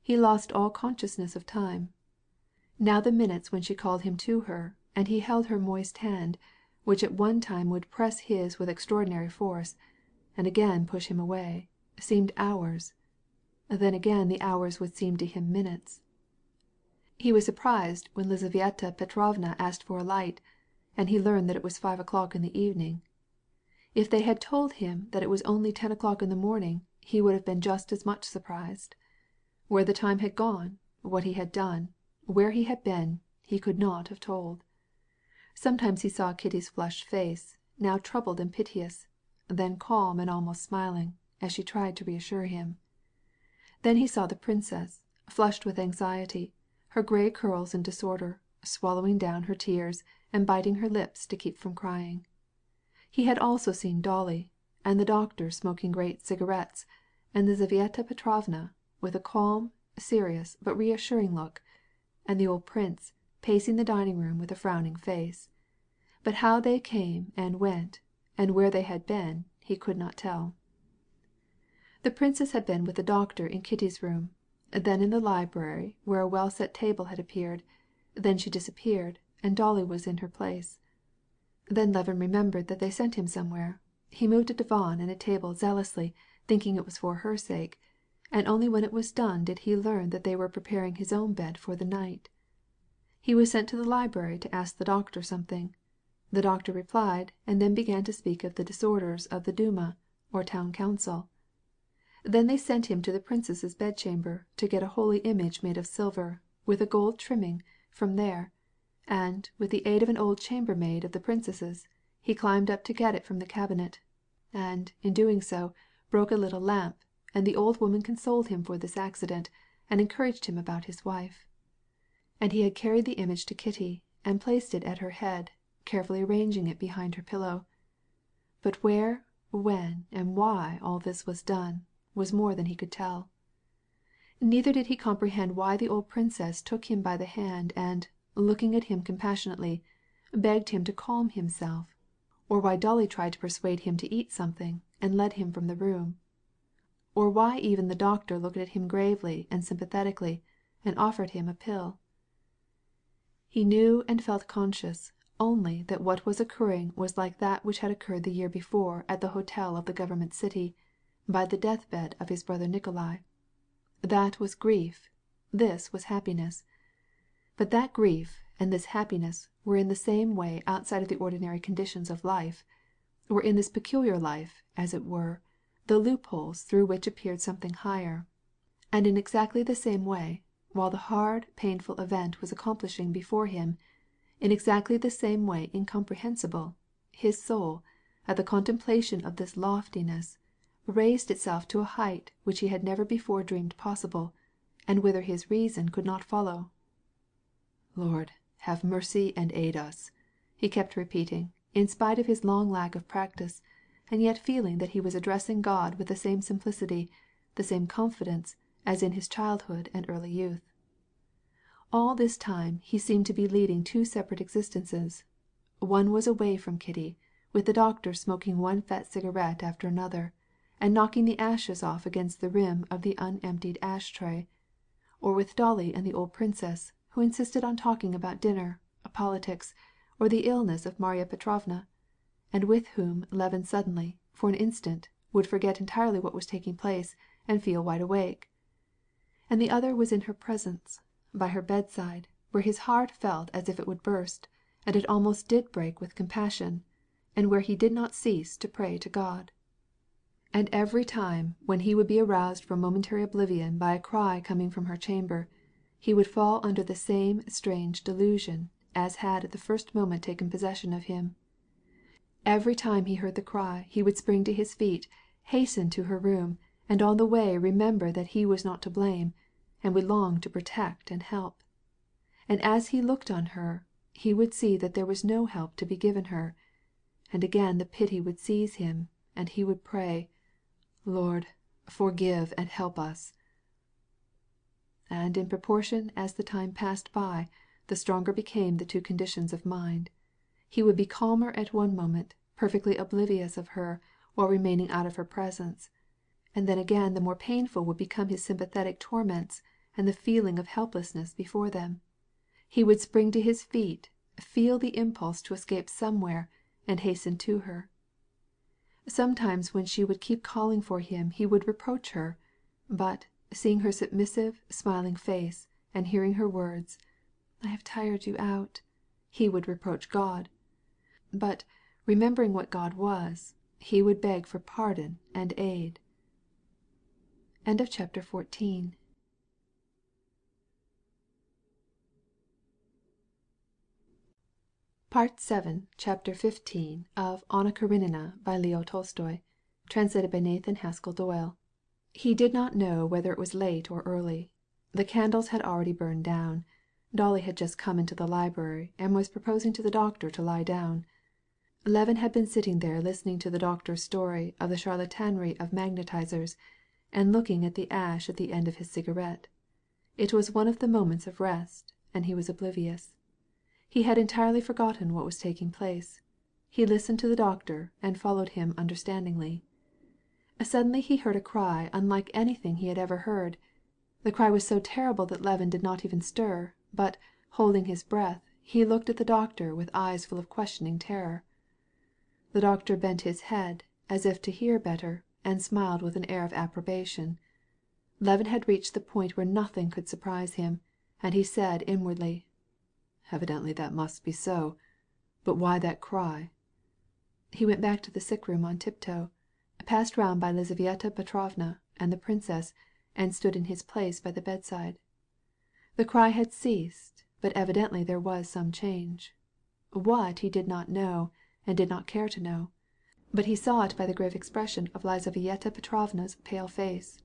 He lost all consciousness of time. Now the minutes when she called him to her, and he held her moist hand, which at one time would press his with extraordinary force, and again push him away, seemed hours. Then again the hours would seem to him minutes. He was surprised when Lizaveta Petrovna asked for a light, and he learned that it was 5 o'clock in the evening. If they had told him that it was only 10 o'clock in the morning, he would have been just as much surprised. Where the time had gone, what he had done, where he had been, he could not have told. Sometimes he saw Kitty's flushed face, now troubled and piteous, then calm and almost smiling, as she tried to reassure him. Then he saw the princess, flushed with anxiety, her gray curls in disorder, swallowing down her tears and biting her lips to keep from crying. He had also seen Dolly, and the doctor smoking great cigarettes, and Lizaveta Petrovna, with a calm, serious, but reassuring look, and the old prince, pacing the dining room with a frowning face. But how they came and went, and where they had been, he could not tell. The princess had been with the doctor in Kitty's room, then in the library where a well-set table had appeared, then she disappeared, and Dolly was in her place. Then Levin remembered that they sent him somewhere. He moved a divan and a table zealously, thinking it was for her sake, and only when it was done did he learn that they were preparing his own bed for the night. He was sent to the library to ask the doctor something. The doctor replied, and then began to speak of the disorders of the Duma, or town council. Then they sent him to the princess's bedchamber to get a holy image made of silver, with a gold trimming, from there, and, with the aid of an old chambermaid of the princess's, he climbed up to get it from the cabinet, and, in doing so, broke a little lamp, and the old woman consoled him for this accident, and encouraged him about his wife. And he had carried the image to Kitty, and placed it at her head, carefully arranging it behind her pillow. But where, when, and why all this was done, was more than he could tell. Neither did he comprehend why the old princess took him by the hand and, looking at him compassionately, begged him to calm himself, or why Dolly tried to persuade him to eat something, and led him from the room, or why even the doctor looked at him gravely and sympathetically, and offered him a pill. He knew and felt conscious only that what was occurring was like that which had occurred the year before at the hotel of the government city, by the deathbed of his brother Nikolai. That was grief, this was happiness. But that grief and this happiness were in the same way outside of the ordinary conditions of life, were in this peculiar life, as it were, the loopholes through which appeared something higher, and in exactly the same way, while the hard, painful event was accomplishing before him, in exactly the same way incomprehensible, his soul, at the contemplation of this loftiness, raised itself to a height which he had never before dreamed possible, and whither his reason could not follow. "Lord, have mercy and aid us," he kept repeating, in spite of his long lack of practice, and yet feeling that he was addressing God with the same simplicity, the same confidence, as in his childhood and early youth. All this time he seemed to be leading two separate existences. One was away from Kitty, with the doctor smoking one fat cigarette after another, and knocking the ashes off against the rim of the unemptied ash-tray, or with Dolly and the old princess, who insisted on talking about dinner, politics, or the illness of Marya Petrovna, and with whom Levin suddenly, for an instant, would forget entirely what was taking place, and feel wide awake. And the other was in her presence, by her bedside, where his heart felt as if it would burst, and it almost did break with compassion, and where he did not cease to pray to God. And every time when he would be aroused from momentary oblivion by a cry coming from her chamber, he would fall under the same strange delusion as had at the first moment taken possession of him. Every time he heard the cry he would spring to his feet, hasten to her room, and on the way remember that he was not to blame, and would long to protect and help. And as he looked on her, he would see that there was no help to be given her, and again the pity would seize him, and he would pray, "Lord, forgive and help us." And in proportion as the time passed by, the stronger became the two conditions of mind. He would be calmer at one moment, perfectly oblivious of her, while remaining out of her presence, and then again the more painful would become his sympathetic torments and the feeling of helplessness before them. He would spring to his feet, feel the impulse to escape somewhere, and hasten to her. Sometimes when she would keep calling for him he would reproach her, but, seeing her submissive, smiling face, and hearing her words, "I have tired you out," he would reproach God. But, remembering what God was, he would beg for pardon and aid. End of chapter 14. Part 7, Chapter 15 of Anna Karenina by Leo Tolstoy, translated by Nathan Haskell Doyle. He did not know whether it was late or early. The candles had already burned down. Dolly had just come into the library and was proposing to the doctor to lie down. Levin had been sitting there listening to the doctor's story of the charlatanry of magnetizers, and looking at the ash at the end of his cigarette. It was one of the moments of rest, and he was oblivious. He had entirely forgotten what was taking place. He listened to the doctor and followed him understandingly. Suddenly he heard a cry unlike anything he had ever heard. The cry was so terrible that Levin did not even stir, but, holding his breath, he looked at the doctor with eyes full of questioning terror. The doctor bent his head, as if to hear better, and smiled with an air of approbation. Levin had reached the point where nothing could surprise him, and he said inwardly, "Evidently that must be so. But why that cry?" He went back to the sick room on tiptoe, passed round by Lizaveta Petrovna, and the princess, and stood in his place by the bedside. The cry had ceased, but evidently there was some change. What he did not know, and did not care to know. But he saw it by the grave expression of Lizaveta Petrovna's pale face.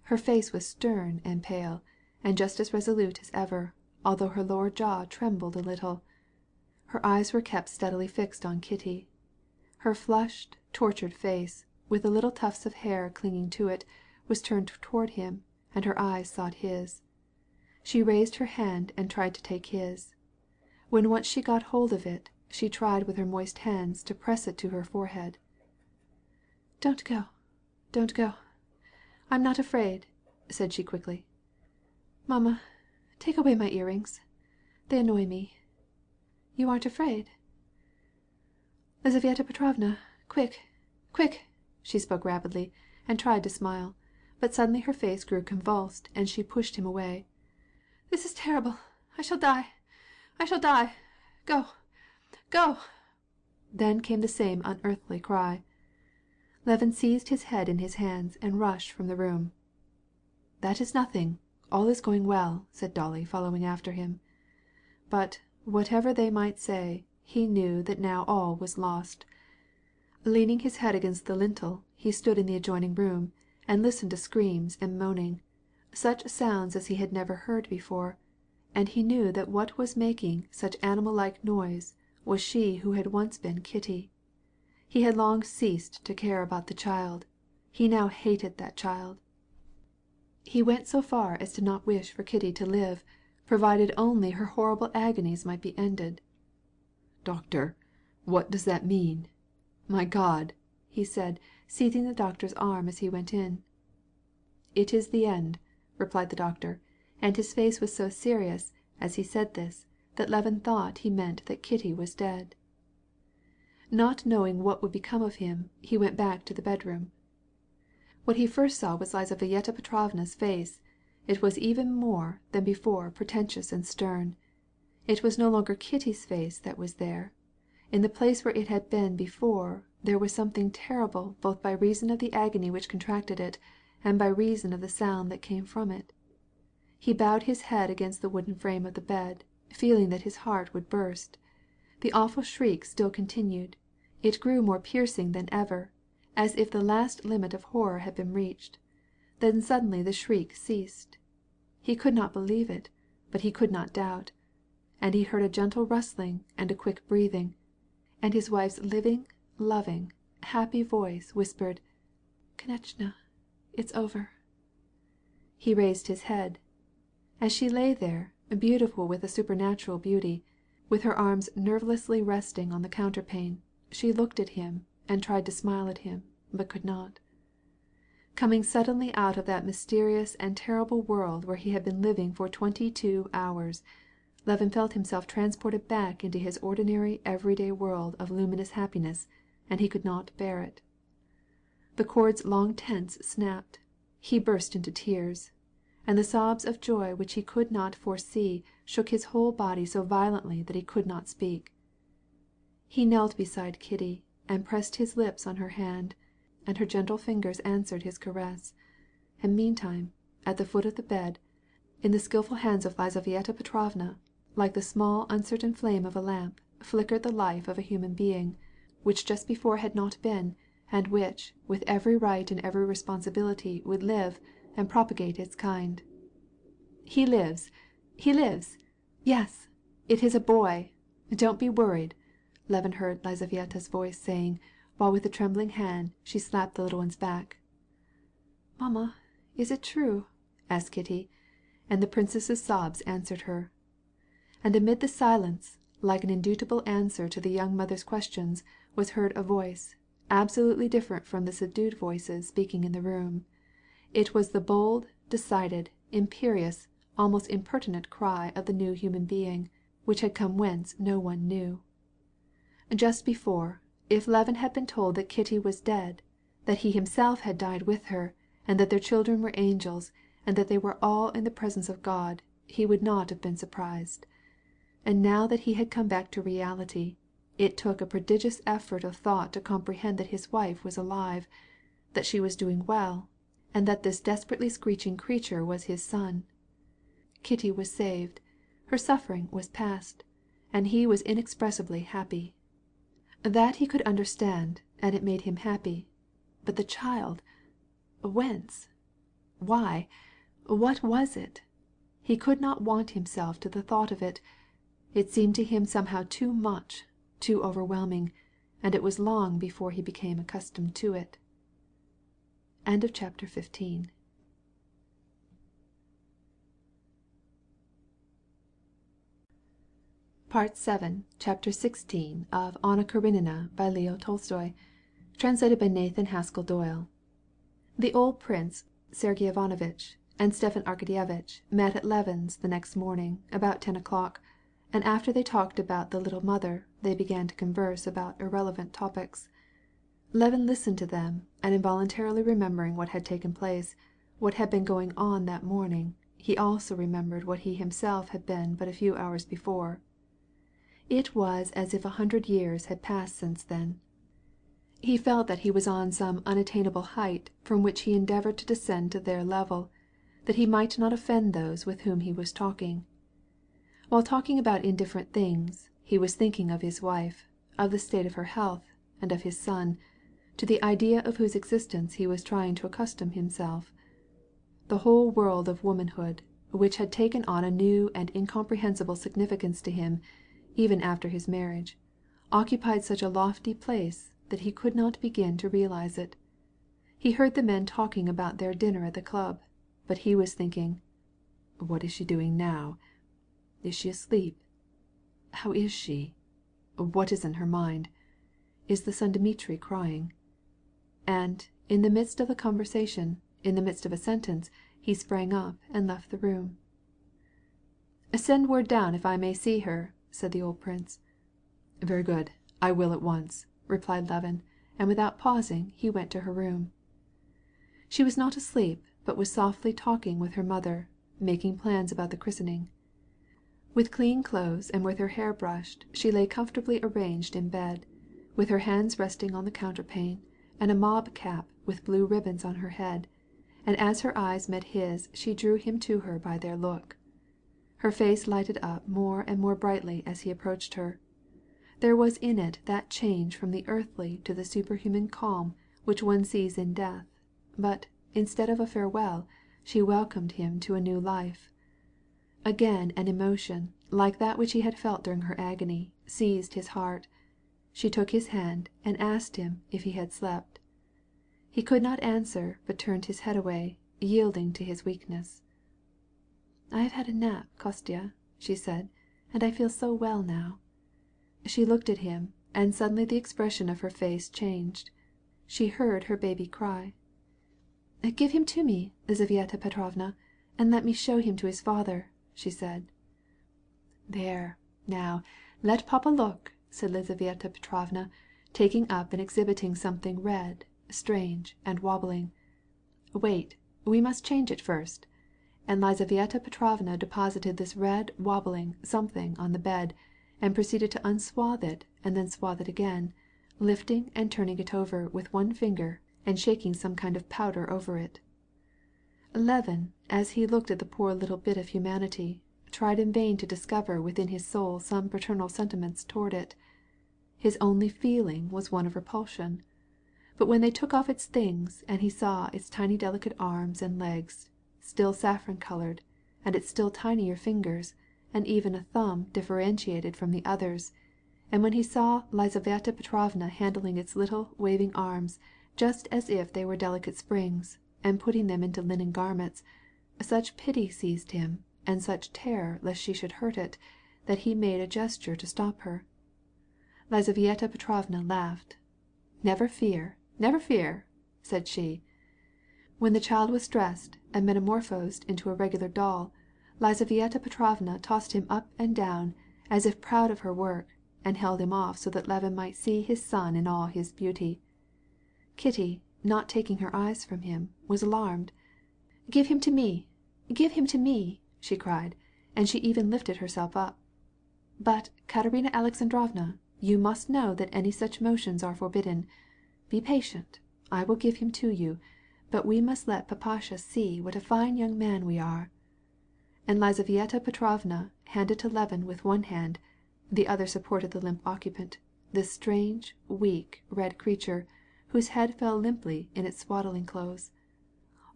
Her face was stern and pale, and just as resolute as ever, although her lower jaw trembled a little. Her eyes were kept steadily fixed on Kitty. Her flushed, tortured face, with the little tufts of hair clinging to it, was turned toward him, and her eyes sought his. She raised her hand and tried to take his. When once she got hold of it, she tried with her moist hands to press it to her forehead. "Don't go, don't go. I'm not afraid," said she quickly. "Mamma, take away my earrings. They annoy me. You aren't afraid?" "Lizaveta Petrovna, quick, quick!" She spoke rapidly, and tried to smile, but suddenly her face grew convulsed, and she pushed him away. "This is terrible. I shall die. I shall die. Go, go!" Then came the same unearthly cry. Levin seized his head in his hands and rushed from the room. "That is nothing. All is going well," said Dolly, following after him. But, whatever they might say, he knew that now all was lost. Leaning his head against the lintel, he stood in the adjoining room, and listened to screams and moaning, such sounds as he had never heard before, and he knew that what was making such animal-like noise was she who had once been Kitty. He had long ceased to care about the child. He now hated that child. He went so far as to not wish for Kitty to live, provided only her horrible agonies might be ended. "Doctor, what does that mean? My God!" he said, seizing the doctor's arm as he went in. "It is the end," replied the doctor, and his face was so serious as he said this that Levin thought he meant that Kitty was dead. Not knowing what would become of him, he went back to the bedroom. What he first saw was Lizaveta Petrovna's face. It was even more than before pretentious and stern. It was no longer Kitty's face that was there. In the place where it had been before, there was something terrible both by reason of the agony which contracted it, and by reason of the sound that came from it. He bowed his head against the wooden frame of the bed, feeling that his heart would burst. The awful shriek still continued. It grew more piercing than ever, as if the last limit of horror had been reached. Then suddenly the shriek ceased. He could not believe it, but he could not doubt. And he heard a gentle rustling and a quick breathing, and his wife's living, loving, happy voice whispered, "Konechna, it's over." He raised his head. As she lay there, beautiful with a supernatural beauty, with her arms nervelessly resting on the counterpane, she looked at him and tried to smile at him, but could not. Coming suddenly out of that mysterious and terrible world where he had been living for 22 hours, Levin felt himself transported back into his ordinary everyday world of luminous happiness, and he could not bear it. The cords long tense snapped. He burst into tears, and the sobs of joy which he could not foresee shook his whole body so violently that he could not speak. He knelt beside Kitty and pressed his lips on her hand, and her gentle fingers answered his caress. And meantime, at the foot of the bed, in the skillful hands of Lizaveta Petrovna, like the small uncertain flame of a lamp, flickered the life of a human being, which just before had not been, and which, with every right and every responsibility, would live, and propagate its kind. "He lives! He lives! Yes! It is a boy! Don't be worried!" Levin heard Lizaveta's voice saying, while with a trembling hand she slapped the little one's back. "Mamma, is it true?" asked Kitty, and the princess's sobs answered her. And amid the silence, like an indubitable answer to the young mother's questions, was heard a voice, absolutely different from the subdued voices speaking in the room. It was the bold, decided, imperious, almost impertinent cry of the new human being, which had come whence no one knew. Just before, if Levin had been told that Kitty was dead, that he himself had died with her, and that their children were angels, and that they were all in the presence of God, he would not have been surprised. And now that he had come back to reality, it took a prodigious effort of thought to comprehend that his wife was alive, that she was doing well, and that this desperately screeching creature was his son. Kitty was saved, her suffering was past, and he was inexpressibly happy. That he could understand, and it made him happy. But the child, whence? Why? What was it? He could not want himself to the thought of it. It seemed to him somehow too much, too overwhelming, and it was long before he became accustomed to it. End of chapter 15. Part 7, Chapter 16 of Anna Karenina by Leo Tolstoy, translated by Nathan Haskell Doyle. The old Prince Sergey Ivanovitch and Stepan Arkadyevitch met at Levin's the next morning about 10 o'clock, and after they talked about the little mother, they began to converse about irrelevant topics. Levin listened to them, and involuntarily remembering what had taken place, what had been going on that morning, he also remembered what he himself had been but a few hours before. It was as if 100 years had passed since then. He felt that he was on some unattainable height from which he endeavored to descend to their level, that he might not offend those with whom he was talking. While talking about indifferent things, he was thinking of his wife, of the state of her health, and of his son, to the idea of whose existence he was trying to accustom himself. The whole world of womanhood, which had taken on a new and incomprehensible significance to him, even after his marriage, occupied such a lofty place that he could not begin to realize it. He heard the men talking about their dinner at the club, but he was thinking, "What is she doing now? Is she asleep? How is she? What is in her mind? Is the son Dmitri crying?" And, in the midst of the conversation, in the midst of a sentence, he sprang up and left the room. "Send word down if I may see her," said the old prince. "Very good, I will at once," replied Levin, and without pausing he went to her room. She was not asleep, but was softly talking with her mother, making plans about the christening. With clean clothes and with her hair brushed, she lay comfortably arranged in bed, with her hands resting on the counterpane, and a mob cap with blue ribbons on her head, and as her eyes met his she drew him to her by their look. Her face lighted up more and more brightly as he approached her. There was in it that change from the earthly to the superhuman calm which one sees in death, but, instead of a farewell, she welcomed him to a new life. Again an emotion, like that which he had felt during her agony, seized his heart. She took his hand and asked him if he had slept. He could not answer, but turned his head away, yielding to his weakness. "I have had a nap, Kostya," she said, "and I feel so well now." She looked at him, and suddenly the expression of her face changed. She heard her baby cry. "Give him to me, Lizaveta Petrovna, and let me show him to his father," she said. "There, now, let papa look," said Lizaveta Petrovna, taking up and exhibiting something red, strange, and wobbling. "Wait, we must change it first." And Lizaveta Petrovna deposited this red, wobbling something on the bed, and proceeded to unswathe it and then swathe it again, lifting and turning it over with one finger and shaking some kind of powder over it. Levin, as he looked at the poor little bit of humanity, tried in vain to discover within his soul some paternal sentiments toward it. His only feeling was one of repulsion. But when they took off its things and he saw its tiny delicate arms and legs, still saffron-colored, and its still tinier fingers, and even a thumb differentiated from the others, and when he saw Lizaveta Petrovna handling its little waving arms just as if they were delicate springs, and putting them into linen garments, such pity seized him, and such terror lest she should hurt it, that he made a gesture to stop her. Lizaveta Petrovna laughed. Never fear," said she. When the child was dressed and metamorphosed into a regular doll, Lizaveta Petrovna tossed him up and down, as if proud of her work, and held him off so that Levin might see his son in all his beauty. Kitty, not taking her eyes from him, was alarmed. "Give him to me! Give him to me!" she cried, and she even lifted herself up. "But, Katerina Alexandrovna, you must know that any such motions are forbidden. Be patient. I will give him to you. but we must let Papasha see what a fine young man we are." And Lizaveta Petrovna handed to Levin with one hand, the other supported the limp occupant, this strange, weak, red creature, whose head fell limply in its swaddling clothes.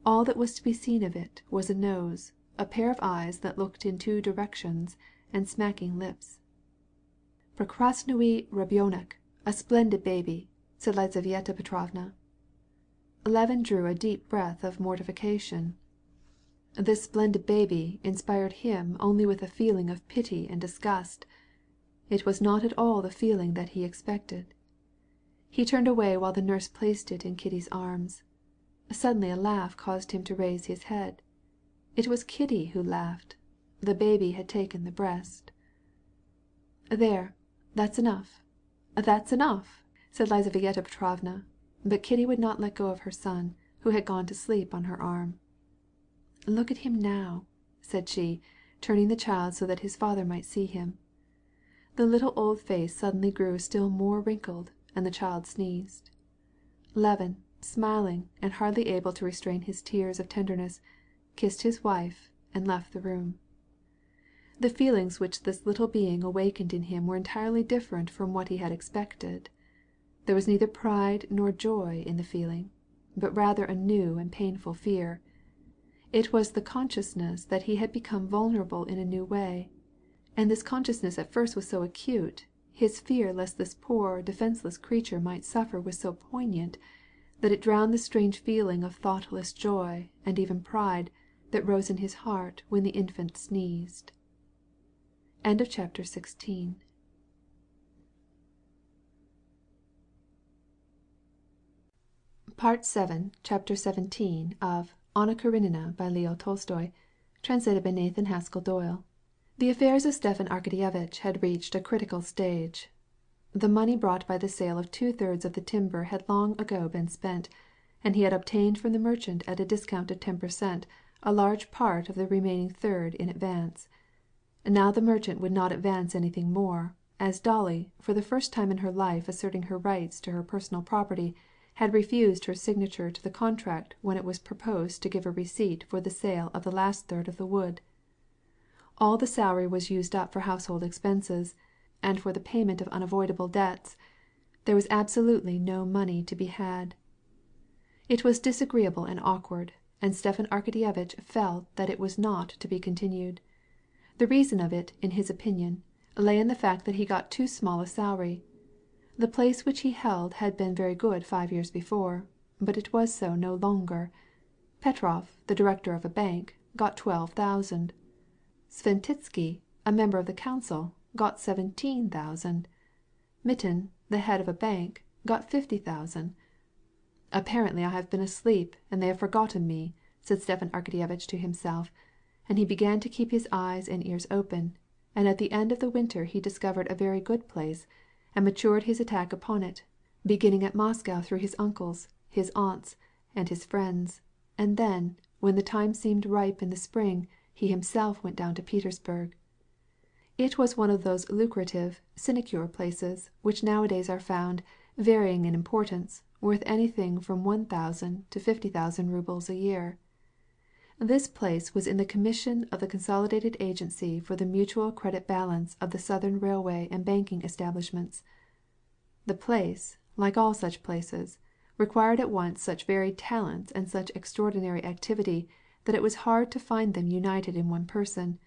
All that was to be seen of it was a nose, a pair of eyes that looked in two directions, and smacking lips. "Prekrasnui rabyonek, a splendid baby," said Lizaveta Petrovna. Levin drew a deep breath of mortification. This splendid baby inspired him only with a feeling of pity and disgust. It was not at all the feeling that he expected. He turned away while the nurse placed it in Kitty's arms. Suddenly a laugh caused him to raise his head. It was Kitty who laughed. The baby had taken the breast. "There, that's enough, that's enough," said Lizaveta Petrovna, but Kitty would not let go of her son, who had gone to sleep on her arm. "Look at him now," said she, turning the child so that his father might see him. The little old face suddenly grew still more wrinkled, and the child sneezed. Levin, smiling and hardly able to restrain his tears of tenderness, kissed his wife and left the room. The feelings which this little being awakened in him were entirely different from what he had expected. There was neither pride nor joy in the feeling, but rather a new and painful fear. It was the consciousness that he had become vulnerable in a new way, and this consciousness at first was so acute, his fear lest this poor defenseless creature might suffer was so poignant, that it drowned the strange feeling of thoughtless joy and even pride that rose in his heart when the infant sneezed. End of chapter 16. Part 7, Chapter 17 of Anna Karenina by Leo Tolstoy, translated by Nathan Haskell Doyle. The affairs of Stepan Arkadyevitch had reached a critical stage. The money brought by the sale of 2/3 of the timber had long ago been spent, and he had obtained from the merchant at a discount of 10% a large part of the remaining third in advance. Now the merchant would not advance anything more, as Dolly, for the first time in her life asserting her rights to her personal property, had refused her signature to the contract when it was proposed to give a receipt for the sale of the last third of the wood. All the salary was used up for household expenses, and for the payment of unavoidable debts. There was absolutely no money to be had. It was disagreeable and awkward, and Stepan Arkadyevitch felt that it was not to be continued. The reason of it, in his opinion, lay in the fact that he got too small a salary. The place which he held had been very good 5 years before, but it was so no longer. Petrov, the director of a bank, got 12,000. Sventitsky, a member of the council, got 17,000. Mitten, the head of a bank, got 50,000. "Apparently I have been asleep, and they have forgotten me," said Stepan Arkadyevitch to himself, and he began to keep his eyes and ears open, and at the end of the winter he discovered a very good place, and matured his attack upon it, beginning at Moscow through his uncles, his aunts, and his friends, and then, when the time seemed ripe in the spring, he himself went down to Petersburg. It was one of those lucrative, sinecure places which nowadays are found, varying in importance, worth anything from 1,000 to 50,000 rubles a year. This place was in the commission of the Consolidated Agency for the Mutual Credit Balance of the Southern Railway and Banking Establishments. The place, like all such places, required at once such varied talents and such extraordinary activity that it was hard to find them united in one person.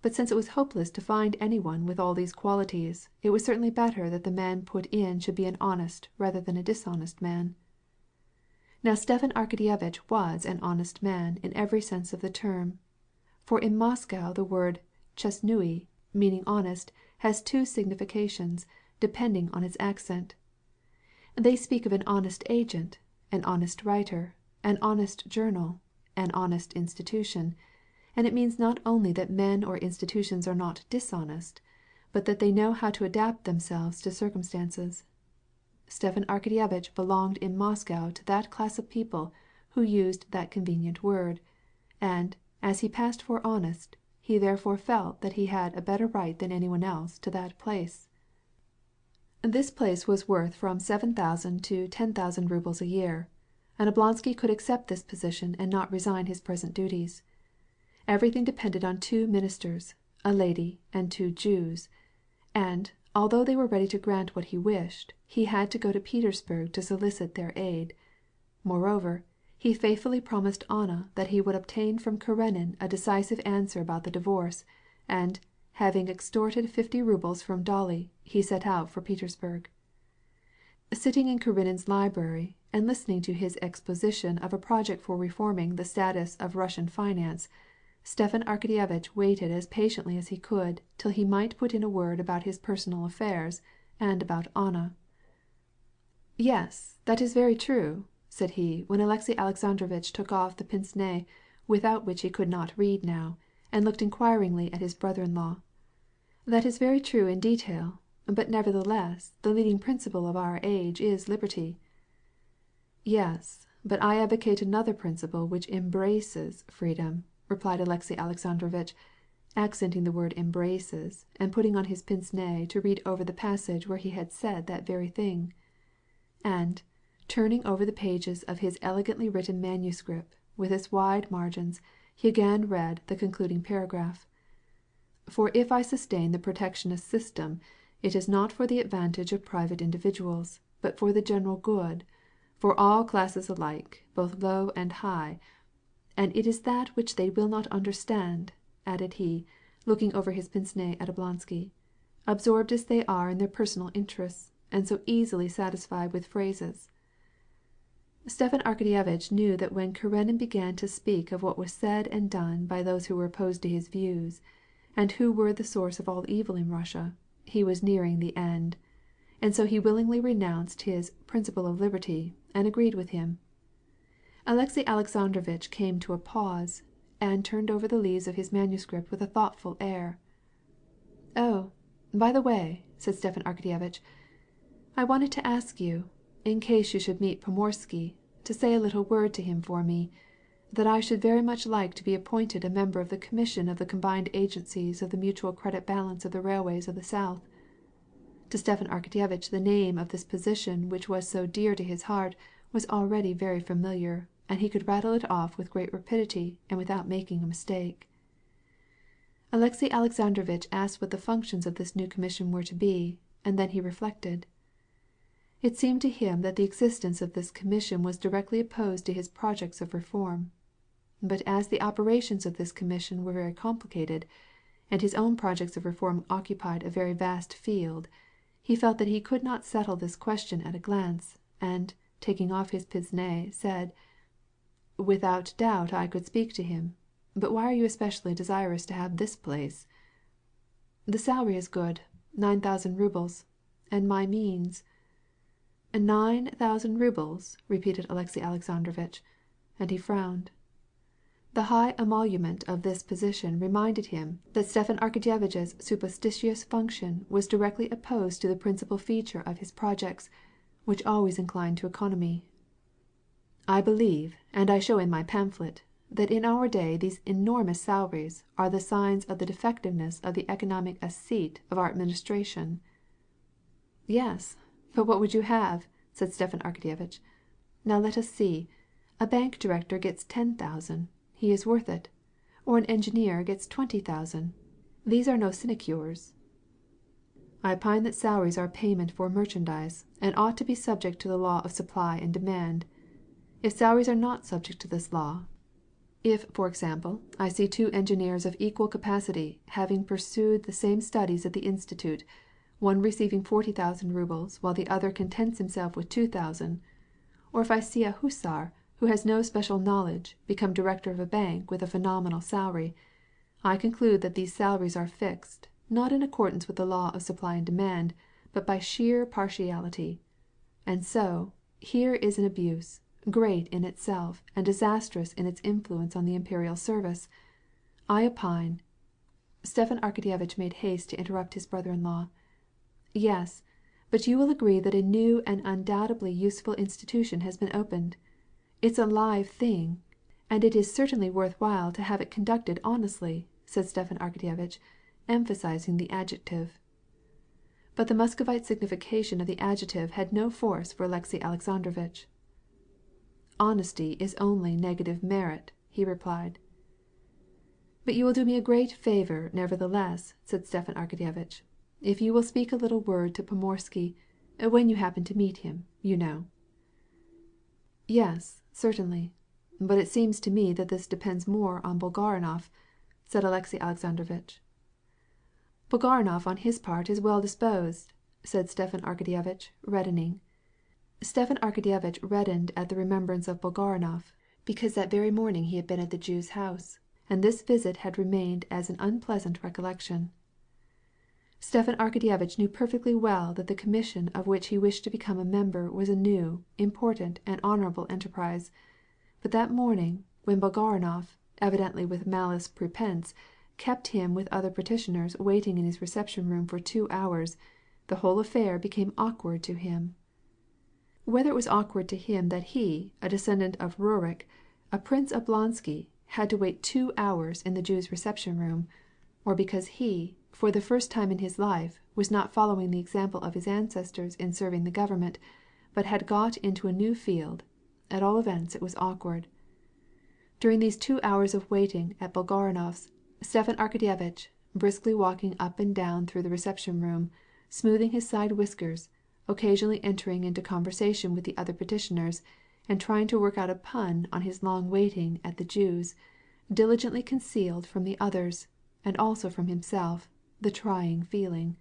But since it was hopeless to find anyone with all these qualities, it was certainly better that the man put in should be an honest rather than a dishonest man. Now Stepan Arkadyevitch was an honest man in every sense of the term, for in Moscow the word chestnui, meaning honest, has two significations, depending on its accent. They speak of an honest agent, an honest writer, an honest journal, an honest institution, and it means not only that men or institutions are not dishonest, but that they know how to adapt themselves to circumstances. Stepan Arkadyevitch belonged in Moscow to that class of people who used that convenient word, and, as he passed for honest, he therefore felt that he had a better right than anyone else to that place. This place was worth from 7,000 to 10,000 rubles a year. and Oblonsky could accept this position and not resign his present duties. Everything depended on 2 ministers, a lady, and 2 Jews, and, although they were ready to grant what he wished, he had to go to Petersburg to solicit their aid. Moreover, he faithfully promised Anna that he would obtain from Karenin a decisive answer about the divorce, and, having extorted 50 rubles from Dolly, he set out for Petersburg. Sitting in Karenin's library and listening to his exposition of a project for reforming the status of Russian finance, Stepan Arkadyevitch waited as patiently as he could till he might put in a word about his personal affairs and about Anna. "Yes, that is very true," said he, when Alexey Alexandrovitch took off the pince nez, without which he could not read now, and looked inquiringly at his brother-in-law. "That is very true in detail, but nevertheless the leading principle of our age is liberty." "Yes, but I advocate another principle which embraces freedom," replied Alexey Alexandrovitch, accenting the word embraces, and putting on his pince nez to read over the passage where he had said that very thing. And, turning over the pages of his elegantly written manuscript, with its wide margins, he again read the concluding paragraph. "For if I sustain the protectionist system, it is not for the advantage of private individuals, but for the general good, for all classes alike, both low and high. And it is that which they will not understand," added he, looking over his pince nez at Oblonsky, "absorbed as they are in their personal interests, and so easily satisfied with phrases." Stepan Arkadyevitch knew that when Karenin began to speak of what was said and done by those who were opposed to his views, and who were the source of all evil in Russia, he was nearing the end, and so he willingly renounced his "principle of liberty" and agreed with him. Alexey Alexandrovitch came to a pause, and turned over the leaves of his manuscript with a thoughtful air. "Oh, by the way," said Stepan Arkadyevitch, "I wanted to ask you, in case you should meet Pomorsky, to say a little word to him for me, that I should very much like to be appointed a member of the commission of the combined agencies of the mutual credit balance of the railways of the South." To Stepan Arkadyevitch the name of this position which was so dear to his heart was already very familiar, and he could rattle it off with great rapidity and without making a mistake. Alexey Alexandrovitch asked what the functions of this new commission were to be, and then he reflected. It seemed to him that the existence of this commission was directly opposed to his projects of reform. But as the operations of this commission were very complicated, and his own projects of reform occupied a very vast field, he felt that he could not settle this question at a glance, and, taking off his pince nez, said, "Without doubt I could speak to him. But why are you especially desirous to have this place?" "The salary is good, 9,000 rubles, and my means—" "9,000 rubles?" repeated Alexey Alexandrovitch, and he frowned. The high emolument of this position reminded him that Stepan Arkadyevitch's supposititious function was directly opposed to the principal feature of his projects, which always inclined to economy. "I believe, and I show in my pamphlet, that in our day these enormous salaries are the signs of the defectiveness of the economic assiette of our administration." "Yes, but what would you have?" said Stepan Arkadyevitch. "Now let us see. A bank director gets 10,000. He is worth it. Or an engineer gets 20,000. These are no sinecures." "I opine that salaries are payment for merchandise, and ought to be subject to the law of supply and demand. If salaries are not subject to this law, if, for example, I see 2 engineers of equal capacity having pursued the same studies at the Institute, one receiving 40,000 rubles while the other contents himself with 2,000, or if I see a hussar who has no special knowledge become director of a bank with a phenomenal salary, I conclude that these salaries are fixed, not in accordance with the law of supply and demand, but by sheer partiality. And so, here is an abuse, great in itself and disastrous in its influence on the imperial service. I opine—" Stepan Arkadyevitch made haste to interrupt his brother-in-law. "Yes, but you will agree that a new and undoubtedly useful institution has been opened. It's a live thing, and it is certainly worth while to have it conducted honestly," said Stepan Arkadyevitch, emphasizing the adjective. But the Muscovite signification of the adjective had no force for Alexey Alexandrovitch. Honesty is only negative merit," he replied. "But you will do me a great favour, nevertheless," said Stepan Arkadyevitch, "if you will speak a little word to Pomorsky, when you happen to meet him, you know." "Yes, certainly. But it seems to me that this depends more on Bolgarinoff," said Alexey Alexandrovitch. "Bolgarinoff on his part is well disposed," said Stepan Arkadyevitch, reddening. Stepan Arkadyevitch reddened at the remembrance of Bolgarinoff, because that very morning he had been at the Jew's house, and this visit had remained as an unpleasant recollection. Stepan Arkadyevitch knew perfectly well that the commission of which he wished to become a member was a new, important, and honorable enterprise. But that morning, when Bolgarinoff, evidently with malice prepense, kept him with other petitioners waiting in his reception room for 2 hours, the whole affair became awkward to him. Whether it was awkward to him that he, a descendant of Rurik, a Prince Oblonsky, had to wait 2 hours in the Jew's reception room, or because he, for the first time in his life, was not following the example of his ancestors in serving the government, but had got into a new field, at all events it was awkward. During these 2 hours of waiting at Bolgarinoff's, Stepan Arkadyevitch, briskly walking up and down through the reception room, smoothing his side whiskers, occasionally entering into conversation with the other petitioners, and trying to work out a pun on his long waiting at the Jew's, diligently concealed from the others, and also from himself, the trying feeling.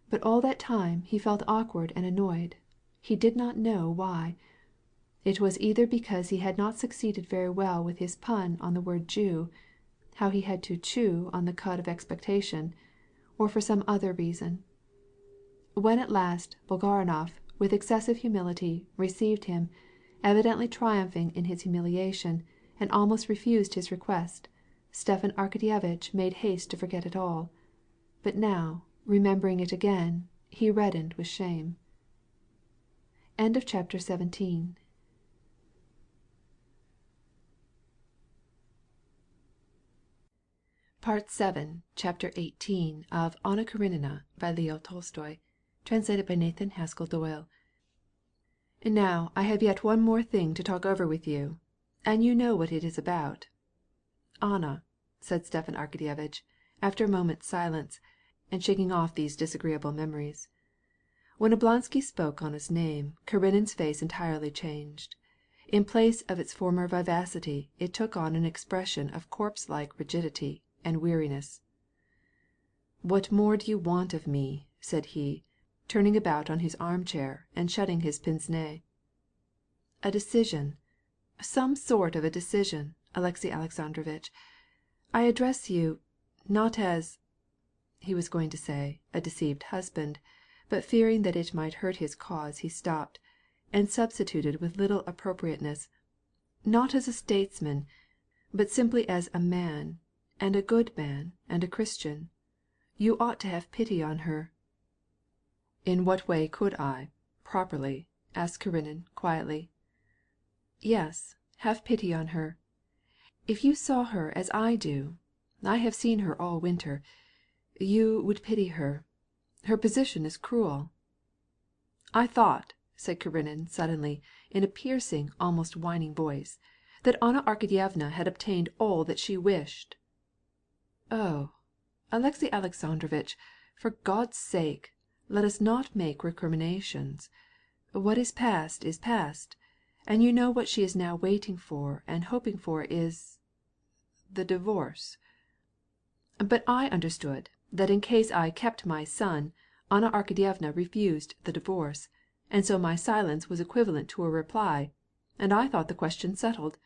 But all that time he felt awkward and annoyed. He did not know why. It was either because he had not succeeded very well with his pun on the word Jew, how he had to chew on the cud of expectation, or for some other reason. When at last Bolgarinoff, with excessive humility, received him, evidently triumphing in his humiliation, and almost refused his request, Stepan Arkadyevitch made haste to forget it all. But now, remembering it again, he reddened with shame. Chapter 17. Part 7, Chapter 18 of Anna Karenina by Leo Tolstoy, translated by Nathan Haskell Doyle. "Now I have yet one more thing to talk over with you, and you know what it is about." "Anna," said Stepan Arkadyevitch, after a moment's silence, and shaking off these disagreeable memories. When Oblonsky spoke Anna's name, Karenin's face entirely changed. In place of its former vivacity it took on an expression of corpse-like rigidity and weariness. "What more do you want of me?" said he, turning about on his armchair and shutting his pince-nez. "A decision, some sort of a decision, Alexey Alexandrovitch. I address you, not as," he was going to say, "a deceived husband," but fearing that it might hurt his cause he stopped, and substituted with little appropriateness, "not as a statesman, but simply as a man, and a good man, and a Christian. You ought to have pity on her." "In what way could I, properly?" asked Karenin quietly. "Yes, have pity on her. If you saw her as I do, I have seen her all winter, you would pity her. Her position is cruel." "I thought," said Karenin suddenly, in a piercing, almost whining voice, "that Anna Arkadyevna had obtained all that she wished." "Oh, Alexey Alexandrovitch, for God's sake, let us not make recriminations. What is past is past, and you know what she is now waiting for and hoping for is the divorce." "But I understood that in case I kept my son, Anna Arkadyevna refused the divorce, and so my silence was equivalent to a reply, and I thought the question settled.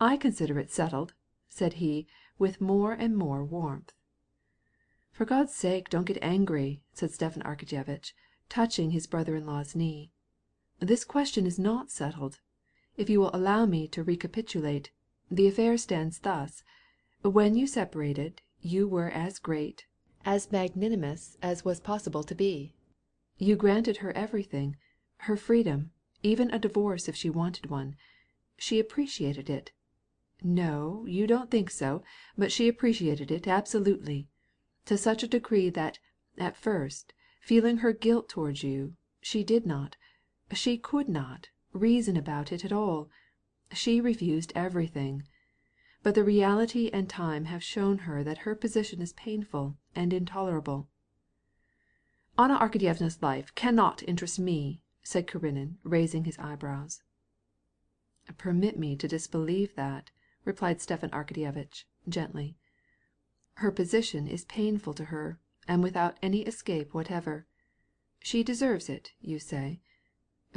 I consider it settled," said he, with more and more warmth. "For God's sake don't get angry," said Stepan Arkadyevitch, touching his brother-in-law's knee. "This question is not settled. If you will allow me to recapitulate, the affair stands thus. When you separated, you were as great, as magnanimous as was possible to be. You granted her everything, her freedom, even a divorce if she wanted one. She appreciated it. No, you don't think so, but she appreciated it absolutely. To such a degree that, at first, feeling her guilt towards you, she could not reason about it at all. She refused everything. But the reality and time have shown her that her position is painful and intolerable. "Anna Arkadyevna's life cannot interest me," said Karenin, raising his eyebrows. "Permit me to disbelieve that," replied Stepan Arkadyevitch gently. "Her position is painful to her, and without any escape whatever. She deserves it, you say.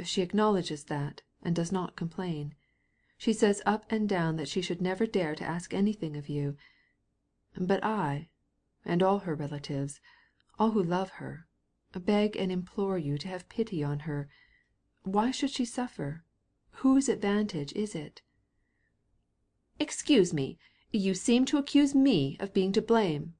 She acknowledges that, and does not complain. She says up and down that she should never dare to ask anything of you. But I, and all her relatives, all who love her, beg and implore you to have pity on her. Why should she suffer? Whose advantage is it?" "Excuse me, you seem to accuse me of being to blame."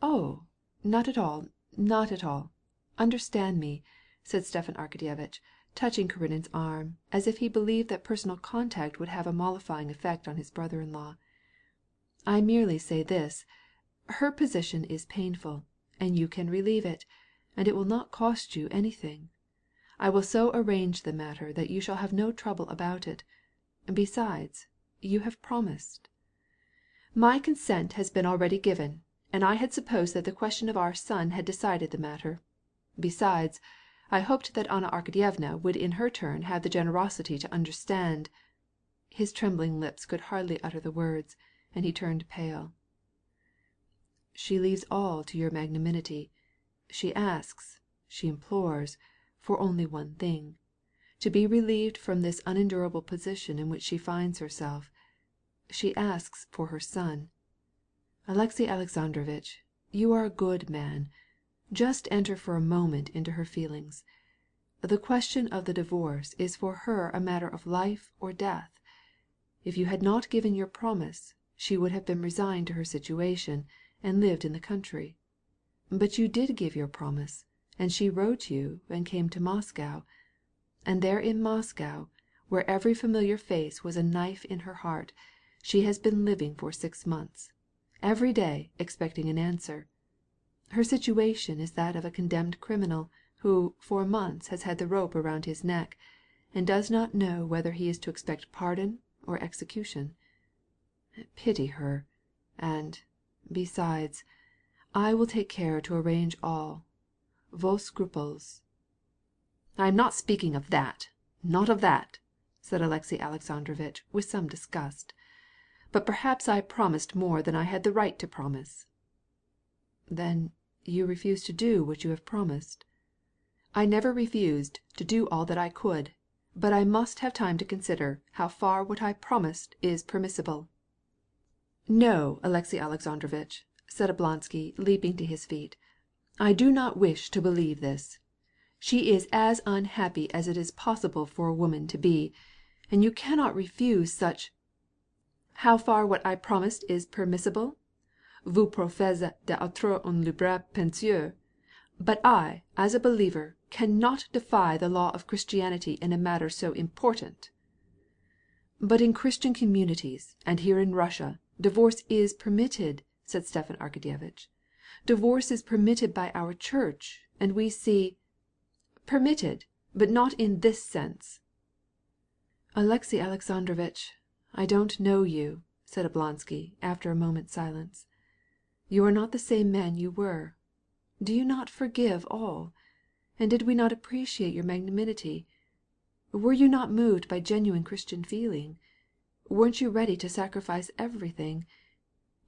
"Oh, not at all, not at all. Understand me," said Stepan Arkadyevitch, touching Karenin's arm, as if he believed that personal contact would have a mollifying effect on his brother-in-law. "I merely say this. Her position is painful, and you can relieve it, and it will not cost you anything. I will so arrange the matter that you shall have no trouble about it. Besides, you have promised." "My consent has been already given, and I had supposed that the question of our son had decided the matter. Besides, I hoped that Anna Arkadyevna would in her turn have the generosity to understand—" His trembling lips could hardly utter the words, and he turned pale. "She leaves all to your magnanimity. She asks, she implores, for only one thing, to be relieved from this unendurable position in which she finds herself. She asks for her son. Alexey Alexandrovitch, you are a good man. Just enter for a moment into her feelings. The question of the divorce is for her a matter of life or death. If you had not given your promise, she would have been resigned to her situation and lived in the country. But you did give your promise, and she wrote you and came to Moscow. And there in Moscow, where every familiar face was a knife in her heart, she has been living for 6 months, every day expecting an answer. Her situation is that of a condemned criminal who for months has had the rope around his neck, and does not know whether he is to expect pardon or execution. Pity her, and, besides, I will take care to arrange all. Vos scrupules." "I am not speaking of that, not of that," said Alexey Alexandrovitch with some disgust. "But perhaps I promised more than I had the right to promise." "Then you refuse to do what you have promised?" "I never refused to do all that I could, but I must have time to consider how far what I promised is permissible." "No, Alexey Alexandrovitch," said Oblonsky, leaping to his feet. "I do not wish to believe this. She is as unhappy as it is possible for a woman to be, and you cannot refuse such—" "How far what I promised is permissible? Vous professez d'être un libre penseur, but I, as a believer, cannot defy the law of Christianity in a matter so important." "But in Christian communities, and here in Russia, divorce is permitted," said Stepan Arkadyevitch. "Divorce is permitted by our church, and we see—" "Permitted, but not in this sense." "Alexey Alexandrovitch, I don't know you," said Oblonsky after a moment's silence. "You are not the same man you were. Do you not forgive all? And did we not appreciate your magnanimity? Were you not moved by genuine Christian feeling? Weren't you ready to sacrifice everything?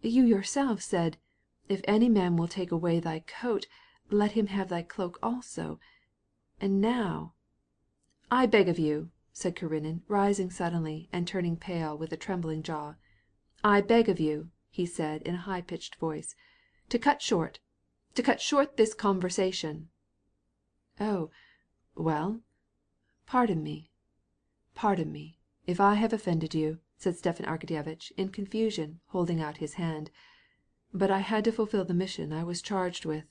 You yourself said, 'If any man will take away thy coat, let him have thy cloak also.' And now—" "I beg of you," said Karenin, rising suddenly and turning pale with a trembling jaw. "I beg of you," he said in a high-pitched voice, to cut short this conversation." "Oh, well, pardon me, if I have offended you," said Stepan Arkadyevitch in confusion, holding out his hand. "But I had to fulfill the mission I was charged with."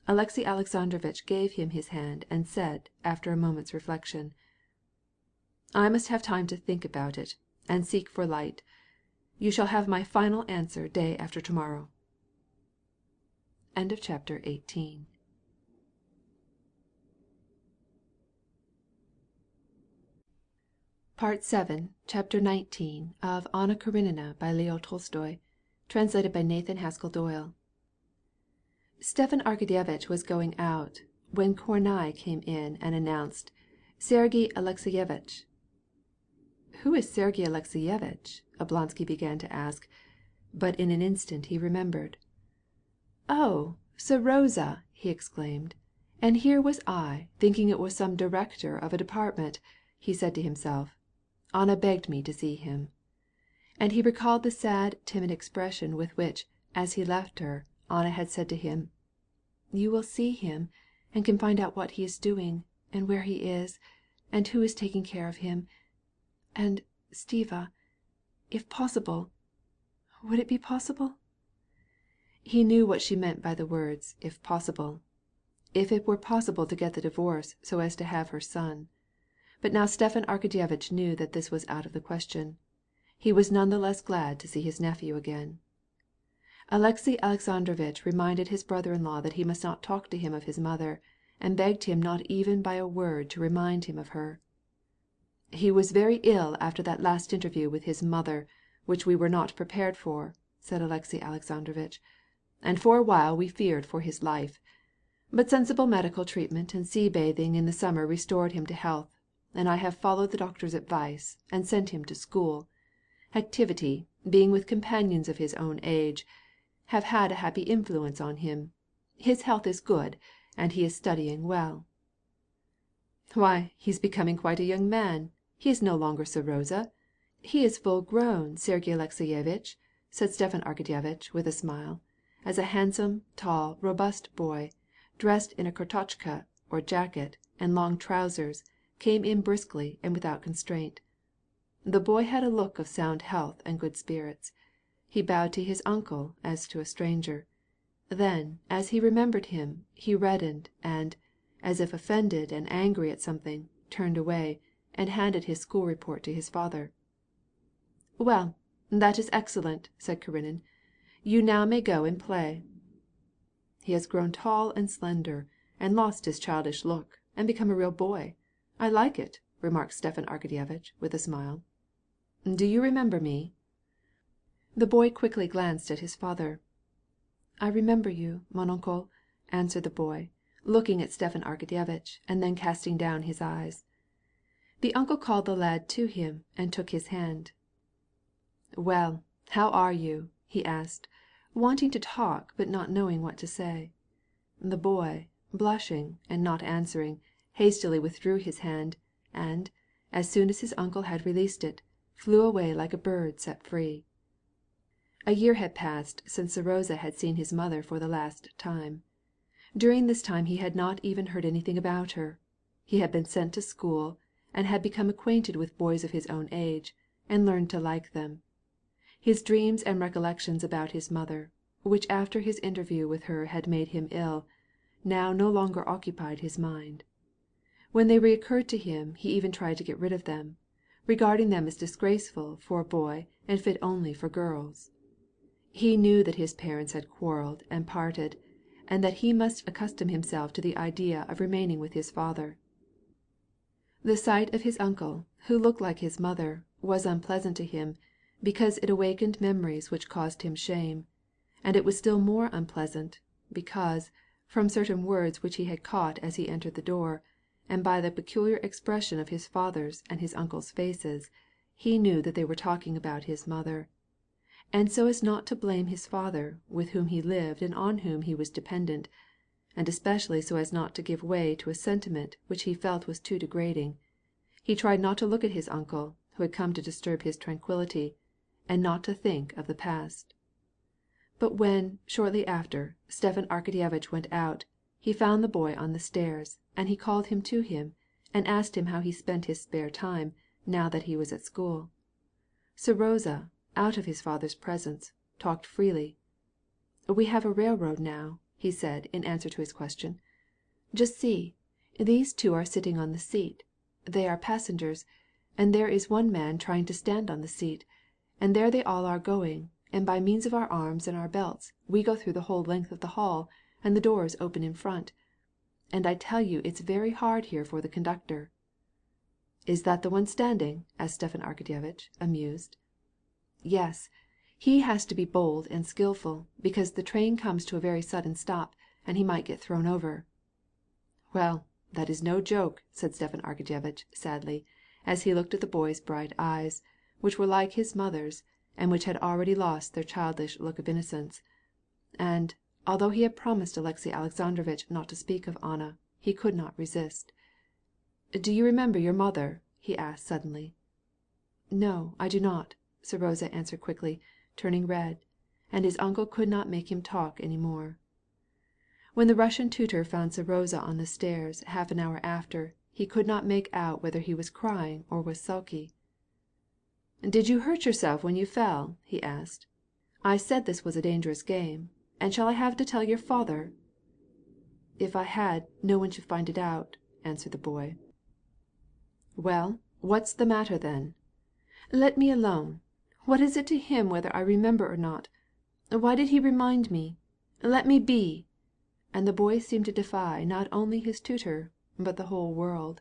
Alexey Alexandrovitch gave him his hand and said, after a moment's reflection, "I must have time to think about it, and seek for light. You shall have my final answer day after tomorrow." Chapter 19 Part 7, Chapter 19 of Anna Karenina by Leo Tolstoy, translated by Nathan Haskell Doyle. Stepan Arkadyevitch was going out, when Kornei came in and announced, "Sergey Alexeyevitch." "Who is Sergey Alexeyevitch?" Oblonsky began to ask, but in an instant he remembered. "Oh, Seroza!" he exclaimed. "And here was I, thinking it was some director of a department," he said to himself. Anna begged me to see him. And he recalled the sad, timid expression with which, as he left her, Anna had said to him, "You will see him, and can find out what he is doing, and where he is, and who is taking care of him. And, Stiva, if possible, would it be possible?" He knew what she meant by the words, "if possible." If it were possible to get the divorce so as to have her son. But now Stepan Arkadyevitch knew that this was out of the question. He was none the less glad to see his nephew again. Alexey Alexandrovitch reminded his brother-in-law that he must not talk to him of his mother, and begged him not even by a word to remind him of her. "He was very ill after that last interview with his mother, which we were not prepared for," said Alexey Alexandrovitch, "and for a while we feared for his life. But sensible medical treatment and sea-bathing in the summer restored him to health, and I have followed the doctor's advice, and sent him to school. Activity, being with companions of his own age, have had a happy influence on him. His health is good, and he is studying well." "Why, he's becoming quite a young man. He is no longer Seroza. He is full grown, Sergey Alexeyevitch," said Stepan Arkadyevitch with a smile, as a handsome, tall, robust boy, dressed in a kurtochka or jacket and long trousers, came in briskly and without constraint. The boy had a look of sound health and good spirits. He bowed to his uncle as to a stranger. Then, as he remembered him, he reddened and, as if offended and angry at something, turned away, and handed his school report to his father. "Well, that is excellent," said Karenin. "You now may go and play." "He has grown tall and slender, and lost his childish look, and become a real boy. I like it," remarked Stepan Arkadyevitch with a smile. "Do you remember me?" The boy quickly glanced at his father. "I remember you, mon oncle," answered the boy, looking at Stepan Arkadyevitch and then casting down his eyes. The uncle called the lad to him and took his hand. "Well, how are you?" he asked, wanting to talk but not knowing what to say. The boy, blushing and not answering, hastily withdrew his hand, and, as soon as his uncle had released it, flew away like a bird set free. A year had passed since Seroza had seen his mother for the last time. During this time he had not even heard anything about her. He had been sent to school, and had become acquainted with boys of his own age, and learned to like them. His dreams and recollections about his mother, which after his interview with her had made him ill, now no longer occupied his mind. When they recurred to him he even tried to get rid of them, regarding them as disgraceful for a boy and fit only for girls. He knew that his parents had quarreled and parted, and that he must accustom himself to the idea of remaining with his father. The sight of his uncle, who looked like his mother, was unpleasant to him, because it awakened memories which caused him shame, and it was still more unpleasant, because, from certain words which he had caught as he entered the door, and by the peculiar expression of his father's and his uncle's faces, he knew that they were talking about his mother. And so as not to blame his father, with whom he lived and on whom he was dependent, and especially so as not to give way to a sentiment which he felt was too degrading, he tried not to look at his uncle, who had come to disturb his tranquillity, and not to think of the past. But when, shortly after, Stepan Arkadyevitch went out, he found the boy on the stairs, and he called him to him, and asked him how he spent his spare time, now that he was at school. Seroza, out of his father's presence, talked freely. "We have a railroad now," he said in answer to his question. "Just see, these two are sitting on the seat. They are passengers, and there is one man trying to stand on the seat, and there they all are going, and by means of our arms and our belts we go through the whole length of the hall, and the doors open in front. And I tell you it's very hard here for the conductor." "Is that the one standing?" asked Stepan Arkadyevitch, amused. "Yes. He has to be bold and skilful, because the train comes to a very sudden stop, and he might get thrown over." "Well, that is no joke," said Stepan Arkadyevitch sadly, as he looked at the boy's bright eyes, which were like his mother's, and which had already lost their childish look of innocence. And, although he had promised Alexey Alexandrovitch not to speak of Anna, he could not resist. "Do you remember your mother?" he asked suddenly. "No, I do not," Seroza answered quickly, turning red, and his uncle could not make him talk any more. When the Russian tutor found Seroza on the stairs half an hour after, he could not make out whether he was crying or was sulky. "Did you hurt yourself when you fell?" he asked. "I said this was a dangerous game, and shall I have to tell your father?" "If I had, no one should find it out," answered the boy. "Well, what's the matter then?" "Let me alone. What is it to him whether I remember or not? Why did he remind me? Let me be!" And the boy seemed to defy not only his tutor, but the whole world.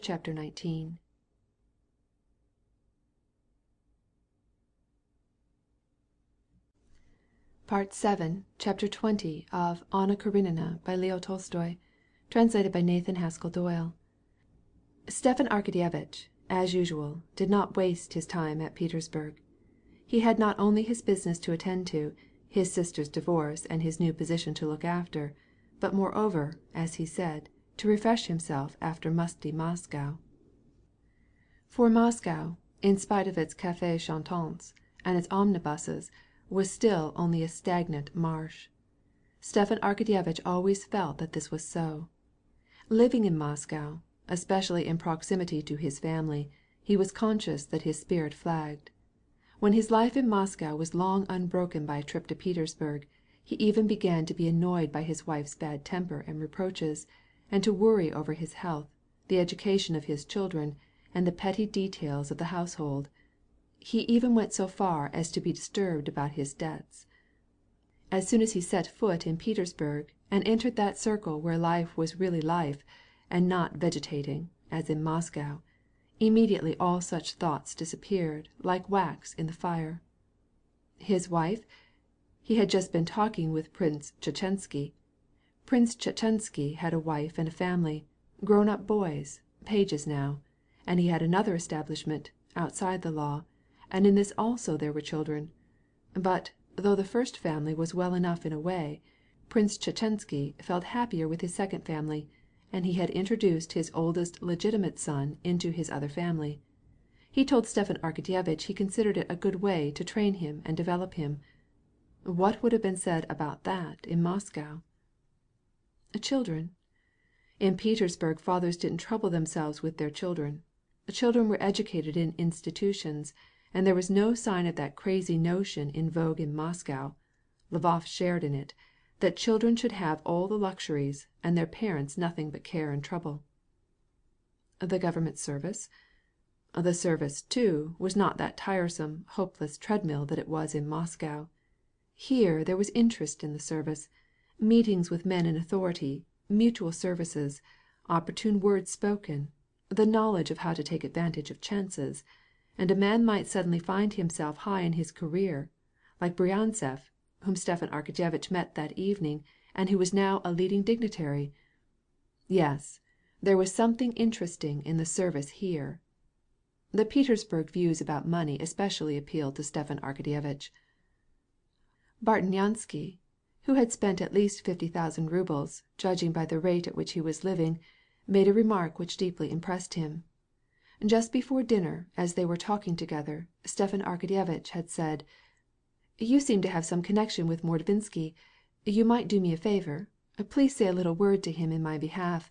Chapter 19. Part 7, Chapter 20 of Anna Karenina by Leo Tolstoy, translated by Nathan Haskell Doyle. Stepan Arkadyevitch, as usual, did not waste his time at Petersburg. He had not only his business to attend to, his sister's divorce and his new position to look after, but moreover, as he said, to refresh himself after musty Moscow. For Moscow, in spite of its cafés chantants and its omnibuses, was still only a stagnant marsh. Stepan Arkadyevitch always felt that this was so. Living in Moscow, especially in proximity to his family, he was conscious that his spirit flagged. When his life in Moscow was long unbroken by a trip to Petersburg, he even began to be annoyed by his wife's bad temper and reproaches, and to worry over his health, the education of his children, and the petty details of the household. He even went so far as to be disturbed about his debts. As soon as he set foot in Petersburg and entered that circle where life was really life, and not vegetating, as in Moscow, immediately all such thoughts disappeared like wax in the fire. His wife? He had just been talking with Prince Tchetchensky. Prince Tchetchensky had a wife and a family, grown-up boys, pages now, and he had another establishment, outside the law, and in this also there were children. But, though the first family was well enough in a way, Prince Tchetchensky felt happier with his second family, and he had introduced his oldest legitimate son into his other family. He told Stepan Arkadyevitch he considered it a good way to train him and develop him. What would have been said about that in Moscow? Children. In Petersburg fathers didn't trouble themselves with their children. Children were educated in institutions, and there was no sign of that crazy notion in vogue in Moscow (Lvov shared in it) that children should have all the luxuries and their parents nothing but care and trouble. The government service? The service, too, was not that tiresome, hopeless treadmill that it was in Moscow. Here there was interest in the service, meetings with men in authority, mutual services, opportune words spoken, the knowledge of how to take advantage of chances, and a man might suddenly find himself high in his career, like Bryanzev, whom Stepan Arkadyevitch met that evening, and who was now a leading dignitary. Yes, there was something interesting in the service here. The Petersburg views about money especially appealed to Stepan Arkadyevitch. Bartnyansky, who had spent at least 50,000 rubles, judging by the rate at which he was living, made a remark which deeply impressed him. Just before dinner, as they were talking together, Stepan Arkadyevitch had said, "You seem to have some connection with Mordvinsky. You might do me a favor. Please say a little word to him in my behalf.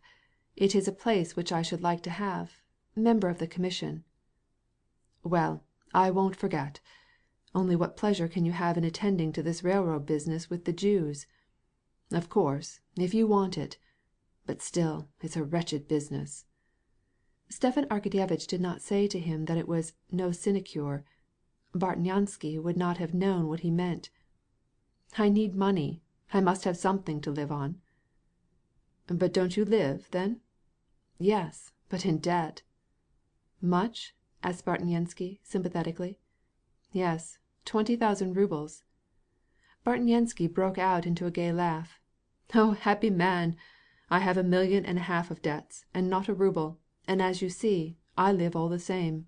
It is a place which I should like to have. Member of the commission." "Well, I won't forget. Only what pleasure can you have in attending to this railroad business with the Jews? Of course, if you want it. But still it's a wretched business." Stepan Arkadyevitch did not say to him that it was no sinecure. Bartnyansky would not have known what he meant. "I need money. I must have something to live on." "But don't you live, then?" "Yes, but in debt." "Much?" asked Bartnyansky sympathetically. "Yes, 20,000 rubles." Bartnyansky broke out into a gay laugh. "Oh, happy man! I have 1.5 million of debts, and not a ruble, and as you see, I live all the same."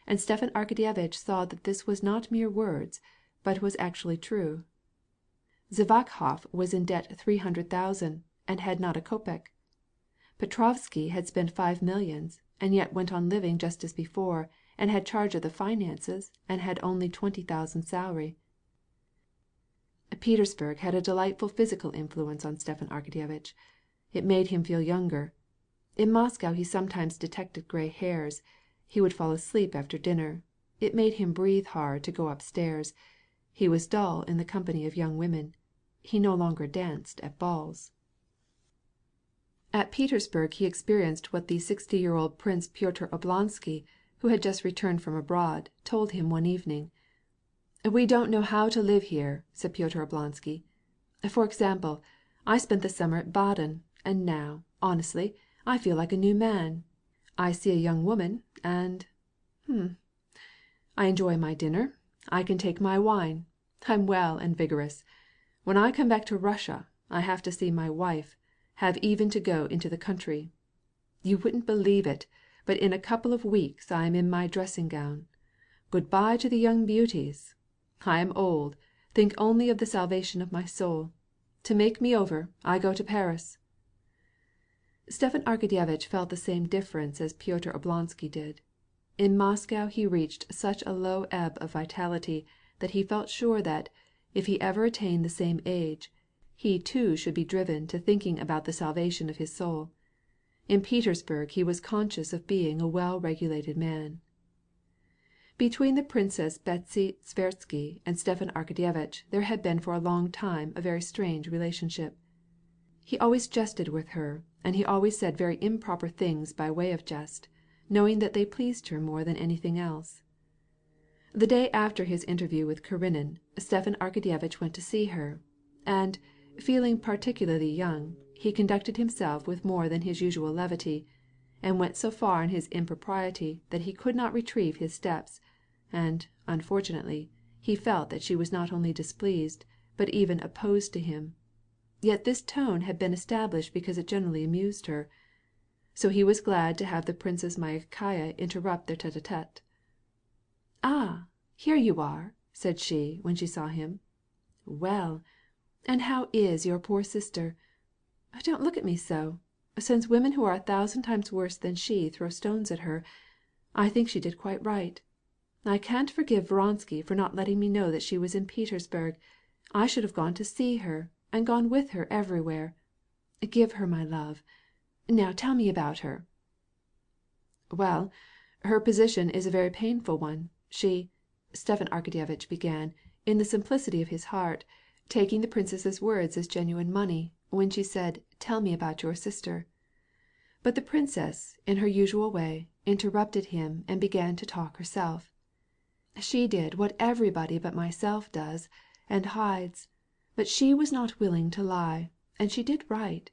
And Stepan Arkadyevitch saw that this was not mere words, but was actually true. Zhivankov was in debt 300,000, and had not a kopek. Petrovsky had spent 5 millions, and yet went on living just as before, and had charge of the finances, and had only 20,000 salary. Petersburg had a delightful physical influence on Stepan Arkadyevitch. It made him feel younger. In Moscow he sometimes detected gray hairs. He would fall asleep after dinner. It made him breathe hard to go upstairs. He was dull in the company of young women. He no longer danced at balls. At Petersburg he experienced what the 60-year-old Prince Pyotr Oblonsky, who had just returned from abroad, told him one evening. "We don't know how to live here," said Pyotr Oblonsky. "For example, I spent the summer at Baden, and now, honestly, I feel like a new man. I see a young woman, and I enjoy my dinner. I can take my wine. I'm well and vigorous. When I come back to Russia, I have to see my wife, have even to go into the country. You wouldn't believe it, but in a couple of weeks I am in my dressing gown. Good-bye to the young beauties. I am old. Think only of the salvation of my soul. To make me over, I go to Paris." Stepan Arkadyevitch felt the same difference as Pyotr Oblonsky did. In Moscow he reached such a low ebb of vitality that he felt sure that, if he ever attained the same age, he too should be driven to thinking about the salvation of his soul. In Petersburg he was conscious of being a well-regulated man. Between the Princess Betsy Tversky and Stepan Arkadyevitch there had been for a long time a very strange relationship. He always jested with her, and he always said very improper things by way of jest, knowing that they pleased her more than anything else. The day after his interview with Karenin, Stepan Arkadyevitch went to see her, and, feeling particularly young, he conducted himself with more than his usual levity, and went so far in his impropriety that he could not retrieve his steps, and, unfortunately, he felt that she was not only displeased, but even opposed to him. Yet this tone had been established because it generally amused her. So he was glad to have the Princess Myakaya interrupt their tête-à-tête. "Ah, here you are," said she, when she saw him. "Well, and how is your poor sister? Don't look at me so. Since women who are 1,000 times worse than she throw stones at her, I think she did quite right. I can't forgive Vronsky for not letting me know that she was in Petersburg. I should have gone to see her, and gone with her everywhere. Give her my love. Now tell me about her." "Well, her position is a very painful one. Stepan Arkadyevitch began, in the simplicity of his heart, taking the princess's words as genuine money, when she said, "Tell me about your sister." But the princess, in her usual way, interrupted him and began to talk herself. "She did what everybody but myself does, and hides. But she was not willing to lie, and she did right.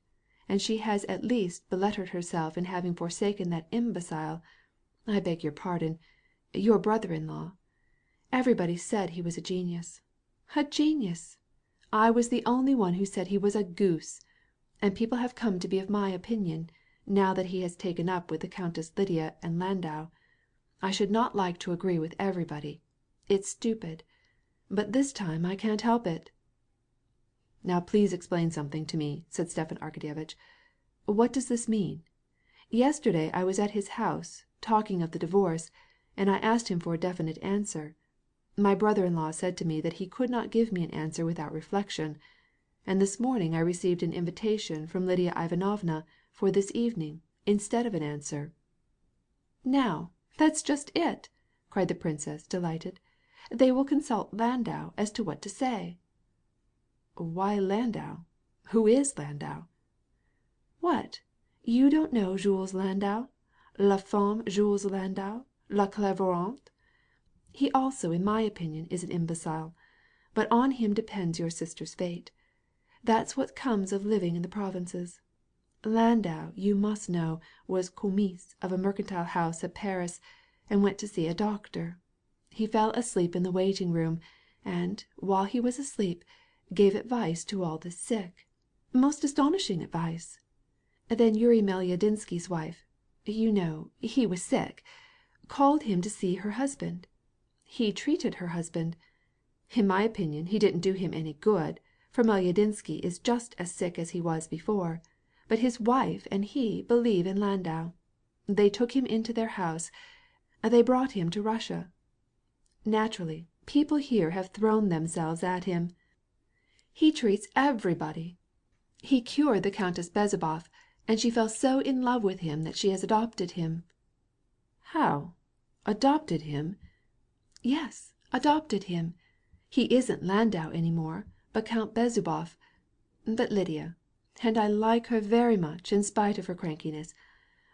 And she has at least bettered herself in having forsaken that imbecile—I beg your pardon—your brother-in-law. Everybody said he was a genius. A genius! I was the only one who said he was a goose. And people have come to be of my opinion, now that he has taken up with the Countess Lydia and Landau. I should not like to agree with everybody. It's stupid. But this time I can't help it." "Now please explain something to me," said Stepan Arkadyevitch. "What does this mean? Yesterday I was at his house, talking of the divorce, and I asked him for a definite answer. My brother-in-law said to me that he could not give me an answer without reflection. And this morning I received an invitation from Lydia Ivanovna for this evening, instead of an answer." "Now, that's just it!" cried the princess, delighted. "They will consult Landau as to what to say." "Why Landau? Who is Landau?" "What? You don't know Jules Landau? La femme Jules Landau, la clairvoyante? He also, in my opinion, is an imbecile. But on him depends your sister's fate. That's what comes of living in the provinces. Landau, you must know, was commis of a mercantile house at Paris, and went to see a doctor. He fell asleep in the waiting room, and, while he was asleep, gave advice to all the sick. Most astonishing advice. Then Yuri Melyadinsky's wife, you know, he was sick, called him to see her husband. He treated her husband. In my opinion, he didn't do him any good, for Melyadinsky is just as sick as he was before. But his wife and he believe in Landau. They took him into their house. They brought him to Russia. Naturally, people here have thrown themselves at him. He treats everybody. He cured the Countess Bezzubov, and she fell so in love with him that she has adopted him." "How? Adopted him?" "Yes, adopted him. He isn't Landau any more, but Count Bezzubov. But Lydia, and I like her very much in spite of her crankiness,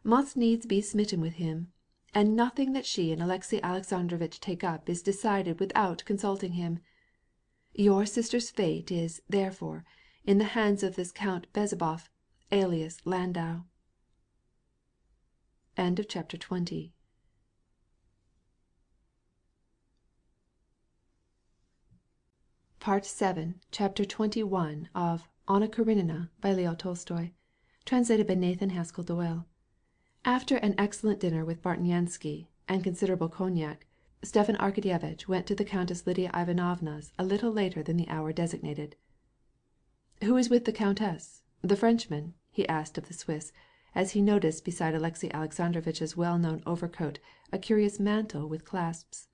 must needs be smitten with him, and nothing that she and Alexey Alexandrovitch take up is decided without consulting him. Your sister's fate is, therefore, in the hands of this Count Bezzubov, alias Landau." Chapter 21. Part 7, Chapter 21 of Anna Karenina by Leo Tolstoy. Translated by Nathan Haskell Doyle. After an excellent dinner with Bartnyansky and considerable cognac, Stepan Arkadyevitch went to the Countess Lidia Ivanovna's a little later than the hour designated. "Who is with the Countess? The Frenchman?" he asked of the Swiss, as he noticed beside Alexey Alexandrovitch's well-known overcoat a curious mantle with clasps.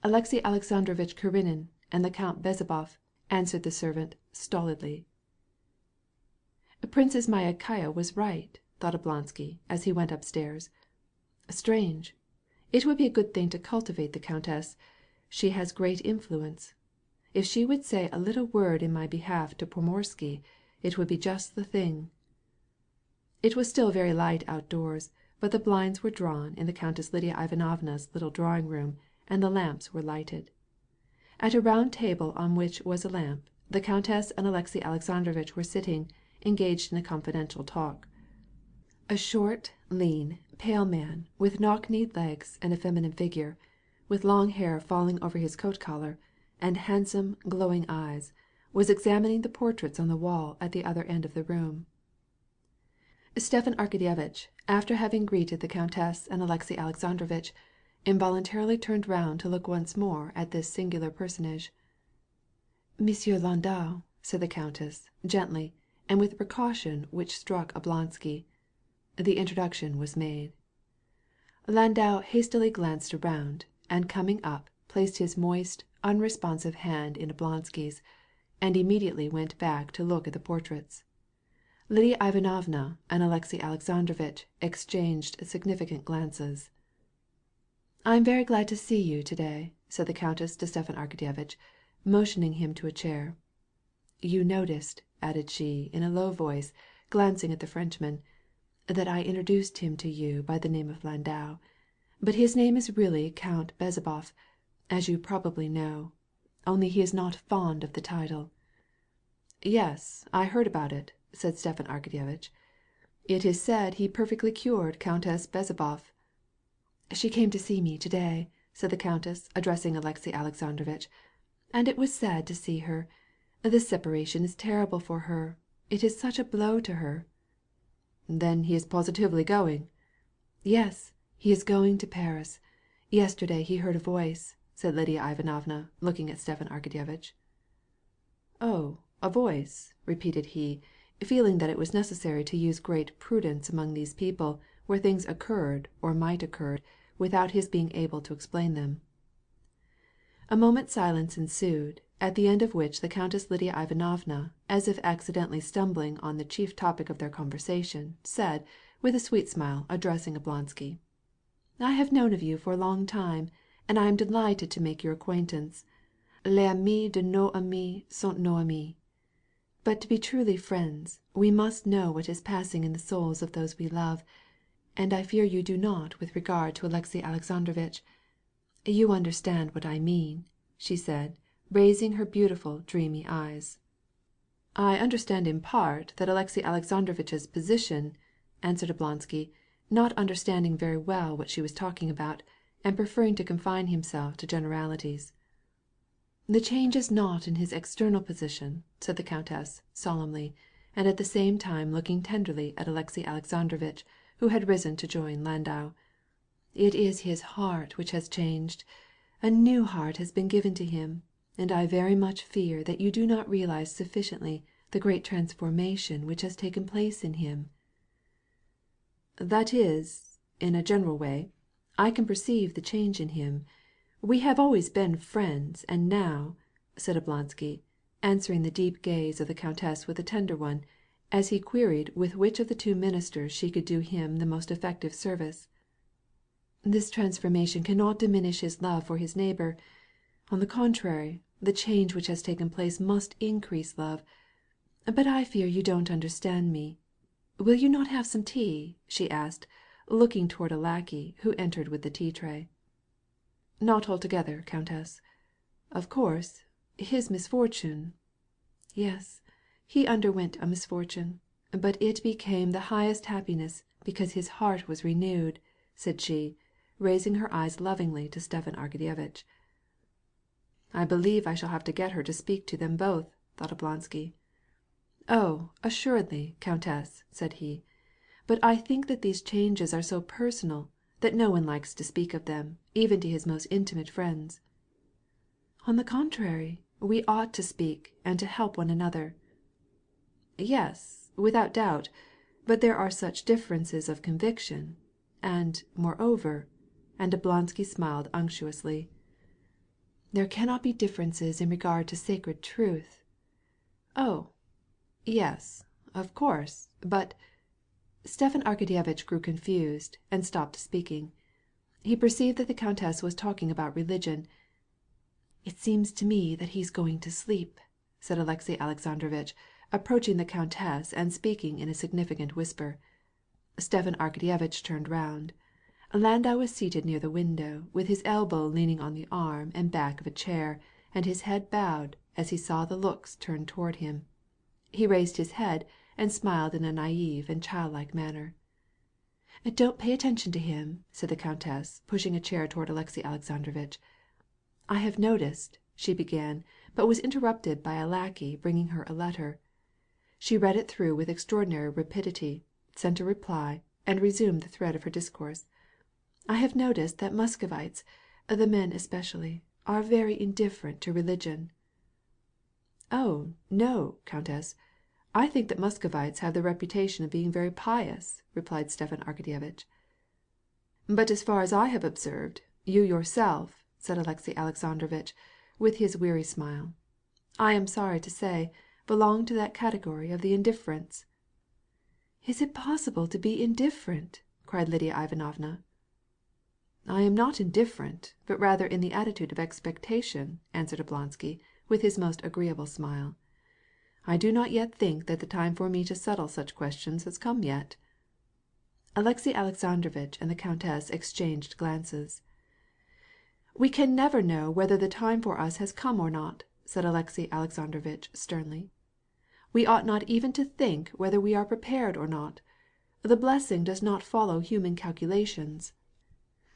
"Alexey Alexandrovitch Karenin and the Count Bezzubov," answered the servant stolidly. "Princess Myakaya was right," thought Oblonsky as he went upstairs. "Strange. It would be a good thing to cultivate the Countess. She has great influence. If she would say a little word in my behalf to Pomorsky, it would be just the thing." It was still very light outdoors, but the blinds were drawn in the Countess Lidia Ivanovna's little drawing-room, and the lamps were lighted. At a round table on which was a lamp, the Countess and Alexey Alexandrovitch were sitting, engaged in a confidential talk. A short, lean, pale man, with knock-kneed legs and a feminine figure, with long hair falling over his coat-collar, and handsome, glowing eyes, was examining the portraits on the wall at the other end of the room. Stepan Arkadyevitch, after having greeted the Countess and Alexey Alexandrovitch, involuntarily turned round to look once more at this singular personage. "Monsieur Landau," said the Countess, gently, and with a precaution which struck Oblonsky. The introduction was made. Landau hastily glanced around, and coming up, placed his moist, unresponsive hand in Oblonsky's, and immediately went back to look at the portraits. Lidia Ivanovna and Alexey Alexandrovitch exchanged significant glances. "I am very glad to see you today," said the Countess to Stepan Arkadyevitch, motioning him to a chair. "You noticed," added she in a low voice, glancing at the Frenchman, "that I introduced him to you by the name of Landau, but his name is really Count Bezzubov, as you probably know, only he is not fond of the title." "Yes, I heard about it," said Stepan Arkadyevitch. "It is said he perfectly cured Countess Bezzubov." "She came to see me today," said the Countess, addressing Alexey Alexandrovitch, "and it was sad to see her. This separation is terrible for her. It is such a blow to her." "Then he is positively going?" "Yes, he is going to Paris. Yesterday he heard a voice," said Lidia Ivanovna, looking at Stepan Arkadyevitch. "Oh, a voice," repeated he, feeling that it was necessary to use great prudence among these people where things occurred or might occur without his being able to explain them. A moment's silence ensued, at the end of which the Countess Lidia Ivanovna, as if accidentally stumbling on the chief topic of their conversation, said, with a sweet smile, addressing Oblonsky, "I have known of you for a long time, and I am delighted to make your acquaintance. Les amis de nos amis sont nos amis. But to be truly friends, we must know what is passing in the souls of those we love, and I fear you do not with regard to Alexey Alexandrovitch. You understand what I mean," she said, raising her beautiful dreamy eyes. "I understand in part that Alexey Alexandrovitch's position," answered Oblonsky, not understanding very well what she was talking about, and preferring to confine himself to generalities. "The change is not in his external position," said the countess, solemnly, and at the same time looking tenderly at Alexey Alexandrovitch, who had risen to join Landau. "It is his heart which has changed. A new heart has been given to him, and I very much fear that you do not realize sufficiently the great transformation which has taken place in him." "That is, in a general way, I can perceive the change in him. We have always been friends, and now," said Oblonsky, answering the deep gaze of the countess with a tender one, as he queried with which of the two ministers she could do him the most effective service. "This transformation cannot diminish his love for his neighbor. On the contrary, the change which has taken place must increase love. But I fear you don't understand me. Will you not have some tea?" she asked, looking toward a lackey who entered with the tea tray. "Not altogether, countess. Of course, his misfortune—" "Yes, he underwent a misfortune, but it became the highest happiness because his heart was renewed," said she, raising her eyes lovingly to Stepan Arkadyevitch. "I believe I shall have to get her to speak to them both," thought Oblonsky. "Oh, assuredly, countess," said he. "But I think that these changes are so personal that no one likes to speak of them, even to his most intimate friends." "On the contrary, we ought to speak and to help one another." "Yes, without doubt, but there are such differences of conviction, and, moreover," and Oblonsky smiled unctuously, "there cannot be differences in regard to sacred truth." "Oh, yes, of course, but—" Stepan Arkadyevitch grew confused and stopped speaking. He perceived that the countess was talking about religion. "It seems to me that he's going to sleep," said Alexey Alexandrovitch, approaching the countess and speaking in a significant whisper. Stepan Arkadyevitch turned round. Landau was seated near the window, with his elbow leaning on the arm and back of a chair, and his head bowed as he saw the looks turned toward him. He raised his head and smiled in a naïve and childlike manner. "Don't pay attention to him," said the countess, pushing a chair toward Alexey Alexandrovitch. "I have noticed," she began, but was interrupted by a lackey bringing her a letter. She read it through with extraordinary rapidity, sent a reply, and resumed the thread of her discourse. "I have noticed that Muscovites, the men especially, are very indifferent to religion." "Oh, no, countess. I think that Muscovites have the reputation of being very pious," replied Stepan Arkadyevitch. "But as far as I have observed, you yourself," said Alexey Alexandrovitch, with his weary smile, "I am sorry to say, belong to that category of the indifferents." "Is it possible to be indifferent?" cried Lydia Ivanovna. "I am not indifferent, but rather in the attitude of expectation," answered Oblonsky, with his most agreeable smile. "I do not yet think that the time for me to settle such questions has come yet." Alexey Alexandrovitch and the countess exchanged glances. "We can never know whether the time for us has come or not," said Alexey Alexandrovitch sternly. "We ought not even to think whether we are prepared or not. The blessing does not follow human calculations,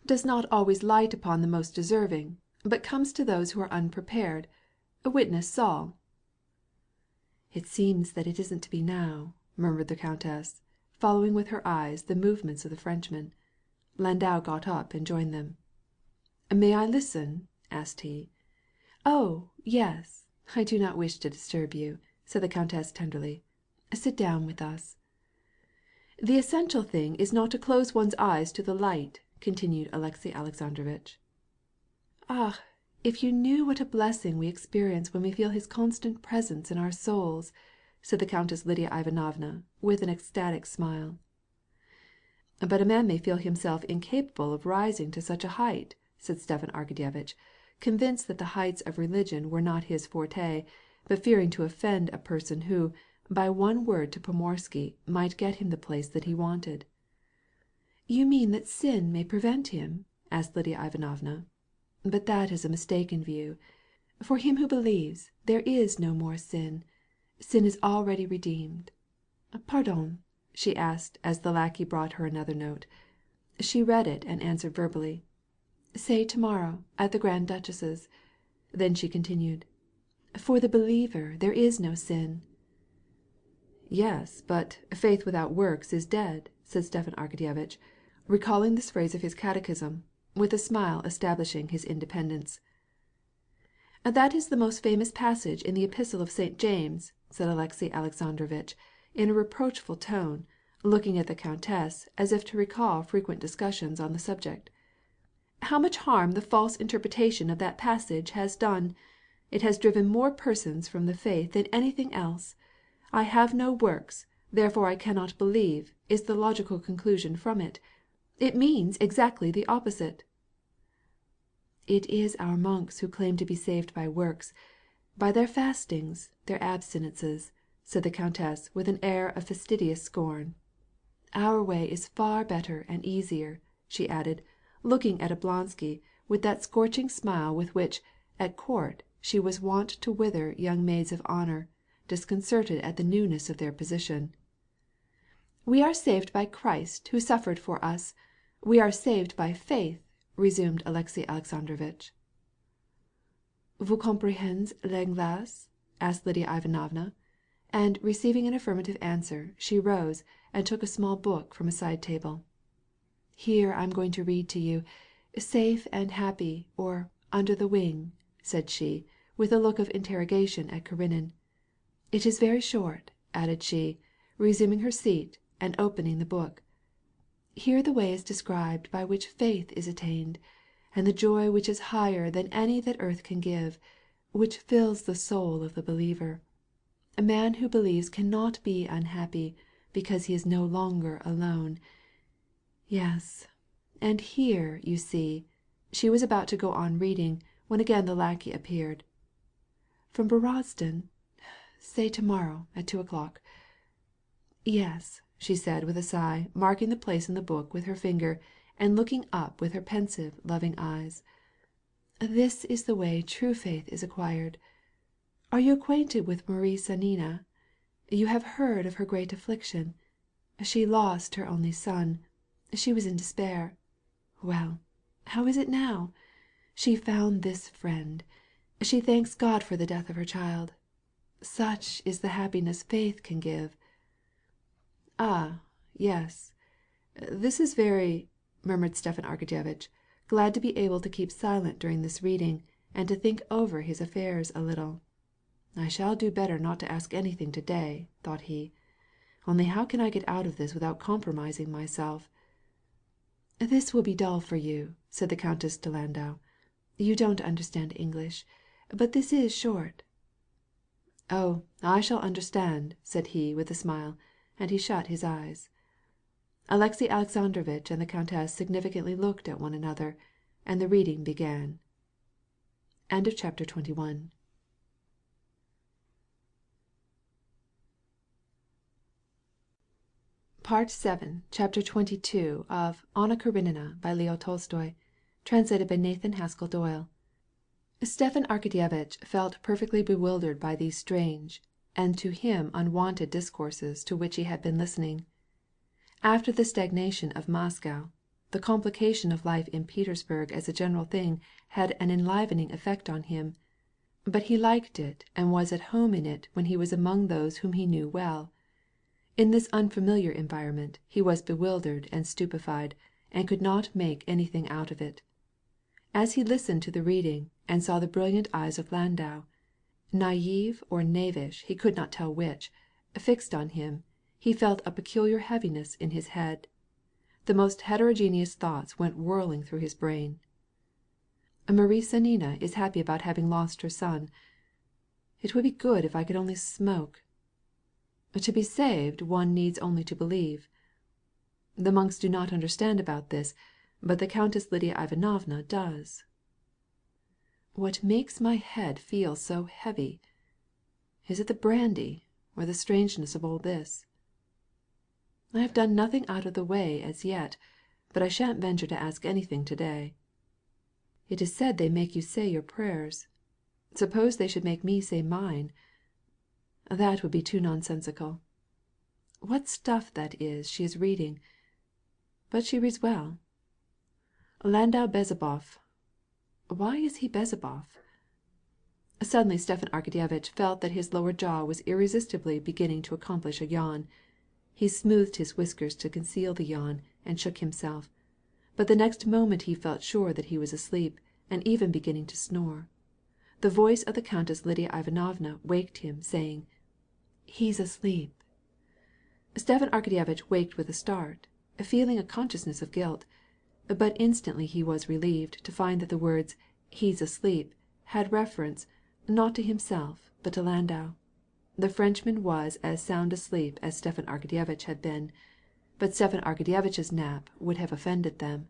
does not always light upon the most deserving, but comes to those who are unprepared. Witness Saul." "It seems that it isn't to be now," murmured the countess, following with her eyes the movements of the Frenchman. Landau got up and joined them. "May I listen?" asked he. "Oh, yes. I do not wish to disturb you," said the countess tenderly. "Sit down with us." "The essential thing is not to close one's eyes to the light," continued Alexey Alexandrovitch. "Ah, if you knew what a blessing we experience when we feel his constant presence in our souls," said the Countess Lydia Ivanovna, with an ecstatic smile. "But a man may feel himself incapable of rising to such a height," said Stepan Arkadyevitch, convinced that the heights of religion were not his forte, but fearing to offend a person who, by one word to Pomorsky, might get him the place that he wanted. "You mean that sin may prevent him?" asked Lydia Ivanovna. "But that is a mistaken view. For him who believes, there is no more sin. Sin is already redeemed. Pardon?" she asked as the lackey brought her another note. She read it and answered verbally. "Say to-morrow, at the Grand Duchess's." Then she continued, "For the believer there is no sin." "Yes, but faith without works is dead," said Stepan Arkadyevitch, recalling this phrase of his catechism, with a smile establishing his independence. "That is the most famous passage in the Epistle of St. James," said Alexey Alexandrovitch, in a reproachful tone, looking at the countess as if to recall frequent discussions on the subject. "How much harm the false interpretation of that passage has done! It has driven more persons from the faith than anything else. 'I have no works, therefore I cannot believe,' is the logical conclusion from it. It means exactly the opposite." "It is our monks who claim to be saved by works, by their fastings, their abstinences," said the countess with an air of fastidious scorn. "Our way is far better and easier," she added, looking at Oblonsky with that scorching smile with which, at court, she was wont to wither young maids of honor, disconcerted at the newness of their position. "We are saved by Christ who suffered for us. We are saved by faith," resumed Alexey Alexandrovitch. "Vous comprenez l'anglais?" asked Lydia Ivanovna, and receiving an affirmative answer, she rose and took a small book from a side table. "Here I'm going to read to you, 'Safe and Happy,' or 'Under the Wing,'" said she, with a look of interrogation at Karenin. "It is very short," added she, resuming her seat and opening the book. "Here the way is described by which faith is attained, and the joy which is higher than any that earth can give, which fills the soul of the believer. A man who believes cannot be unhappy, because he is no longer alone. Yes, and here, you see," she was about to go on reading, when again the lackey appeared. "From Borozdin? Say to-morrow at 2:00. "Yes," she said with a sigh, marking the place in the book with her finger, and looking up with her pensive, loving eyes. "This is the way true faith is acquired. Are you acquainted with Marie Sanina? You have heard of her great affliction. She lost her only son. She was in despair. Well, how is it now? She found this friend. She thanks God for the death of her child. Such is the happiness faith can give." "Ah, yes. This is very," murmured Stepan Arkadyevitch, glad to be able to keep silent during this reading, and to think over his affairs a little. "I shall do better not to ask anything to-day," thought he. "Only how can I get out of this without compromising myself?" "This will be dull for you," said the Countess to Landau. "You don't understand English, but this is short." "Oh, I shall understand," said he with a smile, and he shut his eyes. Alexey Alexandrovitch and the countess significantly looked at one another, and the reading began. Chapter 22. Part 7, Chapter 22 of Anna Karenina by Leo Tolstoy, translated by Nathan Haskell Doyle. Stepan Arkadyevitch felt perfectly bewildered by these strange, and to him unwonted discourses to which he had been listening. After the stagnation of Moscow, the complication of life in Petersburg as a general thing had an enlivening effect on him, but he liked it and was at home in it when he was among those whom he knew well. In this unfamiliar environment he was bewildered and stupefied, and could not make anything out of it. As he listened to the reading and saw the brilliant eyes of Landau, naive or knavish he could not tell which, fixed on him, he felt a peculiar heaviness in his head. The most heterogeneous thoughts went whirling through his brain. "Marie Sanina is happy about having lost her son. It would be good if I could only smoke. To be saved one needs only to believe. The monks do not understand about this, but the Countess Lydia Ivanovna does. What makes my head feel so heavy? Is it the brandy or the strangeness of all this? I have done nothing out of the way as yet, but I shan't venture to ask anything to-day. It is said they make you say your prayers. Suppose they should make me say mine. That would be too nonsensical. What stuff that is she is reading! But she reads well. Landau Bezzubov. Why is he Bezzubov? Suddenly Stepan Arkadyevitch felt that his lower jaw was irresistibly beginning to accomplish a yawn. He smoothed his whiskers to conceal the yawn, and shook himself. But the next moment he felt sure that he was asleep, and even beginning to snore. The voice of the Countess Lidia Ivanovna waked him, saying, "He's asleep." Stepan Arkadyevitch waked with a start, feeling a consciousness of guilt. But instantly he was relieved to find that the words "he's asleep" had reference, not to himself, but to Landau. The Frenchman was as sound asleep as Stepan Arkadyevitch had been, but Stepan Arkadyevitch's nap would have offended them.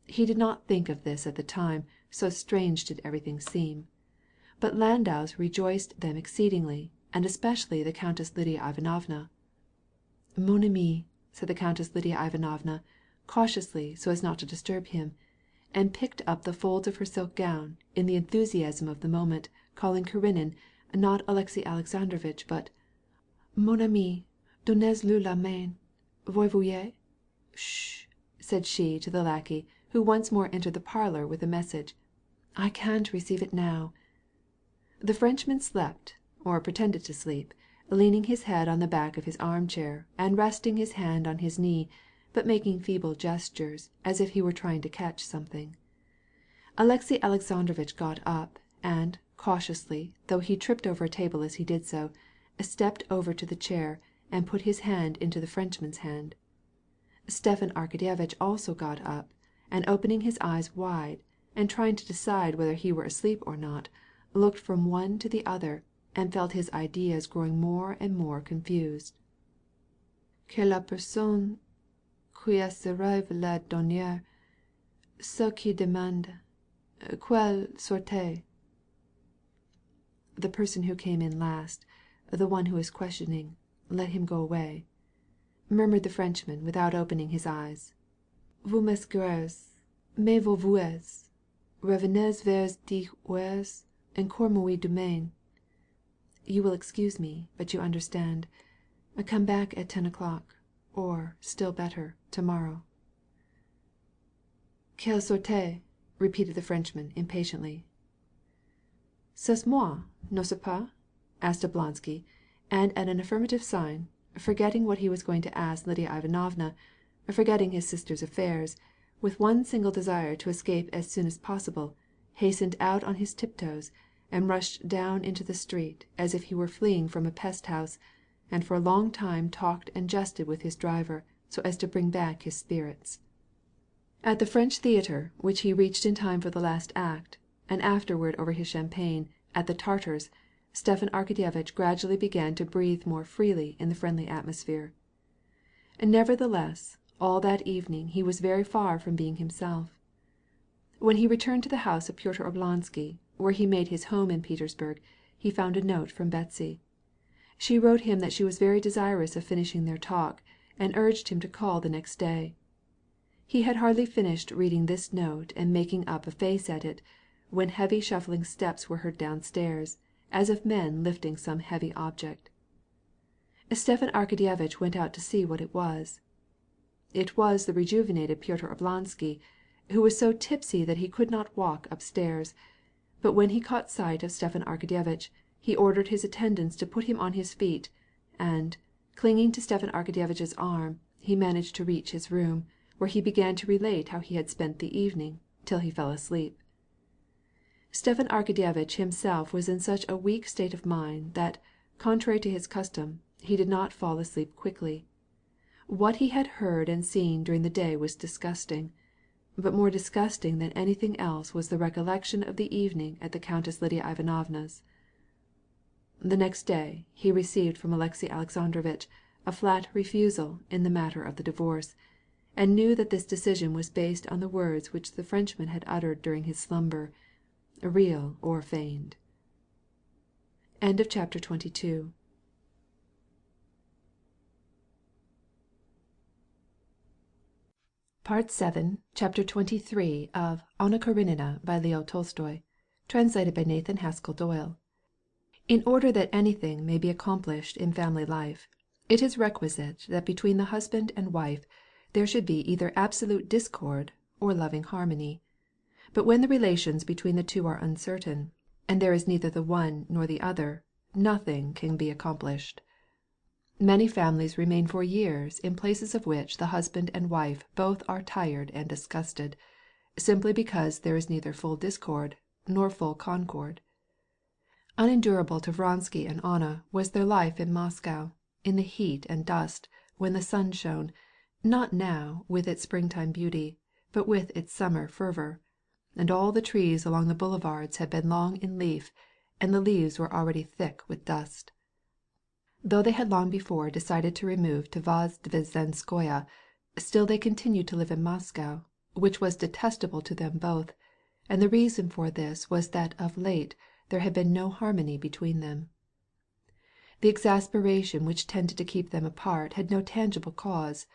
He did not think of this at the time, so strange did everything seem. But Landau's rejoiced them exceedingly, and especially the Countess Lidia Ivanovna. "Mon ami," said the Countess Lidia Ivanovna, cautiously so as not to disturb him, and picked up the folds of her silk gown, in the enthusiasm of the moment, calling Karenin, not Alexey Alexandrovitch, but "Mon ami, donnez-lui la main, voyez-vous?" "Shh!" said she to the lackey, who once more entered the parlor with a message. "I can't receive it now." The Frenchman slept, or pretended to sleep, leaning his head on the back of his armchair, and resting his hand on his knee, but making feeble gestures, as if he were trying to catch something. Alexey Alexandrovitch got up, and, cautiously, though he tripped over a table as he did so, stepped over to the chair, and put his hand into the Frenchman's hand. Stepan Arkadyevitch also got up, and opening his eyes wide, and trying to decide whether he were asleep or not, looked from one to the other, and felt his ideas growing more and more confused. "Que la personne qui arrive la dernière, ce qui demande, quelle sorte?" "The person who came in last, the one who is questioning, let him go away," murmured the Frenchman without opening his eyes. "Vous m'excusez, mais vous voyez, revenez vers 10 heures, encore moi demain." "You will excuse me, but you understand. Come back at 10 o'clock, or, still better, tomorrow." "Quelle sorte?" repeated the Frenchman impatiently. "C'est moi, n'est-ce pas?" asked Oblonsky, and at an affirmative sign, forgetting what he was going to ask Lidia Ivanovna, forgetting his sister's affairs, with one single desire to escape as soon as possible, hastened out on his tiptoes, and rushed down into the street as if he were fleeing from a pest-house, and for a long time talked and jested with his driver so as to bring back his spirits. At the French Theatre, which he reached in time for the last act, and afterward over his champagne, at the Tartars, Stepan Arkadyevitch gradually began to breathe more freely in the friendly atmosphere. Nevertheless, all that evening he was very far from being himself. When he returned to the house of Pyotr Oblonsky, where he made his home in Petersburg, he found a note from Betsy. She wrote him that she was very desirous of finishing their talk, and urged him to call the next day. He had hardly finished reading this note and making up a face at it, when heavy shuffling steps were heard downstairs, as of men lifting some heavy object. Stepan Arkadyevitch went out to see what it was. It was the rejuvenated Pyotr Oblonsky, who was so tipsy that he could not walk upstairs, but when he caught sight of Stepan Arkadyevitch, he ordered his attendants to put him on his feet, and, clinging to Stepan Arkadyevitch's arm, he managed to reach his room, where he began to relate how he had spent the evening, till he fell asleep. Stepan Arkadyevitch himself was in such a weak state of mind that, contrary to his custom, he did not fall asleep quickly. What he had heard and seen during the day was disgusting, but more disgusting than anything else was the recollection of the evening at the Countess Lidia Ivanovna's. The next day he received from Alexey Alexandrovitch a flat refusal in the matter of the divorce, and knew that this decision was based on the words which the Frenchman had uttered during his slumber, real or feigned. Chapter 23. Part 7, Chapter 23 of Anna Karenina by Leo Tolstoy, translated by Nathan Haskell Doyle. In order that anything may be accomplished in family life, it is requisite that between the husband and wife there should be either absolute discord or loving harmony. But when the relations between the two are uncertain, and there is neither the one nor the other, nothing can be accomplished. Many families remain for years in places of which the husband and wife both are tired and disgusted, simply because there is neither full discord nor full concord. Unendurable to Vronsky and Anna was their life in Moscow, in the heat and dust, when the sun shone, not now with its springtime beauty, but with its summer fervor, and all the trees along the boulevards had been long in leaf, and the leaves were already thick with dust. Though they had long before decided to remove to Vozdvizhenskoye, still they continued to live in Moscow, which was detestable to them both, and the reason for this was that of late there had been no harmony between them. The exasperation which tended to keep them apart had no tangible cause,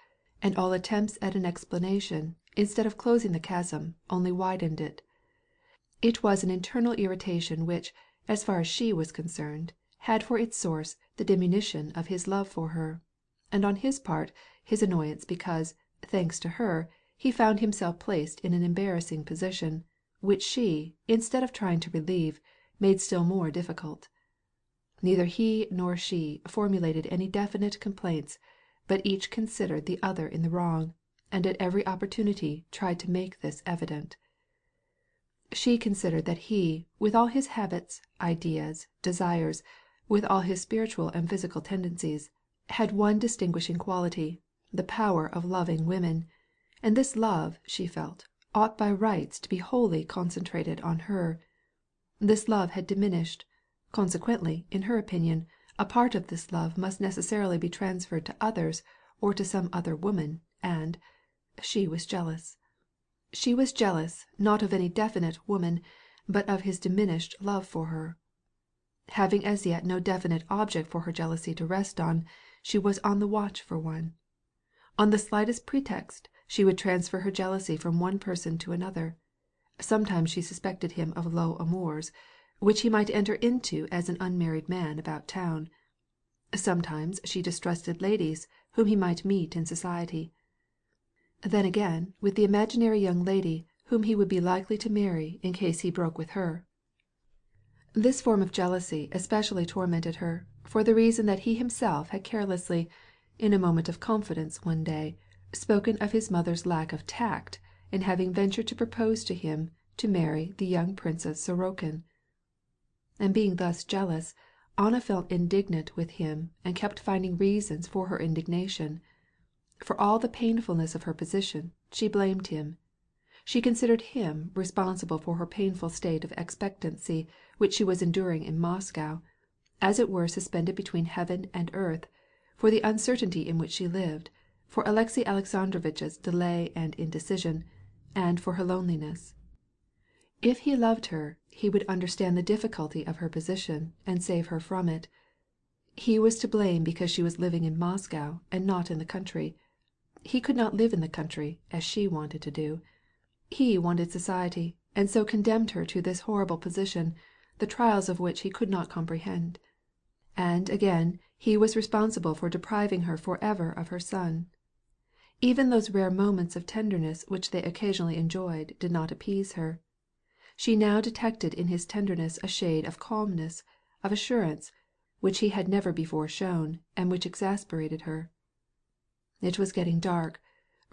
and all attempts at an explanation, instead of closing the chasm, only widened it. It was an internal irritation which, as far as she was concerned, had for its source the diminution of his love for her, and on his part his annoyance because, thanks to her, he found himself placed in an embarrassing position, which she, instead of trying to relieve, made still more difficult. Neither he nor she formulated any definite complaints, but each considered the other in the wrong, and at every opportunity tried to make this evident. She considered that he, with all his habits, ideas, desires, with all his spiritual and physical tendencies, had one distinguishing quality, the power of loving women, and this love, she felt, ought by rights to be wholly concentrated on her. This love had diminished. Consequently, in her opinion, a part of this love must necessarily be transferred to others or to some other woman, and she was jealous. She was jealous, not of any definite woman, but of his diminished love for her. Having as yet no definite object for her jealousy to rest on, she was on the watch for one. On the slightest pretext, she would transfer her jealousy from one person to another. Sometimes she suspected him of low amours, which he might enter into as an unmarried man about town. Sometimes she distrusted ladies whom he might meet in society. Then again, with the imaginary young lady whom he would be likely to marry in case he broke with her. This form of jealousy especially tormented her, for the reason that he himself had carelessly, in a moment of confidence one day, spoken of his mother's lack of tact in having ventured to propose to him to marry the young Princess Sorokin. And being thus jealous, Anna felt indignant with him and kept finding reasons for her indignation. For all the painfulness of her position, she blamed him. She considered him responsible for her painful state of expectancy which she was enduring in Moscow, as it were suspended between heaven and earth, for the uncertainty in which she lived, for Alexey Alexandrovitch's delay and indecision, and for her loneliness. If he loved her, he would understand the difficulty of her position and save her from it. He was to blame because she was living in Moscow and not in the country. He could not live in the country, as she wanted to do. He wanted society, and so condemned her to this horrible position, the trials of which he could not comprehend. And again, he was responsible for depriving her forever of her son. Even those rare moments of tenderness which they occasionally enjoyed did not appease her. She now detected in his tenderness a shade of calmness, of assurance, which he had never before shown, and which exasperated her. It was getting dark.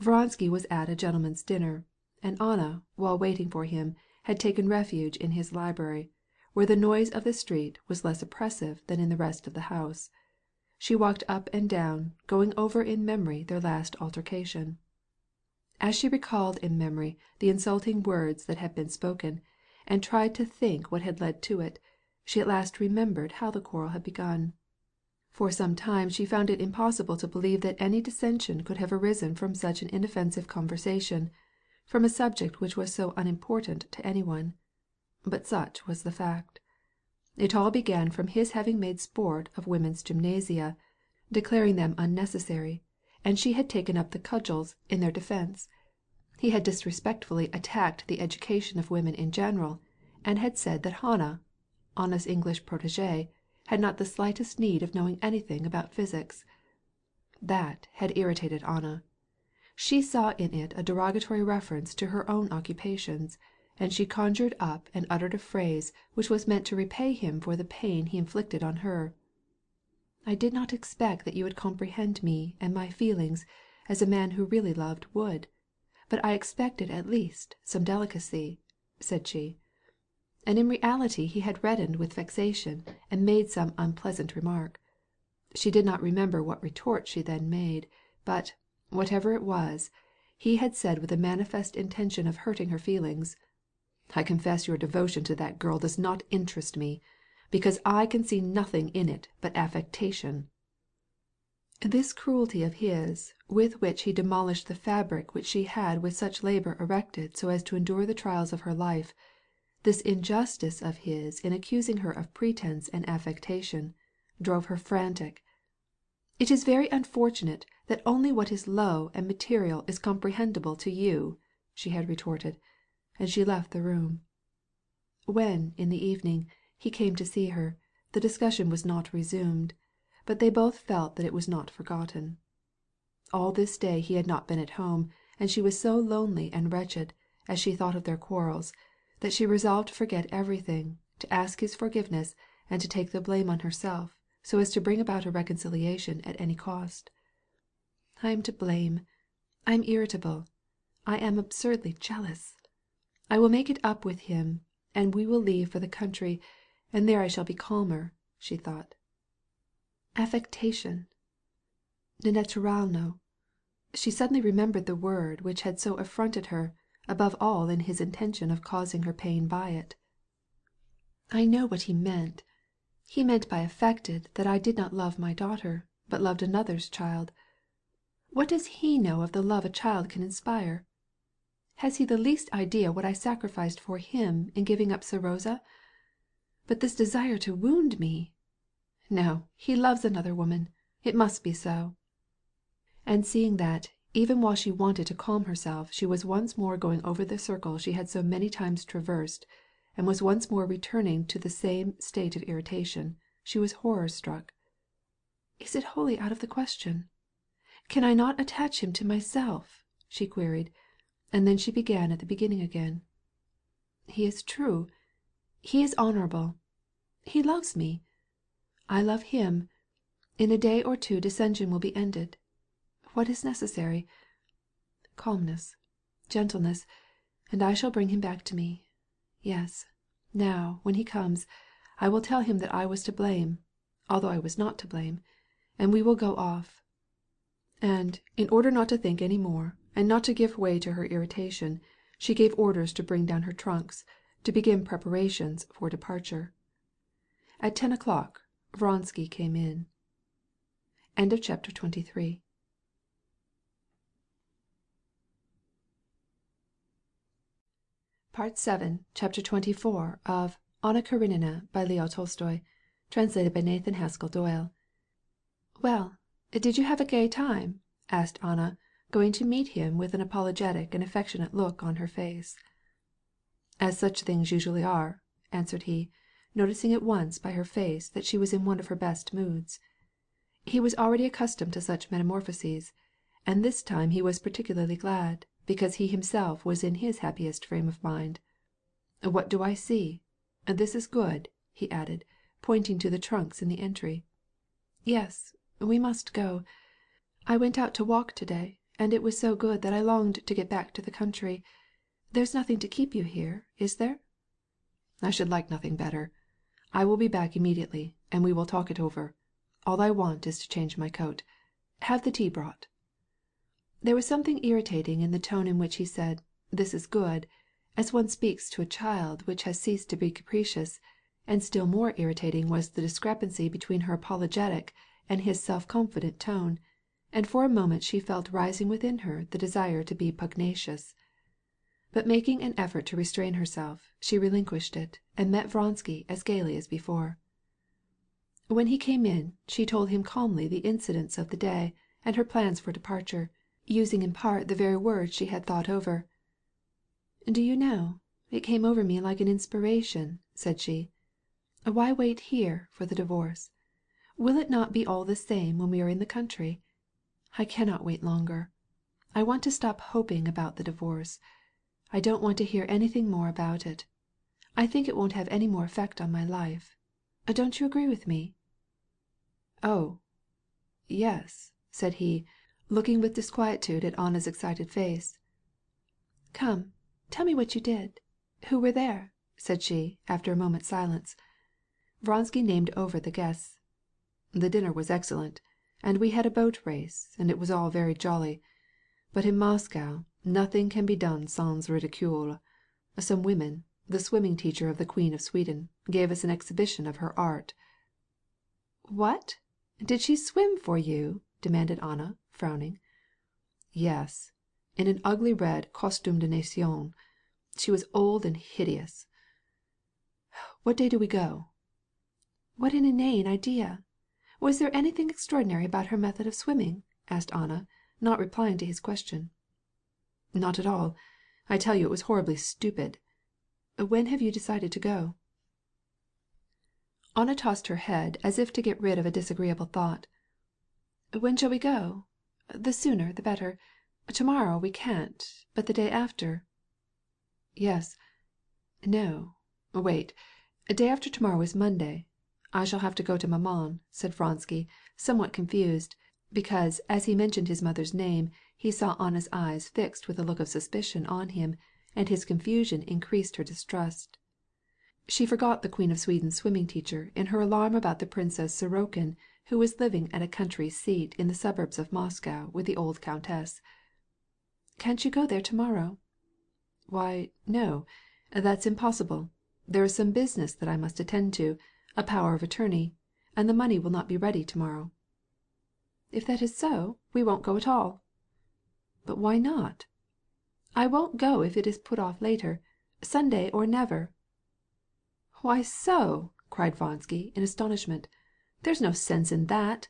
Vronsky was at a gentleman's dinner, and Anna, while waiting for him, had taken refuge in his library, where the noise of the street was less oppressive than in the rest of the house. She walked up and down, going over in memory their last altercation. As she recalled in memory the insulting words that had been spoken, and tried to think what had led to it, she at last remembered how the quarrel had begun. For some time she found it impossible to believe that any dissension could have arisen from such an inoffensive conversation, from a subject which was so unimportant to anyone. But such was the fact. It all began from his having made sport of women's gymnasia, declaring them unnecessary, and she had taken up the cudgels in their defense. He had disrespectfully attacked the education of women in general, and had said that Anna's English protégée, had not the slightest need of knowing anything about physics. That had irritated Anna. She saw in it a derogatory reference to her own occupations, and she conjured up and uttered a phrase which was meant to repay him for the pain he inflicted on her. "I did not expect that you would comprehend me and my feelings as a man who really loved would, but I expected at least some delicacy," said she. And in reality he had reddened with vexation and made some unpleasant remark. She did not remember what retort she then made, but, whatever it was, he had said with a manifest intention of hurting her feelings, "I confess your devotion to that girl does not interest me, because I can see nothing in it but affectation." This cruelty of his, with which he demolished the fabric which she had with such labour erected so as to endure the trials of her life, this injustice of his in accusing her of pretence and affectation, drove her frantic. "It is very unfortunate that only what is low and material is comprehensible to you," she had retorted, and she left the room. When, in the evening, he came to see her, the discussion was not resumed, but they both felt that it was not forgotten. All this day he had not been at home, and she was so lonely and wretched, as she thought of their quarrels, that she resolved to forget everything, to ask his forgiveness, and to take the blame on herself, so as to bring about a reconciliation at any cost. "I am to blame. I am irritable. I am absurdly jealous. I will make it up with him, and we will leave for the country, and there I shall be calmer," she thought. Affectation. De naturalno. She suddenly remembered the word which had so affronted her, above all in his intention of causing her pain by it. "I know what he meant. He meant by affected that I did not love my daughter, but loved another's child. What does he know of the love a child can inspire? Has he the least idea what I sacrificed for him in giving up Serosa? But this desire to wound me! No, he loves another woman. It must be so." And seeing that, even while she wanted to calm herself, she was once more going over the circle she had so many times traversed, and was once more returning to the same state of irritation, she was horror-struck. "Is it wholly out of the question? Can I not attach him to myself?" she queried, and then she began at the beginning again. "He is true. He is honourable. He loves me. I love him. In a day or two dissension will be ended. What is necessary? Calmness, gentleness, and I shall bring him back to me. Yes, now, when he comes, I will tell him that I was to blame, although I was not to blame, and we will go off." And, in order not to think any more, and not to give way to her irritation, she gave orders to bring down her trunks, to begin preparations for departure. At 10 o'clock, Vronsky came in. End of chapter 23. Part 7, Chapter 24 of Anna Karenina by Leo Tolstoy, translated by Nathan Haskell Doyle. "Well, did you have a gay time?" asked Anna, going to meet him with an apologetic and affectionate look on her face. "As such things usually are," answered he, noticing at once by her face that she was in one of her best moods. He was already accustomed to such metamorphoses, and this time he was particularly glad, because he himself was in his happiest frame of mind. "What do I see? This is good," he added, pointing to the trunks in the entry. "Yes, we must go. I went out to walk to-day, and it was so good that I longed to get back to the country. There's nothing to keep you here, is there?" "I should like nothing better. I will be back immediately, and we will talk it over. All I want is to change my coat. Have the tea brought." There was something irritating in the tone in which he said, "This is good," as one speaks to a child which has ceased to be capricious, and still more irritating was the discrepancy between her apologetic and his self-confident tone, and for a moment she felt rising within her the desire to be pugnacious. But making an effort to restrain herself, she relinquished it, and met Vronsky as gaily as before. When he came in, she told him calmly the incidents of the day and her plans for departure, using in part the very words she had thought over. "Do you know, it came over me like an inspiration," said she. Why wait here for the divorce? Will it not be all the same when we are in the country? I cannot wait longer. I want to stop hoping about the divorce. I don't want to hear anything more about it. I think it won't have any more effect on my life. Don't you agree with me?" "Oh, yes," said he, looking with disquietude at Anna's excited face. "Come, tell me what you did. Who were there?" said she, after a moment's silence. Vronsky named over the guests. "The dinner was excellent, and we had a boat race, and it was all very jolly. But in Moscow nothing can be done sans ridicule. Some women, the swimming teacher of the Queen of Sweden, gave us an exhibition of her art." "What? Did she swim for you?" demanded Anna, frowning. "Yes, in an ugly red costume de nation. She was old and hideous. What day do we go?" "What an inane idea! Was there anything extraordinary about her method of swimming?" asked Anna, not replying to his question. "Not at all. I tell you it was horribly stupid. When have you decided to go?" Anna tossed her head as if to get rid of a disagreeable thought. "When shall we go? The sooner the better. Tomorrow we can't, but the day after." "Yes. No. Wait. Day after tomorrow is Monday. I shall have to go to maman," said Vronsky, somewhat confused, because as he mentioned his mother's name he saw Anna's eyes fixed with a look of suspicion on him, and his confusion increased her distrust. She forgot the Queen of Sweden's swimming teacher in her alarm about the Princess Sorokin, who was living at a country seat in the suburbs of Moscow with the old countess. "Can't you go there tomorrow?" "Why, no, that's impossible. There is some business that I must attend to, a power of attorney, and the money will not be ready tomorrow." "If that is so, we won't go at all." "But why not?" "I won't go if it is put off later, Sunday or never." "Why so?" cried Vronsky in astonishment. "There's no sense in that."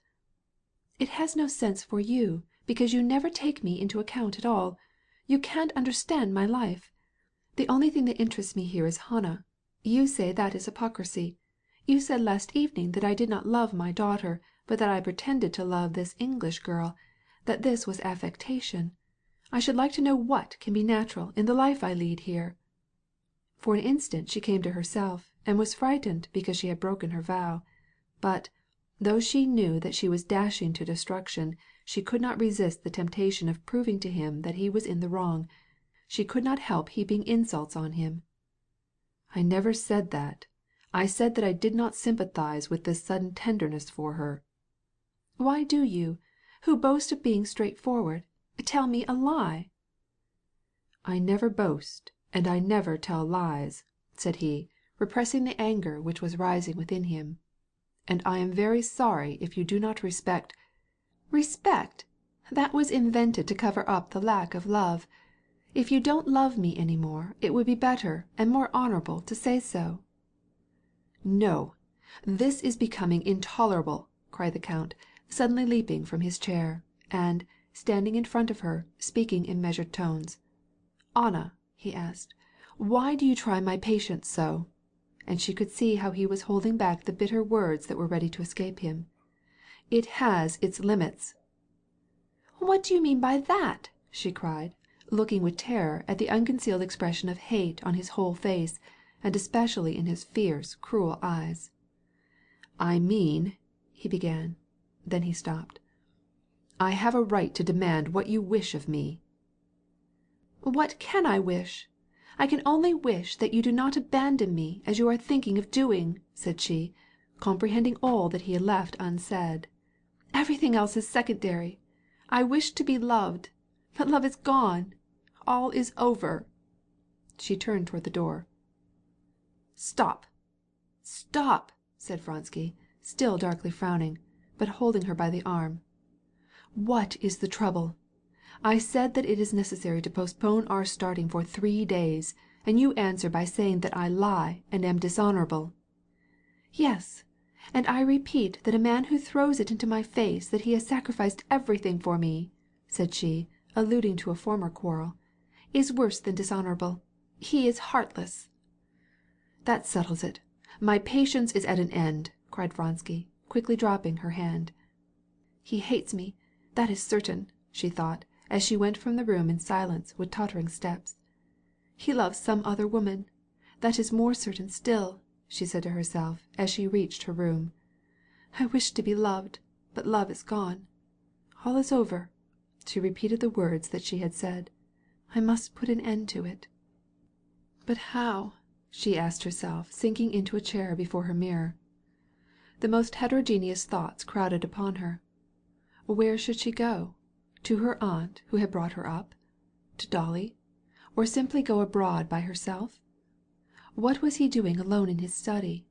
"It has no sense for you, because you never take me into account at all. You can't understand my life. The only thing that interests me here is Hannah. You say that is hypocrisy. You said last evening that I did not love my daughter, but that I pretended to love this English girl, that this was affectation. I should like to know what can be natural in the life I lead here." For an instant she came to herself, and was frightened because she had broken her vow. But, though she knew that she was dashing to destruction, she could not resist the temptation of proving to him that he was in the wrong. She could not help heaping insults on him. "I never said that. I said that I did not sympathize with this sudden tenderness for her." "Why do you, who boast of being straightforward, tell me a lie?" "I never boast, and I never tell lies," said he, repressing the anger which was rising within him. "And I am very sorry if you do not respect—" "Respect? That was invented to cover up the lack of love. If you don't love me any more, it would be better and more honorable to say so." "No, this is becoming intolerable," cried the count, suddenly leaping from his chair, and, standing in front of her, speaking in measured tones. "Anna," he asked, "why do you try my patience so?" And she could see how he was holding back the bitter words that were ready to escape him. "It has its limits." "What do you mean by that?" she cried, looking with terror at the unconcealed expression of hate on his whole face, and especially in his fierce, cruel eyes. "I mean," he began. Then he stopped. "I have a right to demand what you wish of me." "What can I wish? I can only wish that you do not abandon me as you are thinking of doing," said she, comprehending all that he had left unsaid. "Everything else is secondary. I wish to be loved, but love is gone. All is over." She turned toward the door. "Stop, stop," said Vronsky, still darkly frowning, but holding her by the arm. "What is the trouble? I said that it is necessary to postpone our starting for 3 days, and you answer by saying that I lie and am dishonorable." "Yes, and I repeat that a man who throws it into my face that he has sacrificed everything for me," said she, alluding to a former quarrel, "is worse than dishonorable. He is heartless." "That settles it. My patience is at an end," cried Vronsky, quickly dropping her hand. "He hates me, that is certain," she thought, as she went from the room in silence with tottering steps. "He loves some other woman, that is more certain still," she said to herself as she reached her room. "I wish to be loved, but love is gone. All is over." She repeated the words that she had said. "I must put an end to it." But how? She asked herself, sinking into a chair before her mirror. The most heterogeneous thoughts crowded upon her. Where should she go? To her aunt who had brought her up? To Dolly? Or simply go abroad by herself? What was he doing alone in his study?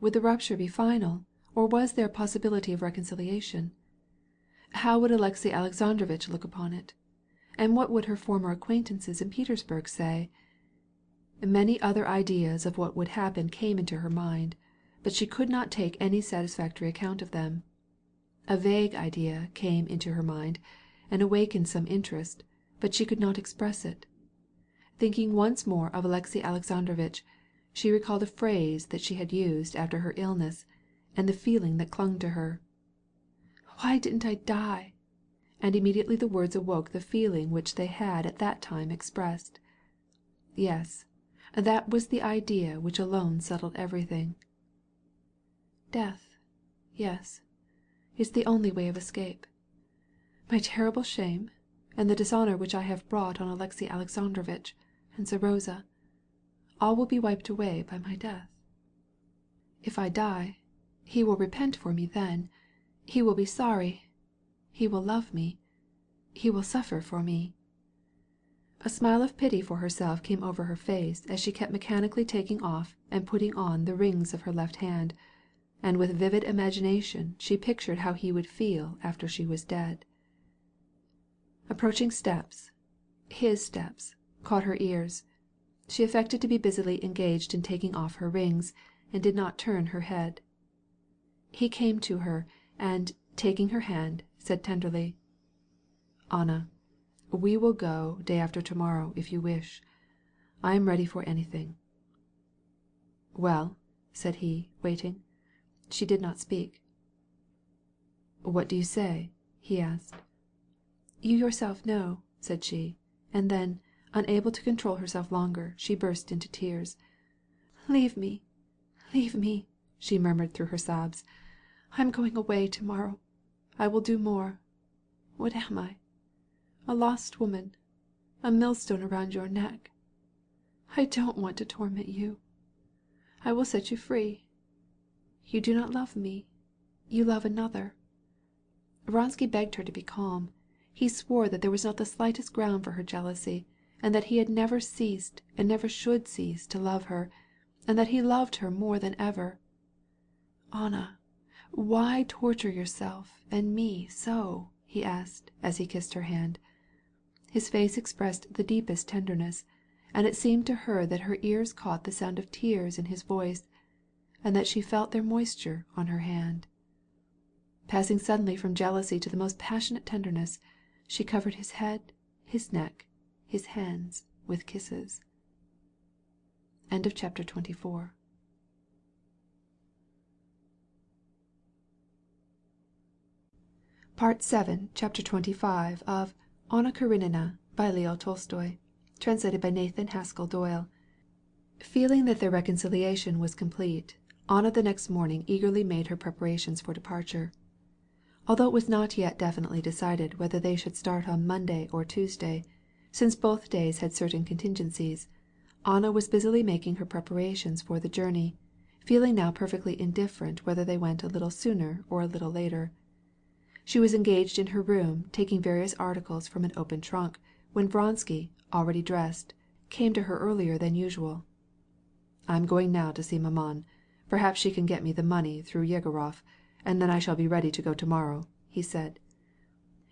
Would the rupture be final, or was there a possibility of reconciliation? How would Alexey Alexandrovitch look upon it? And what would her former acquaintances in Petersburg say? Many other ideas of what would happen came into her mind, but she could not take any satisfactory account of them. A vague idea came into her mind and awakened some interest, but she could not express it. Thinking once more of Alexey Alexandrovitch, she recalled a phrase that she had used after her illness, and the feeling that clung to her. "Why didn't I die?" And immediately the words awoke the feeling which they had at that time expressed. Yes, that was the idea which alone settled everything. Death, yes, is the only way of escape. My terrible shame, and the dishonor which I have brought on Alexey Alexandrovitch and Serosa, all will be wiped away by my death. If I die, he will repent for me then. He will be sorry. He will love me. He will suffer for me. A smile of pity for herself came over her face as she kept mechanically taking off and putting on the rings of her left hand, and with vivid imagination she pictured how he would feel after she was dead. Approaching steps, his steps, caught her ears. She affected to be busily engaged in taking off her rings, and did not turn her head. He came to her, and, taking her hand, said tenderly, "Anna, we will go day after tomorrow if you wish. I am ready for anything." "Well?" said he, waiting. She did not speak. "What do you say?" he asked. "You yourself know," said she, and then, unable to control herself longer, she burst into tears. Leave me, she murmured through her sobs. "I'm going away tomorrow. I will do more. What am I? A lost woman, a millstone around your neck. I don't want to torment you. I will set you free. You do not love me. You love another." Vronsky begged her to be calm. He swore that there was not the slightest ground for her jealousy, and that he had never ceased and never should cease to love her, and that he loved her more than ever. "Anna, why torture yourself and me so?" he asked as he kissed her hand. His face expressed the deepest tenderness, and it seemed to her that her ears caught the sound of tears in his voice, and that she felt their moisture on her hand. Passing suddenly from jealousy to the most passionate tenderness, she covered his head, his neck, his hands with kisses. End of chapter 24. Part 7, Chapter 25 of Anna Karenina by Leo Tolstoy, translated by Nathan Haskell Doyle. Feeling that their reconciliation was complete, Anna the next morning eagerly made her preparations for departure. Although it was not yet definitely decided whether they should start on Monday or Tuesday, since both days had certain contingencies, Anna was busily making her preparations for the journey, feeling now perfectly indifferent whether they went a little sooner or a little later. She was engaged in her room taking various articles from an open trunk, when Vronsky, already dressed, came to her earlier than usual. "I'm going now to see maman. Perhaps she can get me the money through Yegorov, and then I shall be ready to go tomorrow," he said.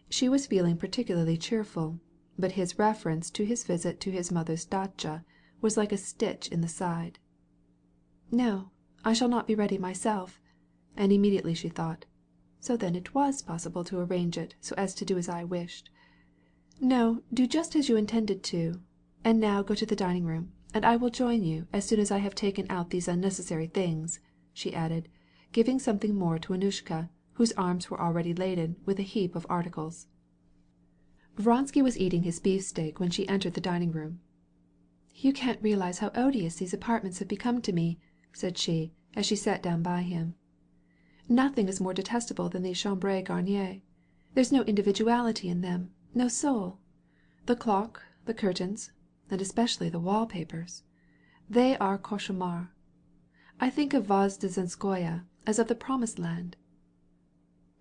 She was feeling particularly cheerful, but his reference to his visit to his mother's dacha was like a stitch in the side. "No, I shall not be ready myself." And immediately she thought, so then it was possible to arrange it so as to do as I wished. "No, do just as you intended to. And now go to the dining room. and I will join you as soon as I have taken out these unnecessary things," she added, giving something more to Annushka, whose arms were already laden with a heap of articles. Vronsky was eating his beefsteak when she entered the dining room. "You can't realize how odious these apartments have become to me," said she, as she sat down by him. "Nothing is more detestable than these chambres garnies. There's no individuality in them, no soul. The clock, the curtains, and especially the wallpapers, they are cauchemar. I think of Vozdvizhenskoye as of the Promised Land.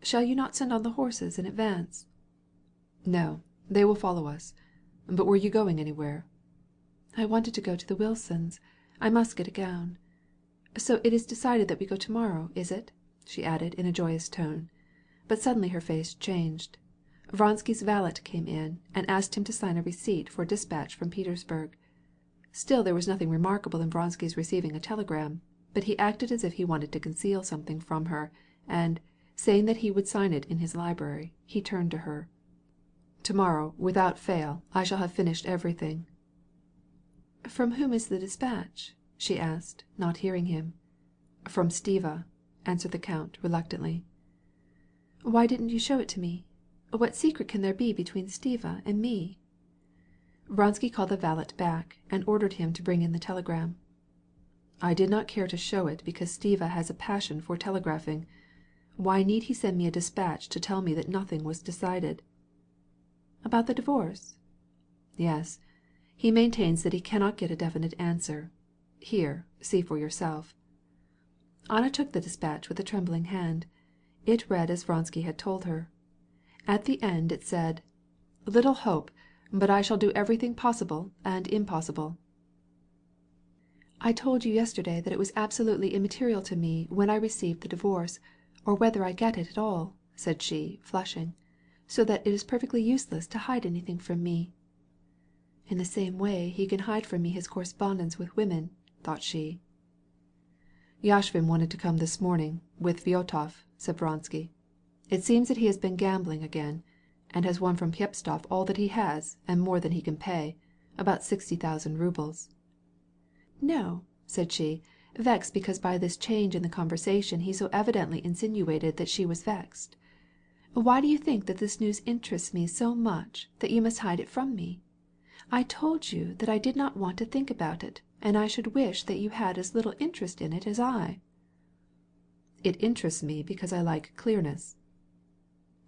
Shall you not send on the horses in advance?" "No, they will follow us. But were you going anywhere?" "I wanted to go to the Wilsons. I must get a gown. So it is decided that we go tomorrow, is it?" she added in a joyous tone. But suddenly her face changed. Vronsky's valet came in and asked him to sign a receipt for a dispatch from Petersburg. Still there was nothing remarkable in Vronsky's receiving a telegram, but he acted as if he wanted to conceal something from her, and, saying that he would sign it in his library, he turned to her. "Tomorrow, without fail, I shall have finished everything." "From whom is the dispatch?" she asked, not hearing him. "From Stiva," answered the count reluctantly. "Why didn't you show it to me? What secret can there be between Stiva and me?" Vronsky called the valet back and ordered him to bring in the telegram. "I did not care to show it because Stiva has a passion for telegraphing. Why need he send me a dispatch to tell me that nothing was decided?" "About the divorce?" "Yes. He maintains that he cannot get a definite answer. Here, see for yourself." Anna took the dispatch with a trembling hand. It read as Vronsky had told her. At the end it said, "Little hope, but I shall do everything possible and impossible." "I told you yesterday that it was absolutely immaterial to me when I received the divorce, or whether I get it at all," said she, flushing, "so that it is perfectly useless to hide anything from me." "In the same way he can hide from me his correspondence with women," thought she. "Yashvin wanted to come this morning, with Viotov," said Vronsky. "It seems that he has been gambling again, and has won from Pyepstov all that he has and more than he can pay, about 60,000 rubles." "No," said she, vexed because by this change in the conversation he so evidently insinuated that she was vexed. "Why do you think that this news interests me so much that you must hide it from me? I told you that I did not want to think about it, and I should wish that you had as little interest in it as I." "It interests me because I like clearness."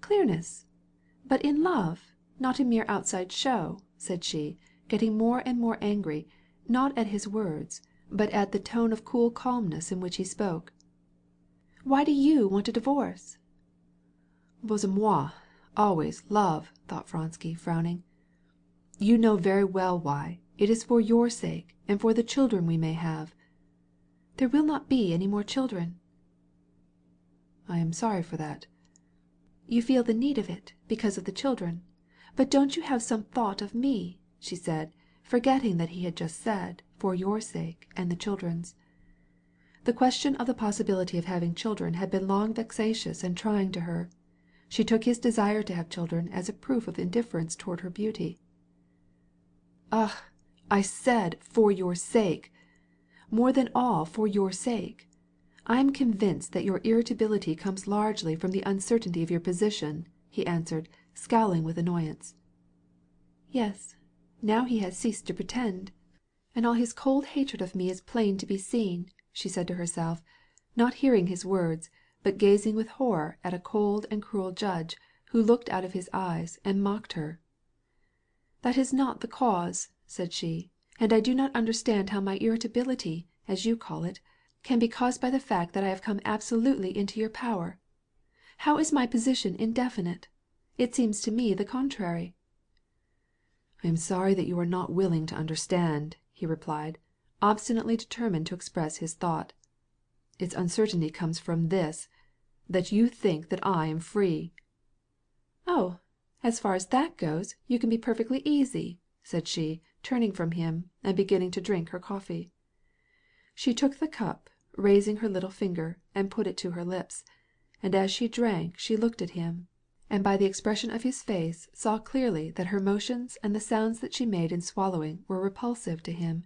"Clearness? But in love, not a mere outside show," said she, getting more and more angry, not at his words, but at the tone of cool calmness in which he spoke. "Why do you want a divorce?" "Bozhe moi, always love," thought Vronsky, frowning. "You know very well why. It is for your sake, and for the children we may have." "There will not be any more children." "I am sorry for that." "You feel the need of it because of the children. But don't you have some thought of me?" she said, forgetting that he had just said, "for your sake and the children's." The question of the possibility of having children had been long vexatious and trying to her. She took his desire to have children as a proof of indifference toward her beauty. "Ugh! I said for your sake. More than all for your sake. I am convinced that your irritability comes largely from the uncertainty of your position," he answered, scowling with annoyance. "Yes, now he has ceased to pretend, and all his cold hatred of me is plain to be seen," she said to herself, not hearing his words, but gazing with horror at a cold and cruel judge who looked out of his eyes and mocked her. "That is not the cause," said she, "and I do not understand how my irritability, as you call it, can be caused by the fact that I have come absolutely into your power. How is my position indefinite? It seems to me the contrary." "I am sorry that you are not willing to understand," he replied, obstinately determined to express his thought. "Its uncertainty comes from this, that you think that I am free." "Oh, as far as that goes, you can be perfectly easy," said she, turning from him and beginning to drink her coffee. She took the cup, raising her little finger, and put it to her lips, and as she drank she looked at him, and by the expression of his face saw clearly that her motions and the sounds that she made in swallowing were repulsive to him.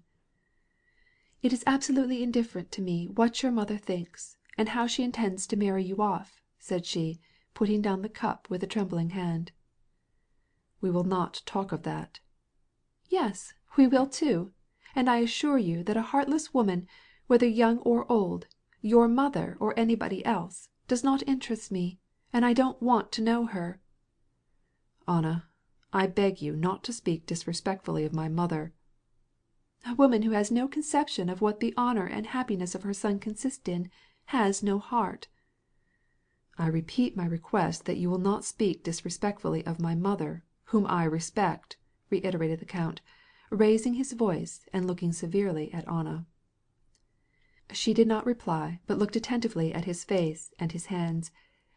It is absolutely indifferent to me what your mother thinks, and how she intends to marry you off," said she, putting down the cup with a trembling hand. "We will not talk of that." "Yes, we will too. And I assure you that a heartless woman, whether young or old, your mother or anybody else, does not interest me, and I don't want to know her." "Anna, I beg you not to speak disrespectfully of my mother." A woman who has no conception of what the honour and happiness of her son consist in, has no heart." "I repeat my request that you will not speak disrespectfully of my mother, whom I respect," reiterated the count, raising his voice and looking severely at Anna. She did not reply, but looked attentively at his face and his hands,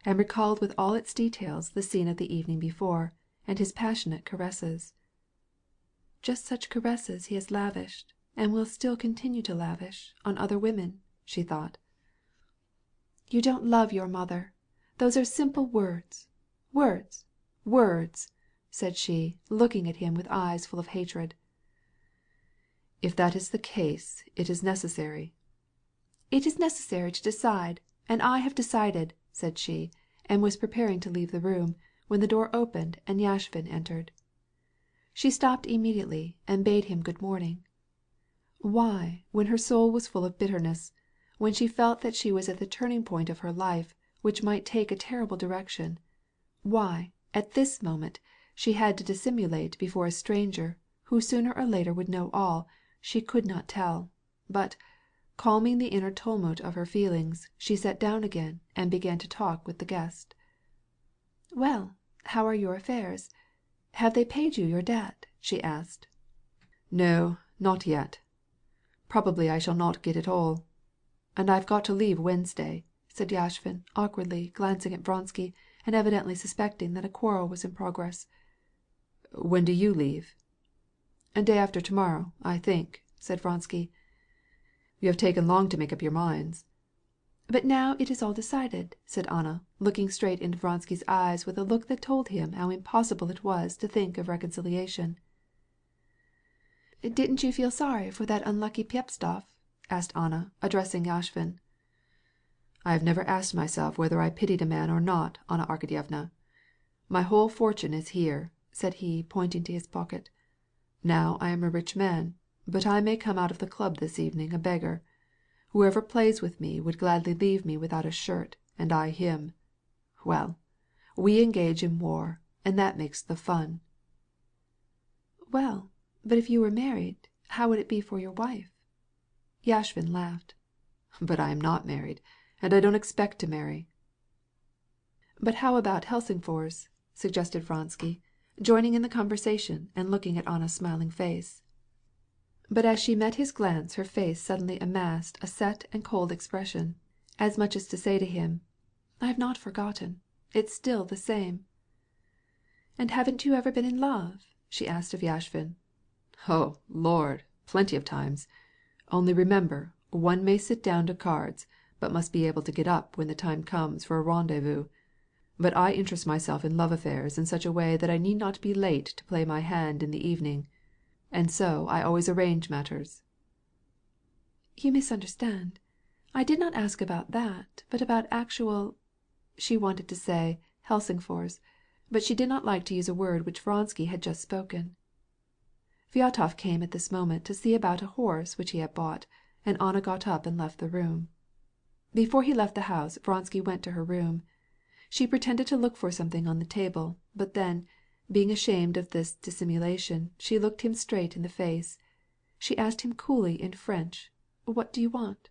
and recalled with all its details the scene of the evening before, and his passionate caresses. Just such caresses he has lavished, and will still continue to lavish, on other women, she thought. "You don't love your mother. Those are simple words, words, words," said she, looking at him with eyes full of hatred. "If that is the case, it is necessary." "It is necessary to decide, and I have decided," said she, and was preparing to leave the room, when the door opened and Yashvin entered. She stopped immediately, and bade him good morning. Why, when her soul was full of bitterness, when she felt that she was at the turning point of her life, which might take a terrible direction, why, at this moment, she had to dissimulate before a stranger, who sooner or later would know all, she could not tell, but, calming the inner tumult of her feelings, she sat down again, and began to talk with the guest. "Well, how are your affairs? Have they paid you your debt?" she asked. "No, not yet. Probably I shall not get it all. And I've got to leave Wednesday," said Yashvin awkwardly, glancing at Vronsky, and evidently suspecting that a quarrel was in progress. "When do you leave?" "Day after tomorrow, I think," said Vronsky. "You have taken long to make up your minds." "But now it is all decided," said Anna, looking straight into Vronsky's eyes with a look that told him how impossible it was to think of reconciliation. "Didn't you feel sorry for that unlucky Pyepstov?" asked Anna, addressing Yashvin. "I have never asked myself whether I pitied a man or not, Anna Arkadyevna. My whole fortune is here," said he, pointing to his pocket. "Now I am a rich man, but I may come out of the club this evening a beggar. Whoever plays with me would gladly leave me without a shirt, and I him. Well, we engage in war, and that makes the fun." "Well, but if you were married, how would it be for your wife?" Yashvin laughed. "But I am not married, and I don't expect to marry." "But how about Helsingfors?" suggested Vronsky, joining in the conversation and looking at Anna's smiling face. But as she met his glance her face suddenly amassed a set and cold expression, as much as to say to him, "I have not forgotten. It's still the same." "And haven't you ever been in love?" she asked of Yashvin. "Oh, Lord, plenty of times. Only remember, one may sit down to cards, but must be able to get up when the time comes for a rendezvous. But I interest myself in love affairs in such a way that I need not be late to play my hand in the evening. And so I always arrange matters." "You misunderstand. I did not ask about that, but about actual—" she wanted to say Helsingfors, but she did not like to use a word which Vronsky had just spoken. Viatov came at this moment to see about a horse which he had bought, and Anna got up and left the room. Before he left the house, Vronsky went to her room. She pretended to look for something on the table, but then, being ashamed of this dissimulation, she looked him straight in the face. She asked him coolly in French, "What do you want?"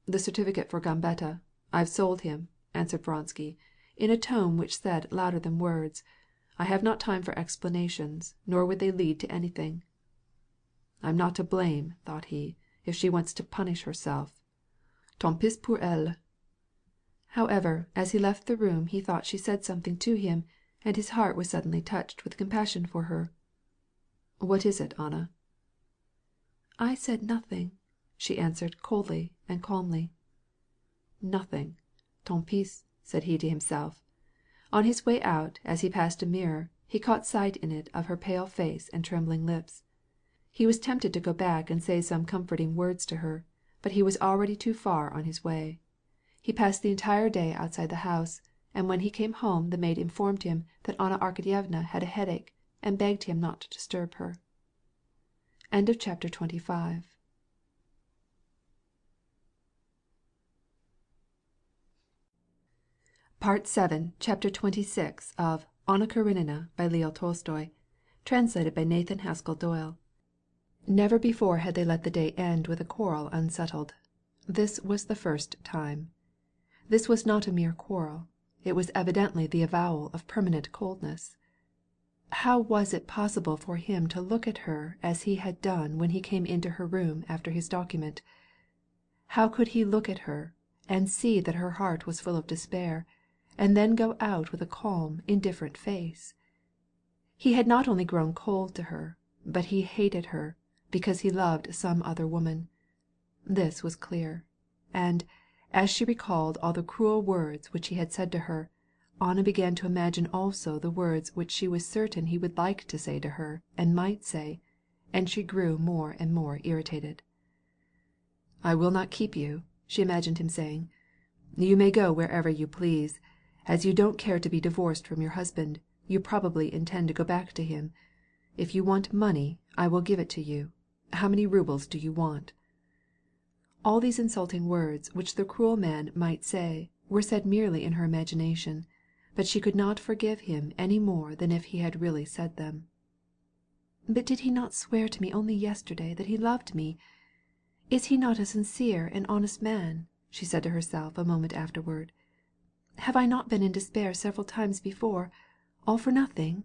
"The certificate for Gambetta. I've sold him," answered Vronsky, in a tone which said louder than words, "I have not time for explanations, nor would they lead to anything." "I'm not to blame," thought he, "if she wants to punish herself. Tant pis pour elle." However, as he left the room he thought she said something to him, and his heart was suddenly touched with compassion for her. "What is it, Anna?" "I said nothing," she answered coldly and calmly. "Nothing. Tant pis," said he to himself. On his way out, as he passed a mirror, he caught sight in it of her pale face and trembling lips. He was tempted to go back and say some comforting words to her, but he was already too far on his way. He passed the entire day outside the house, and when he came home the maid informed him that Anna Arkadyevna had a headache, and begged him not to disturb her. Chapter 26. Part 7, Chapter 26 of Anna Karenina by Leo Tolstoy, translated by Nathan Haskell Doyle. Never before had they let the day end with a quarrel unsettled. This was the first time. This was not a mere quarrel. It was evidently the avowal of permanent coldness. How was it possible for him to look at her as he had done when he came into her room after his document? How could he look at her and see that her heart was full of despair, and then go out with a calm, indifferent face? He had not only grown cold to her, but he hated her because he loved some other woman. This was clear. And, as she recalled all the cruel words which he had said to her, Anna began to imagine also the words which she was certain he would like to say to her and might say, and she grew more and more irritated. "I will not keep you," she imagined him saying. "You may go wherever you please. As you don't care to be divorced from your husband, you probably intend to go back to him. If you want money, I will give it to you. How many rubles do you want?" All these insulting words which the cruel man might say were said merely in her imagination, but she could not forgive him any more than if he had really said them. "But did he not swear to me only yesterday that he loved me? Is he not a sincere and honest man?" she said to herself a moment afterward. "Have I not been in despair several times before, all for nothing?"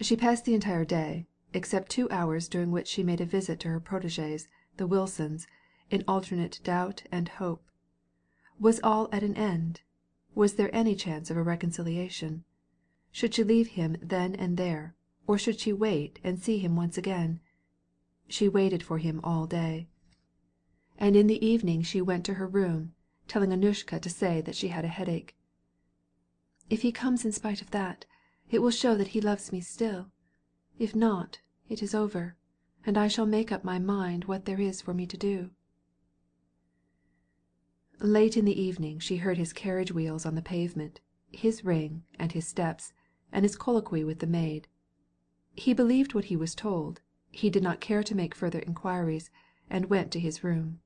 She passed the entire day, except 2 hours during which she made a visit to her protégés, the Wilsons, in alternate doubt and hope. Was all at an end? Was there any chance of a reconciliation? Should she leave him then and there, or should she wait and see him once again? She waited for him all day. And in the evening she went to her room, telling Annushka to say that she had a headache. "If he comes in spite of that, it will show that he loves me still. If not, it is over, and I shall make up my mind what there is for me to do." Late in the evening she heard his carriage wheels on the pavement, his ring and his steps, and his colloquy with the maid. He believed what he was told. He did not care to make further inquiries, and went to his room.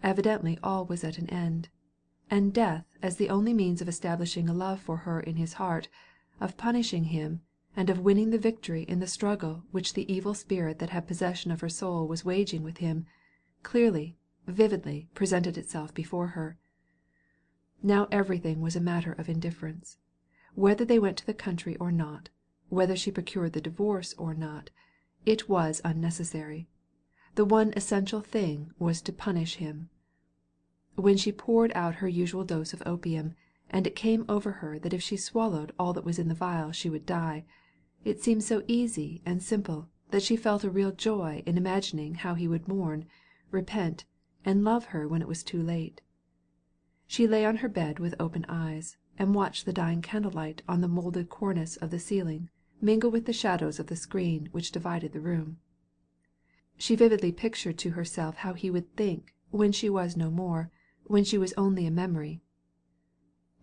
Evidently all was at an end, and death as the only means of establishing a love for her in his heart, of punishing him, and of winning the victory in the struggle which the evil spirit that had possession of her soul was waging with him, clearly, vividly presented itself before her. Now everything was a matter of indifference. Whether they went to the country or not, whether she procured the divorce or not, it was unnecessary. The one essential thing was to punish him. When she poured out her usual dose of opium, and it came over her that if she swallowed all that was in the vial she would die, it seemed so easy and simple that she felt a real joy in imagining how he would mourn, repent, and love her when it was too late. She lay on her bed with open eyes, and watched the dying candlelight on the moulded cornice of the ceiling mingle with the shadows of the screen which divided the room. She vividly pictured to herself how he would think when she was no more, when she was only a memory.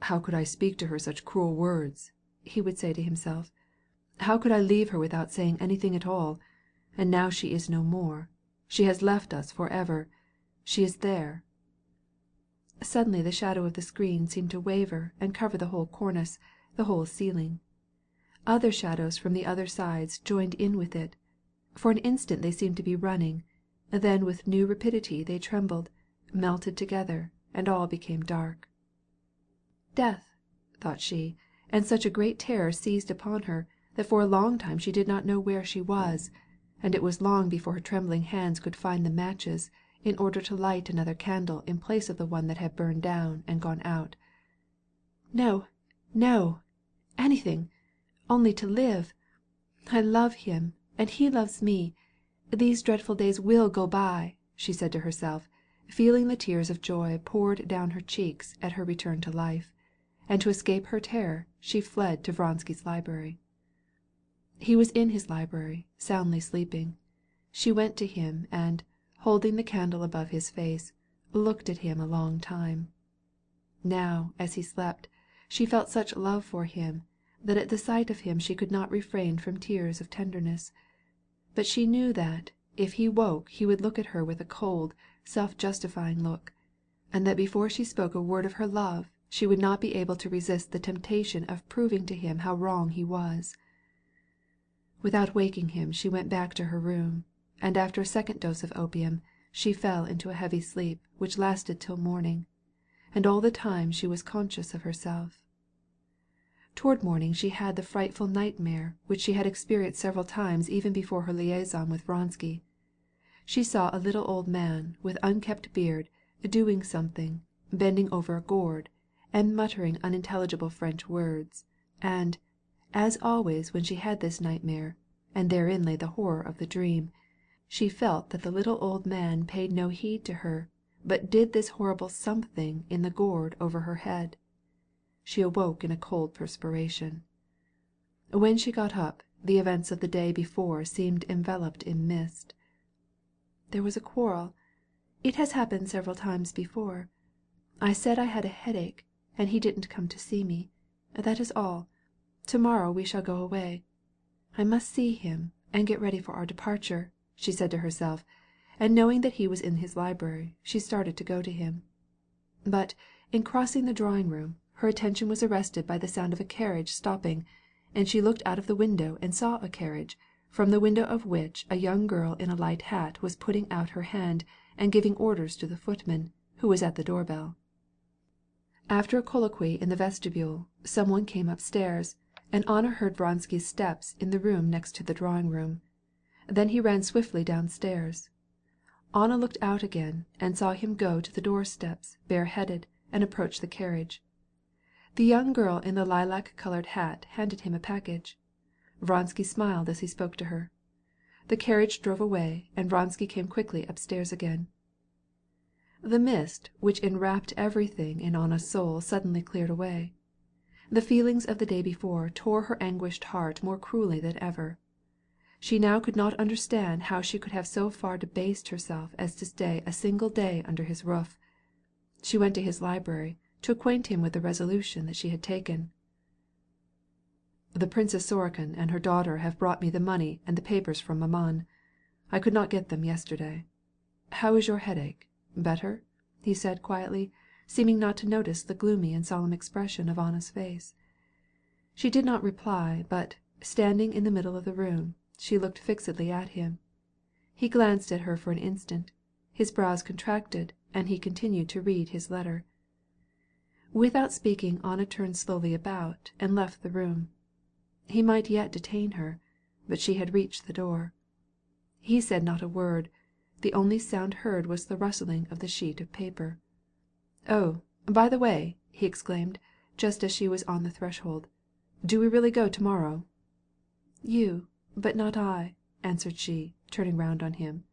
"How could I speak to her such cruel words?" he would say to himself. "How could I leave her without saying anything at all? And now she is no more. She has left us for ever. She is there." Suddenly the shadow of the screen seemed to waver and cover the whole cornice, the whole ceiling. Other shadows from the other sides joined in with it. For an instant they seemed to be running, then with new rapidity they trembled, melted together, and all became dark. "Death," thought she, and such a great terror seized upon her that for a long time she did not know where she was, and it was long before her trembling hands could find the matches in order to light another candle in place of the one that had burned down and gone out. "No, no, anything, only to live. I love him, and he loves me. These dreadful days will go by," she said to herself, feeling the tears of joy poured down her cheeks at her return to life, and to escape her terror she fled to Vronsky's library. He was in his library, soundly sleeping. She went to him and, holding the candle above his face, looked at him a long time. Now, as he slept, she felt such love for him that at the sight of him she could not refrain from tears of tenderness. But she knew that, if he woke he would look at her with a cold, self-justifying look, and that before she spoke a word of her love she would not be able to resist the temptation of proving to him how wrong he was. Without waking him she went back to her room, and after a second dose of opium she fell into a heavy sleep which lasted till morning, and all the time she was conscious of herself. Toward morning she had the frightful nightmare which she had experienced several times even before her liaison with Vronsky. She saw a little old man, with unkempt beard, doing something, bending over a gourd, and muttering unintelligible French words, and, as always when she had this nightmare, and therein lay the horror of the dream, she felt that the little old man paid no heed to her, but did this horrible something in the gourd over her head. She awoke in a cold perspiration. When she got up, the events of the day before seemed enveloped in mist. There was a quarrel. It has happened several times before. I said I had a headache, and he didn't come to see me. That is all. Tomorrow we shall go away. I must see him, and get ready for our departure, she said to herself, and knowing that he was in his library, she started to go to him. But, in crossing the drawing-room, her attention was arrested by the sound of a carriage stopping, and she looked out of the window and saw a carriage, from the window of which a young girl in a light hat was putting out her hand and giving orders to the footman, who was at the doorbell. After a colloquy in the vestibule, some one came upstairs, and Anna heard Vronsky's steps in the room next to the drawing-room. Then he ran swiftly downstairs. Anna looked out again and saw him go to the doorsteps, bareheaded, and approach the carriage. The young girl in the lilac-colored hat handed him a package. Vronsky smiled as he spoke to her. The carriage drove away, and Vronsky came quickly upstairs again. The mist which enwrapped everything in Anna's soul suddenly cleared away. The feelings of the day before tore her anguished heart more cruelly than ever. She now could not understand how she could have so far debased herself as to stay a single day under his roof. She went to his library to acquaint him with the resolution that she had taken. "The Princess Sorokin and her daughter have brought me the money and the papers from Maman. I could not get them yesterday. How is your headache? Better?" he said quietly, seeming not to notice the gloomy and solemn expression of Anna's face. She did not reply, but, standing in the middle of the room, she looked fixedly at him. He glanced at her for an instant. His brows contracted, and he continued to read his letter. Without speaking, Anna turned slowly about and left the room. He might yet detain her, but she had reached the door. He said not a word. The only sound heard was the rustling of the sheet of paper. "Oh, by the way," he exclaimed, just as she was on the threshold, "do we really go tomorrow?" "You, but not I," answered she, turning round on him.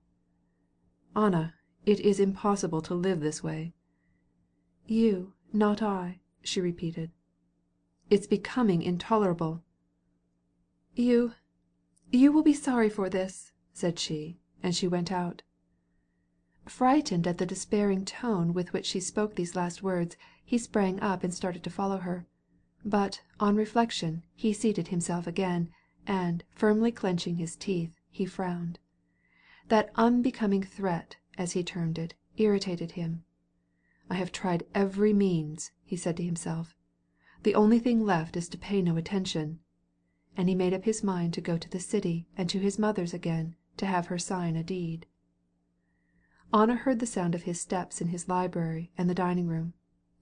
"Anna, it is impossible to live this way." "You, not I," she repeated. "It's becoming intolerable." You will be sorry for this," said she, and she went out. Frightened at the despairing tone with which she spoke these last words, he sprang up and started to follow her. But, on reflection, he seated himself again, and, firmly clenching his teeth, he frowned. That unbecoming threat, as he termed it, irritated him. "I have tried every means," he said to himself. "The only thing left is to pay no attention." And he made up his mind to go to the city and to his mother's again, to have her sign a deed. Anna heard the sound of his steps in his library and the dining-room.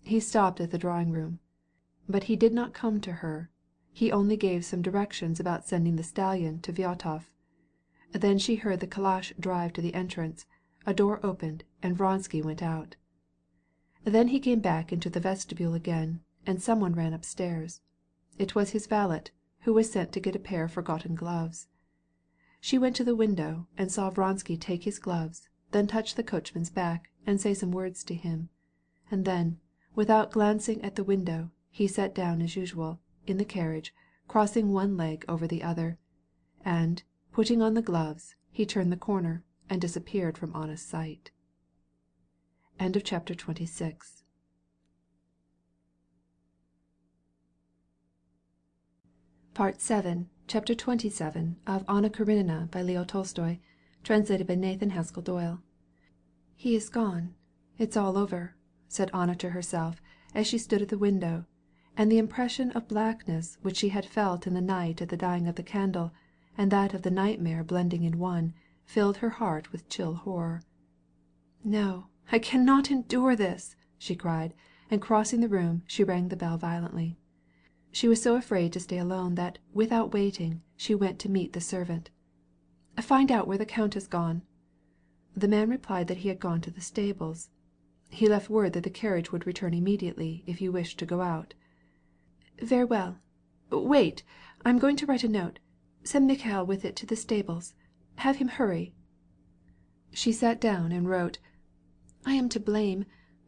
He stopped at the drawing-room. But he did not come to her. He only gave some directions about sending the stallion to Vyatov. Then she heard the calash drive to the entrance, a door opened, and Vronsky went out. Then he came back into the vestibule again, and someone ran upstairs. It was his valet, who was sent to get a pair of forgotten gloves. She went to the window and saw Vronsky take his gloves, then touch the coachman's back and say some words to him. And then, without glancing at the window, he sat down as usual, in the carriage, crossing one leg over the other. and, putting on the gloves, he turned the corner and disappeared from Anna's sight. Chapter 27. Chapter 27 of Anna Karenina by Leo Tolstoy, translated by Nathan Haskell Doyle. "He is gone. It's all over," said Anna to herself as she stood at the window, and the impression of blackness which she had felt in the night at the dying of the candle, and that of the nightmare blending in one, filled her heart with chill horror. "No, I cannot endure this," she cried, and crossing the room, she rang the bell violently. She was so afraid to stay alone that, without waiting, she went to meet the servant. "Find out where the count has gone." The man replied that he had gone to the stables. He left word that the carriage would return immediately if you wished to go out. "Very well. Wait, I'm going to write a note. Send Mikhail with it to the stables. Have him hurry." She sat down and wrote, "I am to blame.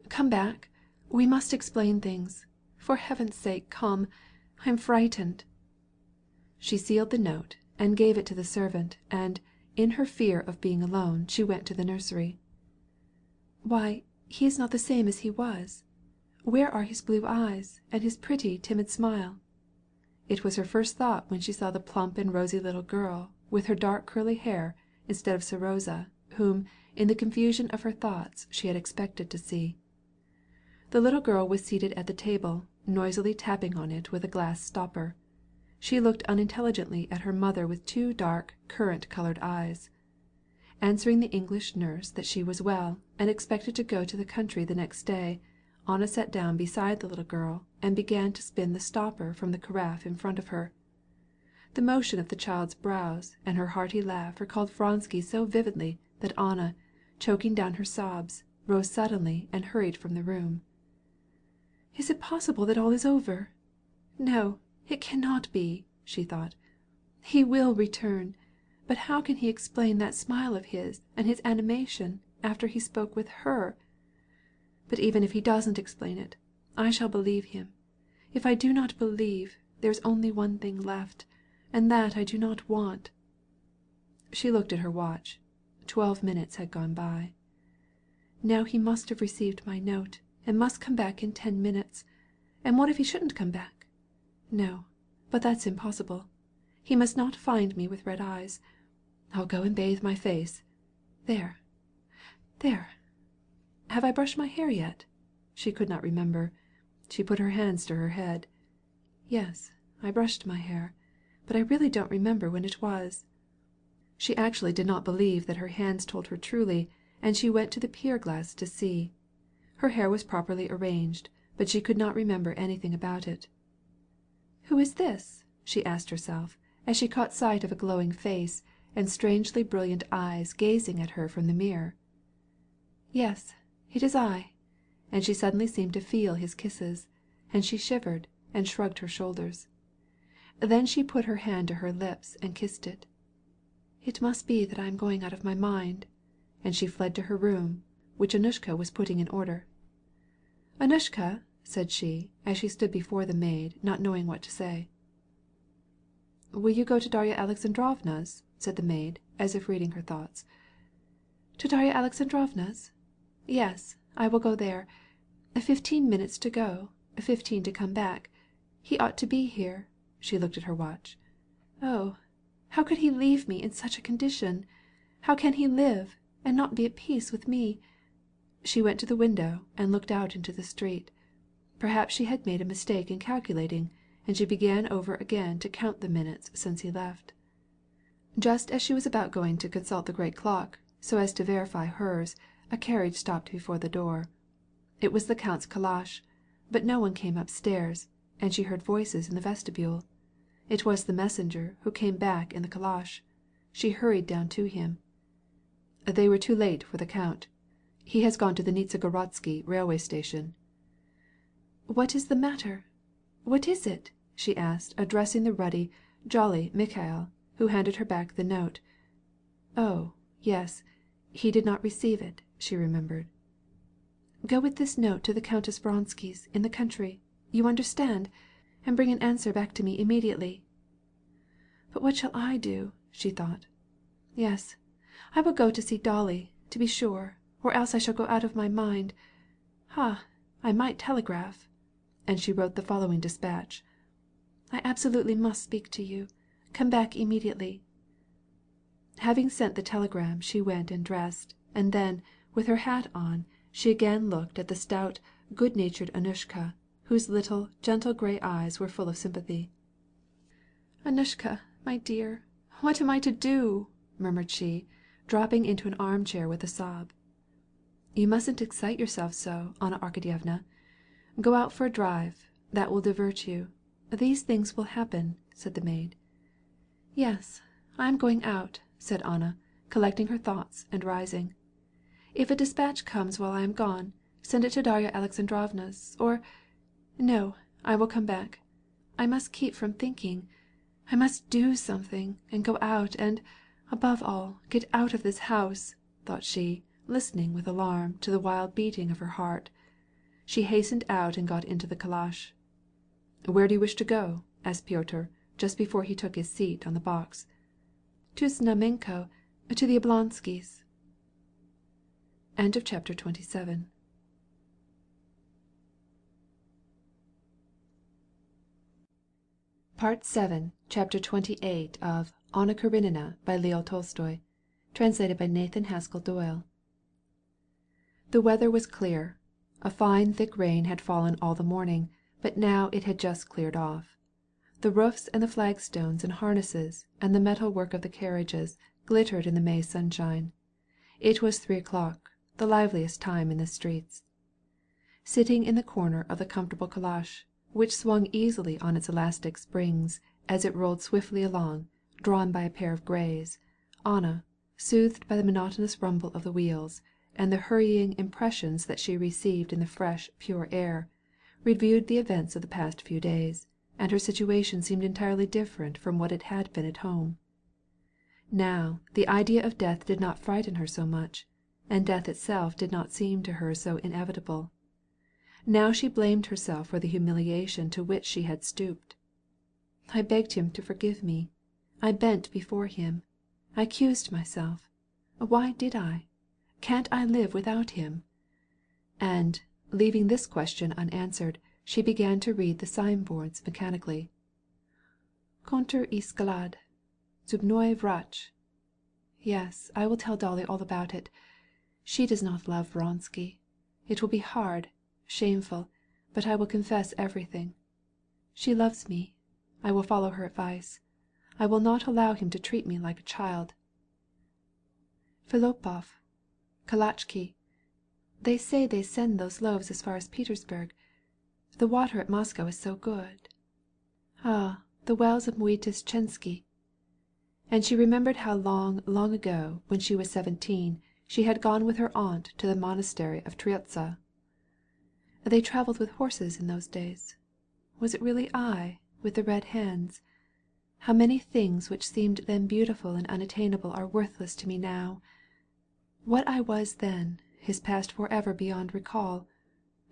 Come back. We must explain things. For heaven's sake, come. I am frightened." She sealed the note and gave it to the servant, and, in her fear of being alone, she went to the nursery. "Why, he is not the same as he was. Where are his blue eyes, and his pretty, timid smile?" It was her first thought when she saw the plump and rosy little girl, with her dark curly hair, instead of Seroza, whom, in the confusion of her thoughts, she had expected to see. The little girl was seated at the table, noisily tapping on it with a glass stopper. She looked unintelligently at her mother with two dark, currant-colored eyes. Answering the English nurse that she was well, and expected to go to the country the next day, Anna sat down beside the little girl and began to spin the stopper from the carafe in front of her. The motion of the child's brows and her hearty laugh recalled Vronsky so vividly that Anna, choking down her sobs, rose suddenly and hurried from the room. "Is it possible that all is over? No, it cannot be," she thought. "He will return. But how can he explain that smile of his and his animation after he spoke with her? But even if he doesn't explain it, I shall believe him. If I do not believe, there is only one thing left, and that I do not want." She looked at her watch. 12 minutes had gone by. "Now he must have received my note, and must come back in 10 minutes. And what if he shouldn't come back? No, but that's impossible. He must not find me with red eyes. I'll go and bathe my face. There. Have I brushed my hair yet?" She could not remember. She put her hands to her head. "Yes, I brushed my hair, but I really don't remember when it was." She actually did not believe that her hands told her truly, and she went to the pier glass to see. Her hair was properly arranged, but she could not remember anything about it. "Who is this?" she asked herself, as she caught sight of a glowing face and strangely brilliant eyes gazing at her from the mirror. "Yes, it is I," and she suddenly seemed to feel his kisses, and she shivered and shrugged her shoulders. Then she put her hand to her lips and kissed it. "It must be that I am going out of my mind," and she fled to her room, which Anushka was putting in order. "Anushka," said she, as she stood before the maid, not knowing what to say. "Will you go to Darya Alexandrovna's?" said the maid, as if reading her thoughts. "To Darya Alexandrovna's? Yes, I will go there. 15 minutes to go, 15 to come back. He ought to be here." She looked at her watch. "Oh, how could he leave me in such a condition? How can he live, and not be at peace with me?" She went to the window and looked out into the street. Perhaps she had made a mistake in calculating, and she began over again to count the minutes since he left. Just as she was about going to consult the great clock, so as to verify hers, a carriage stopped before the door. It was the count's calash, but no one came upstairs, and she heard voices in the vestibule. It was the messenger who came back in the calash. She hurried down to him. "They were too late for the count. He has gone to the Nizhegorodsky railway station." "What is the matter? What is it?" she asked, addressing the ruddy, jolly Mikhail, who handed her back the note. Oh, yes, he did not receive it, she remembered. "Go with this note to the Countess Vronsky's in the country, you understand, and bring an answer back to me immediately." "But what shall I do?" she thought. Yes, I will go to see Dolly, to be sure, or else I shall go out of my mind. I might telegraph." And she wrote the following dispatch: "I absolutely must speak to you. Come back immediately." Having sent the telegram, she went and dressed, and then, with her hat on, she again looked at the stout, good-natured Annushka, whose little, gentle grey eyes were full of sympathy. "Annushka, my dear, what am I to do?" murmured she, dropping into an armchair with a sob. "You mustn't excite yourself so, Anna Arkadyevna. Go out for a drive. That will divert you. These things will happen," said the maid. "Yes, I am going out," said Anna, collecting her thoughts and rising. "If a dispatch comes while I am gone, send it to Darya Alexandrovna's, or no, I will come back. I must keep from thinking. I must do something, and go out, and, above all, get out of this house," thought she, listening with alarm to the wild beating of her heart. She hastened out and got into the calash. "Where do you wish to go?" asked Pyotr, just before he took his seat on the box. "To Znamenko, to the Oblonskys'." Chapter 27. Part 7, Chapter 28 of Anna Karenina by Leo Tolstoy, translated by Nathan Haskell Doyle. The weather was clear. A fine thick rain had fallen all the morning, but now it had just cleared off. The roofs and the flagstones and harnesses and the metal work of the carriages glittered in the May sunshine. It was 3 o'clock, the liveliest time in the streets. Sitting in the corner of the comfortable calash, which swung easily on its elastic springs as it rolled swiftly along, drawn by a pair of greys, Anna, soothed by the monotonous rumble of the wheels, and the hurrying impressions that she received in the fresh, pure air, reviewed the events of the past few days, and her situation seemed entirely different from what it had been at home. Now, the idea of death did not frighten her so much, and death itself did not seem to her so inevitable. Now she blamed herself for the humiliation to which she had stooped. I begged him to forgive me. I bent before him. I accused myself. Why did I? Can't I live without him? And, leaving this question unanswered, she began to read the signboards mechanically. Konter I sklad. Zubnoy vrach. Yes, I will tell Dolly all about it. She does not love Vronsky. It will be hard, shameful, but I will confess everything. She loves me. I will follow her advice. I will not allow him to treat me like a child. Filopov, Kalachki. They say they send those loaves as far as Petersburg. The water at Moscow is so good. The wells of Muitischensky. And she remembered how long, long ago, when she was 17, she had gone with her aunt to the monastery of Triotsa. They traveled with horses in those days. Was it really I, with the red hands? How many things which seemed then beautiful and unattainable are worthless to me now. What I was then is past forever beyond recall,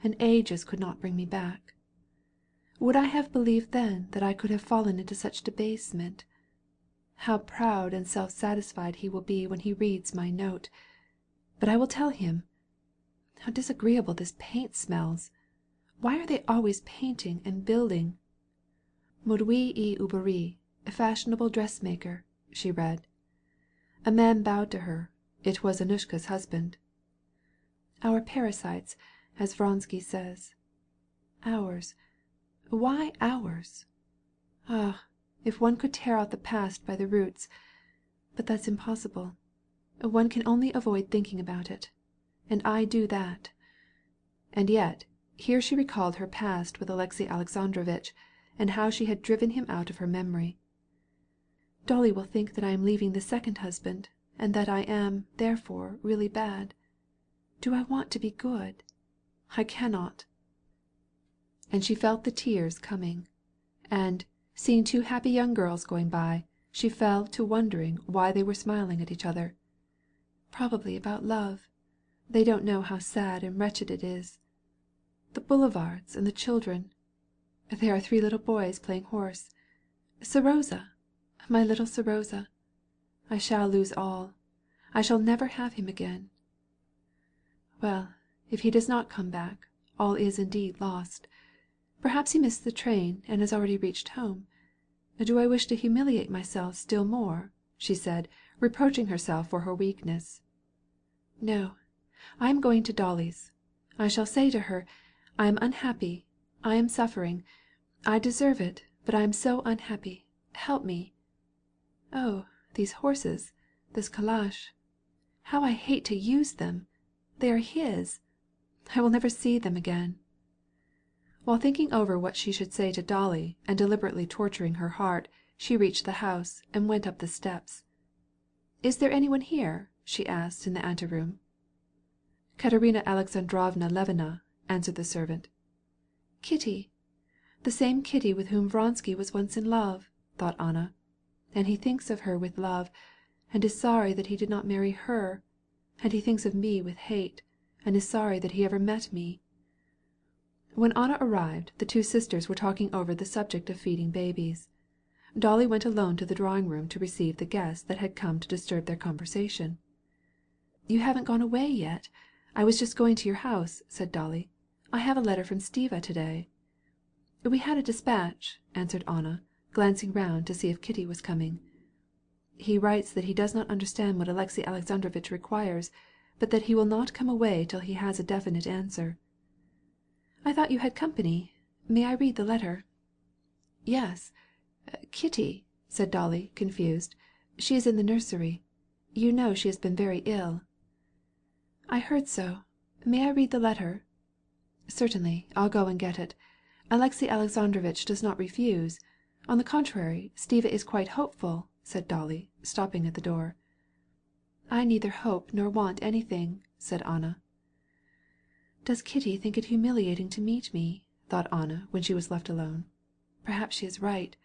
and ages could not bring me back. Would I have believed then that I could have fallen into such debasement? How proud and self-satisfied he will be when he reads my note. But I will tell him. How disagreeable this paint smells. Why are they always painting and building? Modui I Uberi, a fashionable dressmaker, she read. A man bowed to her. It was Annushka's husband. Our parasites, as Vronsky says. Ours. Why ours? If one could tear out the past by the roots. But that's impossible. One can only avoid thinking about it. And I do that. And yet, here she recalled her past with Alexey Alexandrovitch, and how she had driven him out of her memory. Dolly will think that I am leaving the second husband, and that I am, therefore, really bad. Do I want to be good? I cannot. And she felt the tears coming. And, seeing 2 happy young girls going by, she fell to wondering why they were smiling at each other. Probably about love. They don't know how sad and wretched it is. The boulevards and the children. There are 3 little boys playing horse. Serosa, my little Serosa. I shall lose all. I shall never have him again. Well, if he does not come back, all is indeed lost. Perhaps he missed the train and has already reached home. Do I wish to humiliate myself still more?" she said, reproaching herself for her weakness. "No, I am going to Dolly's. I shall say to her, I am unhappy. I am suffering. I deserve it, but I am so unhappy. Help me. Oh, these horses, this calash. How I hate to use them. They are his. I will never see them again." While thinking over what she should say to Dolly and deliberately torturing her heart, she reached the house and went up the steps. "Is there any one here?" she asked in the anteroom. "Katerina Alexandrovna Levina," answered the servant. "Kitty! The same Kitty with whom Vronsky was once in love," thought Anna. "And he thinks of her with love, and is sorry that he did not marry her. And he thinks of me with hate, and is sorry that he ever met me." When Anna arrived, the two sisters were talking over the subject of feeding babies. Dolly went alone to the drawing room to receive the guests that had come to disturb their conversation. "You haven't gone away yet. I was just going to your house," said Dolly. "I have a letter from Stiva today." "We had a dispatch," answered Anna, glancing round to see if Kitty was coming. "He writes that he does not understand what Alexey Alexandrovitch requires, but that he will not come away till he has a definite answer." "I thought you had company. May I read the letter?" "Yes. Kitty," said Dolly, confused. "She is in the nursery. You know she has been very ill." "I heard so. May I read the letter?" "Certainly. I'll go and get it. Alexey Alexandrovitch does not refuse. On the contrary, Stiva is quite hopeful," said Dolly, stopping at the door. "I neither hope nor want anything," said Anna. "Does Kitty think it humiliating to meet me?" thought Anna when she was left alone. "Perhaps she is right.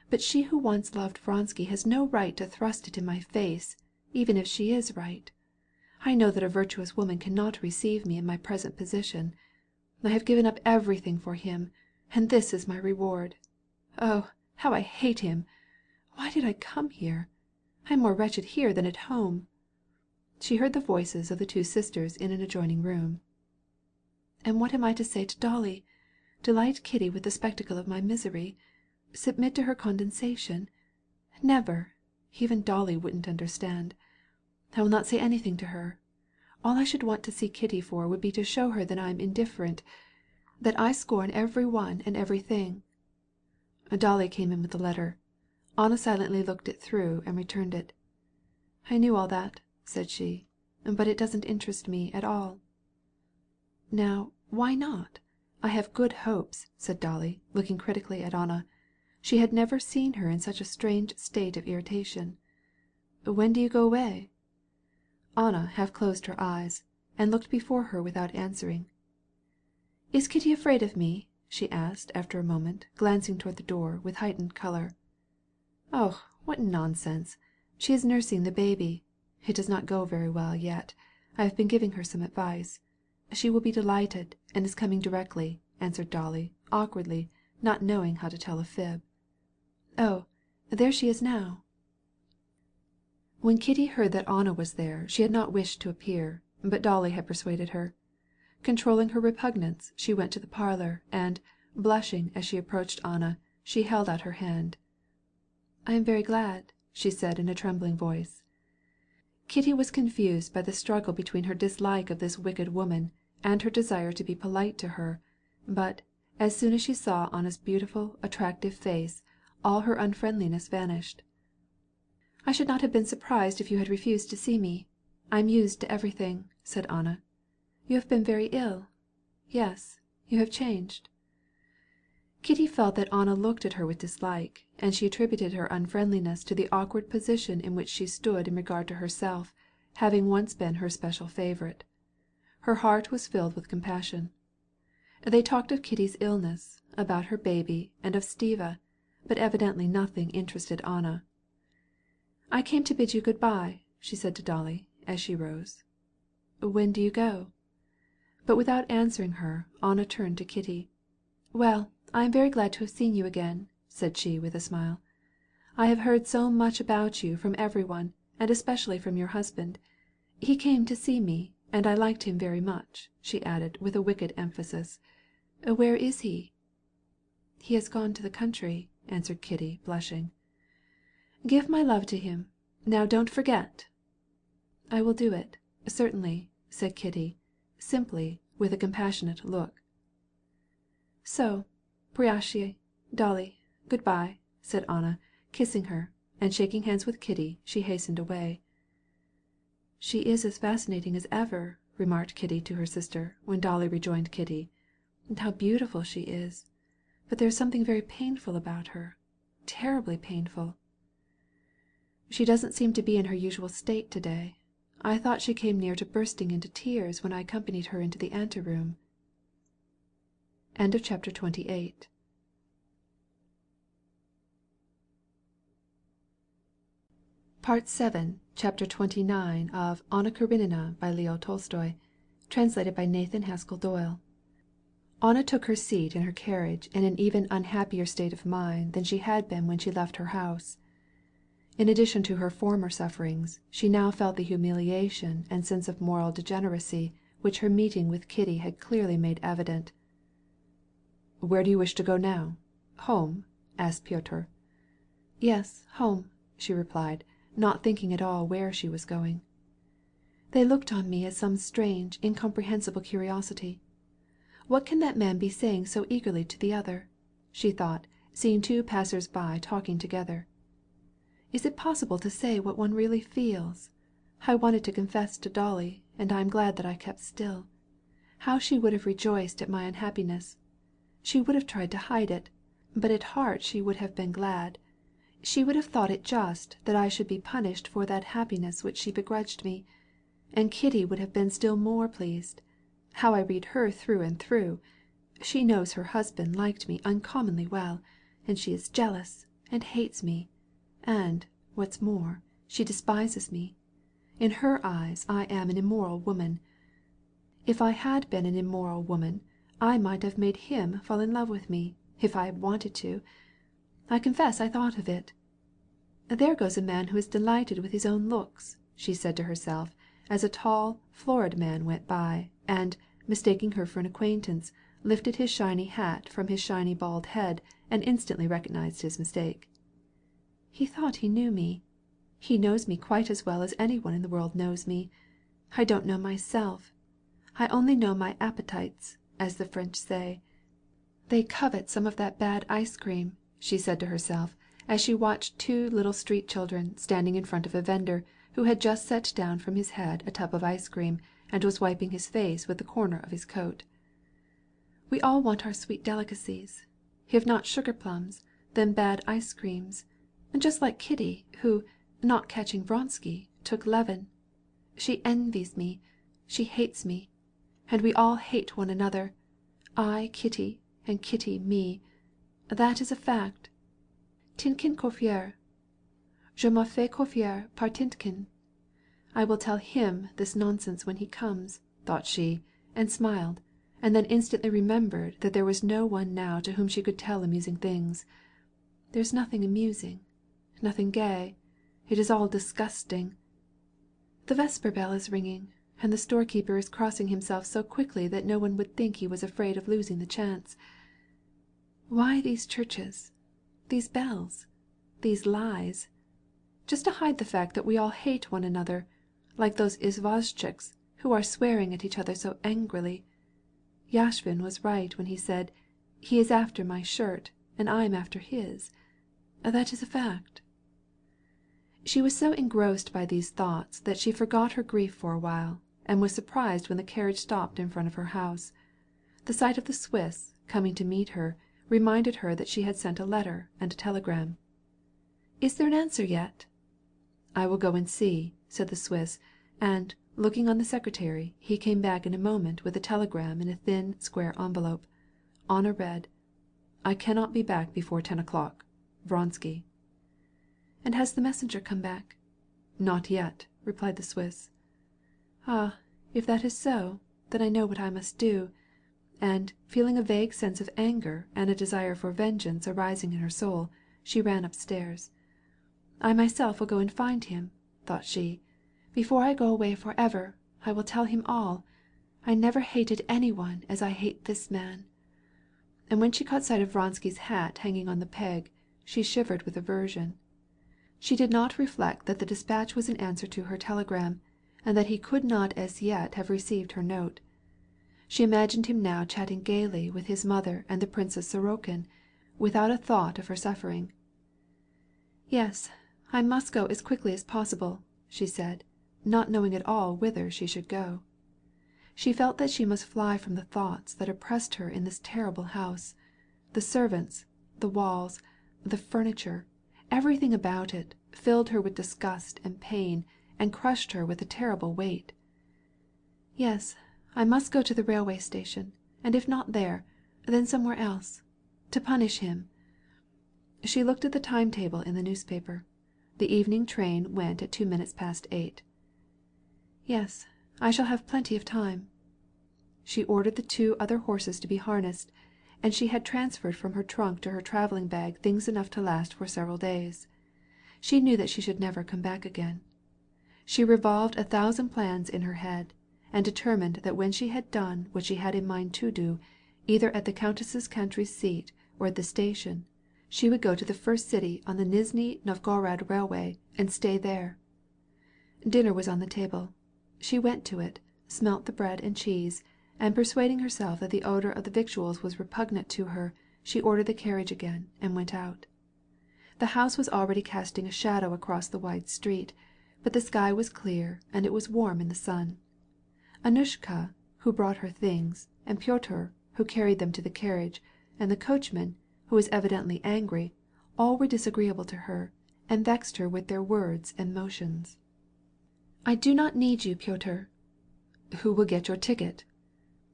But she who once loved Vronsky has no right to thrust it in my face, even if she is right. I know that a virtuous woman cannot receive me in my present position. I have given up everything for him, and this is my reward. Oh, how I hate him! Why did I come here? I am more wretched here than at home." She heard the voices of the two sisters in an adjoining room. "And what am I to say to Dolly? Delight Kitty with the spectacle of my misery? Submit to her condescension? Never! Even Dolly wouldn't understand. I will not say anything to her. All I should want to see Kitty for would be to show her that I am indifferent, that I scorn every one and everything." Dolly came in with the letter. Anna silently looked it through and returned it. "I knew all that," said she, "but it doesn't interest me at all." "Now, why not? I have good hopes," said Dolly, looking critically at Anna. She had never seen her in such a strange state of irritation. "When do you go away?" Anna half closed her eyes, and looked before her without answering. "Is Kitty afraid of me?" she asked after a moment, glancing toward the door with heightened color. "Oh, what nonsense! She is nursing the baby. It does not go very well yet. I have been giving her some advice. She will be delighted, and is coming directly," answered Dolly, awkwardly, not knowing how to tell a fib. "Oh, there she is now." When Kitty heard that Anna was there, she had not wished to appear, but Dolly had persuaded her. Controlling her repugnance, she went to the parlor, and, blushing as she approached Anna, she held out her hand. "I am very glad," she said in a trembling voice. Kitty was confused by the struggle between her dislike of this wicked woman and her desire to be polite to her, but, as soon as she saw Anna's beautiful, attractive face, all her unfriendliness vanished. "I should not have been surprised if you had refused to see me. I am used to everything," said Anna. "You have been very ill. Yes, you have changed." Kitty felt that Anna looked at her with dislike, and she attributed her unfriendliness to the awkward position in which she stood in regard to herself, having once been her special favorite. Her heart was filled with compassion. They talked of Kitty's illness, about her baby, and of Stiva, but evidently nothing interested Anna. "I came to bid you good-bye," she said to Dolly, as she rose. "When do you go?" But without answering her, Anna turned to Kitty. "Well, I am very glad to have seen you again," said she with a smile. I have heard so much about you from every one, and especially from your husband. He came to see me, and I liked him very much," she added, with a wicked emphasis. "Where is he?" "He has gone to the country," answered Kitty, blushing. "Give my love to him. Now don't forget." "I will do it, certainly," said Kitty, simply, with a compassionate look. "So, Pryashi, Dolly, good bye," said Anna, kissing her, and shaking hands with Kitty, she hastened away. "She is as fascinating as ever," remarked Kitty to her sister, when Dolly rejoined Kitty. "And how beautiful she is! But there is something very painful about her, terribly painful." "She doesn't seem to be in her usual state to day. I thought she came near to bursting into tears when I accompanied her into the anteroom." Chapter 29 of Anna Karenina by Leo Tolstoy, translated by Nathan Haskell Doyle. Anna took her seat in her carriage in an even unhappier state of mind than she had been when she left her house. In addition to her former sufferings, she now felt the humiliation and sense of moral degeneracy which her meeting with Kitty had clearly made evident. "Where do you wish to go now? Home?" asked Pyotr. "Yes, home," she replied, not thinking at all where she was going. They looked on me as some strange, incomprehensible curiosity. What can that man be saying so eagerly to the other? She thought, seeing two passers-by talking together. Is it possible to say what one really feels? I wanted to confess to Dolly, and I am glad that I kept still. How she would have rejoiced at my unhappiness! She would have tried to hide it, but at heart she would have been glad. She would have thought it just that I should be punished for that happiness which she begrudged me. And Kitty would have been still more pleased. How I read her through and through! She knows her husband liked me uncommonly well, and she is jealous, and hates me. And, what's more, she despises me. In her eyes I am an immoral woman. If I had been an immoral woman, I might have made him fall in love with me, if I had wanted to. I confess I thought of it. There goes a man who is delighted with his own looks, she said to herself, as a tall, florid man went by, and, mistaking her for an acquaintance, lifted his shiny hat from his shiny bald head, and instantly recognized his mistake. He thought he knew me. He knows me quite as well as anyone in the world knows me. I don't know myself. I only know my appetites, as the French say. They covet some of that bad ice cream, she said to herself, as she watched two little street children standing in front of a vendor who had just set down from his head a tub of ice cream, and was wiping his face with the corner of his coat. We all want our sweet delicacies, if not sugar plums, then bad ice creams, just like Kitty, who, not catching Vronsky, took Levin. She envies me, she hates me, and we all hate one another. I Kitty, and Kitty me. That is a fact. Tinkin Coiffure. Je me fais coiffer par Tinkin. I will tell him this nonsense when he comes, thought she, and smiled, and then instantly remembered that there was no one now to whom she could tell amusing things. There is nothing amusing, nothing gay. It is all disgusting. The vesper bell is ringing, and the storekeeper is crossing himself so quickly that no one would think he was afraid of losing the chance. Why these churches, these bells, these lies? Just to hide the fact that we all hate one another, like those izvozchiks who are swearing at each other so angrily. Yashvin was right when he said, "He is after my shirt, and I am after his." That is a fact. She was so engrossed by these thoughts that she forgot her grief for a while, and was surprised when the carriage stopped in front of her house. The sight of the Swiss, coming to meet her, reminded her that she had sent a letter and a telegram. "Is there an answer yet?" "I will go and see," said the Swiss, and, looking on the secretary, he came back in a moment with a telegram in a thin, square envelope. Anna read, "I cannot be back before 10 o'clock. Vronsky." "And has the messenger come back?" "Not yet," replied the Swiss. "Ah, if that is so, then I know what I must do." And, feeling a vague sense of anger and a desire for vengeance arising in her soul, she ran upstairs. I myself will go and find him," thought she. "Before I go away for ever, I will tell him all. I never hated any one as I hate this man." And when she caught sight of Vronsky's hat hanging on the peg, she shivered with aversion. She did not reflect that the dispatch was an answer to her telegram, and that he could not as yet have received her note. She imagined him now chatting gaily with his mother and the Princess Sorokin, without a thought of her suffering. "Yes, I must go as quickly as possible," she said, not knowing at all whither she should go. She felt that she must fly from the thoughts that oppressed her in this terrible house. The servants, the walls, the furniture, everything about it, filled her with disgust and pain, and crushed her with a terrible weight. "Yes, I must go to the railway station, and if not there, then somewhere else. To punish him." She looked at the timetable in the newspaper. The evening train went at 8:02. "Yes, I shall have plenty of time." She ordered the 2 other horses to be harnessed, and she had transferred from her trunk to her travelling bag things enough to last for several days. She knew that she should never come back again. She revolved 1,000 plans in her head, and determined that when she had done what she had in mind to do, either at the Countess's country seat or at the station, she would go to the first city on the Nizhny Novgorod railway and stay there. Dinner was on the table. She went to it, smelt the bread and cheese, and persuading herself that the odor of the victuals was repugnant to her, she ordered the carriage again and went out. The house was already casting a shadow across the wide street, but the sky was clear and it was warm in the sun. Annushka, who brought her things, and Pyotr, who carried them to the carriage, and the coachman, who was evidently angry, all were disagreeable to her, and vexed her with their words and motions. "I do not need you, Pyotr." "Who will get your ticket?"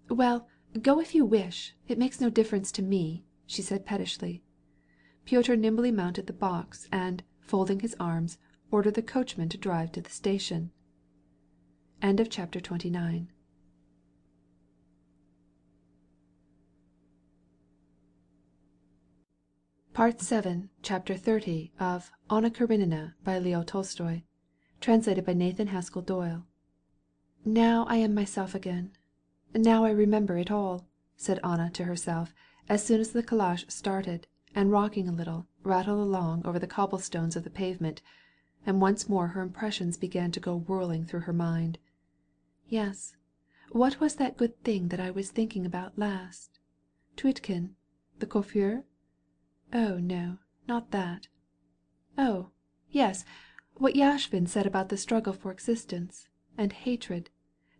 "Well, go if you wish. It makes no difference to me," she said pettishly. Pyotr nimbly mounted the box, and, folding his arms, ordered the coachman to drive to the station. Chapter 29. Part 7, Chapter 30 of Anna Karenina by Leo Tolstoy. Translated by Nathan Haskell Doyle. "Now I am myself again. Now I remember it all," said Anna to herself, as soon as the calash started, and rocking a little, rattled along over the cobblestones of the pavement, and once more her impressions began to go whirling through her mind. Yes, what was that good thing that I was thinking about last? Tuitkin? The coiffeur? Oh, no, not that. Oh, yes, what Yashvin said about the struggle for existence, and hatred,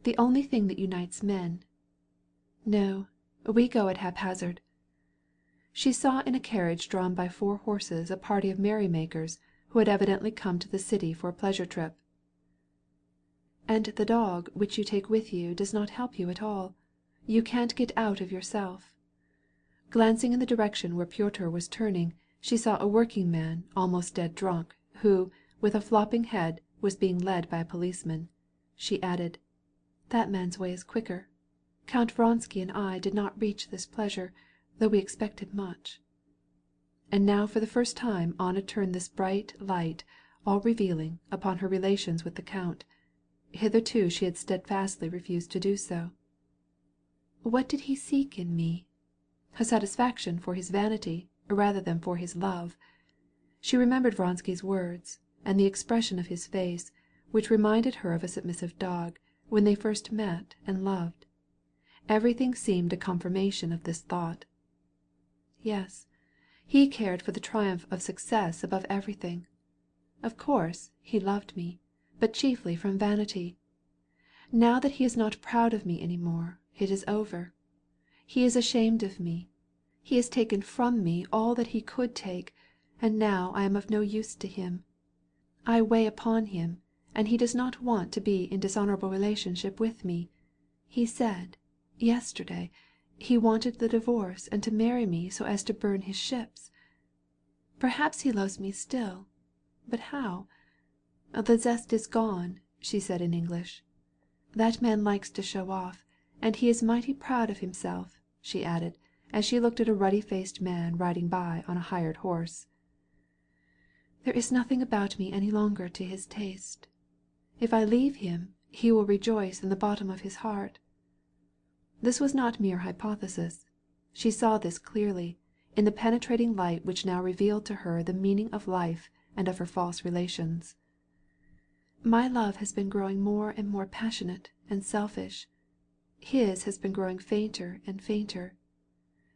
the only thing that unites men. No, we go at haphazard. She saw in a carriage drawn by 4 horses a party of merrymakers who had evidently come to the city for a pleasure trip. "And the dog which you take with you does not help you at all. You can't get out of yourself." Glancing in the direction where Pyotr was turning, she saw a working man, almost dead drunk, who, with a flopping head, was being led by a policeman. She added, "That man's way is quicker. Count Vronsky and I did not reach this pleasure, though we expected much." And now for the first time Anna turned this bright light, all revealing, upon her relations with the count. Hitherto she had steadfastly refused to do so. What did he seek in me? A satisfaction for his vanity rather than for his love. She remembered Vronsky's words, and the expression of his face, which reminded her of a submissive dog, when they first met and loved. Everything seemed a confirmation of this thought. Yes, he cared for the triumph of success above everything. Of course, he loved me, but chiefly from vanity. Now that he is not proud of me any more, it is over. He is ashamed of me. He has taken from me all that he could take, and now I am of no use to him. I weigh upon him, and he does not want to be in dishonorable relationship with me. He said, yesterday, he wanted the divorce and to marry me so as to burn his ships. Perhaps he loves me still, but how? The zest is gone, she said in English. That man likes to show off, and he is mighty proud of himself, she added, as she looked at a ruddy-faced man riding by on a hired horse. There is nothing about me any longer to his taste. If I leave him, he will rejoice in the bottom of his heart." This was not mere hypothesis. She saw this clearly, in the penetrating light which now revealed to her the meaning of life and of her false relations. "My love has been growing more and more passionate and selfish. His has been growing fainter and fainter.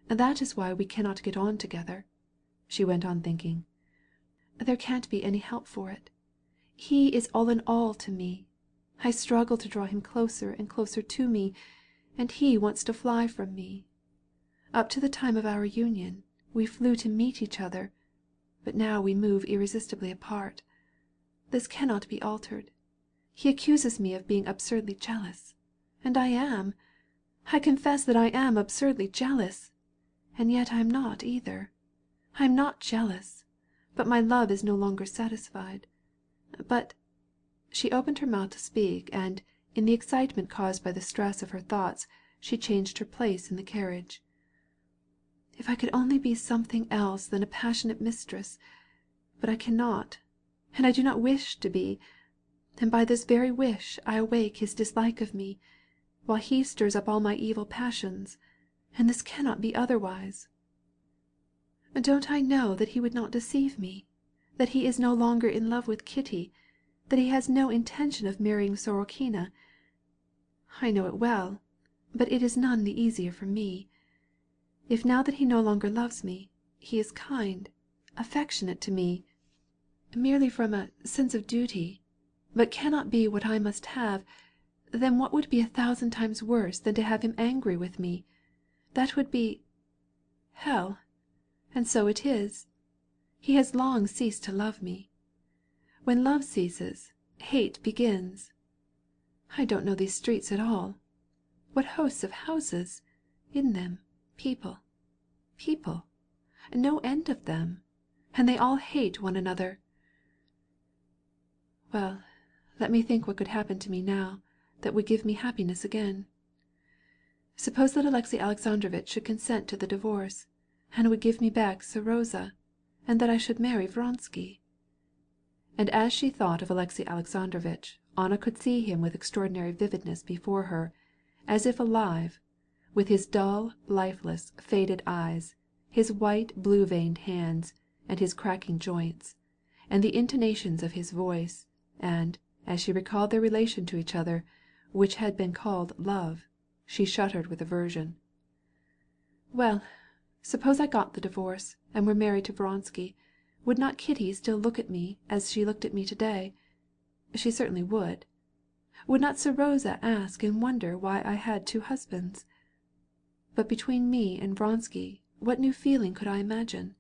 That is why we cannot get on together," she went on thinking. "There can't be any help for it. He is all in all to me. I struggle to draw him closer and closer to me, and he wants to fly from me. Up to the time of our union, we flew to meet each other, but now we move irresistibly apart. This cannot be altered. He accuses me of being absurdly jealous, and I am. I confess that I am absurdly jealous, and yet I am not either. I am not jealous, but my love is no longer satisfied. But—" She opened her mouth to speak, and, in the excitement caused by the stress of her thoughts, she changed her place in the carriage. "If I could only be something else than a passionate mistress, but I cannot, and I do not wish to be, and by this very wish I awake his dislike of me, while he stirs up all my evil passions, and this cannot be otherwise. Don't I know that he would not deceive me, that he is no longer in love with Kitty, that he has no intention of marrying Sorokina? I know it well, but it is none the easier for me. If now that he no longer loves me, he is kind, affectionate to me, merely from a sense of duty, but cannot be what I must have, then what would be 1,000 times worse than to have him angry with me? That would be hell. And so it is. He has long ceased to love me. When love ceases, hate begins. I don't know these streets at all. What hosts of houses! In them, people. No end of them. And they all hate one another. Well, let me think what could happen to me now that would give me happiness again. Suppose that Alexey Alexandrovitch should consent to the divorce, and would give me back Seroza, and that I should marry Vronsky." And as she thought of Alexey Alexandrovitch, Anna could see him with extraordinary vividness before her, as if alive, with his dull, lifeless, faded eyes, his white, blue-veined hands, and his cracking joints, and the intonations of his voice, and, as she recalled their relation to each other, which had been called love, she shuddered with aversion. "Well, suppose I got the divorce, and were married to Vronsky, would not Kitty still look at me as she looked at me to-day? She certainly would. Would not Seroza ask and wonder why I had 2 husbands? But between me and Vronsky, what new feeling could I imagine?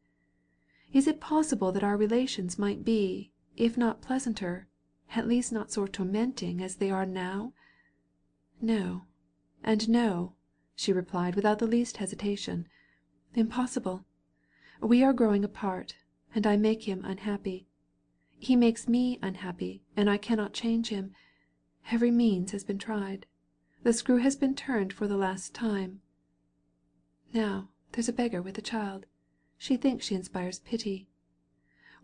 Is it possible that our relations might be, if not pleasanter, at least not so tormenting as they are now? No, and no," she replied without the least hesitation. "Impossible. We are growing apart, and I make him unhappy. He makes me unhappy, and I cannot change him. Every means has been tried. The screw has been turned for the last time. Now there's a beggar with a child. She thinks she inspires pity.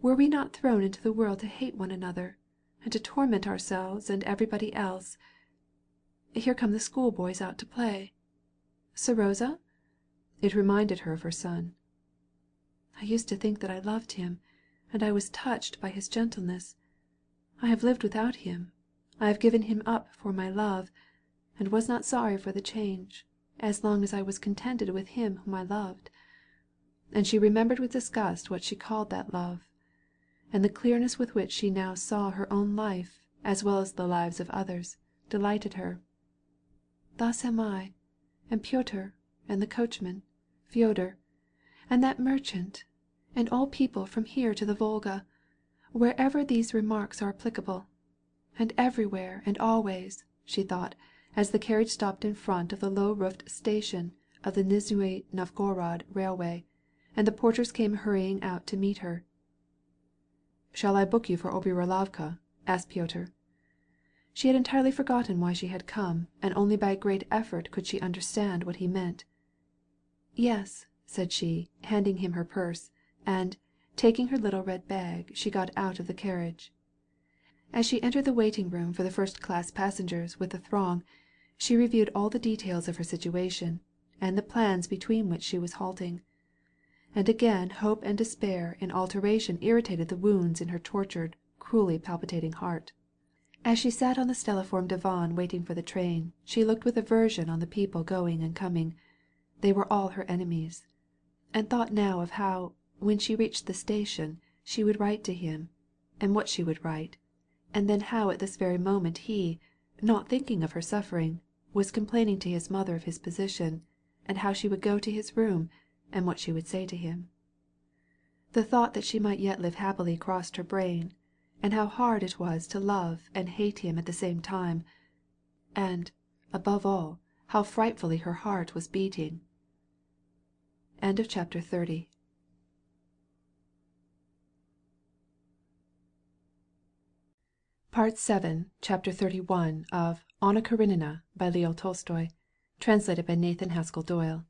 Were we not thrown into the world to hate one another, and to torment ourselves and everybody else? Here come the schoolboys out to play. Seroza?" It reminded her of her son. "I used to think that I loved him, and I was touched by his gentleness. I have lived without him. I have given him up for my love, and was not sorry for the change, as long as I was contented with him whom I loved." And she remembered with disgust what she called that love, and the clearness with which she now saw her own life, as well as the lives of others, delighted her. "Thus am I, and Pyotr, and the coachman, Fyodor, and that merchant, and all people from here to the Volga, wherever these remarks are applicable. And everywhere and always," she thought, as the carriage stopped in front of the low-roofed station of the Nizhny Novgorod railway, and the porters came hurrying out to meet her. "Shall I book you for Oberyarlovka?" asked Pyotr. She had entirely forgotten why she had come, and only by a great effort could she understand what he meant. "Yes," said she, handing him her purse, and, Taking her little red bag, she got out of the carriage. As she entered the waiting room for the first-class passengers with the throng, she reviewed all the details of her situation, and the plans between which she was halting. And again hope and despair in alteration irritated the wounds in her tortured, cruelly palpitating heart. As she sat on the stelliform divan waiting for the train, she looked with aversion on the people going and coming. They were all her enemies. And thought now of how, when she reached the station, she would write to him, and what she would write, and then how at this very moment he, not thinking of her suffering, was complaining to his mother of his position, and how she would go to his room, and what she would say to him. The thought that she might yet live happily crossed her brain, and how hard it was to love and hate him at the same time, and, above all, how frightfully her heart was beating. End of chapter 30. Part 7, Chapter 31 of Anna Karenina by Leo Tolstoy, translated by Nathan Haskell Doyle.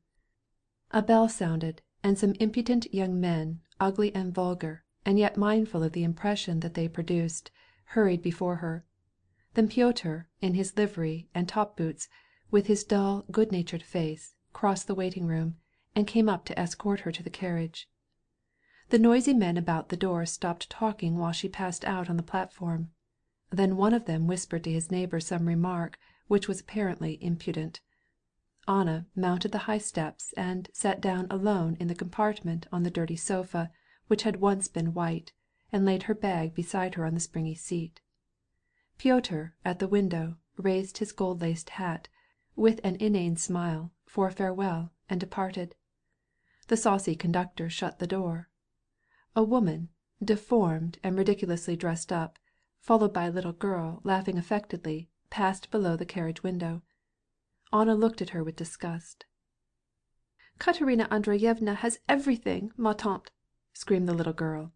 A bell sounded, and some impudent young men, ugly and vulgar, and yet mindful of the impression that they produced, hurried before her. Then Pyotr, in his livery and top-boots, with his dull, good-natured face, crossed the waiting-room, and came up to escort her to the carriage. The noisy men about the door stopped talking while she passed out on the platform. Then one of them whispered to his neighbor some remark which was apparently impudent. Anna mounted the high steps and sat down alone in the compartment on the dirty sofa, which had once been white, and laid her bag beside her on the springy seat. Pyotr, at the window, raised his gold-laced hat, with an inane smile, for a farewell, and departed. The saucy conductor shut the door. A woman, deformed and ridiculously dressed up, followed by a little girl laughing affectedly, passed below the carriage window. Anna looked at her with disgust. "Katerina Andreyevna has everything, ma tante," screamed the little girl.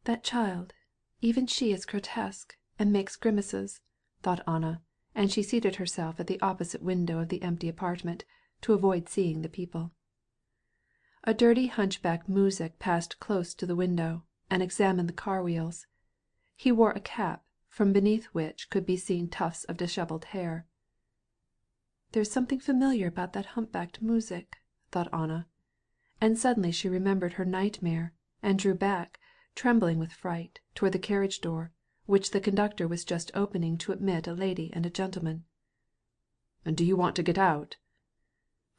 "That child, even she is grotesque, and makes grimaces," thought Anna, and she seated herself at the opposite window of the empty apartment, to avoid seeing the people. A dirty hunchback muzhik passed close to the window, and examined the car wheels. He wore a cap, from beneath which could be seen tufts of dishevelled hair. "There is something familiar about that humpbacked muzhik," thought Anna, and suddenly she remembered her nightmare, and drew back, trembling with fright, toward the carriage door, which the conductor was just opening to admit a lady and a gentleman. "Do you want to get out?"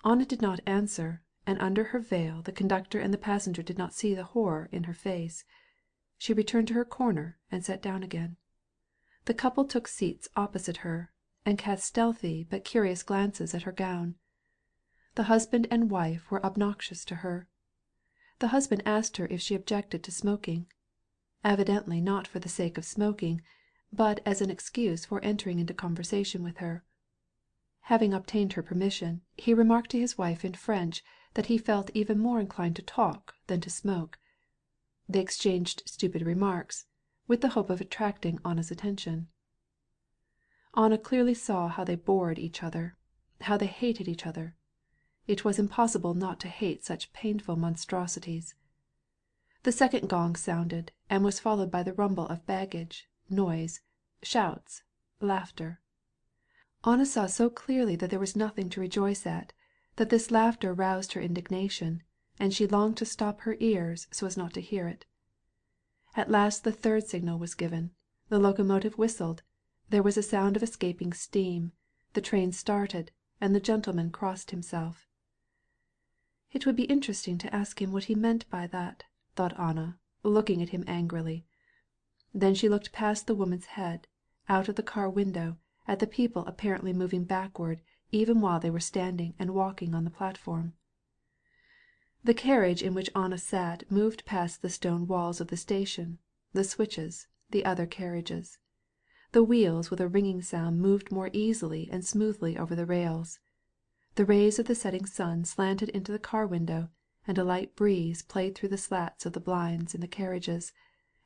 Anna did not answer, and under her veil the conductor and the passenger did not see the horror in her face. She returned to her corner and sat down again. The couple took seats opposite her, and cast stealthy but curious glances at her gown. The husband and wife were obnoxious to her. The husband asked her if she objected to smoking. Evidently not for the sake of smoking, but as an excuse for entering into conversation with her. Having obtained her permission, he remarked to his wife in French that he felt even more inclined to talk than to smoke. They exchanged stupid remarks, with the hope of attracting Anna's attention. Anna clearly saw how they bored each other, how they hated each other. It was impossible not to hate such painful monstrosities. The second gong sounded, and was followed by the rumble of baggage, noise, shouts, laughter. Anna saw so clearly that there was nothing to rejoice at, that this laughter roused her indignation, and she longed to stop her ears so as not to hear it. At last the third signal was given. The locomotive whistled. There was a sound of escaping steam. The train started, and the gentleman crossed himself. "It would be interesting to ask him what he meant by that," thought Anna, looking at him angrily. Then she looked past the woman's head, out of the car window, at the people apparently moving backward, even while they were standing and walking on the platform. The carriage in which Anna sat moved past the stone walls of the station, the switches, the other carriages. The wheels with a ringing sound moved more easily and smoothly over the rails. The rays of the setting sun slanted into the car window, and a light breeze played through the slats of the blinds in the carriages,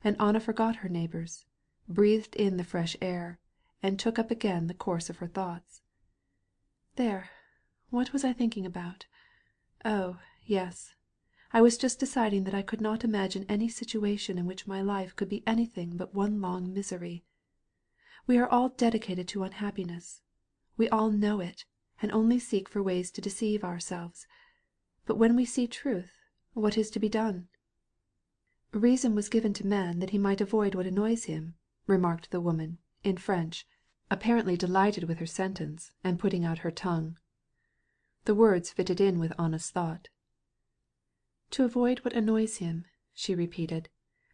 and Anna forgot her neighbors, breathed in the fresh air, and took up again the course of her thoughts. There, what was I thinking about? Oh, yes. I was just deciding that I could not imagine any situation in which my life could be anything but one long misery. We are all dedicated to unhappiness. We all know it, and only seek for ways to deceive ourselves. But when we see truth, what is to be done?" "Reason was given to man that he might avoid what annoys him," remarked the woman, in French, apparently delighted with her sentence, and putting out her tongue. The words fitted in with Anna's thought. "To avoid what annoys him," she repeated,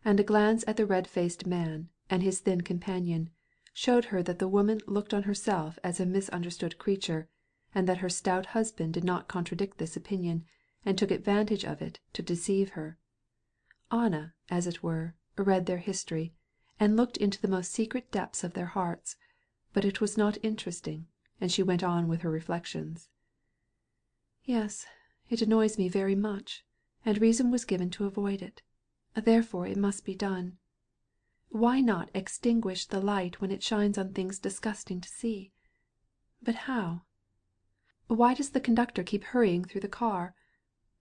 and a glance at the red-faced man and his thin companion showed her that the woman looked on herself as a misunderstood creature, and that her stout husband did not contradict this opinion, and took advantage of it to deceive her. Anna, as it were, read their history, and looked into the most secret depths of their hearts, but it was not interesting, and she went on with her reflections. "Yes, it annoys me very much, and reason was given to avoid it. Therefore it must be done. Why not extinguish the light when it shines on things disgusting to see? But how? Why does the conductor keep hurrying through the car?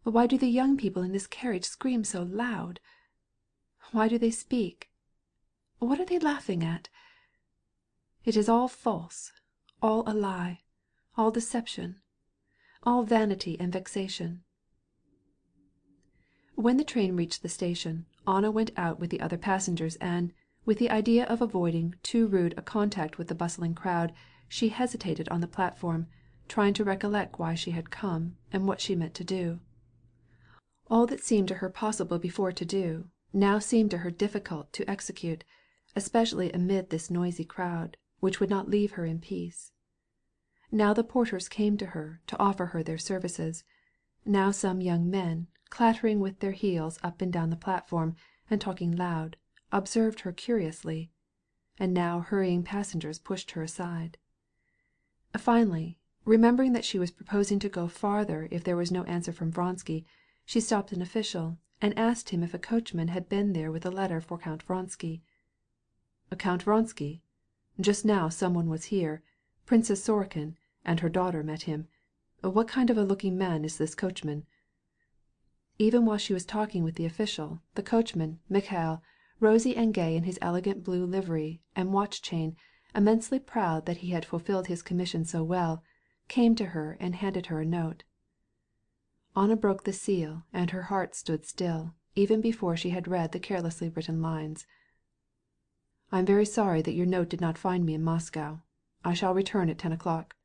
Why do the young people in this carriage scream so loud? Why do they speak? What are they laughing at? It is all false, all a lie, all deception, all vanity and vexation." When the train reached the station, Anna went out with the other passengers and, with the idea of avoiding too rude a contact with the bustling crowd, she hesitated on the platform, trying to recollect why she had come, and what she meant to do. All that seemed to her possible before to do, now seemed to her difficult to execute, especially amid this noisy crowd, which would not leave her in peace. Now the porters came to her to offer her their services. Now some young men, clattering with their heels up and down the platform, and talking loud, observed her curiously, and now hurrying passengers pushed her aside. Finally, remembering that she was proposing to go farther if there was no answer from Vronsky, she stopped an official, and asked him if a coachman had been there with a letter for Count Vronsky. "Count Vronsky? Just now some one was here. Princess Sorokin and her daughter met him. What kind of a looking man is this coachman?" Even while she was talking with the official, the coachman, Mikhail, rosy and gay in his elegant blue livery and watch chain, immensely proud that he had fulfilled his commission so well, came to her and handed her a note. Anna broke the seal, and her heart stood still, even before she had read the carelessly written lines. "I am very sorry that your note did not find me in Moscow. I shall return at 10 o'clock."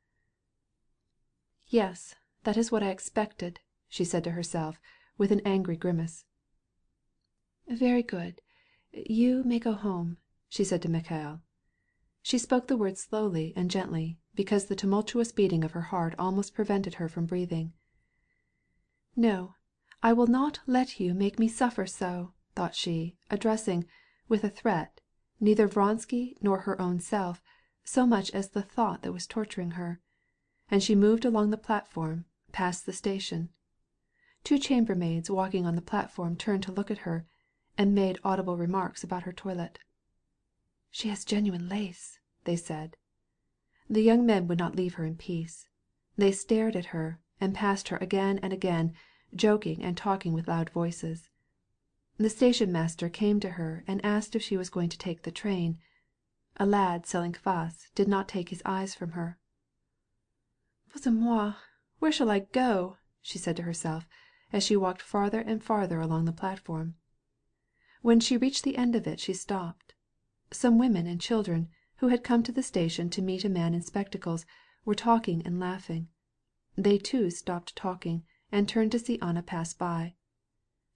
"Yes, that is what I expected," she said to herself, with an angry grimace. "Very good. You may go home," she said to Mikhail. She spoke the words slowly and gently, because the tumultuous beating of her heart almost prevented her from breathing. "No, I will not let you make me suffer so," thought she, addressing, with a threat, neither Vronsky nor her own self, so much as the thought that was torturing her. And she moved along the platform, past the station. 2 chambermaids walking on the platform turned to look at her, and made audible remarks about her toilet. "She has genuine lace," they said. The young men would not leave her in peace. They stared at her, and passed her again and again, joking and talking with loud voices. The station master came to her and asked if she was going to take the train. A lad selling kvass did not take his eyes from her. "Bozhe moi, where shall I go?" she said to herself, as she walked farther and farther along the platform. When she reached the end of it she stopped. Some women and children, who had come to the station to meet a man in spectacles, were talking and laughing. They too stopped talking, and turned to see Anna pass by.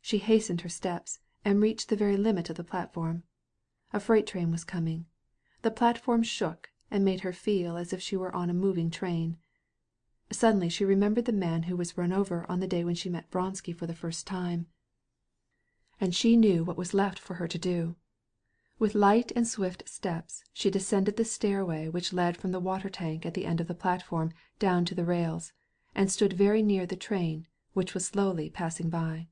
She hastened her steps, and reached the very limit of the platform. A freight train was coming. The platform shook, and made her feel as if she were on a moving train. Suddenly she remembered the man who was run over on the day when she met Vronsky for the first time, and she knew what was left for her to do. With light and swift steps she descended the stairway which led from the water tank at the end of the platform down to the rails, and stood very near the train, which was slowly passing by.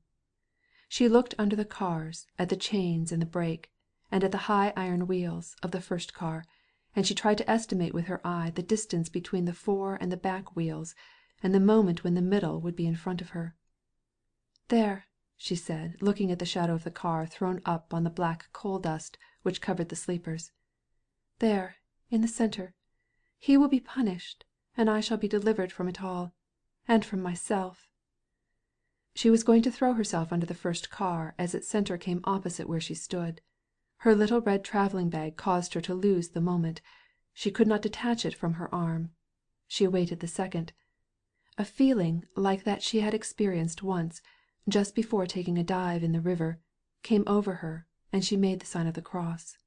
She looked under the cars, at the chains and the brake, and at the high iron wheels of the first car, and she tried to estimate with her eye the distance between the fore and the back wheels, and the moment when the middle would be in front of her. "There!" she said, looking at the shadow of the car thrown up on the black coal dust which covered the sleepers. "There, in the centre. He will be punished, and I shall be delivered from it all, and from myself." She was going to throw herself under the first car as its centre came opposite where she stood. Her little red travelling bag caused her to lose the moment. She could not detach it from her arm. She awaited the second. A feeling like that she had experienced once, just before taking a dive in the river, came over her, and she made the sign of the cross.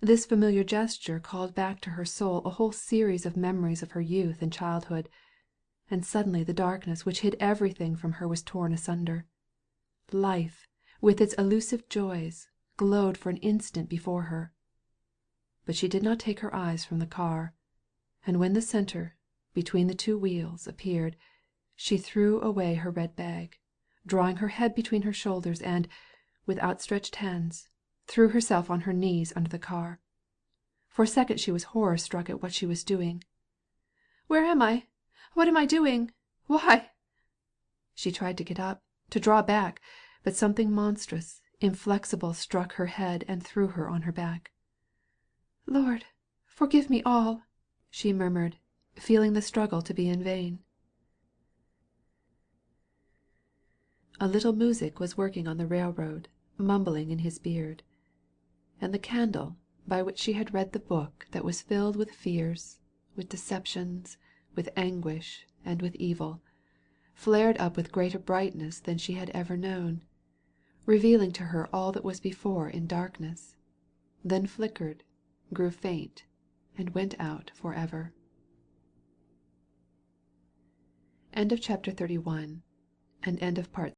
This familiar gesture called back to her soul a whole series of memories of her youth and childhood, and suddenly the darkness which hid everything from her was torn asunder. Life, with its elusive joys, glowed for an instant before her. But she did not take her eyes from the car, and when the centre, between the two wheels, appeared, she threw away her red bag, drawing her head between her shoulders, and, with outstretched hands, threw herself on her knees under the car. For a second she was horror struck at what she was doing. "Where am I? What am I doing? Why?" She tried to get up, to draw back, but something monstrous, inflexible struck her head and threw her on her back. "Lord, forgive me all," she murmured, feeling the struggle to be in vain. A little music was working on the railroad, mumbling in his beard. And the candle, by which she had read the book that was filled with fears, with deceptions, with anguish, and with evil, flared up with greater brightness than she had ever known, revealing to her all that was before in darkness, then flickered, grew faint, and went out forever. End of chapter 31, and end of part